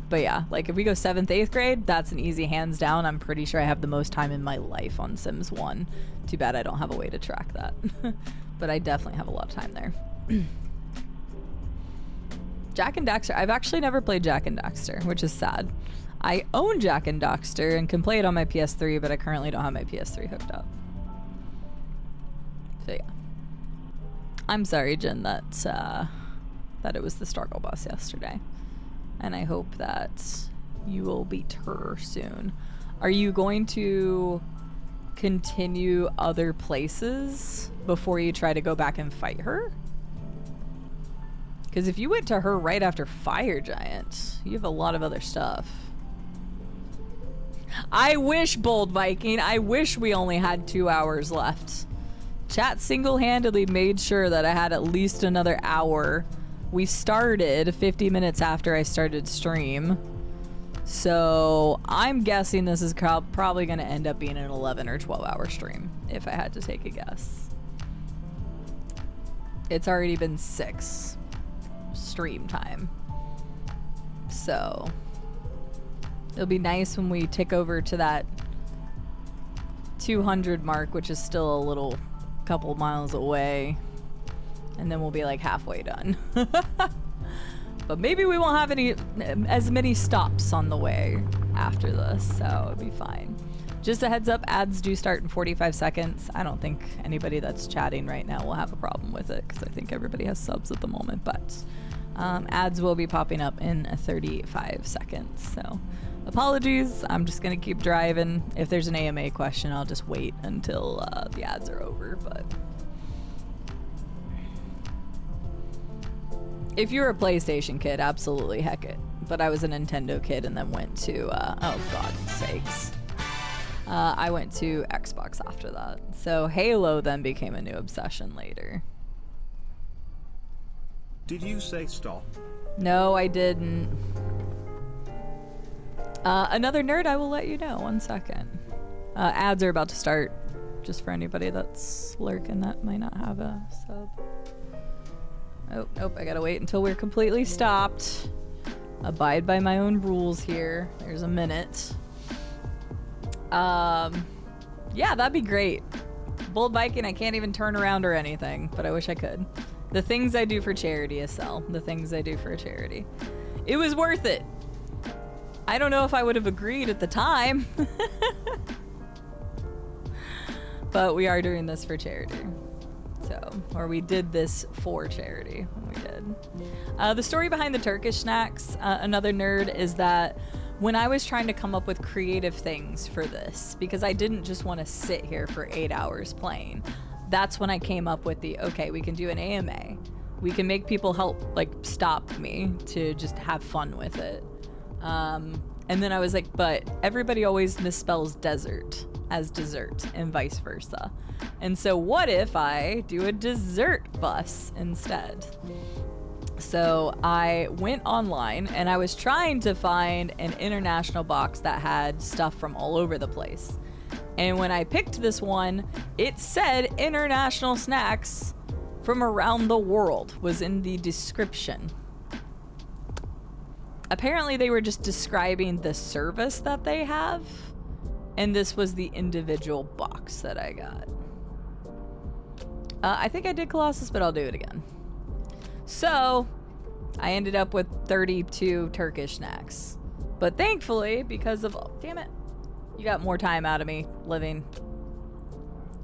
But yeah, like if we go 7th, 8th grade, that's an easy hands down. I'm pretty sure I have the most time in my life on Sims 1. Too bad I don't have a way to track that. But I definitely have a lot of time there. Jak and Daxter. I've actually never played Jak and Daxter, which is sad. I own Jak and Daxter and can play it on my PS3, but I currently don't have my PS3 hooked up. So yeah. I'm sorry, Jen, that it was the struggle bus yesterday. And I hope that you will beat her soon. Are you going to continue other places before you try to go back and fight her? Because if you went to her right after Fire Giant, you have a lot of other stuff. I wish, Bold Viking, I wish we only had 2 hours left. Chat single-handedly made sure that I had at least another hour. We started 50 minutes after I started stream. So I'm guessing this is probably going to end up being an 11 or 12 hour stream, if I had to take a guess. It's already been 6 stream time. So it'll be nice when we tick over to that 200 mark, which is still a little couple miles away. And then we'll be like halfway done. But maybe we won't have as many stops on the way after this, so it'll be fine. Just a heads up, ads do start in 45 seconds. I don't think anybody that's chatting right now will have a problem with it because I think everybody has subs at the moment, but ads will be popping up in 35 seconds. So apologies, I'm just gonna keep driving. If there's an AMA question, I'll just wait until the ads are over, but if you're a PlayStation kid, absolutely heck it. But I was a Nintendo kid and then went to, oh God's sakes. I went to Xbox after that. So Halo then became a new obsession later. Did you say stop? No, I didn't. Another nerd, I will let you know. 1 second. Ads are about to start, just for anybody that's lurking that might not have a sub. Oh, nope, I gotta wait until we're completely stopped. Abide by my own rules here. There's a minute. Yeah, that'd be great. Bold Viking, I can't even turn around or anything, but I wish I could. The things I do for charity, Estelle. The things I do for a charity. It was worth it. I don't know if I would have agreed at the time. But we are doing this for charity. So, or we did this for charity when we did. The story behind the Turkish snacks, another nerd, is that when I was trying to come up with creative things for this, because I didn't just want to sit here for 8 hours playing, that's when I came up with the, okay, we can do an AMA. We can make people help, like, stop me to just have fun with it. And then I was like, but everybody always misspells desert as dessert and vice versa. And so what if I do a dessert bus instead? So I went online and I was trying to find an international box that had stuff from all over the place. And when I picked this one, it said international snacks from around the world was in the description. Apparently they were just describing the service that they have, and this was the individual box that I got. I think I did Colossus, but I'll do it again. So I ended up with 32 Turkish snacks, but thankfully, because of, oh, damn it, you got more time out of me living.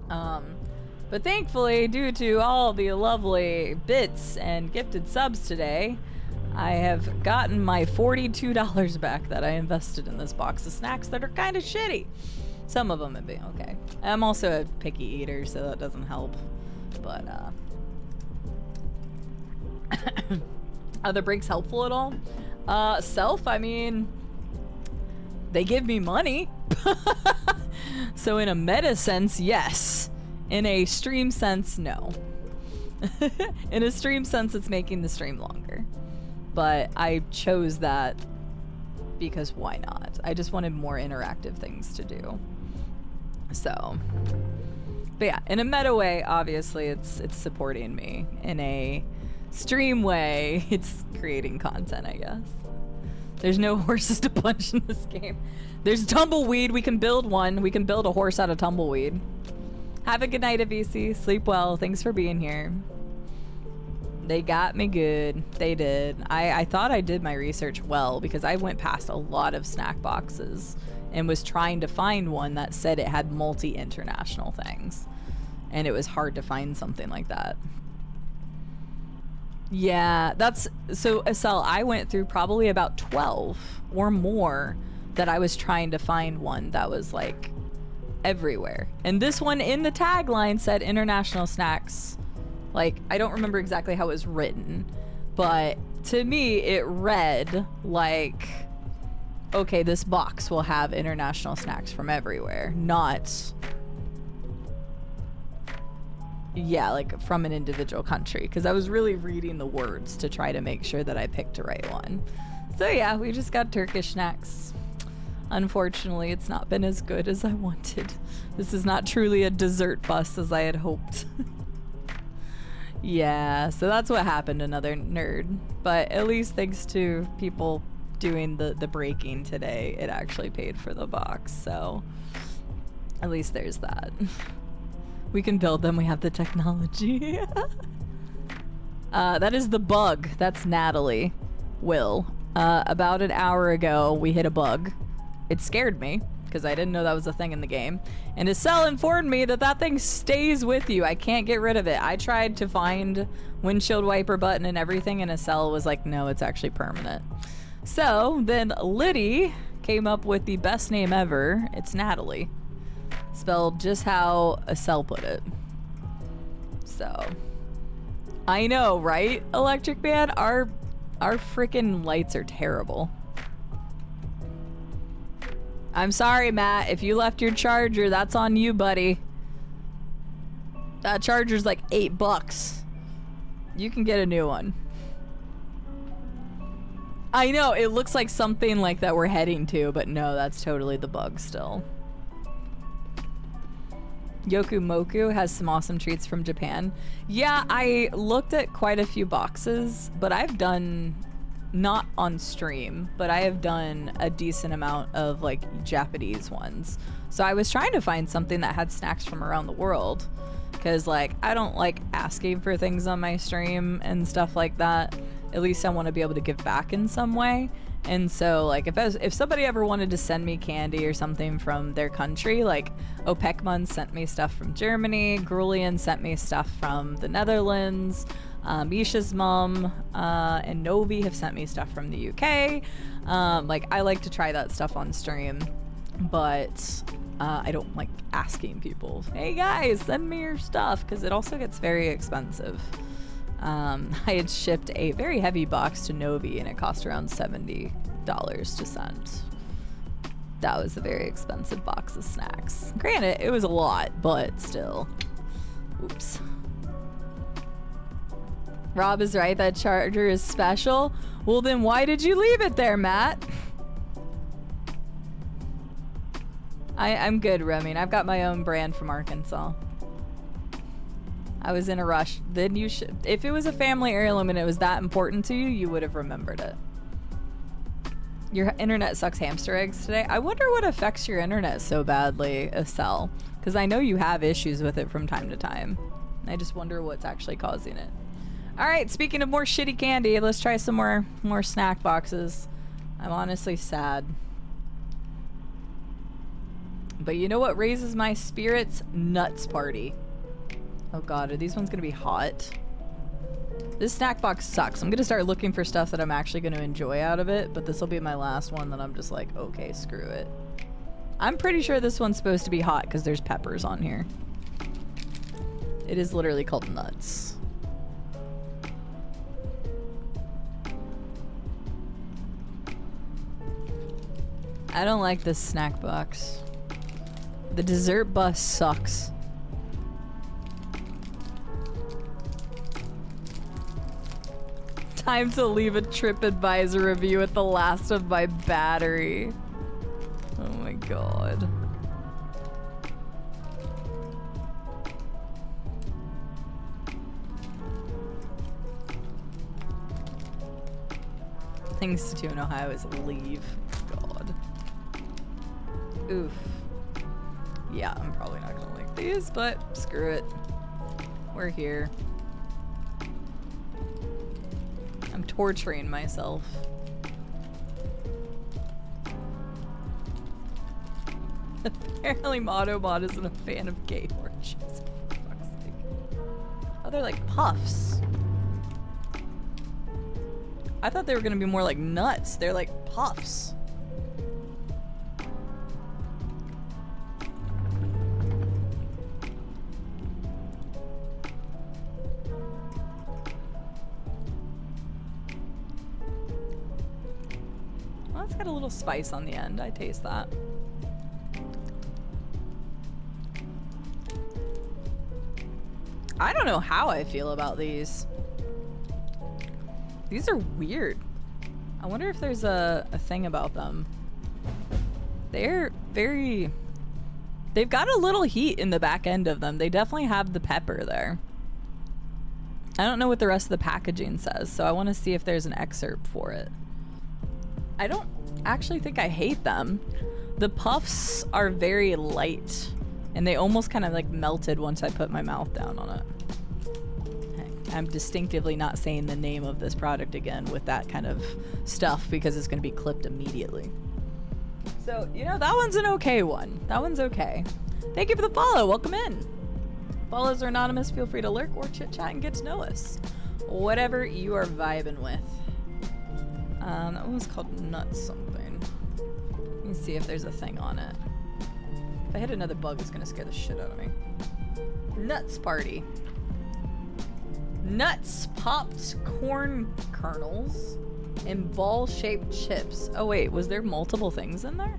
But thankfully, due to all the lovely bits and gifted subs today, I have gotten my $42 back that I invested in this box of snacks that are kind of shitty. Some of them have been okay. I'm also a picky eater, so that doesn't help. But, are the breaks helpful at all? I mean, they give me money. So in a meta sense, yes. In a stream sense, no. In a stream sense, it's making the stream longer. But I chose that because why not? I just wanted more interactive things to do. So, but yeah, in a meta way, obviously it's supporting me. In a stream way, it's creating content, I guess. There's no horses to punch in this game. There's tumbleweed. We can build one. We can build a horse out of tumbleweed. Have a good night, Avisi. Sleep well. Thanks for being here. They got me good. They did. I thought I did my research well because I went past a lot of snack boxes and was trying to find one that said it had multi-international things. And it was hard to find something like that. Yeah, that's... So, Estelle, I went through probably about 12 or more that I was trying to find one that was, like, everywhere. And this one in the tagline said international snacks. Like, I don't remember exactly how it was written, but to me, it read like, okay, this box will have international snacks from everywhere, not... Yeah, like from an individual country, because I was really reading the words to try to make sure that I picked the right one. So yeah, we just got Turkish snacks. Unfortunately, it's not been as good as I wanted. This is not truly a dessert bus as I had hoped. Yeah, so that's what happened, another nerd. But at least thanks to people doing the breaking today, it actually paid for the box, so at least there's that. We can build them. We have the technology. That is the bug. That's Natalie. Will. About an hour ago, we hit a bug. It scared me because I didn't know that was a thing in the game. And Estelle informed me that that thing stays with you. I can't get rid of it. I tried to find windshield wiper button and everything, and Estelle was like, no, it's actually permanent. So then Liddy came up with the best name ever. It's Natalie. Spelled just how Estelle put it. So, I know, right, Electric Man? Our freaking lights are terrible. I'm sorry, Matt. If you left your charger, that's on you, buddy. That charger's like $8. You can get a new one. I know, it looks like something like that we're heading to, but no, that's totally the bug still. Yoku Moku has some awesome treats from Japan. Yeah, I looked at quite a few boxes, but I've done, not on stream, but I have done a decent amount of like Japanese ones. So I was trying to find something that had snacks from around the world, because like I don't like asking for things on my stream and stuff like that. At least I want to be able to give back in some way. And so, like, if somebody ever wanted to send me candy or something from their country, like, Opekman sent me stuff from Germany, Grulian sent me stuff from the Netherlands, Misha's mom and Novi have sent me stuff from the UK. Like, I like to try that stuff on stream, but I don't like asking people, hey guys, send me your stuff, because it also gets very expensive. I had shipped a very heavy box to Novi and it cost around $70 to send. That was a very expensive box of snacks. Granted, it was a lot, but still. Oops. Rob is right, that charger is special. Well, then why did you leave it there, Matt? I'm good, Remy. I've got my own brand from Arkansas. I was in a rush. Then you should. If it was a family heirloom and it was that important to you, you would have remembered it. Your internet sucks hamster eggs today. I wonder what affects your internet so badly, Estelle. Because I know you have issues with it from time to time. I just wonder what's actually causing it. Alright, speaking of more shitty candy, let's try some more snack boxes. I'm honestly sad. But you know what raises my spirits? Nuts party. Oh god, are these ones gonna be hot? This snack box sucks. I'm gonna start looking for stuff that I'm actually gonna enjoy out of it, but this will be my last one that I'm just like, okay, screw it. I'm pretty sure this one's supposed to be hot because there's peppers on here. It is literally called nuts. I don't like this snack box. The dessert bus sucks. Time to leave a TripAdvisor review at the last of my battery. Oh my god. things to do in Ohio is leave. God. Oof. Yeah, I'm probably not gonna like these, but screw it. We're here. I'm torturing myself. Apparently Autobot isn't a fan of gay oranges. For fuck's sake. Oh, they're like puffs. I thought they were gonna be more like nuts. They're like puffs. Well, it's got a little spice on the end. I taste that. I don't know how I feel about these. These are weird. I wonder if there's a thing about them. They're very... They've got a little heat in the back end of them. They definitely have the pepper there. I don't know what the rest of the packaging says, so I want to see if there's an excerpt for it. I don't actually think I hate them. The puffs are very light, and they almost kind of like melted once I put my mouth down on it. I'm distinctively not saying the name of this product again with that kind of stuff because it's going to be clipped immediately. So, you know, that one's an okay one. That one's okay. Thank you for the follow. Welcome in. Follows are anonymous. Feel free to lurk or chit chat and get to know us. Whatever you are vibing with. That one was called Nuts something. Let me see if there's a thing on it. If I hit another bug, it's going to scare the shit out of me. Nuts Party. Nuts, popped corn kernels, and ball-shaped chips. Oh wait, was there multiple things in there?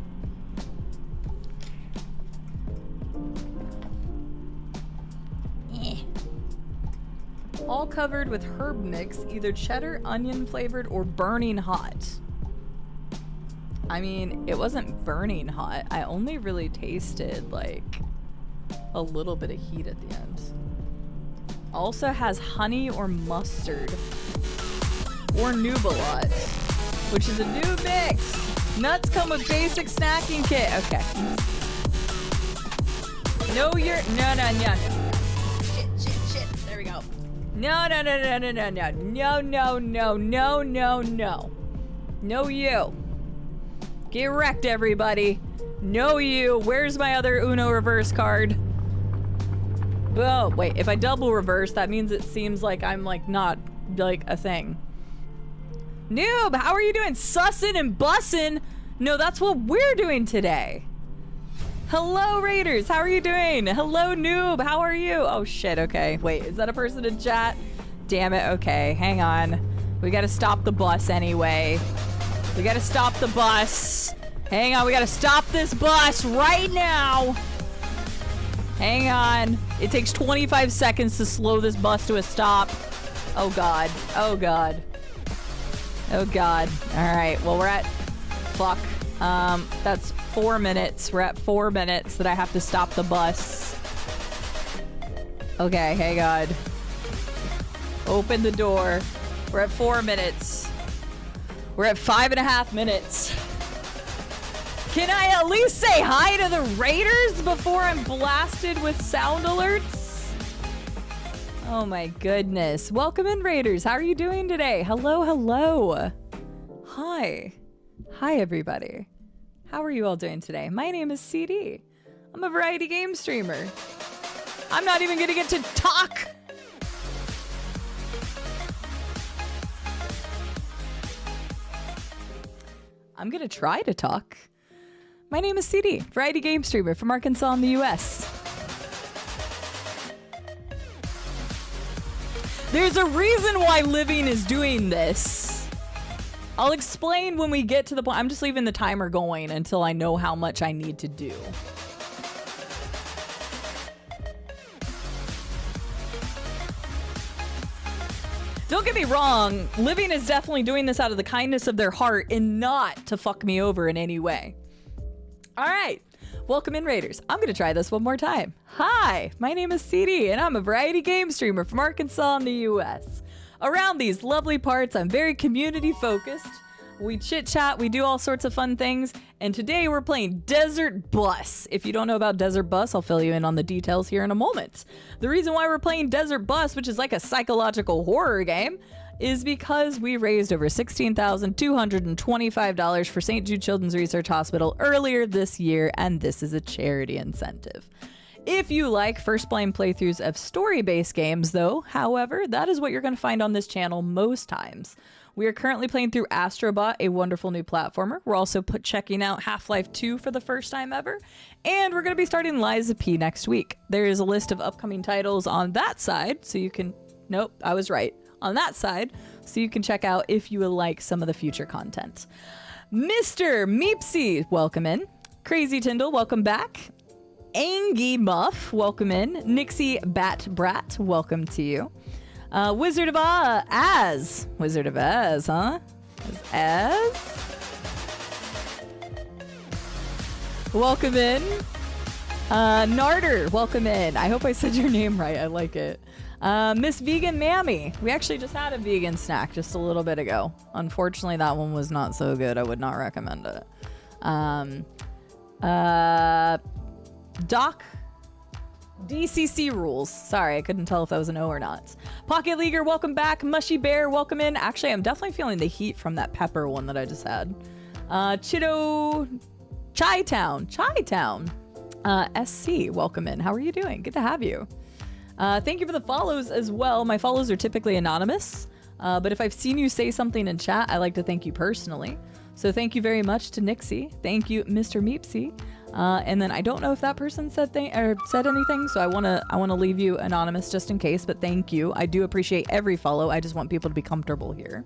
All covered with herb mix, either cheddar, onion flavored, or burning hot. I mean, it wasn't burning hot. I only really tasted like a little bit of heat at the end. Also has honey or mustard or nubilat, which is a new mix. Nuts come with basic snacking kit. Okay. No. Shit. There we go. No. No, you. Get wrecked, everybody. No, you. Where's my other Uno reverse card? Oh, wait, if I double reverse, that means it seems like I'm, like, not, like, a thing. Noob, how are you doing? Sussin' and bussin'? No, that's what we're doing today. Hello, Raiders, how are you doing? Hello, Noob, how are you? Oh, shit, okay. Wait, is that a person in chat? Damn it, okay, hang on. We gotta stop the bus anyway. We gotta stop the bus. Hang on, we gotta stop this bus right now. Hang on. It takes 25 seconds to slow this bus to a stop. Oh god. Oh god. Oh god. Alright, well we're at... Fuck. That's 4 minutes. We're at 4 minutes that I have to stop the bus. Okay, hang on. Open the door. We're at 4 minutes. We're at 5.5 minutes. Can I at least say hi to the Raiders before I'm blasted with sound alerts? Oh my goodness. Welcome in, Raiders. How are you doing today? Hello, hello. Hi. Hi, everybody. How are you all doing today? My name is CD. I'm a variety game streamer. I'm not even gonna get to talk. I'm gonna try to talk. My name is CD, variety game streamer from Arkansas in the US. There's a reason why Living is doing this. I'll explain when we get to the point. I'm just leaving the timer going until I know how much I need to do. Don't get me wrong, Living is definitely doing this out of the kindness of their heart and not to fuck me over in any way. All right, welcome in, Raiders. I'm gonna try this one more time. Hi, my name is CD and I'm a variety game streamer from Arkansas in the US. Around these lovely parts, I'm very community focused. We chit chat, we do all sorts of fun things, and today we're playing Desert Bus. If you don't know about Desert Bus, I'll fill you in on the details here in a moment. The reason why we're playing Desert Bus, which is like a psychological horror game, is because we raised over $16,225 for St. Jude Children's Research Hospital earlier this year, and this is a charity incentive. If you like first playthroughs of story-based games, though, however, that is what you're going to find on this channel most times. We are currently playing through Astrobot, a wonderful new platformer. We're also checking out Half-Life 2 for the first time ever, and we're going to be starting Liza P next week. There is a list of upcoming titles on that side, so you can... Nope, I was right. On that side, so you can check out if you would like some of the future content. Mr. Meepsy, welcome in. Crazy Tyndall, welcome back. Angie Muff, welcome in. Nixie Bat Brat, welcome to you. Wizard of Az. Wizard of Az, huh? Az? Welcome in. Narder, welcome in. I hope I said your name right. I like it. Miss Vegan Mammy. We actually just had a vegan snack just a little bit ago. Unfortunately, that one was not so good. I would not recommend it. Doc DCC rules. Sorry, I couldn't tell if that was an O or not. Pocket Leaguer, welcome back. Mushy Bear, welcome in. Actually, I'm definitely feeling the heat from that pepper one that I just had. Chido Chi-Town. SC, welcome in. How are you doing? Good to have you. Thank you for the follows as well. My follows are typically anonymous, but if I've seen you say something in chat, I like to thank you personally. So thank you very much to Nixie. Thank you, Mr. Meepsy. And then I don't know if that person said anything, so I wanna leave you anonymous just in case. But thank you. I do appreciate every follow. I just want people to be comfortable here.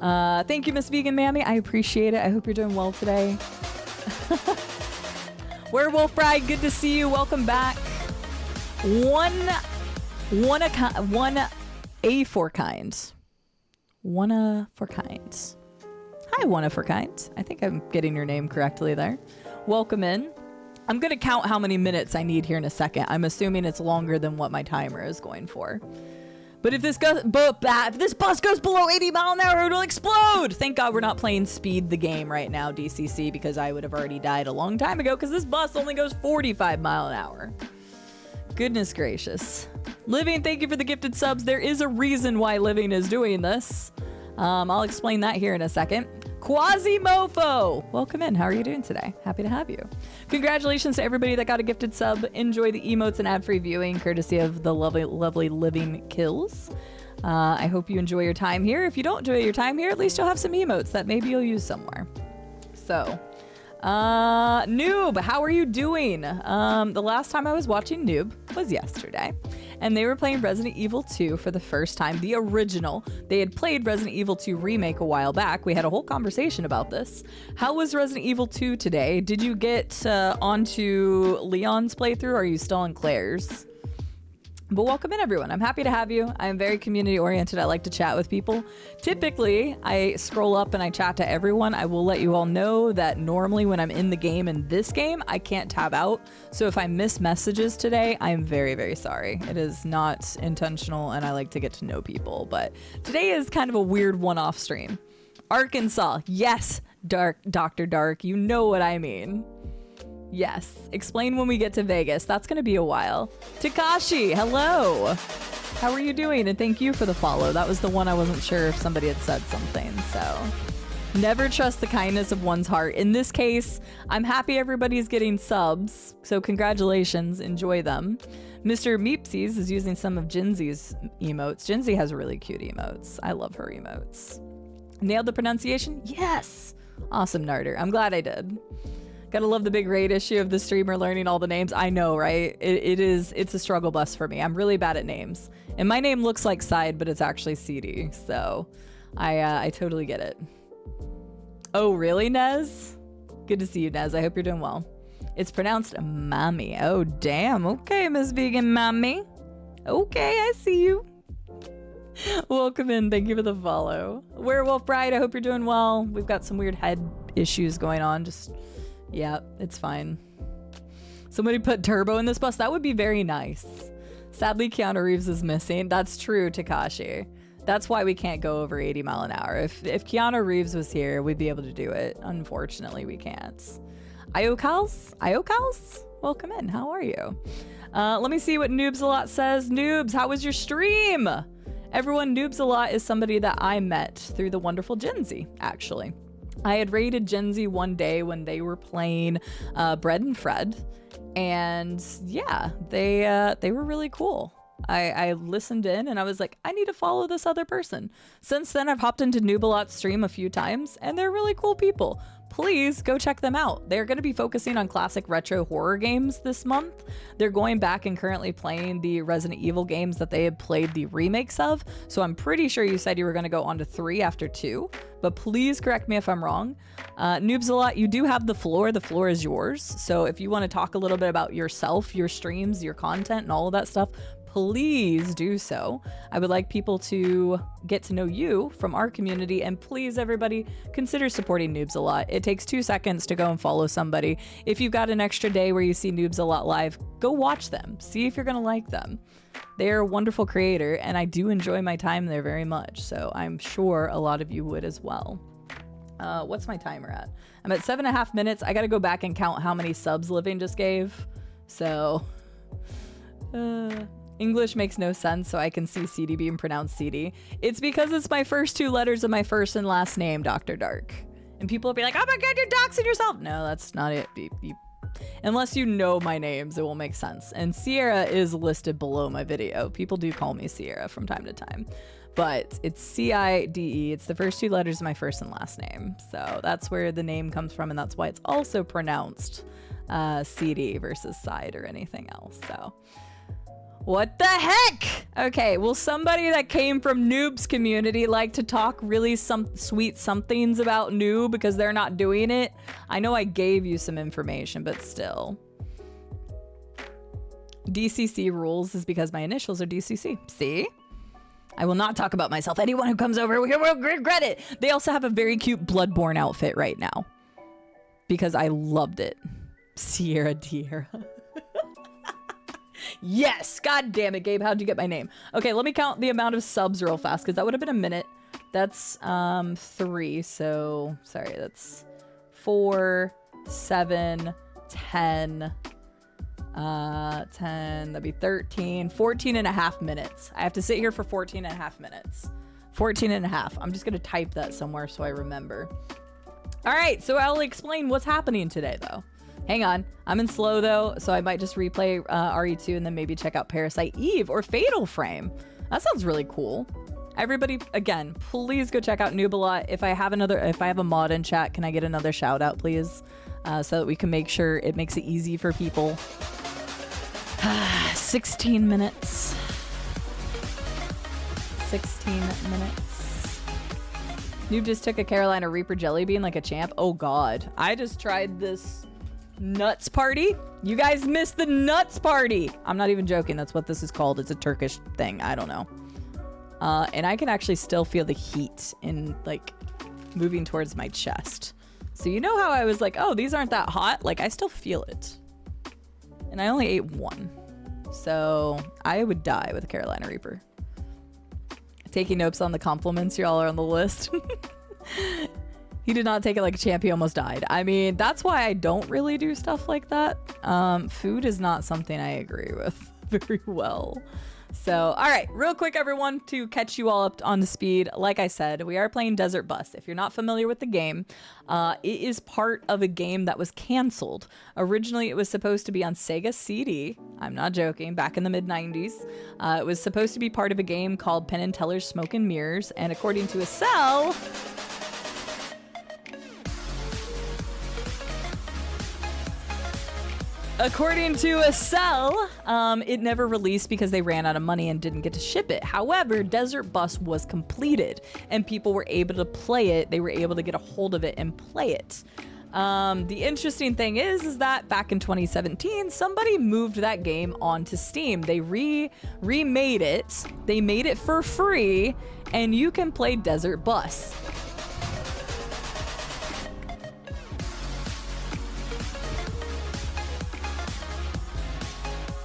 Thank you, Miss Vegan Mammy. I appreciate it. I hope you're doing well today. Werewolf Bride, good to see you. Welcome back. One A for kind. One for kind. Hi, One for kind. I think I'm getting your name correctly there. Welcome in. I'm going to count how many minutes I need here in a second. I'm assuming it's longer than what my timer is going for. But if this bus goes below 80 mile an hour, it'll explode. Thank God we're not playing Speed the game right now, DCC, because I would have already died a long time ago because this bus only goes 45 mile an hour. Goodness gracious. Living, thank you for the gifted subs. There is a reason why Living is doing this. I'll explain that here in a second. Quasimofo, welcome in. How are you doing today? Happy to have you. Congratulations to everybody that got a gifted sub. Enjoy the emotes and ad-free viewing courtesy of the lovely Living Kills. I hope you enjoy your time here. If you don't enjoy your time here, at least you'll have some emotes that maybe you'll use somewhere. So, Noob, how are you doing? The last time I was watching Noob was yesterday, and they were playing Resident Evil 2 for the first time, the original. They had played Resident Evil 2 Remake a while back. We had a whole conversation about this. How was Resident Evil 2 today? Did you get onto Leon's playthrough, or are you still on Claire's? But welcome in, everyone. I'm happy to have you. I'm very community oriented. I like to chat with people. Typically, I scroll up and I chat to everyone. I will let you all know that normally when I'm in the game, in this game, I can't tab out. So if I miss messages today, I'm very, very sorry. It is not intentional, and I like to get to know people. But today is kind of a weird one-off stream. Arkansas. Yes, Dr. Dark. You know what I mean. Yes. Explain when we get to Vegas. That's going to be a while. Takashi, hello. How are you doing? And thank you for the follow. That was the one I wasn't sure if somebody had said something. So never trust the kindness of one's heart. In this case, I'm happy everybody's getting subs. So congratulations. Enjoy them. Mr. Meepsies is using some of Jinzy's emotes. Jinzy has really cute emotes. I love her emotes. Nailed the pronunciation? Yes. Awesome, Narder. I'm glad I did. Gotta love the big raid issue of the streamer learning all the names. I know, right? It's a struggle bus for me. I'm really bad at names. And my name looks like Side, but it's actually CD. So I totally get it. Oh, really, Nez? Good to see you, Nez. I hope you're doing well. It's pronounced Mommy. Oh, damn. Okay, Miss Vegan Mommy. Okay, I see you. Welcome in. Thank you for the follow. Werewolf Bride, I hope you're doing well. We've got some weird head issues going on. Yeah, it's fine. Somebody put turbo in this bus. That would be very nice. Sadly, Keanu Reeves is missing. That's true, Takashi. That's why we can't go over 80 mile an hour. If Keanu Reeves was here, we'd be able to do it. Unfortunately, we can't. Iocals? Welcome in. How are you? Let me see what Noobs a Lot says. Noobs, how was your stream? Everyone, Noobs a Lot is somebody that I met through the wonderful Gen Z, actually. I had raided Gen Z one day when they were playing Bread and Fred. And yeah, they were really cool. I listened in and I was like, I need to follow this other person. Since then, I've hopped into Noobalot's stream a few times and they're really cool people. Please go check them out. They're going to be focusing on classic retro horror games this month. They're going back and currently playing the Resident Evil games that they had played the remakes of. So I'm pretty sure you said you were going to go on to 3 after 2, but please correct me if I'm wrong. Noobs a Lot, you do have the floor. The floor is yours. So if you want to talk a little bit about yourself, your streams, your content, and all of that stuff, please do so. I would like people to get to know you from our community, and please, everybody, consider supporting Noobs a Lot. It takes 2 seconds to go and follow somebody. If you've got an extra day where you see Noobs a Lot live, go watch them. See if you're gonna like them. They're a wonderful creator, and I do enjoy my time there very much, so I'm sure a lot of you would as well. What's my timer at? I'm at 7.5 minutes. I gotta go back and count how many subs Living just gave. So, English makes no sense, so I can see CD being pronounced CD. It's because it's my first 2 letters of my first and last name, Dr. Dark. And people will be like, oh my god, you're doxing yourself. No, that's not it. Unless you know my names, it will make sense. And Sierra is listed below my video. People do call me Sierra from time to time. But it's C-I-D-E. It's the first 2 letters of my first and last name. So that's where the name comes from, and that's why it's also pronounced CD versus side or anything else. So... what the heck? Okay, will somebody that came from Noob's community like to talk really sweet somethings about Noob because they're not doing it? I know I gave you some information, but still. DCC rules is because my initials are DCC. See? I will not talk about myself. Anyone who comes over here will regret it. They also have a very cute Bloodborne outfit right now because I loved it. Sierra Diera. Yes! God damn it, Gabe. How'd you get my name? Okay, let me count the amount of subs real fast, because that would have been a minute. That's 3, so... sorry, that's 4, 7, 10... 10, that'd be 13, 14 and a half minutes. I have to sit here for 14 and a half minutes. 14 and a half. I'm just gonna type that somewhere so I remember. Alright, so I'll explain what's happening today, though. Hang on. I'm in slow, though, so I might just replay RE2 and then maybe check out Parasite Eve or Fatal Frame. That sounds really cool. Everybody, again, please go check out Noob a Lot. If I have a mod in chat, can I get another shout out, please? So that we can make sure it makes it easy for people. 16 minutes. 16 minutes. Noob just took a Carolina Reaper jelly bean like a champ. Oh god. I just tried this nuts party. You guys missed the nuts party. I'm not even joking. That's what this is called. It's a Turkish thing. I don't know. And I can actually still feel the heat in like moving towards my chest. So you know how I was like, oh, these aren't that hot? Like I still feel it. And I only ate 1. So I would die with a Carolina Reaper. Taking notes on the compliments. Y'all are on the list. He did not take it like a champ. He almost died. I mean, that's why I don't really do stuff like that. Food is not something I agree with very well. So, all right, real quick, everyone, to catch you all up on the speed. Like I said, we are playing Desert Bus. If you're not familiar with the game, it is part of a game that was canceled. Originally, it was supposed to be on Sega CD. I'm not joking. Back in the mid-90s. It was supposed to be part of a game called Penn and Teller's Smoke and Mirrors. And according to a cell... According to a cell, it never released because they ran out of money and didn't get to ship it. However, Desert Bus was completed and people were able to play it. They were able to get a hold of it and play it. The interesting thing is that back in 2017, somebody moved that game onto Steam. They remade it. They made it for free, and you can play Desert Bus.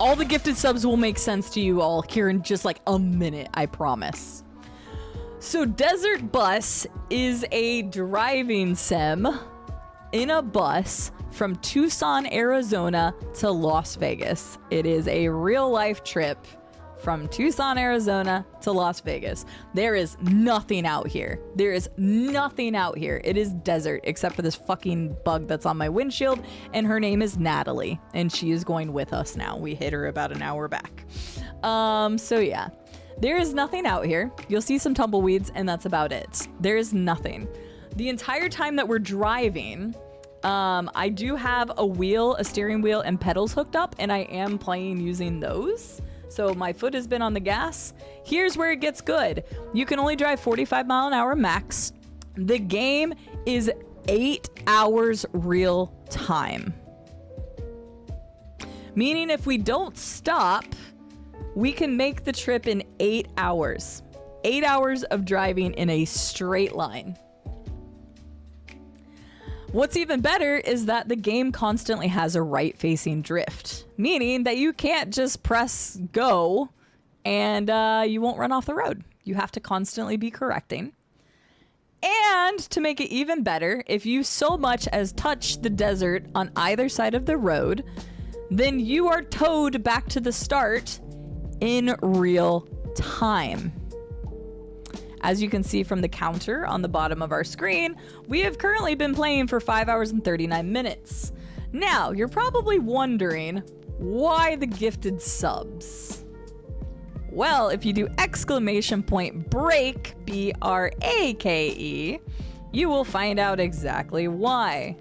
All the gifted subs will make sense to you all here in just like a minute, I promise. So Desert Bus is a driving sim in a bus from Tucson, Arizona to Las Vegas. It is a real life trip from Tucson, Arizona to Las Vegas. There is nothing out here. There is nothing out here. It is desert except for this fucking bug that's on my windshield, and her name is Natalie, and she is going with us now. We hit her about an hour back. So yeah. There is nothing out here. You'll see some tumbleweeds, and that's about it. There is nothing. The entire time that we're driving, I do have a steering wheel, and pedals hooked up, and I am playing using those. So my foot has been on the gas. Here's where it gets good. You can only drive 45 mile an hour max. The game is 8 hours real time. Meaning if we don't stop, we can make the trip in 8 hours. 8 hours of driving in a straight line. What's even better is that the game constantly has a right-facing drift, meaning that you can't just press go and you won't run off the road. You have to constantly be correcting. And to make it even better, if you so much as touch the desert on either side of the road, then you are towed back to the start in real time. As you can see from the counter on the bottom of our screen, we have currently been playing for 5 hours and 39 minutes. Now, you're probably wondering, why the gifted subs? Well, if you do !break, BRAKE, you will find out exactly why.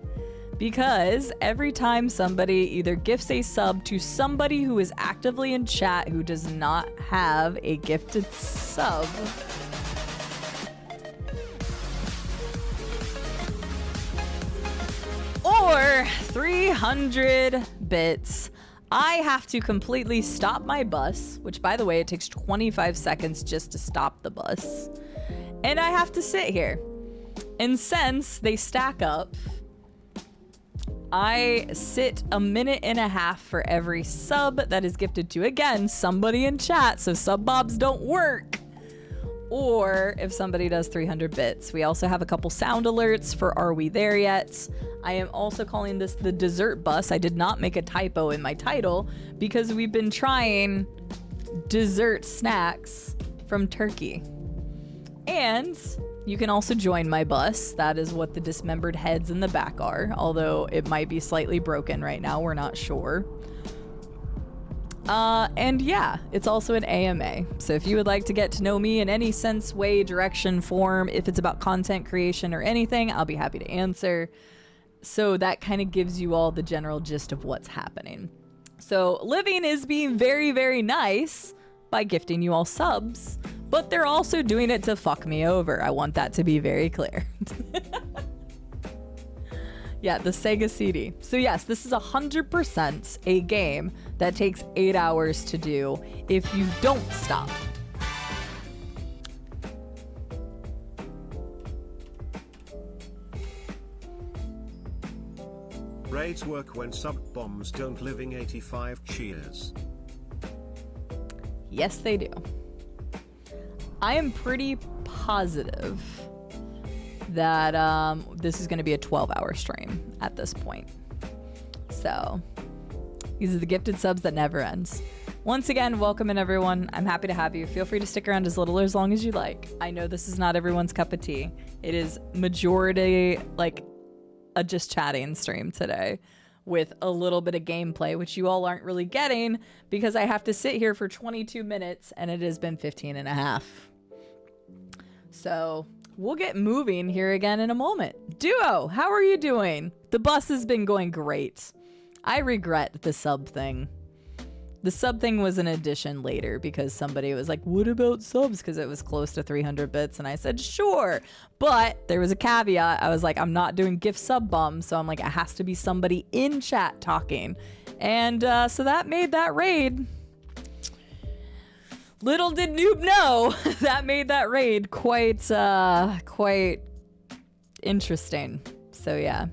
Because every time somebody either gifts a sub to somebody who is actively in chat who does not have a gifted sub, or 300 bits, I have to completely stop my bus, which by the way, it takes 25 seconds just to stop the bus. And I have to sit here. And since they stack up, I sit a minute and a half for every sub that is gifted to, again, somebody in chat, so sub mobs don't work. Or if somebody does 300 bits. We also have a couple sound alerts for Are We There Yet? I am also calling this the dessert bus. I did not make a typo in my title because we've been trying dessert snacks from Turkey. And you can also join my bus. That is what the dismembered heads in the back are, although it might be slightly broken right now. We're not sure. And yeah, it's also an AMA. So if you would like to get to know me in any sense, way, direction, form, if it's about content creation or anything, I'll be happy to answer. So that kind of gives you all the general gist of what's happening. So Living is being very, very nice by gifting you all subs, but they're also doing it to fuck me over. I want that to be very clear. Yeah, the Sega CD. So yes, this is 100% a game that takes 8 hours to do if you don't stop. Raids work when sub-bombs don't. Living 85 cheers. Yes, they do. I am pretty positive that this is going to be a 12-hour stream at this point. So these are the gifted subs that never ends. Once again, welcome in everyone. I'm happy to have you. Feel free to stick around as little or as long as you like. I know this is not everyone's cup of tea. It is majority like a just chatting stream today with a little bit of gameplay, which you all aren't really getting because I have to sit here for 22 minutes and it has been 15 and a half. So we'll get moving here again in a moment. Duo, how are you doing? The bus has been going great. I regret the sub thing. The sub thing was an addition later because somebody was like, what about subs? Because it was close to 300 bits. And I said, sure. But there was a caveat. I was like, I'm not doing gift sub bums. So I'm like, it has to be somebody in chat talking. And so that made that raid. Little did Noob know that made that raid quite interesting. So yeah.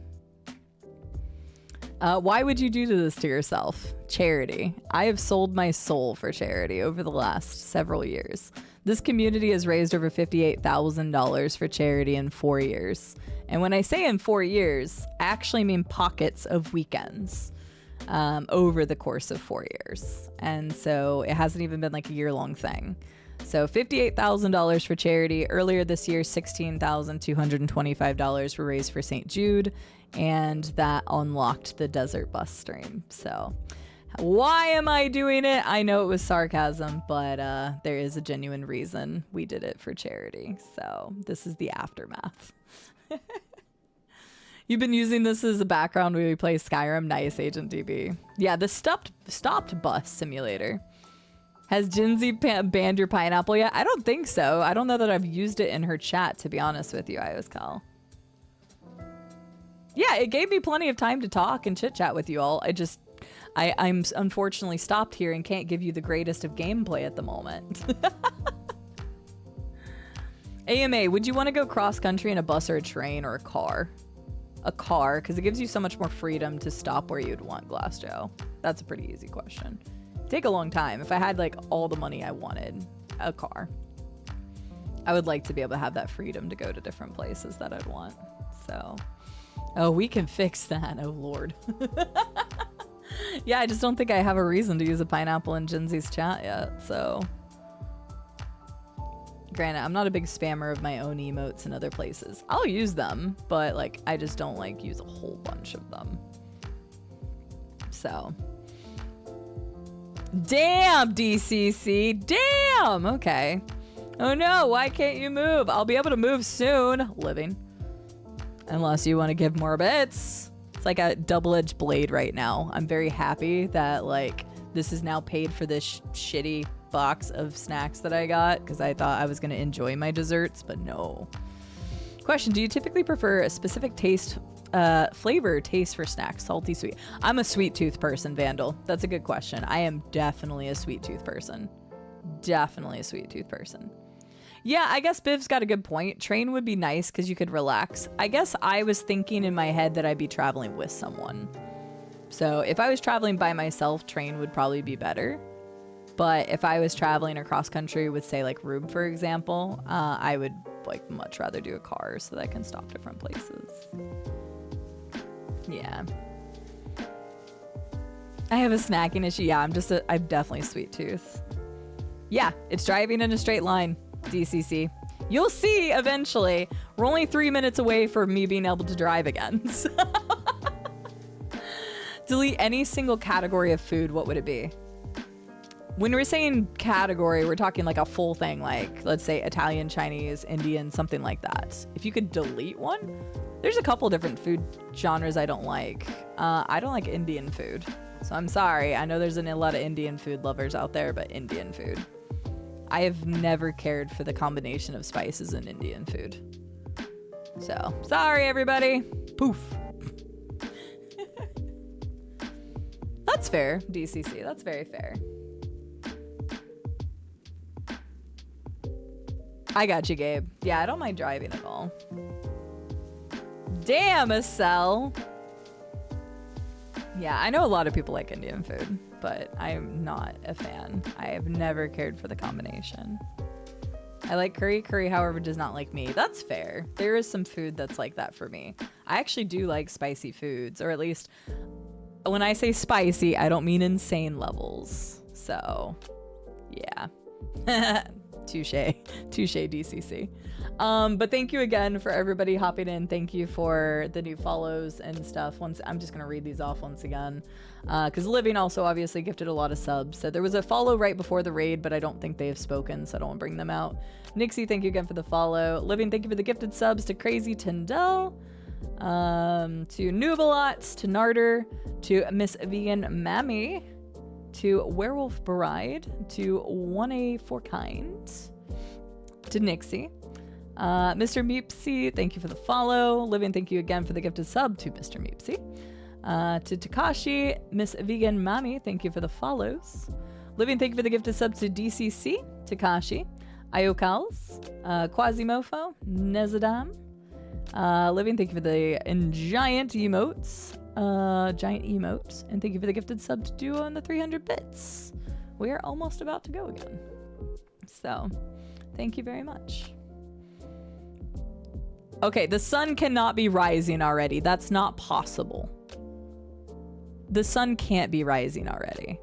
Why would you do this to yourself? Charity. I have sold my soul for charity over the last several years. This community has raised over $58,000 for charity in 4 years. And when I say in 4 years, I actually mean pockets of weekends over the course of 4 years. And so it hasn't even been like a year-long thing. So $58,000 for charity. Earlier this year, $16,225 were raised for St. Jude, and that unlocked the desert bus stream. So why am I doing it? I know it was sarcasm, but there is a genuine reason we did it for charity. So this is the aftermath. You've been using this as a background when we play Skyrim. Nice, Agent DB. Yeah, the stopped bus simulator. Has Jinsey banned your pineapple yet? I don't think so. I don't know that I've used it in her chat, to be honest with you, IosCal. Yeah, it gave me plenty of time to talk and chit chat with you all. I'm unfortunately stopped here and can't give you the greatest of gameplay at the moment. AMA, would you want to go cross country in a bus or a train or a car? A car, because it gives you so much more freedom to stop where you'd want, Glass Joe. That's a pretty easy question. Take a long time. If I had like all the money I wanted, a car. I would like to be able to have that freedom to go to different places that I'd want. So, oh, we can fix that. Oh, Lord. Yeah, I just don't think I have a reason to use a pineapple in Jinsey's chat yet, so. Granted, I'm not a big spammer of my own emotes in other places. I'll use them, but like, I just don't like use a whole bunch of them. So. Damn, DCC. Damn. Okay. Oh no, why can't you move? I'll be able to move soon. Living. Unless you want to give more bits. It's like a double-edged blade right now. I'm very happy that like this is now paid for this shitty box of snacks that I got because I thought I was going to enjoy my desserts, but no. Question, do you typically prefer a specific flavor taste for snacks? Salty, sweet? I'm a sweet tooth person, Vandal. That's a good question. I am definitely a sweet tooth person. Definitely a sweet tooth person. Yeah, I guess Biv's got a good point. Train would be nice because you could relax. I guess I was thinking in my head that I'd be traveling with someone. So if I was traveling by myself, train would probably be better. But if I was traveling across country with, say, like Rube, for example, I would like much rather do a car so that I can stop different places. Yeah. I have a snacking issue. Yeah, I'm definitely a sweet tooth. Yeah, it's driving in a straight line, DCC. You'll see eventually. We're only 3 minutes away from me being able to drive again. So. Delete any single category of food, what would it be? When we're saying category, we're talking like a full thing, like let's say Italian, Chinese, Indian, something like that. If you could delete one, there's a couple different food genres I don't like. I don't like Indian food, so I'm sorry. I know there's a lot of Indian food lovers out there, but Indian food. I have never cared for the combination of spices in Indian food. So, sorry everybody. Poof. That's fair, DCC. That's very fair. I got you, Gabe. Yeah, I don't mind driving at all. Damn, Estelle. Yeah, I know a lot of people like Indian food, but I'm not a fan. I have never cared for the combination. I like curry. Curry, however, does not like me. That's fair. There is some food that's like that for me. I actually do like spicy foods, or at least when I say spicy, I don't mean insane levels. So, yeah. Touche, DCC. But thank you again for everybody hopping in. Thank you for the new follows and stuff. I'm just gonna read these off once again, because Living also obviously gifted a lot of subs. So there was a follow right before the raid, but I don't think they have spoken, so I don't want to bring them out. Nixie, thank you again for the follow. Living, thank you for the gifted subs to Crazy Tyndall, to Nuvalot, to Narder, to Miss Vegan Mammy, to Werewolf Bride, to 1A for Kind, to Nixie, Mr. Meepsy, thank you for the follow. Living, thank you again for the gifted sub to Mr. Meepsy. To Takashi, Miss Vegan Mami, thank you for the follows. Living, thank you for the gifted sub to DCC, Takashi, Iokals, Quasimofo, Nezadam. Living, thank you for the giant emotes. Giant emotes, and thank you for the gifted sub to Duo and the 300 bits. We are almost about to go again. So, Thank you very much. Okay, the sun cannot be rising already. That's not possible. The sun can't be rising already.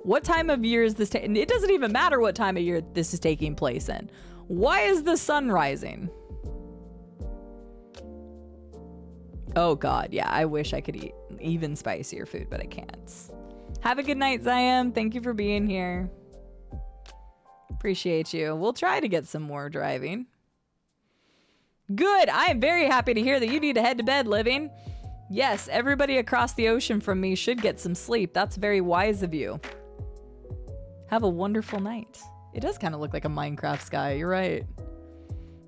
What time of year is this? It doesn't even matter what time of year this is taking place in. Why is the sun rising? Oh God, yeah, I wish I could eat even spicier food, but I can't. Have a good night, Ziam. Thank you for being here. Appreciate you. We'll try to get some more driving. Good. I am very happy to hear that you need to head to bed, Living. Yes, everybody across the ocean from me should get some sleep. That's very wise of you. Have a wonderful night. It does kind of look like a Minecraft sky. You're right.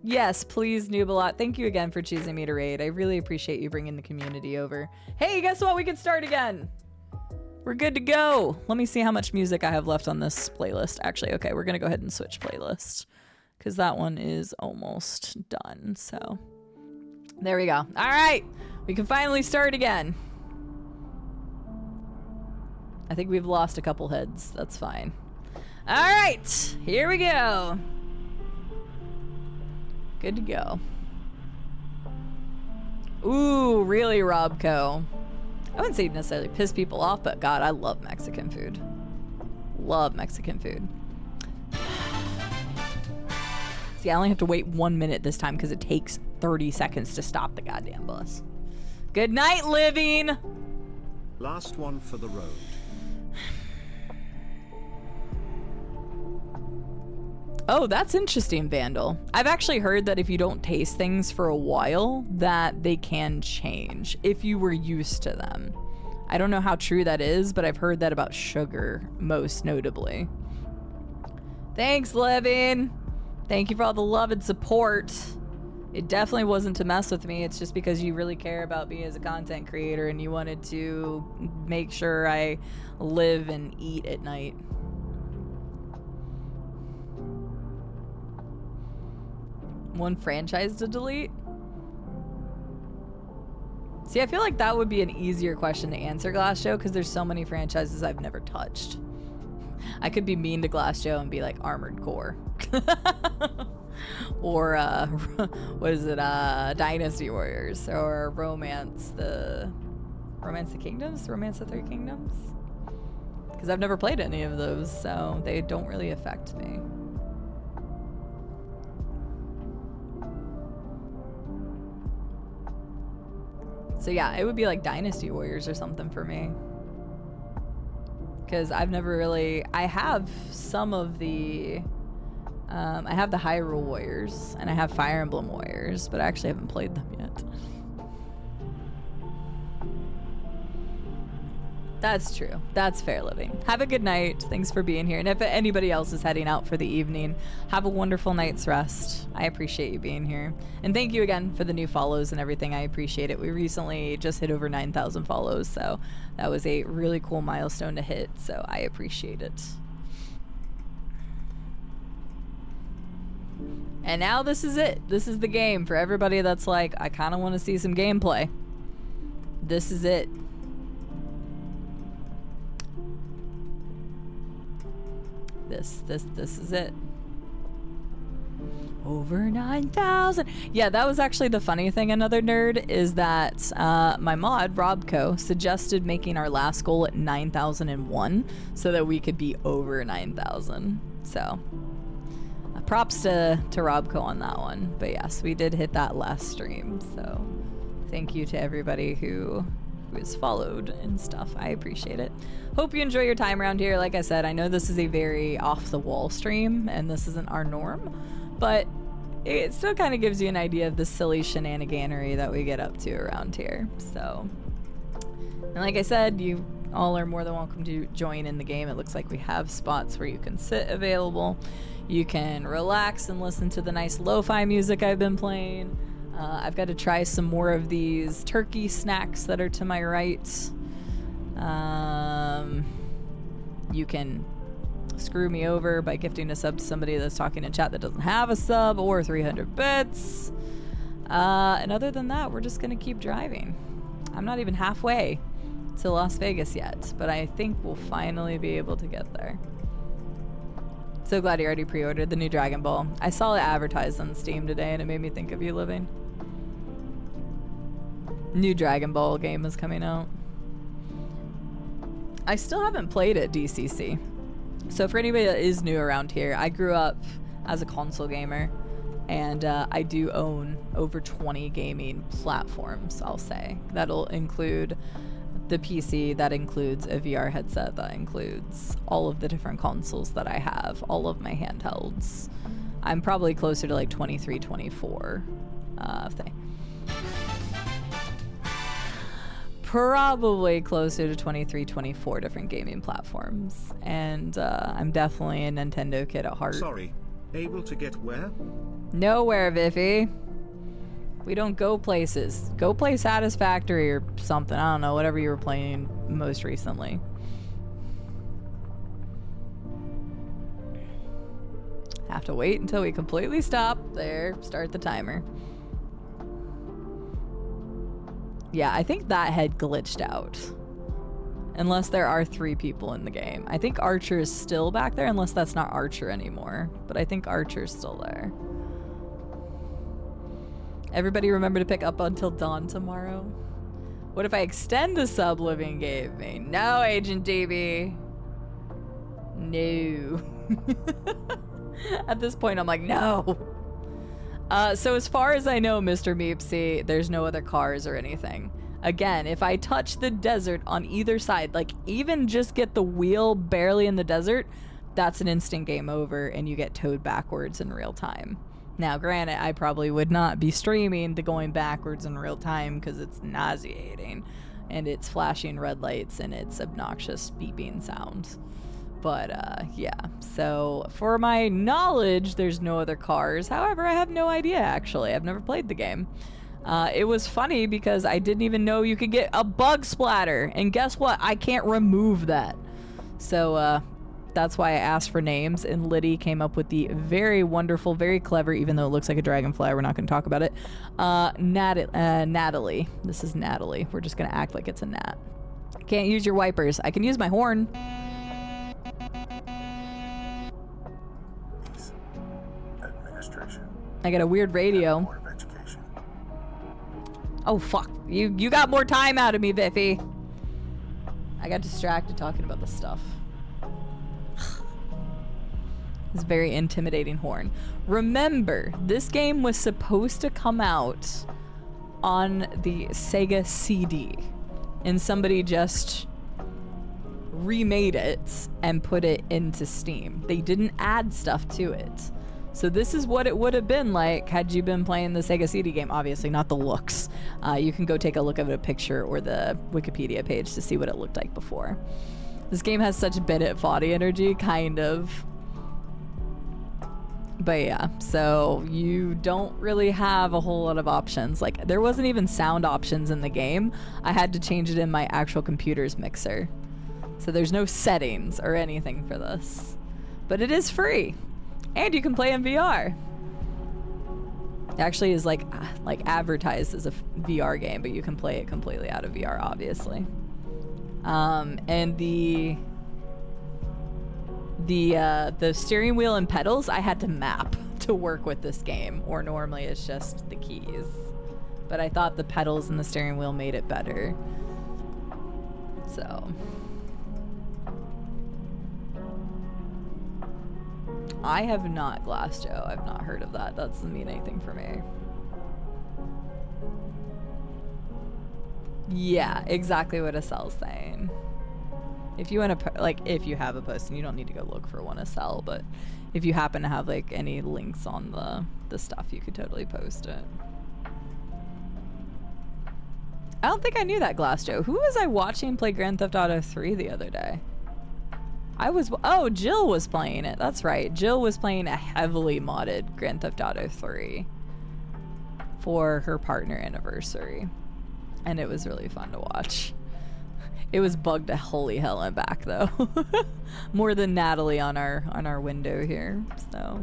Yes, please, Nubalot. Thank you again for choosing me to raid. I really appreciate you bringing the community over. Hey, guess what? We can start again. We're good to go. Let me see how much music I have left on this playlist. Actually, okay, we're going to go ahead and switch playlist because that one is almost done. So there we go. All right, we can finally start again. I think we've lost a couple heads. That's fine. All right, here we go. Good to go. Ooh, really, Robco? I wouldn't say necessarily piss people off, but God, I love Mexican food. Love Mexican food. See, I only have to wait 1 minute this time because it takes 30 seconds to stop the goddamn bus. Good night, Living! Last one for the road. Oh, that's interesting, Vandal. I've actually heard that if you don't taste things for a while, that they can change if you were used to them. I don't know how true that is, but I've heard that about sugar, most notably. Thanks, Living. Thank you for all the love and support. It definitely wasn't to mess with me. It's just because you really care about me as a content creator and you wanted to make sure I live and eat at night. One franchise to delete? See, I feel like that would be an easier question to answer, Glass Joe, because there's so many franchises I've never touched. I could be mean to Glass Joe and be like Armored Core. Or, what is it, Dynasty Warriors, or Romance the Kingdoms? Romance the Three Kingdoms? Because I've never played any of those, so they don't really affect me. So yeah, it would be like Dynasty Warriors or something for me. Because I've never really... I have some of the... I have the Hyrule Warriors, and I have Fire Emblem Warriors, but I actually haven't played them yet. That's true. That's fair, Living. Have a good night. Thanks for being here. And if anybody else is heading out for the evening, have a wonderful night's rest. I appreciate you being here. And thank you again for the new follows and everything. I appreciate it. We recently just hit over 9,000 follows, so that was a really cool milestone to hit, so I appreciate it. And now this is it. This is the game for everybody that's like, I kind of want to see some gameplay. This is it. This is it. Over 9,000. Yeah, that was actually the funny thing, another nerd, is that my mod, Robco, suggested making our last goal at 9,001 so that we could be over 9,000. So, props to Robco on that one. But yes, we did hit that last stream. So, thank you to everybody who is followed and stuff. I appreciate it. Hope you enjoy your time around here. Like I said, I know this is a very off-the-wall stream, and this isn't our norm, but it still kind of gives you an idea of the silly shenaniganery that we get up to around here. So, and like I said, you all are more than welcome to join in the game. It looks like we have spots where you can sit available. You can relax and listen to the nice lo-fi music I've been playing. I've got to try some more of these turkey snacks that are to my right. You can screw me over by gifting a sub to somebody that's talking in chat that doesn't have a sub, or 300 bits. And other than that, we're just going to keep driving. I'm not even halfway to Las Vegas yet, but I think we'll finally be able to get there. So glad you already pre-ordered the new Dragon Ball. I saw it advertised on Steam today and it made me think of you, Living. New Dragon Ball game is coming out. I still haven't played it, DCC. So for anybody that is new around here, I grew up as a console gamer, and I do own over 20 gaming platforms, I'll say. That'll include the PC, that includes a VR headset, that includes all of the different consoles that I have, all of my handhelds. I'm probably closer to like 23, 24 thing. Probably closer to 23, 24 different gaming platforms. And I'm definitely a Nintendo kid at heart. Sorry, able to get where? Nowhere, Viffy. We don't go places. Go play Satisfactory or something. I don't know, whatever you were playing most recently. Have to wait until we completely stop. There, start the timer. Yeah, I think that had glitched out. Unless there are 3 people in the game. I think Archer is still back there, unless that's not Archer anymore. But I think Archer's still there. Everybody remember to pick up until dawn tomorrow? What if I extend the sub Living gave me? No, Agent DB. No. At this point, I'm like, no. So as far as I know, Mr. Meepsy, there's no other cars or anything. Again, if I touch the desert on either side, like even just get the wheel barely in the desert, that's an instant game over and you get towed backwards in real time. Now, granted, I probably would not be streaming the going backwards in real time because it's nauseating and it's flashing red lights and it's obnoxious beeping sounds. But yeah, so for my knowledge, there's no other cars. However, I have no idea, actually. I've never played the game. It was funny because I didn't even know you could get a bug splatter. And guess what? I can't remove that. So that's why I asked for names. And Liddy came up with the very wonderful, very clever, even though it looks like a dragonfly, we're not going to talk about it. Natalie. This is Natalie. We're just going to act like it's a gnat. Can't use your wipers. I can use my horn. I got a weird radio. Oh fuck. You got more time out of me, Biffy. I got distracted talking about the stuff. This very intimidating horn. Remember, this game was supposed to come out on the Sega CD. And somebody just remade it and put it into Steam. They didn't add stuff to it. So this is what it would have been like had you been playing the Sega CD game. Obviously not the looks. You can go take a look at a picture or the Wikipedia page to see what it looked like before. This game has such Bennett Foddy energy, kind of. But yeah, so you don't really have a whole lot of options. Like, there wasn't even sound options in the game. I had to change it in my actual computer's mixer. So there's no settings or anything for this. But it is free. And you can play in VR. It actually is like advertised as a VR game, but you can play it completely out of VR, obviously. And the steering wheel and pedals, I had to map to work with this game, or normally it's just the keys. But I thought the pedals and the steering wheel made it better. So I have not Glass Joe. I've not heard of that. That doesn't mean anything for me. Yeah, exactly what Esel's saying. If you want to, like, if you have a post, and you don't need to go look for one Esel, but if you happen to have like any links on the stuff, you could totally post it. I don't think I knew that, Glass Joe. Who was I watching play Grand Theft Auto 3 the other day? Oh, Jill was playing it. That's right. Jill was playing a heavily modded Grand Theft Auto 3 for her partner anniversary. And it was really fun to watch. It was bugged to holy hell and back though. More than Natalie on our window here. So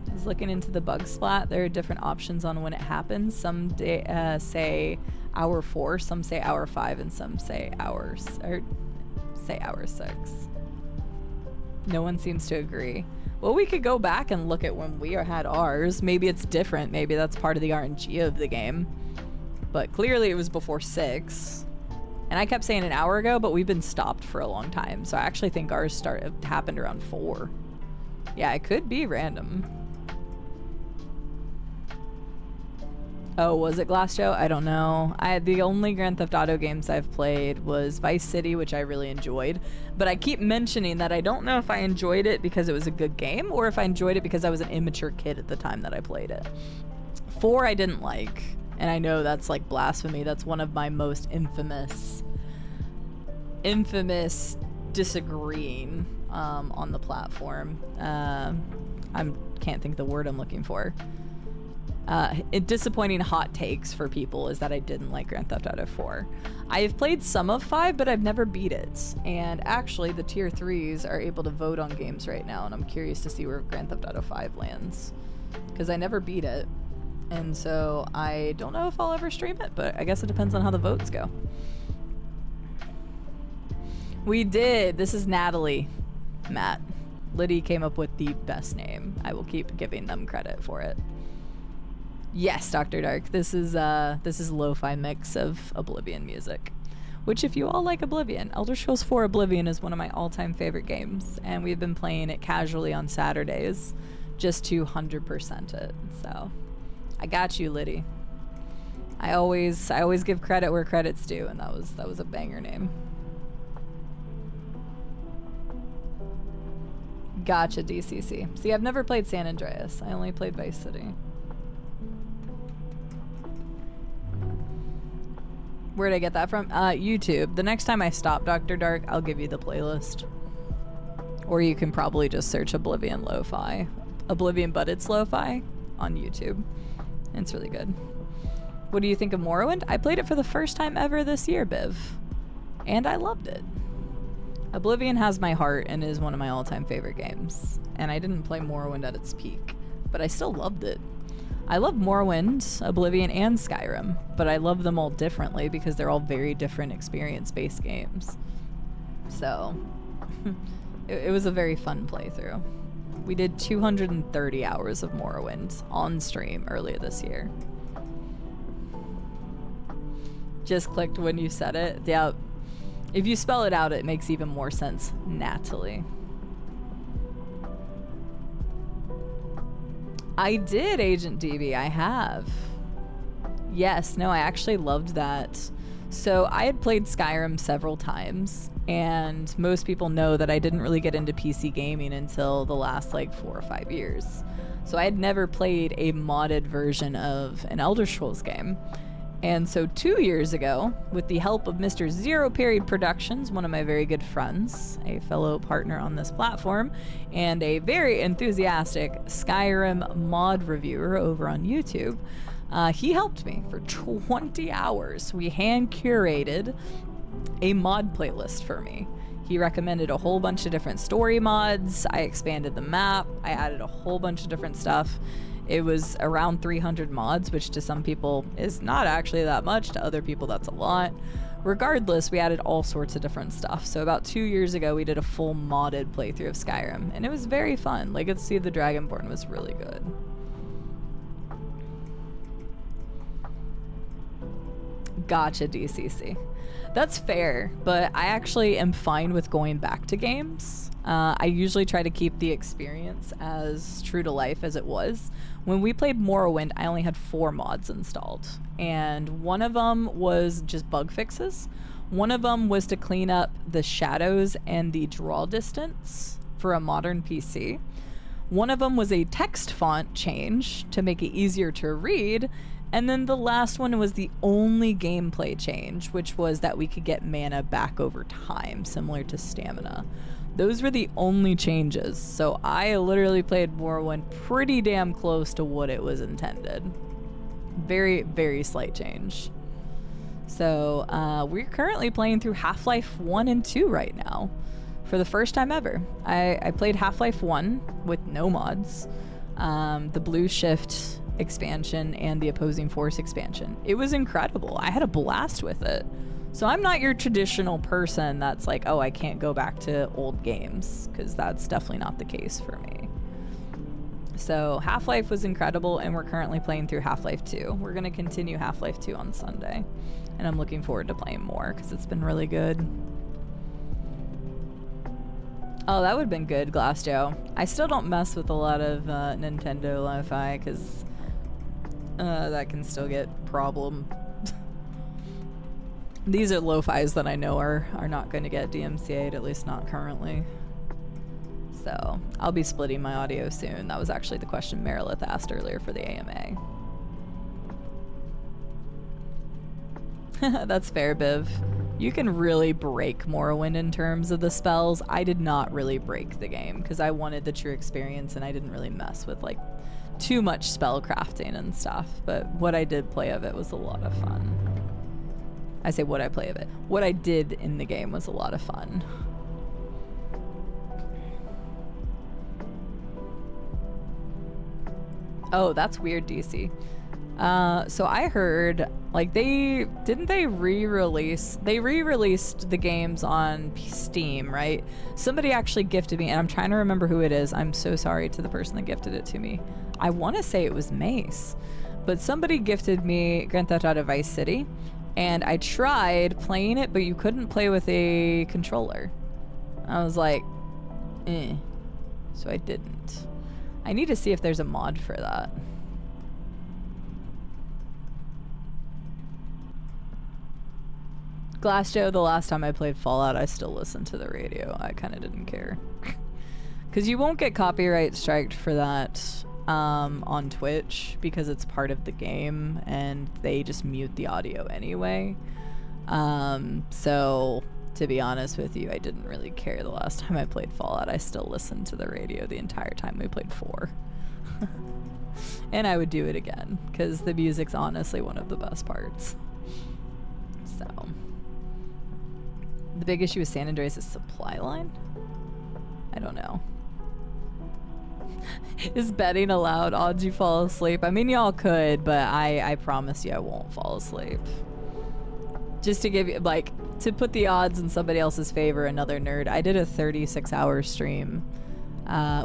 I was looking into the bug splat. There are different options on when it happens. Some say hour 4, some say hour 5, and some say hour 6. No one seems to agree. Well, we could go back and look at when we had ours. Maybe it's different. Maybe that's part of the RNG of the game. But clearly it was before 6. And I kept saying an hour ago, but we've been stopped for a long time. So I actually think ours happened around 4. Yeah, it could be random. Oh, was it Glass Joe? I don't know. The only Grand Theft Auto games I've played was Vice City, which I really enjoyed. But I keep mentioning that I don't know if I enjoyed it because it was a good game or if I enjoyed it because I was an immature kid at the time that I played it. 4 I didn't like. And I know that's like blasphemy. That's one of my most infamous disagreeing on the platform. I can't think of the word I'm looking for. Disappointing hot takes for people is that I didn't like Grand Theft Auto 4. I've played some of 5, but I've never beat it. And actually, the tier 3s are able to vote on games right now, and I'm curious to see where Grand Theft Auto 5 lands. Because I never beat it, and so I don't know if I'll ever stream it, but I guess it depends on how the votes go. We did. This is Natalie. Matt. Liddy came up with the best name. I will keep giving them credit for it. Yes, Dr. Dark. This is lo-fi mix of Oblivion music. Which, if you all like Oblivion, Elder Scrolls 4 Oblivion is one of my all-time favorite games, and we've been playing it casually on Saturdays just to 100% it. So, I got you, Liddy. I always give credit where credit's due, and that was a banger name. Gotcha, DCC. See, I've never played San Andreas. I only played Vice City. Where'd I get that from? YouTube. The next time I stop Dr. Dark, I'll give you the playlist. Or you can probably just search Oblivion Lo-Fi. Oblivion, but it's Lo-Fi on YouTube. It's really good. What do you think of Morrowind? I played it for the first time ever this year, Biv. And I loved it. Oblivion has my heart and is one of my all-time favorite games. And I didn't play Morrowind at its peak, but I still loved it. I love Morrowind, Oblivion, and Skyrim, but I love them all differently because they're all very different experience-based games. So, it was a very fun playthrough. We did 230 hours of Morrowind on stream earlier this year. Just clicked when you said it. Yeah, if you spell it out, it makes even more sense. Natalie. I did, Agent DB. I have. Yes, no, I actually loved that. So I had played Skyrim several times, and most people know that I didn't really get into PC gaming until the last like 4 or 5 years. So I had never played a modded version of an Elder Scrolls game. And so 2 years ago, with the help of Mr. Zero Period Productions, one of my very good friends, a fellow partner on this platform, and a very enthusiastic Skyrim mod reviewer over on YouTube, he helped me for 20 hours. We hand-curated a mod playlist for me. He recommended a whole bunch of different story mods. I expanded the map. I added a whole bunch of different stuff. It was around 300 mods, which to some people is not actually that much. To other people, that's a lot. Regardless, we added all sorts of different stuff. So about 2 years ago, we did a full modded playthrough of Skyrim, and it was very fun. Legacy of the Dragonborn was really good. Gotcha, DCC. That's fair, but I actually am fine with going back to games. I usually try to keep the experience as true to life as it was. When we played Morrowind, I only had 4 mods installed, and one of them was just bug fixes. One of them was to clean up the shadows and the draw distance for a modern PC. One of them was a text font change to make it easier to read. And then the last one was the only gameplay change, which was that we could get mana back over time, similar to stamina. Those were the only changes, so I literally played Morrowind pretty damn close to what it was intended. Very, very slight change. So we're currently playing through Half-Life 1 and 2 right now, for the first time ever. I played Half-Life 1 with no mods. the Blue Shift expansion, and the Opposing Force expansion. It was incredible. I had a blast with it. So I'm not your traditional person that's like, oh, I can't go back to old games, because that's definitely not the case for me. So Half-Life was incredible, and we're currently playing through Half-Life 2. We're going to continue Half-Life 2 on Sunday, and I'm looking forward to playing more because it's been really good. Oh, that would have been good, Glassjoe. I still don't mess with a lot of Nintendo Li-Fi because that can still get problem. These are lo-fis that I know are not going to get DMCA'd, at least not currently. So I'll be splitting my audio soon. That was actually the question Merilith asked earlier for the AMA. That's fair, Biv. You can really break Morrowind in terms of the spells. I did not really break the game because I wanted the true experience and I didn't really mess with like too much spell crafting and stuff. But what I did play of it was a lot of fun. I say what I play of it. What I did in the game was a lot of fun. Oh, that's weird, DC. So I heard, like, they re-released the games on Steam, right? Somebody actually gifted me, and I'm trying to remember who it is. I'm so sorry to the person that gifted it to me. I want to say it was Mace, but somebody gifted me Grand Theft Auto Vice City, and I tried playing it, but you couldn't play with a controller. I was like, so I didn't. I need to see if there's a mod for that. Glassjoe, the last time I played Fallout, I still listened to the radio. I kind of didn't care. Because you won't get copyright striked for that on Twitch because it's part of the game and they just mute the audio anyway. So, to be honest with you, I didn't really care the last time I played Fallout. I still listened to the radio the entire time we played 4. And I would do it again because the music's honestly one of the best parts. So, the big issue with San Andreas is supply line? I don't know. Is betting allowed? Odds you fall asleep? I mean, y'all could, but I promise you I won't fall asleep. Just to give you, like, to put the odds in somebody else's favor, another nerd, I did a 36-hour stream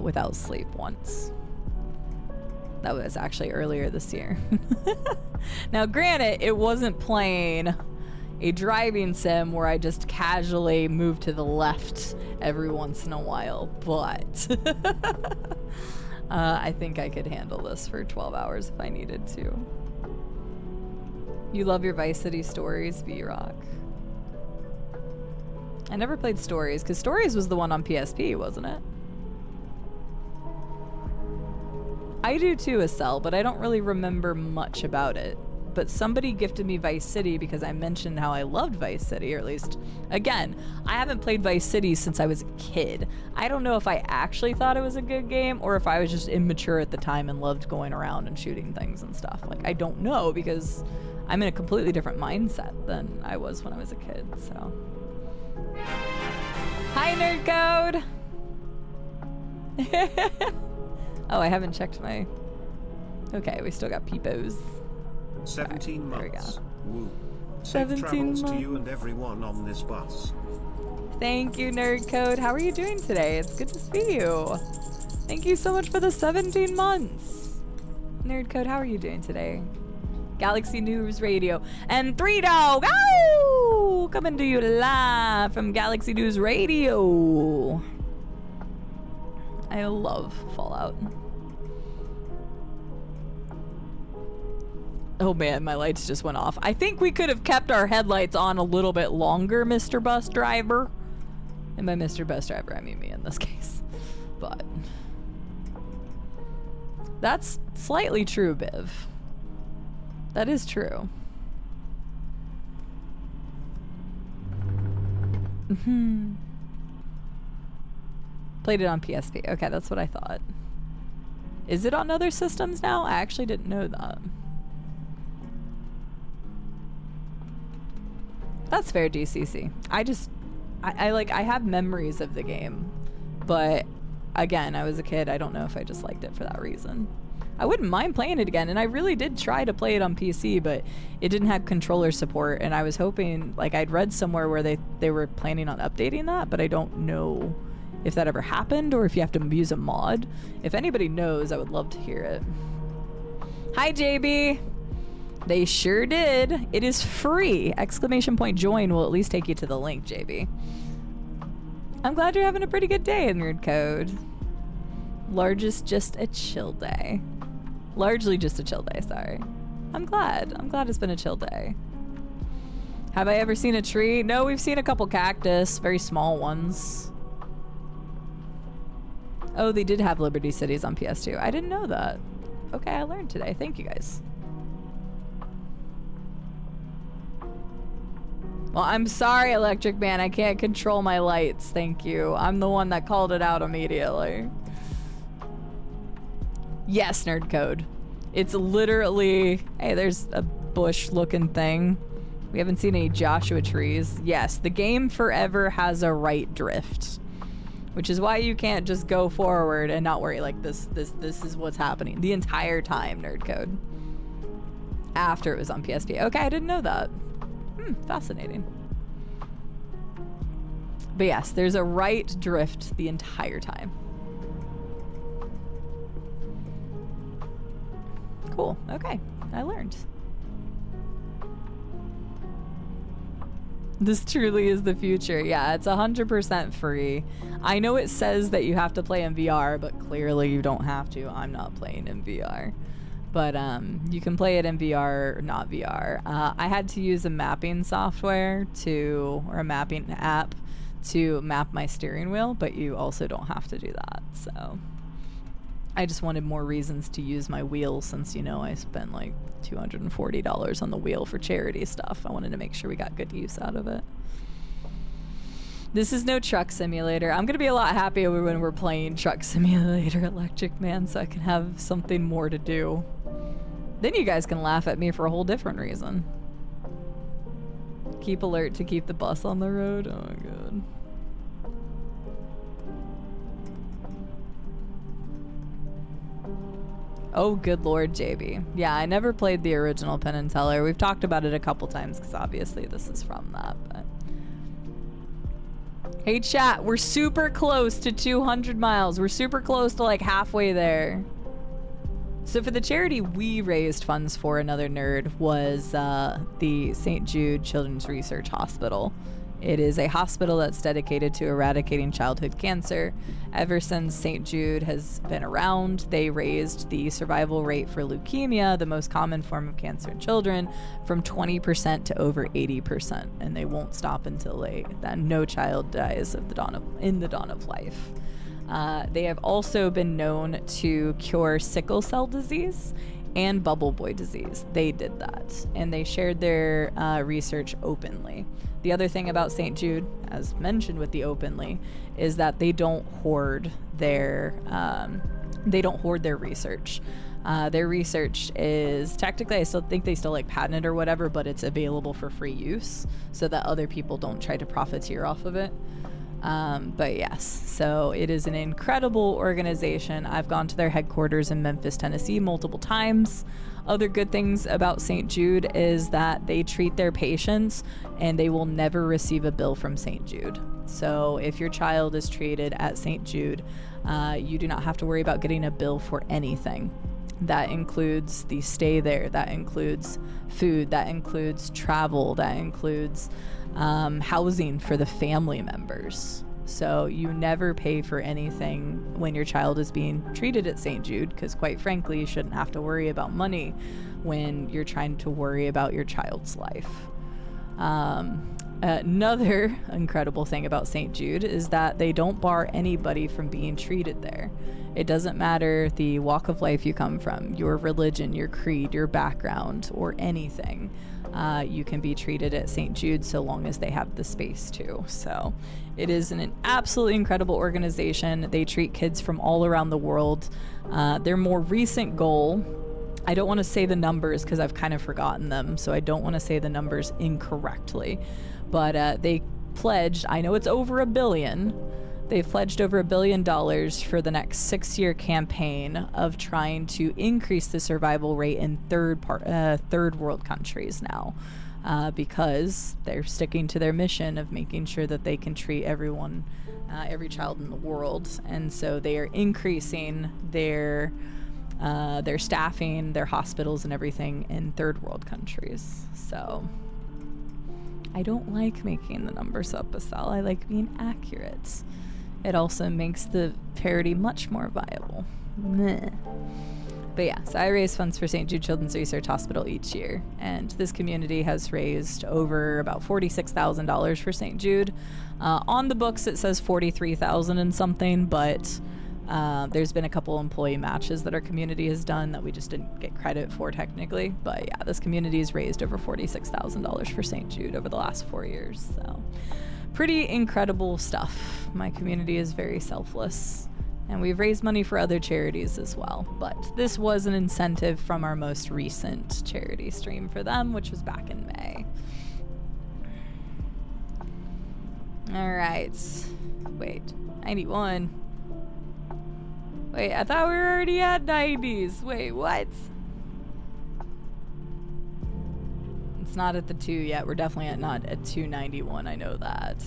without sleep once. That was actually earlier this year. Now, granted, it wasn't playing a driving sim where I just casually move to the left every once in a while, but I think I could handle this for 12 hours if I needed to. You love your Vice City Stories, V-Rock. I never played Stories, because Stories was the one on PSP, wasn't it? I do too, Estelle, but I don't really remember much about it. But somebody gifted me Vice City because I mentioned how I loved Vice City, or at least, again, I haven't played Vice City since I was a kid. I don't know if I actually thought it was a good game or if I was just immature at the time and loved going around and shooting things and stuff. Like, I don't know because I'm in a completely different mindset than I was when I was a kid, so. Hi, Nerd Code! Oh, I haven't checked my... Okay, we still got peepos. 17 right, months. Woo. 17 Safe travels months. to you and everyone on this bus. Thank you, Nerd Code. How are you doing today? It's good to see you. Thank you so much for the 17 months. Nerd Code, how are you doing today? Galaxy News Radio. And 3 Dog, oh! Coming to you live from Galaxy News Radio. I love Fallout. Oh man, my lights just went off. I think we could have kept our headlights on a little bit longer, Mr. Bus Driver. And by Mr. Bus Driver, I mean me in this case. But that's slightly true, Biv. That is true. Played it on PSP. Okay, that's what I thought. Is it on other systems now? I actually didn't know that. That's fair, DCC. I have memories of the game, but again, I was a kid. I don't know if I just liked it for that reason. I wouldn't mind playing it again, and I really did try to play it on PC, but it didn't have controller support, and I was hoping, like, I'd read somewhere where they were planning on updating that, but I don't know if that ever happened or if you have to use a mod. If anybody knows, I would love to hear it. Hi, JB. They sure did. It is free. ! Join will at least take you to the link, JB. I'm glad you're having a pretty good day in Nerd Code. Largest just a chill day. Largely just a chill day, sorry. I'm glad it's been a chill day. Have I ever seen a tree? No, we've seen a couple cactus, very small ones. Oh, they did have Liberty Cities on PS2. I didn't know that. Okay, I learned today. Thank you guys. Well, I'm sorry, Electric Man. I can't control my lights. Thank you. I'm the one that called it out immediately. Yes, Nerd Code. It's literally... Hey, there's a bush-looking thing. We haven't seen any Joshua trees. Yes, the game forever has a right drift. Which is why you can't just go forward and not worry. Like, this is what's happening the entire time, Nerd Code. After it was on PSP. Okay, I didn't know that. Fascinating. But yes, there's a right drift the entire time. Cool. Okay, I learned. This truly is the future. Yeah, it's 100% free. I know it says that you have to play in VR, but clearly you don't have to. I'm not playing in VR. But you can play it in VR or not VR. I had to use a mapping software or a mapping app to map my steering wheel, but you also don't have to do that. So I just wanted more reasons to use my wheel since, you know, I spent like $240 on the wheel for charity stuff. I wanted to make sure we got good use out of it. This is no truck simulator. I'm going to be a lot happier when we're playing Truck Simulator Electric Man so I can have something more to do. Then you guys can laugh at me for a whole different reason. Keep alert to keep the bus on the road. Oh my god. Oh, good lord, JB. Yeah, I never played the original Penn and Teller. We've talked about it a couple times because obviously this is from that, but... Hey chat, we're super close to 200 miles. We're super close to like halfway there. So for the charity we raised funds for, Another Nerd, was the St. Jude Children's Research Hospital. It is a hospital that's dedicated to eradicating childhood cancer. Ever since St. Jude has been around, they raised the survival rate for leukemia, the most common form of cancer in children, from 20% to over 80%, and they won't stop until no child dies in the dawn of life. They have also been known to cure sickle cell disease and bubble boy disease. They did that, and they shared their research openly. The other thing about St. Jude, as mentioned with the openly, is that they don't hoard their research. Their research is technically, I still think they still like patent it or whatever, but it's available for free use so that other people don't try to profiteer off of it. But yes, so it is an incredible organization. I've gone to their headquarters in Memphis, Tennessee multiple times. Other good things about St. Jude is that they treat their patients and they will never receive a bill from St. Jude. So if your child is treated at St. Jude, you do not have to worry about getting a bill for anything. That includes the stay there, that includes food, that includes travel, that includes housing for the family members. So you never pay for anything when your child is being treated at St. Jude, because quite frankly, you shouldn't have to worry about money when you're trying to worry about your child's life. Another incredible thing about St. Jude is that they don't bar anybody from being treated there. It doesn't matter the walk of life you come from, your religion, your creed, your background, or anything. You can be treated at St. Jude so long as they have the space to. So it is an absolutely incredible organization. They treat kids from all around the world. Their more recent goal, I don't want to say the numbers because I've kind of forgotten them, so I don't want to say the numbers incorrectly, but they pledged, I know it's over $1 billion, They've pledged over $1 billion for the next 6-year campaign of trying to increase the survival rate in third world countries now, because they're sticking to their mission of making sure that they can treat everyone, every child in the world. And so they are increasing their staffing, their hospitals and everything in third world countries. So I don't like making the numbers up, Estelle. I like being accurate. It also makes the charity much more viable. Meh. But yeah, so I raise funds for St. Jude Children's Research Hospital each year, and this community has raised over about $46,000 for St. Jude. On the books it says $43,000 and something, but there's been a couple employee matches that our community has done that we just didn't get credit for technically. But yeah, this community has raised over $46,000 for St. Jude over the last 4 years. So pretty incredible stuff. My community is very selfless, and we've raised money for other charities as well. But this was an incentive from our most recent charity stream for them, which was back in May. All right. Wait, 91. Wait, I thought we were already at 90s. Wait, what? It's not at the 2 yet. We're definitely not at 291. I know that.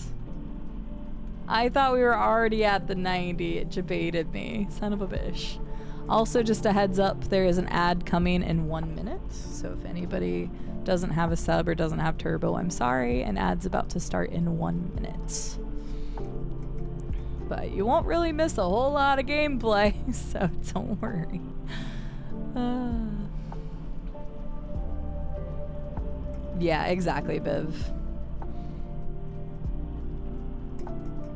I thought we were already at the 90. It debated me. Son of a bitch. Also, just a heads up, there is an ad coming in 1 minute. So if anybody doesn't have a sub or doesn't have turbo, I'm sorry. An ad's about to start in 1 minute. But you won't really miss a whole lot of gameplay, so don't worry. Yeah, exactly, Biv.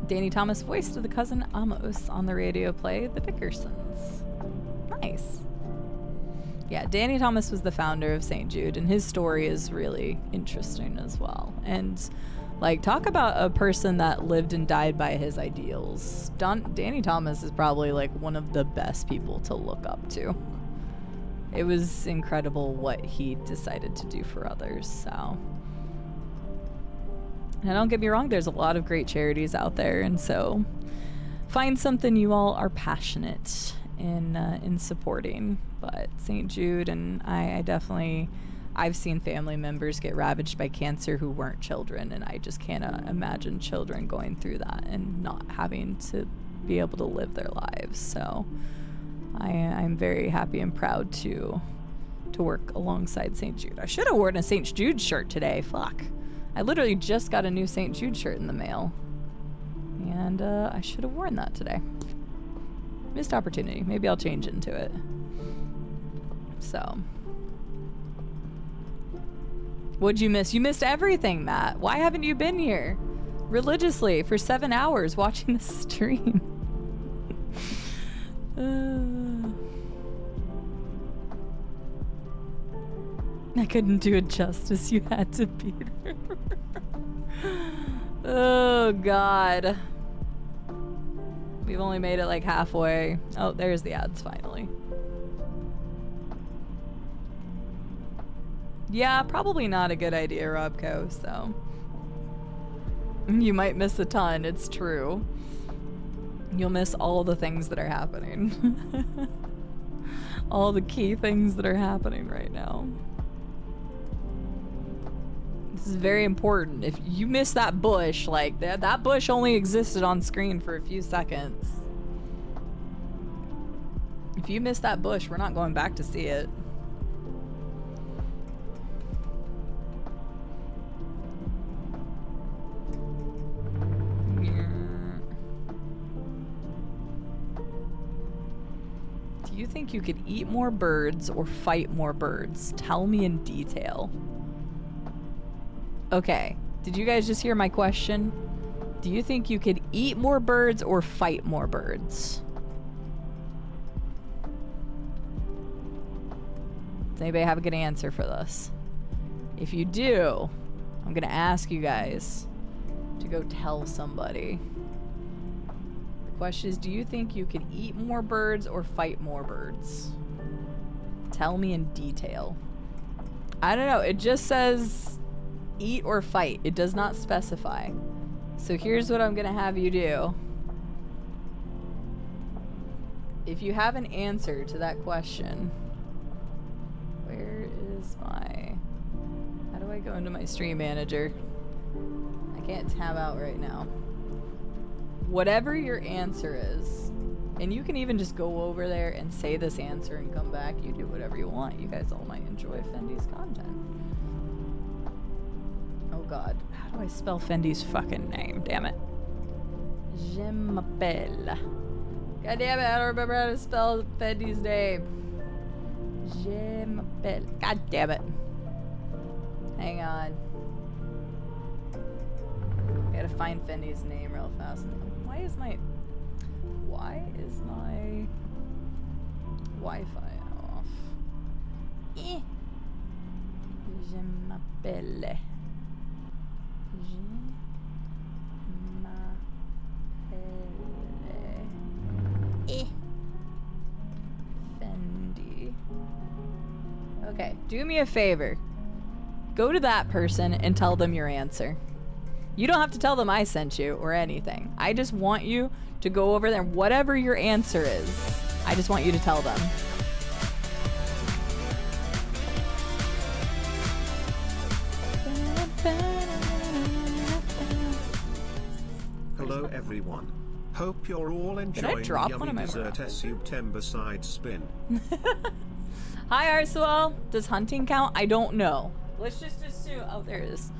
Danny Thomas voiced the cousin Amos on the radio play The Dickersons. Nice. Yeah, Danny Thomas was the founder of St. Jude, and his story is really interesting as well. And like, talk about a person that lived and died by his ideals. Danny Thomas is probably like one of the best people to look up to. It was incredible what he decided to do for others, so. And don't get me wrong, there's a lot of great charities out there, and so find something you all are passionate in supporting. But St. Jude, and I definitely, I've seen family members get ravaged by cancer who weren't children, and I just can't imagine children going through that and not having to be able to live their lives. So I'm very happy and proud to work alongside St. Jude. I should have worn a St. Jude shirt today. Fuck. I literally just got a new St. Jude shirt in the mail, and I should have worn that today. Missed opportunity. Maybe I'll change into it. So. What'd you miss? You missed everything, Matt. Why haven't you been here religiously for 7 hours watching the stream? I couldn't do it justice. You had to be there. Oh, God. We've only made it like halfway. Oh, there's the ads finally. Yeah, probably not a good idea, Robco, so. You might miss a ton, it's true. You'll miss all the things that are happening. All the key things that are happening right now. This is very important. If you miss that bush, like, that bush only existed on screen for a few seconds. If you miss that bush, we're not going back to see it. Do you think you could eat more birds or fight more birds? Tell me in detail. Okay, did you guys just hear my question? Do you think you could eat more birds or fight more birds? Does anybody have a good answer for this? If you do, I'm gonna ask you guys to go tell somebody. The question is, do you think you could eat more birds or fight more birds? Tell me in detail. I don't know, it just says eat or fight. It does not specify. So here's what I'm gonna have you do. if you have an answer to that question, where is my... How do I go into my stream manager? I can't tab out right now. Whatever your answer is, and you can even just go over there and say this answer and come back. You do whatever you want. You guys all might enjoy Fendi's content. Oh god, how do I spell Fendi's fucking name? Damn it. Je m'appelle. God damn it, I don't remember how to spell Fendi's name. Je m'appelle. God damn it. Hang on. I gotta find Fendi's name real fast. Why is my Wi-Fi off? Je m'appelle. Je m'appelle. Fendi. Okay, do me a favor. Go to that person and tell them your answer. You don't have to tell them I sent you or anything. I just want you to go over there, whatever your answer is, I just want you to tell them. Hello everyone. Hope you're all enjoying the yummy dessert September side spin. Hi Arsuel. Does hunting count? I don't know. Let's just assume, oh there it is.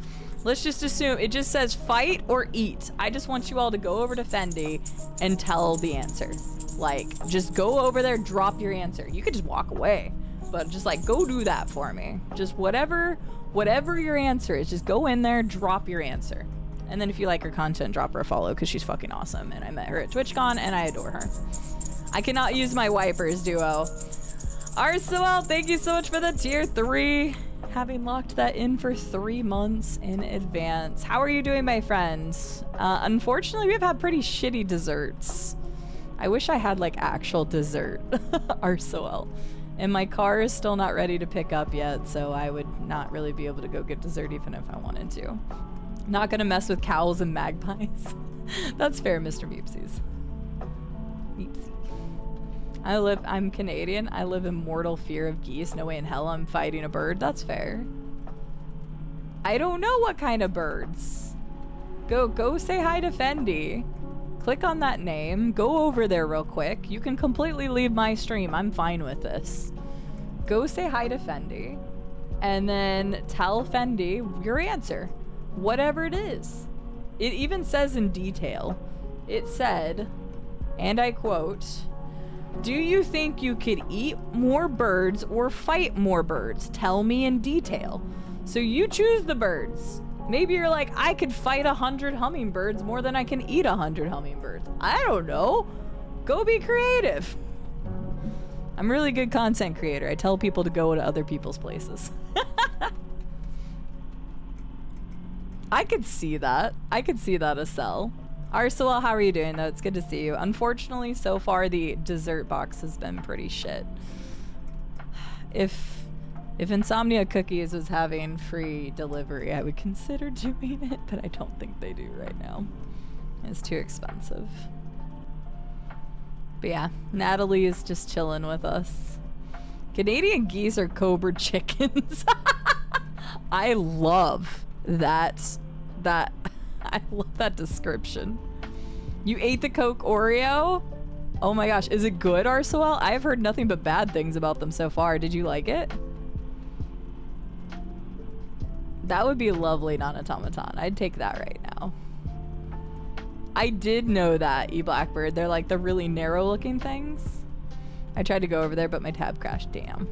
Let's just assume it just says fight or eat. I just want you all to go over to Fendi and tell the answer. Like, just go over there, drop your answer. You could just walk away, but just like, go do that for me. Just whatever your answer is, just go in there, drop your answer. And then if you like her content, drop her a follow because she's fucking awesome. And I met her at TwitchCon and I adore her. I cannot use my wipers duo. Arsuel, thank you so much for the tier 3. Having locked that in for 3 months in advance. How are you doing, my friends? Unfortunately, we've had pretty shitty desserts. I wish I had like actual dessert, Arsuel. And my car is still not ready to pick up yet, so I would not really be able to go get dessert even if I wanted to. Not gonna mess with cows and magpies. That's fair, Mr. Meepsies. Meepsy. I'm Canadian. I live in mortal fear of geese. No way in hell I'm fighting a bird. That's fair. I don't know what kind of birds. Go say hi to Fendi. Click on that name. Go over there real quick. You can completely leave my stream. I'm fine with this. Go say hi to Fendi. And then tell Fendi your answer. Whatever it is. It even says in detail. It said, and I quote, "Do you think you could eat more birds or fight more birds? Tell me in detail." So you choose the birds. Maybe you're like, I could fight 100 hummingbirds more than I can eat 100 hummingbirds. I don't know. Go be creative. I'm a really good content creator. I tell people to go to other people's places. I could see that. I could see that as sell. Arsuel, how are you doing though? It's good to see you. Unfortunately, so far the dessert box has been pretty shit. If Insomnia Cookies was having free delivery, I would consider doing it, but I don't think they do right now. It's too expensive. But yeah, Natalie is just chilling with us. Canadian geese are Cobra chickens. I love that. I love that description. You ate the Coke Oreo? Oh my gosh, is it good, Arsuel? I've heard nothing but bad things about them so far. Did you like it? That would be lovely, non-automaton. I'd take that right now. I did know that, eBlackbird. They're like the really narrow looking things. I tried to go over there, but my tab crashed. Damn.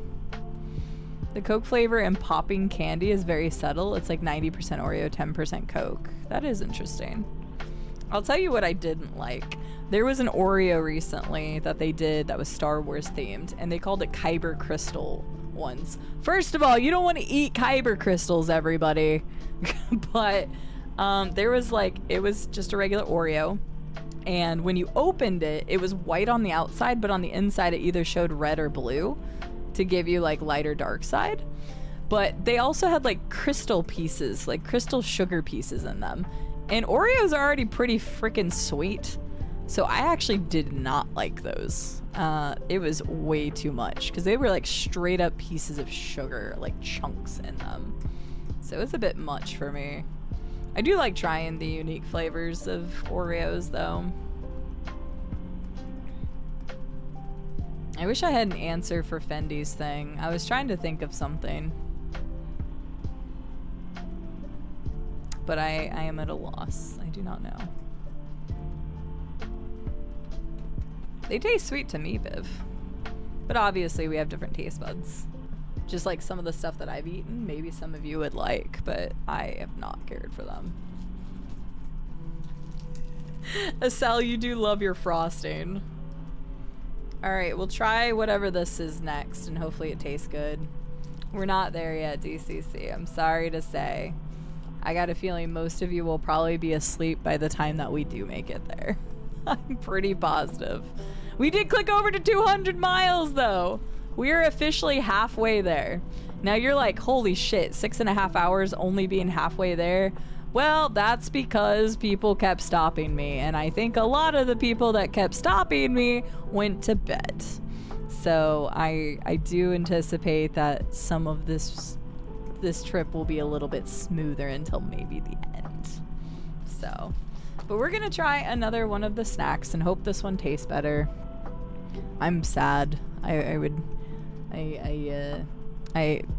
The Coke flavor in popping candy is very subtle. It's like 90% Oreo, 10% Coke. That is interesting. I'll tell you what I didn't like. There was an Oreo recently that they did that was Star Wars themed, and they called it Kyber Crystal ones. First of all, you don't want to eat Kyber crystals, everybody. But there was like, it was just a regular Oreo, and when you opened it, it was white on the outside, but on the inside it either showed red or blue to give you like light or dark side. But they also had like crystal pieces, like crystal sugar pieces in them. And Oreos are already pretty freaking sweet. So I actually did not like those. it was way too much because they were like straight up pieces of sugar, like chunks in them. So it was a bit much for me. I do like trying the unique flavors of Oreos though. I wish I had an answer for Fendi's thing. I was trying to think of something. But I am at a loss. I do not know. They taste sweet to me, Viv. But obviously we have different taste buds. Just like some of the stuff that I've eaten, maybe some of you would like, but I have not cared for them. Estelle, you do love your frosting. Alright, we'll try whatever this is next, and hopefully it tastes good. We're not there yet, DCC. I'm sorry to say. I got a feeling most of you will probably be asleep by the time that we do make it there. I'm pretty positive. We did click over to 200 miles, though. We are officially halfway there. Now you're like, holy shit, 6.5 hours only being halfway there? Well, that's because people kept stopping me, and I think a lot of the people that kept stopping me went to bed. So I do anticipate that some of this trip will be a little bit smoother until maybe the end. So, but we're gonna try another one of the snacks and hope this one tastes better. I'm sad. I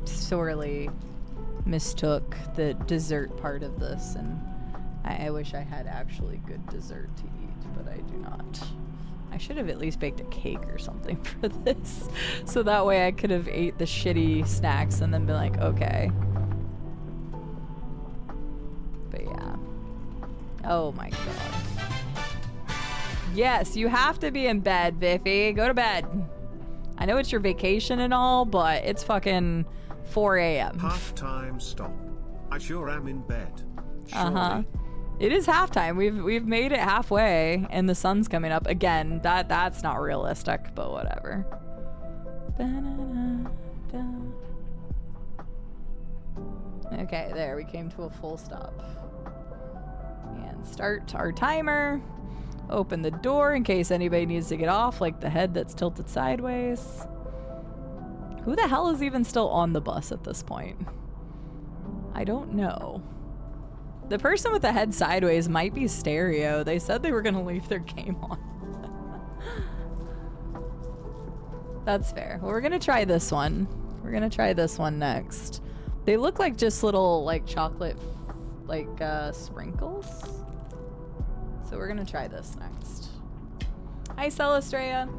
sorely mistook the dessert part of this, and I wish I had actually good dessert to eat, but I do not. I should have at least baked a cake or something for this, so that way I could have ate the shitty snacks and then been like, okay. But yeah. Oh my god. Yes, you have to be in bed, Biffy. Go to bed. I know it's your vacation and all, but it's fucking 4 a.m. Halftime stop. I sure am in bed. Uh-huh. It is halftime. We've made it halfway, and the sun's coming up again. That's not realistic, but whatever. Okay, there we came to a full stop. And start our timer. Open the door in case anybody needs to get off, like the head that's tilted sideways. Who the hell is even still on the bus at this point? I don't know. The person with the head sideways might be stereo. They said they were gonna leave their game on. That's fair. Well, we're gonna try this one. We're gonna try this one next. They look like just little, like, chocolate, like, sprinkles. So we're gonna try this next. Hi, Celestrea.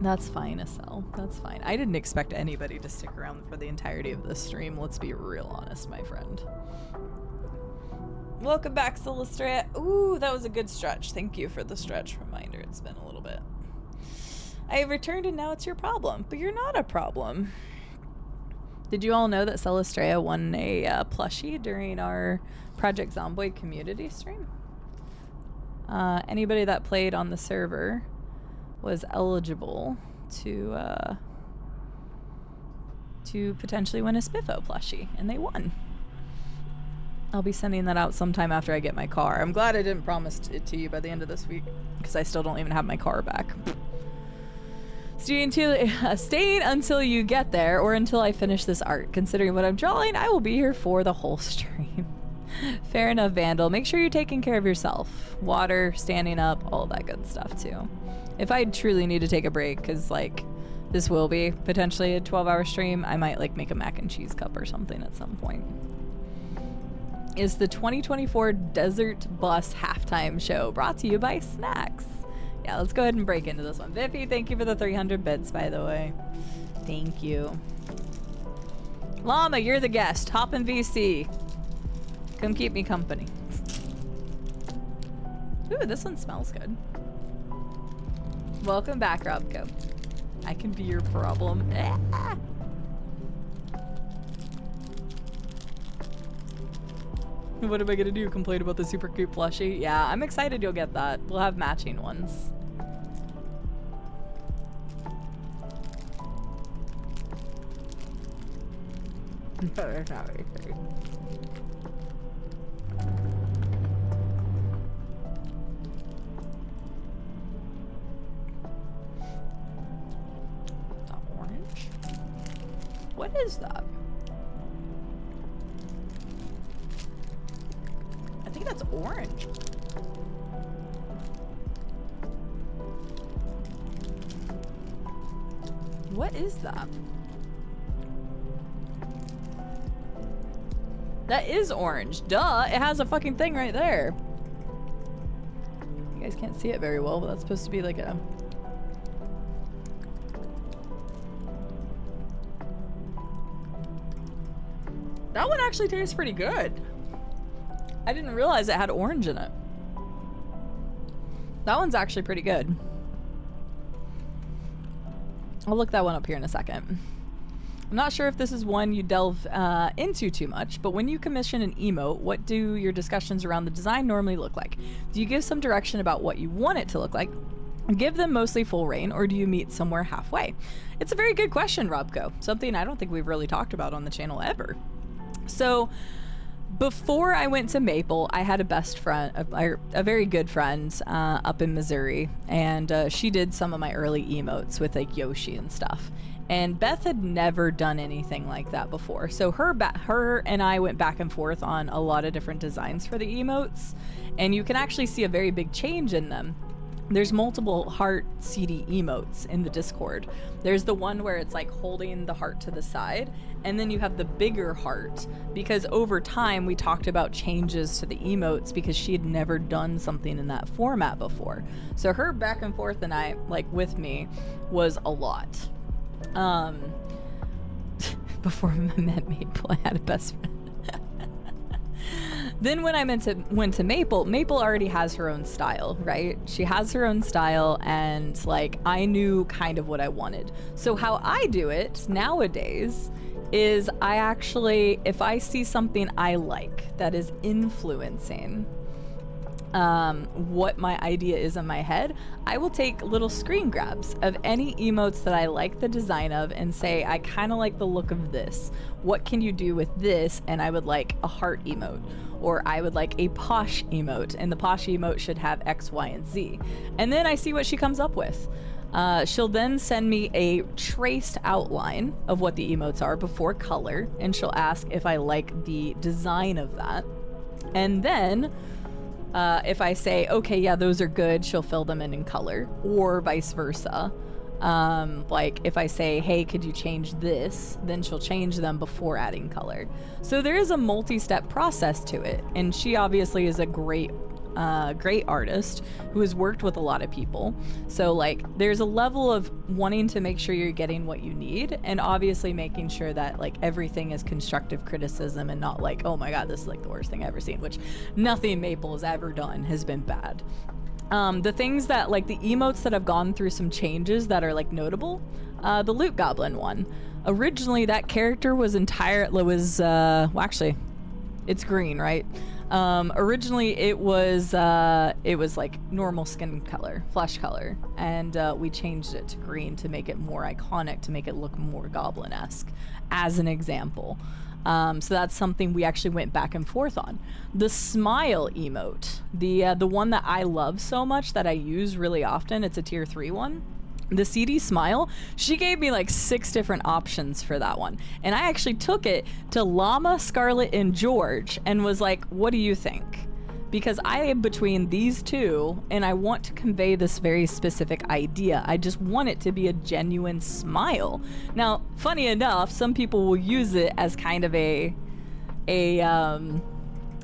That's fine, Estelle. That's fine. I didn't expect anybody to stick around for the entirety of this stream. Let's be real honest, my friend. Welcome back, Celestrea. Ooh, that was a good stretch. Thank you for the stretch reminder. It's been a little bit. I have returned and now it's your problem. But you're not a problem. Did you all know that Celestrea won a plushie during our Project Zomboid community stream? Anybody that played on the server was eligible to potentially win a Spiffo plushie, and they won. I'll be sending that out sometime after I get my car. I'm glad I didn't promise it to you by the end of this week, because I still don't even have my car back. Staying until you get there, or until I finish this art. Considering what I'm drawing, I will be here for the whole stream. Fair enough, Vandal. Make sure you're taking care of yourself. Water, standing up, all that good stuff too. If I truly need to take a break, because like this will be potentially a 12-hour stream, I might like make a mac and cheese cup or something at some point. Is the 2024 Desert Bus halftime show brought to you by Snacks. Yeah, let's go ahead and break into this one. Viffy, thank you for the 300 bits, by the way. Thank you. Llama, you're the guest. Hop in VC. Come keep me company. Ooh, this one smells good. Welcome back, Robco. I can be your problem. Ah. What am I gonna do? Complain about the super cute plushie? Yeah, I'm excited you'll get that. We'll have matching ones. What is that? I think that's orange. What is that? That is orange. Duh, it has a fucking thing right there. You guys can't see it very well, but that's supposed to be like a... That one actually tastes pretty good. I didn't realize it had orange in it. That one's actually pretty good. I'll look that one up here in a second. I'm not sure if this is one you delve into too much, but when you commission an emote, what do your discussions around the design normally look like? Do you give some direction about what you want it to look like? Give them mostly full reign, or do you meet somewhere halfway? It's a very good question, Robco. Something I don't think we've really talked about on the channel ever. So, before I went to Maple, I had a best friend, a very good friend up in Missouri, and she did some of my early emotes with like Yoshi and stuff. And Beth had never done anything like that before. So her and I went back and forth on a lot of different designs for the emotes, and you can actually see a very big change in them. There's multiple heart CD emotes in the Discord. There's the one where it's like holding the heart to the side, and then you have the bigger heart, because over time we talked about changes to the emotes because she had never done something in that format before. So her back and forth and I, like with me, was a lot. Before I met Maple, I had a best friend. Then when I went to Maple, Maple already has her own style, right? She has her own style, and like I knew kind of what I wanted. So how I do it nowadays is I actually, if I see something I like that is influencing what my idea is in my head, I will take little screen grabs of any emotes that I like the design of and say, I kind of like the look of this. What can you do with this? And I would like a heart emote, or I would like a posh emote, and the posh emote should have X, Y, and Z. And then I see what she comes up with. She'll then send me a traced outline of what the emotes are before color, and she'll ask if I like the design of that. And then if I say, okay, yeah, those are good, she'll fill them in color, or vice versa. Like if I say, hey, could you change this? Then she'll change them before adding color. So there is a multi-step process to it. And she obviously is a great artist who has worked with a lot of people. So like there's a level of wanting to make sure you're getting what you need, and obviously making sure that like everything is constructive criticism and not like, oh my god, this is like the worst thing I've ever seen, which nothing Maple has ever done has been bad. The things that like the emotes that have gone through some changes that are like notable, the Loot Goblin one. Originally that character was well actually it's green, right? Originally it was like normal skin color, flesh color, and we changed it to green to make it more iconic, to make it look more goblin-esque, as an example. So that's something we actually went back and forth on. The smile emote, the one that I love so much that I use really often, it's a tier 3 one. The CD smile, she gave me like 6 different options for that one. And I actually took it to Llama, Scarlet, and George and was like, what do you think? Because I am between these two and I want to convey this very specific idea. I just want it to be a genuine smile. Now, funny enough, some people will use it as kind of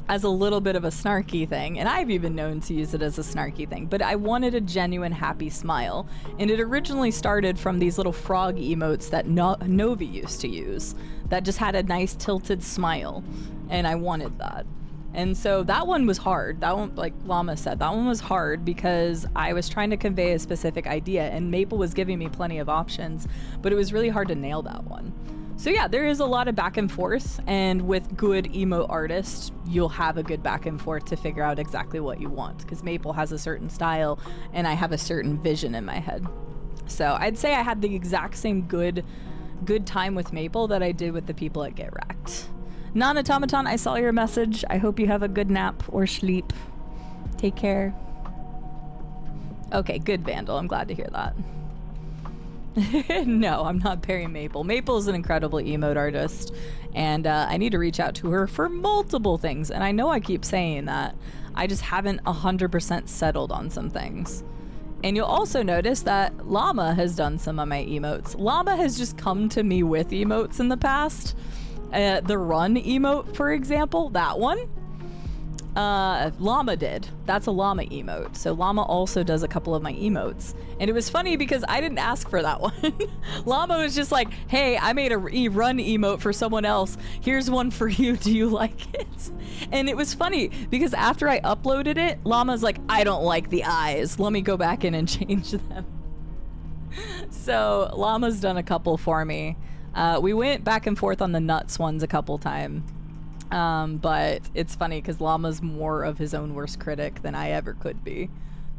as a little bit of a snarky thing, and I've even known to use it as a snarky thing, but I wanted a genuine happy smile, and it originally started from these little frog emotes that Novi used to use that just had a nice tilted smile, and I wanted that. And so that one was hard. That one, like Llama said, that one was hard because I was trying to convey a specific idea, and Maple was giving me plenty of options, but it was really hard to nail that one. So yeah, there is a lot of back and forth, and with good emote artists, you'll have a good back and forth to figure out exactly what you want, because Maple has a certain style and I have a certain vision in my head. So I'd say I had the exact same good time with Maple that I did with the people at Get Wrecked. Non-Automaton, I saw your message. I hope you have a good nap or sleep. Take care. Okay, good, Vandal. I'm glad to hear that. No, I'm not Perry Maple. Maple is an incredible emote artist, and I need to reach out to her for multiple things. And I know I keep saying that. I just haven't 100% settled on some things. And you'll also notice that Llama has done some of my emotes. Llama has just come to me with emotes in the past. The run emote, for example, that one. Llama did. That's a Llama emote. So Llama also does a couple of my emotes. And it was funny because I didn't ask for that one. Llama was just like, hey, I made a run emote for someone else. Here's one for you. Do you like it? And it was funny because after I uploaded it, Llama's like, I don't like the eyes. Let me go back in and change them. So Llama's done a couple for me. We went back and forth on the nuts ones a couple times. But it's funny because Llama's more of his own worst critic than I ever could be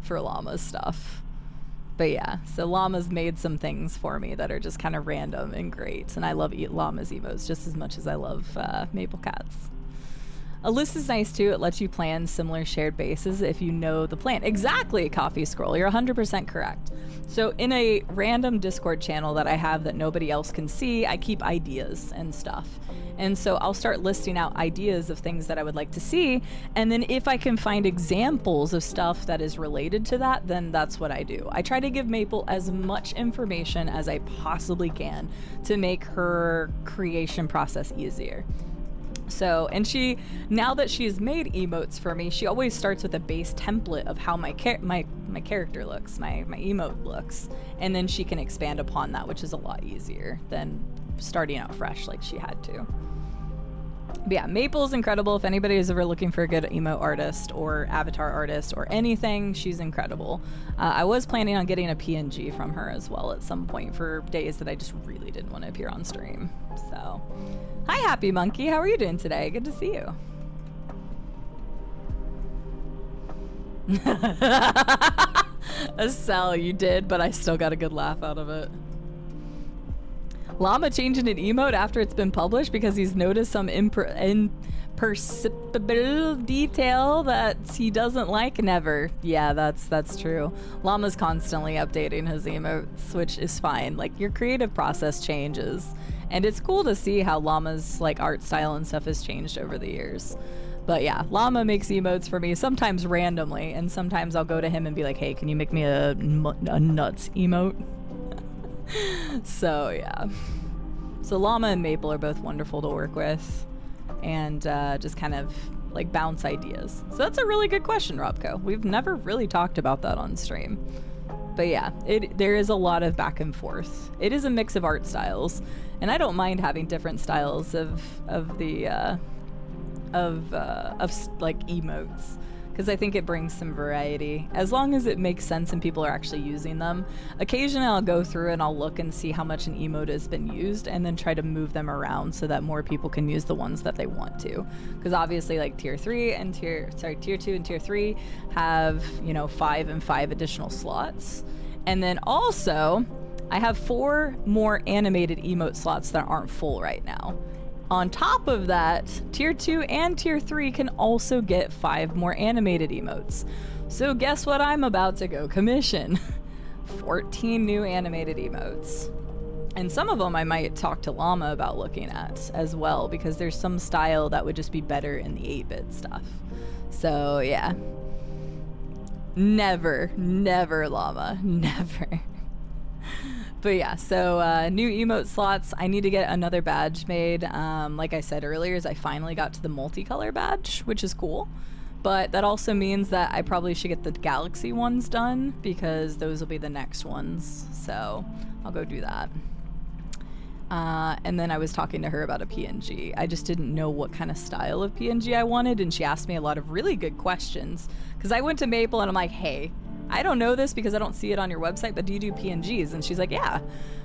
for Llama's stuff. But yeah, so Llama's made some things for me that are just kind of random and great. And I love Llama's emotes just as much as I love Maple Cat's. A list is nice too. It lets you plan similar shared bases if you know the plan. Exactly, Coffee Scroll. You're 100% correct. So in a random Discord channel that I have that nobody else can see, I keep ideas and stuff. And so I'll start listing out ideas of things that I would like to see. And then if I can find examples of stuff that is related to that, then that's what I do. I try to give Maple as much information as I possibly can to make her creation process easier. So, and she, now that she's made emotes for me, she always starts with a base template of how my character looks, my emote looks, and then she can expand upon that, which is a lot easier than starting out fresh like she had to. But yeah, Maple is incredible. If anybody is ever looking for a good emote artist or avatar artist or anything, she's incredible. I was planning on getting a PNG from her as well at some point for days that I just really didn't want to appear on stream. So, hi Happy Monkey, how are you doing today? Good to see you. Estelle, you did, but I still got a good laugh out of it. Llama changing an emote after it's been published because he's noticed some imperceptible detail that he doesn't like. Never. Yeah, that's true. Llama's constantly updating his emotes, which is fine. Like, your creative process changes, and it's cool to see how Llama's like art style and stuff has changed over the years. But yeah, Llama makes emotes for me, sometimes randomly, and sometimes I'll go to him and be like, hey, can you make me a nuts emote? So yeah, so Llama and Maple are both wonderful to work with, and just kind of like bounce ideas. So that's a really good question, Robco. We've never really talked about that on stream, but yeah, there is a lot of back and forth. It is a mix of art styles, and I don't mind having different styles of like emotes, because I think it brings some variety, as long as it makes sense and people are actually using them. Occasionally I'll go through and I'll look and see how much an emote has been used and then try to move them around so that more people can use the ones that they want to. Because obviously like tier 2 and tier 3 have, 5 and 5 additional slots. And then also I have 4 more animated emote slots that aren't full right now. On top of that, tier 2 and tier 3 can also get 5 more animated emotes. So guess what I'm about to go commission? 14 new animated emotes. And some of them I might talk to Llama about looking at as well, because there's some style that would just be better in the 8-bit stuff. So yeah. Never Llama, never. But yeah, so new emote slots. I need to get another badge made. Like I said earlier, I finally got to the multicolor badge, which is cool. But that also means that I probably should get the galaxy ones done, because those will be the next ones. So I'll go do that. And then I was talking to her about a PNG. I just didn't know what kind of style of PNG I wanted, and she asked me a lot of really good questions. Because I went to Maple and I'm like, hey, I don't know this because I don't see it on your website, but do you do PNGs? And she's like, yeah.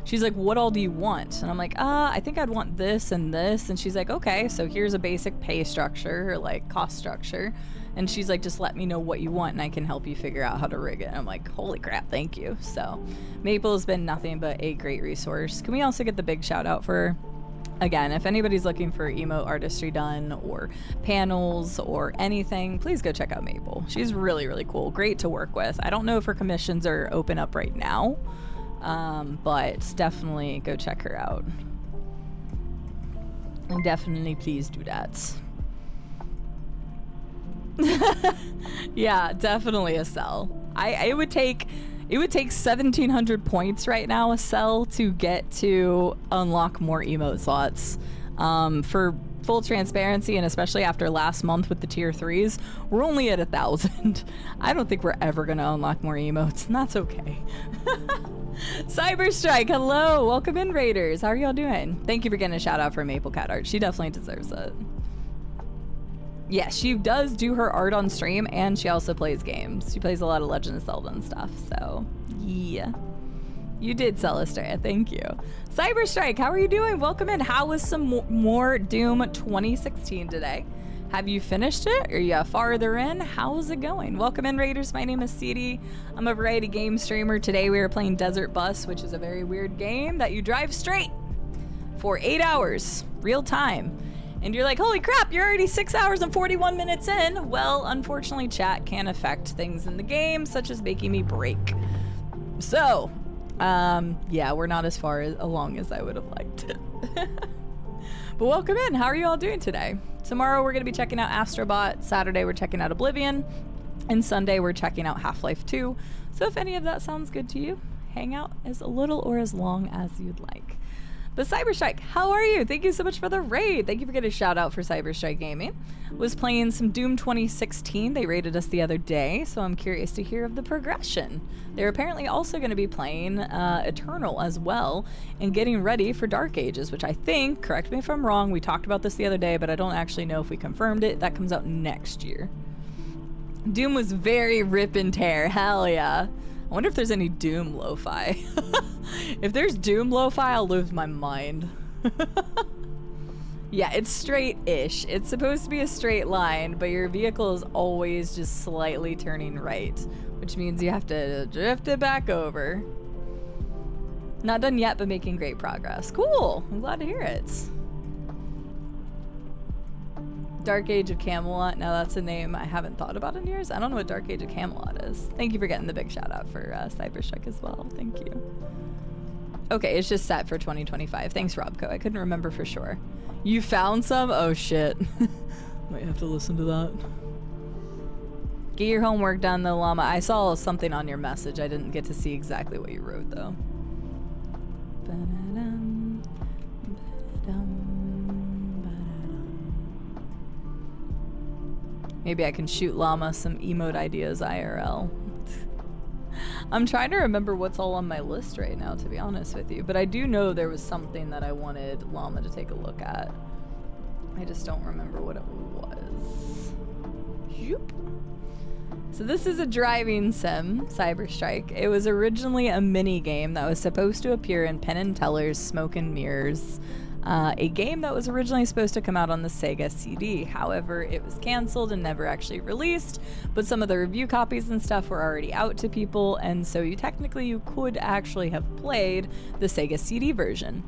She's like, what all do you want? And I'm like, I think I'd want this and this. And she's like, okay, so here's a basic pay structure, or like cost structure. And she's like, just let me know what you want and I can help you figure out how to rig it. And I'm like, holy crap, thank you. So Maple has been nothing but a great resource. Can we also get the big shout out for her? Again, if anybody's looking for emote artistry done or panels or anything, please go check out Maple. She's really, really cool. Great to work with. I don't know if her commissions are open up right now, But definitely go check her out. And definitely please do that. Yeah, definitely a sell. It would take 1,700 points right now a sell to get to unlock more emote slots. For full transparency, and especially after last month with the tier 3s, we're only at 1,000. I don't think we're ever gonna unlock more emotes, and that's okay. Cyberstrike, hello, welcome in, Raiders. How are y'all doing? Thank you for getting a shout out for Maple Cat Art. She definitely deserves it. Yeah, she does do her art on stream, and she also plays games. She plays a lot of Legend of Zelda and stuff, so yeah. You did, Celestia, thank you. Cyberstrike, how are you doing? Welcome in. How was some more Doom 2016 today? Have you finished it? Are you farther in? How's it going? Welcome in, Raiders. My name is CD. I'm a variety game streamer. Today we are playing Desert Bus, which is a very weird game that you drive straight for 8 hours, real time. And you're like, holy crap, you're already 6 hours and 41 minutes in. Well, unfortunately, chat can affect things in the game, such as making me break. So, yeah, we're not as far along as I would have liked it. But welcome in. How are you all doing today? Tomorrow we're going to be checking out Astrobot. Saturday we're checking out Oblivion. And Sunday we're checking out Half-Life 2. So if any of that sounds good to you, hang out as little or as long as you'd like. But Cyberstrike, how are you? Thank you so much for the raid. Thank you for getting a shout out for Cyberstrike Gaming. Was playing some Doom 2016. They raided us the other day, so I'm curious to hear of the progression. They're apparently also going to be playing Eternal as well and getting ready for Dark Ages, which I think, correct me if I'm wrong, we talked about this the other day, but I don't actually know if we confirmed it. That comes out next year. Doom was very rip and tear. Hell yeah. I wonder if there's any Doom lo-fi. If there's Doom lo-fi, I'll lose my mind. Yeah, it's straight-ish. It's supposed to be a straight line, but your vehicle is always just slightly turning right, which means you have to drift it back over. Not done yet, but making great progress. Cool. I'm glad to hear it. Dark Age of Camelot. Now that's a name I haven't thought about in years. I don't know what Dark Age of Camelot is. Thank you for getting the big shout out for Cyberstruck as well. Thank you. Okay, it's just set for 2025. Thanks, Robco. I couldn't remember for sure. You found some? Oh shit. Might have to listen to that. Get your homework done though, Llama. I saw something on your message. I didn't get to see exactly what you wrote though. Ba-da-dum, ba-da-dum. Maybe I can shoot Llama some emote ideas IRL. I'm trying to remember what's all on my list right now, to be honest with you. But I do know there was something that I wanted Llama to take a look at. I just don't remember what it was. Zoop. So this is a driving sim, Cyberstrike. It was originally a mini game that was supposed to appear in Penn and Teller's Smoke and Mirrors. A game that was originally supposed to come out on the Sega CD. However, it was canceled and never actually released, but some of the review copies and stuff were already out to people, and so you could actually have played the Sega CD version.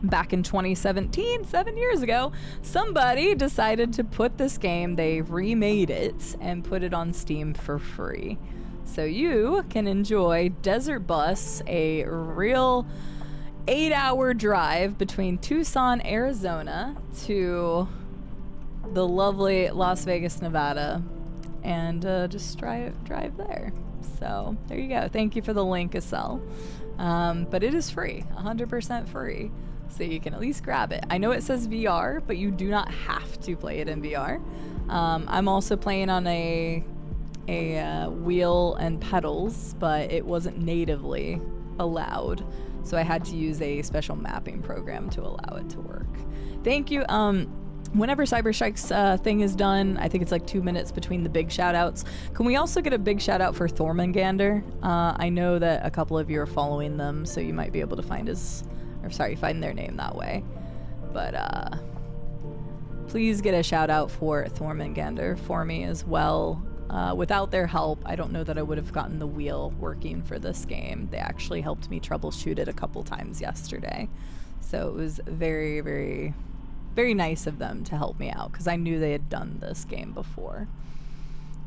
Back in 2017, 7 years ago, somebody decided to put this game, they remade it, and put it on Steam for free. So you can enjoy Desert Bus, a real 8-hour drive between Tucson, Arizona to the lovely Las Vegas, Nevada, and just drive there. So there you go. Thank you for the link, Acel. But it is free, 100% free. So you can at least grab it. I know it says VR, but you do not have to play it in VR. I'm also playing on a wheel and pedals, but it wasn't natively allowed. So I had to use a special mapping program to allow it to work. Thank you. Whenever Cyberstrike's thing is done, I think it's like 2 minutes between the big shout outs. Can we also get a big shout out for Thormangander? I know that a couple of you are following them, so you might be able to find find their name that way. But please get a shout out for Thormangander for me as well. Without their help, I don't know that I would have gotten the wheel working for this game. They actually helped me troubleshoot it a couple times yesterday. So it was very, very, very nice of them to help me out because I knew they had done this game before.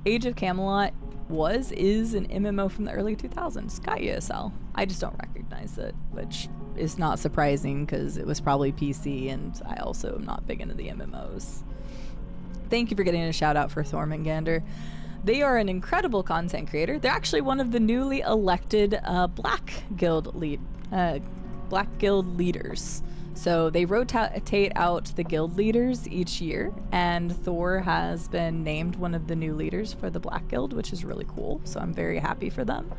Age of Camelot is an MMO from the early 2000s. Got you, SL. I just don't recognize it, which is not surprising because it was probably PC, and I also am not big into the MMOs. Thank you for getting a shout out for Thormangander. They are an incredible content creator. They're actually one of the newly elected Black Guild leaders. So they rotate out the guild leaders each year, and Thor has been named one of the new leaders for the Black Guild, which is really cool. So I'm very happy for them.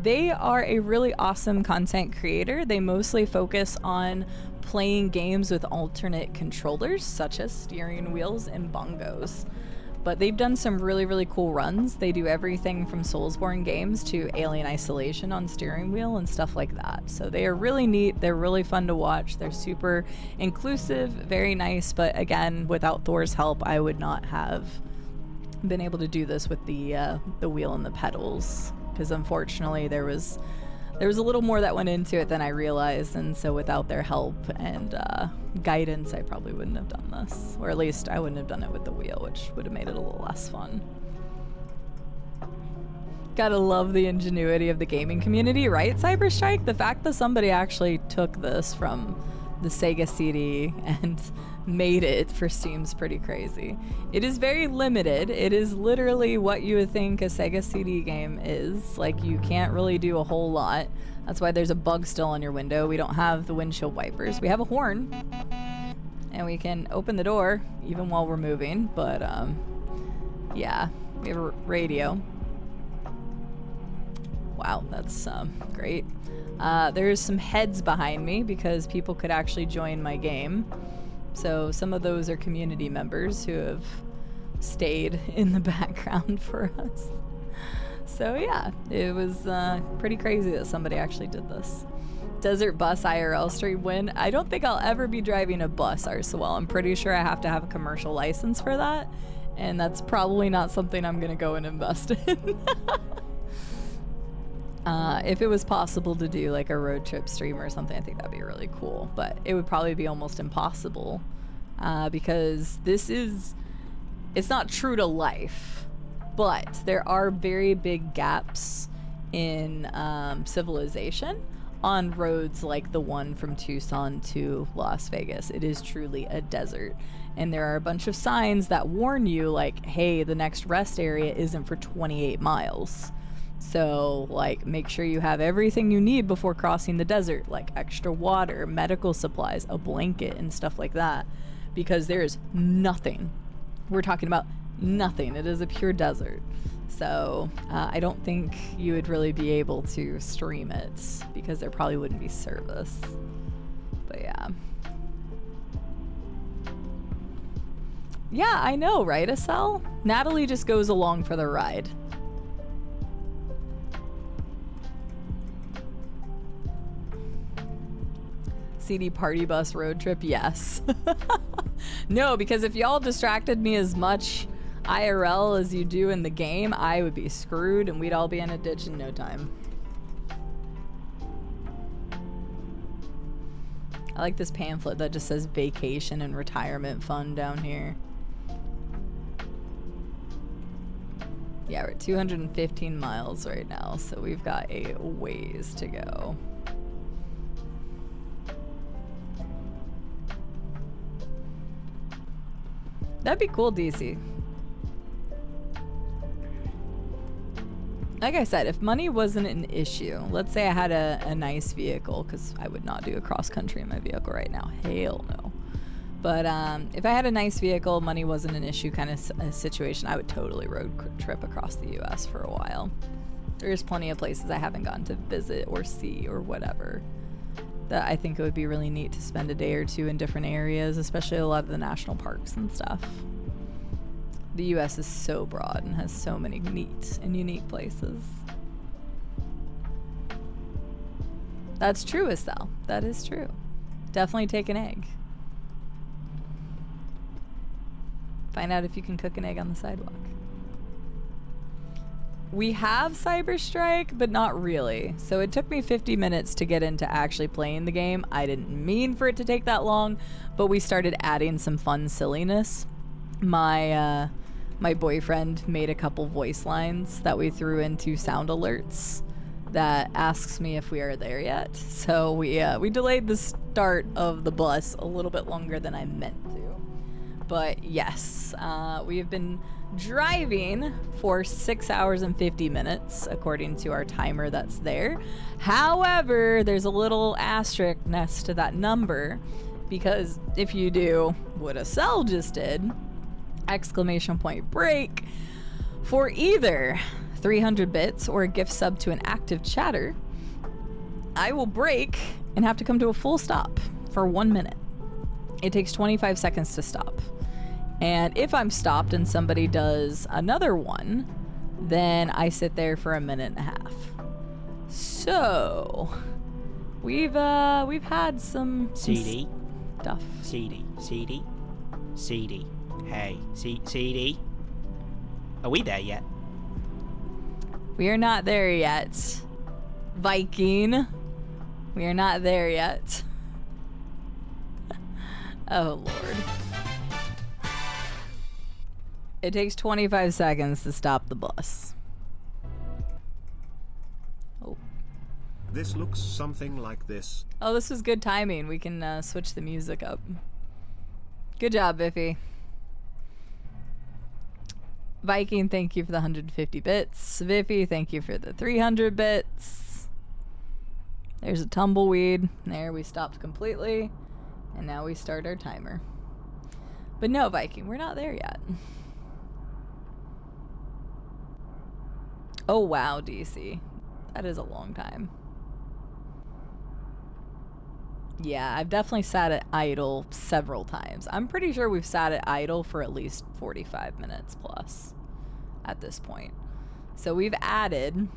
They are a really awesome content creator. They mostly focus on playing games with alternate controllers, such as steering wheels and bongos. But they've done some really, really cool runs. They do everything from Soulsborne games to Alien Isolation on steering wheel and stuff like that. So they are really neat. They're really fun to watch. They're super inclusive, very nice. But again, without Thor's help, I would not have been able to do this with the wheel and the pedals. Because unfortunately, there was a little more that went into it than I realized, and so without their help and guidance, I probably wouldn't have done this. Or at least I wouldn't have done it with the wheel, which would have made it a little less fun. Gotta love the ingenuity of the gaming community, right, Cyberstrike? The fact that somebody actually took this from the Sega CD and made it for Steam's pretty crazy. It is very limited. It is literally what you would think a Sega CD game is. Like, you can't really do a whole lot. That's why there's a bug still on your window. We don't have the windshield wipers. We have a horn, and we can open the door even while we're moving, but yeah, we have a radio. Wow, that's great. There's some heads behind me because people could actually join my game. So some of those are community members who have stayed in the background for us. So yeah, it was pretty crazy that somebody actually did this. Desert Bus IRL stream win. I don't think I'll ever be driving a bus, Arsawell. I'm pretty sure I have to have a commercial license for that, and that's probably not something I'm gonna go and invest in. If it was possible to do like a road trip stream or something, I think that'd be really cool, but it would probably be almost impossible because it's not true to life, but there are very big gaps in civilization on roads like the one from Tucson to Las Vegas. It is truly a desert, and there are a bunch of signs that warn you like, hey, the next rest area isn't for 28 miles. So, like, make sure you have everything you need before crossing the desert, like extra water, medical supplies, a blanket, and stuff like that, because there is nothing. We're talking about nothing. It is a pure desert. So, I don't think you would really be able to stream it, because there probably wouldn't be service. But yeah. Yeah, I know, right, Estelle? Natalie just goes along for the ride. CD party bus road trip, yes. No, because if y'all distracted me as much IRL as you do in the game, I would be screwed and we'd all be in a ditch in no time. I like this pamphlet that just says vacation and retirement fund down here. Yeah, we're at 215 miles right now, so we've got a ways to go. That'd be cool, DC. Like I said, if money wasn't an issue, let's say I had a nice vehicle, because I would not do a cross country in my vehicle right now. Hell no. But if I had a nice vehicle, money wasn't an issue kind of a situation, I would totally road trip across the U.S. for a while. There's plenty of places I haven't gotten to visit or see or whatever that I think it would be really neat to spend a day or two in different areas, especially a lot of the national parks and stuff. The U.S. is so broad and has so many neat and unique places. That's true, Estelle. That is true. Definitely take an egg. Find out if you can cook an egg on the sidewalk. We have Cyberstrike, but not really. So it took me 50 minutes to get into actually playing the game. I didn't mean for it to take that long, but we started adding some fun silliness. My my boyfriend made a couple voice lines that we threw into sound alerts that asks me if we are there yet. So we delayed the start of the bus a little bit longer than I meant to. But yes, we have been driving for 6 hours and 50 minutes according to our timer that's there. However, there's a little asterisk next to that number, because if you do what Acel just did, exclamation point break, for either 300 bits or a gift sub to an active chatter, I will break and have to come to a full stop for 1 minute. It takes 25 seconds to stop. And if I'm stopped and somebody does another one, then I sit there for a minute and a half. So we've had some CD stuff. CD. Hey, CD. Are we there yet? We are not there yet, Viking. We are not there yet. Oh, Lord. It takes 25 seconds to stop the bus. Oh. This looks something like this. Oh, this was good timing. We can switch the music up. Good job, Biffy. Viking, thank you for the 150 bits. Viffy, thank you for the 300 bits. There's a tumbleweed. There, we stopped completely. And now we start our timer. But no, Viking, we're not there yet. Oh, wow, DC. That is a long time. Yeah, I've definitely sat at idle several times. I'm pretty sure we've sat at idle for at least 45 minutes plus at this point. So we've added,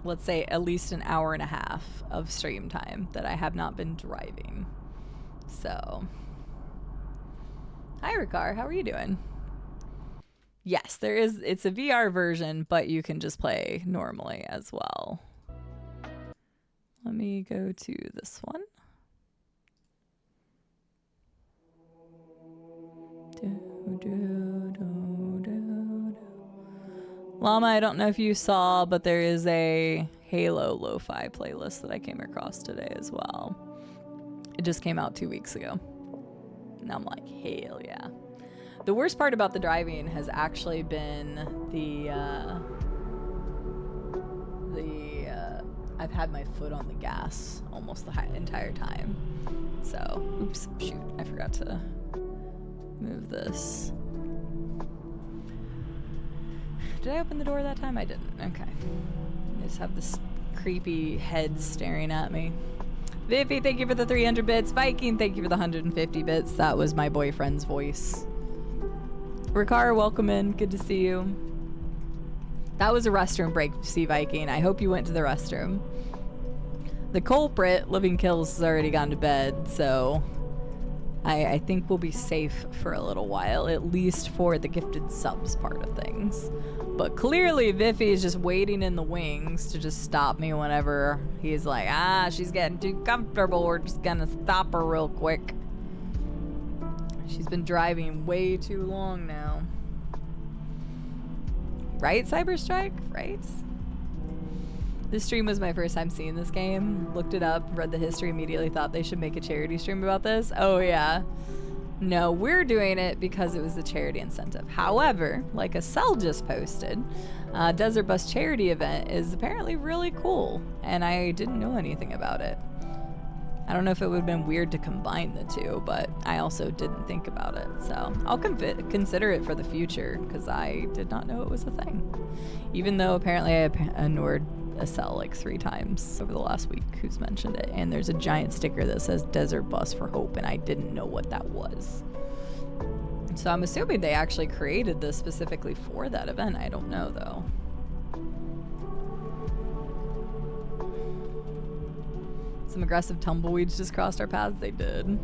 let's say, at least an hour and a half of stream time that I have not been driving. So, hi, Ricard. How are you doing? Yes, it's a VR version, but you can just play normally as well. Let me go to this one. Llama, I don't know if you saw, but there is a Halo lo-fi playlist that I came across today as well. It just came out 2 weeks ago. And I'm like, hell yeah. The worst part about the driving has actually been I've had my foot on the gas almost the entire time. So, oops, shoot, I forgot to move this. Did I open the door that time? I didn't. Okay. I just have this creepy head staring at me. Viffy, thank you for the 300 bits. Viking, thank you for the 150 bits. That was my boyfriend's voice. Ricard, welcome in. Good to see you. That was a restroom break, see Viking. I hope you went to the restroom. The culprit, Living Kills, has already gone to bed, so I think we'll be safe for a little while, at least for the gifted subs part of things. But clearly, Viffy is just waiting in the wings to just stop me whenever he's like, she's getting too comfortable. We're just gonna stop her real quick. She's been driving way too long now. Right, Cyberstrike? Right? This stream was my first time seeing this game. Looked it up, read the history, immediately thought they should make a charity stream about this. Oh yeah. No, we're doing it because it was a charity incentive. However, like Acel just posted, Desert Bus charity event is apparently really cool, and I didn't know anything about it. I don't know if it would have been weird to combine the two, but I also didn't think about it. So I'll consider it for the future, because I did not know it was a thing. Even though apparently I ignored Acel like 3 times over the last week who's mentioned it. And there's a giant sticker that says Desert Bus for Hope, and I didn't know what that was. So I'm assuming they actually created this specifically for that event. I don't know, though. Some aggressive tumbleweeds just crossed our paths. They did.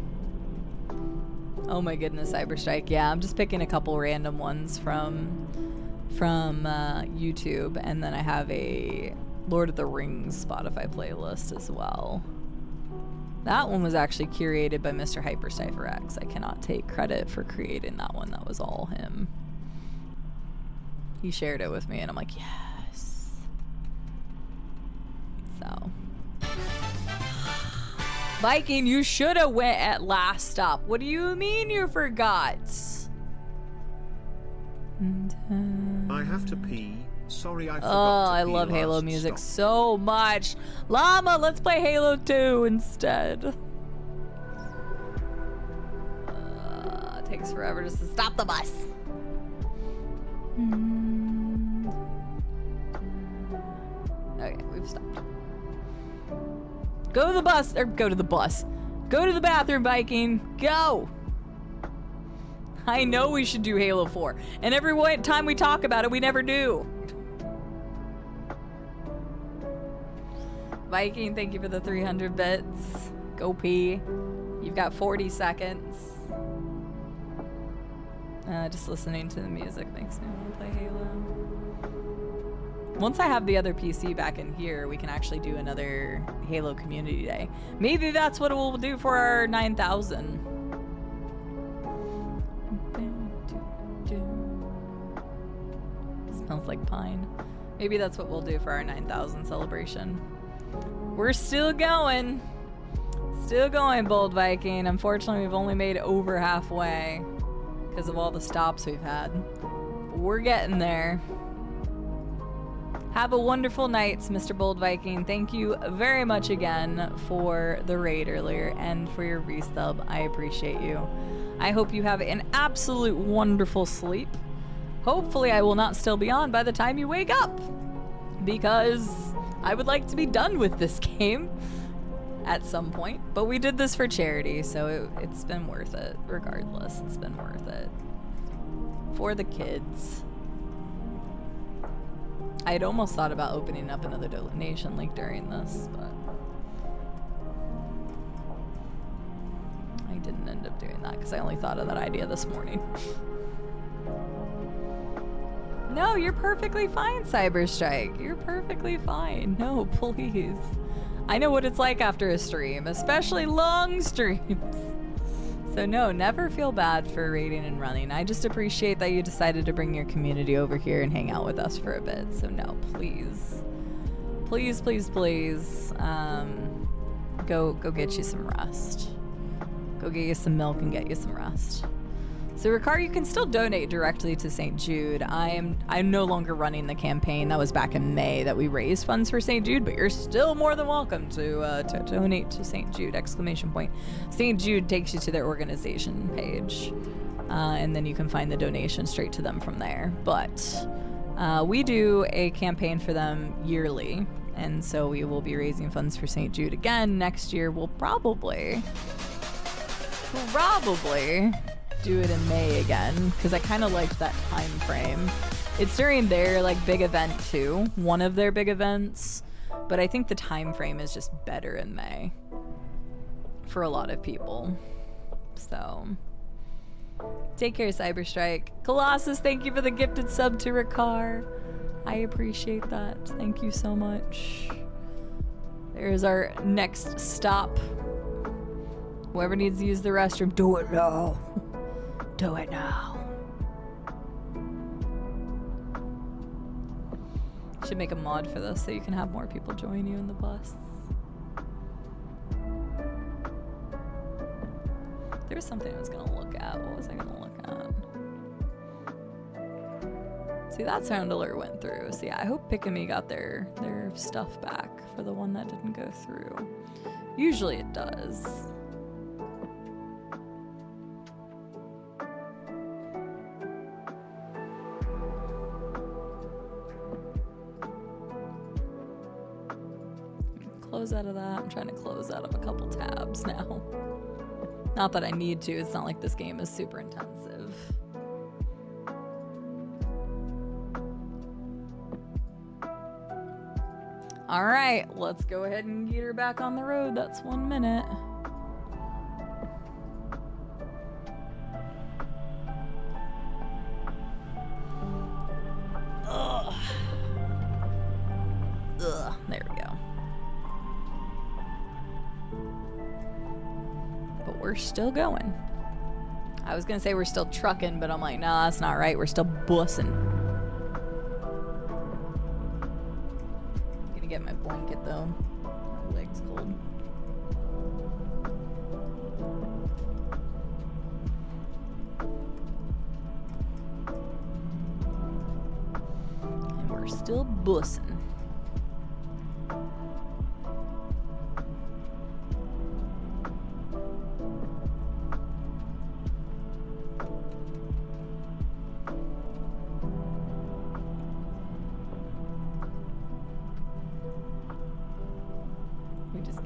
Oh my goodness, Cyberstrike. Yeah, I'm just picking a couple random ones from YouTube, and then I have a Lord of the Rings Spotify playlist as well. That one was actually curated by Mr. HyperCypherX. I cannot take credit for creating that one. That was all him. He shared it with me, and I'm like, yes. So. Viking, you should have went at last stop. What do you mean you forgot? I have to pee. Sorry, I forgot Oh, to I pee love Halo last music stop. so much. Llama, let's play Halo 2 instead. It takes forever just to stop the bus. Okay, we've stopped. Go to the bus, or go to the bus. Go to the bathroom, Viking. Go! I know we should do Halo 4. And every time we talk about it, we never do. Viking, thank you for the 300 bits. Go pee. You've got 40 seconds. Just listening to the music makes me want to play Halo. Once I have the other PC back in here, we can actually do another Halo Community Day. Maybe that's what we'll do for our 9,000. Smells like pine. Maybe that's what we'll do for our 9,000 celebration. We're still going. Still going, Bold Viking. Unfortunately, we've only made over halfway because of all the stops we've had. But we're getting there. Have a wonderful night, Mr. Bold Viking. Thank you very much again for the raid earlier and for your resub. I appreciate you. I hope you have an absolute wonderful sleep. Hopefully I will not still be on by the time you wake up, because I would like to be done with this game at some point. But we did this for charity, so it's been worth it regardless. It's been worth it. For the kids. I had almost thought about opening up another donation link during this, but I didn't end up doing that because I only thought of that idea this morning. No, you're perfectly fine, Cyberstrike. You're perfectly fine. No, please. I know what it's like after a stream, especially long streams. So no, never feel bad for raiding and running. I just appreciate that you decided to bring your community over here and hang out with us for a bit. So no, please. Please, please, please. Go get you some rest. Go get you some milk and get you some rest. So Ricard, you can still donate directly to St. Jude. I'm no longer running the campaign. That was back in May that we raised funds for St. Jude, but you're still more than welcome to donate to St. Jude, ! St. Jude takes you to their organization page, and then you can find the donation straight to them from there. But we do a campaign for them yearly, and so we will be raising funds for St. Jude again next year. We'll probably do it in May again, because I kind of liked that time frame. It's during their big event too, one of their big events, but I think the time frame is just better in May for a lot of people. So take care, Cyberstrike. Colossus, thank you for the gifted sub to Ricard. I appreciate that. Thank you so much. There's our next stop. Whoever needs to use the restroom, do it now. Do it now. Should make a mod for this so you can have more people join you in the bus. There was something I was gonna look at. What was I gonna look at? See, that sound alert went through. So yeah, I hope Pick and Me got their stuff back for the one that didn't go through. Usually it does. Close out of that. I'm trying to close out of a couple tabs now. Not that I need to. It's not like this game is super intensive. All right, let's go ahead and get her back on the road. That's 1 minute. Ugh. Ugh. There we go. But we're still going. I was gonna say we're still trucking, but I'm like, no, that's not right. We're still bussing. get my blanket though. My leg's cold. And we're still bussing.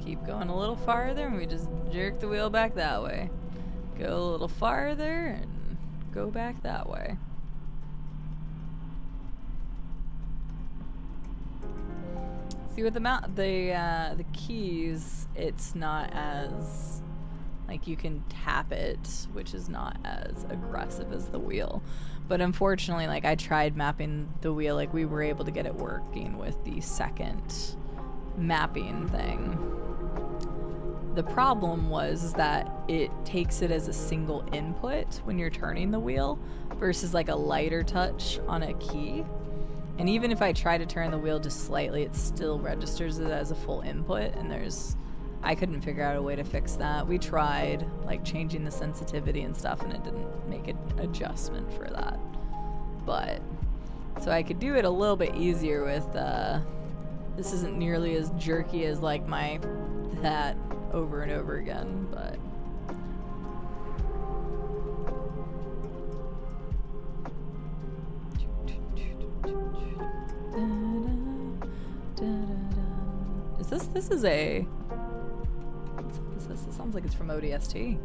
Keep going a little farther and we just jerk the wheel back that way. Go a little farther and go back that way. See, with the keys, it's not as like you can tap it, which is not as aggressive as the wheel. But unfortunately, like I tried mapping the wheel, like we were able to get it working with the second mapping thing. The problem was that it takes it as a single input when you're turning the wheel versus like a lighter touch on a key. And even if I try to turn the wheel just slightly, it still registers it as a full input, and I couldn't figure out a way to fix that. We tried like changing the sensitivity and stuff and it didn't make an adjustment for that. But so I could do it a little bit easier with this isn't nearly as jerky as like my that over and over again, but this is a this sounds like it's from ODST.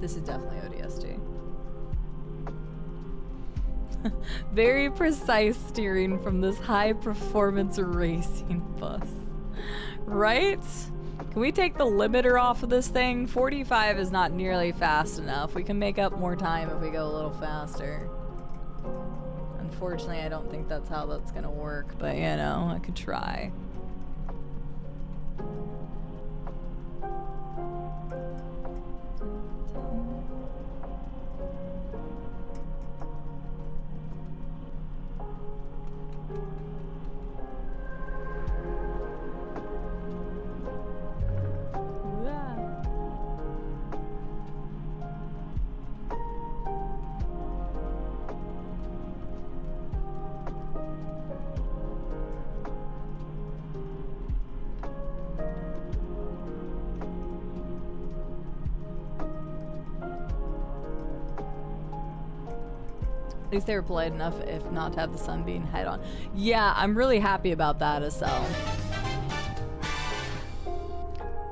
This is definitely ODST. Very precise steering from this high performance racing bus. Right? Can we take the limiter off of this thing? 45 is not nearly fast enough. We can make up more time if we go a little faster. Unfortunately, I don't think that's how that's gonna work, but you know, I could try. At least they were polite enough if not to have the sunbeam head on. Yeah, I'm really happy about that, Estelle.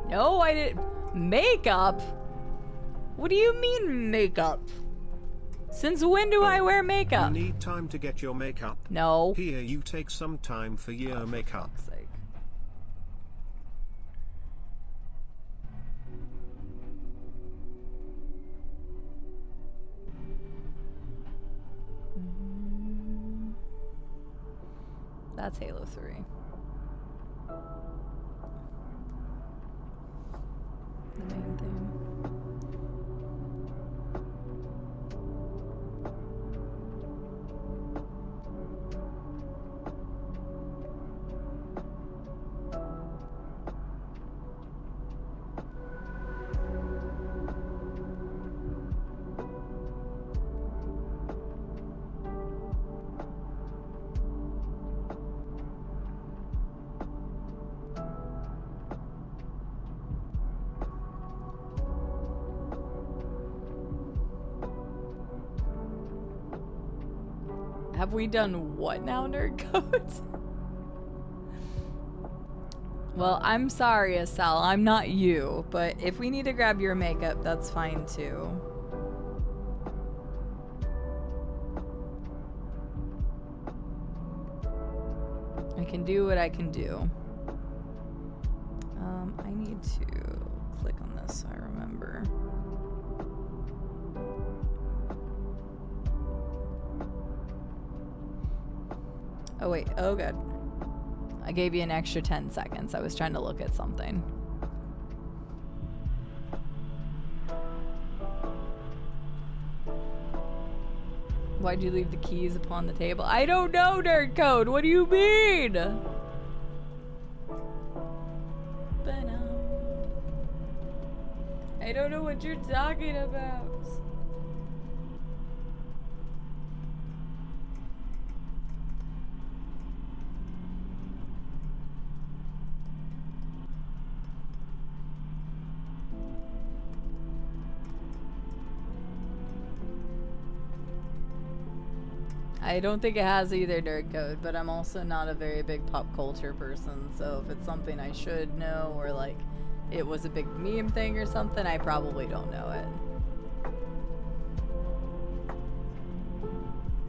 No, I didn't. Makeup? What do you mean makeup? Since when do I wear makeup? You need time to get your makeup. No. Here, you take some time for your makeup. For fuck's sake. That's Halo 3. The main thing. Have we done what now, Nerdcoat? Well, I'm sorry, Estelle. I'm not you, but if we need to grab your makeup, that's fine too. I can do what I can do. I need to click on this so I remember. Oh wait, oh good. I gave you an extra 10 seconds. I was trying to look at something. Why'd you leave the keys upon the table? I don't know, Nerd Code. What do you mean? I don't know what you're talking about. I don't think it has either, Nerd Code, but I'm also not a very big pop culture person, so if it's something I should know or like it was a big meme thing or something, I probably don't know it.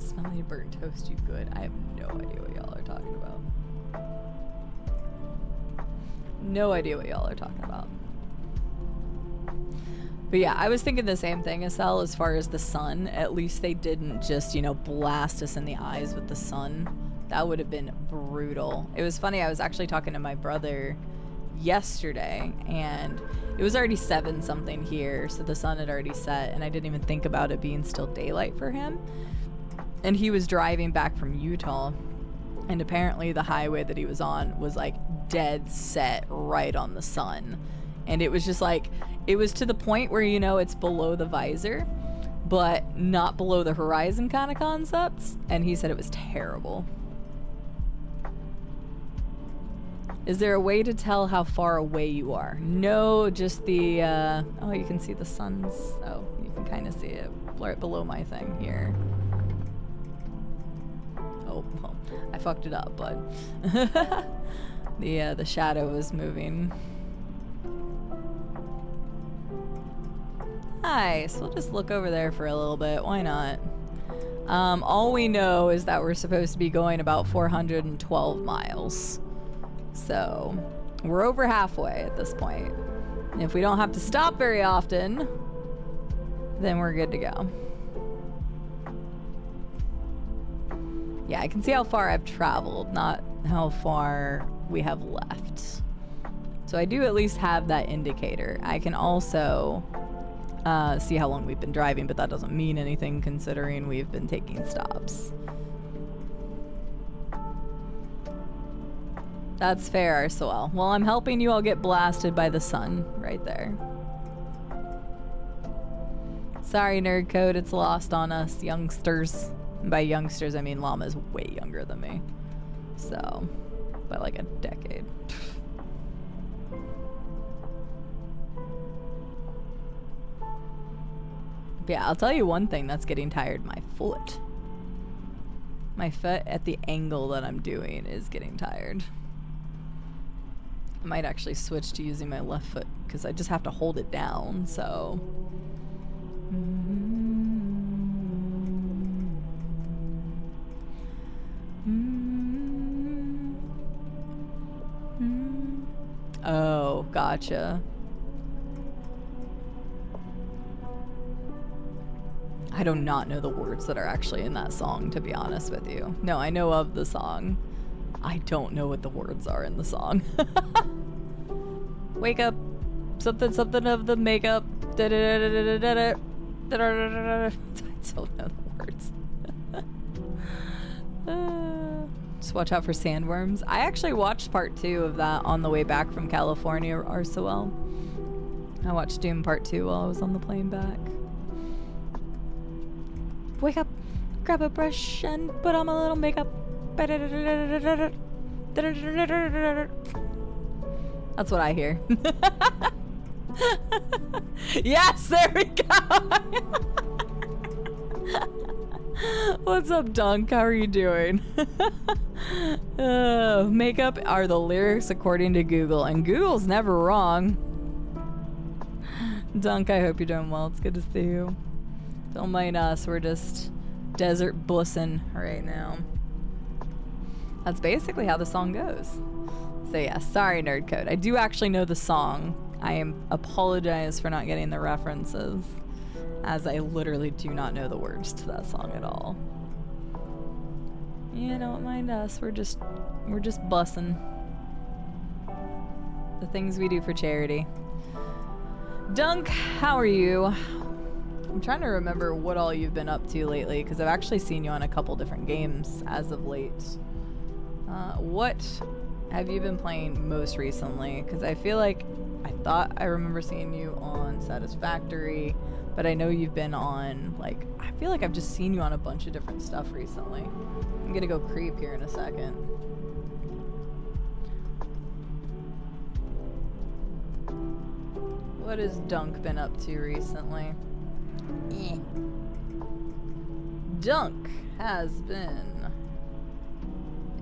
Smelly burnt toast, you good? I have no idea what y'all are talking about. No idea what y'all are talking about. But yeah, I was thinking the same thing, Estelle, as far as the sun. At least they didn't just, you know, blast us in the eyes with the sun. That would have been brutal. It was funny, I was actually talking to my brother yesterday, and it was already 7-something here, so the sun had already set, and I didn't even think about it being still daylight for him. And he was driving back from Utah, and apparently the highway that he was on was like dead set right on the sun. And it was just like, it was to the point where, you know, it's below the visor, but not below the horizon kind of concepts. And he said it was terrible. Is there a way to tell how far away you are? No, just the, oh, you can see the sun's, oh, you can kind of see it right below my thing here. Oh, well, I fucked it up, but the shadow is moving. Nice, we'll just look over there for a little bit, why not? All we know is that we're supposed to be going about 412 miles. So, we're over halfway at this point. And if we don't have to stop very often, then we're good to go. Yeah, I can see how far I've traveled, not how far we have left. So I do at least have that indicator. I can also see how long we've been driving, but that doesn't mean anything considering we've been taking stops. That's fair, Arsoel. Well, I'm helping you all get blasted by the sun right there. Sorry, Nerd Code, it's lost on us youngsters. And by youngsters, I mean Llama's way younger than me. So, by like a decade. But yeah, I'll tell you one thing that's getting tired, my foot. My foot at the angle that I'm doing is getting tired. I might actually switch to using my left foot because I just have to hold it down, so. Oh, gotcha. I do not know the words that are actually in that song, to be honest with you. No, I know of the song. I don't know what the words are in the song. Wake up. Something, something of the makeup. I don't know the words. Just watch out for sandworms. I actually watched part 2 of that on the way back from California, Arsoel. I watched Doom part 2 while I was on the plane back. Wake up, grab a brush, and put on a little makeup. That's what I hear. Yes, there we go. What's up, Dunk? How are you doing? Makeup are the lyrics according to Google, and Google's never wrong. Dunk, I hope you're doing well. It's good to see you. Don't mind us, we're just desert bussing right now. That's basically how the song goes. So yeah, sorry, Nerd Code. I do actually know the song. I apologize for not getting the references, as I literally do not know the words to that song at all. Yeah, don't mind us. We're just bussing. The things we do for charity. Dunk, how are you? I'm trying to remember what all you've been up to lately, because I've actually seen you on a couple different games as of late. What have you been playing most recently? Because I feel like I thought I remember seeing you on Satisfactory, but I know you've been on, like, I feel like I've just seen you on a bunch of different stuff recently. I'm gonna go creep here in a second. What has Dunk been up to recently? Dunk has been,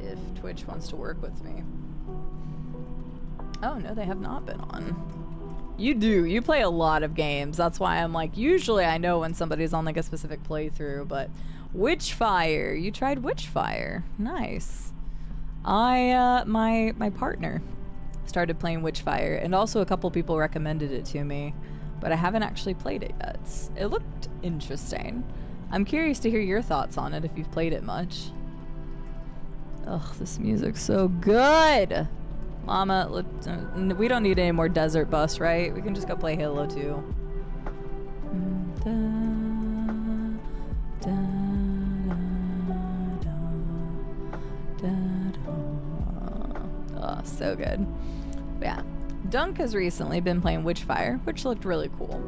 if Twitch wants to work with me. Oh, no, they have not been on. You do. You play a lot of games. That's why I'm like, usually I know when somebody's on like a specific playthrough, but Witchfire. You tried Witchfire. Nice. My partner started playing Witchfire, and also a couple people recommended it to me, but I haven't actually played it yet. It looked interesting. I'm curious to hear your thoughts on it if you've played it much. Ugh, this music's so good! Mama, we don't need any more Desert Bus, right? We can just go play Halo 2. Oh, so good. But yeah, Dunk has recently been playing Witchfire, which looked really cool.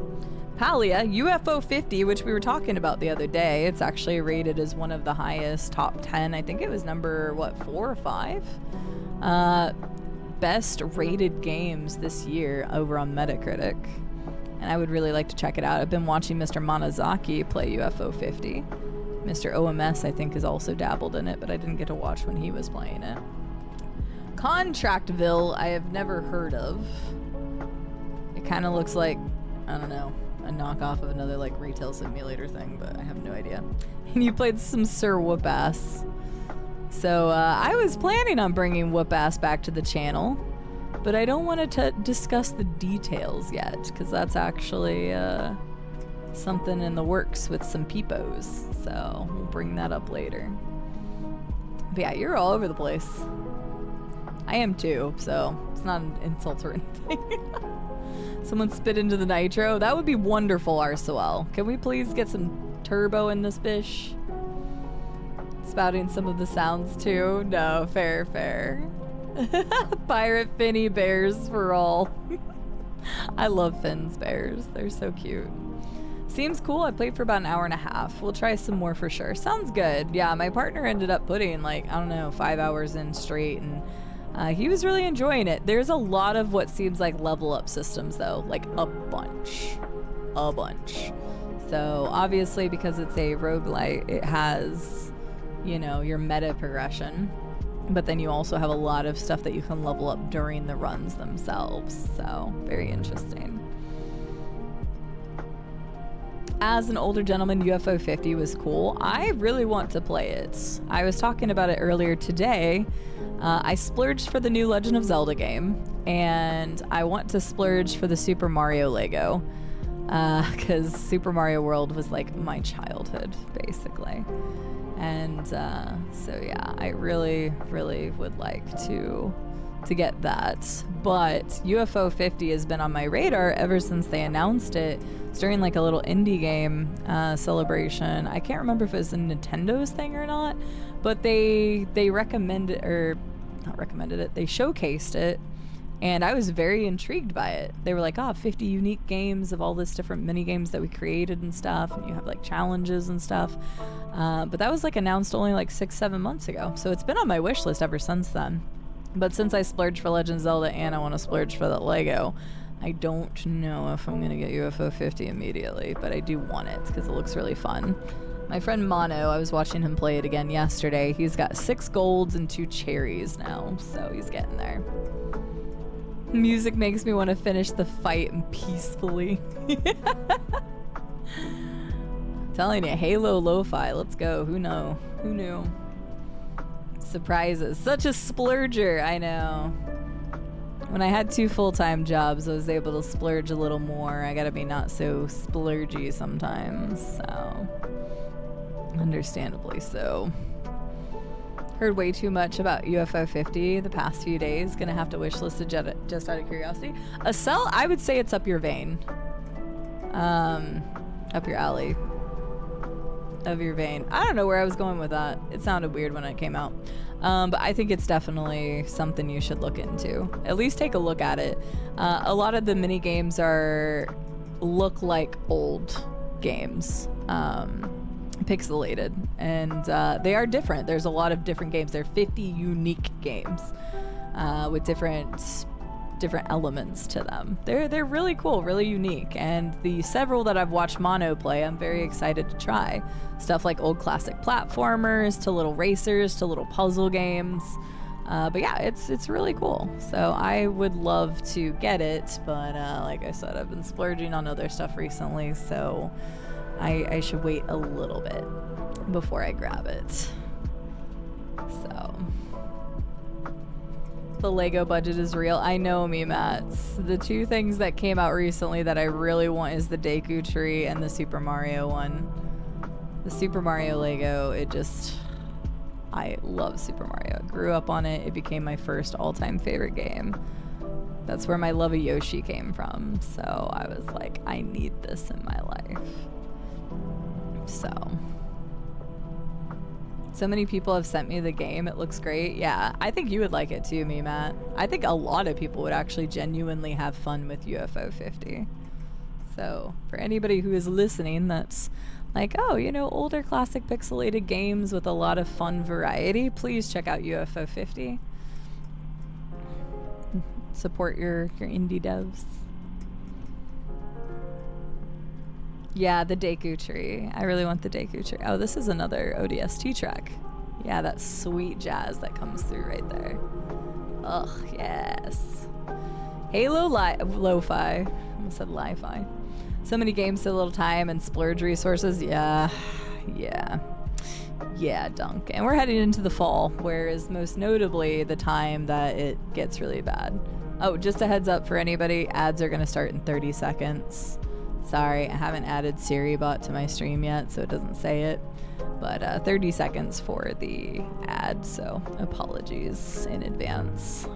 Palia, UFO 50, which we were talking about the other day. It's actually rated as one of the highest top 10. I think it was number, 4 or 5? Best rated games this year over on Metacritic. And I would really like to check it out. I've been watching Mr. Manazaki play UFO 50. Mr. OMS, I think, has also dabbled in it, but I didn't get to watch when he was playing it. Contractville, I have never heard of. It kind of looks like, I don't know, a knockoff of another like retail simulator thing, but I have no idea. And you played some Sir Whoop-Ass. So I was planning on bringing Whoop-Ass back to the channel, but I don't want to discuss the details yet, because that's actually something in the works with some peepos. So we'll bring that up later. But yeah, you're all over the place. I am too, so it's not an insult or anything. Someone spit into the nitro. That would be wonderful, RSOL. Can we please get some turbo in this bish? Spouting some of the sounds too. No, fair. Pirate Finny bears for all. I love Finn's bears. They're so cute. Seems cool. I played for about an hour and a half. We'll try some more for sure. Sounds good. Yeah, my partner ended up putting like, I don't know, 5 hours in straight, and he was really enjoying it. There's a lot of what seems like level up systems though, like a bunch. So obviously because it's a roguelite, it has, you know, your meta progression, but then you also have a lot of stuff that you can level up during the runs themselves. So very interesting. As an older gentleman, UFO 50 was cool. I really want to play it. I was talking about it earlier today. I splurged for the new Legend of Zelda game, and I want to splurge for the Super Mario Lego, because Super Mario World was like my childhood, basically. And so yeah, I really would like to get that. But UFO 50 has been on my radar ever since they announced it. It's during like a little indie game celebration. I can't remember if it was a Nintendo's thing or not, but they recommended, or not recommended it, they showcased it, and I was very intrigued by it. They were like, 50 unique games of all this different mini games that we created and stuff, and you have like challenges and stuff. But that was like announced only like 6-7 months ago, so it's been on my wish list ever since then. But since I splurged for Legend of Zelda and I want to splurge for the Lego, I don't know if I'm going to get UFO 50 immediately, but I do want it because it looks really fun. My friend Mono, I was watching him play it again yesterday. He's got 6 golds and 2 cherries now, so he's getting there. Music makes me want to finish the fight peacefully. Telling you, Halo Lo-Fi, let's go. Who knew? Surprises. Such a splurger, I know. When I had 2 full-time jobs, I was able to splurge a little more. I gotta be not so splurgy sometimes, so understandably so. Heard way too much about UFO 50 the past few days. Gonna have to wishlist it just out of curiosity. A cell, I would say it's up your vein. up your alley of your vein. I don't know where I was going with that. It sounded weird when it came out. But I think it's definitely something you should look into. At least take a look at it. A lot of the mini games look like old games, pixelated, and they are different. There's a lot of different games. There are 50 unique games with different elements to them. They're really cool, really unique, and the several that I've watched Mono play, I'm very excited to try. Stuff like old classic platformers to little racers to little puzzle games. But yeah, it's really cool. So I would love to get it, but like I said, I've been splurging on other stuff recently, so I should wait a little bit before I grab it. So the Lego budget is real. I know, me, Matt. The two things that came out recently that I really want is the Deku Tree and the Super Mario one. The Super Mario Lego, I love Super Mario. I grew up on it. It became my first all-time favorite game. That's where my love of Yoshi came from. So I was like, I need this in my life. So many people have sent me the game. It looks great. Yeah, I think you would like it too, me, Matt. I think a lot of people would actually genuinely have fun with UFO 50. So for anybody who is listening that's like, oh, you know, older classic pixelated games with a lot of fun variety, please check out UFO 50. Support your indie devs. Yeah, the Deku Tree. I really want the Deku Tree. Oh, this is another ODST track. Yeah, that sweet jazz that comes through right there. Ugh, yes. Halo Lo-Fi. Almost said Li-Fi. So many games, so little time and splurge resources. Yeah, Dunk. And we're heading into the fall, where is most notably the time that it gets really bad. Oh, just a heads up for anybody, ads are going to start in 30 seconds. Sorry, I haven't added SiriBot to my stream yet, so it doesn't say it. But 30 seconds for the ad, so apologies in advance.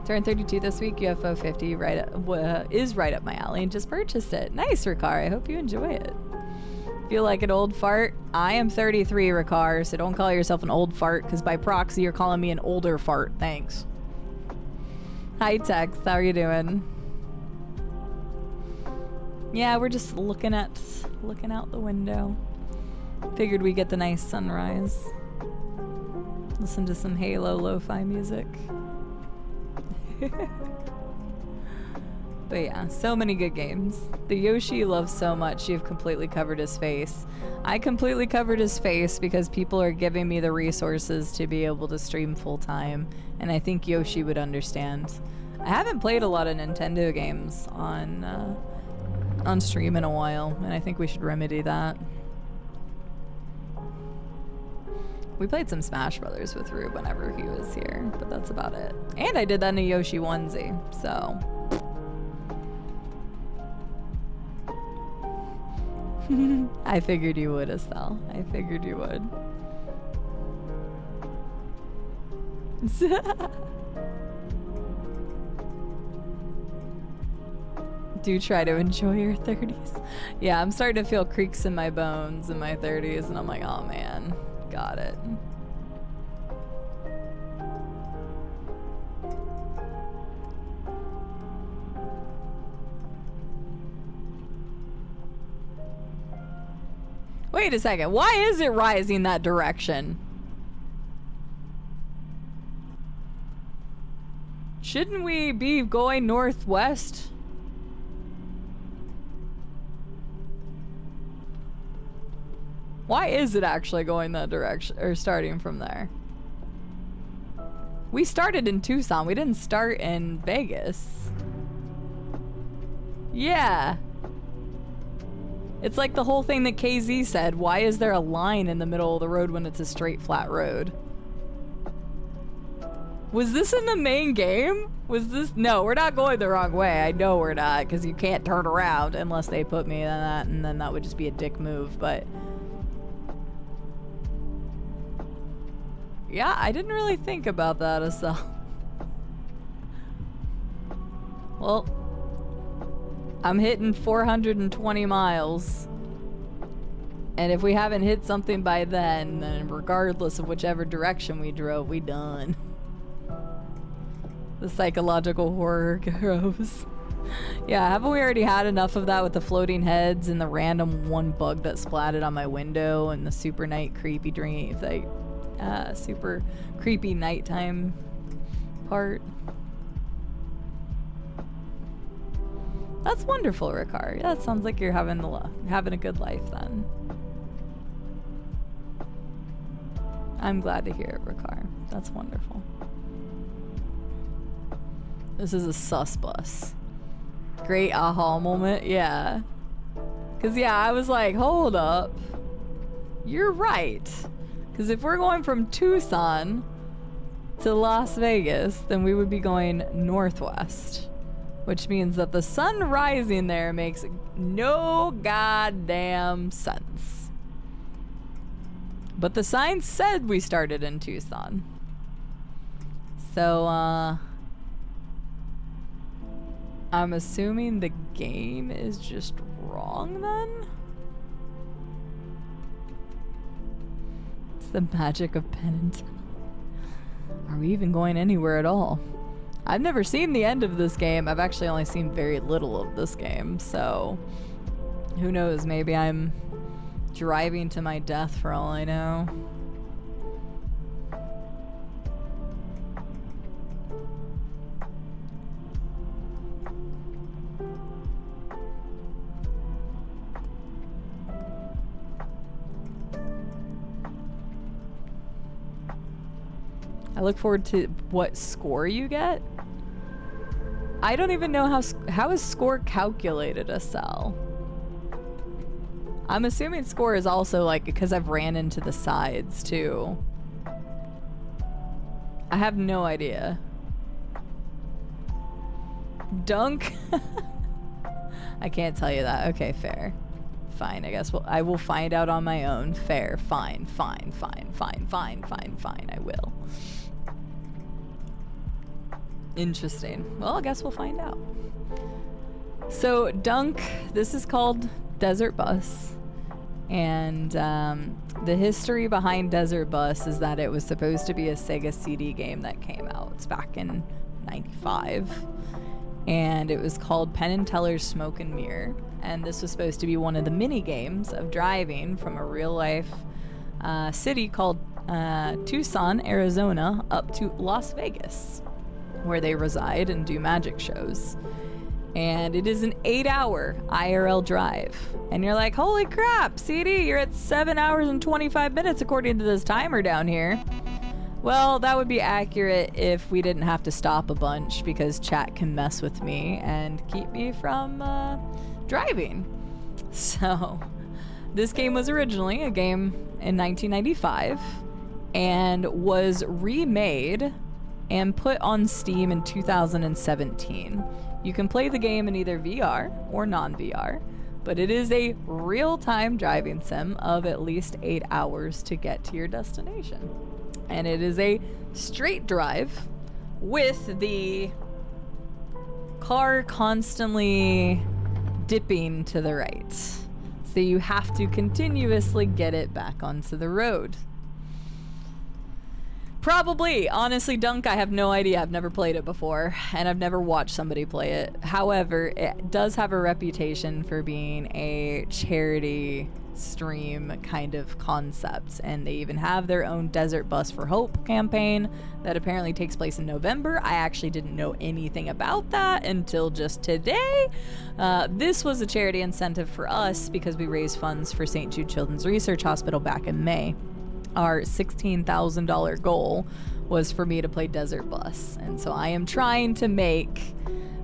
Turned 32 this week. UFO 50 is right up my alley and just purchased it. Nice, Ricard. I hope you enjoy it. Feel like an old fart? I am 33, Ricard, so don't call yourself an old fart, because by proxy you're calling me an older fart. Thanks. Hi, Tex. How are you doing? Yeah, we're just looking out the window. Figured we'd get the nice sunrise. Listen to some Halo lo-fi music. But yeah, so many good games. The Yoshi you love so much, you've completely covered his face. I completely covered his face because people are giving me the resources to be able to stream full time, and I think Yoshi would understand. I haven't played a lot of Nintendo games on stream in a while, and I think we should remedy that. We played some Smash Brothers with Rube whenever he was here, but that's about it. And I did that in a Yoshi onesie, so. I figured you would, Estelle. I figured you would. Do try to enjoy your 30s. Yeah, I'm starting to feel creaks in my bones in my 30s, and I'm like, oh man, got it. Wait a second, why is it rising that direction? Shouldn't we be going northwest? Why is it actually going that direction, or starting from there? We started in Tucson, we didn't start in Vegas. Yeah. It's like the whole thing that KZ said, why is there a line in the middle of the road when it's a straight flat road? Was this in the main game? Was this? No, we're not going the wrong way. I know we're not, because you can't turn around unless they put me in that, and then that would just be a dick move, but... Yeah, I didn't really think about that as well. Well, I'm hitting 420 miles. And if we haven't hit something by then regardless of whichever direction we drove, we done. The psychological horror grows. Yeah, haven't we already had enough of that with the floating heads and the random one bug that splatted on my window and the super super creepy nighttime part? That's wonderful, Ricard. Yeah, that sounds like you're having a good life then. I'm glad to hear it, Ricard. That's wonderful. This is a sus bus. Great aha moment, yeah. Cause yeah, I was like, hold up. You're right. Cause if we're going from Tucson to Las Vegas, then we would be going northwest. Which means that the sun rising there makes no goddamn sense. But the sign said we started in Tucson. So, I'm assuming the game is just wrong then? It's the magic of Penn and Teller. Are we even going anywhere at all? I've never seen the end of this game. I've actually only seen very little of this game, so who knows, maybe I'm driving to my death for all I know. I look forward to what score you get. I don't even know how is score calculated a cell. I'm assuming score is also like because I've ran into the sides too. I have no idea. Dunk? I can't tell you that. Okay, fair. Fine, I guess I will find out on my own. Fair, fine, fine, I will. Interesting. Well, I guess we'll find out. So, Dunk, this is called Desert Bus. And the history behind Desert Bus is that it was supposed to be a Sega CD game that came out. It's back in '95. And it was called Penn and Teller's Smoke and Mirror. And this was supposed to be one of the mini games of driving from a real life city called Tucson, Arizona, up to Las Vegas, where they reside and do magic shows. And it is an 8-hour IRL drive. And you're like, holy crap, CD, you're at 7 hours and 25 minutes according to this timer down here. Well, that would be accurate if we didn't have to stop a bunch because chat can mess with me and keep me from driving. So, this game was originally a game in 1995 and was remade and put on Steam in 2017. You can play the game in either VR or non-VR, but it is a real-time driving sim of at least 8 hours to get to your destination. And it is a straight drive with the car constantly dipping to the right. So you have to continuously get it back onto the road. Probably. Honestly, Dunk, I have no idea. I've never played it before, and I've never watched somebody play it. However, it does have a reputation for being a charity stream kind of concept, and they even have their own Desert Bus for Hope campaign that apparently takes place in November. I actually didn't know anything about that until just today. This was a charity incentive for us because we raised funds for St. Jude Children's Research Hospital back in May. Our $16,000 goal was for me to play Desert Bus, and so I am trying to make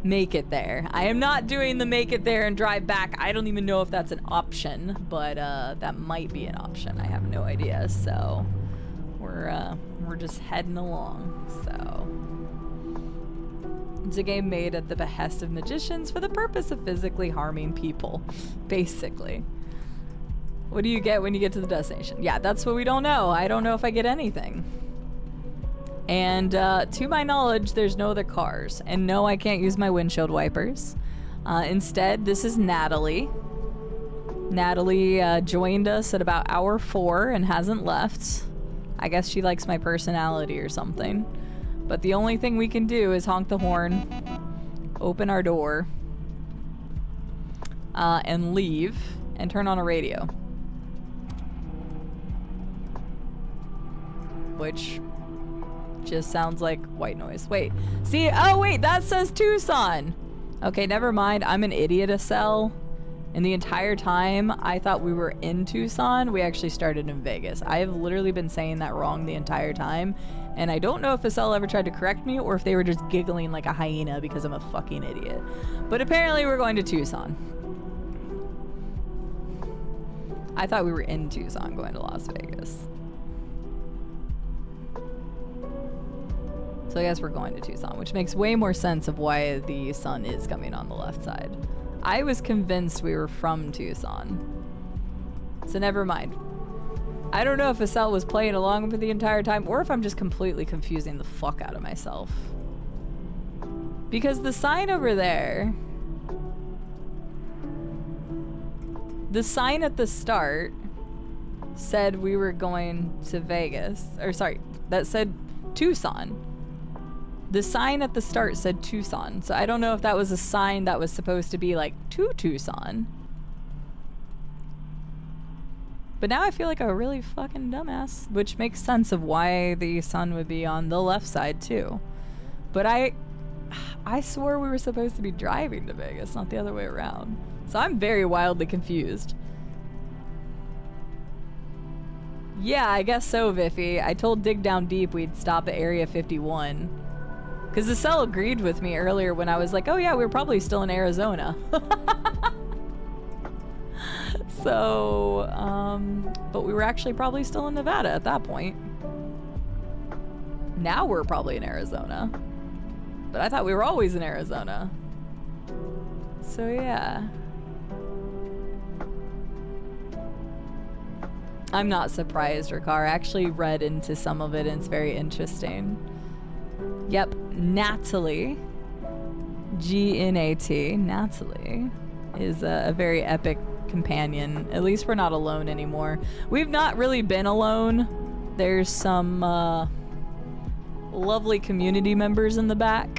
it there. I am not doing the make it there and drive back. I don't even know if that's an option, but that might be an option. I have no idea. So we're just heading along. So it's a game made at the behest of magicians for the purpose of physically harming people, basically. What do you get when you get to the destination? Yeah, that's what we don't know. I don't know if I get anything. And to my knowledge, there's no other cars. And no, I can't use my windshield wipers. Instead, this is Natalie. Natalie joined us at about hour 4 and hasn't left. I guess she likes my personality or something. But the only thing we can do is honk the horn, open our door, and leave, and turn on a radio. Which just sounds like white noise. Wait, see, oh wait, that says Tucson. Okay, never mind, I'm an idiot, Estelle. And the entire time I thought we were in Tucson, we actually started in Vegas. I have literally been saying that wrong the entire time. And I don't know if Estelle ever tried to correct me or if they were just giggling like a hyena because I'm a fucking idiot. But apparently we're going to Tucson. I thought we were in Tucson going to Las Vegas. So I guess we're going to Tucson, which makes way more sense of why the sun is coming on the left side. I was convinced we were from Tucson. So never mind. I don't know if Estelle was playing along for the entire time or if I'm just completely confusing the fuck out of myself. Because the sign over there, the sign at the start said we were going to Vegas. Or sorry, that said Tucson. The sign at the start said Tucson, so I don't know if that was a sign that was supposed to be like to Tucson. But now I feel like a really fucking dumbass, which makes sense of why the sun would be on the left side too. But I swore we were supposed to be driving to Vegas, not the other way around. So I'm very wildly confused. Yeah, I guess so, Viffy. I told Dig Down Deep we'd stop at Area 51. Because Estelle agreed with me earlier when I was like, oh yeah, we were probably still in Arizona. So, but we were actually probably still in Nevada at that point. Now we're probably in Arizona. But I thought we were always in Arizona. So yeah. I'm not surprised, Ricard. I actually read into some of it and it's very interesting. Yep, Natalie, G-N-A-T, Natalie, is a very epic companion. At least we're not alone anymore. We've not really been alone. There's some lovely community members in the back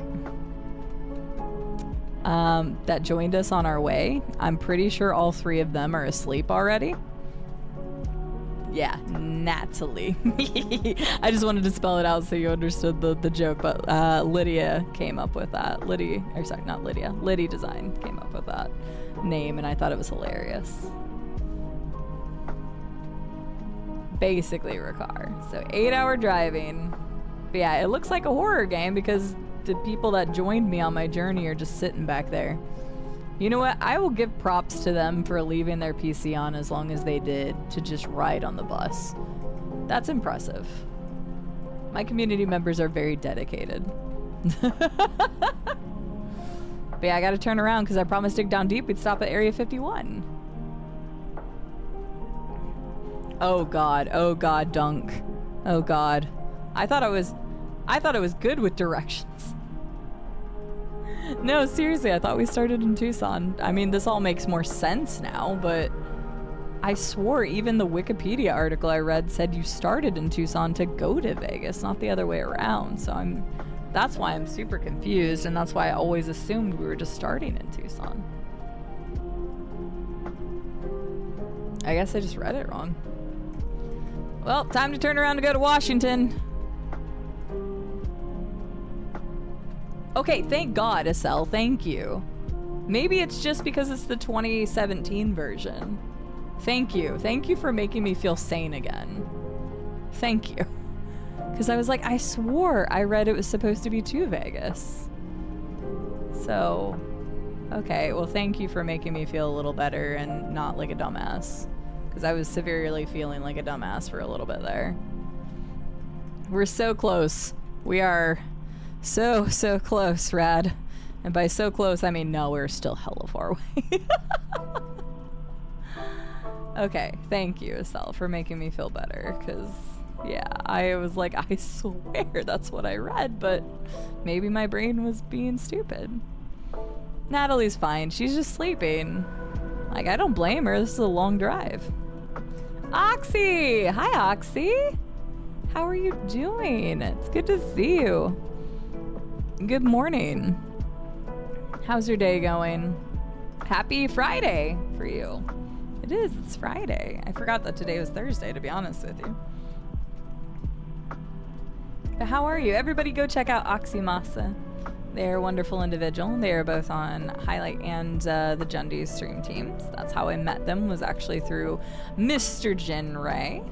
that joined us on our way. I'm pretty sure all 3 of them are asleep already. Yeah, Natalie. I just wanted to spell it out so you understood the joke, but Lydia came up with that. Liddy Design came up with that name, and I thought it was hilarious. Basically, Ricard. So 8-hour driving. But yeah, it looks like a horror game because the people that joined me on my journey are just sitting back there. You know what? I will give props to them for leaving their PC on as long as they did to just ride on the bus. That's impressive. My community members are very dedicated. But yeah, I gotta turn around because I promised Dig Down Deep we'd stop at Area 51. Oh god, Dunk. Oh god. I thought it was good with directions. No, seriously, I thought we started in Tucson. I mean, this all makes more sense now, but I swore even the Wikipedia article I read said you started in Tucson to go to Vegas, not the other way around. So that's why I'm super confused, and that's why I always assumed we were just starting in Tucson. I guess I just read it wrong. Well, time to turn around to go to Washington. Okay, thank God, Estelle, thank you. Maybe it's just because it's the 2017 version. Thank you. Thank you for making me feel sane again. Thank you. Because I was like, I swore I read it was supposed to be to Vegas. So, okay, well, thank you for making me feel a little better and not like a dumbass. Because I was severely feeling like a dumbass for a little bit there. We're so close. We are so close, Rad. And by so close, I mean, no, we're still hella far away. Okay, thank you, Estelle, for making me feel better, because, yeah, I was like, I swear that's what I read, but maybe my brain was being stupid. Natalie's fine. She's just sleeping. Like, I don't blame her. This is a long drive. Oxy! Hi, Oxy! How are you doing? It's good to see you. Good morning. How's your day going? Happy Friday for you. It is. It's Friday. I forgot that today was Thursday, to be honest with you. But how are you? Everybody go check out Oxymasa. They're a wonderful individual. They are both on Highlight and the Jundies stream teams. That's how I met them, was actually through Mr. Jin Ray.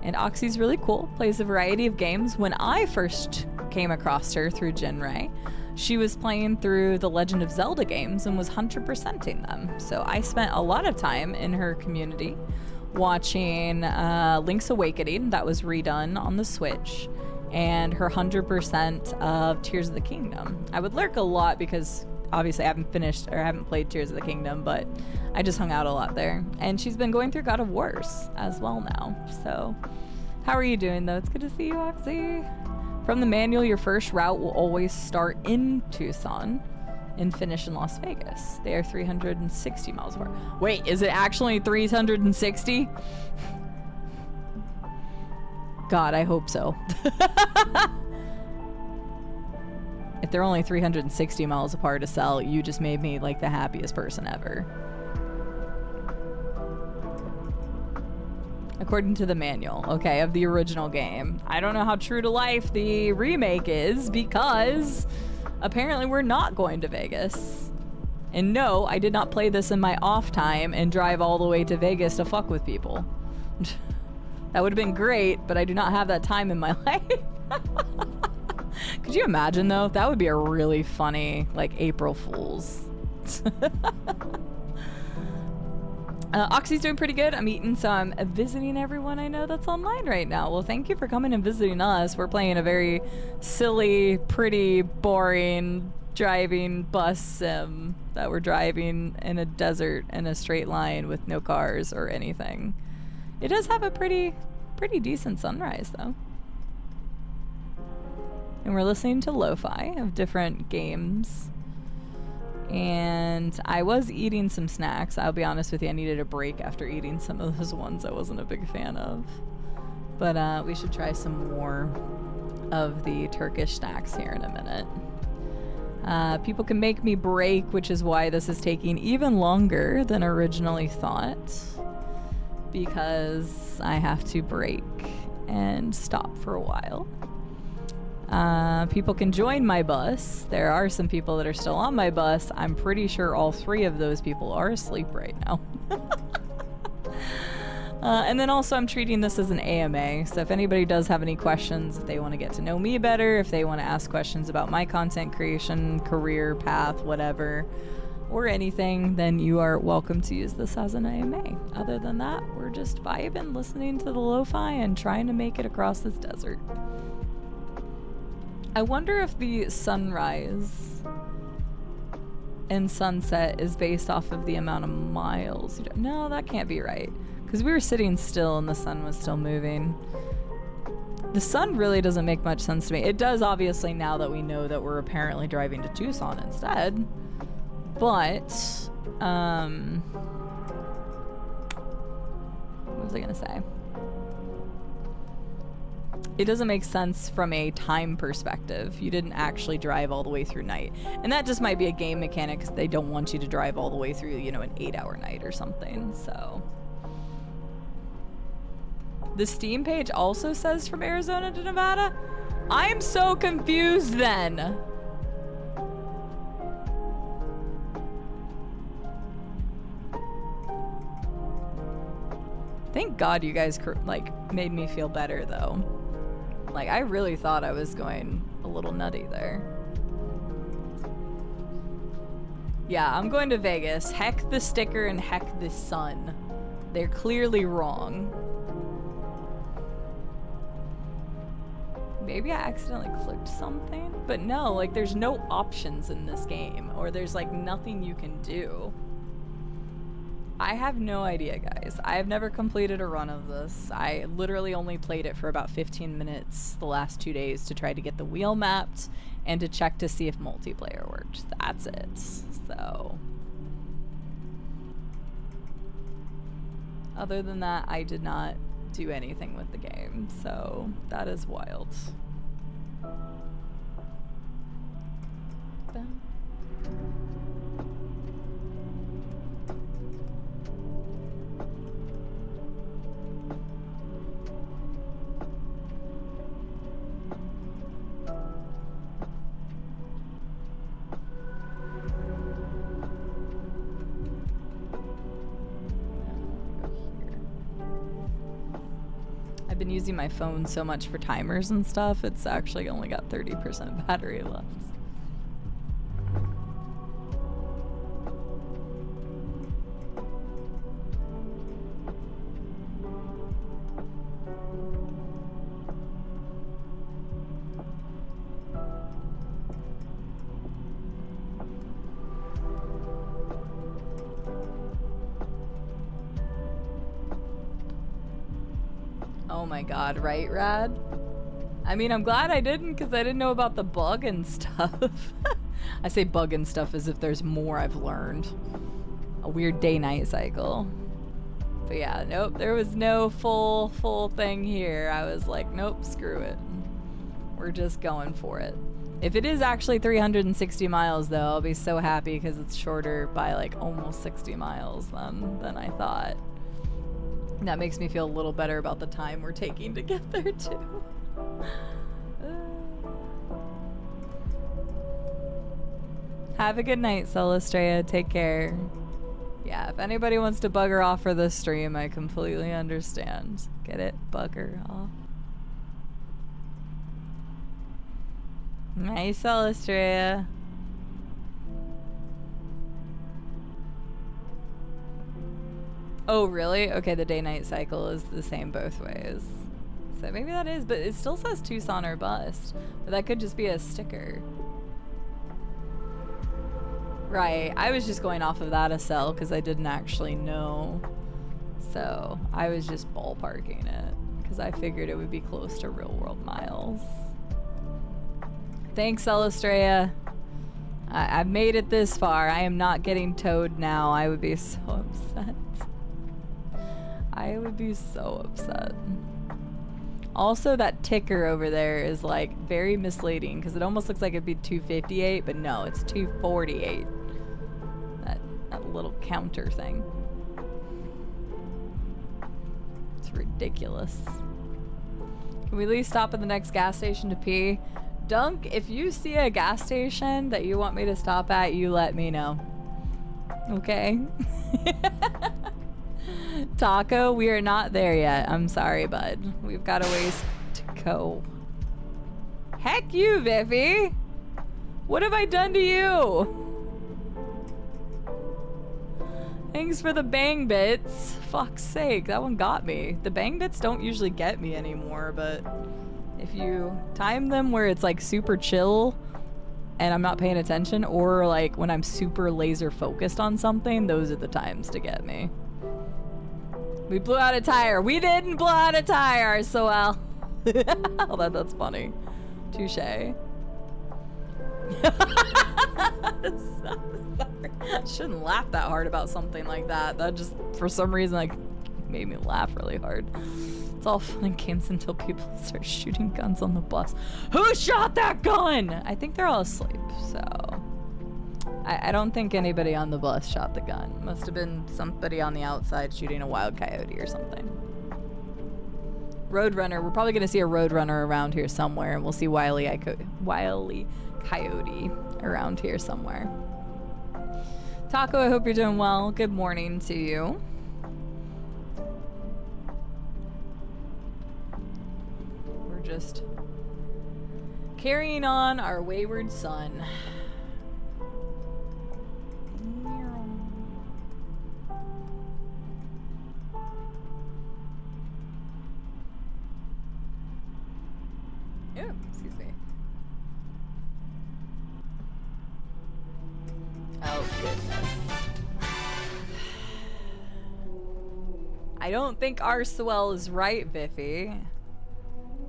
And Oxy's really cool, plays a variety of games. When I first came across her through Jin Ray, she was playing through the Legend of Zelda games and was 100%ing them. So I spent a lot of time in her community watching Link's Awakening, that was redone on the Switch, and her 100% of Tears of the Kingdom. I would lurk a lot because obviously I haven't played Tears of the Kingdom, but I just hung out a lot there. And she's been going through God of Wars as well now. So how are you doing though? It's good to see you, Oxy. From the manual, your first route will always start in Tucson and finish in Las Vegas. They are 360 miles apart. Wait, is it actually 360? God, I hope so. If they're only 360 miles apart to sell, you just made me like the happiest person ever. According to the manual, okay, of the original game. I don't know how true to life the remake is because apparently we're not going to Vegas. And no, I did not play this in my off time and drive all the way to Vegas to fuck with people. That would have been great, but I do not have that time in my life. Could you imagine though? That would be a really funny, like, April Fool's. Oxy's doing pretty good. I'm eating, so I'm visiting everyone I know that's online right now. Well, thank you for coming and visiting us. We're playing a very silly, pretty, boring driving bus sim that we're driving in a desert in a straight line with no cars or anything. It does have a pretty decent sunrise though. And we're listening to lo-fi of different games. And I was eating some snacks. I'll be honest with you, I needed a break after eating some of those ones I wasn't a big fan of. But we should try some more of the Turkish snacks here in a minute. People can make me break, which is why this is taking even longer than originally thought. Because I have to break and stop for a while. People can join my bus. There are some people that are still on my bus. I'm pretty sure all 3 of those people are asleep right now. And then also I'm treating this as an AMA. So if anybody does have any questions, if they want to get to know me better, if they want to ask questions about my content creation, career path, whatever, or anything, then you are welcome to use this as an AMA. Other than that, we're just vibing, listening to the lo-fi and trying to make it across this desert. I wonder if the sunrise and sunset is based off of the amount of miles. No, that can't be right. Because we were sitting still and the sun was still moving. The sun really doesn't make much sense to me. It does, obviously, now that we know that we're apparently driving to Tucson instead. But, what was I gonna say? It doesn't make sense from a time perspective. You didn't actually drive all the way through night. And that just might be a game mechanic because they don't want you to drive all the way through, you know, an 8-hour night or something, so. The Steam page also says from Arizona to Nevada? I'm so confused then. Thank God you guys, like, made me feel better, though. Like, I really thought I was going a little nutty there. Yeah, I'm going to Vegas. Heck the sticker and heck the sun. They're clearly wrong. Maybe I accidentally clicked something? But no, like, there's no options in this game. Or there's, like, nothing you can do. I have no idea, guys. I've never completed a run of this. I literally only played it for about 15 minutes the last 2 days to try to get the wheel mapped and to check to see if multiplayer worked. That's it. So other than that, I did not do anything with the game, so that is wild. I've been using my phone so much for timers and stuff, it's actually only got 30% battery left. Oh my god, right, Rad? I mean, I'm glad I didn't, because I didn't know about the bug and stuff. I say bug and stuff as if there's more I've learned. A weird day-night cycle. But yeah, nope, there was no full thing here. I was like, nope, screw it. We're just going for it. If it is actually 360 miles, though, I'll be so happy, because it's shorter by, like, almost 60 miles than I thought. That makes me feel a little better about the time we're taking to get there, too. Have a good night, Celestria. Take care. Yeah, if anybody wants to bugger off for this stream, I completely understand. Get it? Bugger off. Nice, Celestria. Oh, really? Okay, the day-night cycle is the same both ways. So maybe that is, but it still says Tucson or bust. But that could just be a sticker. Right, I was just going off of that SL because I didn't actually know. So I was just ballparking it because I figured it would be close to real-world miles. Thanks, Celestria. I've made it this far. I am not getting towed now. I would be so upset. I would be so upset. Also, that ticker over there is like very misleading because it almost looks like it'd be 258, but no, it's 248. That little counter thing. It's ridiculous. Can we at least stop at the next gas station to pee? Dunk, if you see a gas station that you want me to stop at, you let me know. Okay? Taco, we are not there yet. I'm sorry, bud. We've got a ways to go. Heck you, Viffy! What have I done to you? Thanks for the bang bits. Fuck's sake, that one got me. The bang bits don't usually get me anymore, but if you time them where it's like super chill and I'm not paying attention, or like when I'm super laser focused on something, those are the times to get me. We blew out a tire. We didn't blow out a tire, so well. Oh, that's funny. Touché. Sorry. I shouldn't laugh that hard about something like that. That just, for some reason, like, made me laugh really hard. It's all fun and games until people start shooting guns on the bus. Who shot that gun? I think they're all asleep, so... I don't think anybody on the bus shot the gun. Must have been somebody on the outside shooting a wild coyote or something. Roadrunner. We're probably going to see a Roadrunner around here somewhere, and we'll see Wile E. Coyote around here somewhere. Taco, I hope you're doing well. Good morning to you. We're just carrying on our wayward son. Oh, excuse me. Oh, goodness. I don't think Arswell is right, Biffy.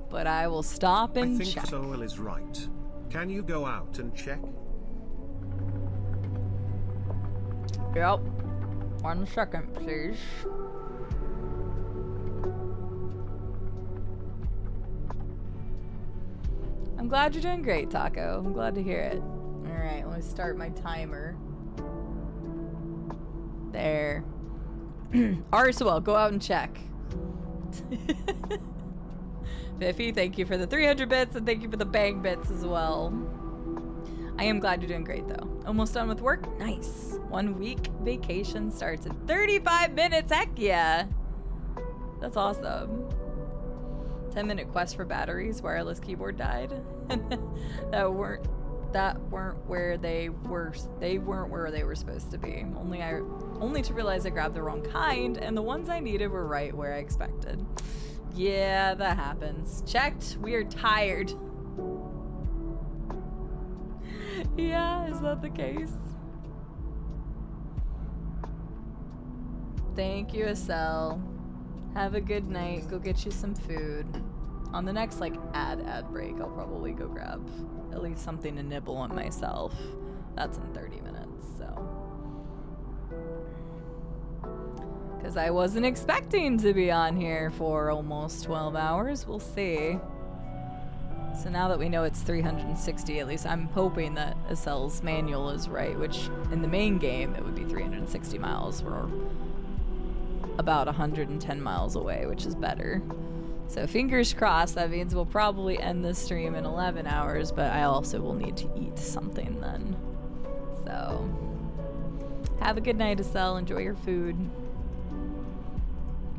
But I will stop and check. I think Soel is right. Can you go out and check? Yep. 1 second, please. I'm glad you're doing great, Taco. I'm glad to hear it. Alright, let me start my timer. There. Arswell, go out and check. Biffy, thank you for the 300 bits, and thank you for the bang bits as well. I am glad you're doing great, though. Almost done with work? Nice. 1 week vacation starts in 35 minutes. Heck yeah. That's awesome. 10-minute quest for batteries. Wireless keyboard died. that weren't where they were. They weren't where they were supposed to be. Only to realize I grabbed the wrong kind, and the ones I needed were right where I expected. Yeah, that happens. Checked. We are tired. Yeah, is that the case? Thank you, Estelle. Have a good night. Go get you some food. On the next, like, ad break, I'll probably go grab at least something to nibble on myself. That's in 30 minutes, so. Because I wasn't expecting to be on here for almost 12 hours. We'll see. So now that we know it's 360, at least I'm hoping that Estelle's manual is right, which in the main game, it would be 360 miles. We're about 110 miles away, which is better. So fingers crossed, that means we'll probably end this stream in 11 hours, but I also will need to eat something then. So, have a good night, Estelle. Enjoy your food.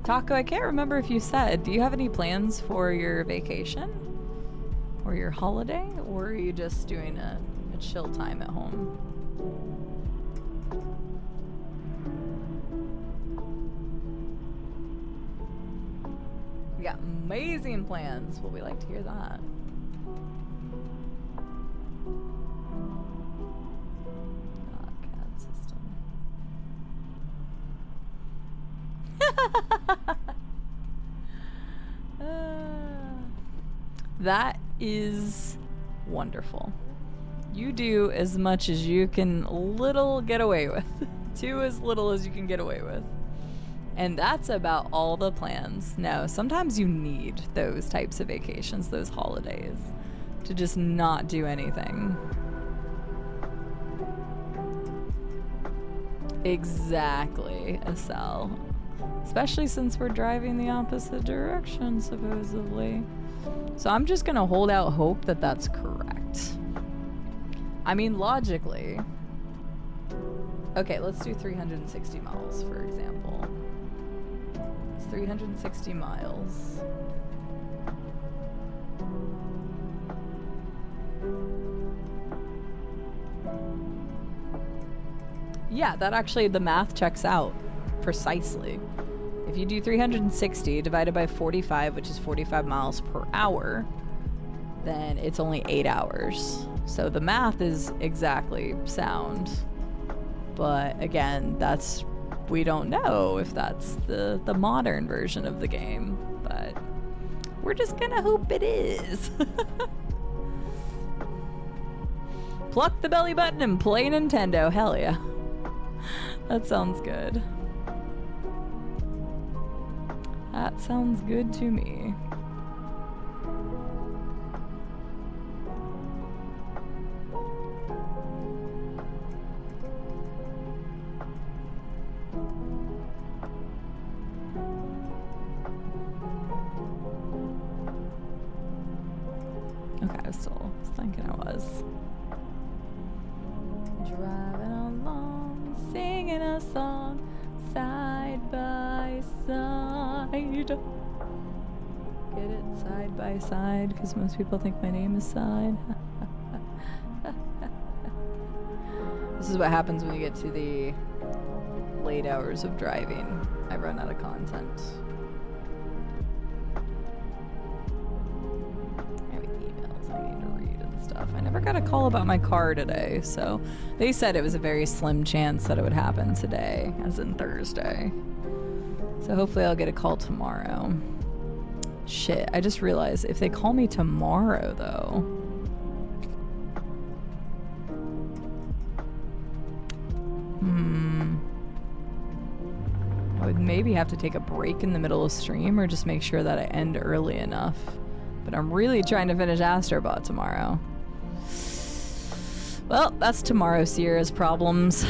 Taco, I can't remember if you said, do you have any plans for your vacation? Or your holiday? Or are you just doing a chill time at home? We got amazing plans. Well, we like to hear that. CAD system. That is wonderful. You do as much as you can get away with. Do as little as you can get away with. And that's about all the plans. No, sometimes you need those types of vacations, those holidays, to just not do anything. Exactly, Estelle. Especially since we're driving the opposite direction, supposedly. So I'm just gonna hold out hope that that's correct. I mean, logically. Okay, let's do 360 miles, for example. 360 miles. Yeah, that actually, the math checks out precisely. If you do 360 divided by 45, which is 45 miles per hour, then it's only 8 hours. So the math is exactly sound. But again, we don't know if that's the modern version of the game, but we're just gonna hope it is. Pluck the belly button and play Nintendo. Hell yeah. That sounds good. That sounds good to me. Okay, I was thinking I was. Driving along, singing a song, side by side. Get it? Side by side, because most people think my name is Side. This is what happens when you get to the late hours of driving. I run out of content. I have emails I need to read and stuff. I never got a call about my car today, so they said it was a very slim chance that it would happen today, as in Thursday. So hopefully I'll get a call tomorrow. Shit, I just realized if they call me tomorrow, though, I would maybe have to take a break in the middle of stream or just make sure that I end early enough. But I'm really trying to finish Astrobot tomorrow. Well, that's tomorrow Sierra's problems.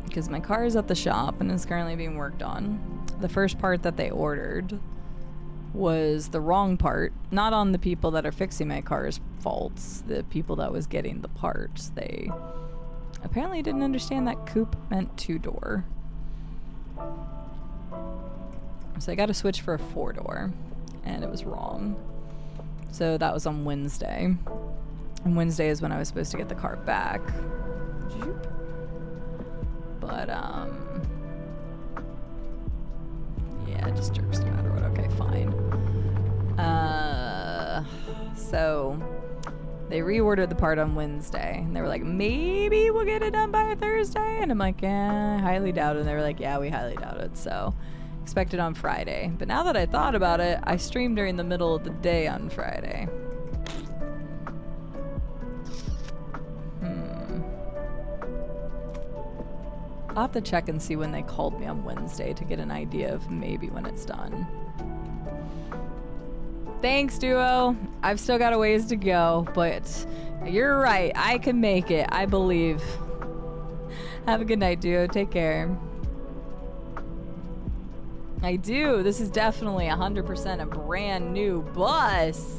Because my car is at the shop and is currently being worked on. The first part that they ordered was the wrong part. Not on the people that are fixing my car's faults. The people that was getting the parts. They apparently didn't understand that coupe meant 2-door. So I got to switch for a 4-door. And it was wrong. So that was on Wednesday. And Wednesday is when I was supposed to get the car back. But, yeah, it just jerks no matter what. Okay, fine. So they reordered the part on Wednesday, and they were like, maybe we'll get it done by Thursday. And I'm like, I highly doubt it. And they were like, yeah, we highly doubt it. So expect it on Friday. But now that I thought about it, I streamed during the middle of the day on Friday. I'll have to check and see when they called me on Wednesday to get an idea of maybe when it's done. Thanks, Duo. I've still got a ways to go, but you're right. I can make it. I believe. Have a good night, Duo. Take care. I do. This is definitely 100% a brand new bus.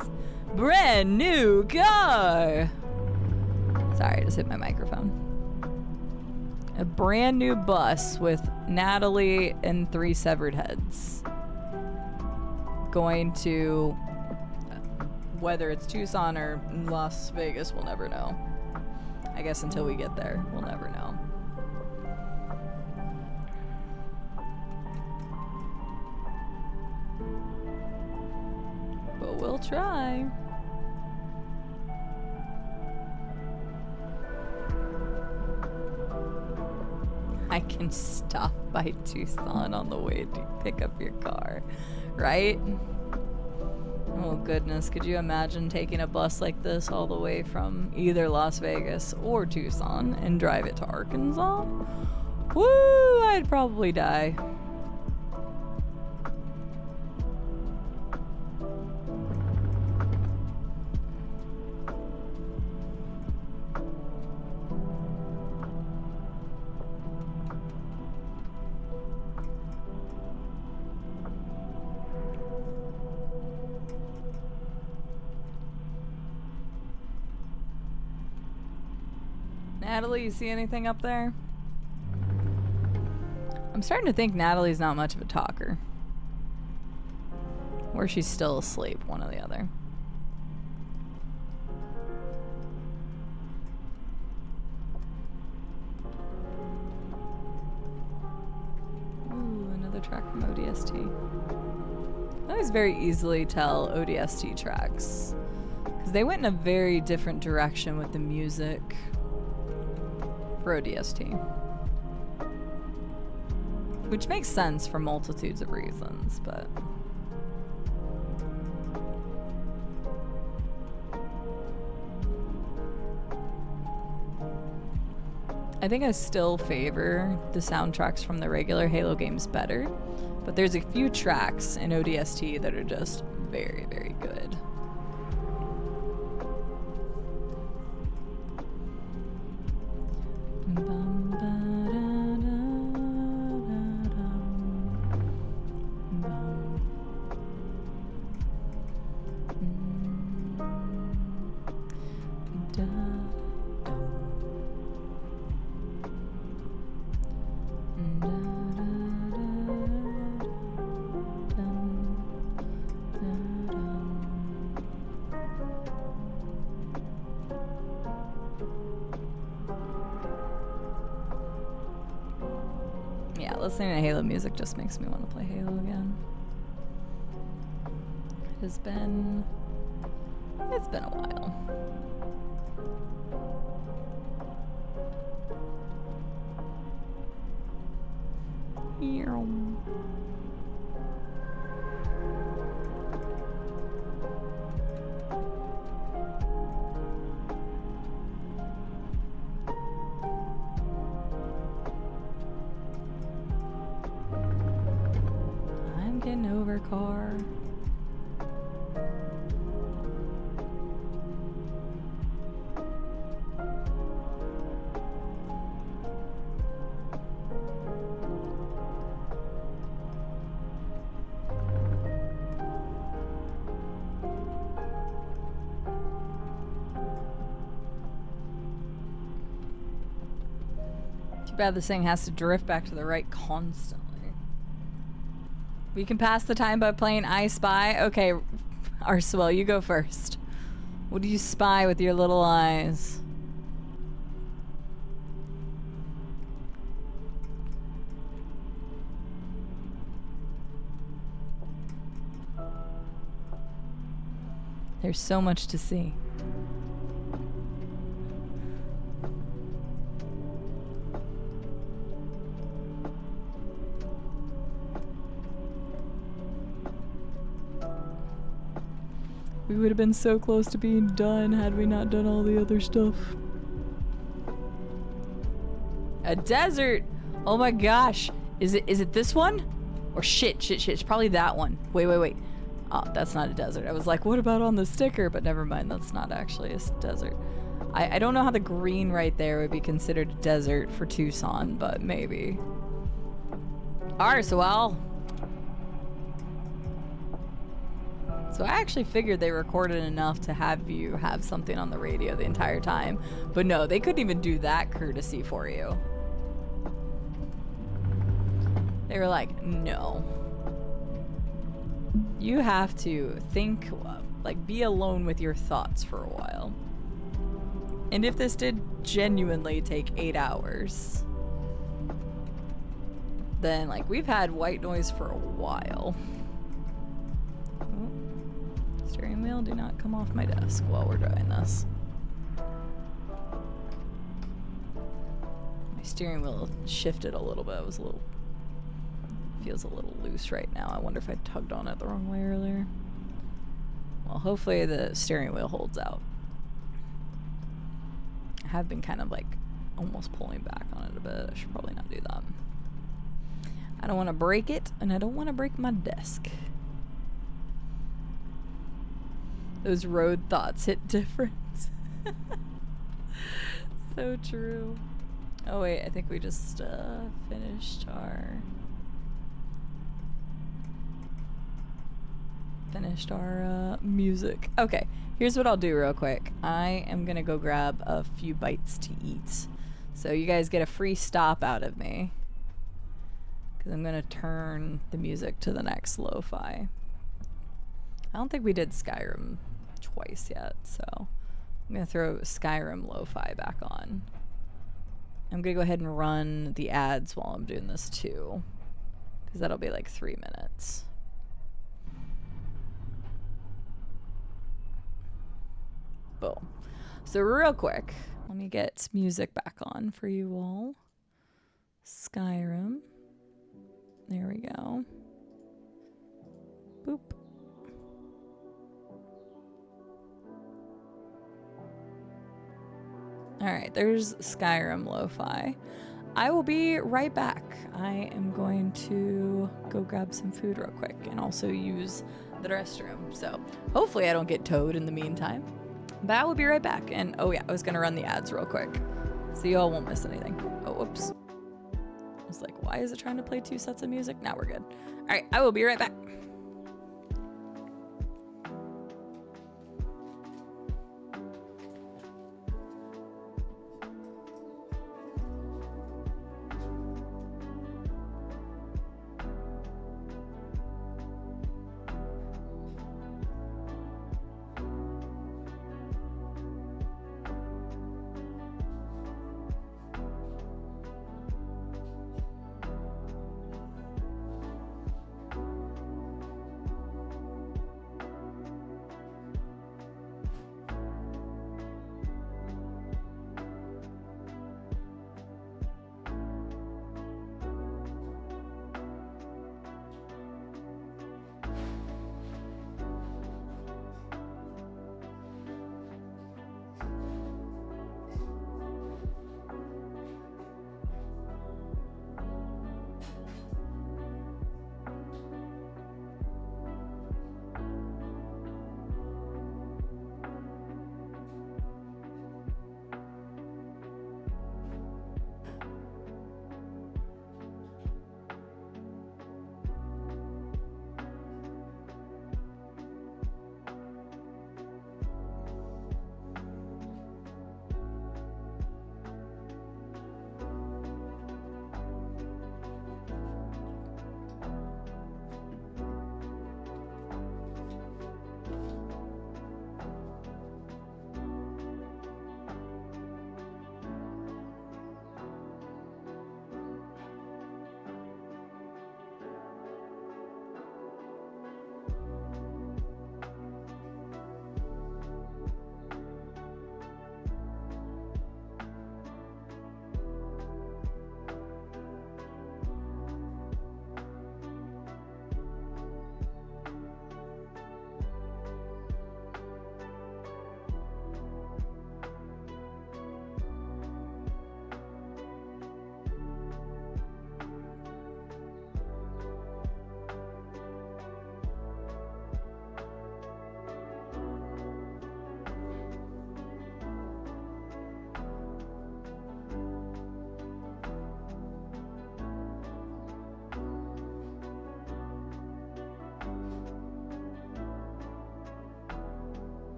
Brand new car. Sorry, I just hit my microphone. A brand new bus with Natalie and 3 severed heads. Going to, whether it's Tucson or Las Vegas, we'll never know. I guess until we get there, we'll never know. But we'll try. I can stop by Tucson on the way to pick up your car, right? Oh goodness, could you imagine taking a bus like this all the way from either Las Vegas or Tucson and drive it to Arkansas? Woo, I'd probably die. Natalie, you see anything up there? I'm starting to think Natalie's not much of a talker. Or she's still asleep, one or the other. Ooh, another track from ODST. I always very easily tell ODST tracks. Because they went in a very different direction with the music for ODST. Which makes sense for multitudes of reasons, but... I think I still favor the soundtracks from the regular Halo games better, but there's a few tracks in ODST that are just very, very good. Listening to Halo music just makes me want to play Halo again. It's been a while. car. Too bad this thing has to drift back to the right constantly. We can pass the time by playing I Spy. Okay, Arswell, you go first. What do you spy with your little eyes? There's so much to see. We would have been so close to being done had we not done all the other stuff. A desert! Oh my gosh. Is it this one? Or shit. It's probably that one. Wait. Oh, that's not a desert. I was like, what about on the sticker? But never mind, that's not actually a desert. I don't know how the green right there would be considered a desert for Tucson, but maybe. Arswell! So I actually figured they recorded enough to have you have something on the radio the entire time. But no, they couldn't even do that courtesy for you. They were like, no. You have to think, like, be alone with your thoughts for a while. And if this did genuinely take 8 hours, then, like, we've had white noise for a while. Steering wheel, do not come off my desk while we're doing this. My steering wheel shifted a little bit. It was feels a little loose right now. I wonder if I tugged on it the wrong way earlier. Well, hopefully the steering wheel holds out. I have been kind of like almost pulling back on it a bit. I should probably not do that. I don't want to break it, and I don't want to break my desk. Those road thoughts hit different. So true. Oh wait, I think we just finished our music. Okay, here's what I'll do real quick. I am gonna go grab a few bites to eat. So you guys get a free stop out of me. Because I'm gonna turn the music to the next lo-fi. I don't think we did Skyrim twice yet, so I'm gonna throw Skyrim lo-fi back on. I'm gonna go ahead and run the ads while I'm doing this too, because that'll be like 3 minutes. Boom. So real quick, let me get music back on for you all. Skyrim. There we go. Boop. Alright, there's Skyrim lo-fi. I will be right back. I am going to go grab some food real quick and also use the restroom. So hopefully I don't get towed in the meantime. But I will be right back. And oh yeah, I was going to run the ads real quick, so you all won't miss anything. Oh, whoops. I was like, why is it trying to play 2 sets of music? Now we're good. Alright, I will be right back.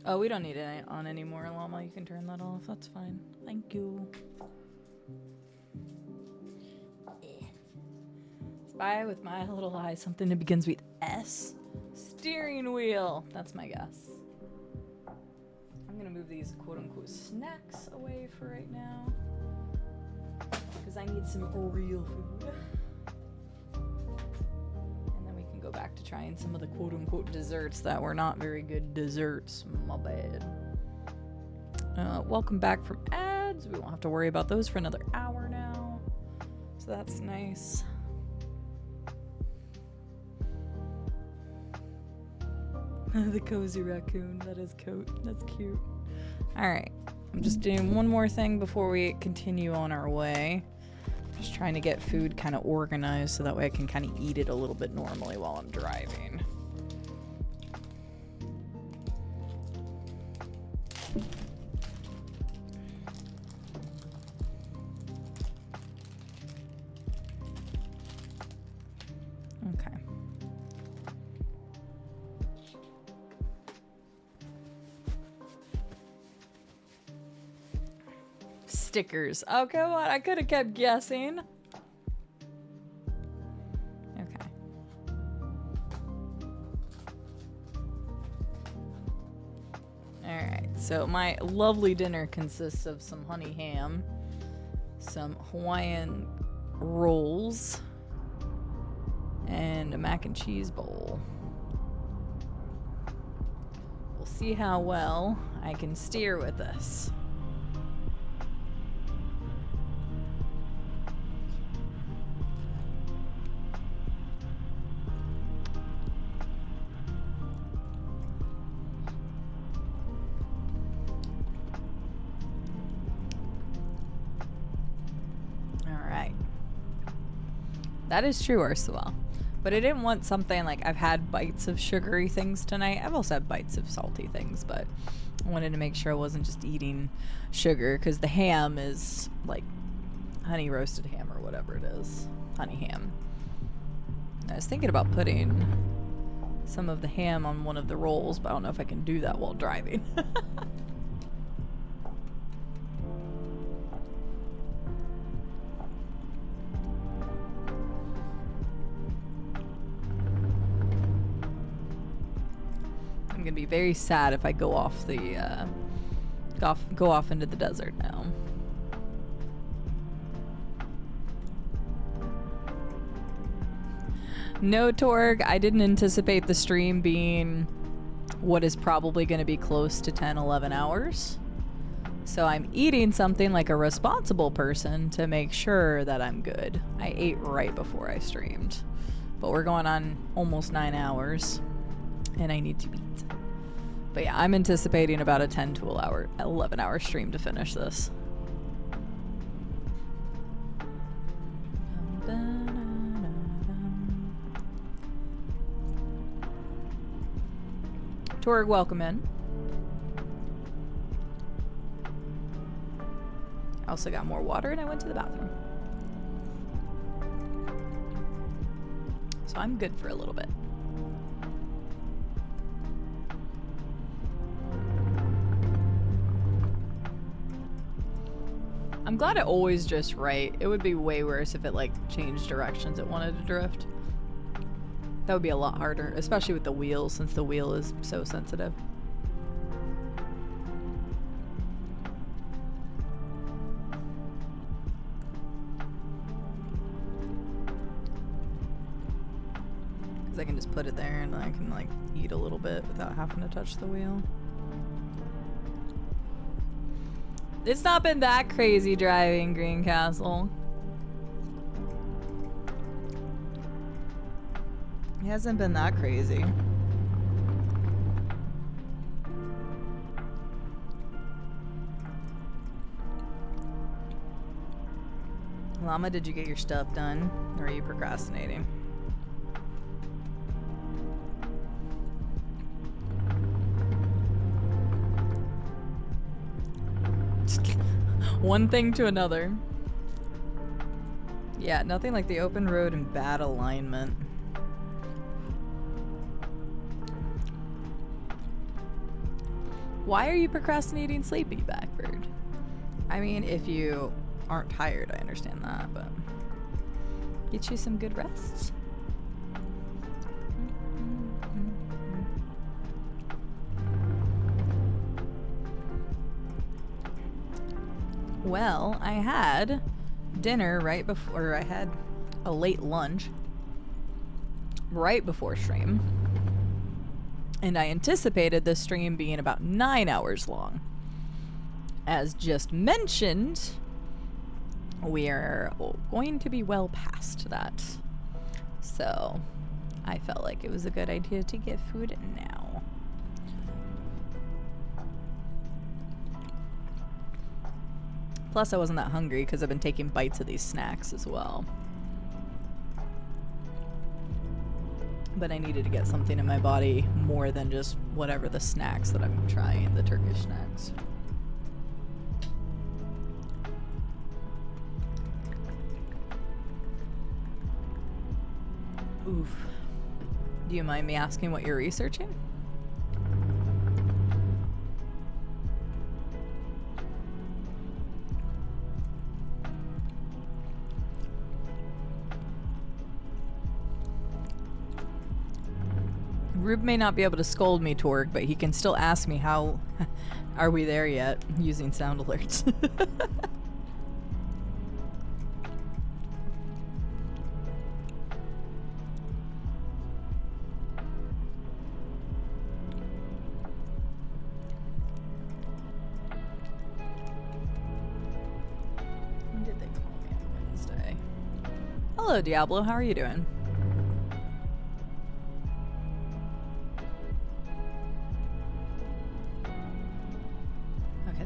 Oh, we don't need it on anymore, Llama. You can turn that off. That's fine. Thank you. Spy with my little eye. Something that begins with S. Steering wheel. That's my guess. I'm gonna move these quote-unquote snacks away for right now. Because I need some real food. And then we can go back to trying some of the quote-unquote desserts that were not very good desserts. My bad. Welcome back from ads. We won't have to worry about those for another hour now. So that's nice. The cozy raccoon. That is cute. That's cute. Alright. I'm just doing one more thing before we continue on our way. Just trying to get food kind of organized so that way I can kind of eat it a little bit normally while I'm driving. Okay. Stickers. Oh, come on. I could have kept guessing. Okay. Alright, so my lovely dinner consists of some honey ham, some Hawaiian rolls, and a mac and cheese bowl. We'll see how well I can steer with this. That is true, Ursula. But I didn't want something like I've had bites of sugary things tonight. I've also had bites of salty things, but I wanted to make sure I wasn't just eating sugar because the ham is like honey roasted ham or whatever it is. Honey ham. I was thinking about putting some of the ham on one of the rolls, but I don't know if I can do that while driving. I'm gonna be very sad if I go off the go off into the desert now. No, Torg, I didn't anticipate the stream being what is probably going to be close to 10-11 hours. So I'm eating something like a responsible person to make sure that I'm good. I ate right before I streamed. But we're going on almost 9 hours and I need to eat. But yeah, I'm anticipating about a 10 to 11 hour stream to finish this. Torg, welcome in. I also got more water and I went to the bathroom. So I'm good for a little bit. I'm glad it always just right. It would be way worse if it like changed directions it wanted to drift. That would be a lot harder, especially with the wheel, since the wheel is so sensitive. Because I can just put it there and I can like eat a little bit without having to touch the wheel. It's not been that crazy driving Greencastle. It hasn't been that crazy. Llama, did you get your stuff done? Or are you procrastinating? One thing to another. Yeah, nothing like the open road and bad alignment. Why are you procrastinating sleepy, Blackbird? I mean, if you aren't tired, I understand that, but get you some good rest. Well, I had dinner right before, I had a late lunch right before stream. And I anticipated this stream being about 9 hours long. As just mentioned, we are going to be well past that. So, I felt like it was a good idea to get food now. Plus, I wasn't that hungry because I've been taking bites of these snacks as well. But I needed to get something in my body more than just whatever the snacks that I'm trying, the Turkish snacks. Oof. Do you mind me asking what you're researching? Rube may not be able to scold me, Torg, but he can still ask me how are we there yet using sound alerts. When did they call me on Wednesday? Hello, Diablo. How are you doing?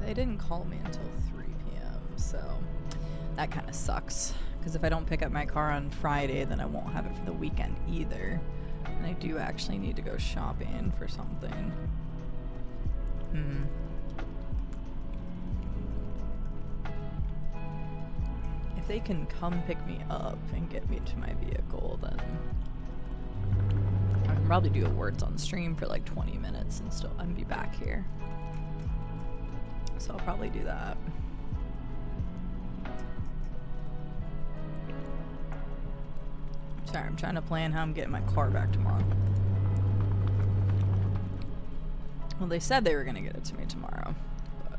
They didn't call me until 3 p.m., so that kind of sucks. Because if I don't pick up my car on Friday, then I won't have it for the weekend either. And I do actually need to go shopping for something. If they can come pick me up and get me to my vehicle, then I can probably do a words on stream for like 20 minutes and be back here. So I'll probably do that. Sorry, I'm trying to plan how I'm getting my car back tomorrow. Well, they said they were going to get it to me tomorrow, but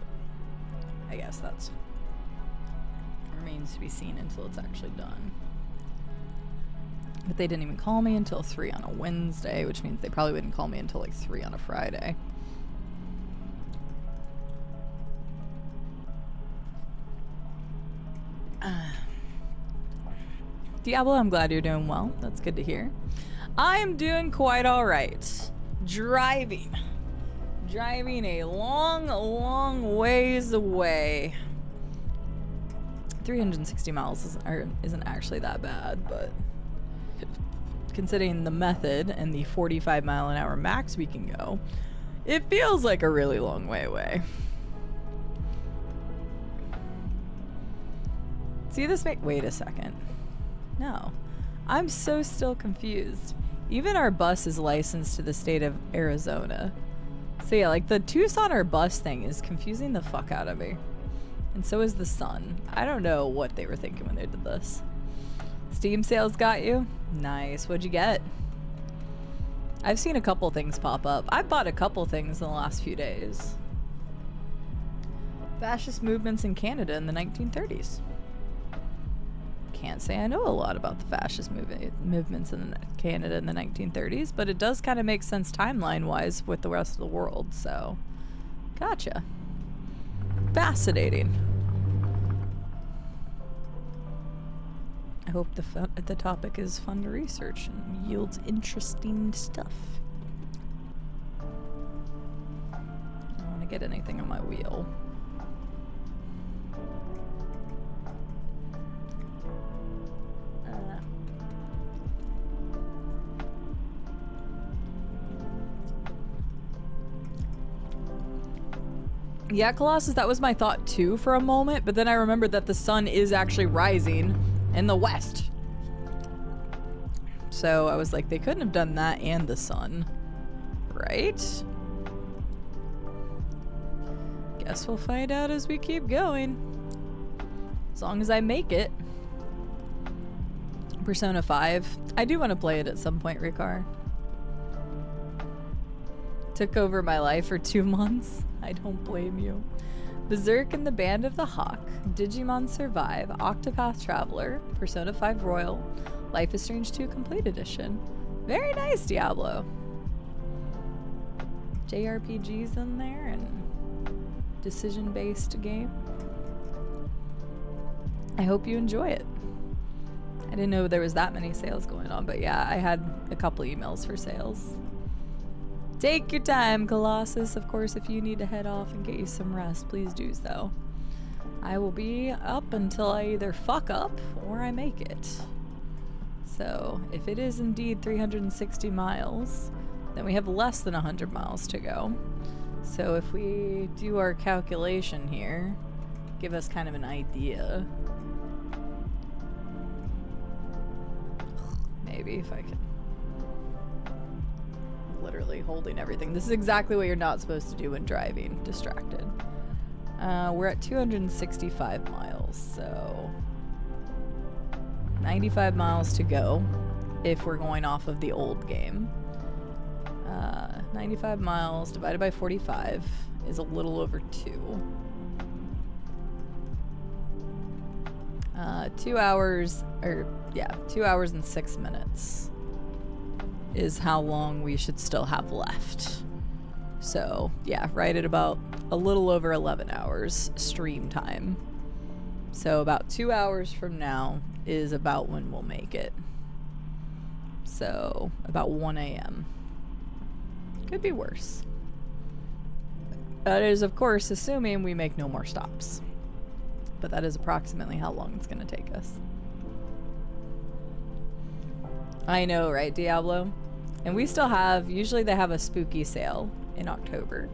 I guess that's remains to be seen until it's actually done. But they didn't even call me until 3 on a Wednesday, which means they probably wouldn't call me until like 3 on a Friday. Diablo, I'm glad you're doing well. That's good to hear. I'm doing quite all right. Driving a long ways away. 360 miles isn't actually that bad, but considering the method and the 45 mile an hour max we can go, it feels like a really long way away. See this wait a second. No. I'm so still confused. Even our bus is licensed to the state of Arizona. So yeah, like the Tucson or bus thing is confusing the fuck out of me. And so is the sun. I don't know what they were thinking when they did this. Steam sales got you? Nice. What'd you get? I've seen a couple things pop up. I've bought a couple things in the last few days. Fascist movements in Canada in the 1930s. Can't say I know a lot about the fascist movements in Canada in the 1930s, but it does kind of make sense timeline-wise with the rest of the world, so gotcha. Fascinating. I hope the topic is fun to research and yields interesting stuff. I don't want to get anything on my wheel. Yeah, Colossus, that was my thought too for a moment, but then I remembered that the sun is actually rising in the west. So I was like, they couldn't have done that and the sun, right? Guess we'll find out as we keep going. As long as I make it. Persona 5. I do want to play it at some point, Ricard. Took over my life for 2 months. I don't blame you. Berserk and the Band of the Hawk, Digimon Survive, Octopath Traveler, Persona 5 Royal, Life is Strange 2 Complete Edition. Very nice, Diablo. JRPGs in there and decision-based game. I hope you enjoy it. I didn't know there was that many sales going on, but yeah, I had a couple emails for sales. Take your time, Colossus. Of course, if you need to head off and get you some rest, please do so. I will be up until I either fuck up or I make it. So, if it is indeed 360 miles, then we have less than 100 miles to go. So if we do our calculation here, give us kind of an idea. Maybe if I can. Literally holding everything. This is exactly what you're not supposed to do when driving, distracted. We're at 265 miles, so 95 miles to go if we're going off of the old game. 95 miles divided by 45 is a little over 2. 2 hours, or yeah, 2 hours and 6 minutes is how long we should still have left. So yeah, right at about a little over 11 hours stream time. So about 2 hours from now is about when we'll make it. So about 1 a.m. Could be worse. That is, of course, assuming we make no more stops. But that is approximately how long it's going to take us. I know, right, Diablo? And we still have, usually they have a spooky sale in October.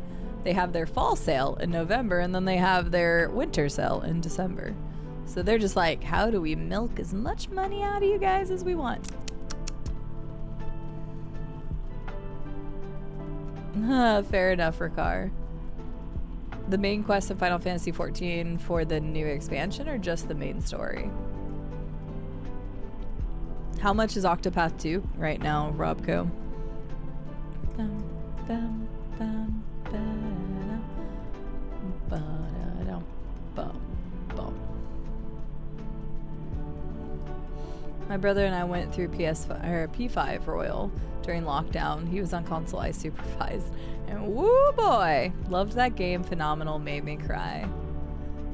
They have their fall sale in November, and then they have their winter sale in December. So they're just like, how do we milk as much money out of you guys as we want? Fair enough, Ricard. The main quest of Final Fantasy XIV for the new expansion, or just the main story? How much is Octopath 2 right now, Robco? Bum, bum, bum, ba-da-dum, ba-da-dum, bum, bum. My brother and I went through P5 Royal during lockdown. He was on console, I supervised. And woo boy! Loved that game, phenomenal, made me cry.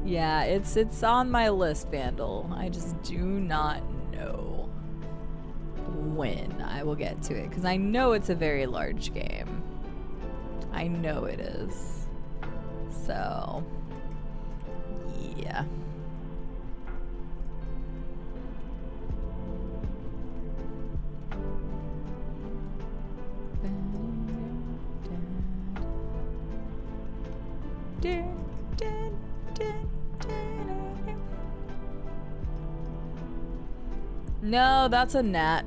Yeah, it's on my list, Vandal. I just do not know when I will get to it, because I know it's a very large game. I know it is. So, yeah. No, that's a gnat.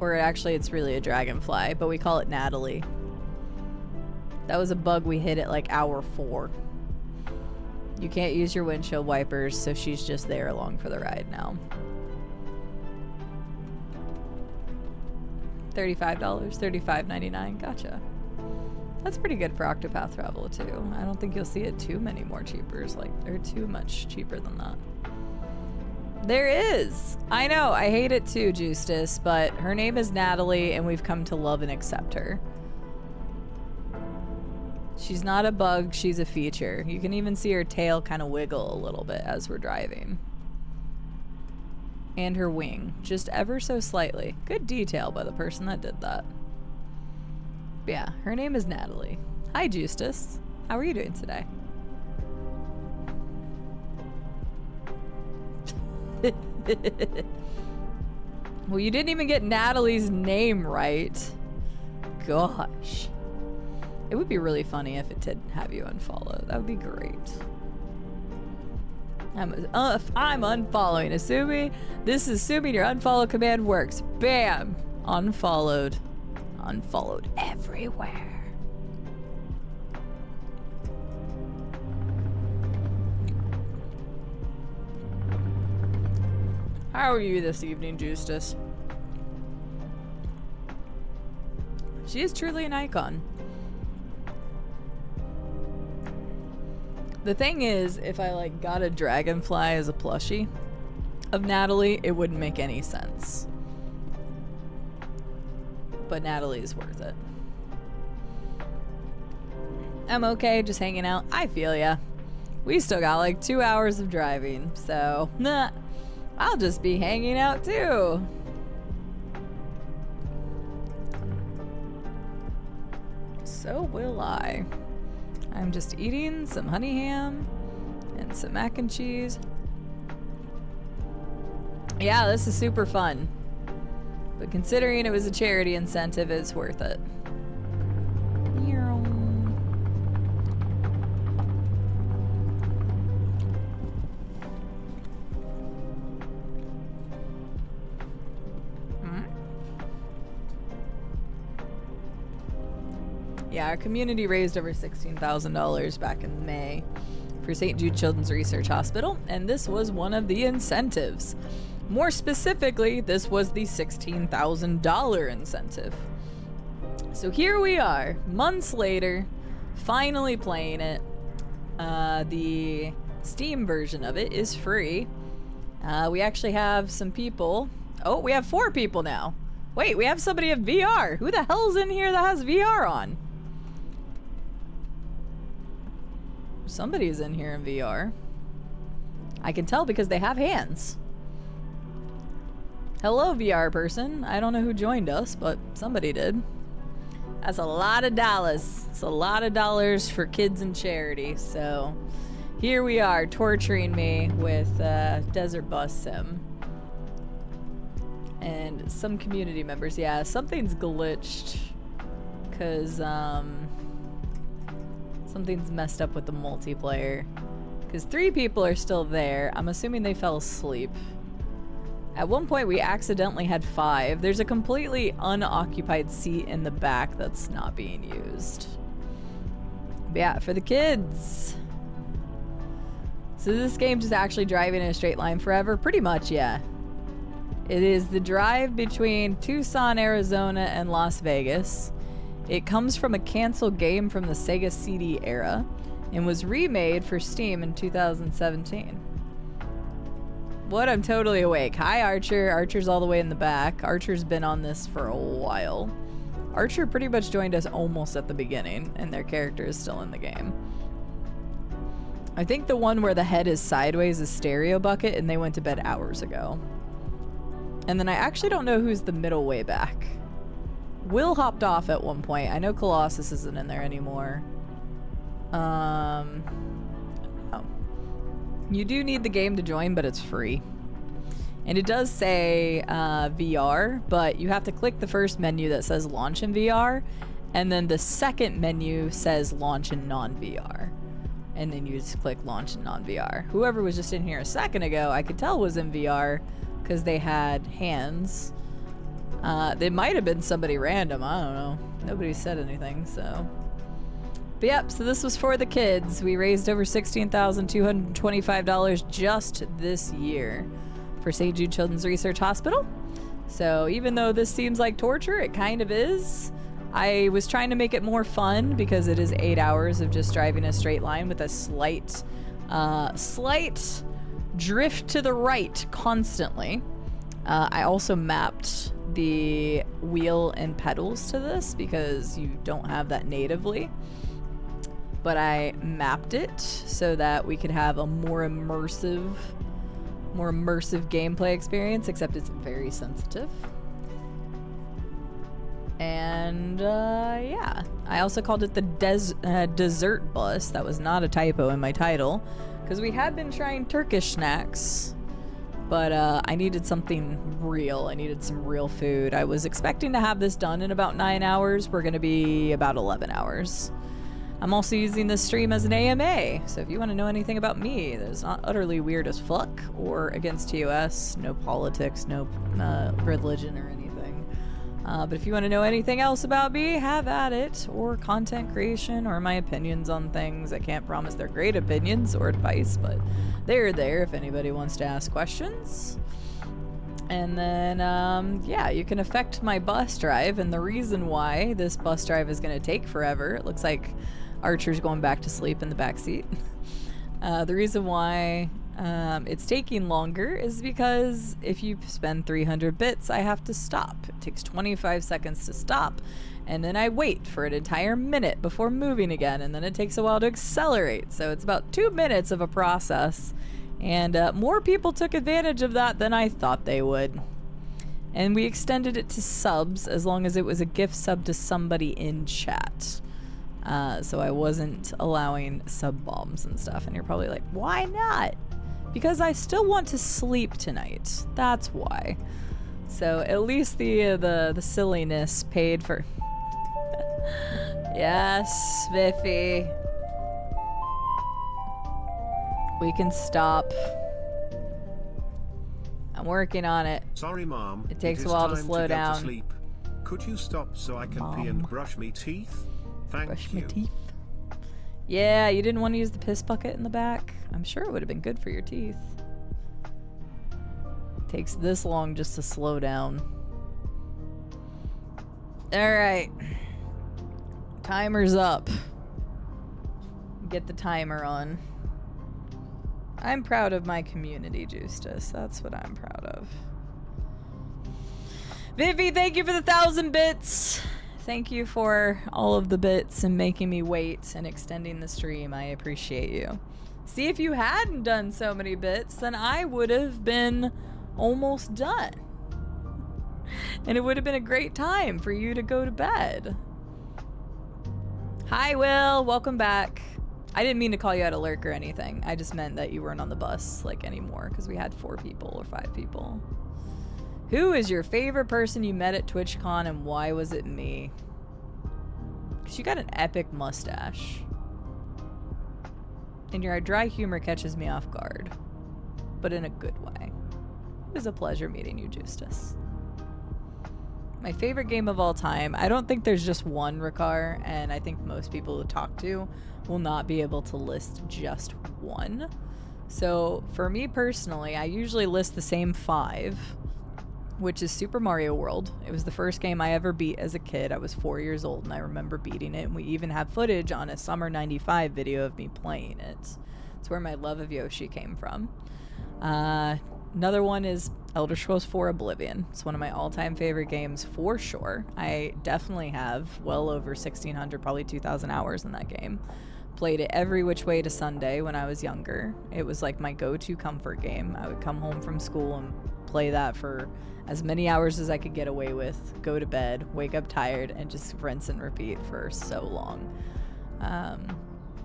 Or actually, it's really a dragonfly, but we call it Natalie. That was a bug we hit at like hour 4. You can't use your windshield wipers, so she's just there along for the ride now. $35, $35.99. Gotcha. That's pretty good for Octopath Traveler too. I don't think you'll see it too many more cheapers, like, or too much cheaper than that. There is! I know, I hate it too, Justus, but her name is Natalie and we've come to love and accept her. She's not a bug, she's a feature. You can even see her tail kind of wiggle a little bit as we're driving. And her wing, just ever so slightly. Good detail by the person that did that. But yeah, her name is Natalie. Hi, Justus. How are you doing today? Well, you didn't even get Natalie's name right. Gosh. It would be really funny if it did have you unfollow. That would be great. I'm unfollowing. Assuming your unfollow command works. Bam! Unfollowed. Unfollowed everywhere. How are you this evening, Justus? She is truly an icon. The thing is, if I like got a dragonfly as a plushie of Natalie, it wouldn't make any sense. But Natalie is worth it. I'm okay just hanging out. I feel ya. We still got like 2 hours of driving, so nah, I'll just be hanging out too. So will I. I'm just eating some honey ham and some mac and cheese. Yeah, this is super fun. But considering it was a charity incentive, it's worth it. Yeah, our community raised over $16,000 back in May for St. Jude Children's Research Hospital, and this was one of the incentives. More specifically, this was the $16,000 incentive. So here we are, months later, finally playing it. The Steam version of it is free. We actually have some people. Oh, we have 4 people now. Wait, we have somebody in VR. Who the hell's in here that has VR on? Somebody's in here in VR. I can tell because they have hands. Hello, VR person. I don't know who joined us, but somebody did. That's a lot of dollars. It's a lot of dollars for kids and charity. So here we are torturing me with Desert Bus Sim. And some community members. Yeah, something's glitched. Because, something's messed up with the multiplayer. Because 3 people are still there. I'm assuming they fell asleep. At one point, we accidentally had 5. There's a completely unoccupied seat in the back that's not being used. But yeah, for the kids. So this game just actually driving in a straight line forever? Pretty much, yeah. It is the drive between Tucson, Arizona, and Las Vegas. It comes from a canceled game from the Sega CD era and was remade for Steam in 2017. What? I'm totally awake. Hi, Archer. Archer's all the way in the back. Archer's been on this for a while. Archer pretty much joined us almost at the beginning, and their character is still in the game. I think the one where the head is sideways is Stereo Bucket, and they went to bed hours ago. And then I actually don't know who's the middle way back. Will hopped off at one point. I know Colossus isn't in there anymore. Oh. You do need the game to join, but it's free. And it does say VR, but you have to click the first menu that says launch in VR, and then the second menu says launch in non-VR. And then you just click launch in non-VR. Whoever was just in here a second ago, I could tell was in VR because they had hands. They might have been somebody random. I don't know. Nobody said anything, so. But yep, so this was for the kids. We raised over $16,225 just this year for St. Jude Children's Research Hospital. So even though this seems like torture, it kind of is. I was trying to make it more fun because it is 8 hours of just driving a straight line with a slight drift to the right constantly. I also mapped the wheel and pedals to this because you don't have that natively. But I mapped it so that we could have a more immersive gameplay experience, except it's very sensitive. And yeah, I also called it the dessert bus. That was not a typo in my title, because we had been trying Turkish snacks, but I needed something real. I needed some real food. I was expecting to have this done in about 9 hours. We're gonna be about 11 hours. I'm also using this stream as an AMA, so if you want to know anything about me that is not utterly weird as fuck or against TOS, no politics, no religion or anything. But if you want to know anything else about me, have at it, or content creation, or my opinions on things. I can't promise they're great opinions or advice, but they're there if anybody wants to ask questions. And then, yeah, you can affect my bus drive, and the reason why this bus drive is going to take forever, it looks like Archer's going back to sleep in the back seat. The reason why it's taking longer is because if you spend 300 bits, I have to stop. It takes 25 seconds to stop, and then I wait for an entire minute before moving again, and then it takes a while to accelerate. So it's about 2 minutes of a process. And more people took advantage of that than I thought they would. And we extended it to subs as long as it was a gift sub to somebody in chat. So I wasn't allowing sub bombs and stuff. And you're probably like, why not? Because I still want to sleep tonight. That's why. So at least the silliness paid for. Yes, Viffy. We can stop. I'm working on it. Sorry, Mom. It takes a while to slow down. To sleep. Could you stop so I can pee and brush me teeth? Thank Brush you. my teeth. Yeah, you didn't want to use the piss bucket in the back? I'm sure it would have been good for your teeth. Takes this long just to slow down. Alright. Timer's up. Get the timer on. I'm proud of my community, Justus. That's what I'm proud of. Vivi, thank you for the 1,000 bits. Thank you for all of the bits and making me wait and extending the stream. I appreciate you. See, if you hadn't done so many bits, then I would have been almost done. And it would have been a great time for you to go to bed. Hi, Will. Welcome back. I didn't mean to call you out a lurk or anything. I just meant that you weren't on the bus, like, anymore, because we had 4 people or 5 people. Who is your favorite person you met at TwitchCon, and why was it me? Because you got an epic mustache. And your dry humor catches me off guard. But in a good way. It was a pleasure meeting you, Justus. My favorite game of all time. I don't think there's just one, Ricard, and I think most people who talk to will not be able to list just one. So for me personally, I usually list the same 5, which is Super Mario World. It was the first game I ever beat as a kid. I was 4 years old and I remember beating it, and we even have footage on a Summer 95 video of me playing it. It's where my love of Yoshi came from. Another one is Elder Scrolls 4 Oblivion. It's one of my all-time favorite games for sure. I definitely have well over 1,600, probably 2,000 hours in that game. Played it every which way to Sunday when I was younger. It was like my go-to comfort game. I would come home from school and play that for as many hours as I could get away with, go to bed, wake up tired, and just rinse and repeat for so long.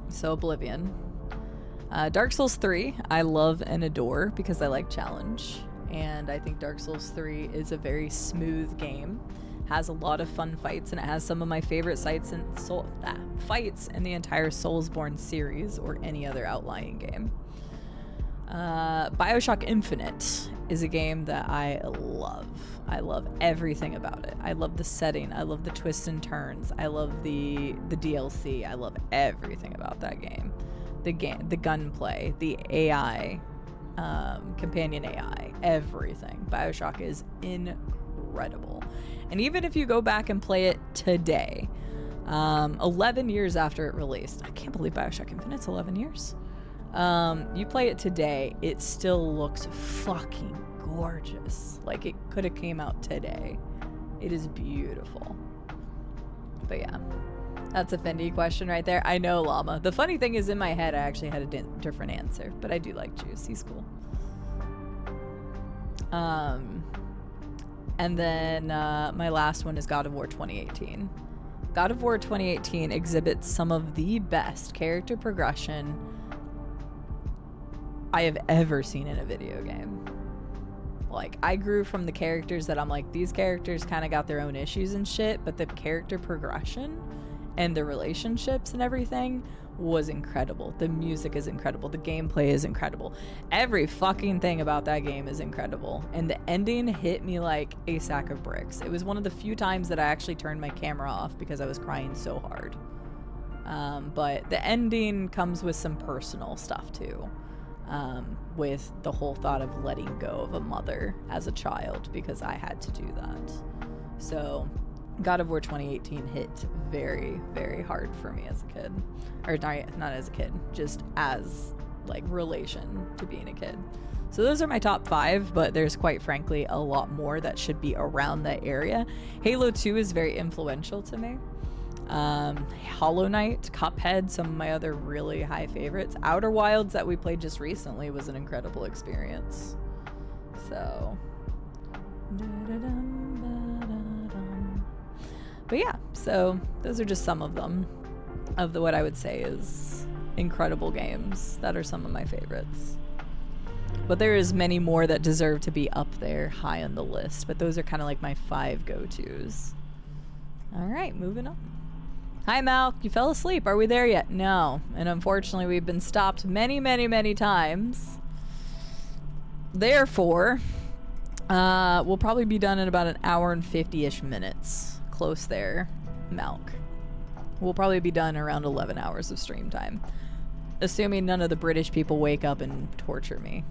So Oblivion. Dark Souls 3, I love and adore because I like challenge. And I think Dark Souls 3 is a very smooth game. Has a lot of fun fights, and it has some of my favorite fights in the entire Soulsborne series or any other outlying game. BioShock Infinite is a game that I love. I love everything about it. I love the setting. I love the twists and turns. I love the DLC. I love everything about that game. The gunplay, the AI, companion AI, everything. BioShock is incredible. And even if you go back and play it today, 11 years after it released, I can't believe BioShock Infinite's 11 years. You play it today, it still looks fucking gorgeous. Like it could have came out today. It is beautiful. But yeah, that's a Fendi question right there. I know, Llama. The funny thing is, in my head, I actually had a different answer, but I do like Juice. He's cool. And then my last one is God of War 2018. God of War 2018 exhibits some of the best character progression I have ever seen in a video game. Like, I grew from the characters that I'm like, these characters kind of got their own issues and shit, but the character progression and the relationships and everything was incredible. The music is incredible. The gameplay is incredible. Every fucking thing about that game is incredible. And the ending hit me like a sack of bricks. It was one of the few times that I actually turned my camera off because I was crying so hard. But the ending comes with some personal stuff too. with the whole thought of letting go of a mother as a child, because I had to do that. So God of War 2018 hit very, very hard for me as a kid. Or not as a kid, just as like relation to being a kid. So those are my top 5, but there's quite frankly a lot more that should be around that area. Halo 2 is very influential to me. Hollow Knight, Cuphead, some of my other really high favorites. Outer Wilds that we played just recently was an incredible experience. So, but yeah, so those are just some of them, of what I would say is incredible games that are some of my favorites. But there is many more that deserve to be up there high on the list, but those are kind of like my 5 go-tos. All right, moving on. Hi, Mal. You fell asleep. Are we there yet? No. And unfortunately, we've been stopped many, many, many times. Therefore, we'll probably be done in about an hour and 50-ish minutes. Close there, Malk. We'll probably be done around 11 hours of stream time. Assuming none of the British people wake up and torture me.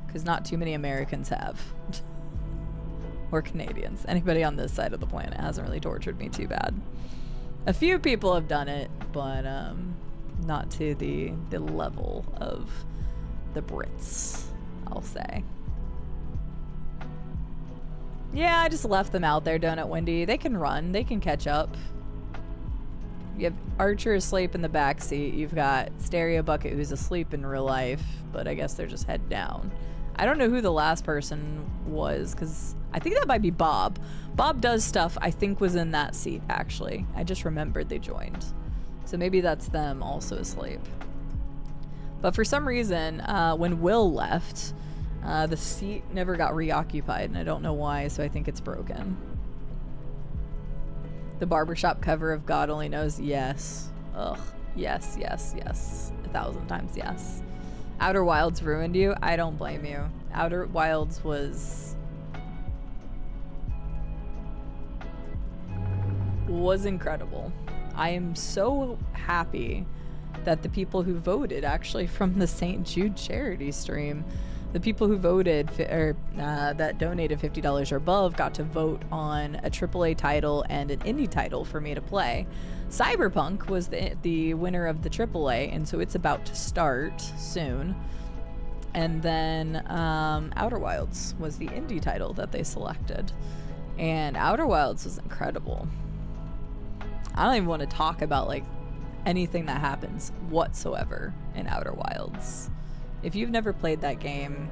Because not too many Americans have. Or Canadians. Anybody on this side of the planet hasn't really tortured me too bad. A few people have done it, but not to the level of the Brits, I'll say. Yeah, I just left them out there, Donut Wendy. They can run. They can catch up. You have Archer asleep in the back seat. You've got Stereo Bucket who's asleep in real life, but I guess they're just head down. I don't know who the last person was, because I think that might be Bob. Bob Does Stuff, I think, was in that seat, actually. I just remembered they joined. So maybe that's them also asleep. But for some reason, when Will left, the seat never got reoccupied, and I don't know why, so I think it's broken. The barbershop cover of God Only Knows, yes. Ugh, yes, yes, yes. 1,000 times yes. Outer Wilds ruined you? I don't blame you. Outer Wilds was incredible. I am so happy that the people who voted, actually from the St. Jude charity stream, the people who voted that donated $50 or above got to vote on a AAA title and an indie title for me to play. Cyberpunk was the winner of the AAA, and so it's about to start soon. And then Outer Wilds was the indie title that they selected. And Outer Wilds was incredible. I don't even want to talk about like anything that happens whatsoever in Outer Wilds. If you've never played that game,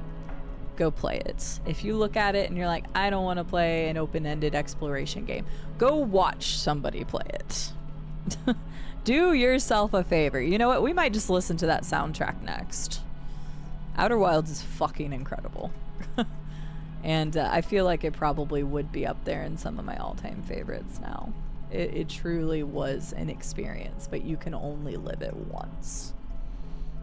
go play it. If you look at it and you're like, I don't want to play an open-ended exploration game, go watch somebody play it. Do yourself a favor. You know what? We might just listen to that soundtrack next. Outer Wilds is fucking incredible. And I feel like it probably would be up there in some of my all-time favorites now. It truly was an experience, but you can only live it once.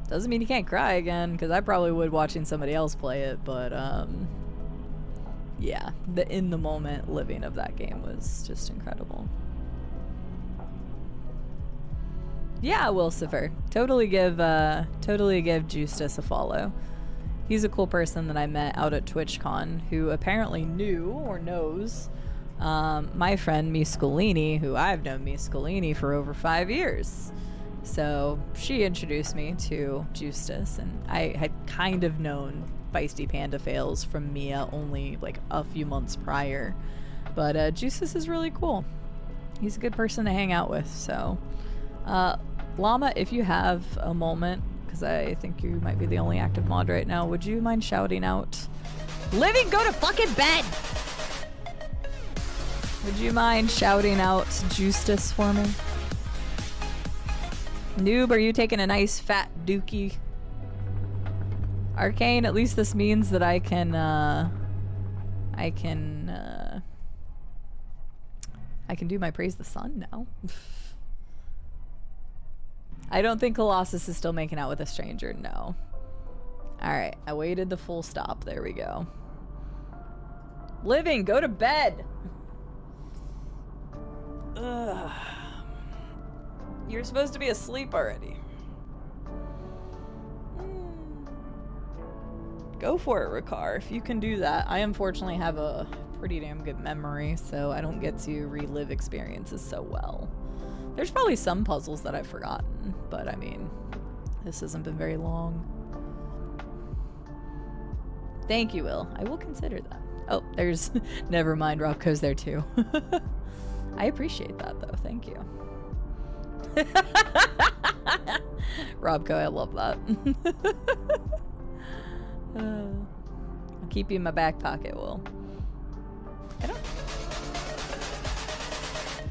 Doesn't mean you can't cry again, because I probably would watching somebody else play it, but yeah, the in-the-moment living of that game was just incredible. Yeah, Wilsifer. Totally give Justus a follow. He's a cool person that I met out at TwitchCon who apparently knew or knows my friend Miscolini, who I've known Miscolini for over 5 years. So she introduced me to Justus, and I had kind of known Feisty Panda Fails from Mia only like a few months prior. But Justus is really cool. He's a good person to hang out with, so... Llama, if you have a moment, because I think you might be the only active mod right now, would you mind shouting out, Living, go to fucking bed! Would you mind shouting out Justus for me? Noob, are you taking a nice fat dookie? Arcane, at least this means that I can do my Praise the Sun now. I don't think Colossus is still making out with a stranger, no. Alright, I waited the full stop. There we go. Living, go to bed! Ugh. You're supposed to be asleep already. Go for it, Ricard. If you can do that. I unfortunately have a pretty damn good memory, so I don't get to relive experiences so well. There's probably some puzzles that I've forgotten, but I mean, this hasn't been very long. Thank you, Will. I will consider that. Oh, there's... Never mind, Robco's there too. I appreciate that, though. Thank you. Robco, I love that. I'll keep you in my back pocket, Will. I don't...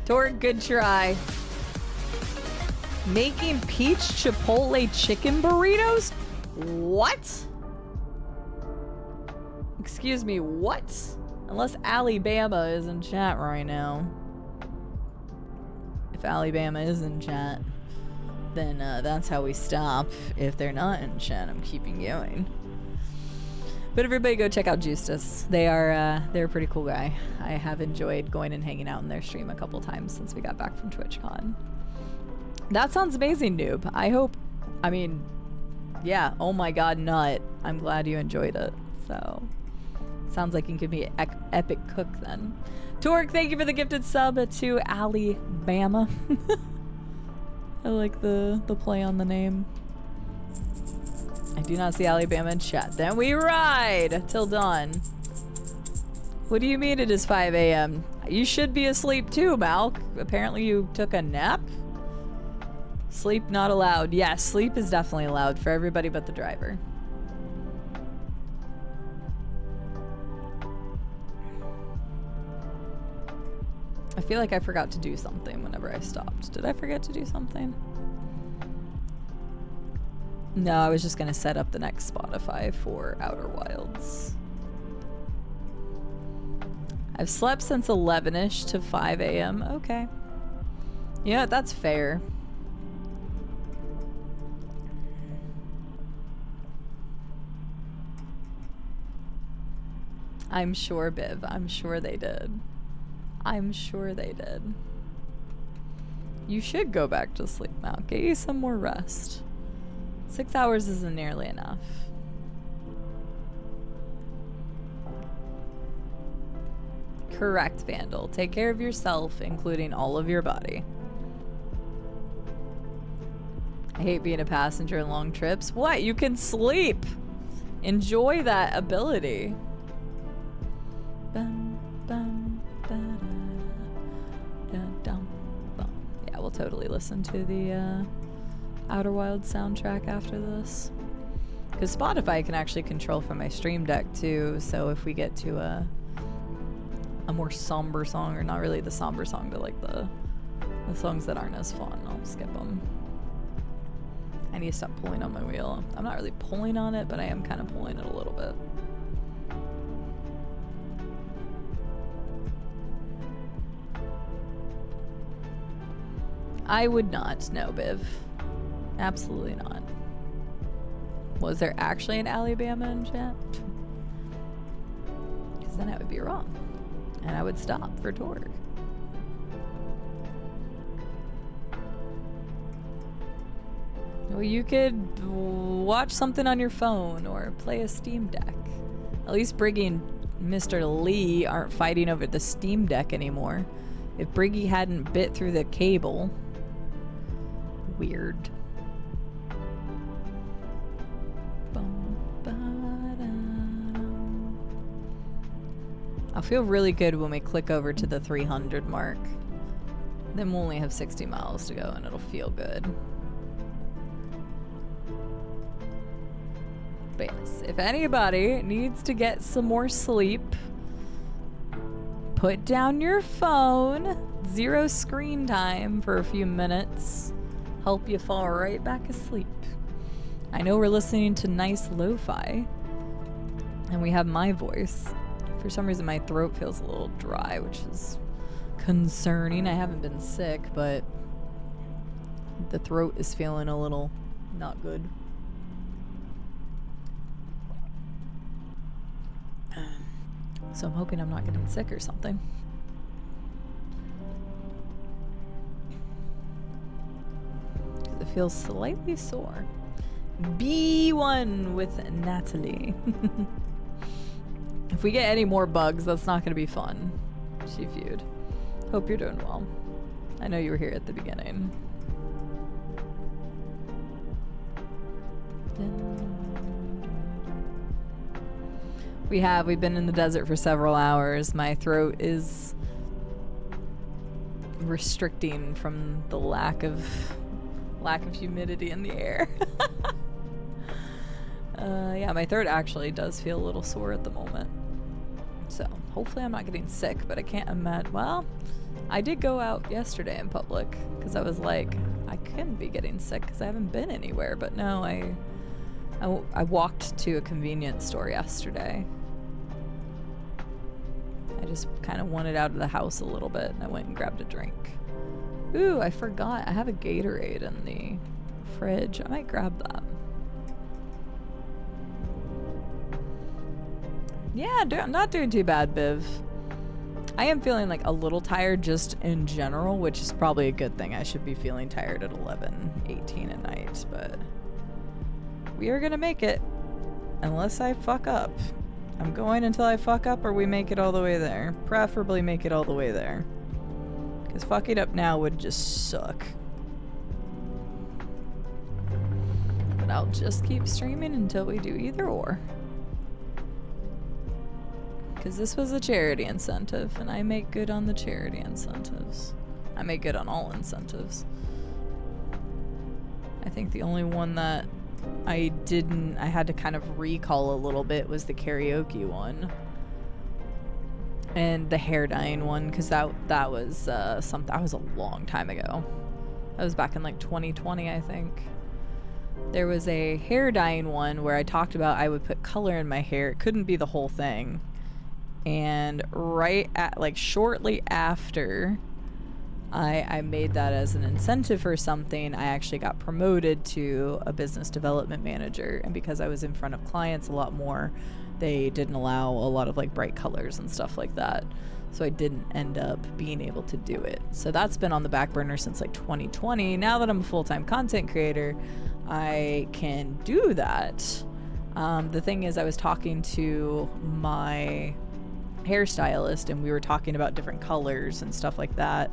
Torg, good try. Making peach chipotle chicken burritos? What? Excuse me, what? Unless Alabama is in chat right now. If Alabama is in chat, then that's how we stop. If they're not in chat, I'm keeping going. But everybody go check out Justus. They're a pretty cool guy. I have enjoyed going and hanging out in their stream a couple times since we got back from TwitchCon. That sounds amazing, Noob. I hope, I mean, yeah, oh my god, nut. I'm glad you enjoyed it. So, sounds like you could be an epic cook then. Torque, thank you for the gifted sub to Alabama. I like the play on the name. I do not see Alabama in chat. Then we ride till dawn. What do you mean it is 5 a.m.? You should be asleep too, Malk. Apparently you took a nap? Sleep not allowed. Yes, sleep is definitely allowed for everybody but the driver. I feel like I forgot to do something whenever I stopped. Did I forget to do something? No, I was just gonna set up the next Spotify for Outer Wilds. I've slept since 11-ish to 5 a.m. Okay. You know what? That's fair. I'm sure, Biv. I'm sure they did. I'm sure they did. You should go back to sleep now. Get you some more rest. 6 hours isn't nearly enough. Correct, Vandal. Take care of yourself, including all of your body. I hate being a passenger in long trips. What? You can sleep! Enjoy that ability. Bum, bum, yeah, we'll totally listen to the Outer Wilds soundtrack after this. Because Spotify can actually control from my Stream Deck too, so if we get to a more somber song, or not really the somber song, but like the songs that aren't as fun, I'll skip them. I need to stop pulling on my wheel. I'm not really pulling on it, but I am kind of pulling it a little bit. I would not, no, Biv. Absolutely not. Was there actually an Alabama in chat? Because then I would be wrong. And I would stop for Torg. Well, you could watch something on your phone or play a Steam Deck. At least Briggy and Mr. Lee aren't fighting over the Steam Deck anymore. If Briggy hadn't bit through the cable... Weird. I'll feel really good when we click over to the 300 mark. Then we'll only have 60 miles to go and it'll feel good. But yes, if anybody needs to get some more sleep, put down your phone, 0 screen time for a few minutes, help you fall right back asleep. I know we're listening to nice lo-fi, and we have my voice. For some reason my throat feels a little dry, which is concerning. I haven't been sick, but the throat is feeling a little not good. So I'm hoping I'm not getting sick or something. It feels slightly sore. B1 with Natalie. If we get any more bugs, that's not going to be fun. She viewed. Hope you're doing well. I know you were here at the beginning. We've been in the desert for several hours. My throat is restricting from the lack of humidity in the air. Yeah, my throat actually does feel a little sore at the moment. So hopefully I'm not getting sick, but I can't imagine. Well, I did go out yesterday in public because I was like, I couldn't be getting sick because I haven't been anywhere. But no, I walked to a convenience store yesterday. I just kind of wanted out of the house a little bit, and I went and grabbed a drink. Ooh, I forgot. I have a Gatorade in the fridge. I might grab that. Yeah, I'm not doing too bad, Biv. I am feeling like a little tired just in general, which is probably a good thing. I should be feeling tired at 11:18 at night, but we are gonna make it unless I fuck up. I'm going until I fuck up or we make it all the way there. Preferably make it all the way there. Because fucking up now would just suck. But I'll just keep streaming until we do either or. Because this was a charity incentive, and I make good on the charity incentives. I make good on all incentives. I think the only one that I had to kind of recall a little bit was the karaoke one. And the hair dyeing one, because that was something, that was a long time ago. That was back in like 2020, I think. There was a hair dyeing one where I talked about I would put color in my hair. It couldn't be the whole thing. And shortly after I made that as an incentive for something, I actually got promoted to a business development manager. And because I was in front of clients a lot more, they didn't allow a lot of like bright colors and stuff like that. So I didn't end up being able to do it. So that's been on the back burner since like 2020. Now that I'm a full-time content creator, I can do that. The thing is, I was talking to my hairstylist and we were talking about different colors and stuff like that,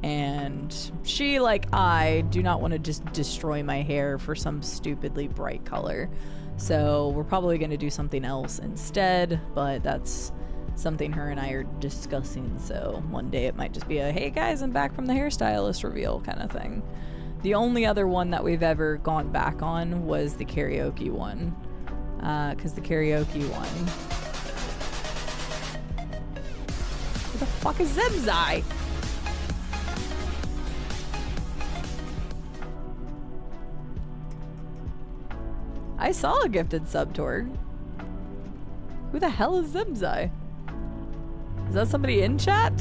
and she, like I, do not want to just destroy my hair for some stupidly bright color, so we're probably going to do something else instead, but that's something her and I are discussing. So one day it might just be a hey guys, I'm back from the hairstylist reveal kind of thing. The only other one that we've ever gone back on was the karaoke one, because the karaoke one, the fuck is Zemzai? I saw a gifted sub tour. Who the hell is Zemzai? Is that somebody in chat?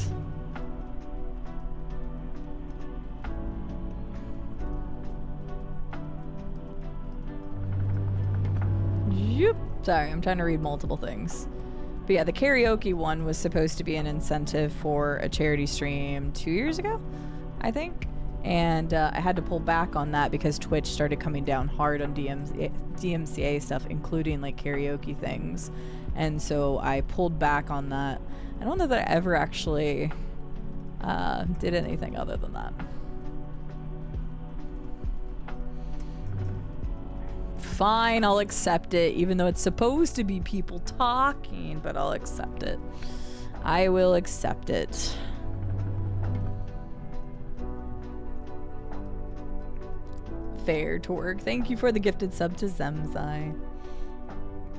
Yep. Sorry, I'm trying to read multiple things. But yeah, the karaoke one was supposed to be an incentive for a charity stream 2 years ago, I think. And I had to pull back on that because Twitch started coming down hard on DMCA stuff, including like karaoke things. And so I pulled back on that. I don't know that I ever actually did anything other than that. Fine, I'll accept it, even though it's supposed to be people talking, but I'll accept it. I will accept it. Fair, Torg. Thank you for the gifted sub to Zemzai.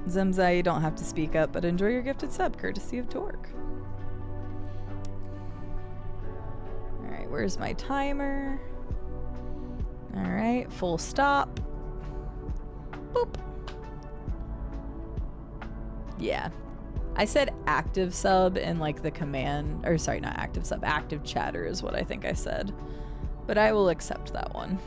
Zemzai, you don't have to speak up, but enjoy your gifted sub, courtesy of Torg. Alright, where's my timer? Alright, full stop. Boop. Yeah. I said active sub in like the command, or sorry, not active sub, active chatter is what I think I said. But I will accept that one.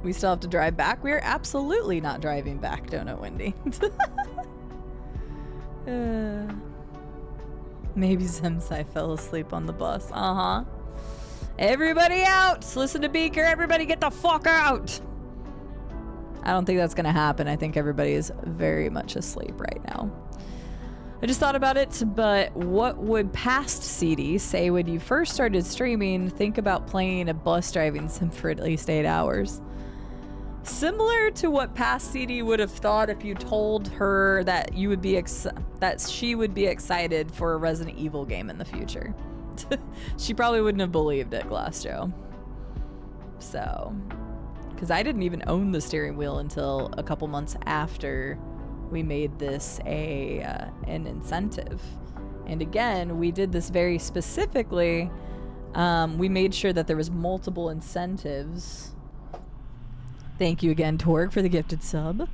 We still have to drive back? We are absolutely not driving back, Donut Wendy. Maybe Zemsai fell asleep on the bus. Uh-huh. Everybody out! Listen to Beaker. Everybody get the fuck out! I don't think that's gonna happen. I think everybody is very much asleep right now. I just thought about it, but what would past CD say when you first started streaming? Think about playing a bus driving sim for at least 8 hours. Similar to what past CD would have thought if you told her that you would be that she would be excited for a Resident Evil game in the future. She probably wouldn't have believed it, Glass Joe. So, because I didn't even own the steering wheel until a couple months after we made this an incentive. And again, we did this very specifically. We made sure that there was multiple incentives. Thank you again, Torg, for the gifted sub.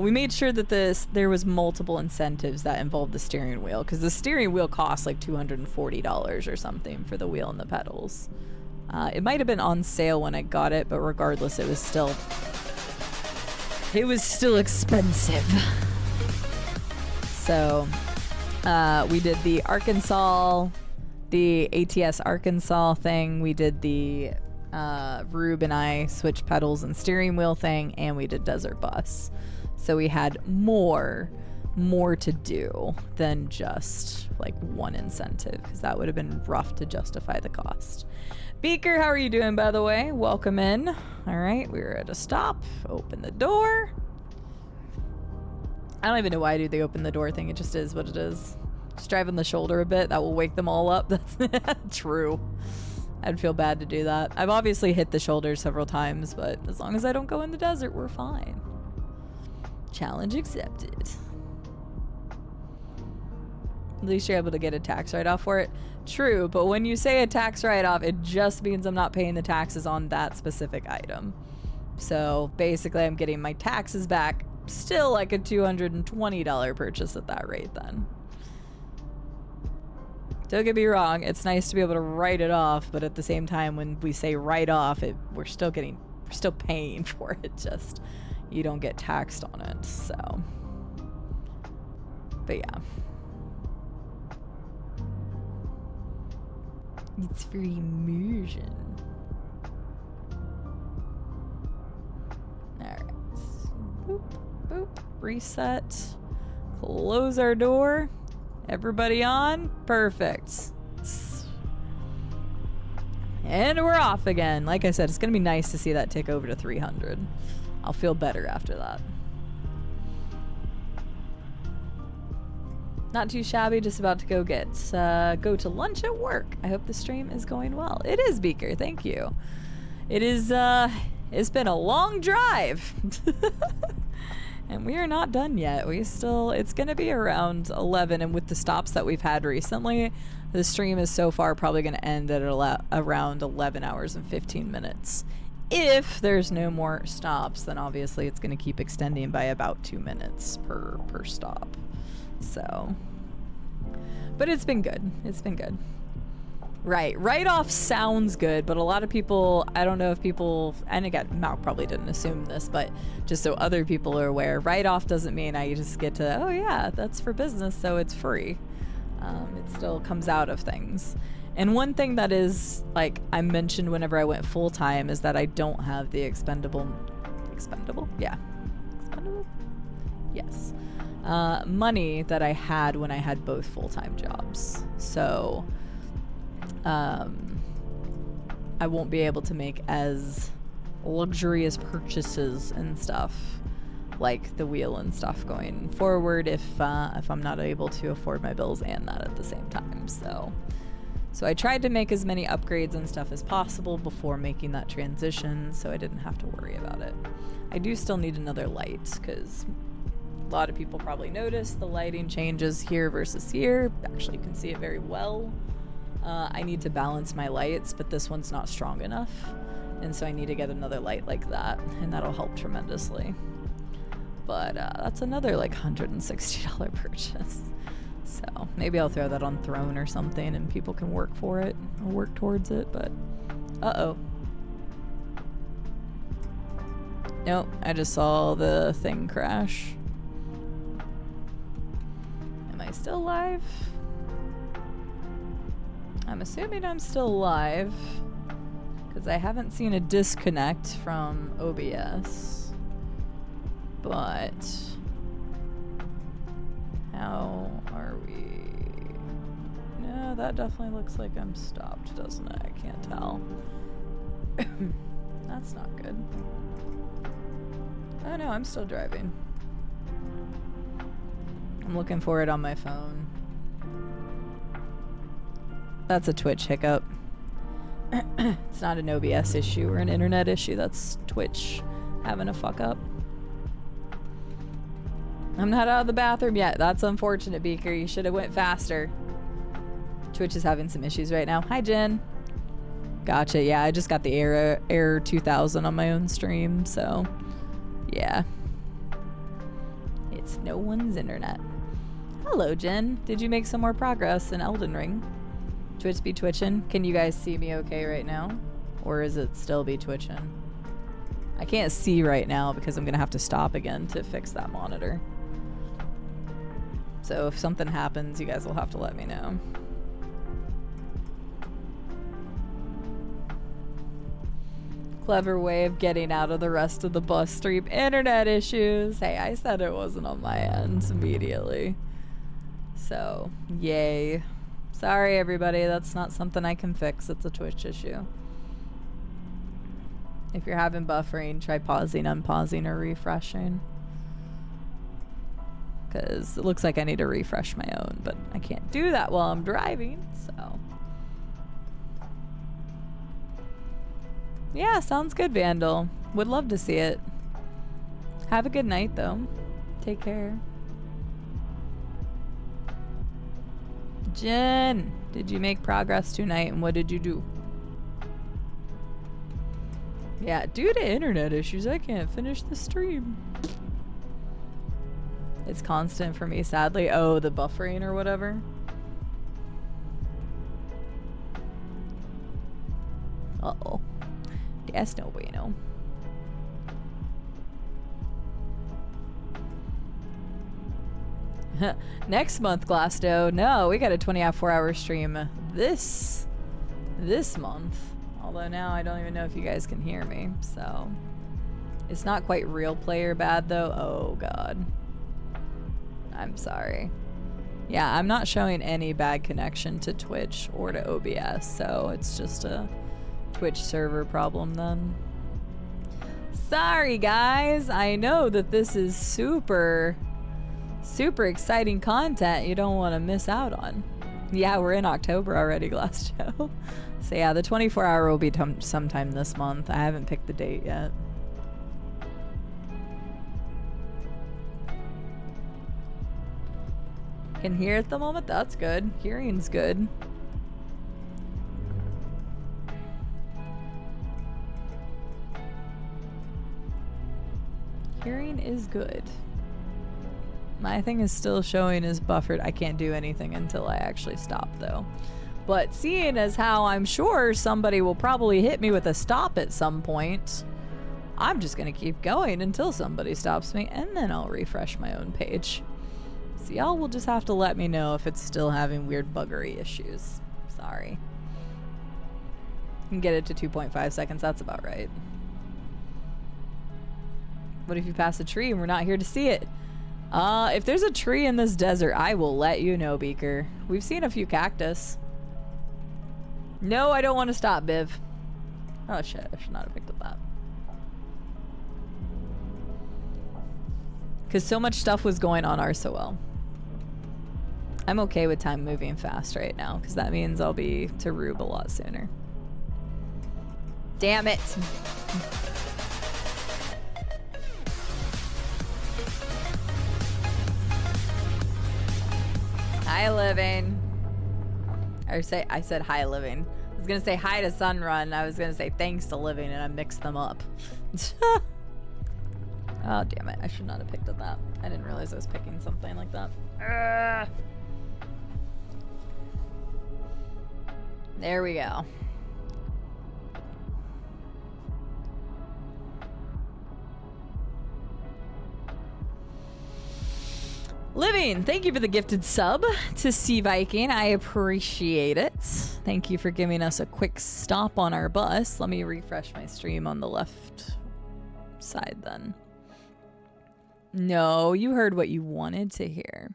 We made sure that there was multiple incentives that involved the steering wheel, because the steering wheel costs like $240 or something for the wheel and the pedals. It might have been on sale when I got it, but regardless, it was still expensive. So we did the ATS Arkansas thing. We did the Rube and I switch pedals and steering wheel thing, and we did Desert Bus. So we had more to do than just like one incentive, because that would have been rough to justify the cost. Beaker, how are you doing, by the way? Welcome in. All right, we were at a stop. Open the door. I don't even know why I do the open the door thing. It just is what it is. Just driving the shoulder a bit. That will wake them all up. That's true. I'd feel bad to do that. I've obviously hit the shoulder several times, but as long as I don't go in the desert, we're fine. Challenge accepted. At least you're able to get a tax write-off for it. True, but when you say a tax write-off, it just means I'm not paying the taxes on that specific item. So basically, I'm getting my taxes back. Still like a $220 purchase at that rate then. Don't get me wrong, it's nice to be able to write it off, but at the same time, when we say write off, we're still paying for it, just you don't get taxed on it, so. But yeah. It's for immersion. Alright. Boop, boop. Reset. Close our door. Everybody on? Perfect. And we're off again. Like I said, it's going to be nice to see that tick over to 300. I'll feel better after that. Not too shabby, just about to go go to lunch at work. I hope the stream is going well. It is, Beaker. Thank you. It is, it's been a long drive. And we are not done yet. It's going to be around 11, and with the stops that we've had recently, the stream is so far probably going to end at around 11 hours and 15 minutes. If there's no more stops, then obviously it's going to keep extending by about 2 minutes per stop. So, but it's been good. It's been good. Right. Write-off sounds good, but a lot of people, I don't know if people, and again, Mal probably didn't assume this, but just so other people are aware, write-off doesn't mean I just get to, oh yeah, that's for business, so it's free. It still comes out of things. And one thing that is, like, I mentioned whenever I went full-time is that I don't have the expendable? Yeah. Expendable? Yes. Money that I had when I had both full-time jobs. So, I won't be able to make as luxurious purchases and stuff like the wheel and stuff going forward if I'm not able to afford my bills and that at the same time. So I tried to make as many upgrades and stuff as possible before making that transition, so I didn't have to worry about it. I do still need another light because a lot of people probably noticed the lighting changes here versus here. Actually, you can see it very well. I need to balance my lights, but this one's not strong enough, and so I need to get another light like that, and that'll help tremendously. But that's another like $160 purchase. So maybe I'll throw that on Throne or something, and people can work for it or work towards it. But uh-oh. Nope, I just saw the thing crash. Am I still live? I'm assuming I'm still live because I haven't seen a disconnect from OBS. But how are we? No, that definitely looks like I'm stopped, doesn't it? I can't tell. That's not good. Oh no, I'm still driving. I'm looking for it on my phone. That's a Twitch hiccup. It's not an OBS issue or an internet issue. That's Twitch having a fuck up. I'm not out of the bathroom yet. That's unfortunate, Beaker. You should have went faster. Twitch is having some issues right now. Hi, Jen. Gotcha. Yeah, I just got the error 2000 on my own stream, so yeah. It's no one's internet. Hello, Jen. Did you make some more progress in Elden Ring? Twitch be twitching? Can you guys see me okay right now? Or is it still be twitching? I can't see right now because I'm gonna have to stop again to fix that monitor. So if something happens, you guys will have to let me know. Clever way of getting out of the rest of the bus stream. Internet issues. Hey, I said it wasn't on my end immediately. So, yay. Sorry, everybody. That's not something I can fix. It's a Twitch issue. If you're having buffering, try pausing, unpausing, or refreshing. Because it looks like I need to refresh my own, but I can't do that while I'm driving, so. Yeah, sounds good, Vandal. Would love to see it. Have a good night, though. Take care. Jen, did you make progress tonight, and what did you do? Yeah, due to internet issues, I can't finish the stream. It's constant for me, sadly. Oh, the buffering or whatever. Uh-oh. That's no bueno. Next month, Glasto. No, we got a 24-hour stream this month. Although now I don't even know if you guys can hear me, so. It's not quite real player bad, though. Oh, God. I'm sorry. Yeah, I'm not showing any bad connection to Twitch or to OBS, so it's just a Twitch server problem then. Sorry, guys. I know that this is super exciting content you don't want to miss out on. Yeah, we're in October already, Glass Joe. So yeah, the 24-hour will be sometime this month. I haven't picked the date yet. Can hear at the moment? That's good. Hearing's good. Hearing is good. My thing is still showing as buffered. I can't do anything until I actually stop, though. But seeing as how I'm sure somebody will probably hit me with a stop at some point, I'm just going to keep going until somebody stops me, and then I'll refresh my own page. So y'all will just have to let me know if it's still having weird buggery issues. Sorry. You can get it to 2.5 seconds. That's about right. What if you pass a tree and we're not here to see it? If there's a tree in this desert, I will let you know, Beaker. We've seen a few cactus. No, I don't want to stop, Biv. Oh shit, I should not have picked up that. Because so much stuff was going on RSOL. I'm okay with time moving fast right now, because that means I'll be to Rube a lot sooner. Damn it! Hi, Living. I said hi, Living. I was gonna say hi to Sunrun. I was gonna say thanks to Living, and I mixed them up. Oh, damn it. I should not have picked up that. I didn't realize I was picking something like that. There we go. Living, thank you for the gifted sub to Sea Viking. I appreciate it. Thank you for giving us a quick stop on our bus. Let me refresh my stream on the left side then. No, you heard what you wanted to hear.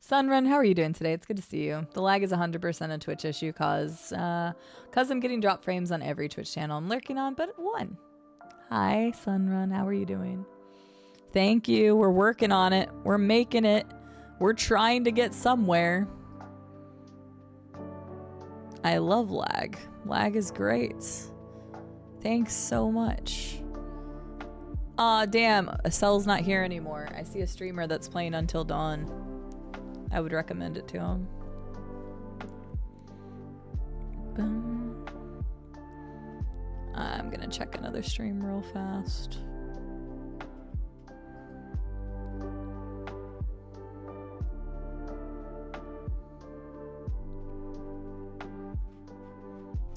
Sunrun, how are you doing today? It's good to see you. The lag is 100% a Twitch issue cause I'm getting drop frames on every Twitch channel I'm lurking on, but one. Hi, Sunrun, how are you doing? Thank you. We're working on it. We're making it. We're trying to get somewhere. I love lag. Lag is great. Thanks so much. Aw, damn. Cell's not here anymore. I see a streamer that's playing Until Dawn. I would recommend it to him. Boom. I'm gonna check another stream real fast.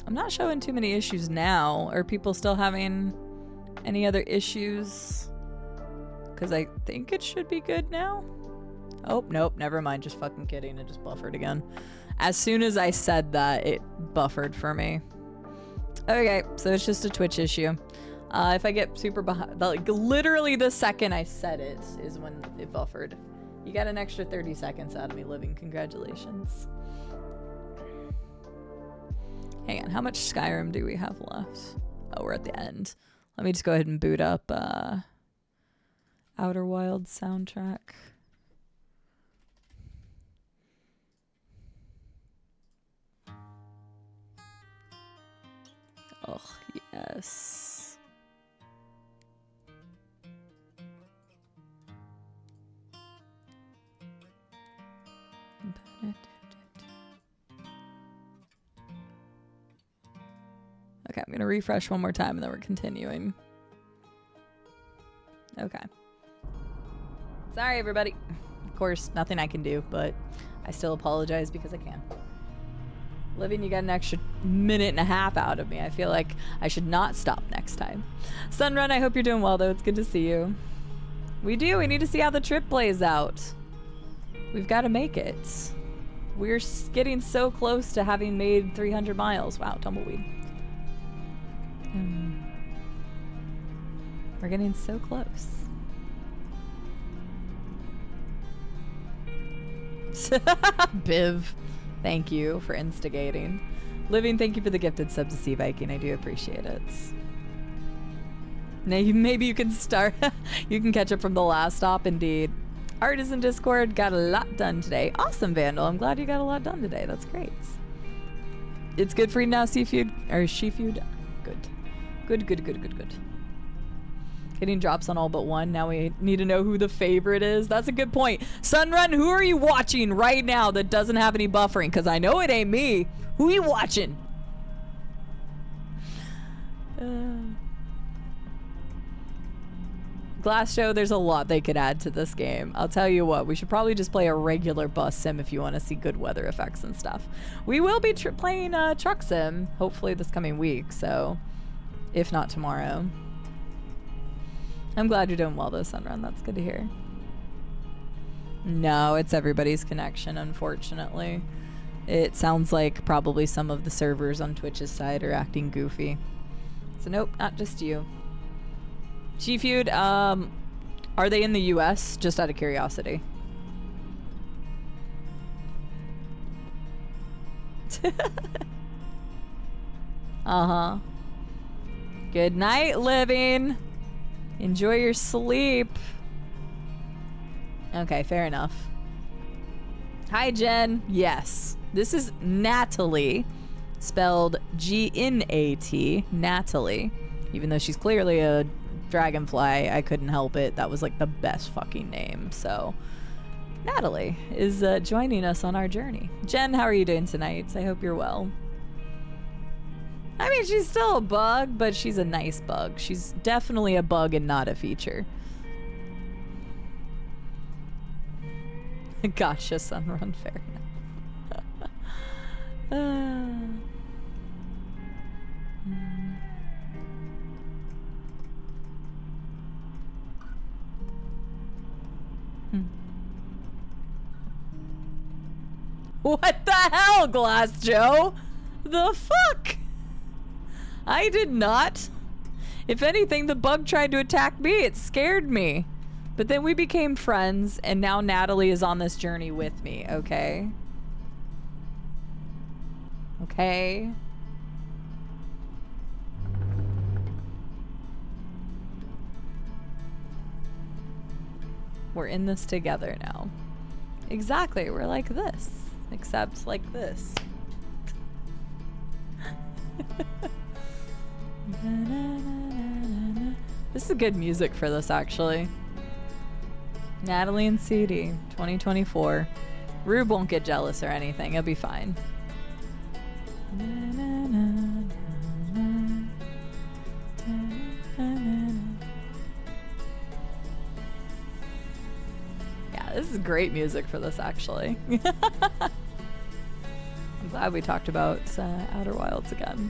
I'm not showing too many issues now. Are people still having any other issues? Because I think it should be good now. Oh, nope, never mind. Just fucking kidding. It just buffered again. As soon as I said that, it buffered for me. Okay, so it's just a Twitch issue. If I get super behind, like literally the second I said it is when it buffered. You got an extra 30 seconds out of me, Living. Congratulations. Hang on, how much Skyrim do we have left? Oh, we're at the end. Let me just go ahead and boot up Outer Wilds soundtrack. Oh, yes. Okay, I'm gonna refresh one more time and then we're continuing. Okay. Sorry, everybody. Of course, nothing I can do, but I still apologize because I can. Living, you got an extra minute and a half out of me. I feel like I should not stop next time. Sunrun, I hope you're doing well, though. It's good to see you. We do. We need to see how the trip plays out. We've got to make it. We're getting so close to having made 300 miles. Wow, tumbleweed. We're getting so close. Biv, thank you for instigating. Living, thank you for the gifted sub to Sea Viking. I do appreciate it. Now, maybe you can start. You can catch up from the last stop, indeed. Artisan Discord got a lot done today. Awesome, Vandal. I'm glad you got a lot done today. That's great. It's good for you now, Seafood or Shefood. Good. Good. Getting drops on all but one. Now we need to know who the favorite is. That's a good point. Sunrun, who are you watching right now that doesn't have any buffering? Because I know it ain't me. Who are you watching? Glass Show, there's a lot they could add to this game. I'll tell you what, we should probably just play a regular bus sim if you want to see good weather effects and stuff. We will be playing truck sim, hopefully this coming week, so if not tomorrow. I'm glad you're doing well though, Sunrun. That's good to hear. No, it's everybody's connection, unfortunately. It sounds like probably some of the servers on Twitch's side are acting goofy. So nope, not just you. G-Feud, are they in the US? Just out of curiosity. Uh-huh. Good night, Living. Enjoy your sleep. Okay, fair enough. Hi, Jen. Yes. This is Natalie, spelled G-N-A-T, Natalie. Even though she's clearly a dragonfly, I couldn't help it. That was like the best fucking name. So, Natalie is joining us on our journey. Jen, how are you doing tonight? I hope you're well. I mean, she's still a bug, but she's a nice bug. She's definitely a bug and not a feature. Gotcha, Sunrun. Fair enough. What the hell, Glass Joe? The fuck? I did not. If anything, the bug tried to attack me. It scared me. But then we became friends, and now Natalie is on this journey with me, okay? Okay? We're in this together now. Exactly, we're like this. Except like this. This is good music for this, actually. Natalie and CD, 2024. Rube won't get jealous or anything. It'll be fine. Yeah, this is great music for this, actually. I'm glad we talked about Outer Wilds again.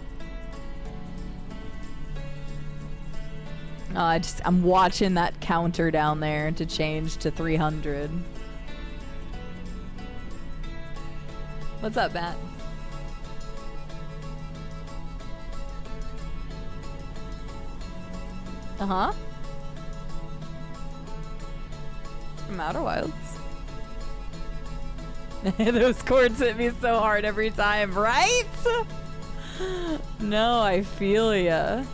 I'm watching that counter down there to change to 300. What's up, Matt? Uh-huh. From Outer Wilds. Those chords hit me so hard every time, right? No, I feel ya.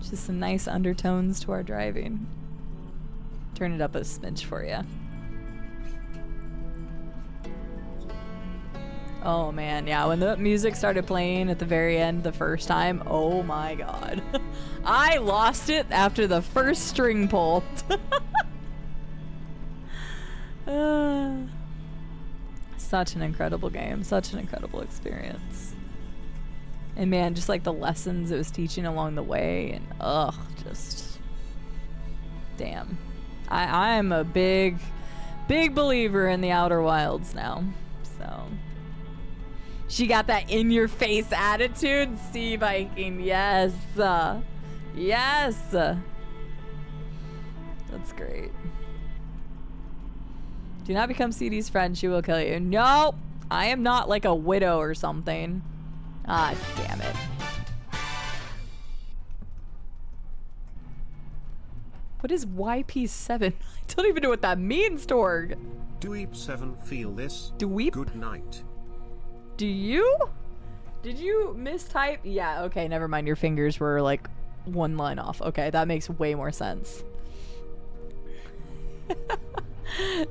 Just some nice undertones to our driving. Turn it up a smidge for you. Oh man, yeah, when the music started playing at the very end the first time, oh my god. I lost it after the first string pull. Such an incredible game, such an incredible experience. And man, just like the lessons it was teaching along the way, and just damn. I'm a big believer in the Outer Wilds now. So she got that in your face attitude. Sea Viking, yes. Yes. That's great. Do not become CD's friend, she will kill you. No, I am not like a widow or something. Ah, damn it. What is YP7? I don't even know what that means, Torg. Dweep7 feel this. Dweep? Good night. Do you? Did you mistype? Yeah, okay, never mind. Your fingers were like one line off. Okay, that makes way more sense.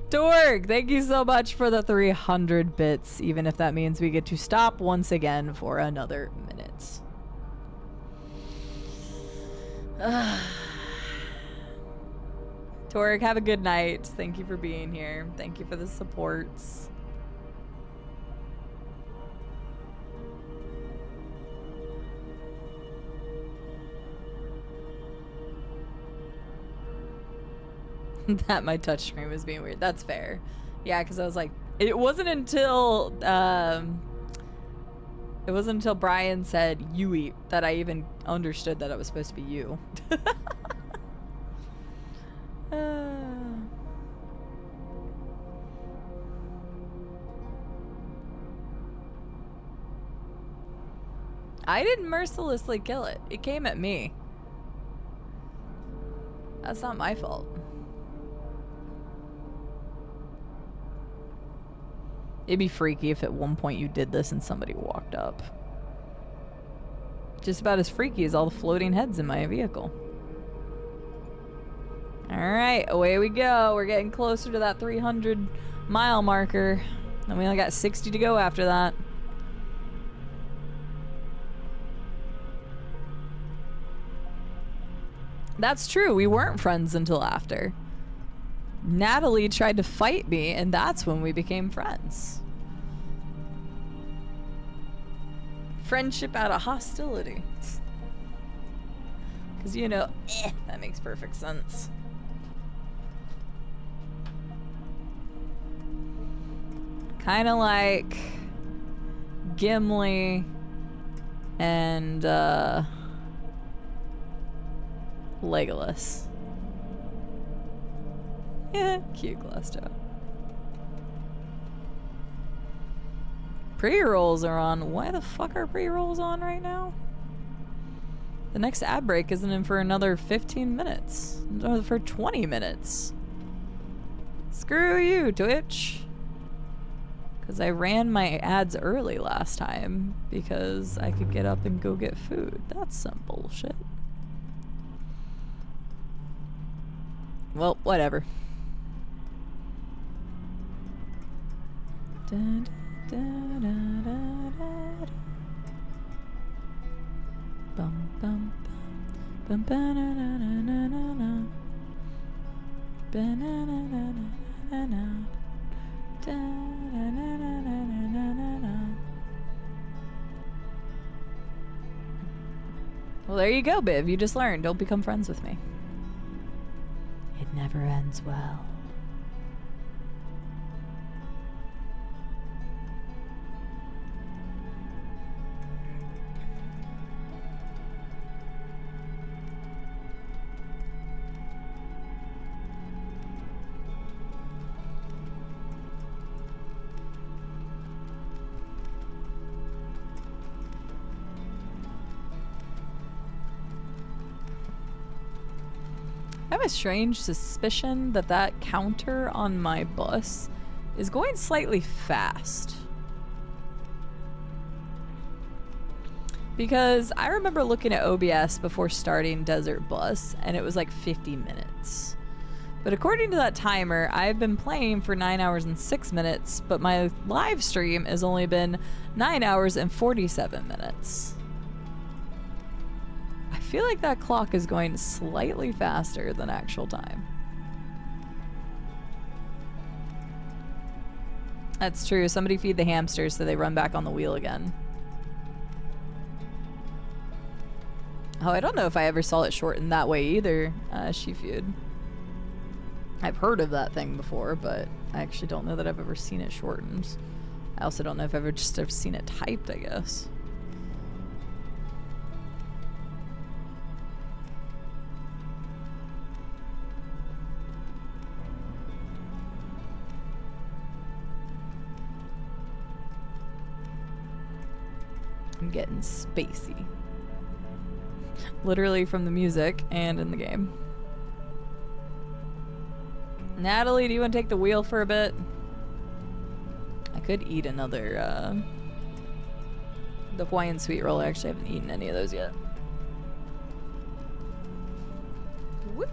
Dorg, thank you so much for the 300 bits, even if that means we get to stop once again for another minute. Torg, have a good night. Thank you for being here. Thank you for the supports. That my touchscreen was being weird. That's fair. Yeah, because I was like, it wasn't until Brian said "you eat" that I even understood that it was supposed to be you. I didn't mercilessly kill it. It came at me. That's not my fault. It'd be freaky if at one point you did this and somebody walked up. Just about as freaky as all the floating heads in my vehicle. Alright, away we go. We're getting closer to that 300 mile marker. And we only got 60 to go after that. That's true, we weren't friends until after. Natalie tried to fight me, and that's when we became friends. Friendship out of hostility. Because, you know, that makes perfect sense. Kind of like Gimli and Legolas. Yeah, cute glass top. Pre-rolls are on. Why the fuck are pre-rolls on right now? The next ad break isn't in for another 15 minutes. No, for 20 minutes. Screw you, Twitch. Because I ran my ads early last time because I could get up and go get food. That's some bullshit. Well, whatever. Dun, dun, dun, dun, dun, dun. Bum, bum, bum, bum, ba-na-na-na-na-na-na. Ba-na-na-na-na-na-na. Da-na-na-na-na-na-na. Well, there you go, Biv. You just learned. Don't become friends with me. It never ends well. I have a strange suspicion that that counter on my bus is going slightly fast. Because I remember looking at OBS before starting Desert Bus, and it was like 50 minutes. But according to that timer, I've been playing for 9 hours and 6 minutes, but my live stream has only been 9 hours and 47 minutes. I feel like that clock is going slightly faster than actual time. That's true. Somebody feed the hamsters so they run back on the wheel again. Oh, I don't know if I ever saw it shortened that way either, Shifud. I've heard of that thing before, but I actually don't know that I've ever seen it shortened. I also don't know if I've ever seen it typed, I guess. I'm getting spacey. Literally from the music and in the game. Natalie, do you want to take the wheel for a bit? I could eat another, the Hawaiian sweet roll. I actually haven't eaten any of those yet. Whoop.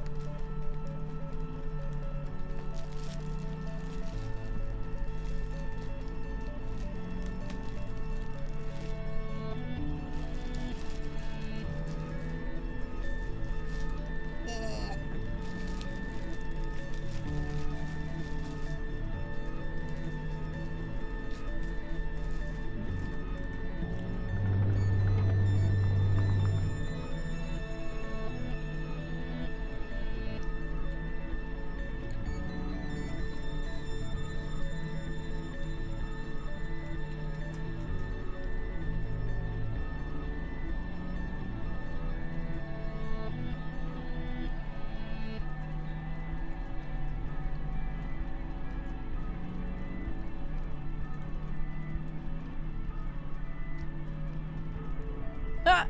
Ah!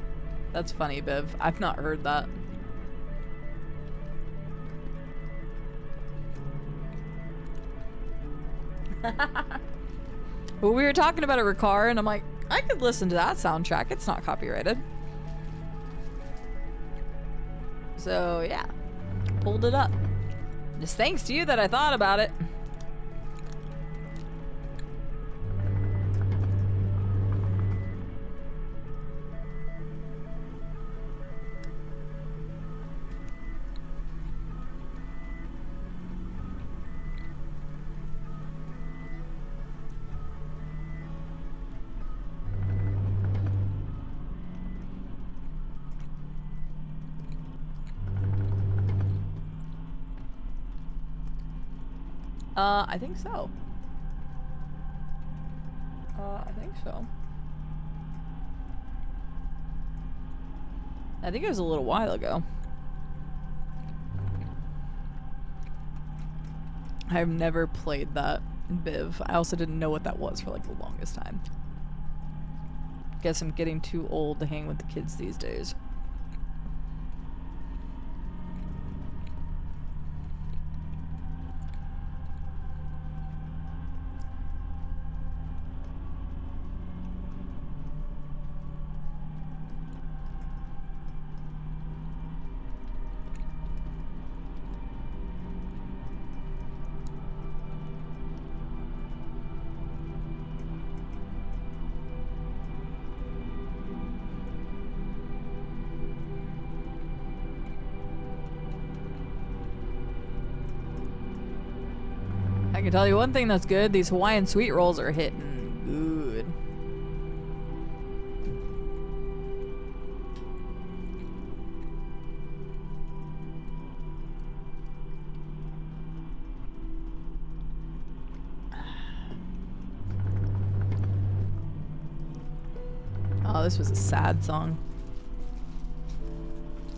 That's funny, Biv. I've not heard that. Well, we were talking about a Ricard, and I'm like, I could listen to that soundtrack. It's not copyrighted. So, yeah. Pulled it up. Just thanks to you that I thought about it. I think so. I think so. I think it was a little while ago. I've never played that in Biv. I also didn't know what that was for like the longest time. Guess I'm getting too old to hang with the kids these days. I can tell you one thing that's good. These Hawaiian sweet rolls are hitting good. Oh, this was a sad song.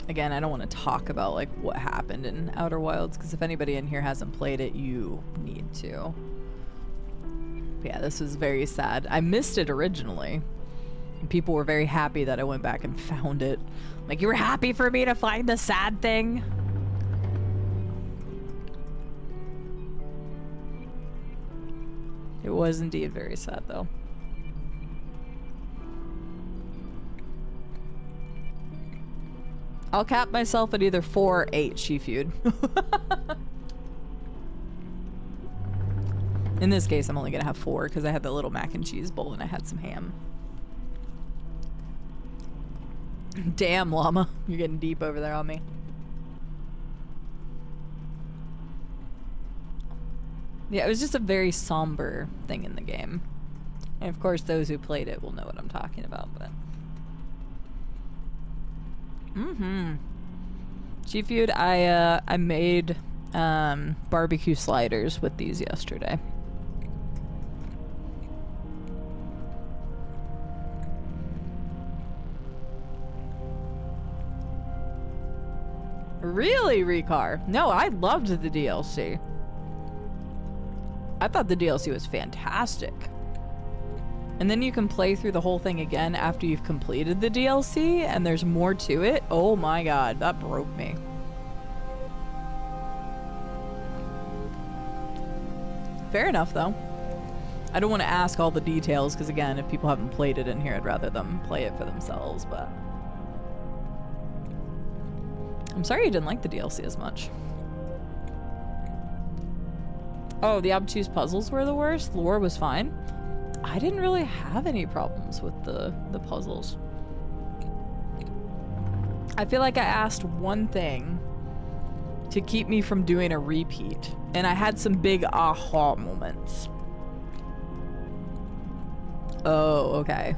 Again, I don't want to talk about like what happened in Outer Wilds, because if anybody in here hasn't played it, you need to. But yeah, this was very sad. I missed it originally. And people were very happy that I went back and found it. Like, you were happy for me to find the sad thing? It was indeed very sad, though. I'll cap myself at either 4 or 8 Shifued. In this case, I'm only gonna have 4 because I had the little mac and cheese bowl and I had some ham. Damn, llama. You're getting deep over there on me. Yeah, it was just a very somber thing in the game. And of course, those who played it will know what I'm talking about, but... Shifued, I made barbecue sliders with these yesterday. Really, Recar? No, I loved the DLC. I thought the DLC was fantastic. And then you can play through the whole thing again after you've completed the DLC, and there's more to it. Oh my god, that broke me. Fair enough, though. I don't want to ask all the details, because again, if people haven't played it in here, I'd rather them play it for themselves, but... I'm sorry you didn't like the DLC as much. Oh, the obtuse puzzles were the worst? Lore was fine? I didn't really have any problems with the puzzles. I feel like I asked one thing to keep me from doing a repeat, and I had some big aha moments. Oh, okay.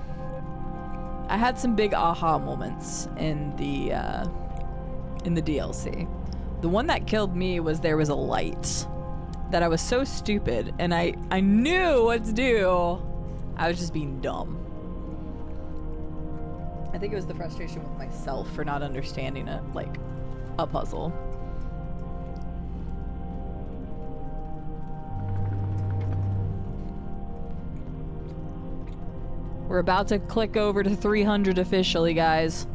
I had some big aha moments in the DLC. The one that killed me was there was a light that I was so stupid, and I knew what to do. I was just being dumb. I think it was the frustration with myself for not understanding it, like a puzzle. We're about to click over to 300 officially, guys.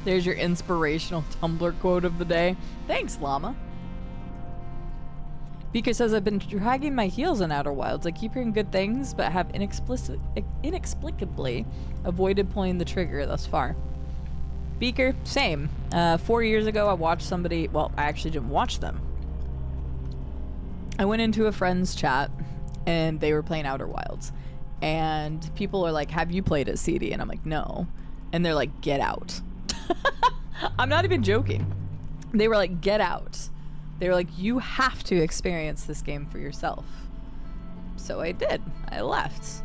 There's your inspirational Tumblr quote of the day. Thanks, llama. Beaker says, I've been dragging my heels in Outer Wilds. I keep hearing good things, but have inexplicably avoided pulling the trigger thus far. Beaker, same. 4 years ago, I watched somebody... Well, I actually didn't watch them. I went into a friend's chat, and they were playing Outer Wilds. And people are like, have you played it, CD? And I'm like, no. And they're like, get out. I'm not even joking. They were like, get out. They were like, you have to experience this game for yourself. So I did. I left.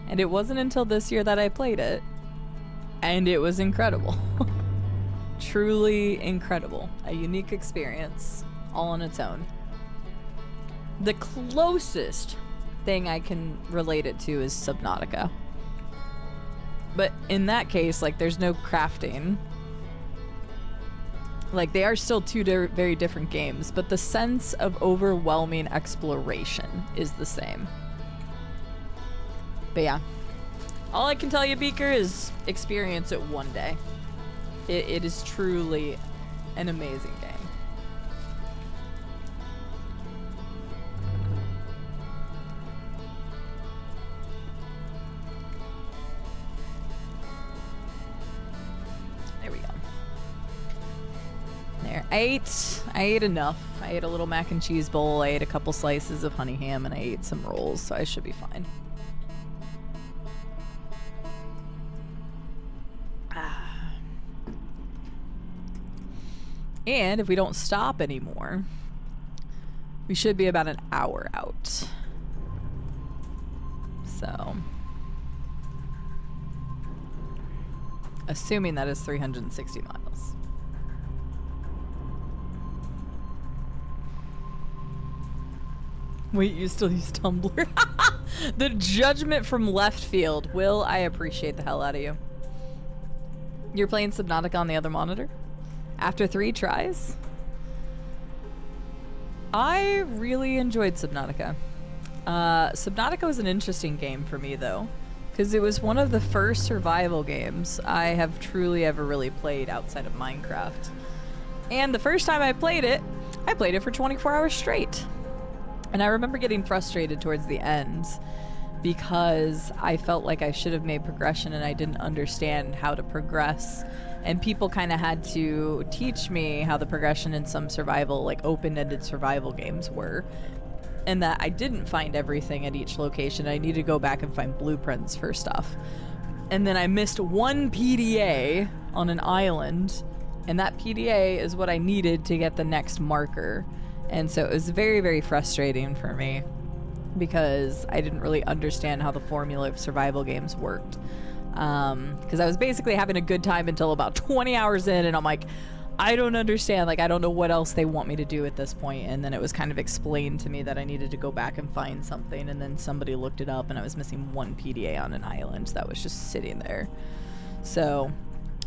And it wasn't until this year that I played it. And it was incredible. Truly incredible. A unique experience all on its own. The closest thing I can relate it to is Subnautica. But in that case, like, there's no crafting. Like, they are still two very different games, but the sense of overwhelming exploration is the same. But yeah. All I can tell you, Beaker, is experience it one day. It is truly an amazing game. There we go. There. I ate enough. I ate a little mac and cheese bowl. I ate a couple slices of honey ham, and I ate some rolls, so I should be fine. And if we don't stop anymore, we should be about an hour out. So, assuming that is 360 miles. Wait, you still use Tumblr? The judgment from left field. Will, I appreciate the hell out of you. You're playing Subnautica on the other monitor? After 3 tries? I really enjoyed Subnautica. Subnautica was an interesting game for me, though, because it was one of the first survival games I have truly ever really played outside of Minecraft. And the first time I played it for 24 hours straight. And I remember getting frustrated towards the end because I felt like I should have made progression and I didn't understand how to progress. And people kind of had to teach me how the progression in some survival, like open-ended survival games were. And that I didn't find everything at each location. I needed to go back and find blueprints for stuff. And then I missed one PDA on an island. And that PDA is what I needed to get the next marker. And so it was very, very frustrating for me because I didn't really understand how the formula of survival games worked. Because I was basically having a good time until about 20 hours in, and I'm like, I don't understand. Like, I don't know what else they want me to do at this point. And then it was kind of explained to me that I needed to go back and find something, and then somebody looked it up, and I was missing one PDA on an island that was just sitting there. So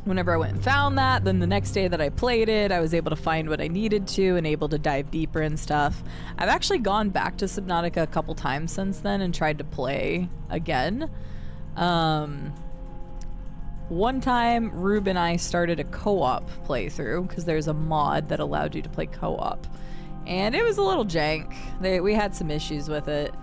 whenever I went and found that, then the next day that I played it, I was able to find what I needed to and able to dive deeper and stuff. I've actually gone back to Subnautica a couple times since then and tried to play again. One time, Rube and I started a co-op playthrough because there's a mod that allowed you to play co-op. And it was a little jank. We had some issues with it.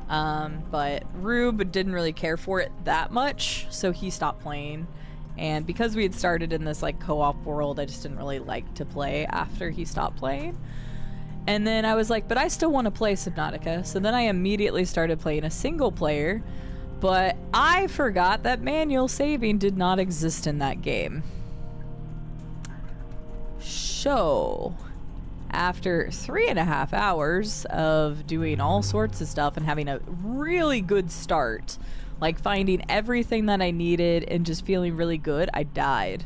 But Rube didn't really care for it that much, so he stopped playing. And because we had started in this like co-op world, I just didn't really like to play after he stopped playing. And then I was like, but I still want to play Subnautica. So then I immediately started playing a single player. But I forgot that manual saving did not exist in that game. So, after 3.5 hours of doing all sorts of stuff and having a really good start, like finding everything that I needed and just feeling really good, I died.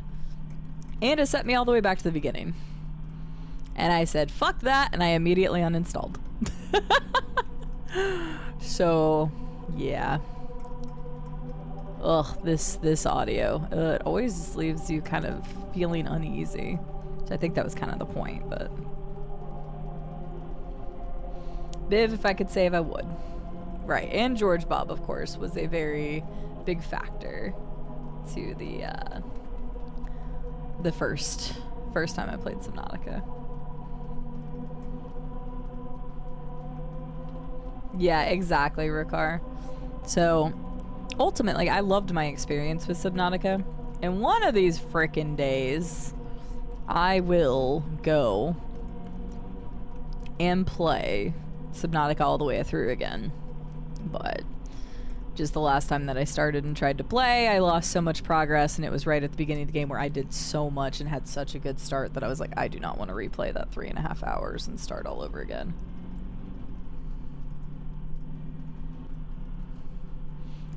And it sent me all the way back to the beginning. And I said, fuck that, and I immediately uninstalled. So, yeah. Ugh, this audio. It always leaves you kind of feeling uneasy. So I think that was kind of the point, but... Viv, if I could save, I would. Right, and George Bob, of course, was a very big factor to the first time I played Subnautica. Yeah, exactly, Ricard. So... ultimately, I loved my experience with Subnautica, and one of these frickin' days, I will go and play Subnautica all the way through again. But just the last time that I started and tried to play, I lost so much progress, and it was right at the beginning of the game where I did so much and had such a good start that I was like, I do not want to replay that 3.5 hours and start all over again.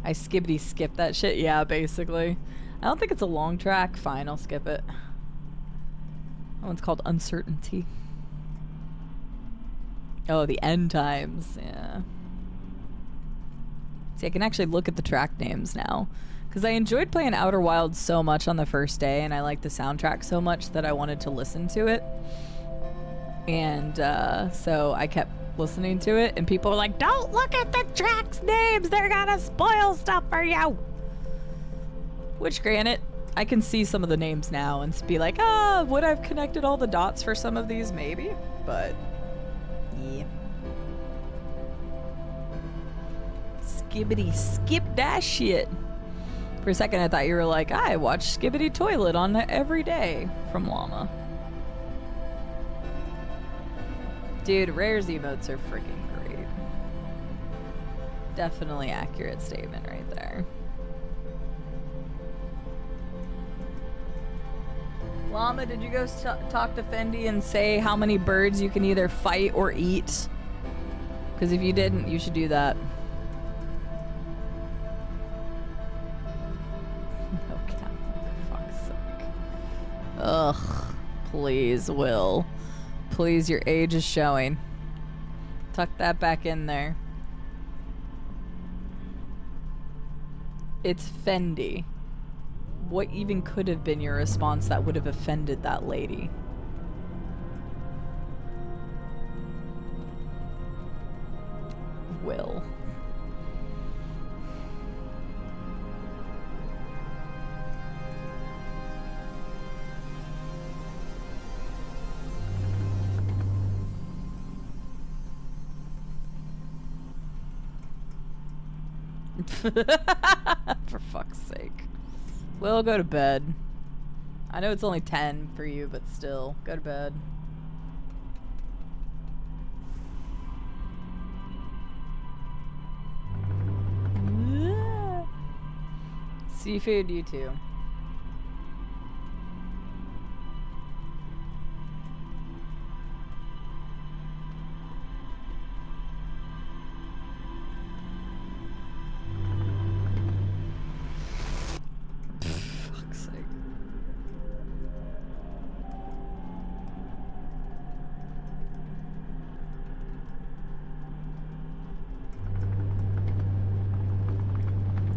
I skipped that shit. Yeah, basically. I don't think it's a long track. Fine, I'll skip it. That one's called Uncertainty. Oh, the End Times. Yeah. See, I can actually look at the track names now. Because I enjoyed playing Outer Wilds so much on the first day, and I liked the soundtrack so much that I wanted to listen to it. And so I kept listening to it, and people were like, don't look at the tracks names, they're gonna spoil stuff for you. Which, granted, I can see some of the names now and be like, would I've connected all the dots for some of these? Maybe, but yeah. Skibbity skip that shit. For a second I thought you were like, I watch Skibbity Toilet on every day from Llama. Dude, Rare's emotes are freaking great. Definitely accurate statement right there. Llama, did you go talk to Fendi and say how many birds you can either fight or eat? Because if you didn't, you should do that. Okay, for fuck's sake. Ugh, please, Will. Please, your age is showing. Tuck that back in there. It's Fendi. What even could have been your response that would have offended that lady? Will. For fuck's sake. Will, go to bed. I know it's only 10 for you, but still, go to bed. Seafood, you too.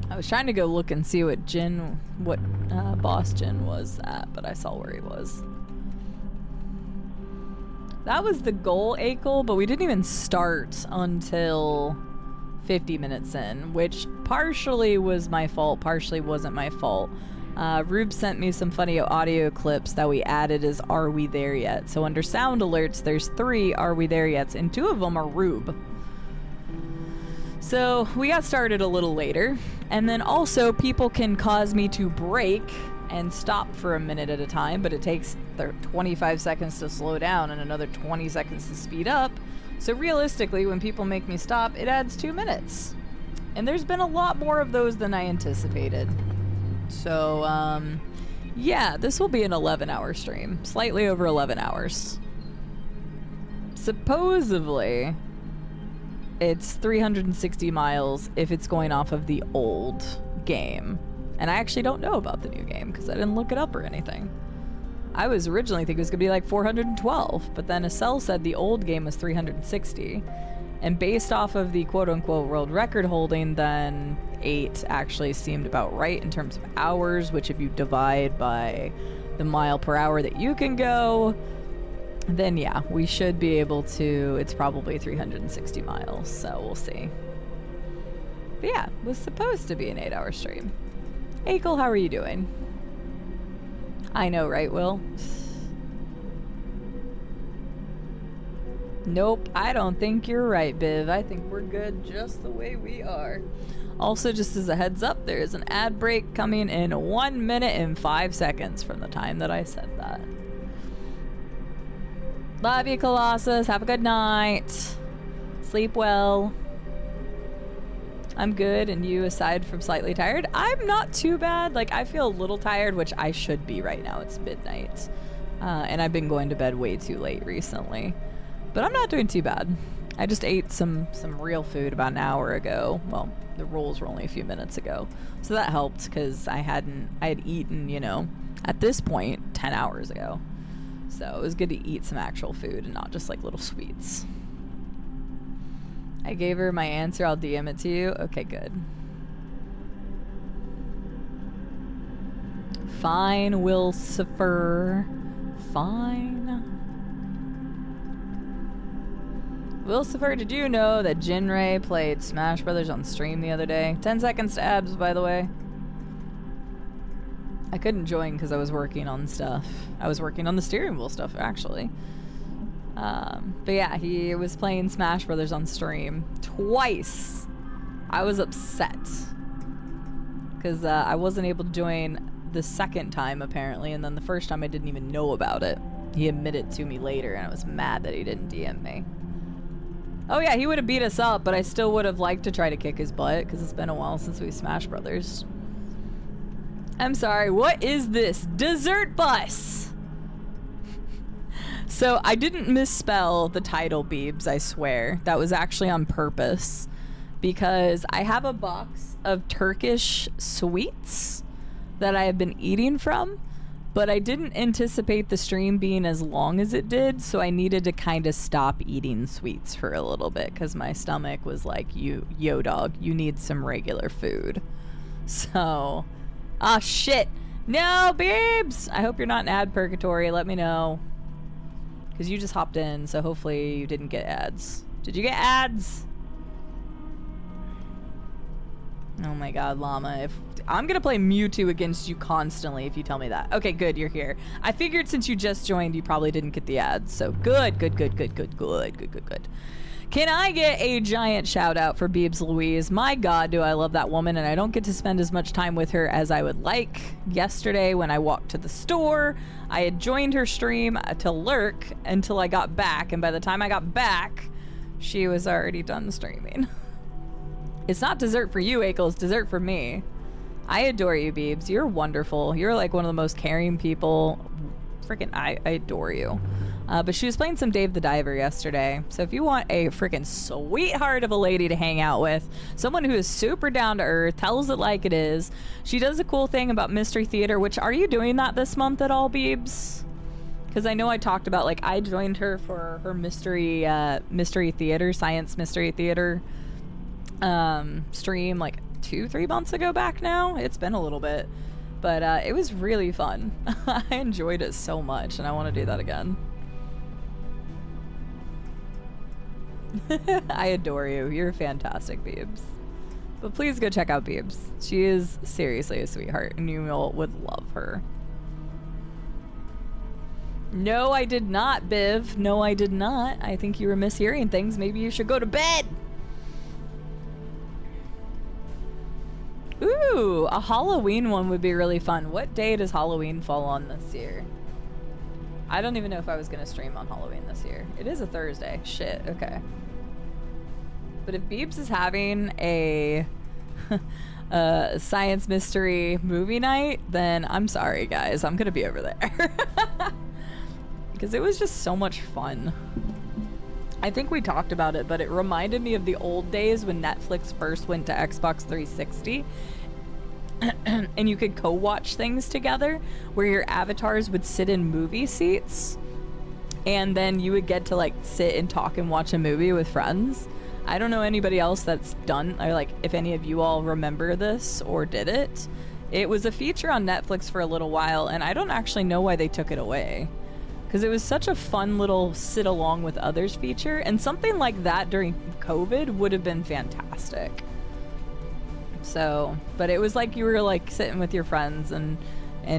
I was trying to go look and see what boss Jin was at, but I saw where he was. That was the goal, Akel, but we didn't even start until 50 minutes in, which partially was my fault, partially wasn't my fault. Rube sent me some funny audio clips that we added as Are We There Yet? So under sound alerts, there's 3 Are We There Yets, and 2 of them are Rube. So we got started a little later, and then also people can cause me to brake and stop for a minute at a time, but it takes 25 seconds to slow down and another 20 seconds to speed up. So realistically, when people make me stop, it adds 2 minutes. And there's been a lot more of those than I anticipated. So, yeah, this will be an 11-hour stream. Slightly over 11 hours. Supposedly, it's 360 miles if it's going off of the old game. And I actually don't know about the new game because I didn't look it up or anything. I was originally thinking it was going to be like 412, but then Acel said the old game was 360. And based off of the quote-unquote world record holding, then 8 actually seemed about right in terms of hours, which if you divide by the mile per hour that you can go, then yeah, we should be able to, it's probably 360 miles, so we'll see. But yeah, it was supposed to be an 8-hour stream. Akel, how are you doing? I know, right, Will? Nope, I don't think you're right, Biv. I think we're good just the way we are. Also, just as a heads up, there is an ad break coming in 1 minute and 5 seconds from the time that I said that. Love you, Colossus. Have a good night. Sleep well. I'm good, and you, aside from slightly tired? I'm not too bad. Like, I feel a little tired, which I should be right now. It's midnight. And I've been going to bed way too late recently. But I'm not doing too bad. I just ate some real food about an hour ago. Well, the rolls were only a few minutes ago. So that helped, because I had eaten, you know, at this point, 10 hours ago. So it was good to eat some actual food and not just like little sweets. I gave her my answer. I'll DM it to you. Okay, good. Fine, Wilsifer. Fine. Wilsifer, did you know that Jinray played Smash Brothers on stream the other day? 10 seconds to abs, by the way. I couldn't join because I was working on stuff. I was working on the steering wheel stuff, actually. But yeah, he was playing Smash Brothers on stream twice. I was upset because I wasn't able to join the second time, apparently, and then the first time I didn't even know about it. He admitted to me later, and I was mad that he didn't DM me. Oh yeah, he would have beat us up, but I still would have liked to try to kick his butt because it's been a while since we Smash Brothers. I'm sorry, what is this? Dessert bus! So I didn't misspell the title, Beebs, I swear. That was actually on purpose. Because I have a box of Turkish sweets that I have been eating from, but I didn't anticipate the stream being as long as it did, so I needed to kind of stop eating sweets for a little bit because my stomach was like, yo dog, you need some regular food. So, ah shit. No, Beebs! I hope you're not in ad purgatory, let me know. Because you just hopped in, so hopefully you didn't get ads. Did you get ads? Oh my god, Llama. I'm gonna play Mewtwo against you constantly if you tell me that. Okay, good, you're here. I figured since you just joined, you probably didn't get the ads. So good. Can I get a giant shout out for Beebs Louise? My god, do I love that woman, and I don't get to spend as much time with her as I would like. Yesterday, when I walked to the store, I had joined her stream to lurk until I got back, and by the time I got back, she was already done streaming. It's not dessert for you, Akel, it's dessert for me. I adore you, Beebs. You're wonderful. You're like one of the most caring people. Freaking, I adore you. But she was playing some Dave the Diver yesterday. So if you want a freaking sweetheart of a lady to hang out with, someone who is super down to earth, tells it like it is, she does a cool thing about Mystery Theater, which, are you doing that this month at all, Beebs? Because I know I talked about, like, I joined her for her Mystery Theater, Science Mystery Theater stream like 2-3 months ago back now. It's been a little bit. But it was really fun. I enjoyed it so much, and I want to do that again. I adore you. You're fantastic, Beebs. But please go check out Beebs. She is seriously a sweetheart, and you all would love her. No, I did not, Biv. No, I did not. I think you were mishearing things. Maybe you should go to bed. Ooh, a Halloween one would be really fun. What day does Halloween fall on this year? I don't even know if I was going to stream on Halloween this year. It is a Thursday. Shit, okay. But if Beebs is having a science mystery movie night, then I'm sorry, guys. I'm going to be over there. Because it was just so much fun. I think we talked about it, but it reminded me of the old days when Netflix first went to Xbox 360 and you could co-watch things together where your avatars would sit in movie seats and then you would get to like sit and talk and watch a movie with friends. I don't know anybody else that's done, or like if any of you all remember this or did it. It was a feature on Netflix for a little while, and I don't actually know why they took it away. Because it was such a fun little sit along with others feature, and something like that during COVID would have been fantastic. So, but it was like you were like sitting with your friends, and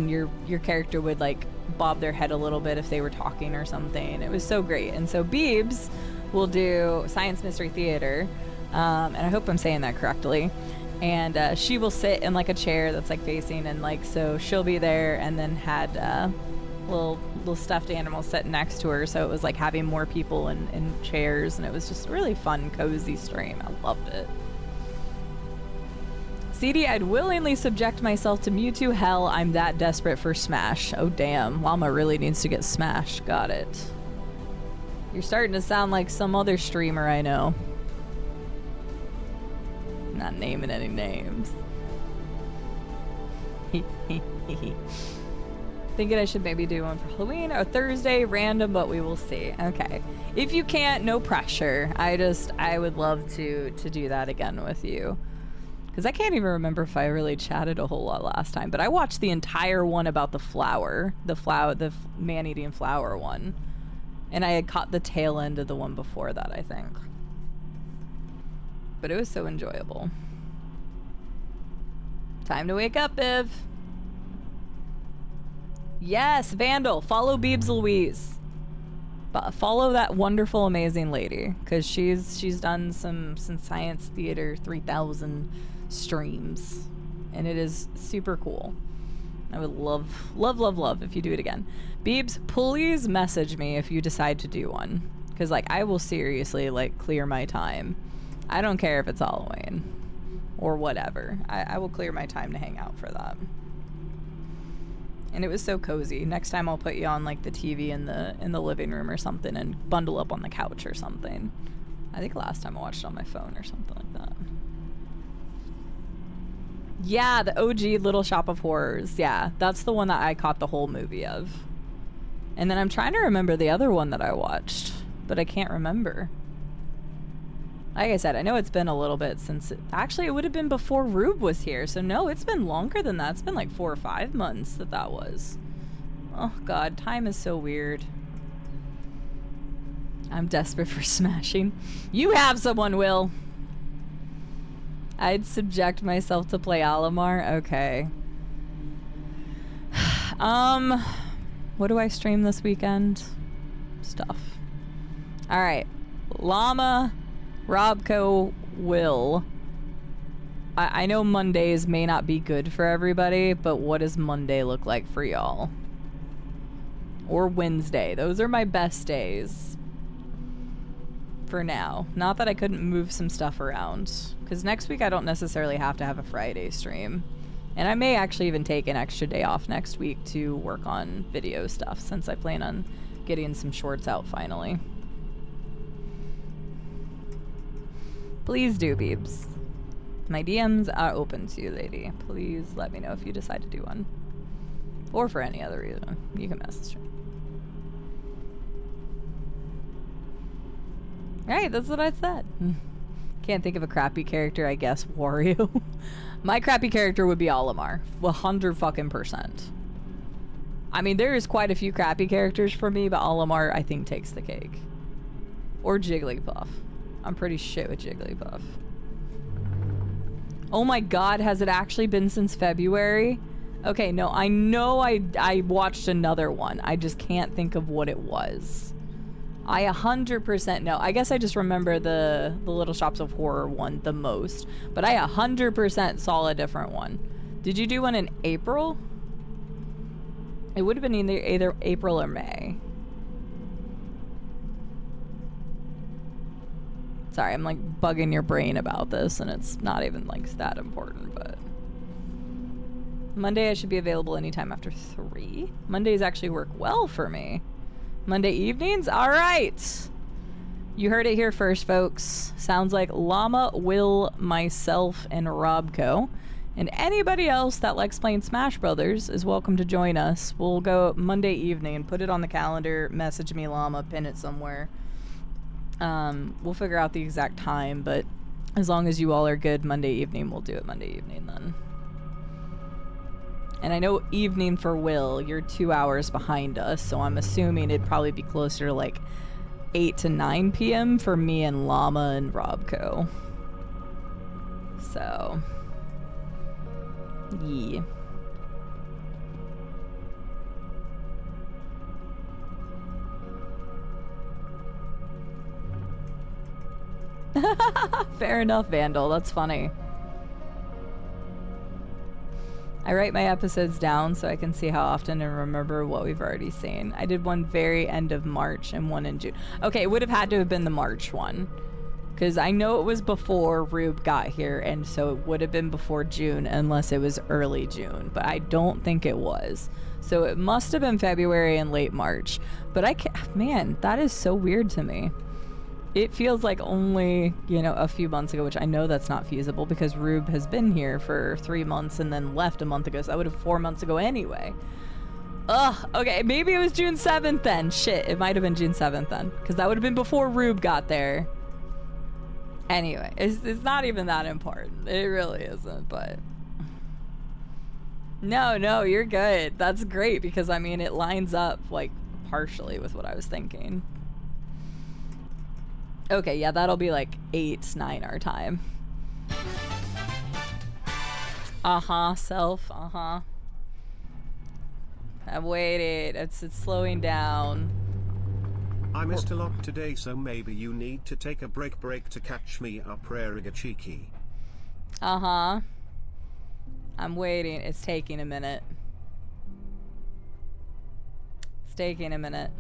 your character would like bob their head a little bit if they were talking or something. It was so great. And so Beebs will do Science Mystery Theater, and I hope I'm saying that correctly. And she will sit in like a chair that's like facing, and like so she'll be there, and then had little stuffed animals sitting next to her, so it was like having more people in chairs, and it was just a really fun, cozy stream. I loved it. CD, I'd willingly subject myself to Mewtwo. Hell, I'm that desperate for Smash. Oh damn, Llama really needs to get Smash. Got it. You're starting to sound like some other streamer I know. Not naming any names. Thinking I should maybe do one for Halloween or Thursday, random, but we will see. Okay. If you can't, no pressure. I would love to do that again with you. Because I can't even remember if I really chatted a whole lot last time, but I watched the entire one about the man-eating flower one. And I had caught the tail end of the one before that, I think. But it was so enjoyable. Time to wake up, Biv. Yes, Vandal. Follow Beebs Louise. Follow that wonderful, amazing lady, because she's done some Science Theater 3000 streams, and it is super cool. I would love if you do it again. Beebs, please message me if you decide to do one, because like I will seriously like clear my time. I don't care if it's Halloween or whatever. I will clear my time to hang out for that. And it was so cozy. Next time I'll put you on like the TV in the living room or something and bundle up on the couch or something. I think last time I watched it on my phone or something like that. Yeah, the OG Little Shop of Horrors. Yeah, that's the one that I caught the whole movie of. And then I'm trying to remember the other one that I watched, but I can't remember. Like I said, I know it's been a little bit since actually it would have been before Rube was here. So no, it's been longer than that. It's been like 4 or 5 months that was. Oh God, time is so weird. I'm desperate for smashing. You have someone, Will. I'd subject myself to play Alamar. Okay. What do I stream this weekend? Stuff. All right. Llama, Robco, Will. I know Mondays may not be good for everybody, but what does Monday look like for y'all? Or Wednesday. Those are my best days. For now. Not that I couldn't move some stuff around. Because next week I don't necessarily have to have a Friday stream. And I may actually even take an extra day off next week to work on video stuff, since I plan on getting some shorts out finally. Please do, Beebs. My DMs are open to you, lady. Please let me know if you decide to do one. Or for any other reason. You can message me. Right, that's what I said. Can't think of a crappy character, I guess. Wario. My crappy character would be Olimar. 100%. I mean, there is quite a few crappy characters for me, but Olimar, I think, takes the cake. Or Jigglypuff. I'm pretty shit with Jigglypuff. Oh my God, has it actually been since February? Okay, no, I know I watched another one. I just can't think of what it was. I 100% know. I guess I just remember the Little Shops of Horror one the most. But I 100% saw a different one. Did you do one in April? It would have been either April or May. Sorry, I'm like bugging your brain about this, and it's not even like that important, but... Monday I should be available anytime after 3. Mondays actually work well for me. Monday evenings? Alright! You heard it here first, folks. Sounds like Llama, Will, myself, and Robco. And anybody else that likes playing Smash Brothers is welcome to join us. We'll go Monday evening and put it on the calendar, message me Llama, pin it somewhere. We'll figure out the exact time, but as long as you all are good Monday evening, we'll do it Monday evening then. And I know evening for Will, you're 2 hours behind us, so I'm assuming it'd probably be closer to like 8 to 9 p.m. for me and Llama and Robco. So, yeah. Fair enough, Vandal. That's funny. I write my episodes down so I can see how often and remember what we've already seen. I did one very end of March and one in June. Okay, it would have had to have been the March one. Because I know it was before Rube got here, and so it would have been before June unless it was early June. But I don't think it was. So it must have been February and late March. But I can't... Man, that is so weird to me. It feels like only, you know, a few months ago, which I know that's not feasible because Rube has been here for 3 months and then left a month ago, so that would have 4 months ago anyway. Ugh, okay, maybe it was June 7th then. Shit, it might have been June 7th then. Because that would have been before Rube got there. Anyway, it's not even that important. It really isn't, but... No, you're good. That's great, because, I mean, it lines up, like, partially with what I was thinking. Okay, yeah, that'll be, like, 8, 9 our time. Uh-huh, self, uh-huh. I've waited. It's slowing down. I missed a lot today, so maybe you need to take a break to catch me up, Rarigachiki. Uh-huh. I'm waiting. It's taking a minute. It's taking a minute.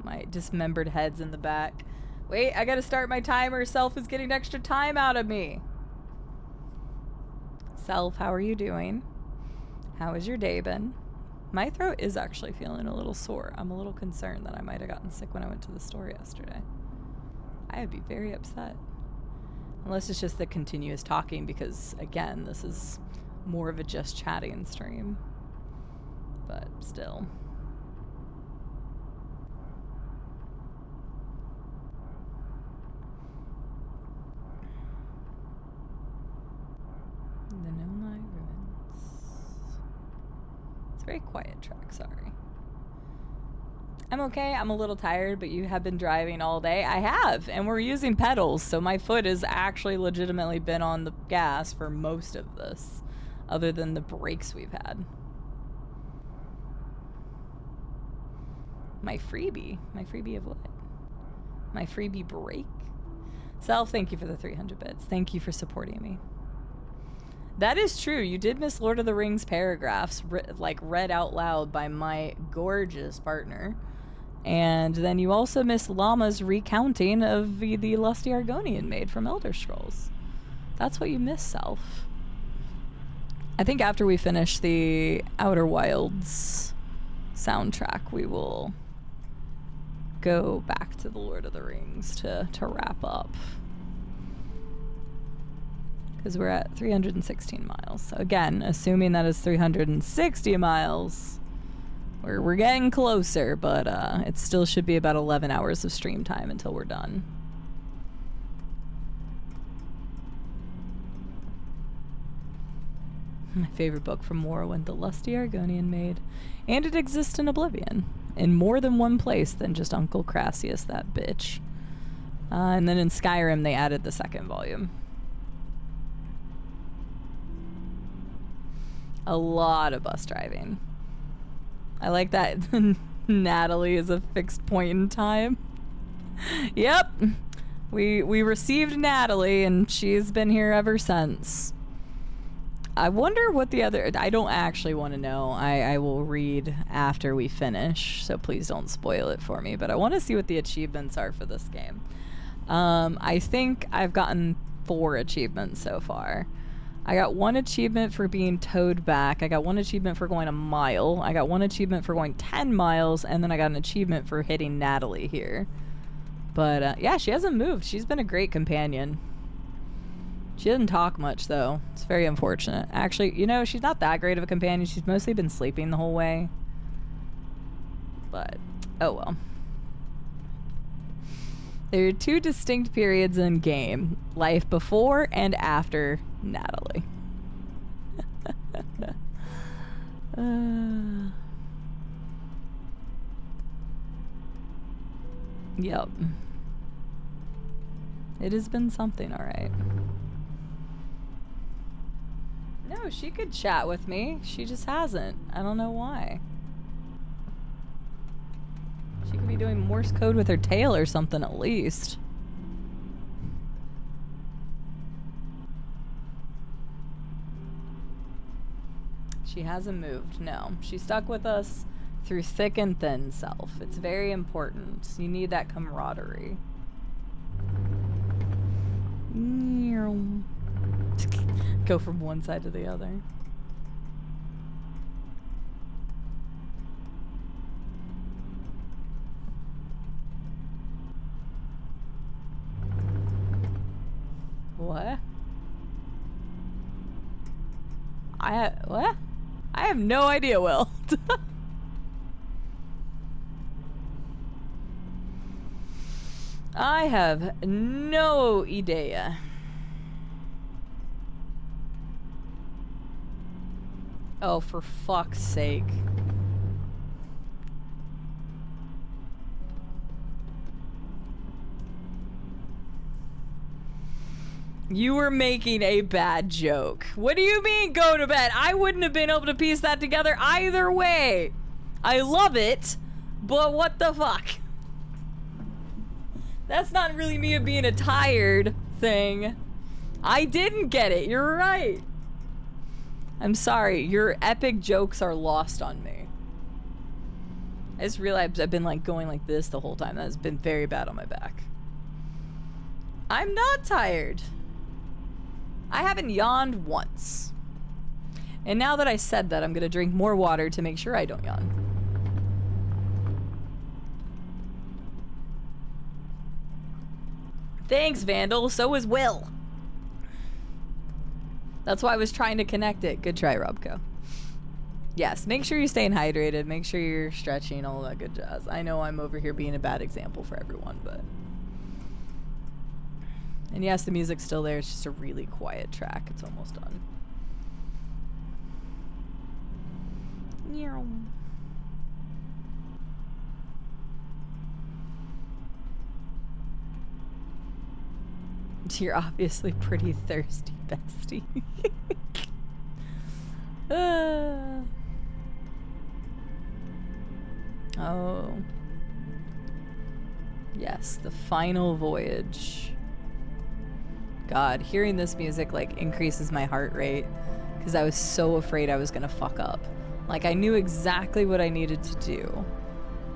My dismembered head's in the back. Wait, I gotta start my timer. Self is getting extra time out of me. Self, how are you doing? How has your day been? My throat is actually feeling a little sore. I'm a little concerned that I might have gotten sick when I went to the store yesterday. I would be very upset. Unless it's just the continuous talking, because, again, this is more of a just chatting stream. But still. The Nomai Ruins. It's a very quiet track, sorry. I'm okay, I'm a little tired, but you have been driving all day. I have, and we're using pedals, so my foot has actually legitimately been on the gas for most of this, other than the brakes we've had. My freebie of what? My freebie break? Self, thank you for the 300 bits. Thank you for supporting me. That is true. You did miss Lord of the Rings paragraphs, read out loud by my gorgeous partner. And then you also missed Llama's recounting of the lusty Argonian maid from Elder Scrolls. That's what you missed, Self. I think after we finish the Outer Wilds soundtrack, we will go back to the Lord of the Rings to wrap up. Because we're at 316 miles. So again, assuming that is 360 miles, we're getting closer, but it still should be about 11 hours of stream time until we're done. My favorite book from Morrowind, The Lusty Argonian Maid. And it exists in Oblivion, in more than one place than just Uncle Crassius, that bitch. And then in Skyrim, they added the second volume. A lot of bus driving. I like that Natalie is a fixed point in time. Yep. We received Natalie, and she's been here ever since. I wonder what the other... I don't actually want to know. I will read after we finish, so please don't spoil it for me. But I want to see what the achievements are for this game. I think I've gotten 4 achievements so far. I got 1 achievement for being towed back. I got 1 achievement for going a mile. I got 1 achievement for going 10 miles. And then I got an achievement for hitting Natalie here. But, yeah, she hasn't moved. She's been a great companion. She doesn't talk much, though. It's very unfortunate. Actually, you know, she's not that great of a companion. She's mostly been sleeping the whole way. But, oh well. There are 2 distinct periods in game. Life before and after Natalie. Yep. It has been something, alright. No, she could chat with me. She just hasn't. I don't know why. She could be doing Morse code with her tail or something at least. She hasn't moved, no. She stuck with us through thick and thin, Self. It's very important. You need that camaraderie. Go from one side to the other. What? I have no idea, Will. I have no idea. Oh, for fuck's sake. You were making a bad joke. What do you mean go to bed? I wouldn't have been able to piece that together either way. I love it, but what the fuck? That's not really me being a tired thing. I didn't get it. You're right. I'm sorry. Your epic jokes are lost on me. I just realized I've been like going like this the whole time. That has been very bad on my back. I'm not tired. I haven't yawned once. And now that I said that, I'm gonna drink more water to make sure I don't yawn. Thanks, Vandal. So is Will. That's why I was trying to connect it. Good try, Robco. Yes, make sure you're staying hydrated. Make sure you're stretching, all that good jazz. I know I'm over here being a bad example for everyone, but... And yes, the music's still there. It's just a really quiet track. It's almost done. Meow. You're obviously pretty thirsty, bestie. Oh. Yes, the final voyage. God, hearing this music like increases my heart rate because I was so afraid I was gonna fuck up. Like I knew exactly what I needed to do,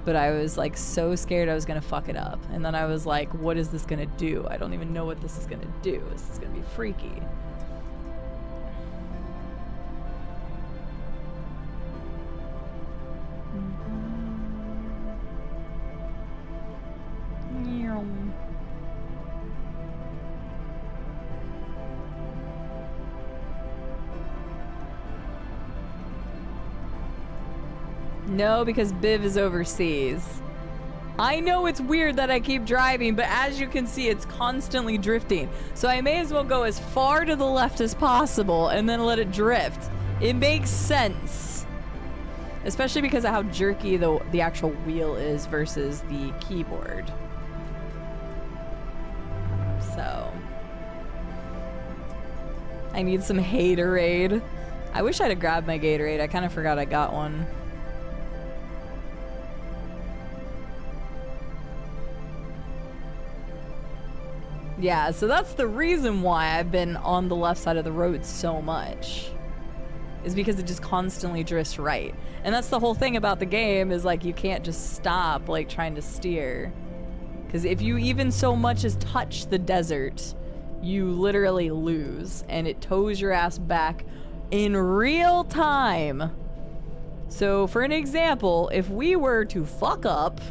but I was like so scared I was gonna fuck it up. And then I was like, what is this gonna do? I don't even know what this is gonna do. This is gonna be freaky. No, because Biv is overseas. I know it's weird that I keep driving, but as you can see, it's constantly drifting. So I may as well go as far to the left as possible and then let it drift. It makes sense. Especially because of how jerky the actual wheel is versus the keyboard. So. I need some Haterade. I wish I'd have grabbed my Gatorade. I kind of forgot I got one. Yeah, so that's the reason why I've been on the left side of the road so much. Is because it just constantly drifts right. And that's the whole thing about the game is like you can't just stop like trying to steer. Because if you even so much as touch the desert, you literally lose. And it tows your ass back in real time. So for an example, if we were to fuck up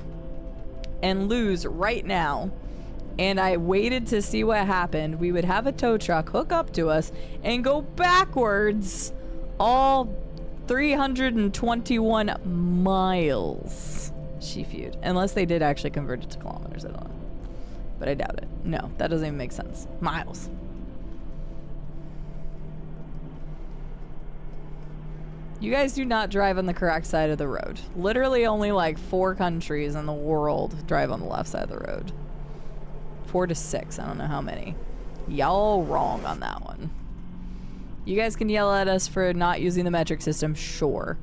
and lose right now, and I waited to see what happened, we would have a tow truck hook up to us and go backwards all 321 miles. She feud. Unless they did actually convert it to kilometers, I don't know. But I doubt it. No, that doesn't even make sense. Miles. You guys do not drive on the correct side of the road. Literally only like 4 countries in the world drive on the left side of the road. 4 to 6, I don't know how many. Y'all wrong on that one. You guys can yell at us for not using the metric system, sure.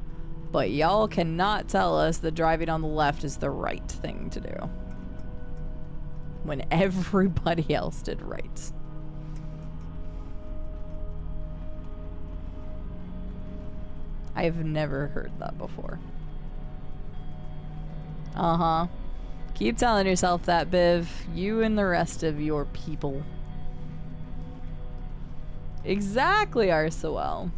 But y'all cannot tell us that driving on the left is the right thing to do. When everybody else did right. I have never heard that before. Uh-huh. Keep telling yourself that, Biv. You and the rest of your people. Exactly, Arsoel.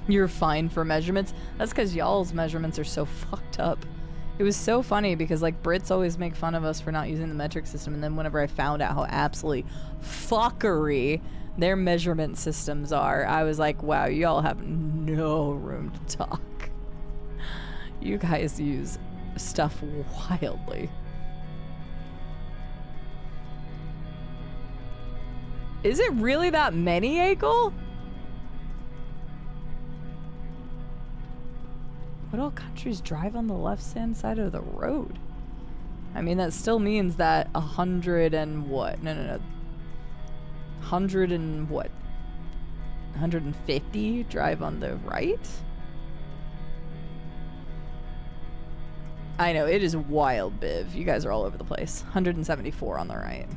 You're fine for measurements. That's because y'all's measurements are so fucked up. It was so funny because like Brits always make fun of us for not using the metric system, and then whenever I found out how absolutely fuckery their measurement systems are, I was like, wow, y'all have no room to talk. You guys use stuff wildly. Is it really that many, Akel? What all countries drive on the left-hand side of the road? I mean, that still means that 100 and what? No. 100 and what? 150 drive on the right? I know, it is wild, Biv. You guys are all over the place. 174 on the right.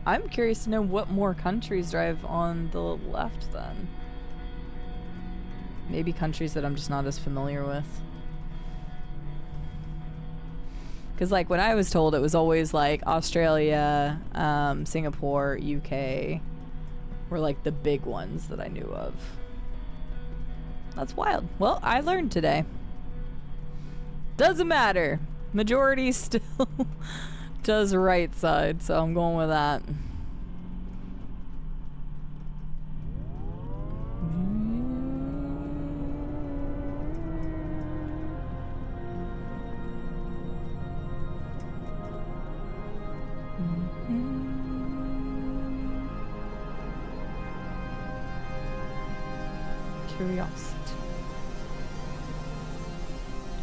I'm curious to know what more countries drive on the left then. Maybe countries that I'm just not as familiar with. Because like when I was told, it was always like Australia, Singapore, UK were like the big ones that I knew of. That's wild. Well, I learned today. Doesn't matter. Majority still does right side, so I'm going with that. Curiosity.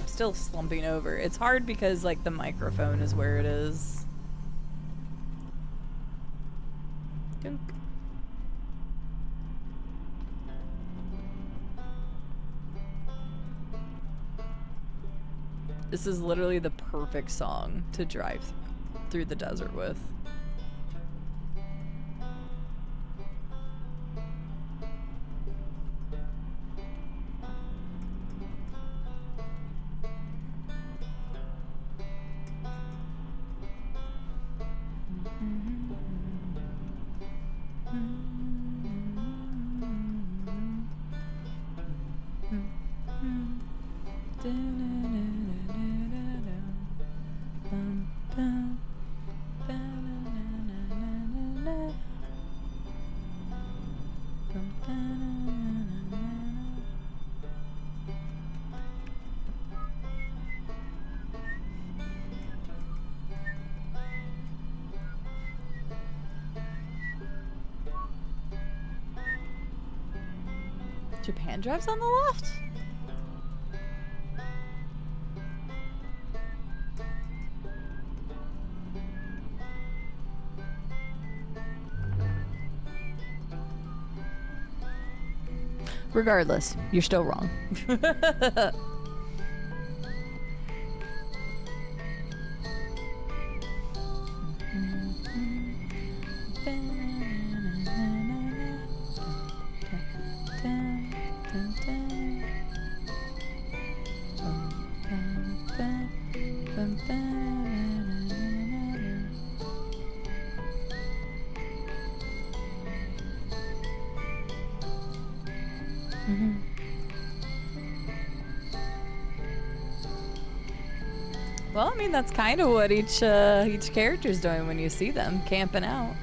Still slumping over. It's hard because like the microphone is where it is. Dunk. This is literally the perfect song to drive through the desert with. Japan drives on the left? Regardless, you're still wrong. Well, I mean, that's kind of what each character's doing when you see them camping out.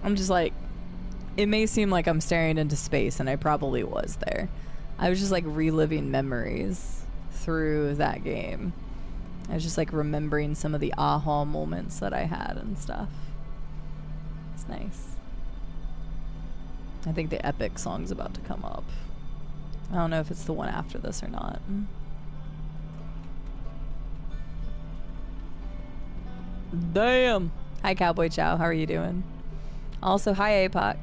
I'm just like, it may seem like I'm staring into space, and I probably was there. I was just like reliving memories through that game. I was just like remembering some of the aha moments that I had and stuff. It's nice. I think the epic song's about to come up. I don't know if it's the one after this or not. Damn. Hi, Cowboy Chow. How are you doing? Also, hi, APOC.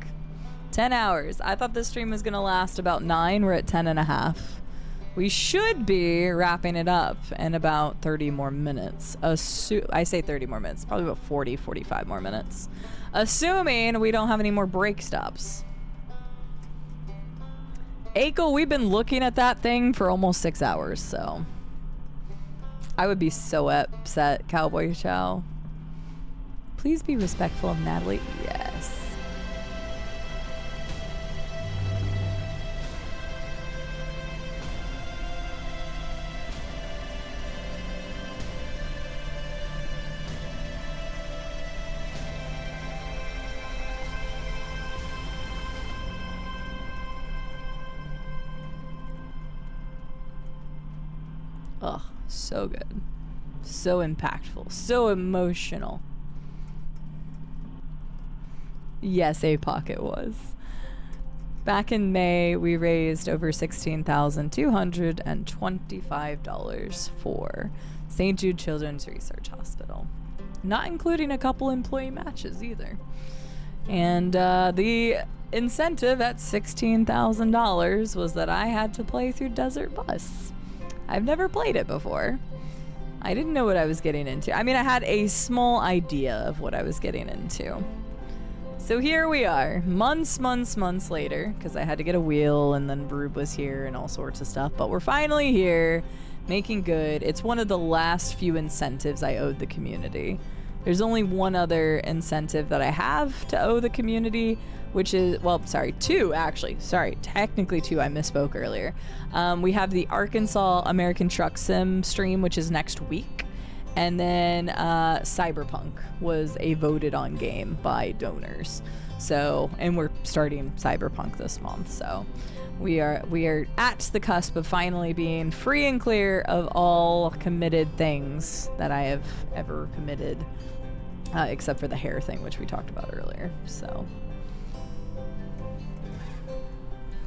10 hours. I thought this stream was going to last about 9. We're at 10 and a half. We should be wrapping it up in about 30 more minutes. I say 30 more minutes. Probably about 40, 45 more minutes. Assuming we don't have any more break stops. Aiko, we've been looking at that thing for almost 6 hours, so... I would be so upset, Cowboy Chow. Please be respectful of Natalie. Yes. Ugh, so good. So impactful. So emotional. Yes, APOC it was. Back in May, we raised over $16,225 for St. Jude Children's Research Hospital. Not including a couple employee matches either. And the incentive at $16,000 was that I had to play through Desert Bus. I've never played it before. I didn't know what I was getting into. I mean, I had a small idea of what I was getting into. So here we are, months later, because I had to get a wheel and then Rube was here and all sorts of stuff. But we're finally here, making good. It's one of the last few incentives I owed the community. There's only one other incentive that I have to owe the community, which is, well, sorry, two actually. Sorry, technically two. I misspoke earlier. We have the Arkansas American Truck Sim stream, which is next week. And then Cyberpunk was a voted on game by donors. So, and we're starting Cyberpunk this month. So we are at the cusp of finally being free and clear of all committed things that I have ever committed, except for the hair thing, which we talked about earlier. So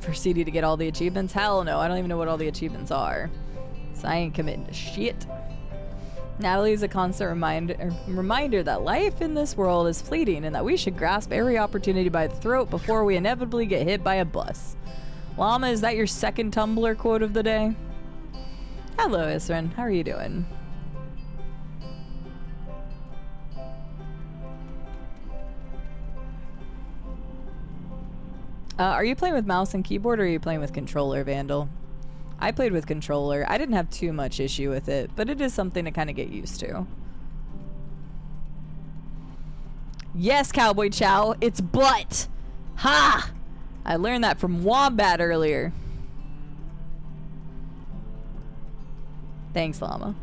for CD to get all the achievements? Hell no, I don't even know what all the achievements are. So I ain't committing to shit. Natalie is a constant reminder that life in this world is fleeting and that we should grasp every opportunity by the throat before we inevitably get hit by a bus. Llama, is that your second Tumblr quote of the day? Hello, Isrin. How are you doing? Are you playing with mouse and keyboard or are you playing with controller, Vandal? I played with controller. I didn't have too much issue with it, but it is something to kind of get used to. Yes, Cowboy Chow, it's butt. Ha! I learned that from Wombat earlier. Thanks, Llama.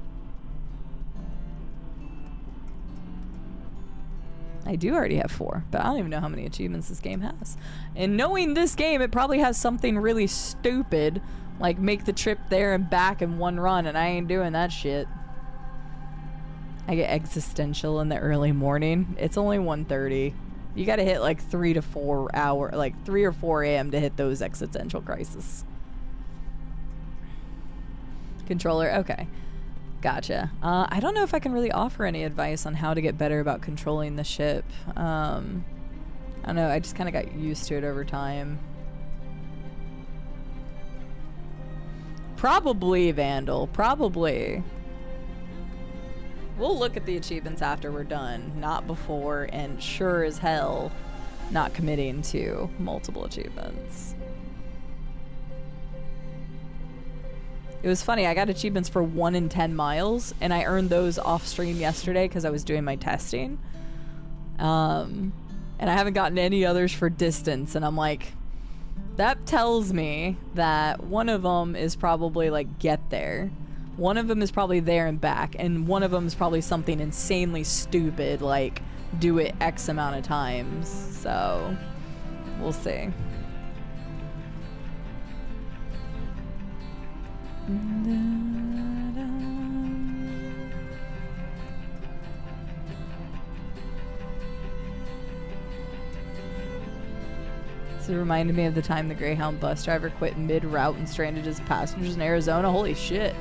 I do already have 4, but I don't even know how many achievements this game has. And knowing this game, it probably has something really stupid, like make the trip there and back in one run, and I ain't doing that shit. I get existential in the early morning. It's only 1:30. You gotta hit like 3 or 4 a.m. to hit those existential crises. Controller, okay. Gotcha. I don't know if I can really offer any advice on how to get better about controlling the ship. I don't know, I just kind of got used to it over time. Probably, Vandal. Probably. We'll look at the achievements after we're done, not before, and sure as hell not committing to multiple achievements. It was funny, I got achievements for 1 in 10 miles, and I earned those off stream yesterday because I was doing my testing. And I haven't gotten any others for distance, and I'm like, that tells me that one of them is probably like get there. One of them is probably there and back, and one of them is probably something insanely stupid like do it X amount of times. So we'll see. It reminded me of the time the Greyhound bus driver quit mid-route and stranded his passengers in Arizona. Holy shit.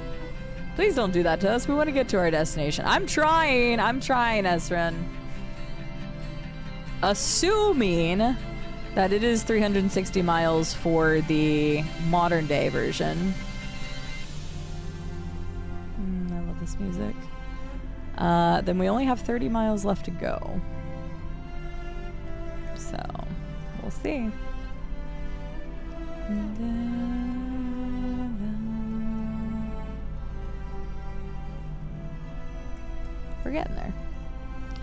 Please don't do that to us. We want to get to our destination. I'm trying, Esrin. Assuming that it is 360 miles for the modern day version. I love this music. Then we only have 30 miles left to go. So, we'll see. We're getting there.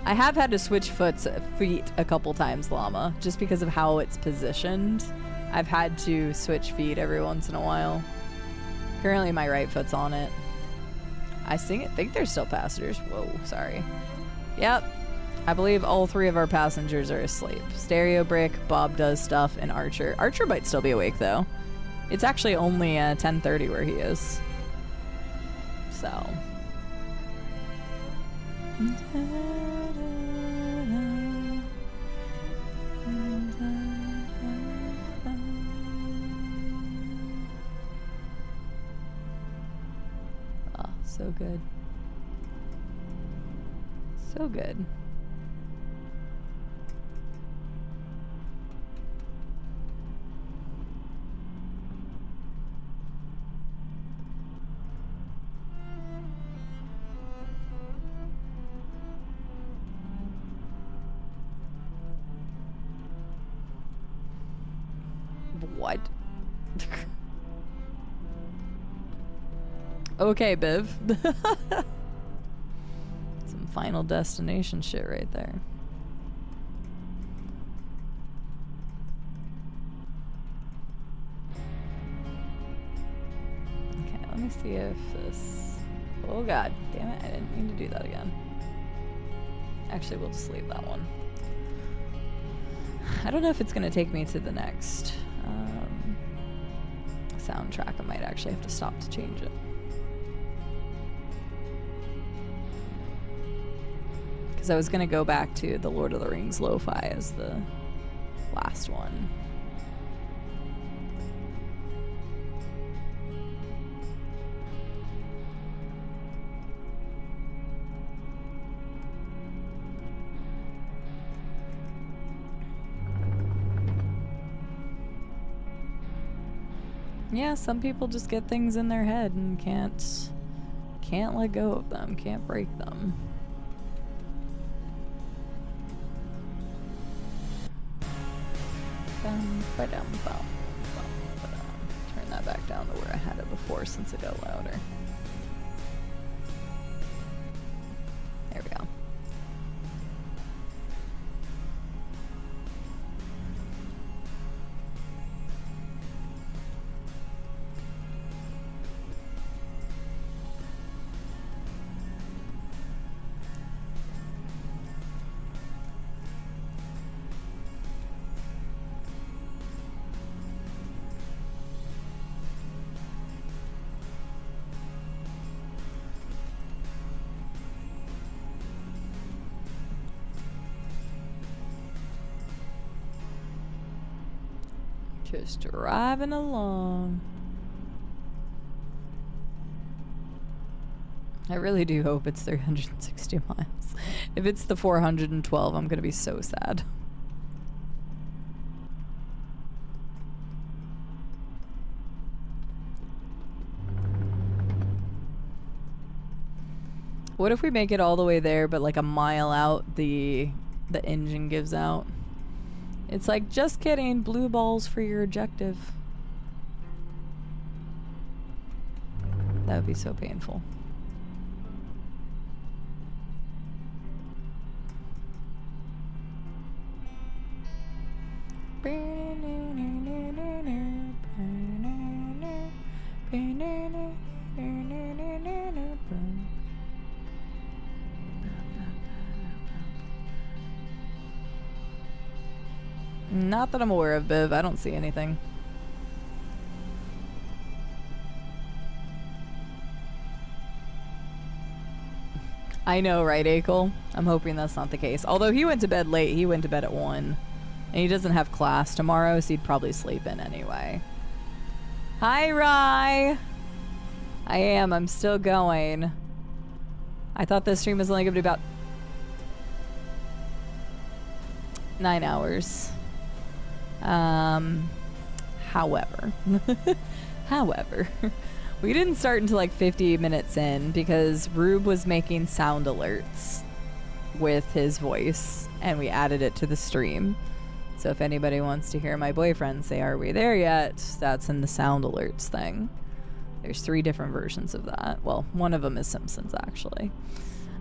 I have had to switch feet a couple times, Llama, just because of how it's positioned. I've had to switch feet every once in a while. Currently my right foot's on it. I think there's still passengers. Whoa, sorry. Yep. I believe all 3 of our passengers are asleep. Stereo Brick, Bob Does Stuff, and Archer. Archer might still be awake, though. It's actually only 10:30 where he is. So. Oh, so good. So good. What? Okay, Biv. Some Final Destination shit right there. Okay, let me see if this... Oh god, damn it, I didn't mean to do that again. Actually, we'll just leave that one. I don't know if it's gonna take me to the next soundtrack. I might actually have to stop to change it. Because I was gonna go back to the Lord of the Rings lo-fi as the last one. Yeah, some people just get things in their head and can't let go of them, can't break them. Turn that back down to where I had it before since it got louder. There we go. Just driving along. I really do hope it's 360 miles. If it's the 412, I'm gonna be so sad. What if we make it all the way there, but like a mile out, the engine gives out? It's like, just kidding, blue balls for your objective. That would be so painful. Not that I'm aware of, Biv. I don't see anything. I know, right, Akel? I'm hoping that's not the case. Although he went to bed late. He went to bed at 1. And he doesn't have class tomorrow, so he'd probably sleep in anyway. Hi, Rye! I am. I'm still going. I thought this stream was only going to be about 9 hours. However, we didn't start until like 50 minutes in because Rube was making sound alerts with his voice and we added it to the stream. So if anybody wants to hear my boyfriend say, "Are we there yet?" that's in the sound alerts thing. There's 3 different versions of that. Well, one of them is Simpsons, actually.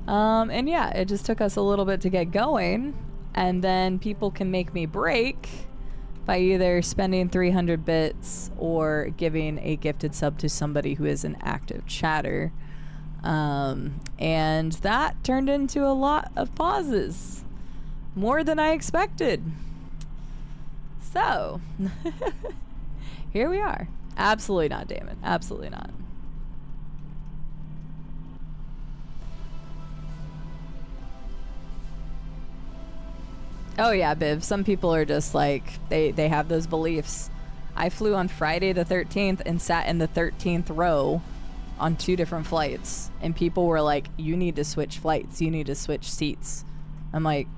And yeah, it just took us a little bit to get going. And then people can make me break by either spending 300 bits or giving a gifted sub to somebody who is an active chatter. And that turned into a lot of pauses. More than I expected. So, here we are. Absolutely not, Damon. Absolutely not. Oh yeah, Biv. Some people are just like, they have those beliefs. I flew on Friday the 13th and sat in the 13th row on 2 different flights. And people were like, you need to switch flights. You need to switch seats. I'm like,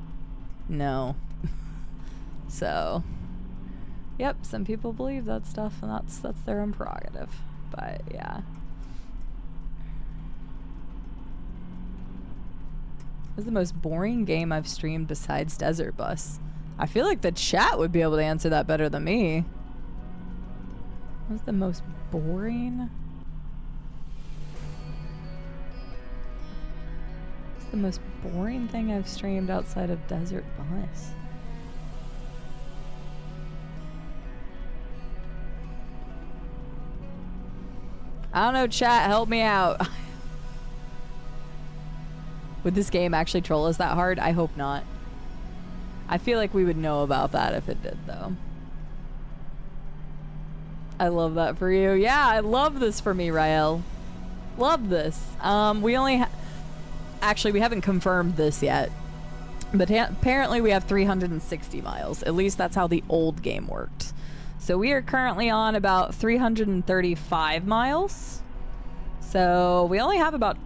no. So, yep, some people believe that stuff, and that's their own prerogative. But yeah. What's the most boring game I've streamed besides Desert Bus? I feel like the chat would be able to answer that better than me. What's the most boring? What's the most boring thing I've streamed outside of Desert Bus? I don't know, chat, help me out. Would this game actually troll us that hard? I hope not. I feel like we would know about that if it did, though. I love that for you. Yeah, I love this for me, Rael. Love this. We only actually, we haven't confirmed this yet. But apparently we have 360 miles. At least that's how the old game worked. So we are currently on about 335 miles. So we only have about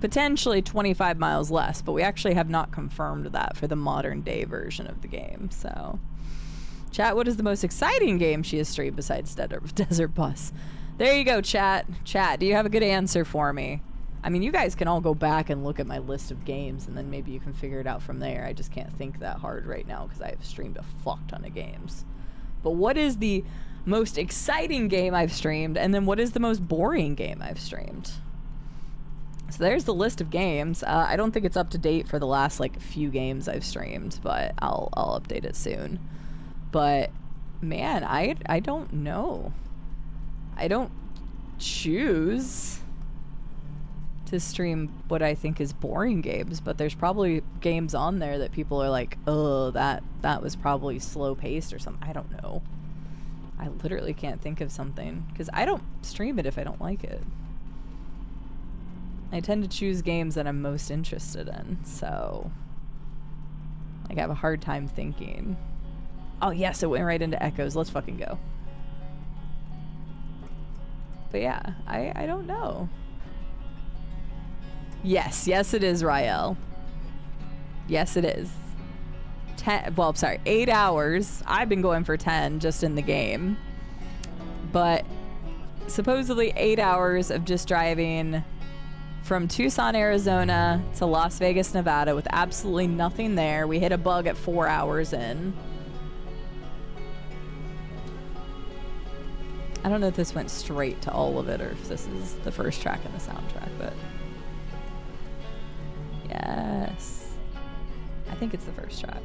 potentially 25 miles less, but we actually have not confirmed that for the modern day version of the game. So, chat, what is the most exciting game she has streamed besides Desert Bus? There you go, chat. Chat, do you have a good answer for me? I mean, you guys can all go back and look at my list of games, and then maybe you can figure it out from there. I just can't think that hard right now because I have streamed a fuck ton of games. But what is the most exciting game I've streamed, and then what is the most boring game I've streamed? So there's the list of games. I don't think it's up to date for the last like few games I've streamed, but I'll update it soon. But man, I don't know. I don't choose to stream what I think is boring games, but there's probably games on there that people are like, oh, that was probably slow paced or something. I don't know. I literally can't think of something because I don't stream it if I don't like it. I tend to choose games that I'm most interested in, so like, I have a hard time thinking. Oh yes, it went right into Echoes. Let's fucking go. But yeah, I don't know. Yes it is, Rael. Yes it is. 8 hours. I've been going for 10 just in the game. But supposedly 8 hours of just driving from Tucson, Arizona to Las Vegas, Nevada with absolutely nothing there. We hit a bug at 4 hours in. I don't know if this went straight to all of it or if this is the first track in the soundtrack, but yes. I think it's the first track.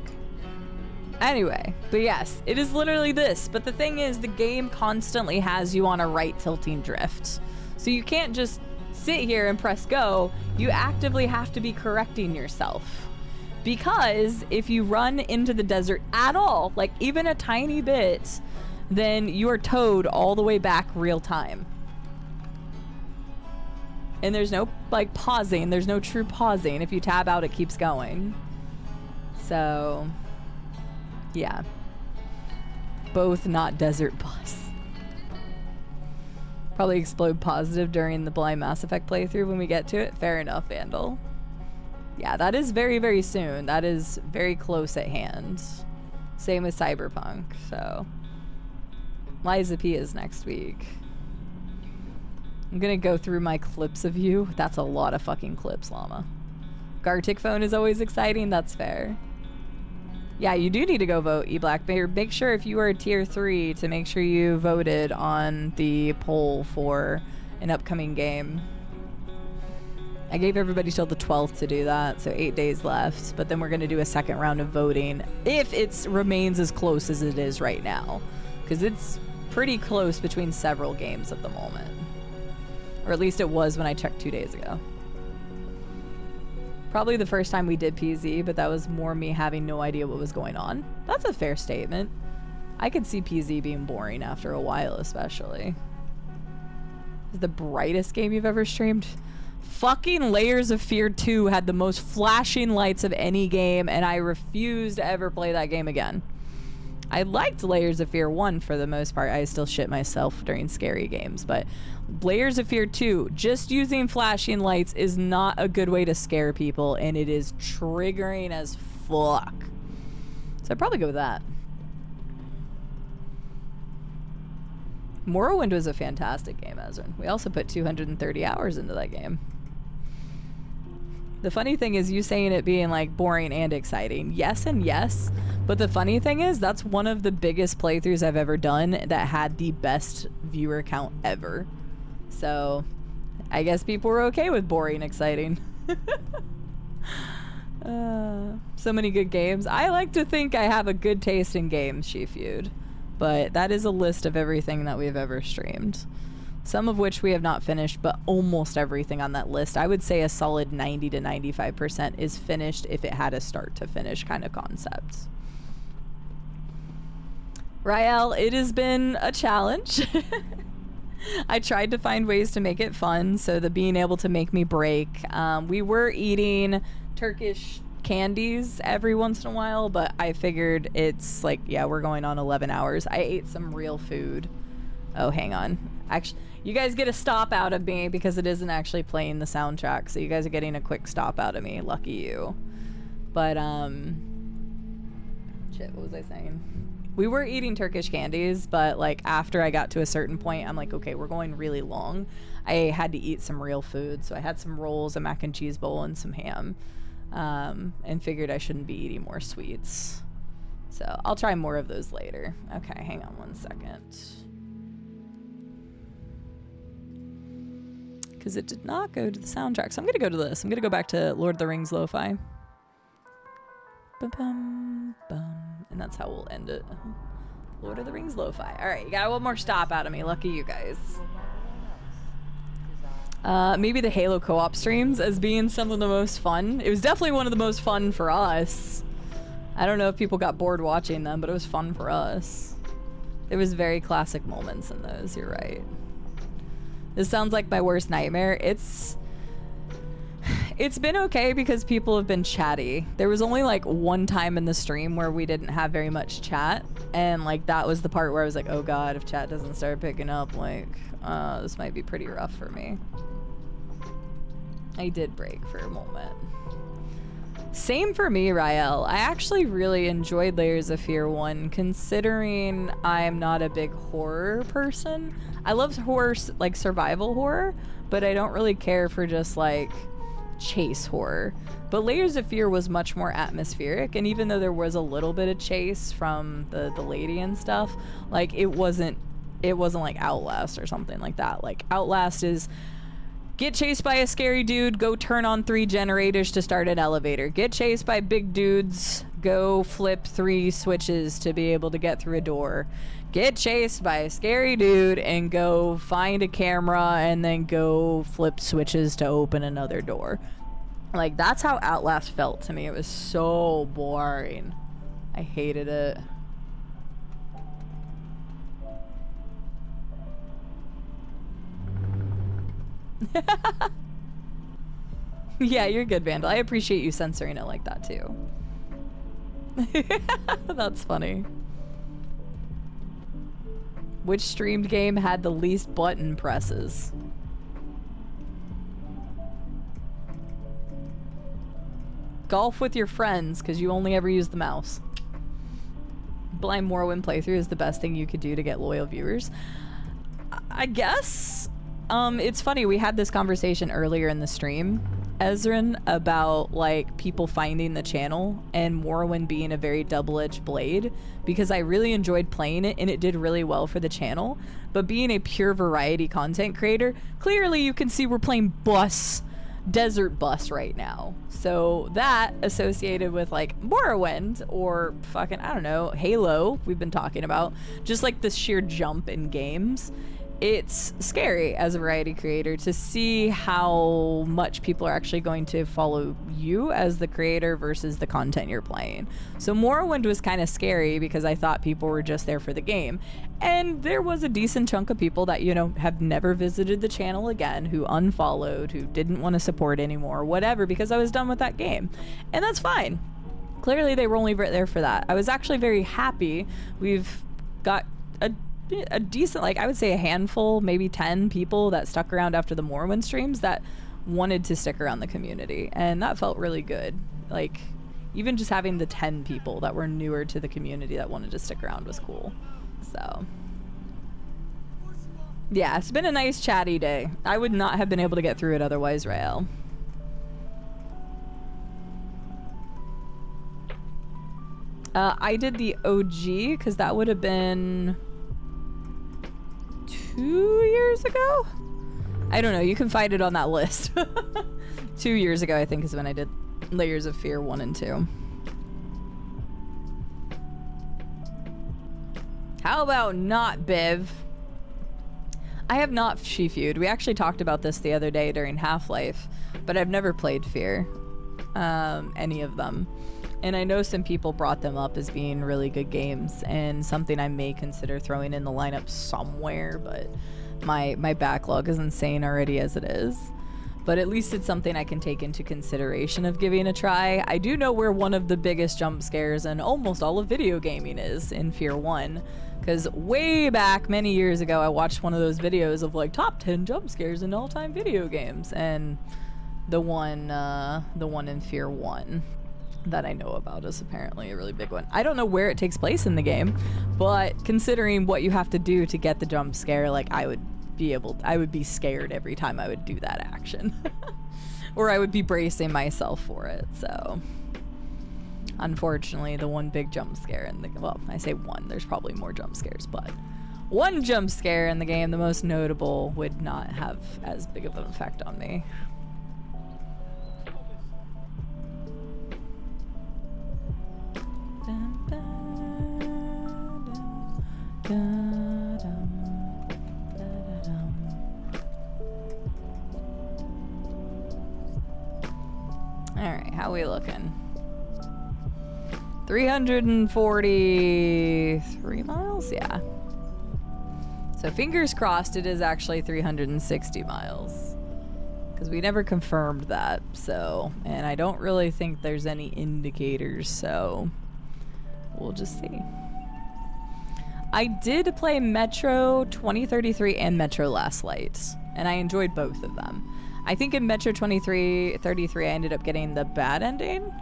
Anyway, but yes, it is literally this. But the thing is, the game constantly has you on a right tilting drift. So you can't just sit here and press go. You actively have to be correcting yourself. Because if you run into the desert at all, like even a tiny bit, then you are towed all the way back real time. And there's no like pausing. There's no true pausing. If you tab out, it keeps going. So, yeah. Both not Desert Bus. Probably explode positive during the blind Mass Effect playthrough when we get to it. Fair enough, Vandal. Yeah, that is very, very soon. That is very close at hand. Same with Cyberpunk, so. Liza P is next week. I'm gonna go through my clips of you. That's a lot of fucking clips, Llama. Gartic phone is always exciting. That's fair. Yeah, you do need to go vote, eBlackbear. Make sure if you are a tier 3 to make sure you voted on the poll for an upcoming game. I gave everybody till the 12th to do that, so 8 days left. But then we're going to do a second round of voting if it remains as close as it is right now. Because it's pretty close between several games at the moment. Or at least it was when I checked 2 days ago. Probably the first time we did PZ, but that was more me having no idea what was going on. That's a fair statement. I could see PZ being boring after a while, especially. Is the brightest game you've ever streamed? Fucking Layers of Fear 2 had the most flashing lights of any game, and I refuse to ever play that game again. I liked Layers of Fear 1 for the most part. I still shit myself during scary games, but Layers of Fear 2, just using flashing lights is not a good way to scare people, and it is triggering as fuck. So I'd probably go with that. Morrowind was a fantastic game, Ezrin. We also put 230 hours into that game. The funny thing is you saying it being like boring and exciting. Yes and yes. But the funny thing is that's one of the biggest playthroughs I've ever done that had the best viewer count ever. So I guess people were okay with boring exciting. So many good games. I like to think I have a good taste in games, She-Feud. But that is a list of everything that we've ever streamed. Some of which we have not finished, but almost everything on that list. I would say a solid 90 to 95% is finished if it had a start to finish kind of concept. Rael, it has been a challenge. I tried to find ways to make it fun, so the being able to make me break. We were eating Turkish candies every once in a while, but I figured it's like, yeah, we're going on 11 hours. I ate some real food. Oh, hang on. Actually, you guys get a stop out of me because it isn't actually playing the soundtrack, so you guys are getting a quick stop out of me. Lucky you. But, shit, what was I saying? We were eating Turkish candies, but, like, after I got to a certain point, I'm like, okay, we're going really long. I had to eat some real food, so I had some rolls, a mac and cheese bowl, and some ham, and figured I shouldn't be eating more sweets. So I'll try more of those later. Okay, hang on one second. Because it did not go to the soundtrack. So I'm going to go to this. I'm going to go back to Lord of the Rings Lo-Fi. Bum, bum. And that's how we'll end it. Lord of the Rings Lo-Fi. All right, you got one more stop out of me. Lucky you guys. Maybe the Halo co-op streams as being some of the most fun. It was definitely one of the most fun for us. I don't know if people got bored watching them, but it was fun for us. There was very classic moments in those. You're right. This sounds like my worst nightmare. It's been okay because people have been chatty. There was only like one time in the stream where we didn't have very much chat, and like that was the part where I was like, oh god, if chat doesn't start picking up, like this might be pretty rough for me. I did break for a moment. Same for me, Rael. I actually really enjoyed Layers of Fear 1, considering I'm not a big horror person. I love horror, like survival horror, but I don't really care for just like chase horror. But Layers of Fear was much more atmospheric, and even though there was a little bit of chase from the lady and stuff, like it wasn't like Outlast or something like that. Like Outlast is get chased by a scary dude, go turn on 3 generators to start an elevator. Get chased by big dudes, go flip 3 switches to be able to get through a door. Get chased by a scary dude and go find a camera and then go flip switches to open another door. Like, that's how Outlast felt to me. It was so boring. I hated it. Yeah, you're good, Vandal. I appreciate you censoring it like that too. That's funny. Which streamed game had the least button presses? Golf with your friends, because you only ever use the mouse. Blind Morrowind playthrough is the best thing you could do to get loyal viewers. I guess. It's funny, we had this conversation earlier in the stream, Ezrin, about like people finding the channel and Morrowind being a very double-edged blade, because I really enjoyed playing it and it did really well for the channel, but being a pure variety content creator, clearly you can see we're playing Desert Bus right now. So that associated with like Morrowind or fucking, I don't know, Halo, we've been talking about, just like the sheer jump in games. It's scary as a variety creator to see how much people are actually going to follow you as the creator versus the content you're playing. So Morrowind was kind of scary because I thought people were just there for the game. And there was a decent chunk of people that, you know, have never visited the channel again, who unfollowed, who didn't want to support anymore, whatever, because I was done with that game. And that's fine. Clearly they were only there for that. I was actually very happy. We've got a decent, like I would say a handful, maybe 10 people that stuck around after the Morrowind streams that wanted to stick around the community, and that felt really good. Like even just having the 10 people that were newer to the community that wanted to stick around was cool. So yeah, it's been a nice chatty day. I would not have been able to get through it otherwise, Rael. I did the OG because that would have been 2 years ago? I don't know, you can find it on that list. 2 years ago, I think, is when I did Layers of Fear 1 and 2. How about not, Biv? I have not Shifud. We actually talked about this the other day during Half-Life, but I've never played Fear. Any of them. And I know some people brought them up as being really good games and something I may consider throwing in the lineup somewhere, but my backlog is insane already as it is. But at least it's something I can take into consideration of giving a try. I do know where one of the biggest jump scares in almost all of video gaming is, in Fear 1. Because way back many years ago, I watched one of those videos of like top 10 jump scares in all-time video games, and the one in Fear 1 that I know about is apparently a really big one. I don't know where it takes place in the game, but considering what you have to do to get the jump scare, like I would be scared every time I would do that action. Or I would be bracing myself for it. So unfortunately, the one big jump scare in the, well, I say one, there's probably more jump scares, but one jump scare in the game, the most notable, would not have as big of an effect on me. Alright, how we looking? 343 miles? Yeah. So fingers crossed it is actually 360 miles. Because we never confirmed that, so... And I don't really think there's any indicators, so... We'll just see. I did play Metro 2033 and Metro Last Light, and I enjoyed both of them. I think in Metro 2033 I ended up getting the bad ending,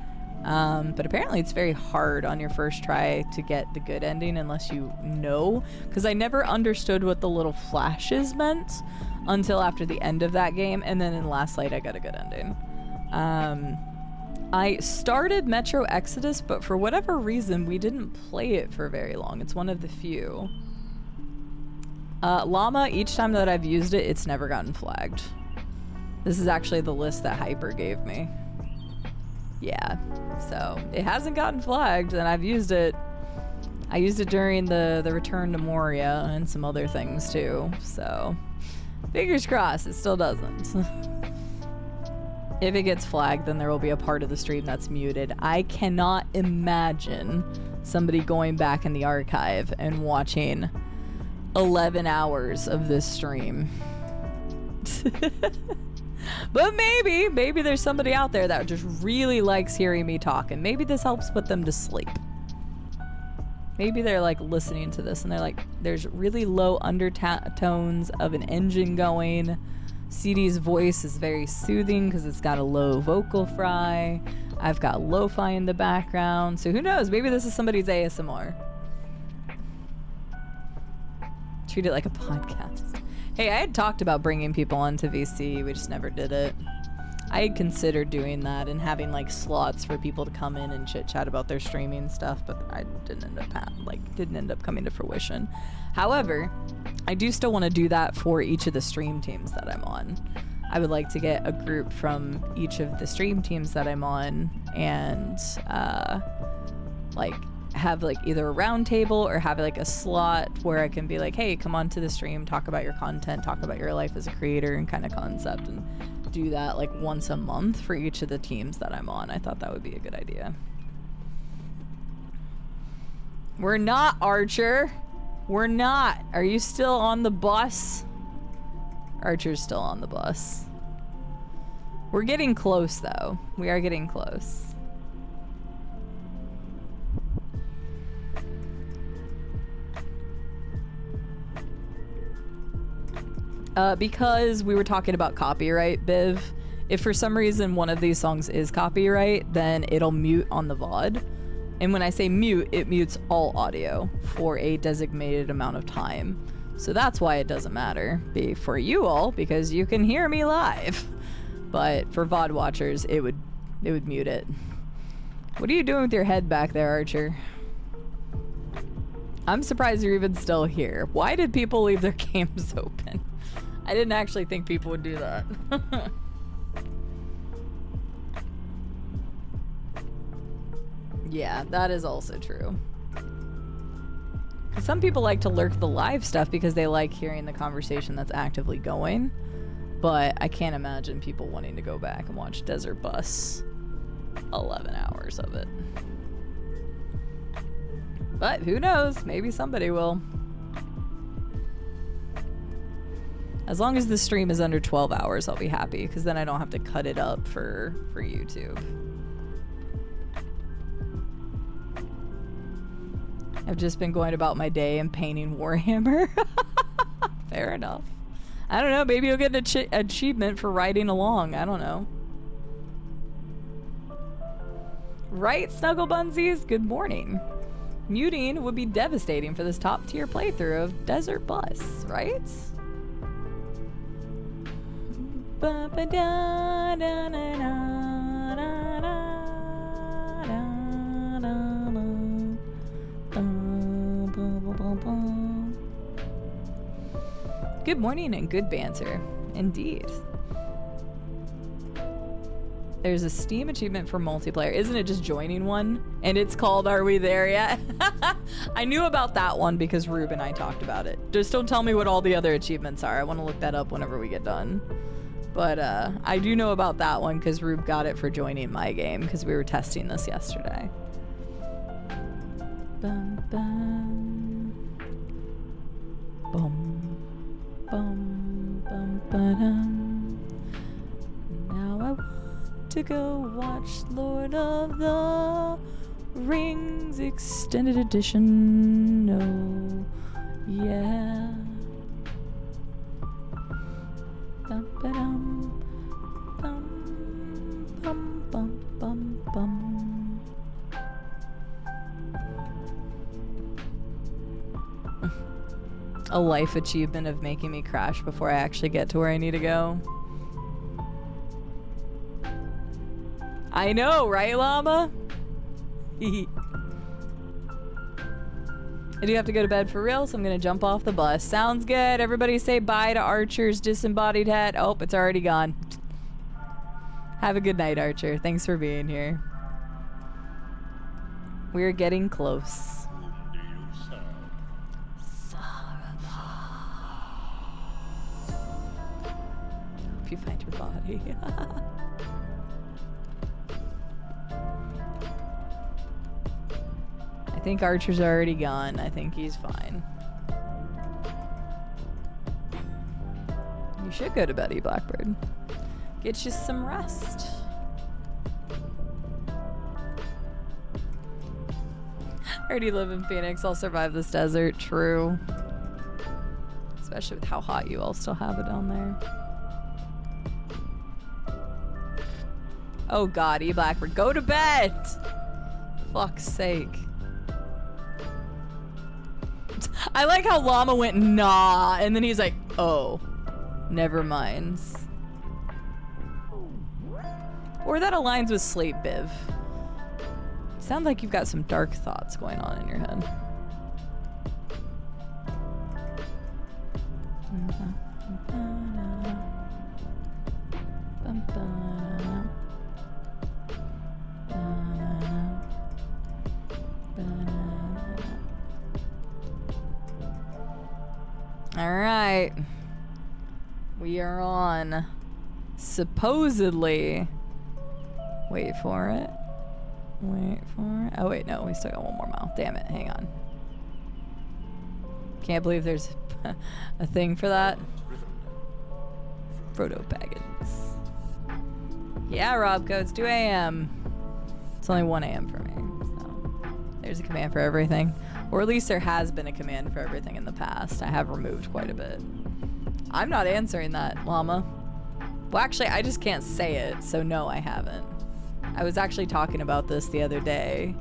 but apparently it's very hard on your first try to get the good ending unless you know, because I never understood what the little flashes meant until after the end of that game, and then in Last Light I got a good ending. I started Metro Exodus, but for whatever reason, we didn't play it for very long. It's one of the few. Llama, each time that I've used it, it's never gotten flagged. This is actually the list that Hyper gave me. Yeah, so it hasn't gotten flagged, and I've used it. I used it during the return to Moria and some other things too, so fingers crossed it still doesn't. If it gets flagged, then there will be a part of the stream that's muted. I cannot imagine somebody going back in the archive and watching 11 hours of this stream. But maybe there's somebody out there that just really likes hearing me talk, and maybe this helps put them to sleep. Maybe they're like listening to this and they're like, there's really low undertones of an engine going. CD's voice is very soothing because it's got a low vocal fry. I've got lo-fi in the background. So who knows? Maybe this is somebody's ASMR. Treat it like a podcast. Hey, I had talked about bringing people onto VC. We just never did it. I had considered doing that and having like slots for people to come in and chit chat about their streaming stuff, but I didn't end up coming to fruition. However, I do still want to do that for each of the stream teams that I'm on. I would like to get a group from each of the stream teams that I'm on and like have like either a round table or have like a slot where I can be like, hey, come on to the stream, talk about your content, talk about your life as a creator and kind of concept, and do that like once a month for each of the teams that I'm on. I thought that would be a good idea. We're not, Archer. We're not. Are you still on the bus? Archer's still on the bus. We're getting close though. We are getting close. Because we were talking about copyright, Biv, if for some reason one of these songs is copyright, then it'll mute on the VOD. And when I say mute, it mutes all audio for a designated amount of time. So that's why it doesn't matter for you all, because you can hear me live. But for VOD watchers, it would mute it. What are you doing with your head back there, Archer? I'm surprised you're even still here. Why did people leave their games open? I didn't actually think people would do that. Yeah, that is also true. Some people like to lurk the live stuff because they like hearing the conversation that's actively going. But I can't imagine people wanting to go back and watch Desert Bus 11 hours of it. But who knows? Maybe somebody will. As long as the stream is under 12 hours, I'll be happy, because then I don't have to cut it up for YouTube. I've just been going about my day and painting Warhammer. Fair enough. I don't know, maybe you'll get an achievement for riding along. I don't know. Right, Snuggle Bunsies? Good morning. Muting would be devastating for this top tier playthrough of Desert Bus, right? Good morning and good banter. Indeed. There's a Steam achievement for multiplayer. Isn't it just joining one? And it's called Are We There Yet? I knew about that one because Rube and I talked about it. Just don't tell me what all the other achievements are. I want to look that up whenever we get done. But I do know about that one because Rube got it for joining my game because we were testing this yesterday. Bum, bum. Bum, bum, bum, ba-dum. Now I want to go watch Lord of the Rings Extended Edition. No, yeah. Bum, ba-dum, bum, bum, bum, bum, bum. A life achievement of making me crash before I actually get to where I need to go. I know, right, Llama? I do have to go to bed for real, so I'm gonna jump off the bus. Sounds good. Everybody say bye to Archer's disembodied head. Oh, it's already gone. Have a good night, Archer. Thanks for being here. We're getting close. Hope you find your body. I think Archer's already gone. I think he's fine. You should go to bed, Blackbird. Get you some rest. already live in Phoenix. I'll survive this desert. True. Especially with how hot you all still have it down there. Oh god, E-Blackbird, go to bed! Fuck's sake. I like how Llama went, nah, and then he's like, oh, never mind. Or that aligns with Sleep Biv. Sounds like you've got some dark thoughts going on in your head. Alright. We are on. Supposedly. Wait for it. Wait for it. Oh wait, no, we still got one more mile. Damn it, hang on. Can't believe there's a thing for that. Frodo Baggins. Yeah, Robco, it's 2 a.m. It's only 1 a.m. for me, so there's a command for everything. Or at least there has been a command for everything in the past. I have removed quite a bit. I'm not answering that, Llama. Well, actually, I just can't say it, so no, I haven't. I was actually talking about this the other day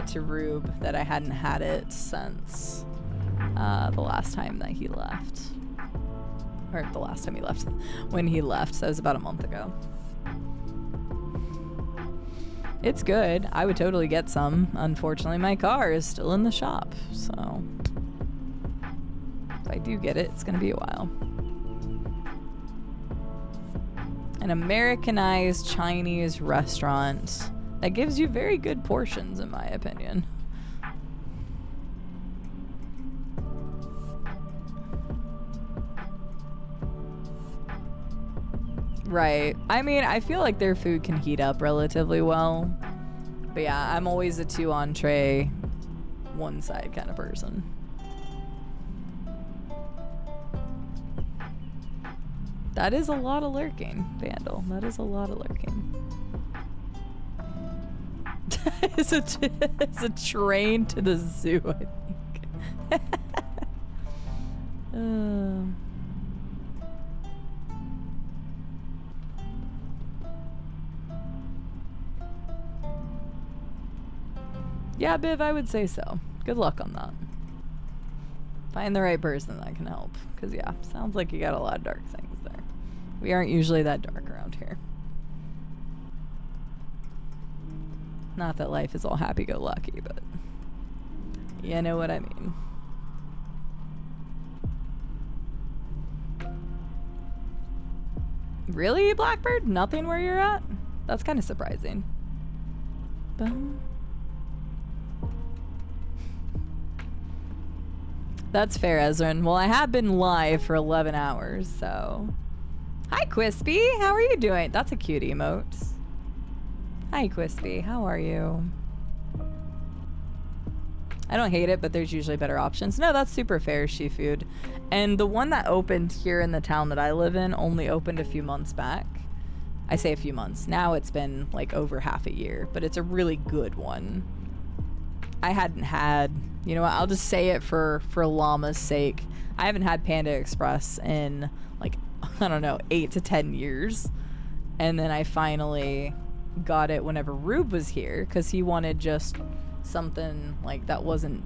to Rube, that I hadn't had it since the last time that he left. Or the last time he left. When he left, so that was about a month ago. It's good. I would totally get some. Unfortunately, my car is still in the shop, so if I do get it, it's gonna be a while. An Americanized Chinese restaurant that gives you very good portions, in my opinion. Right. I mean, I feel like their food can heat up relatively well. But yeah, I'm always a 2 entree, 1 side kind of person. That is a lot of lurking, Vandal. That is a lot of lurking. It's a train to the zoo, I think. Yeah, Biv, I would say so. Good luck on that. Find the right person that can help. Because, yeah, sounds like you got a lot of dark things there. We aren't usually that dark around here. Not that life is all happy-go-lucky, but you know what I mean. Really, Blackbird? Nothing where you're at? That's kind of surprising. Boom. That's fair, Ezrin. Well, I have been live for 11 hours, so... Hi, Quispy! How are you doing? That's a cute emote. Hi, Quispy. How are you? I don't hate it, but there's usually better options. No, that's super fair, Shifood. And the one that opened here in the town that I live in only opened a few months back. I say a few months. Now it's been, like, over half a year, but it's a really good one. I hadn't had... You know what, I'll just say it for Llama's sake. I haven't had Panda Express in, like, I don't know, 8 to 10 years. And then I finally got it whenever Rube was here, because he wanted just something, like, that wasn't,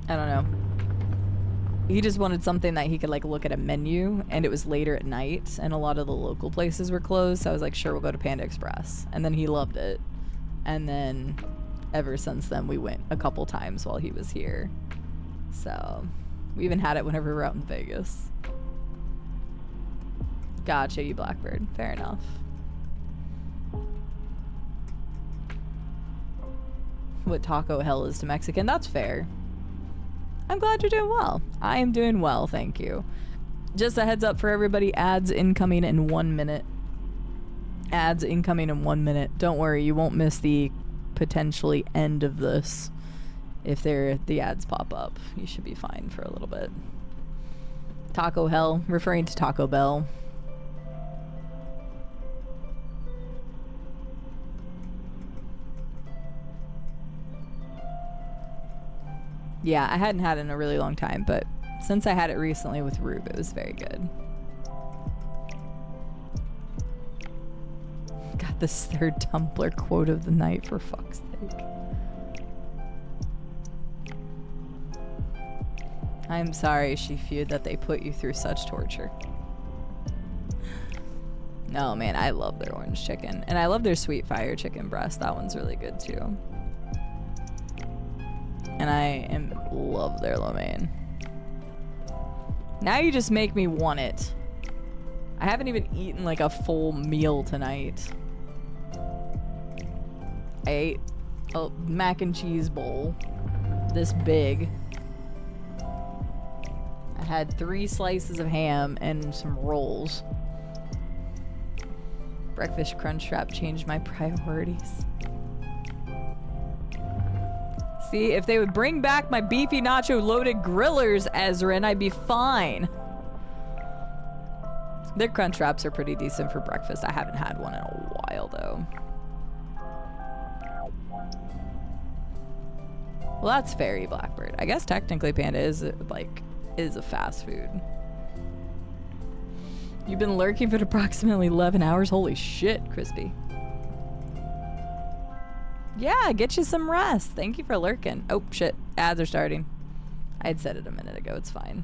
I don't know. He just wanted something that he could, like, look at a menu, and it was later at night, and a lot of the local places were closed, so I was like, sure, we'll go to Panda Express. And then he loved it. And then ever since then we went a couple times while he was here. So we even had it whenever we were out in Vegas. Gotcha, you Blackbird. Fair enough. What Taco Hell is to Mexican. That's fair. I'm glad you're doing well. I am doing well, thank you. Just a heads up for everybody, ads incoming in 1 minute. Ads incoming in 1 minute. Don't worry, you won't miss the potentially end of this if the ads pop up. You should be fine for a little bit. Taco Hell, referring to Taco Bell. Yeah, I hadn't had it in a really long time, but since I had it recently with Rube, it was very good. Got this third Tumblr quote of the night, for fuck's sake. I'm sorry, Shifu, that they put you through such torture. No, man, I love their orange chicken. And I love their sweet fire chicken breast. That one's really good, too. And I love their lo mein. Now you just make me want it. I haven't even eaten like a full meal tonight. I ate a mac and cheese bowl this big. I had 3 slices of ham and some rolls. Breakfast Crunchwrap changed my priorities. See, if they would bring back my beefy nacho loaded grillers, Ezrin, I'd be fine. Their Crunchwraps are pretty decent for breakfast. I haven't had one in a while, though. Well, that's Fairy Blackbird. I guess technically Panda is a fast food. You've been lurking for approximately 11 hours? Holy shit, Crispy. Yeah, get you some rest. Thank you for lurking. Oh, shit. Ads are starting. I had said it a minute ago. It's fine.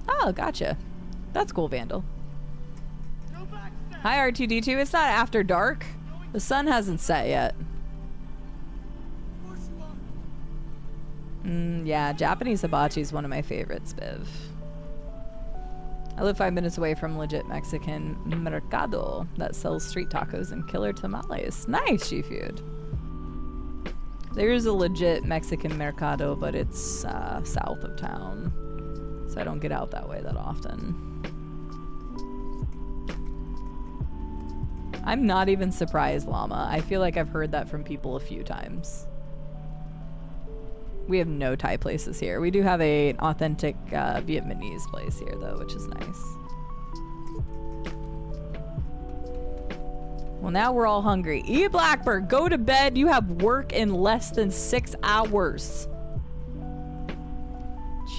Oh, gotcha. That's cool, Vandal. Hi, R2D2. It's not after dark. The sun hasn't set yet. Yeah, Japanese hibachi is one of my favorites, Biv. I live 5 minutes away from legit Mexican mercado that sells street tacos and killer tamales. Nice, Seafood. There's a legit Mexican mercado, but it's south of town, so I don't get out that way that often. I'm not even surprised, Llama. I feel like I've heard that from people a few times. We have no Thai places here. We do have an authentic Vietnamese place here, though, which is nice. Well, now we're all hungry. Eat Blackbird, go to bed. You have work in less than 6 hours.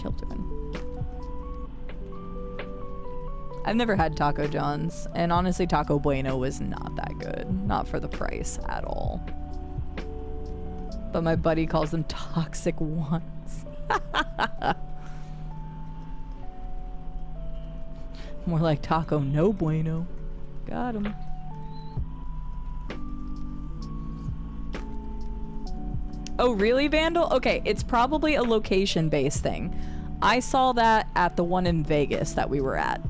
Children. I've never had Taco John's, and honestly, Taco Bueno was not that good. Not for the price at all. But my buddy calls them toxic ones. More like Taco No Bueno. Got him. Oh, really, Vandal? Okay, it's probably a location-based thing. I saw that at the one in Vegas that we were at.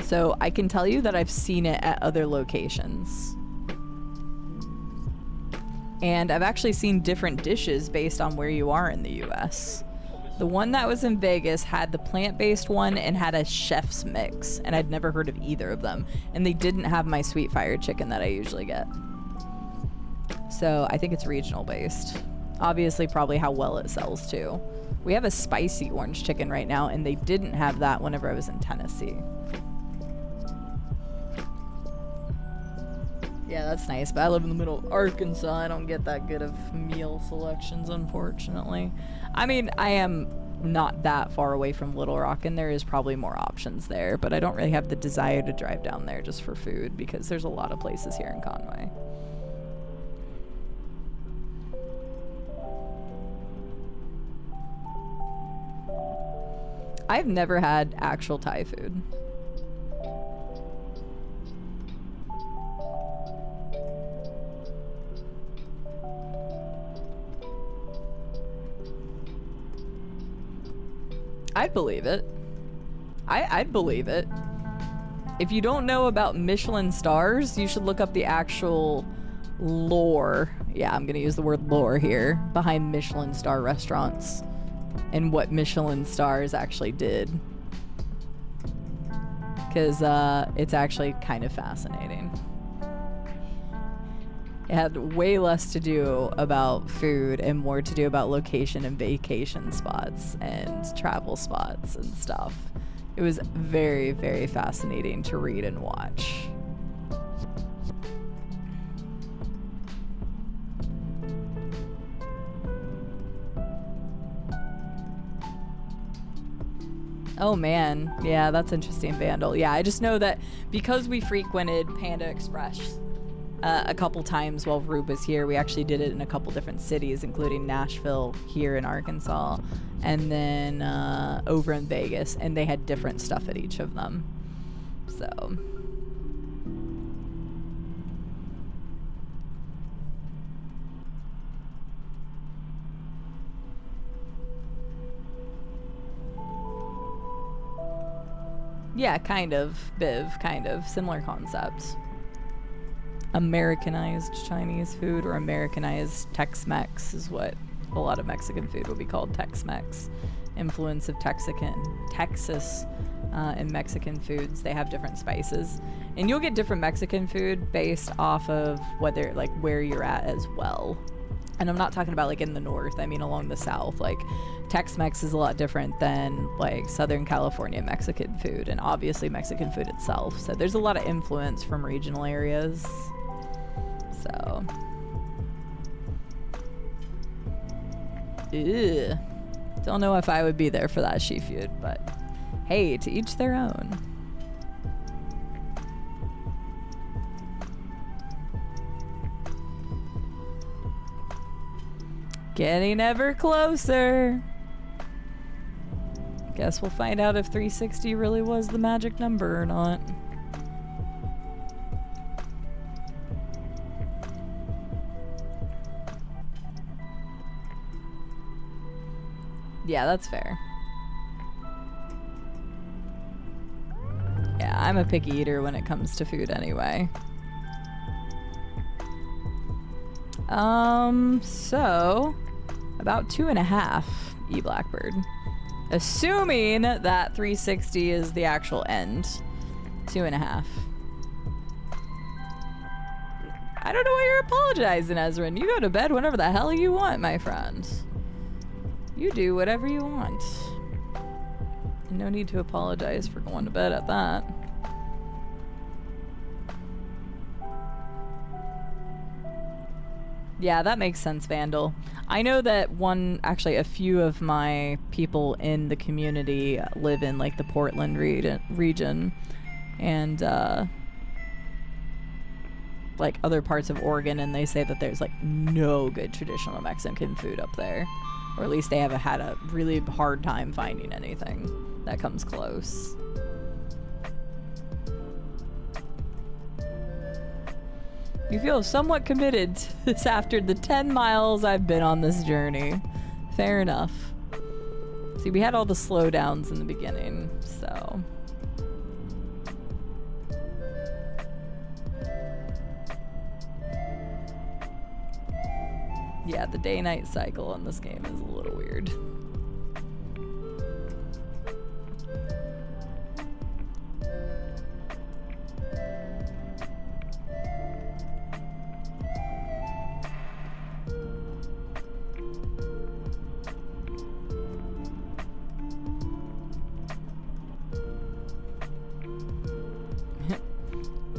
So I can tell you that I've seen it at other locations. And I've actually seen different dishes based on where you are in the US. The one that was in Vegas had the plant-based one and had a chef's mix, and I'd never heard of either of them. And they didn't have my sweet fire chicken that I usually get. So I think it's regional based. Obviously, probably how well it sells too. We have a spicy orange chicken right now, and they didn't have that whenever I was in Tennessee. Yeah, that's nice, but I live in the middle of Arkansas. I don't get that good of meal selections, unfortunately. I mean, I am not that far away from Little Rock, and there is probably more options there, but I don't really have the desire to drive down there just for food because there's a lot of places here in Conway. I've never had actual Thai food. I'd believe it. I'd believe it. If you don't know about Michelin stars, you should look up the actual lore. Yeah, I'm gonna use the word lore here behind Michelin star restaurants and what Michelin stars actually did. Because it's actually kind of fascinating. It had way less to do about food and more to do about location and vacation spots and travel spots and stuff. It was very, very fascinating to read and watch. Oh man, yeah, that's interesting, Vandal. Yeah, I just know that because we frequented Panda Express a couple times while Rube was here, we actually did it in a couple different cities, including Nashville here in Arkansas, and then over in Vegas, and they had different stuff at each of them. So... yeah, kind of. Biv, kind of. Similar concepts. Americanized Chinese food or Americanized Tex-Mex is what a lot of Mexican food would be called. Tex-Mex. Influence of Texas in Mexican foods. They have different spices. And you'll get different Mexican food based off of whether, like, where you're at as well. And I'm not talking about, like, in the north. I mean along the south. Like, Tex-Mex is a lot different than, like, Southern California Mexican food, and obviously Mexican food itself. So there's a lot of influence from regional areas. So... ew. Don't know if I would be there for that seafood, but hey, to each their own. Getting ever closer. Guess we'll find out if 360 really was the magic number or not. Yeah, that's fair. Yeah, I'm a picky eater when it comes to food anyway. So about 2.5 E-Blackbird. Assuming that 360 is the actual end. 2.5. I don't know why you're apologizing, Ezrin. You go to bed whenever the hell you want, my friend. You do whatever you want. And no need to apologize for going to bed at that. Yeah, that makes sense, Vandal. I know that actually a few of my people in the community live in like the Portland region and like other parts of Oregon, and they say that there's like no good traditional Mexican food up there. Or at least they haven't had a really hard time finding anything that comes close. You feel somewhat committed to this after the 10 miles I've been on this journey. Fair enough. See, we had all the slowdowns in the beginning, so... yeah, the day-night cycle in this game is a little weird.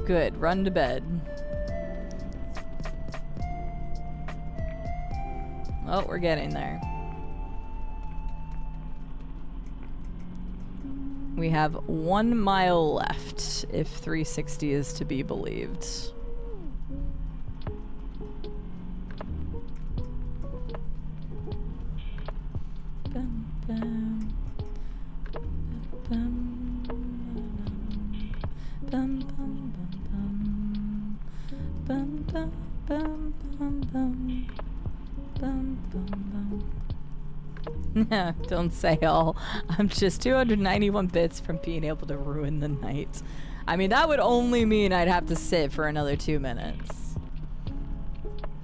Good, run to bed. Oh, we're getting there. We have 1 mile left, if 360 is to be believed. Bum, bum. Bum, bum, bum, bum, bum, bum, bum, bum, bum. Bum, bum, bum. Don't say all. I'm just 291 bits from being able to ruin the night. I mean, that would only mean I'd have to sit for another 2 minutes.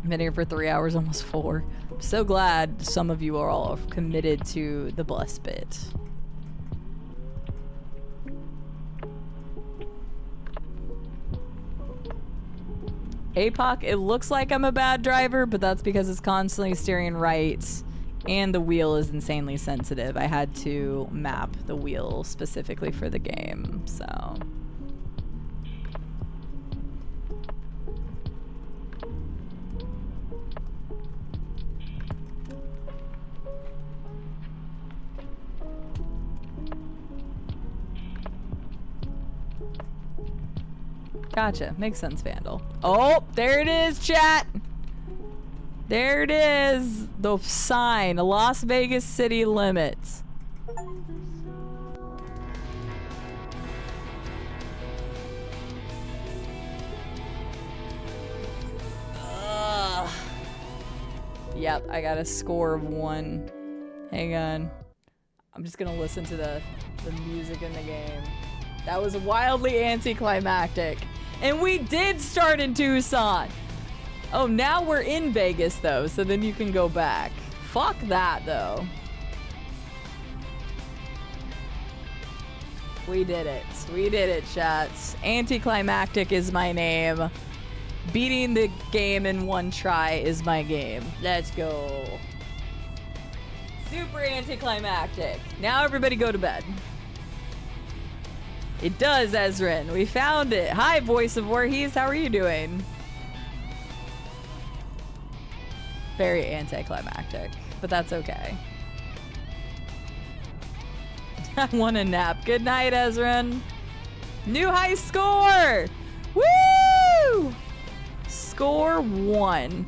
I've been here for 3 hours, almost 4. I'm so glad some of you are all committed to the blessed bit. APOC, it looks like I'm a bad driver, but that's because it's constantly steering right and the wheel is insanely sensitive. I had to map the wheel specifically for the game, so... Gotcha. Makes sense, Vandal. Oh, there it is, chat. There it is. The sign. Las Vegas city limits. Ugh. Yep, I got a score of 1. Hang on. I'm just gonna listen to the music in the game. That was wildly anticlimactic. And we did start in Tucson. Oh, now we're in Vegas, though, so then you can go back. Fuck that, though. We did it. We did it, chats. Anticlimactic is my name. Beating the game in 1 try is my game. Let's go. Super anticlimactic. Now everybody go to bed. It does, Ezrin. We found it. Hi, Voice of Voorhees. How are you doing? Very anticlimactic, but that's okay. I want a nap. Good night, Ezrin. New high score! Woo! Score 1.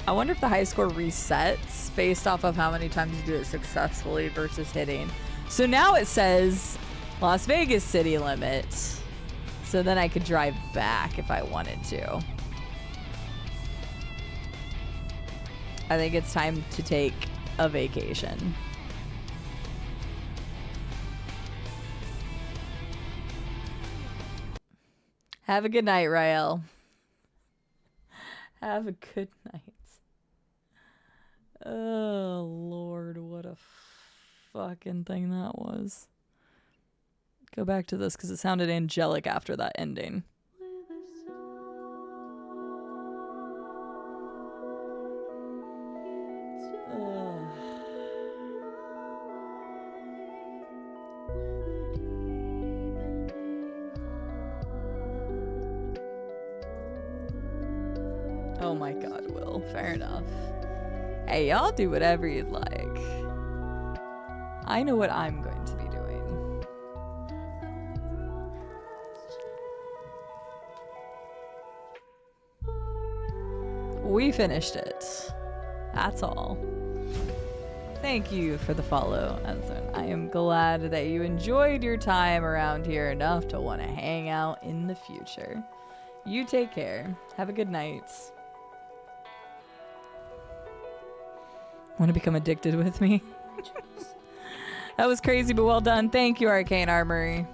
I wonder if the high score resets based off of how many times you do it successfully versus hitting. So now it says Las Vegas city limit. So then I could drive back if I wanted to. I think it's time to take a vacation. Have a good night, Rael. Have a good night. Oh, Lord, what a fucking thing that was. Go back to this because it sounded angelic after that ending. Oh my God, Will. Fair enough. Hey, y'all do whatever you'd like. I know what I'm going to be doing. We finished it. That's all. Thank you for the follow, Ezra. I am glad that you enjoyed your time around here enough to want to hang out in the future. You take care. Have a good night. Want to become addicted with me? That was crazy, but well done. Thank you, Arcane Armory.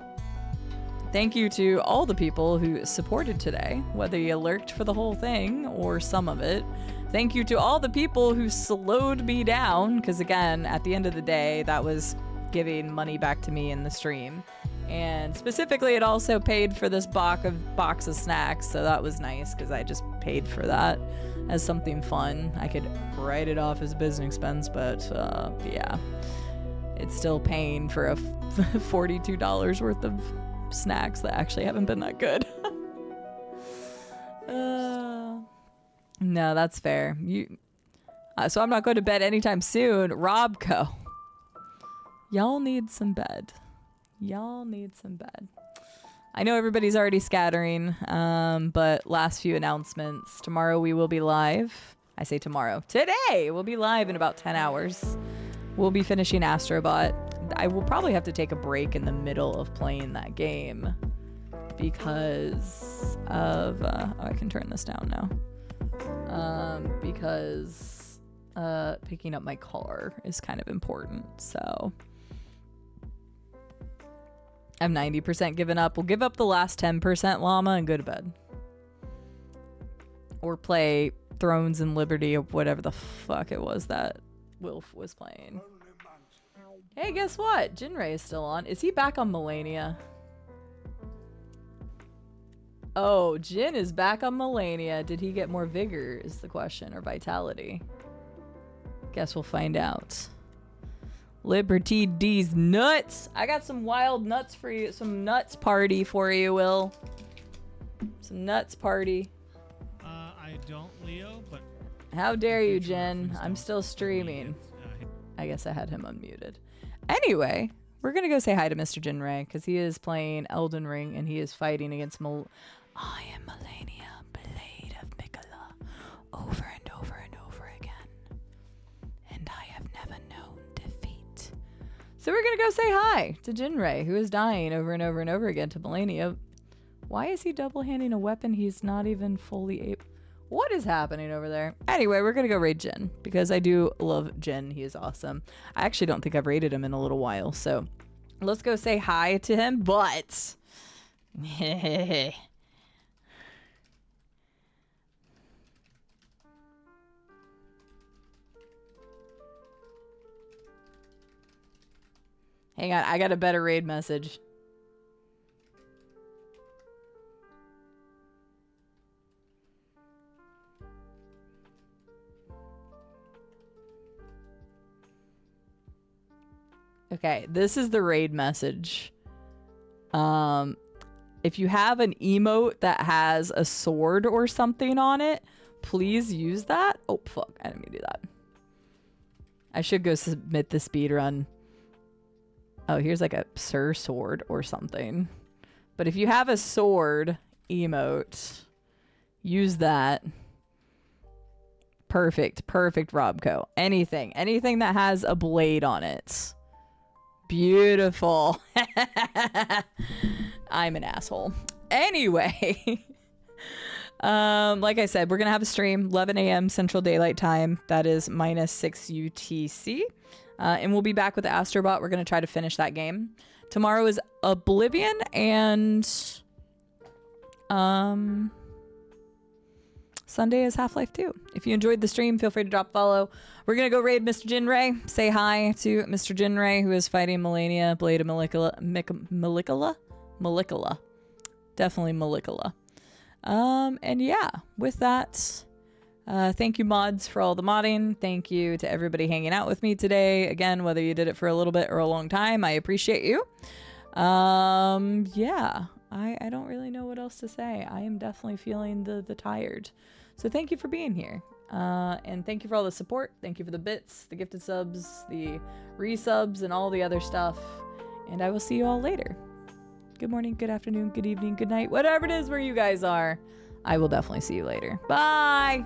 Thank you to all the people who supported today, whether you lurked for the whole thing or some of it. Thank you to all the people who slowed me down, because again, at the end of the day, that was giving money back to me in the stream. And specifically, it also paid for this box of snacks, so that was nice, because I just paid for that as something fun. I could write it off as business expense, but yeah, it's still paying for a $42 worth of snacks that actually haven't been that good. No, that's fair. So I'm not going to bed anytime soon. Robco, y'all need some bed. Y'all need some bed. I know everybody's already scattering, but last few announcements. Tomorrow we will be live. I say tomorrow. Today we'll be live in about 10 hours. We'll be finishing Astrobot. I will probably have to take a break in the middle of playing that game because of... oh, I can turn this down now. Because picking up my car is kind of important, so... I'm 90% given up. We'll give up the last 10% llama and go to bed. Or play Thrones and Liberty or whatever the fuck it was that Wilf was playing. Hey, guess what? Jinray is still on. Is he back on Melania? Oh, Jin is back on Melania. Did he get more vigor is the question, or vitality? Guess we'll find out. Liberty D's nuts. I got some wild nuts for you. Some nuts party for you, Will. Some nuts party. I don't, Leo, but... How dare you, Jen? I'm still streaming. I guess I had him unmuted. Anyway, we're going to go say hi to Mr. Jinray because he is playing Elden Ring and he is fighting against I am Melania, Blade of Mikola, over and over and over again. And I have never known defeat. So we're going to go say hi to Jinray, who is dying over and over and over again to Melania. Why is he double-handing a weapon he's not even fully able... What is happening over there? Anyway, we're going to go raid Jin because I do love Jin. He is awesome. I actually don't think I've raided him in a little while. So let's go say hi to him. But... Hang on. I got a better raid message. Okay, this is the raid message. If you have an emote that has a sword or something on it, please use that. Oh, fuck. I didn't mean to do that. I should go submit the speed run. Oh, here's like a Sir sword or something. But if you have a sword emote, use that. Perfect. Perfect, Robco. Anything that has a blade on it. Beautiful. I'm an asshole. Anyway, like I said, we're gonna have a stream 11 a.m. Central Daylight Time. That is -6 UTC, and we'll be back with the Astrobot. We're gonna try to finish that game. Tomorrow is Oblivion, and Sunday is Half-Life 2. If you enjoyed the stream, feel free to drop a follow. We're going to go raid Mr. Jinray. Say hi to Mr. Jinray, who is fighting Melania, Blade of Malicula? Definitely Malicula. And yeah, with that, thank you mods for all the modding. Thank you to everybody hanging out with me today. Again, whether you did it for a little bit or a long time, I appreciate you. Yeah, I don't really know what else to say. I am definitely feeling the tired. So thank you for being here. And thank you for all the support. Thank you for the bits, the gifted subs, the resubs, and all the other stuff. And I will see you all later. Good morning, good afternoon, good evening, good night, whatever it is where you guys are. I will definitely see you later. Bye!